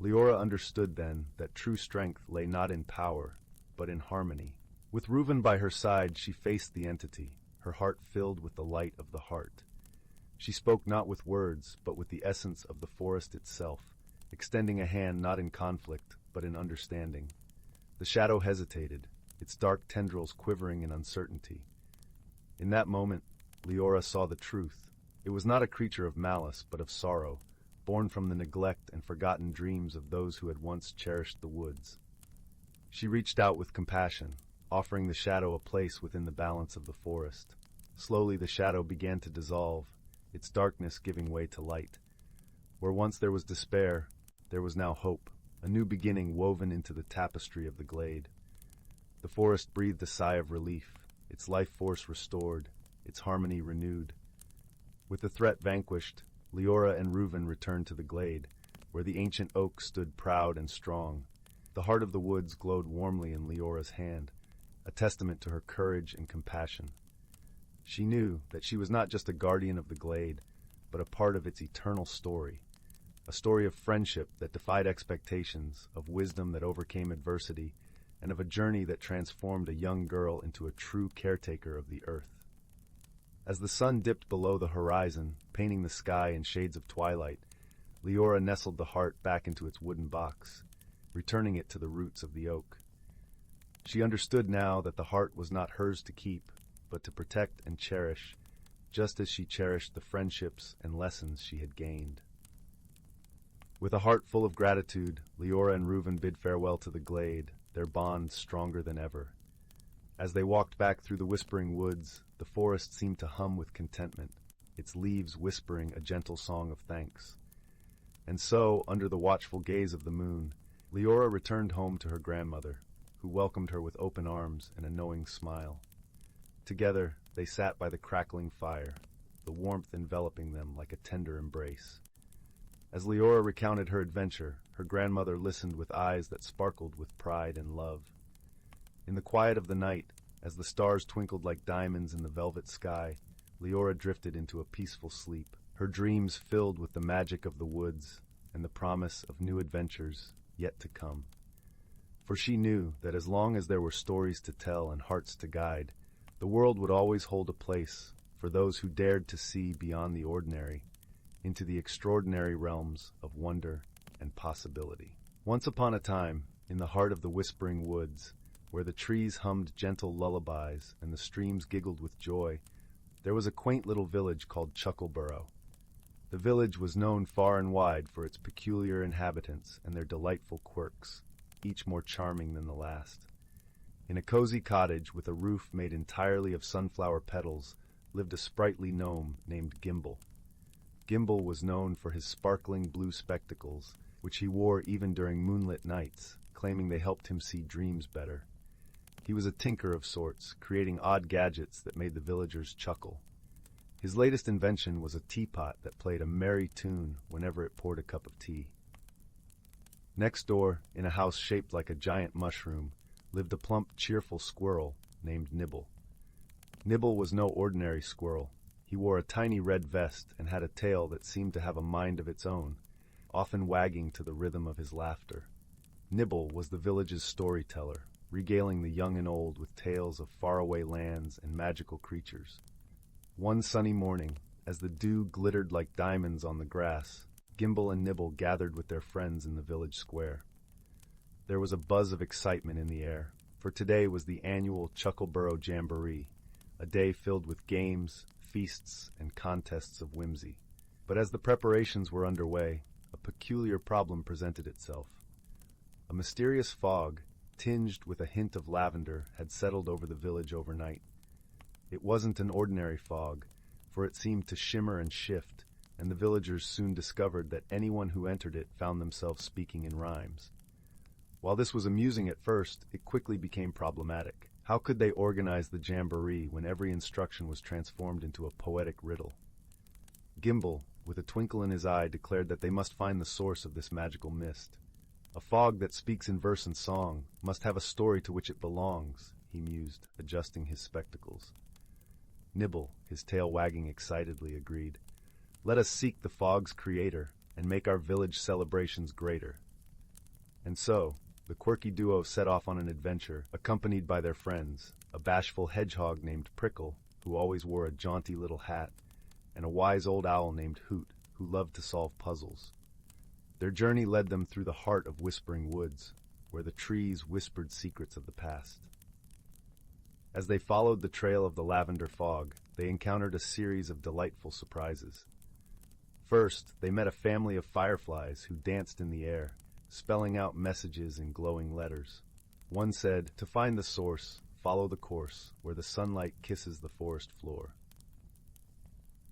Leora understood then that true strength lay not in power, but in harmony. With Reuven by her side, she faced the entity, her heart filled with the light of the heart. She spoke not with words, but with the essence of the forest itself, extending a hand not in conflict, but in understanding. The shadow hesitated, its dark tendrils quivering in uncertainty. In that moment, Leora saw the truth. It was not a creature of malice, but of sorrow, born from the neglect and forgotten dreams of those who had once cherished the woods. She reached out with compassion, offering the shadow a place within the balance of the forest. Slowly the shadow began to dissolve, its darkness giving way to light. Where once there was despair, there was now hope, a new beginning woven into the tapestry of the glade. The forest breathed a sigh of relief, its life force restored, its harmony renewed. With the threat vanquished, Leora and Reuven returned to the glade, where the ancient oak stood proud and strong. The heart of the woods glowed warmly in Leora's hand, a testament to her courage and compassion. She knew that she was not just a guardian of the glade, but a part of its eternal story, a story of friendship that defied expectations, of wisdom that overcame adversity, and of a journey that transformed a young girl into a true caretaker of the earth. As the sun dipped below the horizon, painting the sky in shades of twilight, Leora nestled the heart back into its wooden box, returning it to the roots of the oak. She understood now that the heart was not hers to keep, but to protect and cherish, just as she cherished the friendships and lessons she had gained. With a heart full of gratitude, Leora and Reuven bid farewell to the glade, their bond stronger than ever. As they walked back through the whispering woods, the forest seemed to hum with contentment, its leaves whispering a gentle song of thanks. And so, under the watchful gaze of the moon, Leora returned home to her grandmother, who welcomed her with open arms and a knowing smile. Together, they sat by the crackling fire, the warmth enveloping them like a tender embrace. As Leora recounted her adventure, her grandmother listened with eyes that sparkled with pride and love. In the quiet of the night, as the stars twinkled like diamonds in the velvet sky, Leora drifted into a peaceful sleep, her dreams filled with the magic of the woods and the promise of new adventures yet to come. For she knew that as long as there were stories to tell and hearts to guide, the world would always hold a place for those who dared to see beyond the ordinary, into the extraordinary realms of wonder and possibility. Once upon a time, in the heart of the whispering woods, where the trees hummed gentle lullabies and the streams giggled with joy, there was a quaint little village called Chuckleborough. The village was known far and wide for its peculiar inhabitants and their delightful quirks, each more charming than the last. In a cozy cottage with a roof made entirely of sunflower petals lived a sprightly gnome named Gimble. Gimble was known for his sparkling blue spectacles, which he wore even during moonlit nights, claiming they helped him see dreams better. He was a tinker of sorts, creating odd gadgets that made the villagers chuckle. His latest invention was a teapot that played a merry tune whenever it poured a cup of tea. Next door, in a house shaped like a giant mushroom, lived a plump, cheerful squirrel named Nibble. Nibble was no ordinary squirrel. He wore a tiny red vest and had a tail that seemed to have a mind of its own, often wagging to the rhythm of his laughter. Nibble was the village's storyteller, regaling the young and old with tales of faraway lands and magical creatures. One sunny morning, as the dew glittered like diamonds on the grass, Gimble and Nibble gathered with their friends in the village square. There was a buzz of excitement in the air, for today was the annual Chuckleborough Jamboree, a day filled with games, feasts, and contests of whimsy. But as the preparations were underway, a peculiar problem presented itself. A mysterious fog, tinged with a hint of lavender, had settled over the village overnight. It wasn't an ordinary fog, for it seemed to shimmer and shift, and the villagers soon discovered that anyone who entered it found themselves speaking in rhymes. While this was amusing at first, it quickly became problematic. How could they organize the jamboree when every instruction was transformed into a poetic riddle? Gimble, with a twinkle in his eye, declared that they must find the source of this magical mist. A fog that speaks in verse and song must have a story to which it belongs, he mused, adjusting his spectacles. Nibble, his tail wagging excitedly, agreed. "Let us seek the fog's creator and make our village celebrations greater." And so, the quirky duo set off on an adventure, accompanied by their friends, a bashful hedgehog named Prickle, who always wore a jaunty little hat, and a wise old owl named Hoot, who loved to solve puzzles. Their journey led them through the heart of whispering woods, where the trees whispered secrets of the past. As they followed the trail of the lavender fog, they encountered a series of delightful surprises. First, they met a family of fireflies who danced in the air, spelling out messages in glowing letters. One said, "To find the source, follow the course, where the sunlight kisses the forest floor."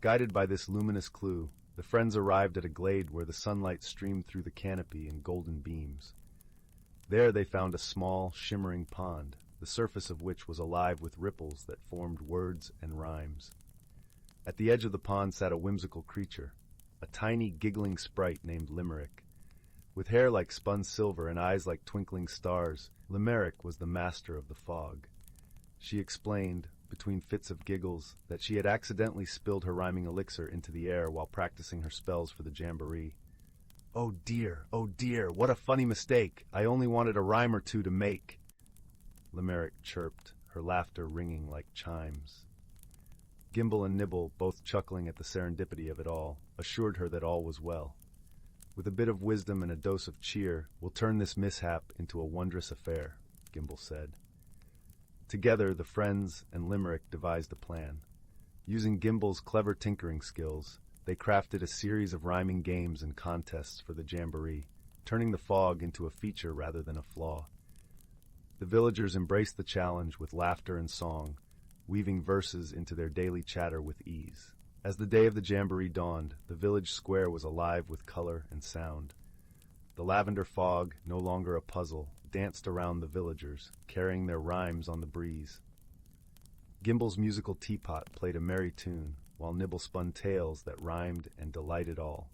Guided by this luminous clue, the friends arrived at a glade where the sunlight streamed through the canopy in golden beams. There they found a small, shimmering pond, the surface of which was alive with ripples that formed words and rhymes. At the edge of the pond sat a whimsical creature, a tiny, giggling sprite named Limerick. With hair like spun silver and eyes like twinkling stars, Limerick was the master of the fog. She explained, between fits of giggles, that she had accidentally spilled her rhyming elixir into the air while practicing her spells for the jamboree. Oh dear, what a funny mistake! I only wanted a rhyme or two to make." Limerick chirped, her laughter ringing like chimes. Gimble and Nibble, both chuckling at the serendipity of it all, assured her that all was well. "With a bit of wisdom and a dose of cheer, we'll turn this mishap into a wondrous affair," Gimble said. Together, the friends and Limerick devised a plan. Using Gimble's clever tinkering skills, they crafted a series of rhyming games and contests for the jamboree, turning the fog into a feature rather than a flaw. The villagers embraced the challenge with laughter and song, weaving verses into their daily chatter with ease. As the day of the jamboree dawned, the village square was alive with color and sound. The lavender fog, no longer a puzzle, danced around the villagers, carrying their rhymes on the breeze. Gimble's musical teapot played a merry tune, while Nibble spun tales that rhymed and delighted all.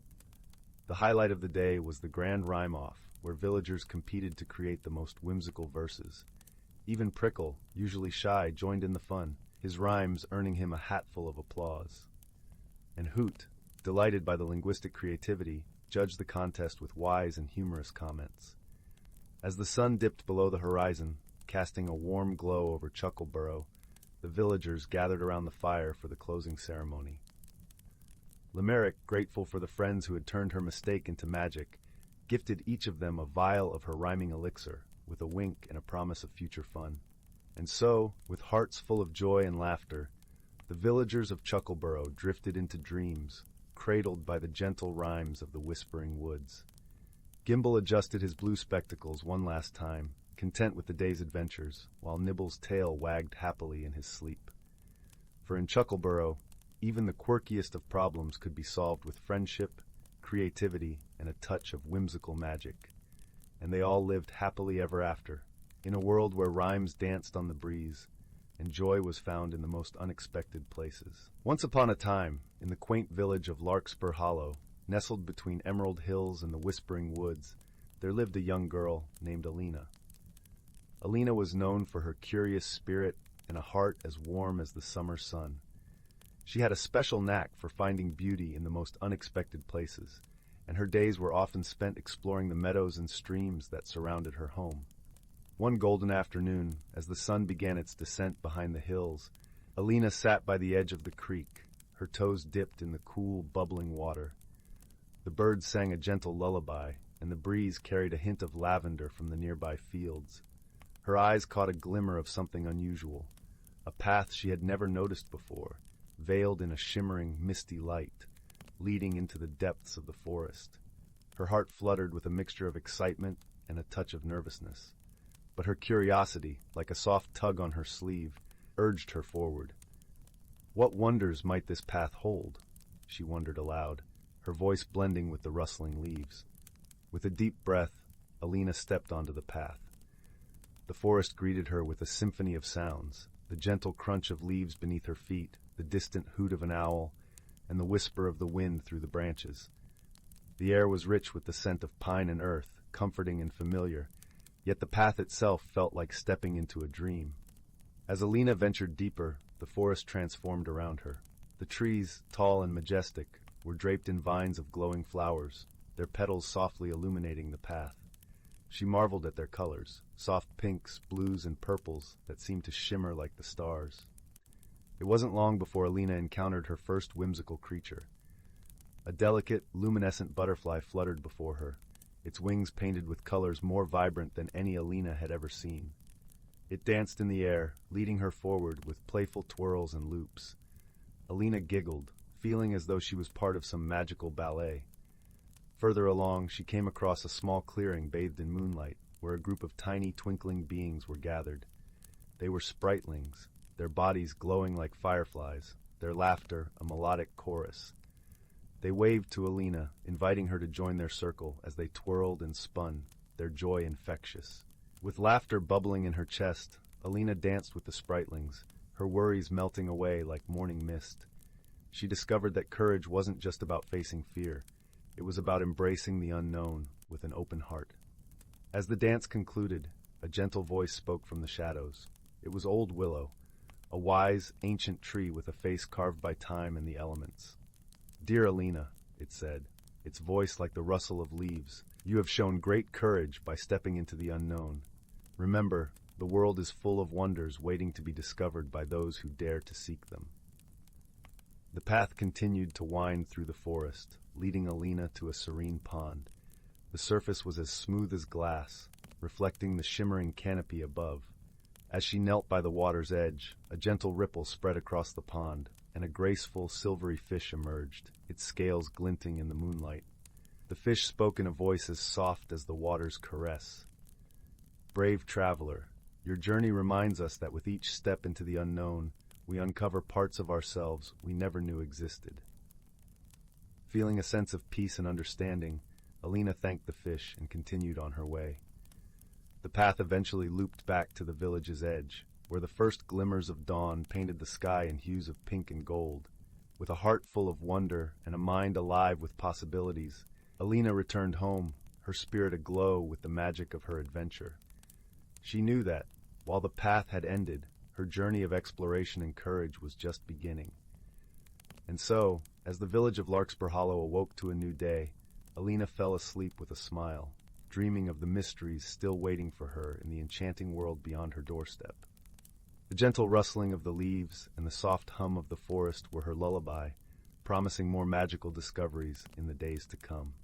The highlight of the day was the grand rhyme-off, where villagers competed to create the most whimsical verses. Even Prickle, usually shy, joined in the fun, his rhymes earning him a hatful of applause. And Hoot, delighted by the linguistic creativity, judged the contest with wise and humorous comments. As the sun dipped below the horizon, casting a warm glow over Chuckleborough, the villagers gathered around the fire for the closing ceremony. Limerick, grateful for the friends who had turned her mistake into magic, gifted each of them a vial of her rhyming elixir, with a wink and a promise of future fun. And so, with hearts full of joy and laughter, the villagers of Chuckleborough drifted into dreams, cradled by the gentle rhymes of the whispering woods. Gimble adjusted his blue spectacles one last time, content with the day's adventures, while Nibble's tail wagged happily in his sleep. For in Chuckleborough, even the quirkiest of problems could be solved with friendship, creativity, and a touch of whimsical magic. And they all lived happily ever after, in a world where rhymes danced on the breeze, and joy was found in the most unexpected places. Once upon a time, in the quaint village of Larkspur Hollow, nestled between emerald hills and the whispering woods, there lived a young girl named Alina. Alina was known for her curious spirit and a heart as warm as the summer sun. She had a special knack for finding beauty in the most unexpected places, and her days were often spent exploring the meadows and streams that surrounded her home. One golden afternoon, as the sun began its descent behind the hills, Alina sat by the edge of the creek, her toes dipped in the cool, bubbling water. The birds sang a gentle lullaby, and the breeze carried a hint of lavender from the nearby fields. Her eyes caught a glimmer of something unusual, a path she had never noticed before, veiled in a shimmering, misty light, leading into the depths of the forest. Her heart fluttered with a mixture of excitement and a touch of nervousness. But her curiosity, like a soft tug on her sleeve, urged her forward. What wonders might this path hold? She wondered aloud, her voice blending with the rustling leaves. With a deep breath, Alina stepped onto the path. The forest greeted her with a symphony of sounds, the gentle crunch of leaves beneath her feet, the distant hoot of an owl, and the whisper of the wind through the branches. The air was rich with the scent of pine and earth, comforting and familiar, yet the path itself felt like stepping into a dream. As Alina ventured deeper, the forest transformed around her. The trees, tall and majestic, were draped in vines of glowing flowers, their petals softly illuminating the path. She marveled at their colors, soft pinks, blues, and purples that seemed to shimmer like the stars. It wasn't long before Alina encountered her first whimsical creature. A delicate, luminescent butterfly fluttered before her, its wings painted with colors more vibrant than any Alina had ever seen. It danced in the air, leading her forward with playful twirls and loops. Alina giggled, feeling as though she was part of some magical ballet. Further along, she came across a small clearing bathed in moonlight, where a group of tiny, twinkling beings were gathered. They were spritlings, their bodies glowing like fireflies, their laughter a melodic chorus. They waved to Alina, inviting her to join their circle as they twirled and spun, their joy infectious. With laughter bubbling in her chest, Alina danced with the spritlings, her worries melting away like morning mist. She discovered that courage wasn't just about facing fear. It was about embracing the unknown with an open heart. As the dance concluded, a gentle voice spoke from the shadows. It was old Willow, a wise, ancient tree with a face carved by time and the elements. "Dear Alina," it said, its voice like the rustle of leaves, "you have shown great courage by stepping into the unknown. Remember, the world is full of wonders waiting to be discovered by those who dare to seek them." The path continued to wind through the forest, leading Alina to a serene pond. The surface was as smooth as glass, reflecting the shimmering canopy above. As she knelt by the water's edge, a gentle ripple spread across the pond, and a graceful, silvery fish emerged, its scales glinting in the moonlight. The fish spoke in a voice as soft as the water's caress. "Brave traveler, your journey reminds us that with each step into the unknown, we uncover parts of ourselves we never knew existed." Feeling a sense of peace and understanding, Alina thanked the fish and continued on her way. The path eventually looped back to the village's edge, where the first glimmers of dawn painted the sky in hues of pink and gold. With a heart full of wonder and a mind alive with possibilities, Alina returned home, her spirit aglow with the magic of her adventure. She knew that, while the path had ended, her journey of exploration and courage was just beginning. And so, as the village of Larkspur Hollow awoke to a new day, Alina fell asleep with a smile, dreaming of the mysteries still waiting for her in the enchanting world beyond her doorstep. The gentle rustling of the leaves and the soft hum of the forest were her lullaby, promising more magical discoveries in the days to come.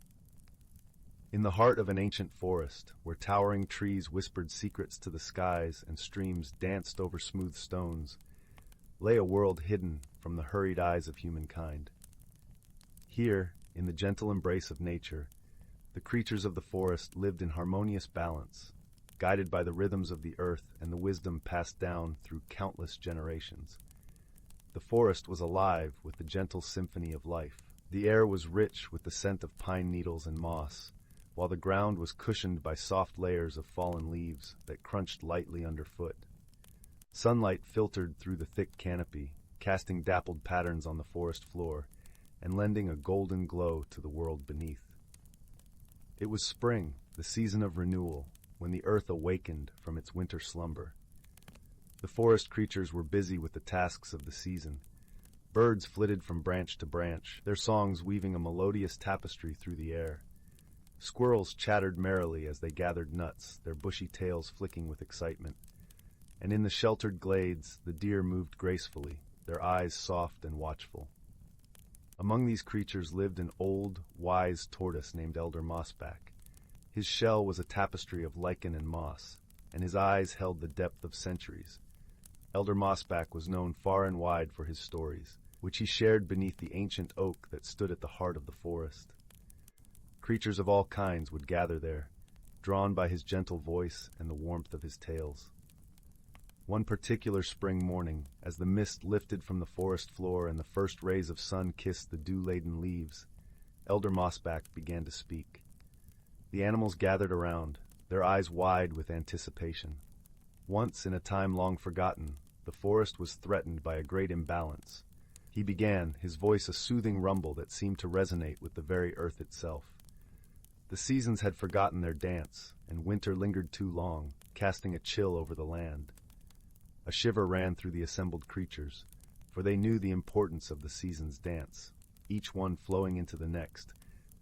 In the heart of an ancient forest, where towering trees whispered secrets to the skies and streams danced over smooth stones, lay a world hidden from the hurried eyes of humankind. Here, in the gentle embrace of nature, the creatures of the forest lived in harmonious balance, guided by the rhythms of the earth and the wisdom passed down through countless generations. The forest was alive with the gentle symphony of life. The air was rich with the scent of pine needles and moss, while the ground was cushioned by soft layers of fallen leaves that crunched lightly underfoot. Sunlight filtered through the thick canopy, casting dappled patterns on the forest floor and lending a golden glow to the world beneath. It was spring, the season of renewal, when the earth awakened from its winter slumber. The forest creatures were busy with the tasks of the season. Birds flitted from branch to branch, their songs weaving a melodious tapestry through the air. Squirrels chattered merrily as they gathered nuts, their bushy tails flicking with excitement. And in the sheltered glades, the deer moved gracefully, their eyes soft and watchful. Among these creatures lived an old, wise tortoise named Elder Mossback. His shell was a tapestry of lichen and moss, and his eyes held the depth of centuries. Elder Mossback was known far and wide for his stories, which he shared beneath the ancient oak that stood at the heart of the forest. Creatures of all kinds would gather there, drawn by his gentle voice and the warmth of his tales. One particular spring morning, as the mist lifted from the forest floor and the first rays of sun kissed the dew-laden leaves, Elder Mossback began to speak. The animals gathered around, their eyes wide with anticipation. Once, in a time long forgotten, the forest was threatened by a great imbalance. He began, his voice a soothing rumble that seemed to resonate with the very earth itself. The seasons had forgotten their dance, and winter lingered too long, casting a chill over the land. A shiver ran through the assembled creatures, for they knew the importance of the season's dance, each one flowing into the next,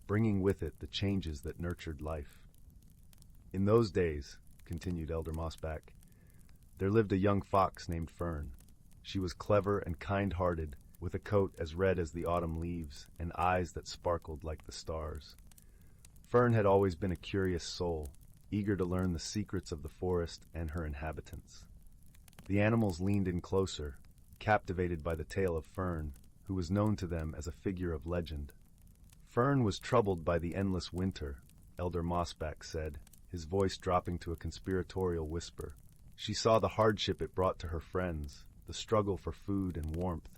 bringing with it the changes that nurtured life. In those days, continued Elder Mossback, there lived a young fox named Fern. She was clever and kind-hearted, with a coat as red as the autumn leaves and eyes that sparkled like the stars. Fern had always been a curious soul, eager to learn the secrets of the forest and her inhabitants. The animals leaned in closer, captivated by the tale of Fern, who was known to them as a figure of legend. Fern was troubled by the endless winter, Elder Mossback said, his voice dropping to a conspiratorial whisper. She saw the hardship it brought to her friends, the struggle for food and warmth.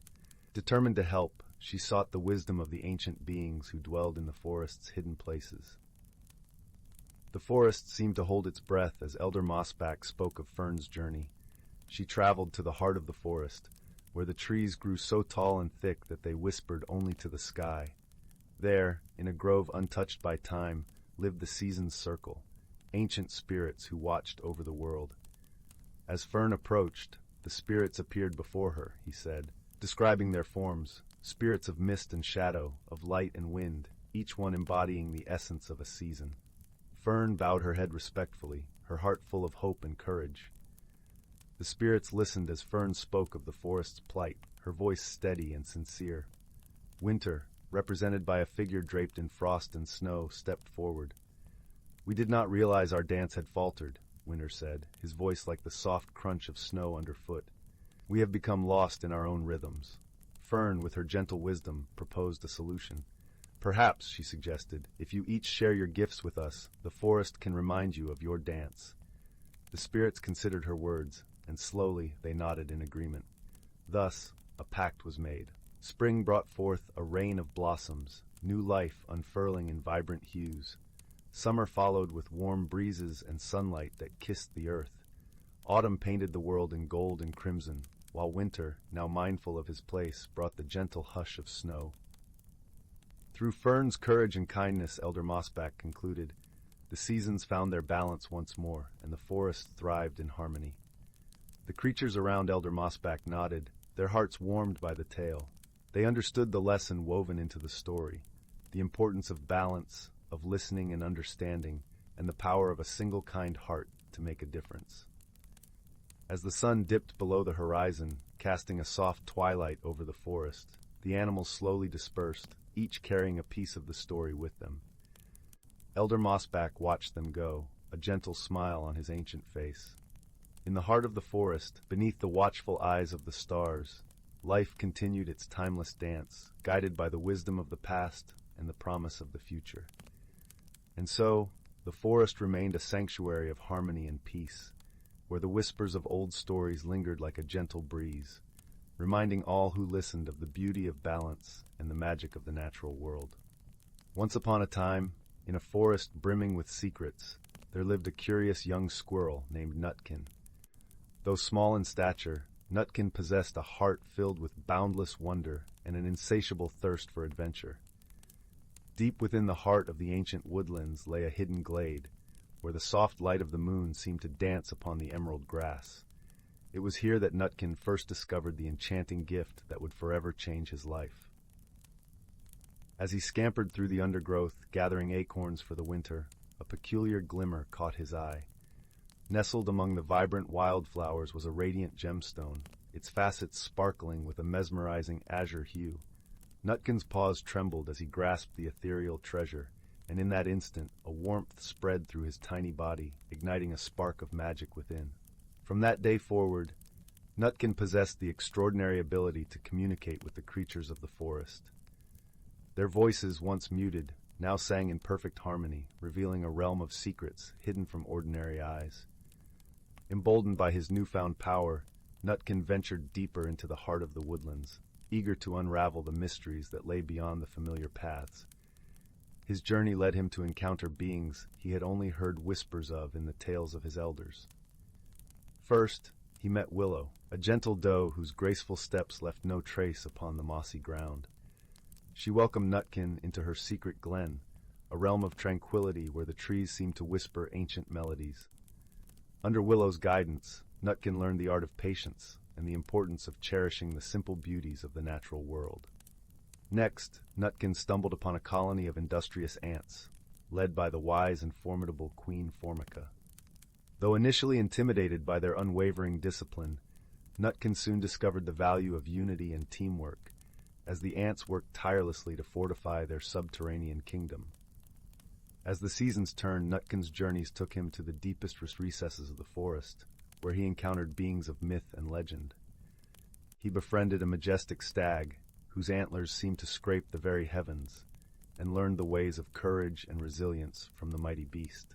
Determined to help, she sought the wisdom of the ancient beings who dwelled in the forest's hidden places. The forest seemed to hold its breath as Elder Mossback spoke of Fern's journey. She traveled to the heart of the forest, where the trees grew so tall and thick that they whispered only to the sky. There, in a grove untouched by time, lived the season's circle, ancient spirits who watched over the world. As Fern approached, the spirits appeared before her, he said, describing their forms, spirits of mist and shadow, of light and wind, each one embodying the essence of a season. Fern bowed her head respectfully, her heart full of hope and courage. The spirits listened as Fern spoke of the forest's plight, her voice steady and sincere. Winter, represented by a figure draped in frost and snow, stepped forward. "We did not realize our dance had faltered," Winter said, his voice like the soft crunch of snow underfoot. "We have become lost in our own rhythms." Fern, with her gentle wisdom, proposed a solution. "Perhaps," she suggested, "if you each share your gifts with us, the forest can remind you of your dance." The spirits considered her words, and slowly they nodded in agreement. Thus, a pact was made. Spring brought forth a rain of blossoms, new life unfurling in vibrant hues. Summer followed with warm breezes and sunlight that kissed the earth. Autumn painted the world in gold and crimson, while winter, now mindful of his place, brought the gentle hush of snow. Through Fern's courage and kindness, Elder Mossback concluded, the seasons found their balance once more, and the forest thrived in harmony. The creatures around Elder Mossback nodded, their hearts warmed by the tale. They understood the lesson woven into the story, the importance of balance, of listening and understanding, and the power of a single kind heart to make a difference. As the sun dipped below the horizon, casting a soft twilight over the forest, the animals slowly dispersed, each carrying a piece of the story with them. Elder Mossback watched them go, a gentle smile on his ancient face. In the heart of the forest, beneath the watchful eyes of the stars, life continued its timeless dance, guided by the wisdom of the past and the promise of the future. And so, the forest remained a sanctuary of harmony and peace, where the whispers of old stories lingered like a gentle breeze, reminding all who listened of the beauty of balance and the magic of the natural world. Once upon a time, in a forest brimming with secrets, there lived a curious young squirrel named Nutkin. Though small in stature, Nutkin possessed a heart filled with boundless wonder and an insatiable thirst for adventure. Deep within the heart of the ancient woodlands lay a hidden glade, where the soft light of the moon seemed to dance upon the emerald grass. It was here that Nutkin first discovered the enchanting gift that would forever change his life. As he scampered through the undergrowth, gathering acorns for the winter, a peculiar glimmer caught his eye. Nestled among the vibrant wildflowers was a radiant gemstone, its facets sparkling with a mesmerizing azure hue. Nutkin's paws trembled as he grasped the ethereal treasure, and in that instant a warmth spread through his tiny body, igniting a spark of magic within. From that day forward, Nutkin possessed the extraordinary ability to communicate with the creatures of the forest. Their voices, once muted, now sang in perfect harmony, revealing a realm of secrets hidden from ordinary eyes. Emboldened by his newfound power, Nutkin ventured deeper into the heart of the woodlands, eager to unravel the mysteries that lay beyond the familiar paths. His journey led him to encounter beings he had only heard whispers of in the tales of his elders. First, he met Willow, a gentle doe whose graceful steps left no trace upon the mossy ground. She welcomed Nutkin into her secret glen, a realm of tranquility where the trees seemed to whisper ancient melodies. Under Willow's guidance, Nutkin learned the art of patience and the importance of cherishing the simple beauties of the natural world. Next, Nutkin stumbled upon a colony of industrious ants, led by the wise and formidable Queen Formica. Though initially intimidated by their unwavering discipline, Nutkin soon discovered the value of unity and teamwork, as the ants worked tirelessly to fortify their subterranean kingdom. As the seasons turned, Nutkin's journeys took him to the deepest recesses of the forest, where he encountered beings of myth and legend. He befriended a majestic stag, whose antlers seemed to scrape the very heavens, and learned the ways of courage and resilience from the mighty beast.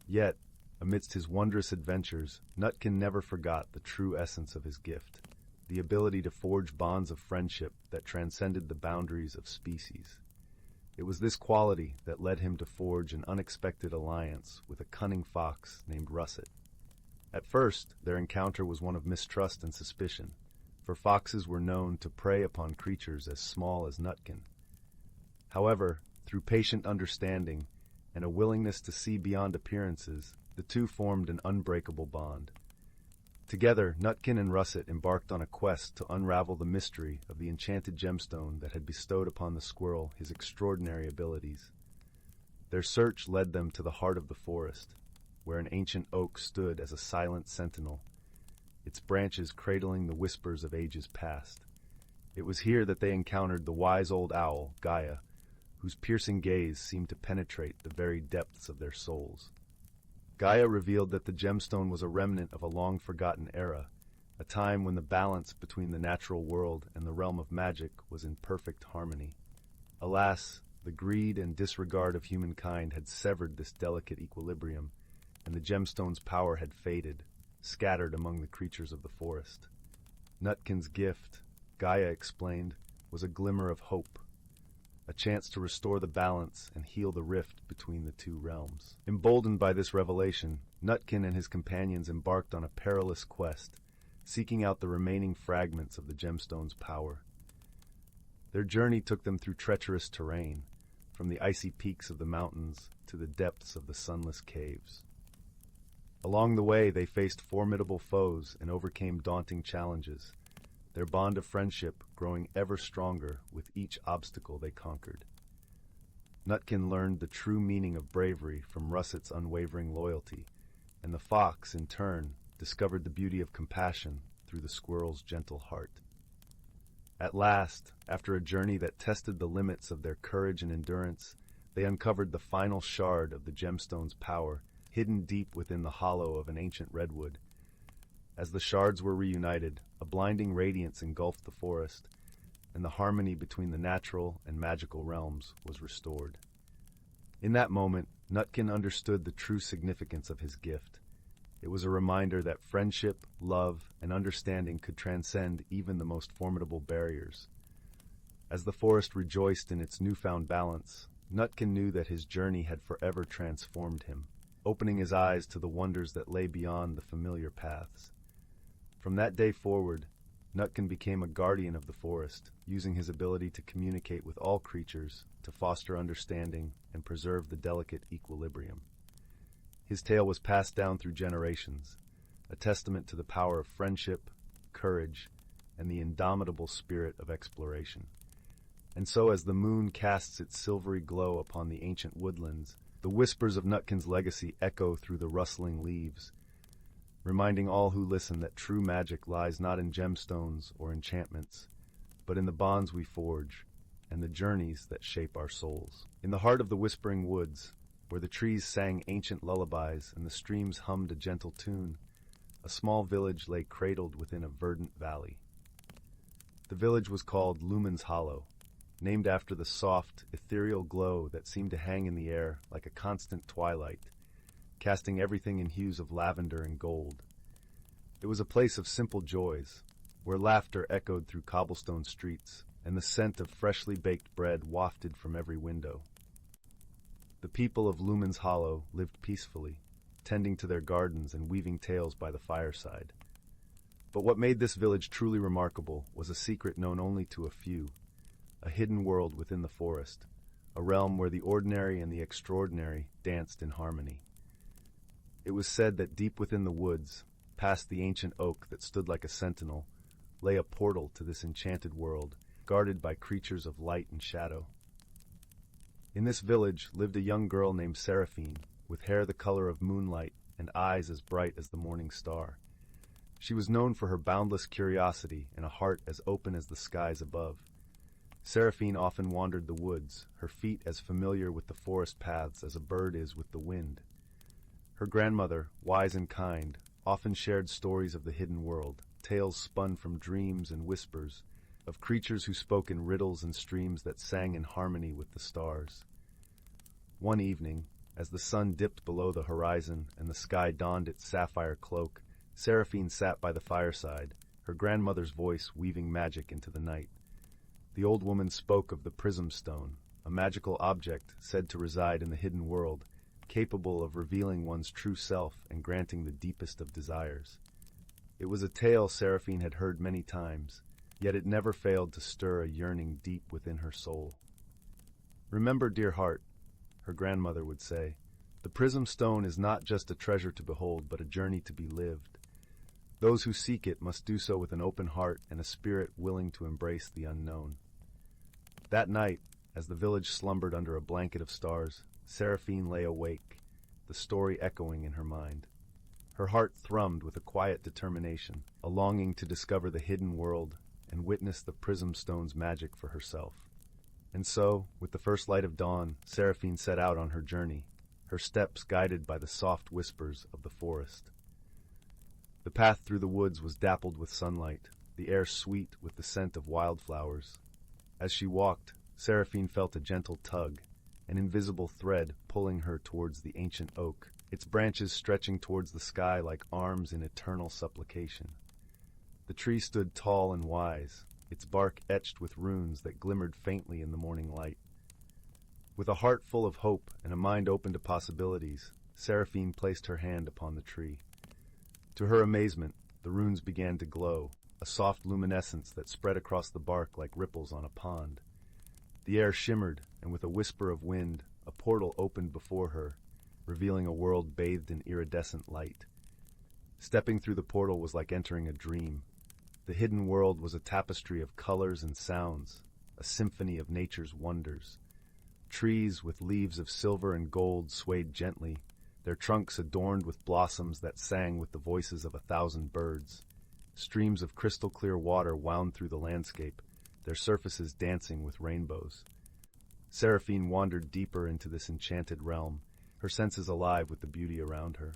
Yet, amidst his wondrous adventures, Nutkin never forgot the true essence of his gift, the ability to forge bonds of friendship that transcended the boundaries of species. It was this quality that led him to forge an unexpected alliance with a cunning fox named Russet. At first, their encounter was one of mistrust and suspicion, for foxes were known to prey upon creatures as small as Nutkin. However, through patient understanding and a willingness to see beyond appearances, the two formed an unbreakable bond. Together, Nutkin and Russet embarked on a quest to unravel the mystery of the enchanted gemstone that had bestowed upon the squirrel his extraordinary abilities. Their search led them to the heart of the forest, where an ancient oak stood as a silent sentinel, its branches cradling the whispers of ages past. It was here that they encountered the wise old owl, Gaia, whose piercing gaze seemed to penetrate the very depths of their souls. Gaia revealed that the gemstone was a remnant of a long-forgotten era, a time when the balance between the natural world and the realm of magic was in perfect harmony. Alas, the greed and disregard of humankind had severed this delicate equilibrium, and the gemstone's power had faded, scattered among the creatures of the forest. Nutkin's gift, Gaia explained, was a glimmer of hope, a chance to restore the balance and heal the rift between the two realms. Emboldened by this revelation, Nutkin and his companions embarked on a perilous quest, seeking out the remaining fragments of the gemstone's power. Their journey took them through treacherous terrain, from the icy peaks of the mountains to the depths of the sunless caves. Along the way, they faced formidable foes and overcame daunting challenges, their bond of friendship growing ever stronger with each obstacle they conquered. Nutkin learned the true meaning of bravery from Russet's unwavering loyalty, and the fox, in turn, discovered the beauty of compassion through the squirrel's gentle heart. At last, after a journey that tested the limits of their courage and endurance, they uncovered the final shard of the gemstone's power, hidden deep within the hollow of an ancient redwood. As the shards were reunited, a blinding radiance engulfed the forest, and the harmony between the natural and magical realms was restored. In that moment, Nutkin understood the true significance of his gift. It was a reminder that friendship, love, and understanding could transcend even the most formidable barriers. As the forest rejoiced in its newfound balance, Nutkin knew that his journey had forever transformed him, opening his eyes to the wonders that lay beyond the familiar paths. From that day forward, Nutkin became a guardian of the forest, using his ability to communicate with all creatures to foster understanding and preserve the delicate equilibrium. His tale was passed down through generations, a testament to the power of friendship, courage, and the indomitable spirit of exploration. And so as the moon casts its silvery glow upon the ancient woodlands, the whispers of Nutkin's legacy echo through the rustling leaves, reminding all who listen that true magic lies not in gemstones or enchantments, but in the bonds we forge and the journeys that shape our souls. In the heart of the whispering woods, where the trees sang ancient lullabies and the streams hummed a gentle tune, a small village lay cradled within a verdant valley. The village was called Lumen's Hollow, named after the soft, ethereal glow that seemed to hang in the air like a constant twilight, casting everything in hues of lavender and gold. It was a place of simple joys, where laughter echoed through cobblestone streets and the scent of freshly baked bread wafted from every window. The people of Lumen's Hollow lived peacefully, tending to their gardens and weaving tales by the fireside. But what made this village truly remarkable was a secret known only to a few, a hidden world within the forest, a realm where the ordinary and the extraordinary danced in harmony. It was said that deep within the woods, past the ancient oak that stood like a sentinel, lay a portal to this enchanted world, guarded by creatures of light and shadow. In this village lived a young girl named Seraphine, with hair the color of moonlight and eyes as bright as the morning star. She was known for her boundless curiosity and a heart as open as the skies above. Seraphine often wandered the woods, her feet as familiar with the forest paths as a bird is with the wind. Her grandmother, wise and kind, often shared stories of the hidden world, tales spun from dreams and whispers, of creatures who spoke in riddles and streams that sang in harmony with the stars. One evening, as the sun dipped below the horizon and the sky donned its sapphire cloak, Seraphine sat by the fireside, her grandmother's voice weaving magic into the night. The old woman spoke of the prism stone, a magical object said to reside in the hidden world, capable of revealing one's true self and granting the deepest of desires. It was a tale Seraphine had heard many times, yet it never failed to stir a yearning deep within her soul. "Remember, dear heart," her grandmother would say, "the prism stone is not just a treasure to behold, but a journey to be lived. Those who seek it must do so with an open heart and a spirit willing to embrace the unknown." That night, as the village slumbered under a blanket of stars, Seraphine lay awake, the story echoing in her mind. Her heart thrummed with a quiet determination, a longing to discover the hidden world and witness the prism stone's magic for herself. And so, with the first light of dawn, Seraphine set out on her journey, her steps guided by the soft whispers of the forest. The path through the woods was dappled with sunlight, the air sweet with the scent of wildflowers. As she walked, Seraphine felt a gentle tug, an invisible thread pulling her towards the ancient oak, its branches stretching towards the sky like arms in eternal supplication. The tree stood tall and wise, its bark etched with runes that glimmered faintly in the morning light. With a heart full of hope and a mind open to possibilities, Seraphine placed her hand upon the tree. To her amazement, the runes began to glow, a soft luminescence that spread across the bark like ripples on a pond. The air shimmered, and with a whisper of wind, a portal opened before her, revealing a world bathed in iridescent light. Stepping through the portal was like entering a dream. The hidden world was a tapestry of colors and sounds, a symphony of nature's wonders. Trees with leaves of silver and gold swayed gently, their trunks adorned with blossoms that sang with the voices of 1,000 birds. Streams of crystal-clear water wound through the landscape, their surfaces dancing with rainbows. Seraphine wandered deeper into this enchanted realm, her senses alive with the beauty around her.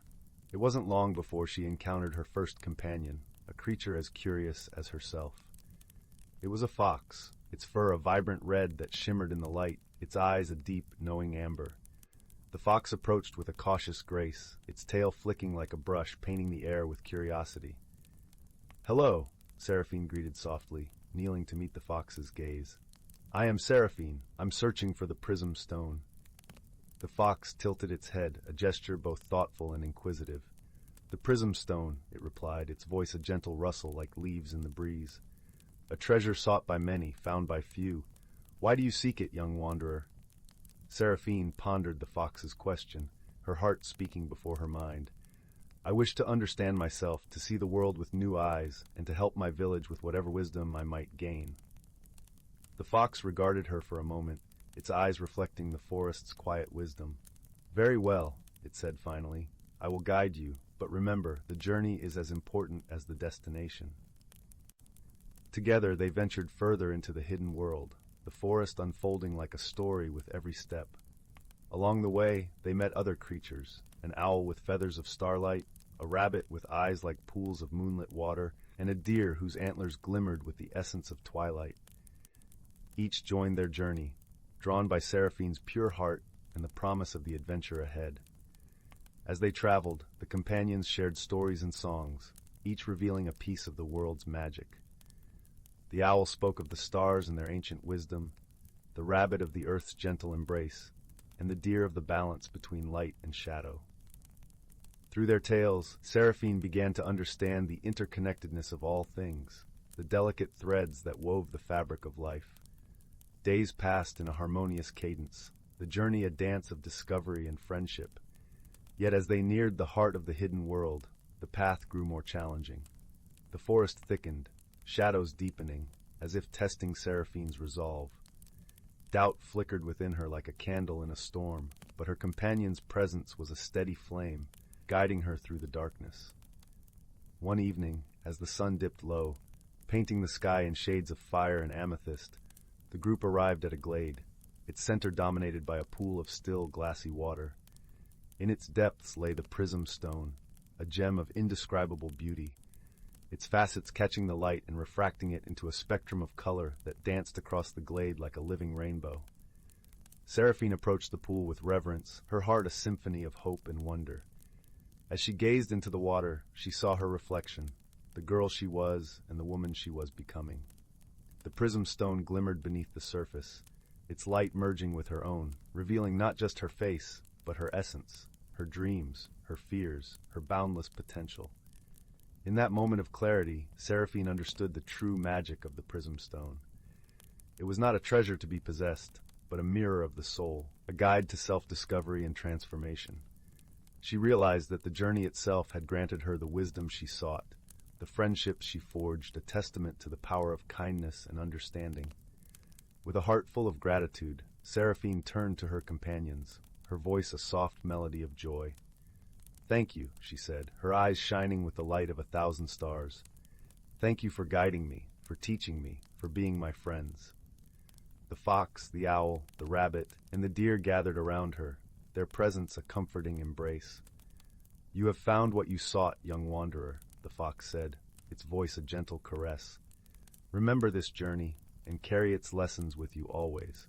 It wasn't long before she encountered her first companion, a creature as curious as herself. It was a fox, its fur a vibrant red that shimmered in the light, its eyes a deep, knowing amber. The fox approached with a cautious grace, its tail flicking like a brush, painting the air with curiosity. "Hello," Seraphine greeted softly, kneeling to meet the fox's gaze. "I am Seraphine. I'm searching for the prism stone." The fox tilted its head, a gesture both thoughtful and inquisitive. "The prism stone," it replied, its voice a gentle rustle like leaves in the breeze. "A treasure sought by many, found by few. Why do you seek it, young wanderer?" Seraphine pondered the fox's question, her heart speaking before her mind. "I wish to understand myself, to see the world with new eyes, and to help my village with whatever wisdom I might gain." The fox regarded her for a moment, its eyes reflecting the forest's quiet wisdom. "Very well," it said finally. "I will guide you, but remember, the journey is as important as the destination." Together they ventured further into the hidden world, the forest unfolding like a story with every step. Along the way, they met other creatures, an owl with feathers of starlight, a rabbit with eyes like pools of moonlit water, and a deer whose antlers glimmered with the essence of twilight. Each joined their journey, drawn by Seraphine's pure heart and the promise of the adventure ahead. As they traveled, the companions shared stories and songs, each revealing a piece of the world's magic. The owl spoke of the stars and their ancient wisdom, the rabbit of the earth's gentle embrace, and the deer of the balance between light and shadow. Through their tales, Seraphine began to understand the interconnectedness of all things, the delicate threads that wove the fabric of life. Days passed in a harmonious cadence, the journey a dance of discovery and friendship. Yet as they neared the heart of the hidden world, the path grew more challenging. The forest thickened, shadows deepening, as if testing Seraphine's resolve. Doubt flickered within her like a candle in a storm, but her companion's presence was a steady flame, guiding her through the darkness. One evening, as the sun dipped low, painting the sky in shades of fire and amethyst, the group arrived at a glade, its center dominated by a pool of still, glassy water. In its depths lay the prism stone, a gem of indescribable beauty, its facets catching the light and refracting it into a spectrum of color that danced across the glade like a living rainbow. Seraphine approached the pool with reverence, her heart a symphony of hope and wonder. As she gazed into the water, she saw her reflection, the girl she was and the woman she was becoming. The prism stone glimmered beneath the surface, its light merging with her own, revealing not just her face, but her essence, her dreams, her fears, her boundless potential. In that moment of clarity, Seraphine understood the true magic of the prism stone. It was not a treasure to be possessed, but a mirror of the soul, a guide to self-discovery and transformation. She realized that the journey itself had granted her the wisdom she sought, the friendships she forged, a testament to the power of kindness and understanding. With a heart full of gratitude, Seraphine turned to her companions, her voice a soft melody of joy. "Thank you," she said, her eyes shining with the light of 1,000 stars. "Thank you for guiding me, for teaching me, for being my friends." The fox, the owl, the rabbit, and the deer gathered around her, their presence a comforting embrace. "You have found what you sought, young wanderer," the fox said, its voice a gentle caress. "Remember this journey, and carry its lessons with you always."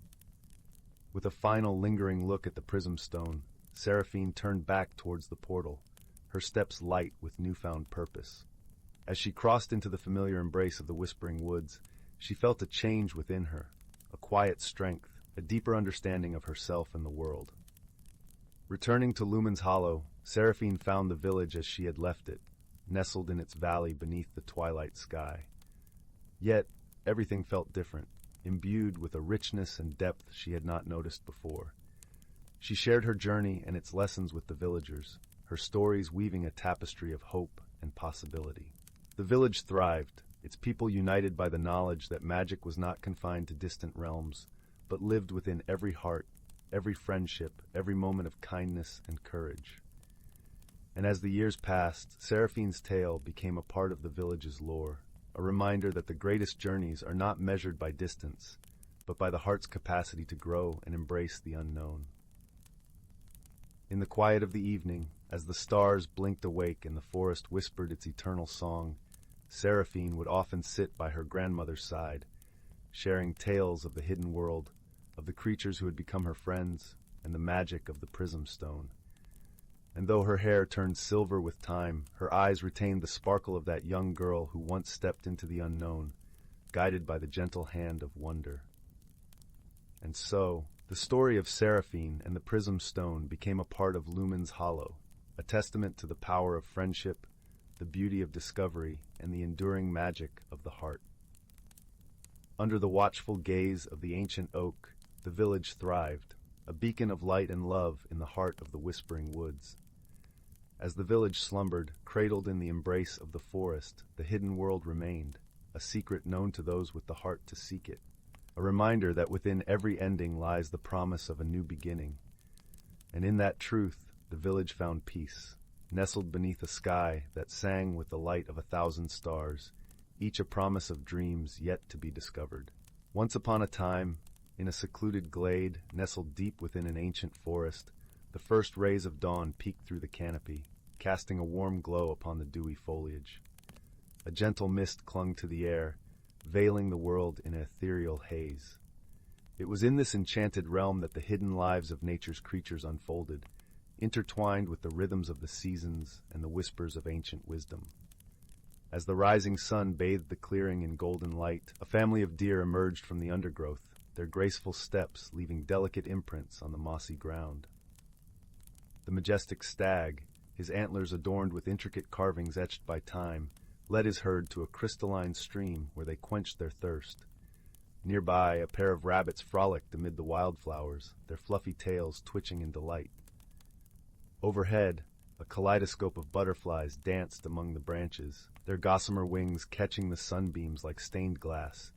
With a final lingering look at the prism stone, Seraphine turned back towards the portal, her steps light with newfound purpose. As she crossed into the familiar embrace of the whispering woods, she felt a change within her, a quiet strength, a deeper understanding of herself and the world. Returning to Lumen's Hollow, Seraphine found the village as she had left it, nestled in its valley beneath the twilight sky. Yet, everything felt different, imbued with a richness and depth she had not noticed before. She shared her journey and its lessons with the villagers, her stories weaving a tapestry of hope and possibility. The village thrived, its people united by the knowledge that magic was not confined to distant realms, but lived within every heart, every friendship, every moment of kindness and courage. And as the years passed, Seraphine's tale became a part of the village's lore, a reminder that the greatest journeys are not measured by distance, but by the heart's capacity to grow and embrace the unknown. In the quiet of the evening, as the stars blinked awake and the forest whispered its eternal song, Seraphine would often sit by her grandmother's side, sharing tales of the hidden world, of the creatures who had become her friends, and the magic of the prism stone. And though her hair turned silver with time, her eyes retained the sparkle of that young girl who once stepped into the unknown, guided by the gentle hand of wonder. And so, the story of Seraphine and the prism stone became a part of Lumen's Hollow, a testament to the power of friendship, the beauty of discovery, and the enduring magic of the heart. Under the watchful gaze of the ancient oak, the village thrived, a beacon of light and love in the heart of the whispering woods. As the village slumbered, cradled in the embrace of the forest, the hidden world remained, a secret known to those with the heart to seek it, a reminder that within every ending lies the promise of a new beginning. And in that truth, the village found peace, nestled beneath a sky that sang with the light of 1,000 stars, each a promise of dreams yet to be discovered. Once upon a time, in a secluded glade nestled deep within an ancient forest, the first rays of dawn peeked through the canopy, casting a warm glow upon the dewy foliage. A gentle mist clung to the air, veiling the world in an ethereal haze. It was in this enchanted realm that the hidden lives of nature's creatures unfolded, intertwined with the rhythms of the seasons and the whispers of ancient wisdom. As the rising sun bathed the clearing in golden light, a family of deer emerged from the undergrowth, their graceful steps leaving delicate imprints on the mossy ground. The majestic stag, his antlers adorned with intricate carvings etched by time, led his herd to a crystalline stream where they quenched their thirst. Nearby, a pair of rabbits frolicked amid the wildflowers, their fluffy tails twitching in delight. Overhead, A kaleidoscope of butterflies danced among the branches, their gossamer wings catching the sunbeams like stained glass.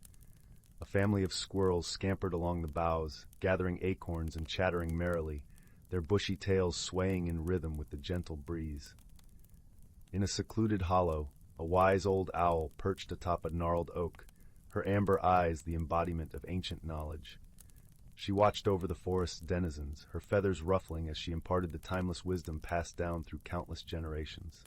A family of squirrels scampered along the boughs, gathering acorns and chattering merrily, their bushy tails swaying in rhythm with the gentle breeze. In a secluded hollow, a wise old owl perched atop a gnarled oak, her amber eyes the embodiment of ancient knowledge. She watched over the forest's denizens, her feathers ruffling as she imparted the timeless wisdom passed down through countless generations.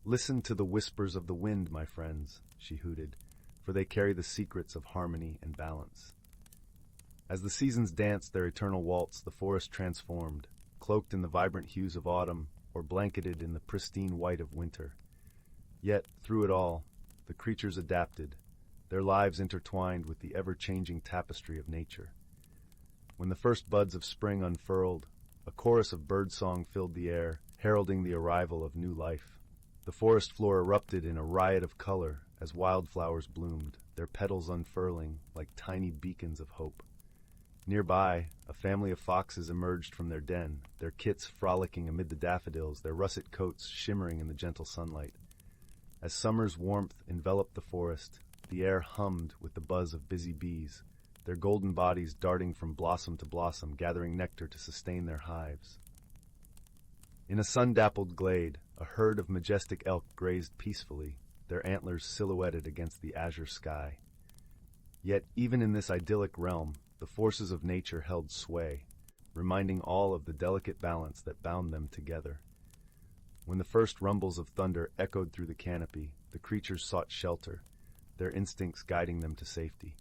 "Listen to the whispers of the wind, my friends," she hooted, "for they carry the secrets of harmony and balance." As the seasons danced their eternal waltz, the forest transformed, cloaked in the vibrant hues of autumn or blanketed in the pristine white of winter. Yet, through it all, the creatures adapted, their lives intertwined with the ever-changing tapestry of nature. When the first buds of spring unfurled, a chorus of birdsong filled the air, heralding the arrival of new life. The forest floor erupted in a riot of color as wildflowers bloomed, their petals unfurling like tiny beacons of hope. Nearby, a family of foxes emerged from their den, their kits frolicking amid the daffodils, their russet coats shimmering in the gentle sunlight. As summer's warmth enveloped the forest, the air hummed with the buzz of busy bees, their golden bodies darting from blossom to blossom, gathering nectar to sustain their hives. In a sun-dappled glade, a herd of majestic elk grazed peacefully, their antlers silhouetted against the azure sky. Yet, even in this idyllic realm, the forces of nature held sway, reminding all of the delicate balance that bound them together. When the first rumbles of thunder echoed through the canopy, the creatures sought shelter, their instincts guiding them to safety.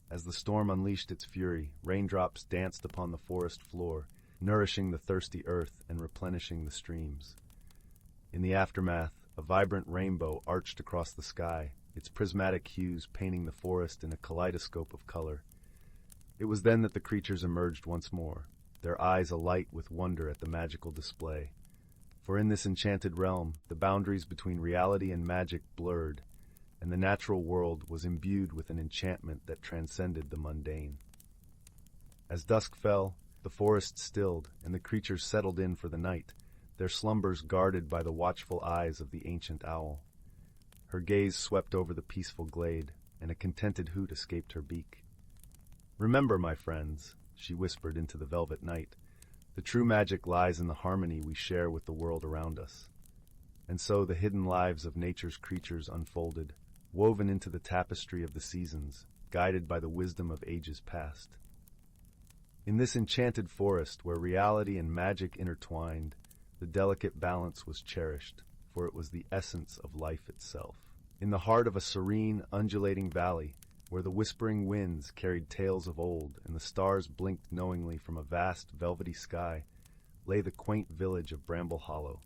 As the storm unleashed its fury, raindrops danced upon the forest floor, nourishing the thirsty earth and replenishing the streams. In the aftermath, a vibrant rainbow arched across the sky, its prismatic hues painting the forest in a kaleidoscope of color. It was then that the creatures emerged once more, their eyes alight with wonder at the magical display. For in this enchanted realm, the boundaries between reality and magic blurred, and the natural world was imbued with an enchantment that transcended the mundane. As dusk fell, the forest stilled, and the creatures settled in for the night, their slumbers guarded by the watchful eyes of the ancient owl. Her gaze swept over the peaceful glade, and a contented hoot escaped her beak. "Remember, my friends," she whispered into the velvet night, "the true magic lies in the harmony we share with the world around us." And so the hidden lives of nature's creatures unfolded, woven into the tapestry of the seasons, guided by the wisdom of ages past. In this enchanted forest where reality and magic intertwined, the delicate balance was cherished, for it was the essence of life itself. In the heart of a serene, undulating valley, where the whispering winds carried tales of old and the stars blinked knowingly from a vast, velvety sky, lay the quaint village of Bramble Hollow.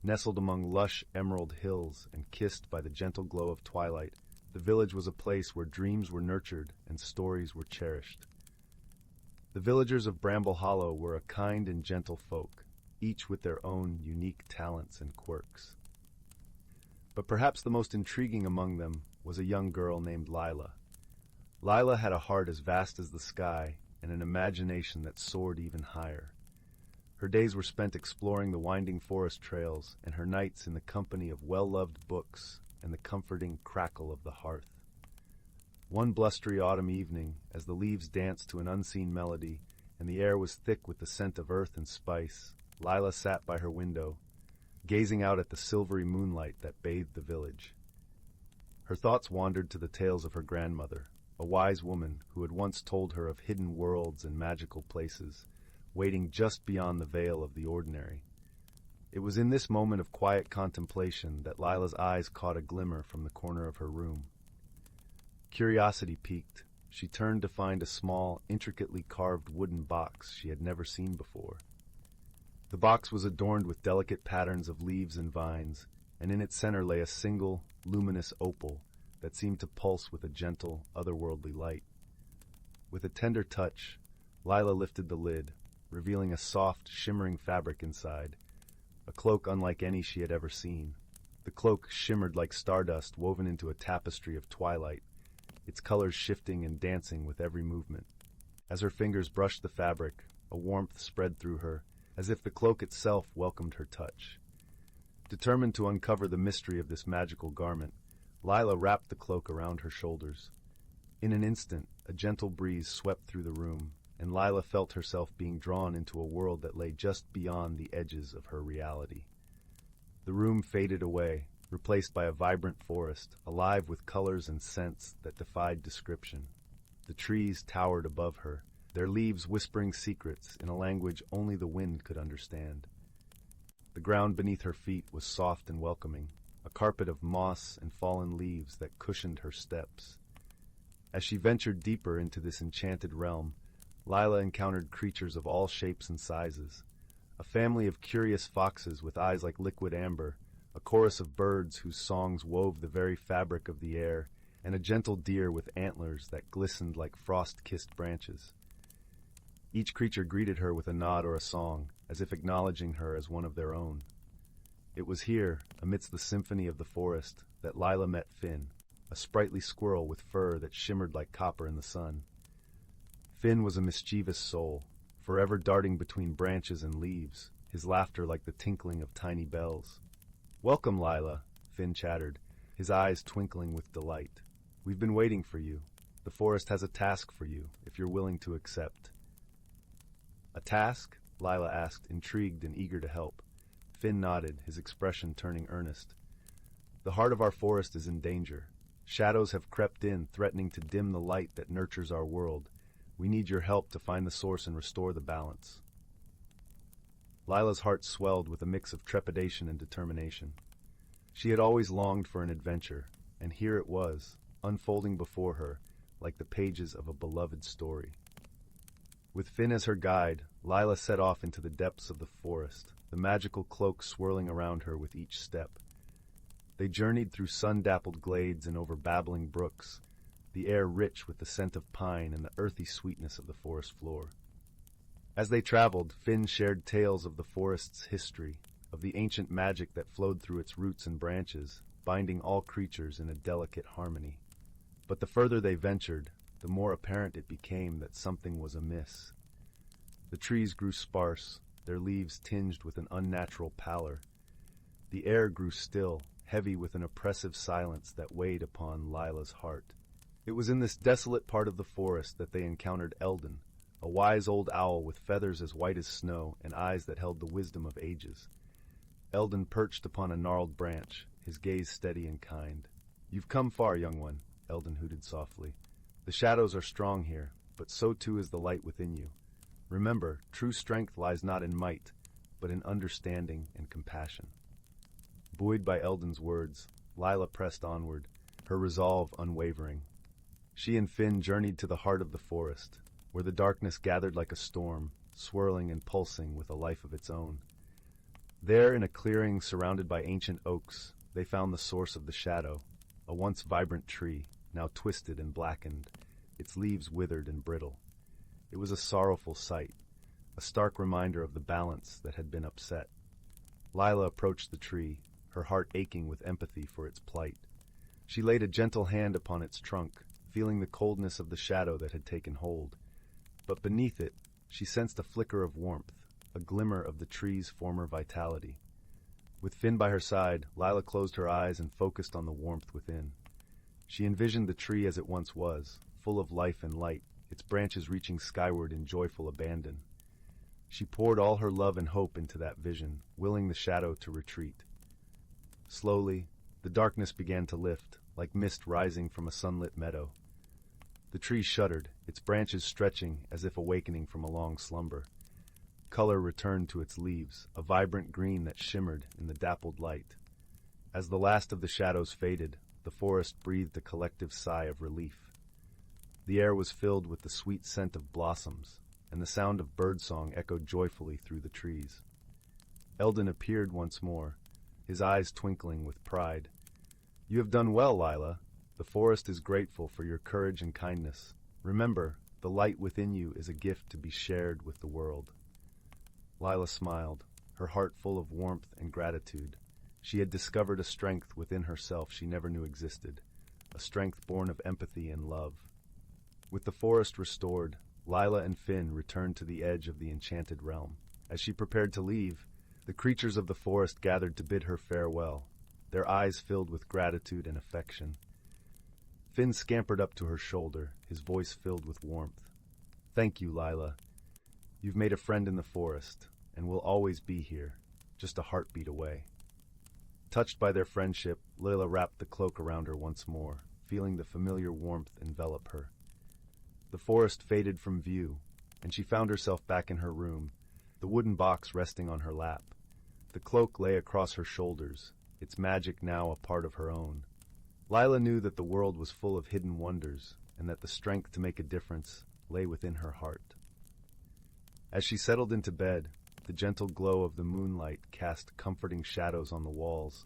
Nestled among lush emerald hills and kissed by the gentle glow of twilight, the village was a place where dreams were nurtured and stories were cherished. The villagers of Bramble Hollow were a kind and gentle folk, each with their own unique talents and quirks. But perhaps the most intriguing among them was a young girl named Lila. Lila had a heart as vast as the sky and an imagination that soared even higher. Her days were spent exploring the winding forest trails, and her nights in the company of well-loved books and the comforting crackle of the hearth. One blustery autumn evening, as the leaves danced to an unseen melody, and the air was thick with the scent of earth and spice, Lila sat by her window, gazing out at the silvery moonlight that bathed the village. Her thoughts wandered to the tales of her grandmother, a wise woman who had once told her of hidden worlds and magical places, waiting just beyond the veil of the ordinary. It was in this moment of quiet contemplation that Lila's eyes caught a glimmer from the corner of her room. Curiosity piqued, she turned to find a small, intricately carved wooden box she had never seen before. The box was adorned with delicate patterns of leaves and vines, and in its center lay a single, luminous opal that seemed to pulse with a gentle, otherworldly light. With a tender touch, Lila lifted the lid, revealing a soft, shimmering fabric inside, a cloak unlike any she had ever seen. The cloak shimmered like stardust woven into a tapestry of twilight, its colors shifting and dancing with every movement. As her fingers brushed the fabric, a warmth spread through her, as if the cloak itself welcomed her touch. Determined to uncover the mystery of this magical garment, Lila wrapped the cloak around her shoulders. In an instant, a gentle breeze swept through the room, and Lila felt herself being drawn into a world that lay just beyond the edges of her reality. The room faded away, replaced by a vibrant forest, alive with colors and scents that defied description. The trees towered above her, their leaves whispering secrets in a language only the wind could understand. The ground beneath her feet was soft and welcoming, a carpet of moss and fallen leaves that cushioned her steps. As she ventured deeper into this enchanted realm, Lila encountered creatures of all shapes and sizes. A family of curious foxes with eyes like liquid amber, a chorus of birds whose songs wove the very fabric of the air, and a gentle deer with antlers that glistened like frost-kissed branches. Each creature greeted her with a nod or a song, as if acknowledging her as one of their own. It was here, amidst the symphony of the forest, that Lila met Finn, a sprightly squirrel with fur that shimmered like copper in the sun. Finn was a mischievous soul, forever darting between branches and leaves, his laughter like the tinkling of tiny bells. "Welcome, Lila," Finn chattered, his eyes twinkling with delight. "We've been waiting for you. The forest has a task for you, if you're willing to accept." "A task?" Lila asked, intrigued and eager to help. Finn nodded, his expression turning earnest. "The heart of our forest is in danger. Shadows have crept in, threatening to dim the light that nurtures our world. We need your help to find the source and restore the balance." Lila's heart swelled with a mix of trepidation and determination. She had always longed for an adventure, and here it was, unfolding before her, like the pages of a beloved story. With Finn as her guide, Lila set off into the depths of the forest, the magical cloak swirling around her with each step. They journeyed through sun-dappled glades and over babbling brooks, the air rich with the scent of pine and the earthy sweetness of the forest floor. As they traveled, Finn shared tales of the forest's history, of the ancient magic that flowed through its roots and branches, binding all creatures in a delicate harmony. But the further they ventured, the more apparent it became that something was amiss. The trees grew sparse, their leaves tinged with an unnatural pallor. The air grew still, heavy with an oppressive silence that weighed upon Lila's heart. It was in this desolate part of the forest that they encountered Eldon, a wise old owl with feathers as white as snow and eyes that held the wisdom of ages. Eldon perched upon a gnarled branch, his gaze steady and kind. "You've come far, young one," Eldon hooted softly. "The shadows are strong here, but so too is the light within you. Remember, true strength lies not in might, but in understanding and compassion." Buoyed by Eldon's words, Lila pressed onward, her resolve unwavering. She and Finn journeyed to the heart of the forest, where the darkness gathered like a storm, swirling and pulsing with a life of its own. There, in a clearing surrounded by ancient oaks, they found the source of the shadow, a once vibrant tree, now twisted and blackened, its leaves withered and brittle. It was a sorrowful sight, a stark reminder of the balance that had been upset. Lila approached the tree, her heart aching with empathy for its plight. She laid a gentle hand upon its trunk, feeling the coldness of the shadow that had taken hold. But beneath it, she sensed a flicker of warmth, a glimmer of the tree's former vitality. With Finn by her side, Lila closed her eyes and focused on the warmth within. She envisioned the tree as it once was, full of life and light, its branches reaching skyward in joyful abandon. She poured all her love and hope into that vision, willing the shadow to retreat. Slowly, the darkness began to lift, like mist rising from a sunlit meadow. The tree shuddered, its branches stretching as if awakening from a long slumber. Color returned to its leaves, a vibrant green that shimmered in the dappled light. As the last of the shadows faded, the forest breathed a collective sigh of relief. The air was filled with the sweet scent of blossoms, and the sound of birdsong echoed joyfully through the trees. Eldon appeared once more, his eyes twinkling with pride. "You have done well, Lila. The forest is grateful for your courage and kindness. Remember, the light within you is a gift to be shared with the world." Lila smiled, her heart full of warmth and gratitude. She had discovered a strength within herself she never knew existed, a strength born of empathy and love. With the forest restored, Lila and Finn returned to the edge of the enchanted realm. As she prepared to leave, the creatures of the forest gathered to bid her farewell, their eyes filled with gratitude and affection. Finn scampered up to her shoulder, his voice filled with warmth. "Thank you, Lila. You've made a friend in the forest, and will always be here, just a heartbeat away." Touched by their friendship, Lila wrapped the cloak around her once more, feeling the familiar warmth envelop her. The forest faded from view, and she found herself back in her room, the wooden box resting on her lap. The cloak lay across her shoulders, its magic now a part of her own. Lila knew that the world was full of hidden wonders, and that the strength to make a difference lay within her heart. As she settled into bed, the gentle glow of the moonlight cast comforting shadows on the walls,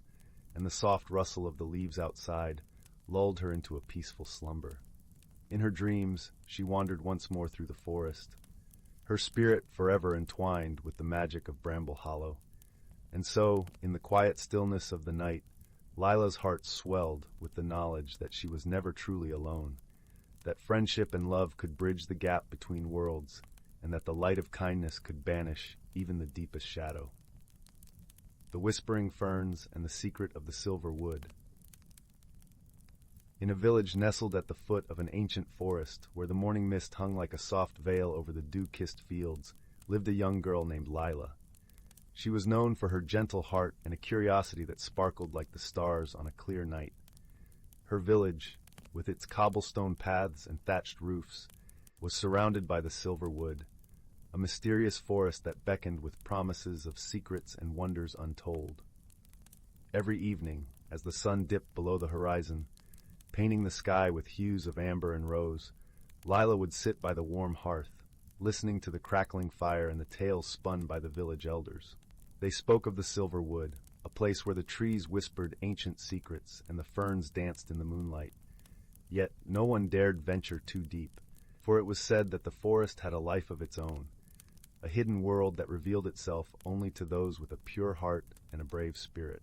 and the soft rustle of the leaves outside lulled her into a peaceful slumber. In her dreams, she wandered once more through the forest, her spirit forever entwined with the magic of Bramble Hollow. And so, in the quiet stillness of the night, Lila's heart swelled with the knowledge that she was never truly alone, that friendship and love could bridge the gap between worlds, and that the light of kindness could banish even the deepest shadow. The whispering ferns and the secret of the silver wood. In a village nestled at the foot of an ancient forest, where the morning mist hung like a soft veil over the dew-kissed fields, lived a young girl named Lila. She was known for her gentle heart and a curiosity that sparkled like the stars on a clear night. Her village, with its cobblestone paths and thatched roofs, was surrounded by the silver wood, a mysterious forest that beckoned with promises of secrets and wonders untold. Every evening, as the sun dipped below the horizon, painting the sky with hues of amber and rose, Lila would sit by the warm hearth, listening to the crackling fire and the tales spun by the village elders. They spoke of the silver wood, a place where the trees whispered ancient secrets and the ferns danced in the moonlight. Yet no one dared venture too deep, for it was said that the forest had a life of its own, a hidden world that revealed itself only to those with a pure heart and a brave spirit.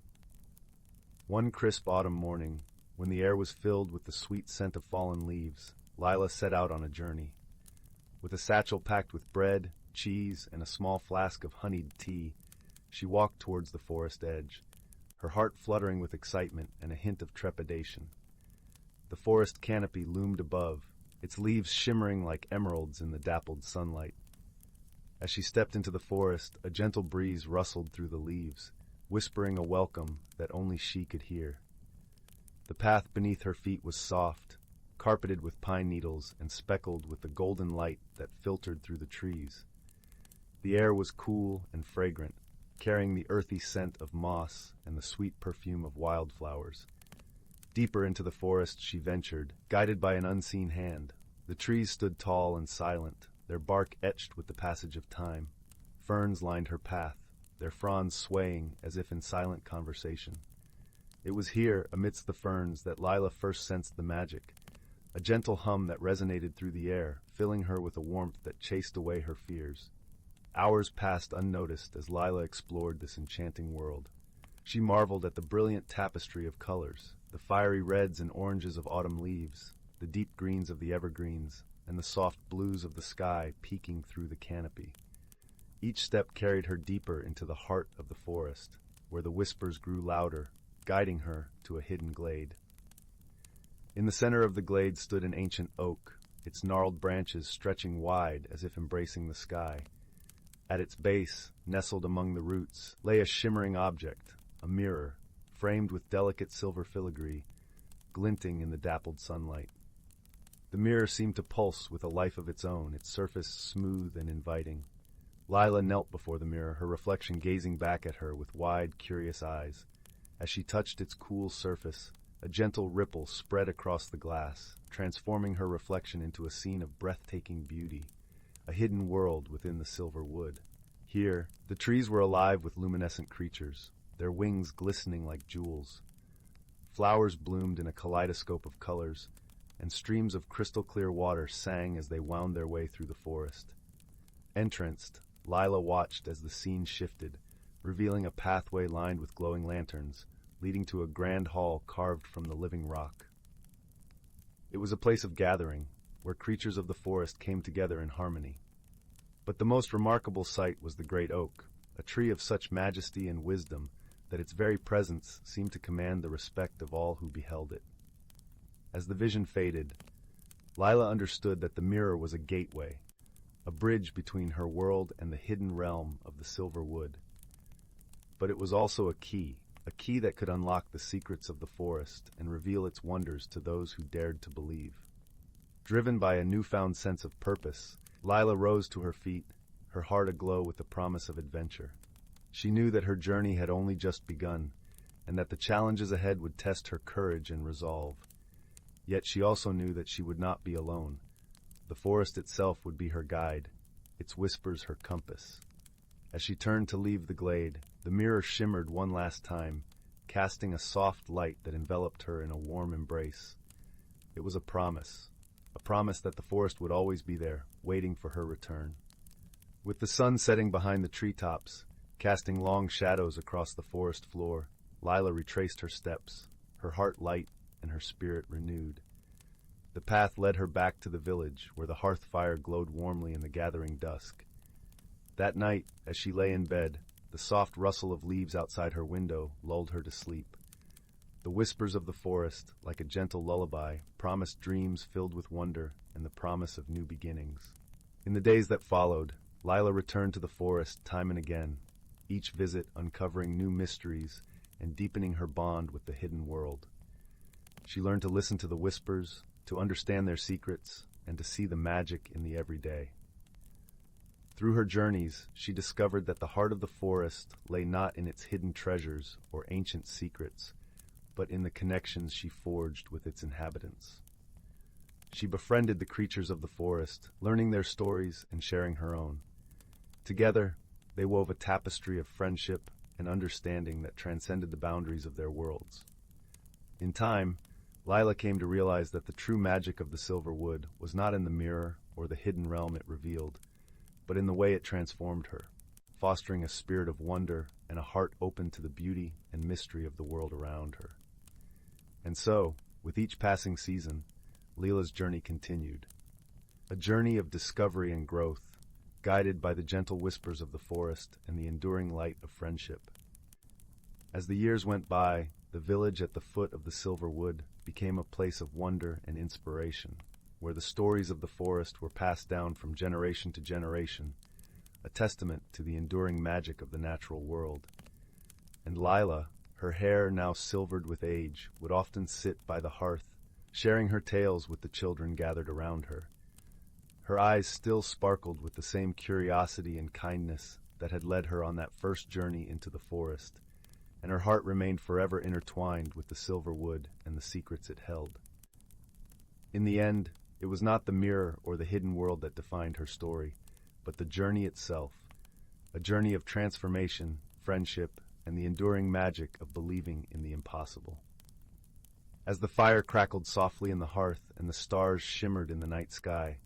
One crisp autumn morning, when the air was filled with the sweet scent of fallen leaves, Lila set out on a journey. With a satchel packed with bread, cheese, and a small flask of honeyed tea, she walked towards the forest edge, her heart fluttering with excitement and a hint of trepidation. The forest canopy loomed above, its leaves shimmering like emeralds in the dappled sunlight. As she stepped into the forest, a gentle breeze rustled through the leaves, whispering a welcome that only she could hear. The path beneath her feet was soft, carpeted with pine needles and speckled with the golden light that filtered through the trees. The air was cool and fragrant, carrying the earthy scent of moss and the sweet perfume of wildflowers. Deeper into the forest she ventured, guided by an unseen hand. The trees stood tall and silent, their bark etched with the passage of time. Ferns lined her path, their fronds swaying as if in silent conversation. It was here, amidst the ferns, that Lila first sensed the magic, a gentle hum that resonated through the air, filling her with a warmth that chased away her fears. Hours passed unnoticed as Lila explored this enchanting world. She marveled at the brilliant tapestry of colors, the fiery reds and oranges of autumn leaves, the deep greens of the evergreens, and the soft blues of the sky peeking through the canopy. Each step carried her deeper into the heart of the forest, where the whispers grew louder, guiding her to a hidden glade. In the center of the glade stood an ancient oak, its gnarled branches stretching wide as if embracing the sky. At its base, nestled among the roots, lay a shimmering object, a mirror, framed with delicate silver filigree, glinting in the dappled sunlight. The mirror seemed to pulse with a life of its own, its surface smooth and inviting. Lila knelt before the mirror, her reflection gazing back at her with wide, curious eyes. As she touched its cool surface, a gentle ripple spread across the glass, transforming her reflection into a scene of breathtaking beauty, a hidden world within the silver wood. Here, the trees were alive with luminescent creatures, their wings glistening like jewels. Flowers bloomed in a kaleidoscope of colors, and streams of crystal-clear water sang as they wound their way through the forest. Entranced, Lila watched as the scene shifted, revealing a pathway lined with glowing lanterns, leading to a grand hall carved from the living rock. It was a place of gathering, where creatures of the forest came together in harmony. But the most remarkable sight was the great oak, a tree of such majesty and wisdom that its very presence seemed to command the respect of all who beheld it. As the vision faded, Lila understood that the mirror was a gateway, a bridge between her world and the hidden realm of the silver wood. But it was also a key that could unlock the secrets of the forest and reveal its wonders to those who dared to believe. Driven by a newfound sense of purpose, Lila rose to her feet, her heart aglow with the promise of adventure. She knew that her journey had only just begun, and that the challenges ahead would test her courage and resolve. Yet she also knew that she would not be alone. The forest itself would be her guide, its whispers her compass. As she turned to leave the glade, the mirror shimmered one last time, casting a soft light that enveloped her in a warm embrace. It was a promise that the forest would always be there, waiting for her return. With the sun setting behind the treetops, casting long shadows across the forest floor, Lila retraced her steps, her heart light and her spirit renewed. The path led her back to the village, where the hearth fire glowed warmly in the gathering dusk. That night, as she lay in bed, the soft rustle of leaves outside her window lulled her to sleep. The whispers of the forest, like a gentle lullaby, promised dreams filled with wonder and the promise of new beginnings. In the days that followed, Lila returned to the forest time and again, each visit uncovering new mysteries and deepening her bond with the hidden world. She learned to listen to the whispers, to understand their secrets, and to see the magic in the everyday. Through her journeys, she discovered that the heart of the forest lay not in its hidden treasures or ancient secrets, but in the connections she forged with its inhabitants. She befriended the creatures of the forest, learning their stories and sharing her own. Together, they wove a tapestry of friendship and understanding that transcended the boundaries of their worlds. In time, Lila came to realize that the true magic of the silver wood was not in the mirror or the hidden realm it revealed, but in the way it transformed her, fostering a spirit of wonder and a heart open to the beauty and mystery of the world around her. And so, with each passing season, Lila's journey continued. A journey of discovery and growth, guided by the gentle whispers of the forest and the enduring light of friendship. As the years went by, the village at the foot of the silver wood became a place of wonder and inspiration, where the stories of the forest were passed down from generation to generation, a testament to the enduring magic of the natural world. And Lila, her hair now silvered with age, would often sit by the hearth, sharing her tales with the children gathered around her. Her eyes still sparkled with the same curiosity and kindness that had led her on that first journey into the forest, and her heart remained forever intertwined with the silver wood and the secrets it held. In the end, it was not the mirror or the hidden world that defined her story, but the journey itself, a journey of transformation, friendship, and the enduring magic of believing in the impossible. As the fire crackled softly in the hearth and the stars shimmered in the night sky,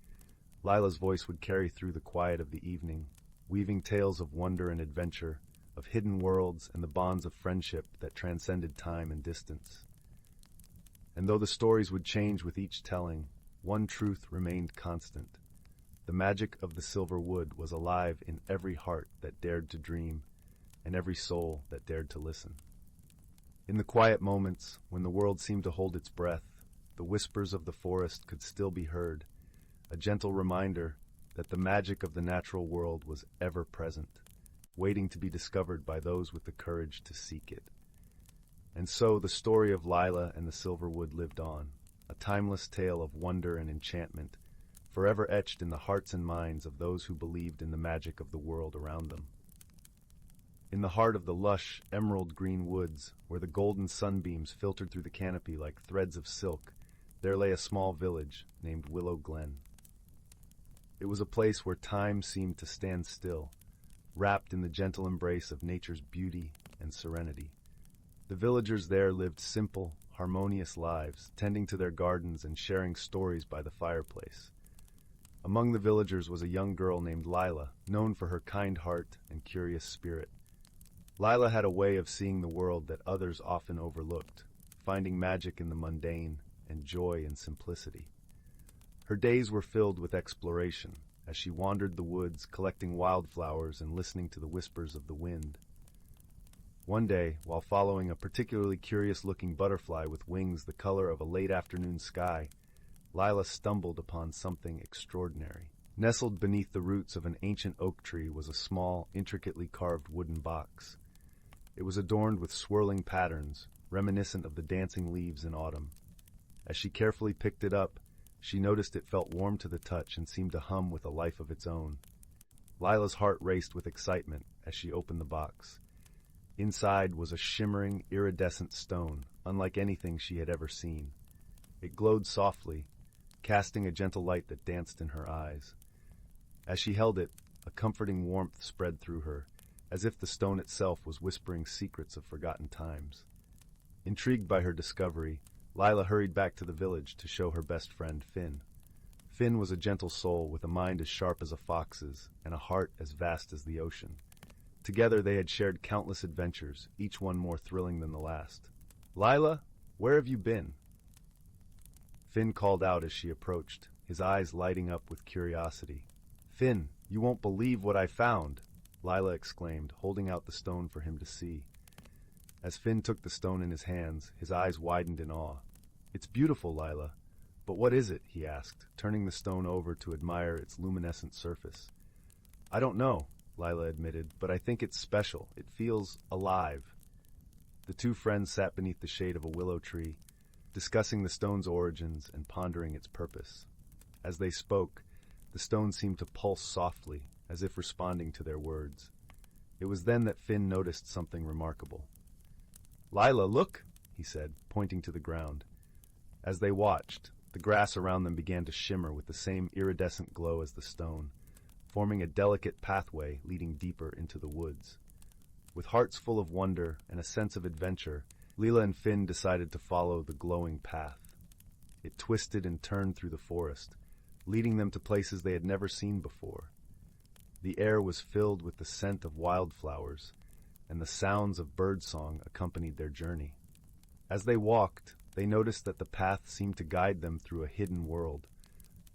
Lila's voice would carry through the quiet of the evening, weaving tales of wonder and adventure, of hidden worlds and the bonds of friendship that transcended time and distance. And though the stories would change with each telling, one truth remained constant. The magic of the silver wood was alive in every heart that dared to dream, and every soul that dared to listen. In the quiet moments, when the world seemed to hold its breath, the whispers of the forest could still be heard, a gentle reminder that the magic of the natural world was ever present, waiting to be discovered by those with the courage to seek it. And so the story of Lila and the silver wood lived on, a timeless tale of wonder and enchantment, forever etched in the hearts and minds of those who believed in the magic of the world around them. In the heart of the lush, emerald-green woods, where the golden sunbeams filtered through the canopy like threads of silk, there lay a small village named Willow Glen. It was a place where time seemed to stand still, wrapped in the gentle embrace of nature's beauty and serenity. The villagers there lived simple, harmonious lives, tending to their gardens and sharing stories by the fireplace. Among the villagers was a young girl named Lila, known for her kind heart and curious spirit. Lila had a way of seeing the world that others often overlooked, finding magic in the mundane and joy in simplicity. Her days were filled with exploration, as she wandered the woods, collecting wildflowers and listening to the whispers of the wind. One day, while following a particularly curious-looking butterfly with wings the color of a late afternoon sky, Lila stumbled upon something extraordinary. Nestled beneath the roots of an ancient oak tree was a small, intricately carved wooden box. It was adorned with swirling patterns, reminiscent of the dancing leaves in autumn. As she carefully picked it up, she noticed it felt warm to the touch and seemed to hum with a life of its own. Lila's heart raced with excitement as she opened the box. Inside was a shimmering, iridescent stone, unlike anything she had ever seen. It glowed softly, casting a gentle light that danced in her eyes. As she held it, a comforting warmth spread through her, as if the stone itself was whispering secrets of forgotten times. Intrigued by her discovery, Lila hurried back to the village to show her best friend, Finn. Finn was a gentle soul with a mind as sharp as a fox's and a heart as vast as the ocean. Together they had shared countless adventures, each one more thrilling than the last. "Lila, where have you been?" Finn called out as she approached, his eyes lighting up with curiosity. "Finn, you won't believe what I found!" Lila exclaimed, holding out the stone for him to see. As Finn took the stone in his hands, his eyes widened in awe. "It's beautiful, Lila. But what is it?" he asked, turning the stone over to admire its luminescent surface. "I don't know," Lila admitted, "but I think it's special. It feels alive." The two friends sat beneath the shade of a willow tree, discussing the stone's origins and pondering its purpose. As they spoke, the stone seemed to pulse softly, as if responding to their words. It was then that Finn noticed something remarkable. "Lila, look!" he said, pointing to the ground. As they watched, the grass around them began to shimmer with the same iridescent glow as the stone, forming a delicate pathway leading deeper into the woods. With hearts full of wonder and a sense of adventure, Lila and Finn decided to follow the glowing path. It twisted and turned through the forest, leading them to places they had never seen before. The air was filled with the scent of wildflowers, and the sounds of birdsong accompanied their journey. As they walked, they noticed that the path seemed to guide them through a hidden world,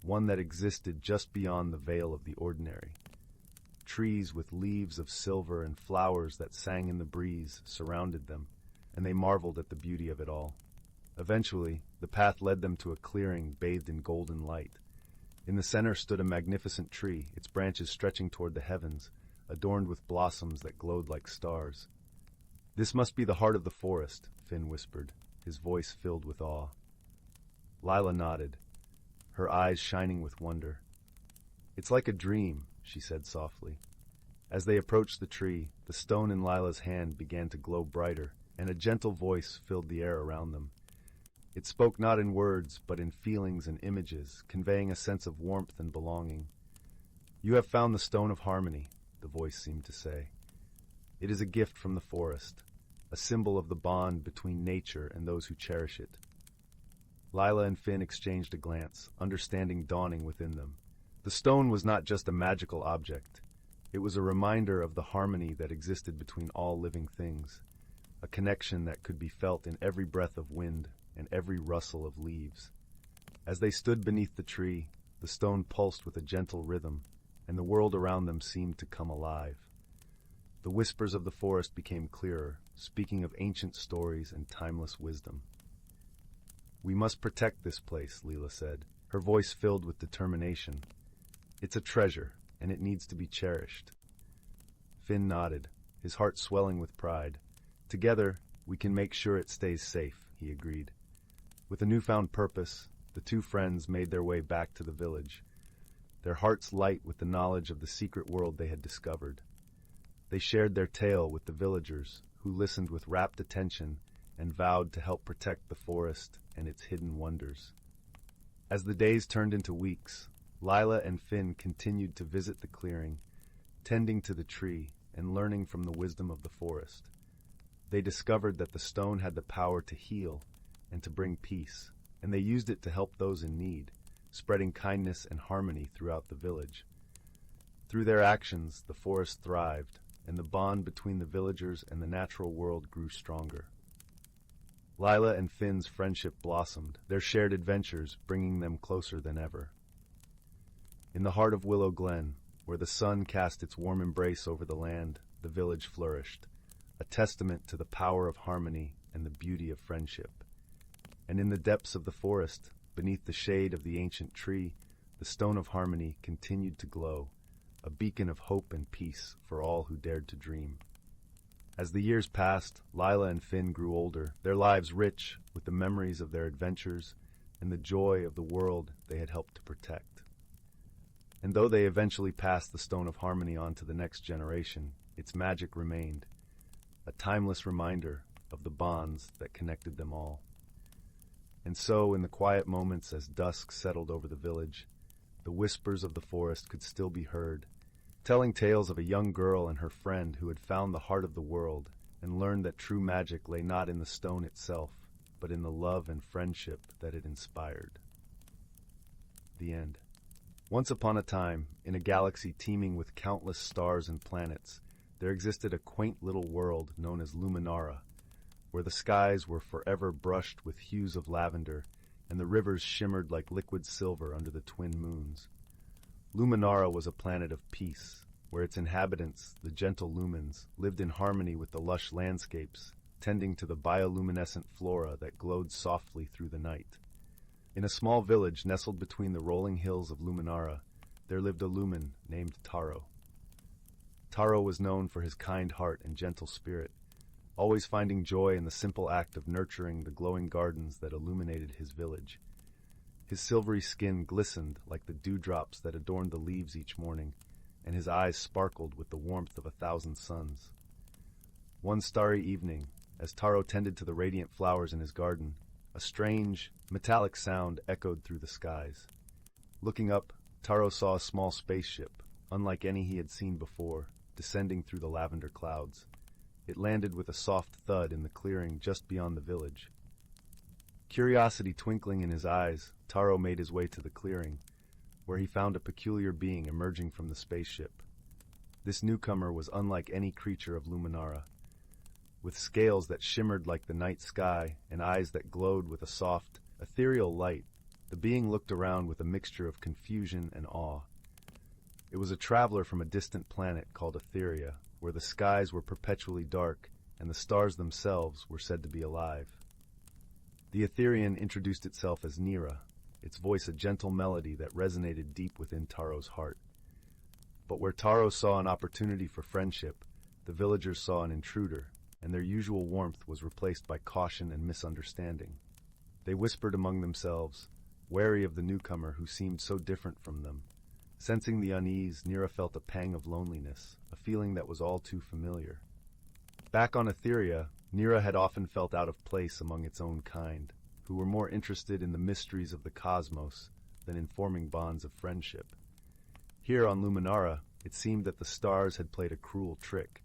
one that existed just beyond the veil of the ordinary. Trees with leaves of silver and flowers that sang in the breeze surrounded them, and they marveled at the beauty of it all. Eventually, the path led them to a clearing bathed in golden light. In the center stood a magnificent tree, its branches stretching toward the heavens, adorned with blossoms that glowed like stars. "This must be the heart of the forest," Finn whispered, his voice filled with awe. Lila nodded, her eyes shining with wonder. "It's like a dream," she said softly. As they approached the tree, the stone in Lila's hand began to glow brighter, and a gentle voice filled the air around them. It spoke not in words, but in feelings and images, conveying a sense of warmth and belonging. "You have found the stone of harmony," the voice seemed to say. "It is a gift from the forest, a symbol of the bond between nature and those who cherish it." Lila and Finn exchanged a glance, understanding dawning within them. The stone was not just a magical object. It was a reminder of the harmony that existed between all living things, a connection that could be felt in every breath of wind and every rustle of leaves. As they stood beneath the tree, the stone pulsed with a gentle rhythm, and the world around them seemed to come alive. The whispers of the forest became clearer, speaking of ancient stories and timeless wisdom. "We must protect this place," Lila said, her voice filled with determination. "It's a treasure, and it needs to be cherished." Finn nodded, his heart swelling with pride. "Together, we can make sure it stays safe," he agreed. With a newfound purpose, the two friends made their way back to the village, their hearts light with the knowledge of the secret world they had discovered. They shared their tale with the villagers, who listened with rapt attention and vowed to help protect the forest and its hidden wonders. As the days turned into weeks, Lila and Finn continued to visit the clearing, tending to the tree and learning from the wisdom of the forest. They discovered that the stone had the power to heal and to bring peace, and they used it to help those in need, spreading kindness and harmony throughout the village. Through their actions, the forest thrived, and the bond between the villagers and the natural world grew stronger. Lila and Finn's friendship blossomed, their shared adventures bringing them closer than ever. In the heart of Willow Glen, where the sun cast its warm embrace over the land, the village flourished, a testament to the power of harmony and the beauty of friendship. And in the depths of the forest, beneath the shade of the ancient tree, the stone of harmony continued to glow, a beacon of hope and peace for all who dared to dream. As the years passed, Lila and Finn grew older, their lives rich with the memories of their adventures and the joy of the world they had helped to protect. And though they eventually passed the Stone of Harmony on to the next generation, its magic remained, a timeless reminder of the bonds that connected them all. And so, in the quiet moments as dusk settled over the village, the whispers of the forest could still be heard, telling tales of a young girl and her friend who had found the heart of the world and learned that true magic lay not in the stone itself, but in the love and friendship that it inspired. The end. Once upon a time, in a galaxy teeming with countless stars and planets, there existed a quaint little world known as Luminara, where the skies were forever brushed with hues of lavender and the rivers shimmered like liquid silver under the twin moons. Luminara was a planet of peace, where its inhabitants, the gentle lumens, lived in harmony with the lush landscapes, tending to the bioluminescent flora that glowed softly through the night. In a small village nestled between the rolling hills of Luminara, there lived a lumen named Taro. Taro was known for his kind heart and gentle spirit, always finding joy in the simple act of nurturing the glowing gardens that illuminated his village. His silvery skin glistened like the dewdrops that adorned the leaves each morning, and his eyes sparkled with the warmth of 1,000 suns. One starry evening, as Taro tended to the radiant flowers in his garden, a strange, metallic sound echoed through the skies. Looking up, Taro saw a small spaceship, unlike any he had seen before, descending through the lavender clouds. It landed with a soft thud in the clearing just beyond the village. Curiosity twinkling in his eyes, Taro made his way to the clearing, where he found a peculiar being emerging from the spaceship. This newcomer was unlike any creature of Luminara. With scales that shimmered like the night sky and eyes that glowed with a soft, ethereal light, the being looked around with a mixture of confusion and awe. It was a traveler from a distant planet called Etheria, where the skies were perpetually dark and the stars themselves were said to be alive. The Etherian introduced itself as Nira, its voice a gentle melody that resonated deep within Taro's heart. But where Taro saw an opportunity for friendship, the villagers saw an intruder, and their usual warmth was replaced by caution and misunderstanding. They whispered among themselves, wary of the newcomer who seemed so different from them. Sensing the unease, Nira felt a pang of loneliness, a feeling that was all too familiar. Back on Etheria, Nira had often felt out of place among its own kind, who were more interested in the mysteries of the cosmos than in forming bonds of friendship. Here on Luminara, it seemed that the stars had played a cruel trick,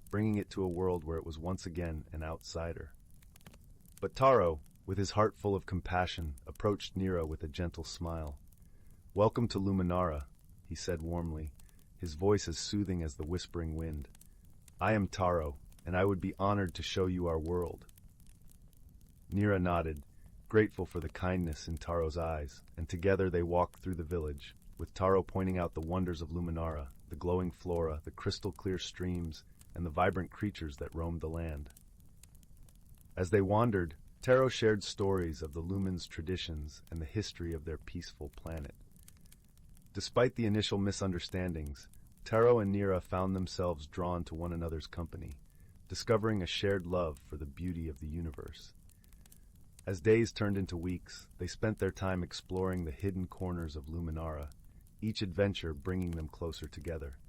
bringing it to a world where it was once again an outsider. But Taro, with his heart full of compassion, approached Nira with a gentle smile. "Welcome to Luminara," he said warmly, his voice as soothing as the whispering wind. "I am Taro, and I would be honored to show you our world." Nira nodded, grateful for the kindness in Taro's eyes, and together they walked through the village, with Taro pointing out the wonders of Luminara, the glowing flora, the crystal-clear streams, and the vibrant creatures that roamed the land. As they wandered, Taro shared stories of the Lumens' traditions and the history of their peaceful planet. Despite the initial misunderstandings, Taro and Nira found themselves drawn to one another's company, discovering a shared love for the beauty of the universe. As days turned into weeks, they spent their time exploring the hidden corners of Luminara, each adventure bringing them closer together.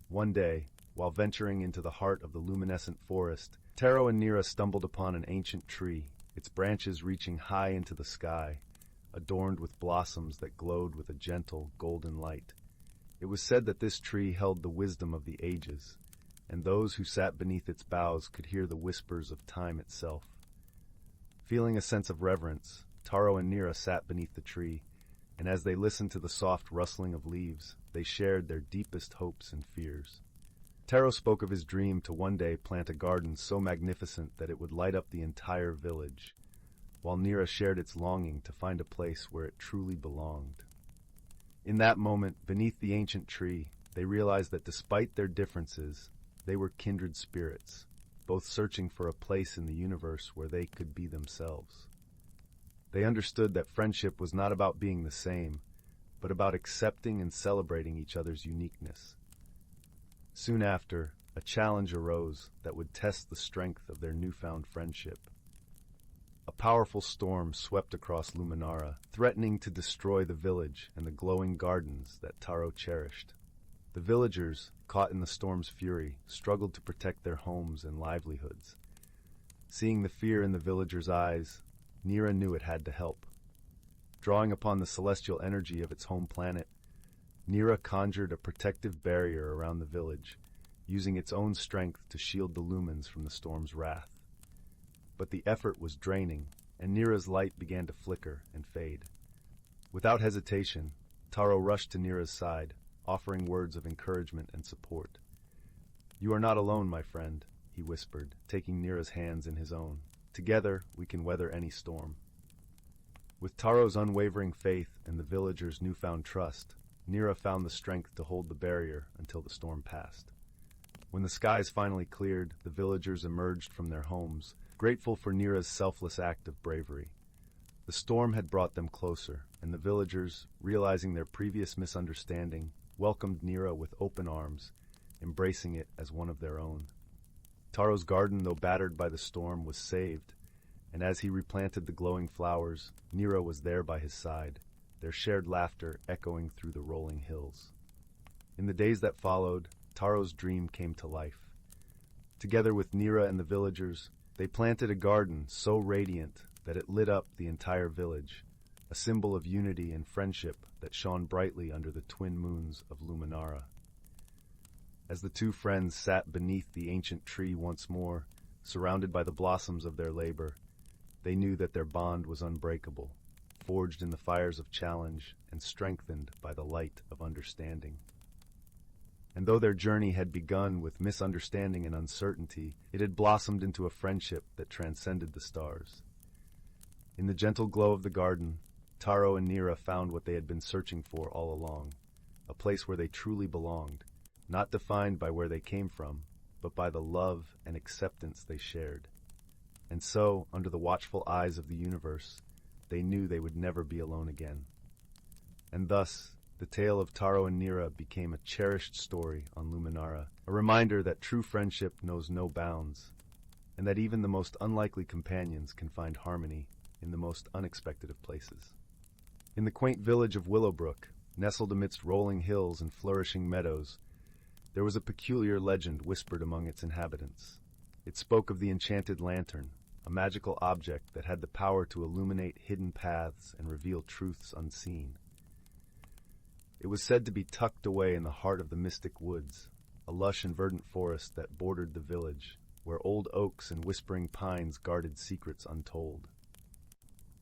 One day, while venturing into the heart of the luminescent forest, Taro and Nira stumbled upon an ancient tree, its branches reaching high into the sky, adorned with blossoms that glowed with a gentle, golden light. It was said that this tree held the wisdom of the ages, and those who sat beneath its boughs could hear the whispers of time itself. Feeling a sense of reverence, Taro and Nira sat beneath the tree, and as they listened to the soft rustling of leaves, they shared their deepest hopes and fears. Taro spoke of his dream to one day plant a garden so magnificent that it would light up the entire village, while Nira shared its longing to find a place where it truly belonged. In that moment, beneath the ancient tree, they realized that despite their differences, they were kindred spirits, both searching for a place in the universe where they could be themselves. They understood that friendship was not about being the same, but about accepting and celebrating each other's uniqueness. Soon after, a challenge arose that would test the strength of their newfound friendship. A powerful storm swept across Luminara, threatening to destroy the village and the glowing gardens that Taro cherished. The villagers, caught in the storm's fury, struggled to protect their homes and livelihoods. Seeing the fear in the villagers' eyes, Nira knew it had to help. Drawing upon the celestial energy of its home planet, Nira conjured a protective barrier around the village, using its own strength to shield the lumens from the storm's wrath. But the effort was draining, and Nira's light began to flicker and fade. Without hesitation, Taro rushed to Nira's side, offering words of encouragement and support. "You are not alone, my friend," he whispered, taking Nira's hands in his own. "Together, we can weather any storm." With Taro's unwavering faith and the villagers' newfound trust, Nira found the strength to hold the barrier until the storm passed. When the skies finally cleared, the villagers emerged from their homes, grateful for Nira's selfless act of bravery. The storm had brought them closer, and the villagers, realizing their previous misunderstanding, welcomed Nira with open arms, embracing it as one of their own. Taro's garden, though battered by the storm, was saved, and as he replanted the glowing flowers, Nira was there by his side, their shared laughter echoing through the rolling hills. In the days that followed, Taro's dream came to life. Together with Nira and the villagers, they planted a garden so radiant that it lit up the entire village, a symbol of unity and friendship that shone brightly under the twin moons of Luminara. As the two friends sat beneath the ancient tree once more, surrounded by the blossoms of their labor, they knew that their bond was unbreakable, forged in the fires of challenge and strengthened by the light of understanding. And though their journey had begun with misunderstanding and uncertainty, it had blossomed into a friendship that transcended the stars. In the gentle glow of the garden, Taro and Nira found what they had been searching for all along, a place where they truly belonged, not defined by where they came from, but by the love and acceptance they shared. And so, under the watchful eyes of the universe, they knew they would never be alone again. And thus, the tale of Taro and Nira became a cherished story on Luminara, a reminder that true friendship knows no bounds, and that even the most unlikely companions can find harmony in the most unexpected of places. In the quaint village of Willowbrook, nestled amidst rolling hills and flourishing meadows, there was a peculiar legend whispered among its inhabitants. It spoke of the enchanted lantern, a magical object that had the power to illuminate hidden paths and reveal truths unseen. It was said to be tucked away in the heart of the mystic woods, a lush and verdant forest that bordered the village, where old oaks and whispering pines guarded secrets untold.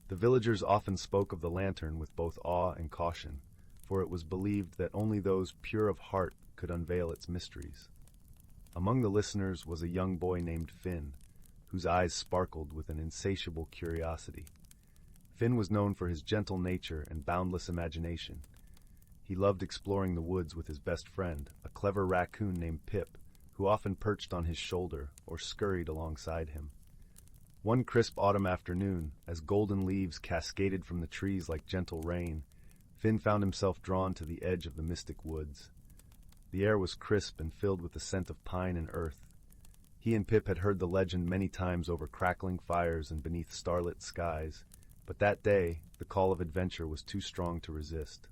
The villagers often spoke of the lantern with both awe and caution, for it was believed that only those pure of heart could unveil its mysteries. Among the listeners was a young boy named Finn, whose eyes sparkled with an insatiable curiosity. Finn was known for his gentle nature and boundless imagination. He loved exploring the woods with his best friend, a clever raccoon named Pip, who often perched on his shoulder or scurried alongside him. One crisp autumn afternoon, as golden leaves cascaded from the trees like gentle rain, Finn found himself drawn to the edge of the mystic woods. The air was crisp and filled with the scent of pine and earth. He and Pip had heard the legend many times over crackling fires and beneath starlit skies, but that day the call of adventure was too strong to resist.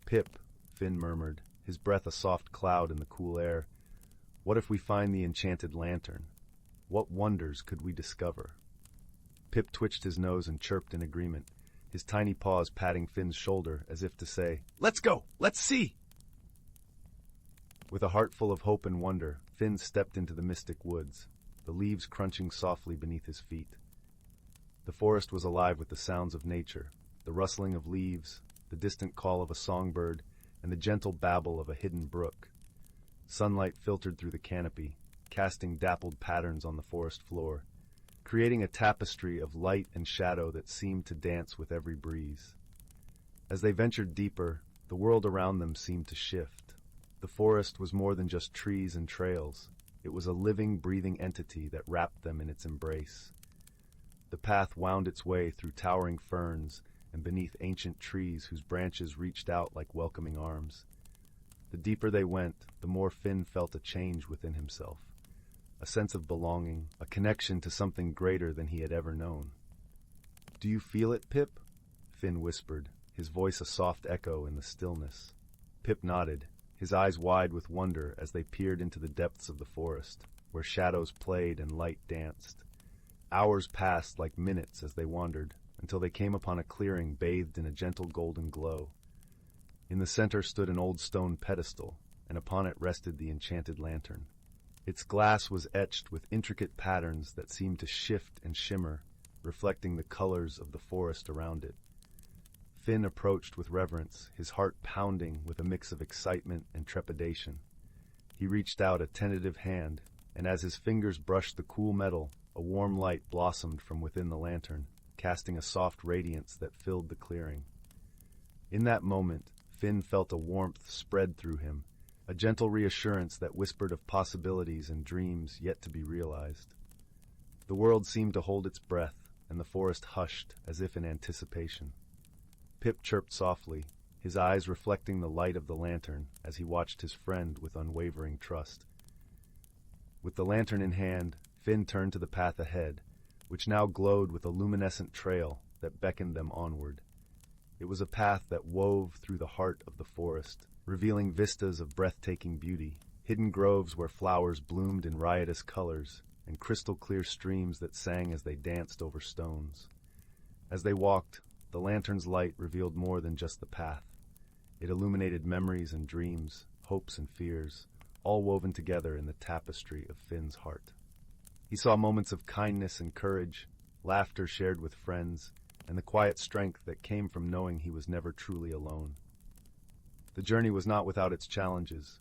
"Pip," Finn murmured, his breath a soft cloud in the cool air, "what if we find the enchanted lantern? What wonders could we discover?" Pip twitched his nose and chirped in agreement, his tiny paws patting Finn's shoulder as if to say, "Let's go! Let's see!" With a heart full of hope and wonder, Finn stepped into the mystic woods, the leaves crunching softly beneath his feet. The forest was alive with the sounds of nature, the rustling of leaves, the distant call of a songbird, and the gentle babble of a hidden brook. Sunlight filtered through the canopy, casting dappled patterns on the forest floor, creating a tapestry of light and shadow that seemed to dance with every breeze. As they ventured deeper, The world around them seemed to shift. The forest was more than just trees and trails. It was a living, breathing entity that wrapped them in its embrace. The path wound its way through towering ferns and beneath ancient trees whose branches reached out like welcoming arms. The deeper they went, the more Finn felt a change within himself. A sense of belonging, a connection to something greater than he had ever known. "Do you feel it, Pip?" Finn whispered, his voice a soft echo in the stillness. Pip nodded, his eyes wide with wonder as they peered into the depths of the forest, where shadows played and light danced. Hours passed like minutes as they wandered, until they came upon a clearing bathed in a gentle golden glow. In the center stood an old stone pedestal, and upon it rested the enchanted lantern. Its glass was etched with intricate patterns that seemed to shift and shimmer, reflecting the colors of the forest around it. Finn approached with reverence, his heart pounding with a mix of excitement and trepidation. He reached out a tentative hand, and as his fingers brushed the cool metal, a warm light blossomed from within the lantern, casting a soft radiance that filled the clearing. In that moment, Finn felt a warmth spread through him, a gentle reassurance that whispered of possibilities and dreams yet to be realized. The world seemed to hold its breath, and the forest hushed as if in anticipation. Pip chirped softly, his eyes reflecting the light of the lantern as he watched his friend with unwavering trust. With the lantern in hand, Finn turned to the path ahead, which now glowed with a luminescent trail that beckoned them onward. It was a path that wove through the heart of the forest, revealing vistas of breathtaking beauty, hidden groves where flowers bloomed in riotous colors, and crystal-clear streams that sang as they danced over stones. As they walked, the lantern's light revealed more than just the path. It illuminated memories and dreams, hopes and fears, all woven together in the tapestry of Finn's heart. He saw moments of kindness and courage, laughter shared with friends, and the quiet strength that came from knowing he was never truly alone. The journey was not without its challenges,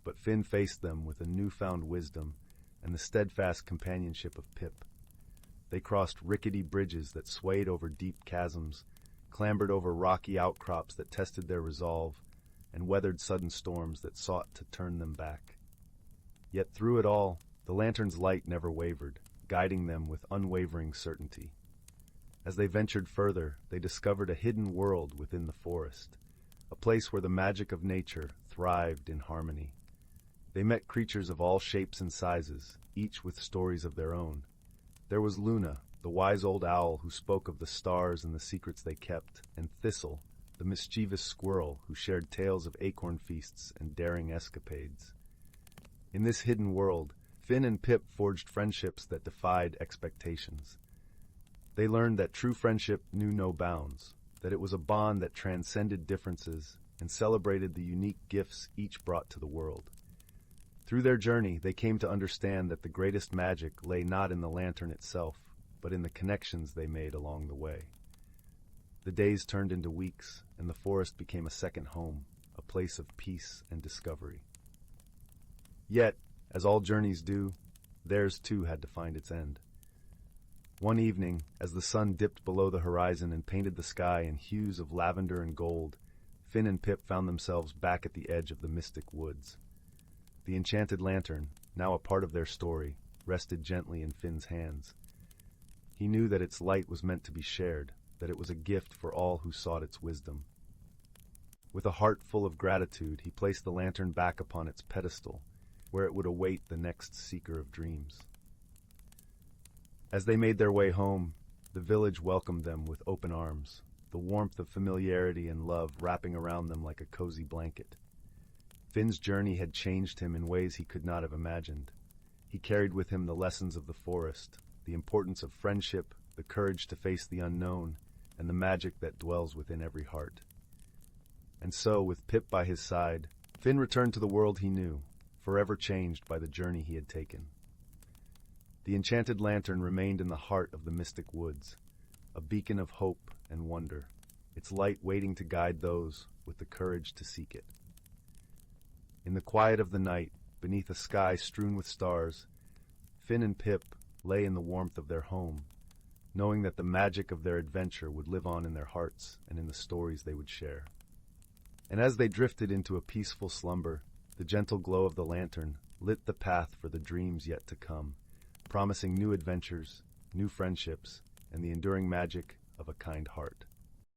but Finn faced them with a newfound wisdom and the steadfast companionship of Pip. They crossed rickety bridges that swayed over deep chasms, clambered over rocky outcrops that tested their resolve, and weathered sudden storms that sought to turn them back. Yet through it all, the lantern's light never wavered, guiding them with unwavering certainty. As they ventured further, they discovered a hidden world within the forest, a place where the magic of nature thrived in harmony. They met creatures of all shapes and sizes, each with stories of their own. There was Luna, the wise old owl who spoke of the stars and the secrets they kept, and Thistle, the mischievous squirrel who shared tales of acorn feasts and daring escapades. In this hidden world, Finn and Pip forged friendships that defied expectations. They learned that true friendship knew no bounds, that it was a bond that transcended differences and celebrated the unique gifts each brought to the world. Through their journey, they came to understand that the greatest magic lay not in the lantern itself, but in the connections they made along the way. The days turned into weeks, and the forest became a second home, a place of peace and discovery. Yet, as all journeys do, theirs too had to find its end. One evening, as the sun dipped below the horizon and painted the sky in hues of lavender and gold, Finn and Pip found themselves back at the edge of the mystic woods. The enchanted lantern, now a part of their story, rested gently in Finn's hands. He knew that its light was meant to be shared, that it was a gift for all who sought its wisdom. With a heart full of gratitude, he placed the lantern back upon its pedestal, where it would await the next seeker of dreams. As they made their way home, the village welcomed them with open arms, the warmth of familiarity and love wrapping around them like a cozy blanket. Finn's journey had changed him in ways he could not have imagined. He carried with him the lessons of the forest, the importance of friendship, the courage to face the unknown, and the magic that dwells within every heart. And so, with Pip by his side, Finn returned to the world he knew, forever changed by the journey he had taken. The enchanted lantern remained in the heart of the mystic woods, a beacon of hope and wonder, its light waiting to guide those with the courage to seek it. In the quiet of the night, beneath a sky strewn with stars, Finn and Pip lay in the warmth of their home, knowing that the magic of their adventure would live on in their hearts and in the stories they would share. And as they drifted into a peaceful slumber, the gentle glow of the lantern lit the path for the dreams yet to come, promising new adventures, new friendships, and the enduring magic of a kind heart.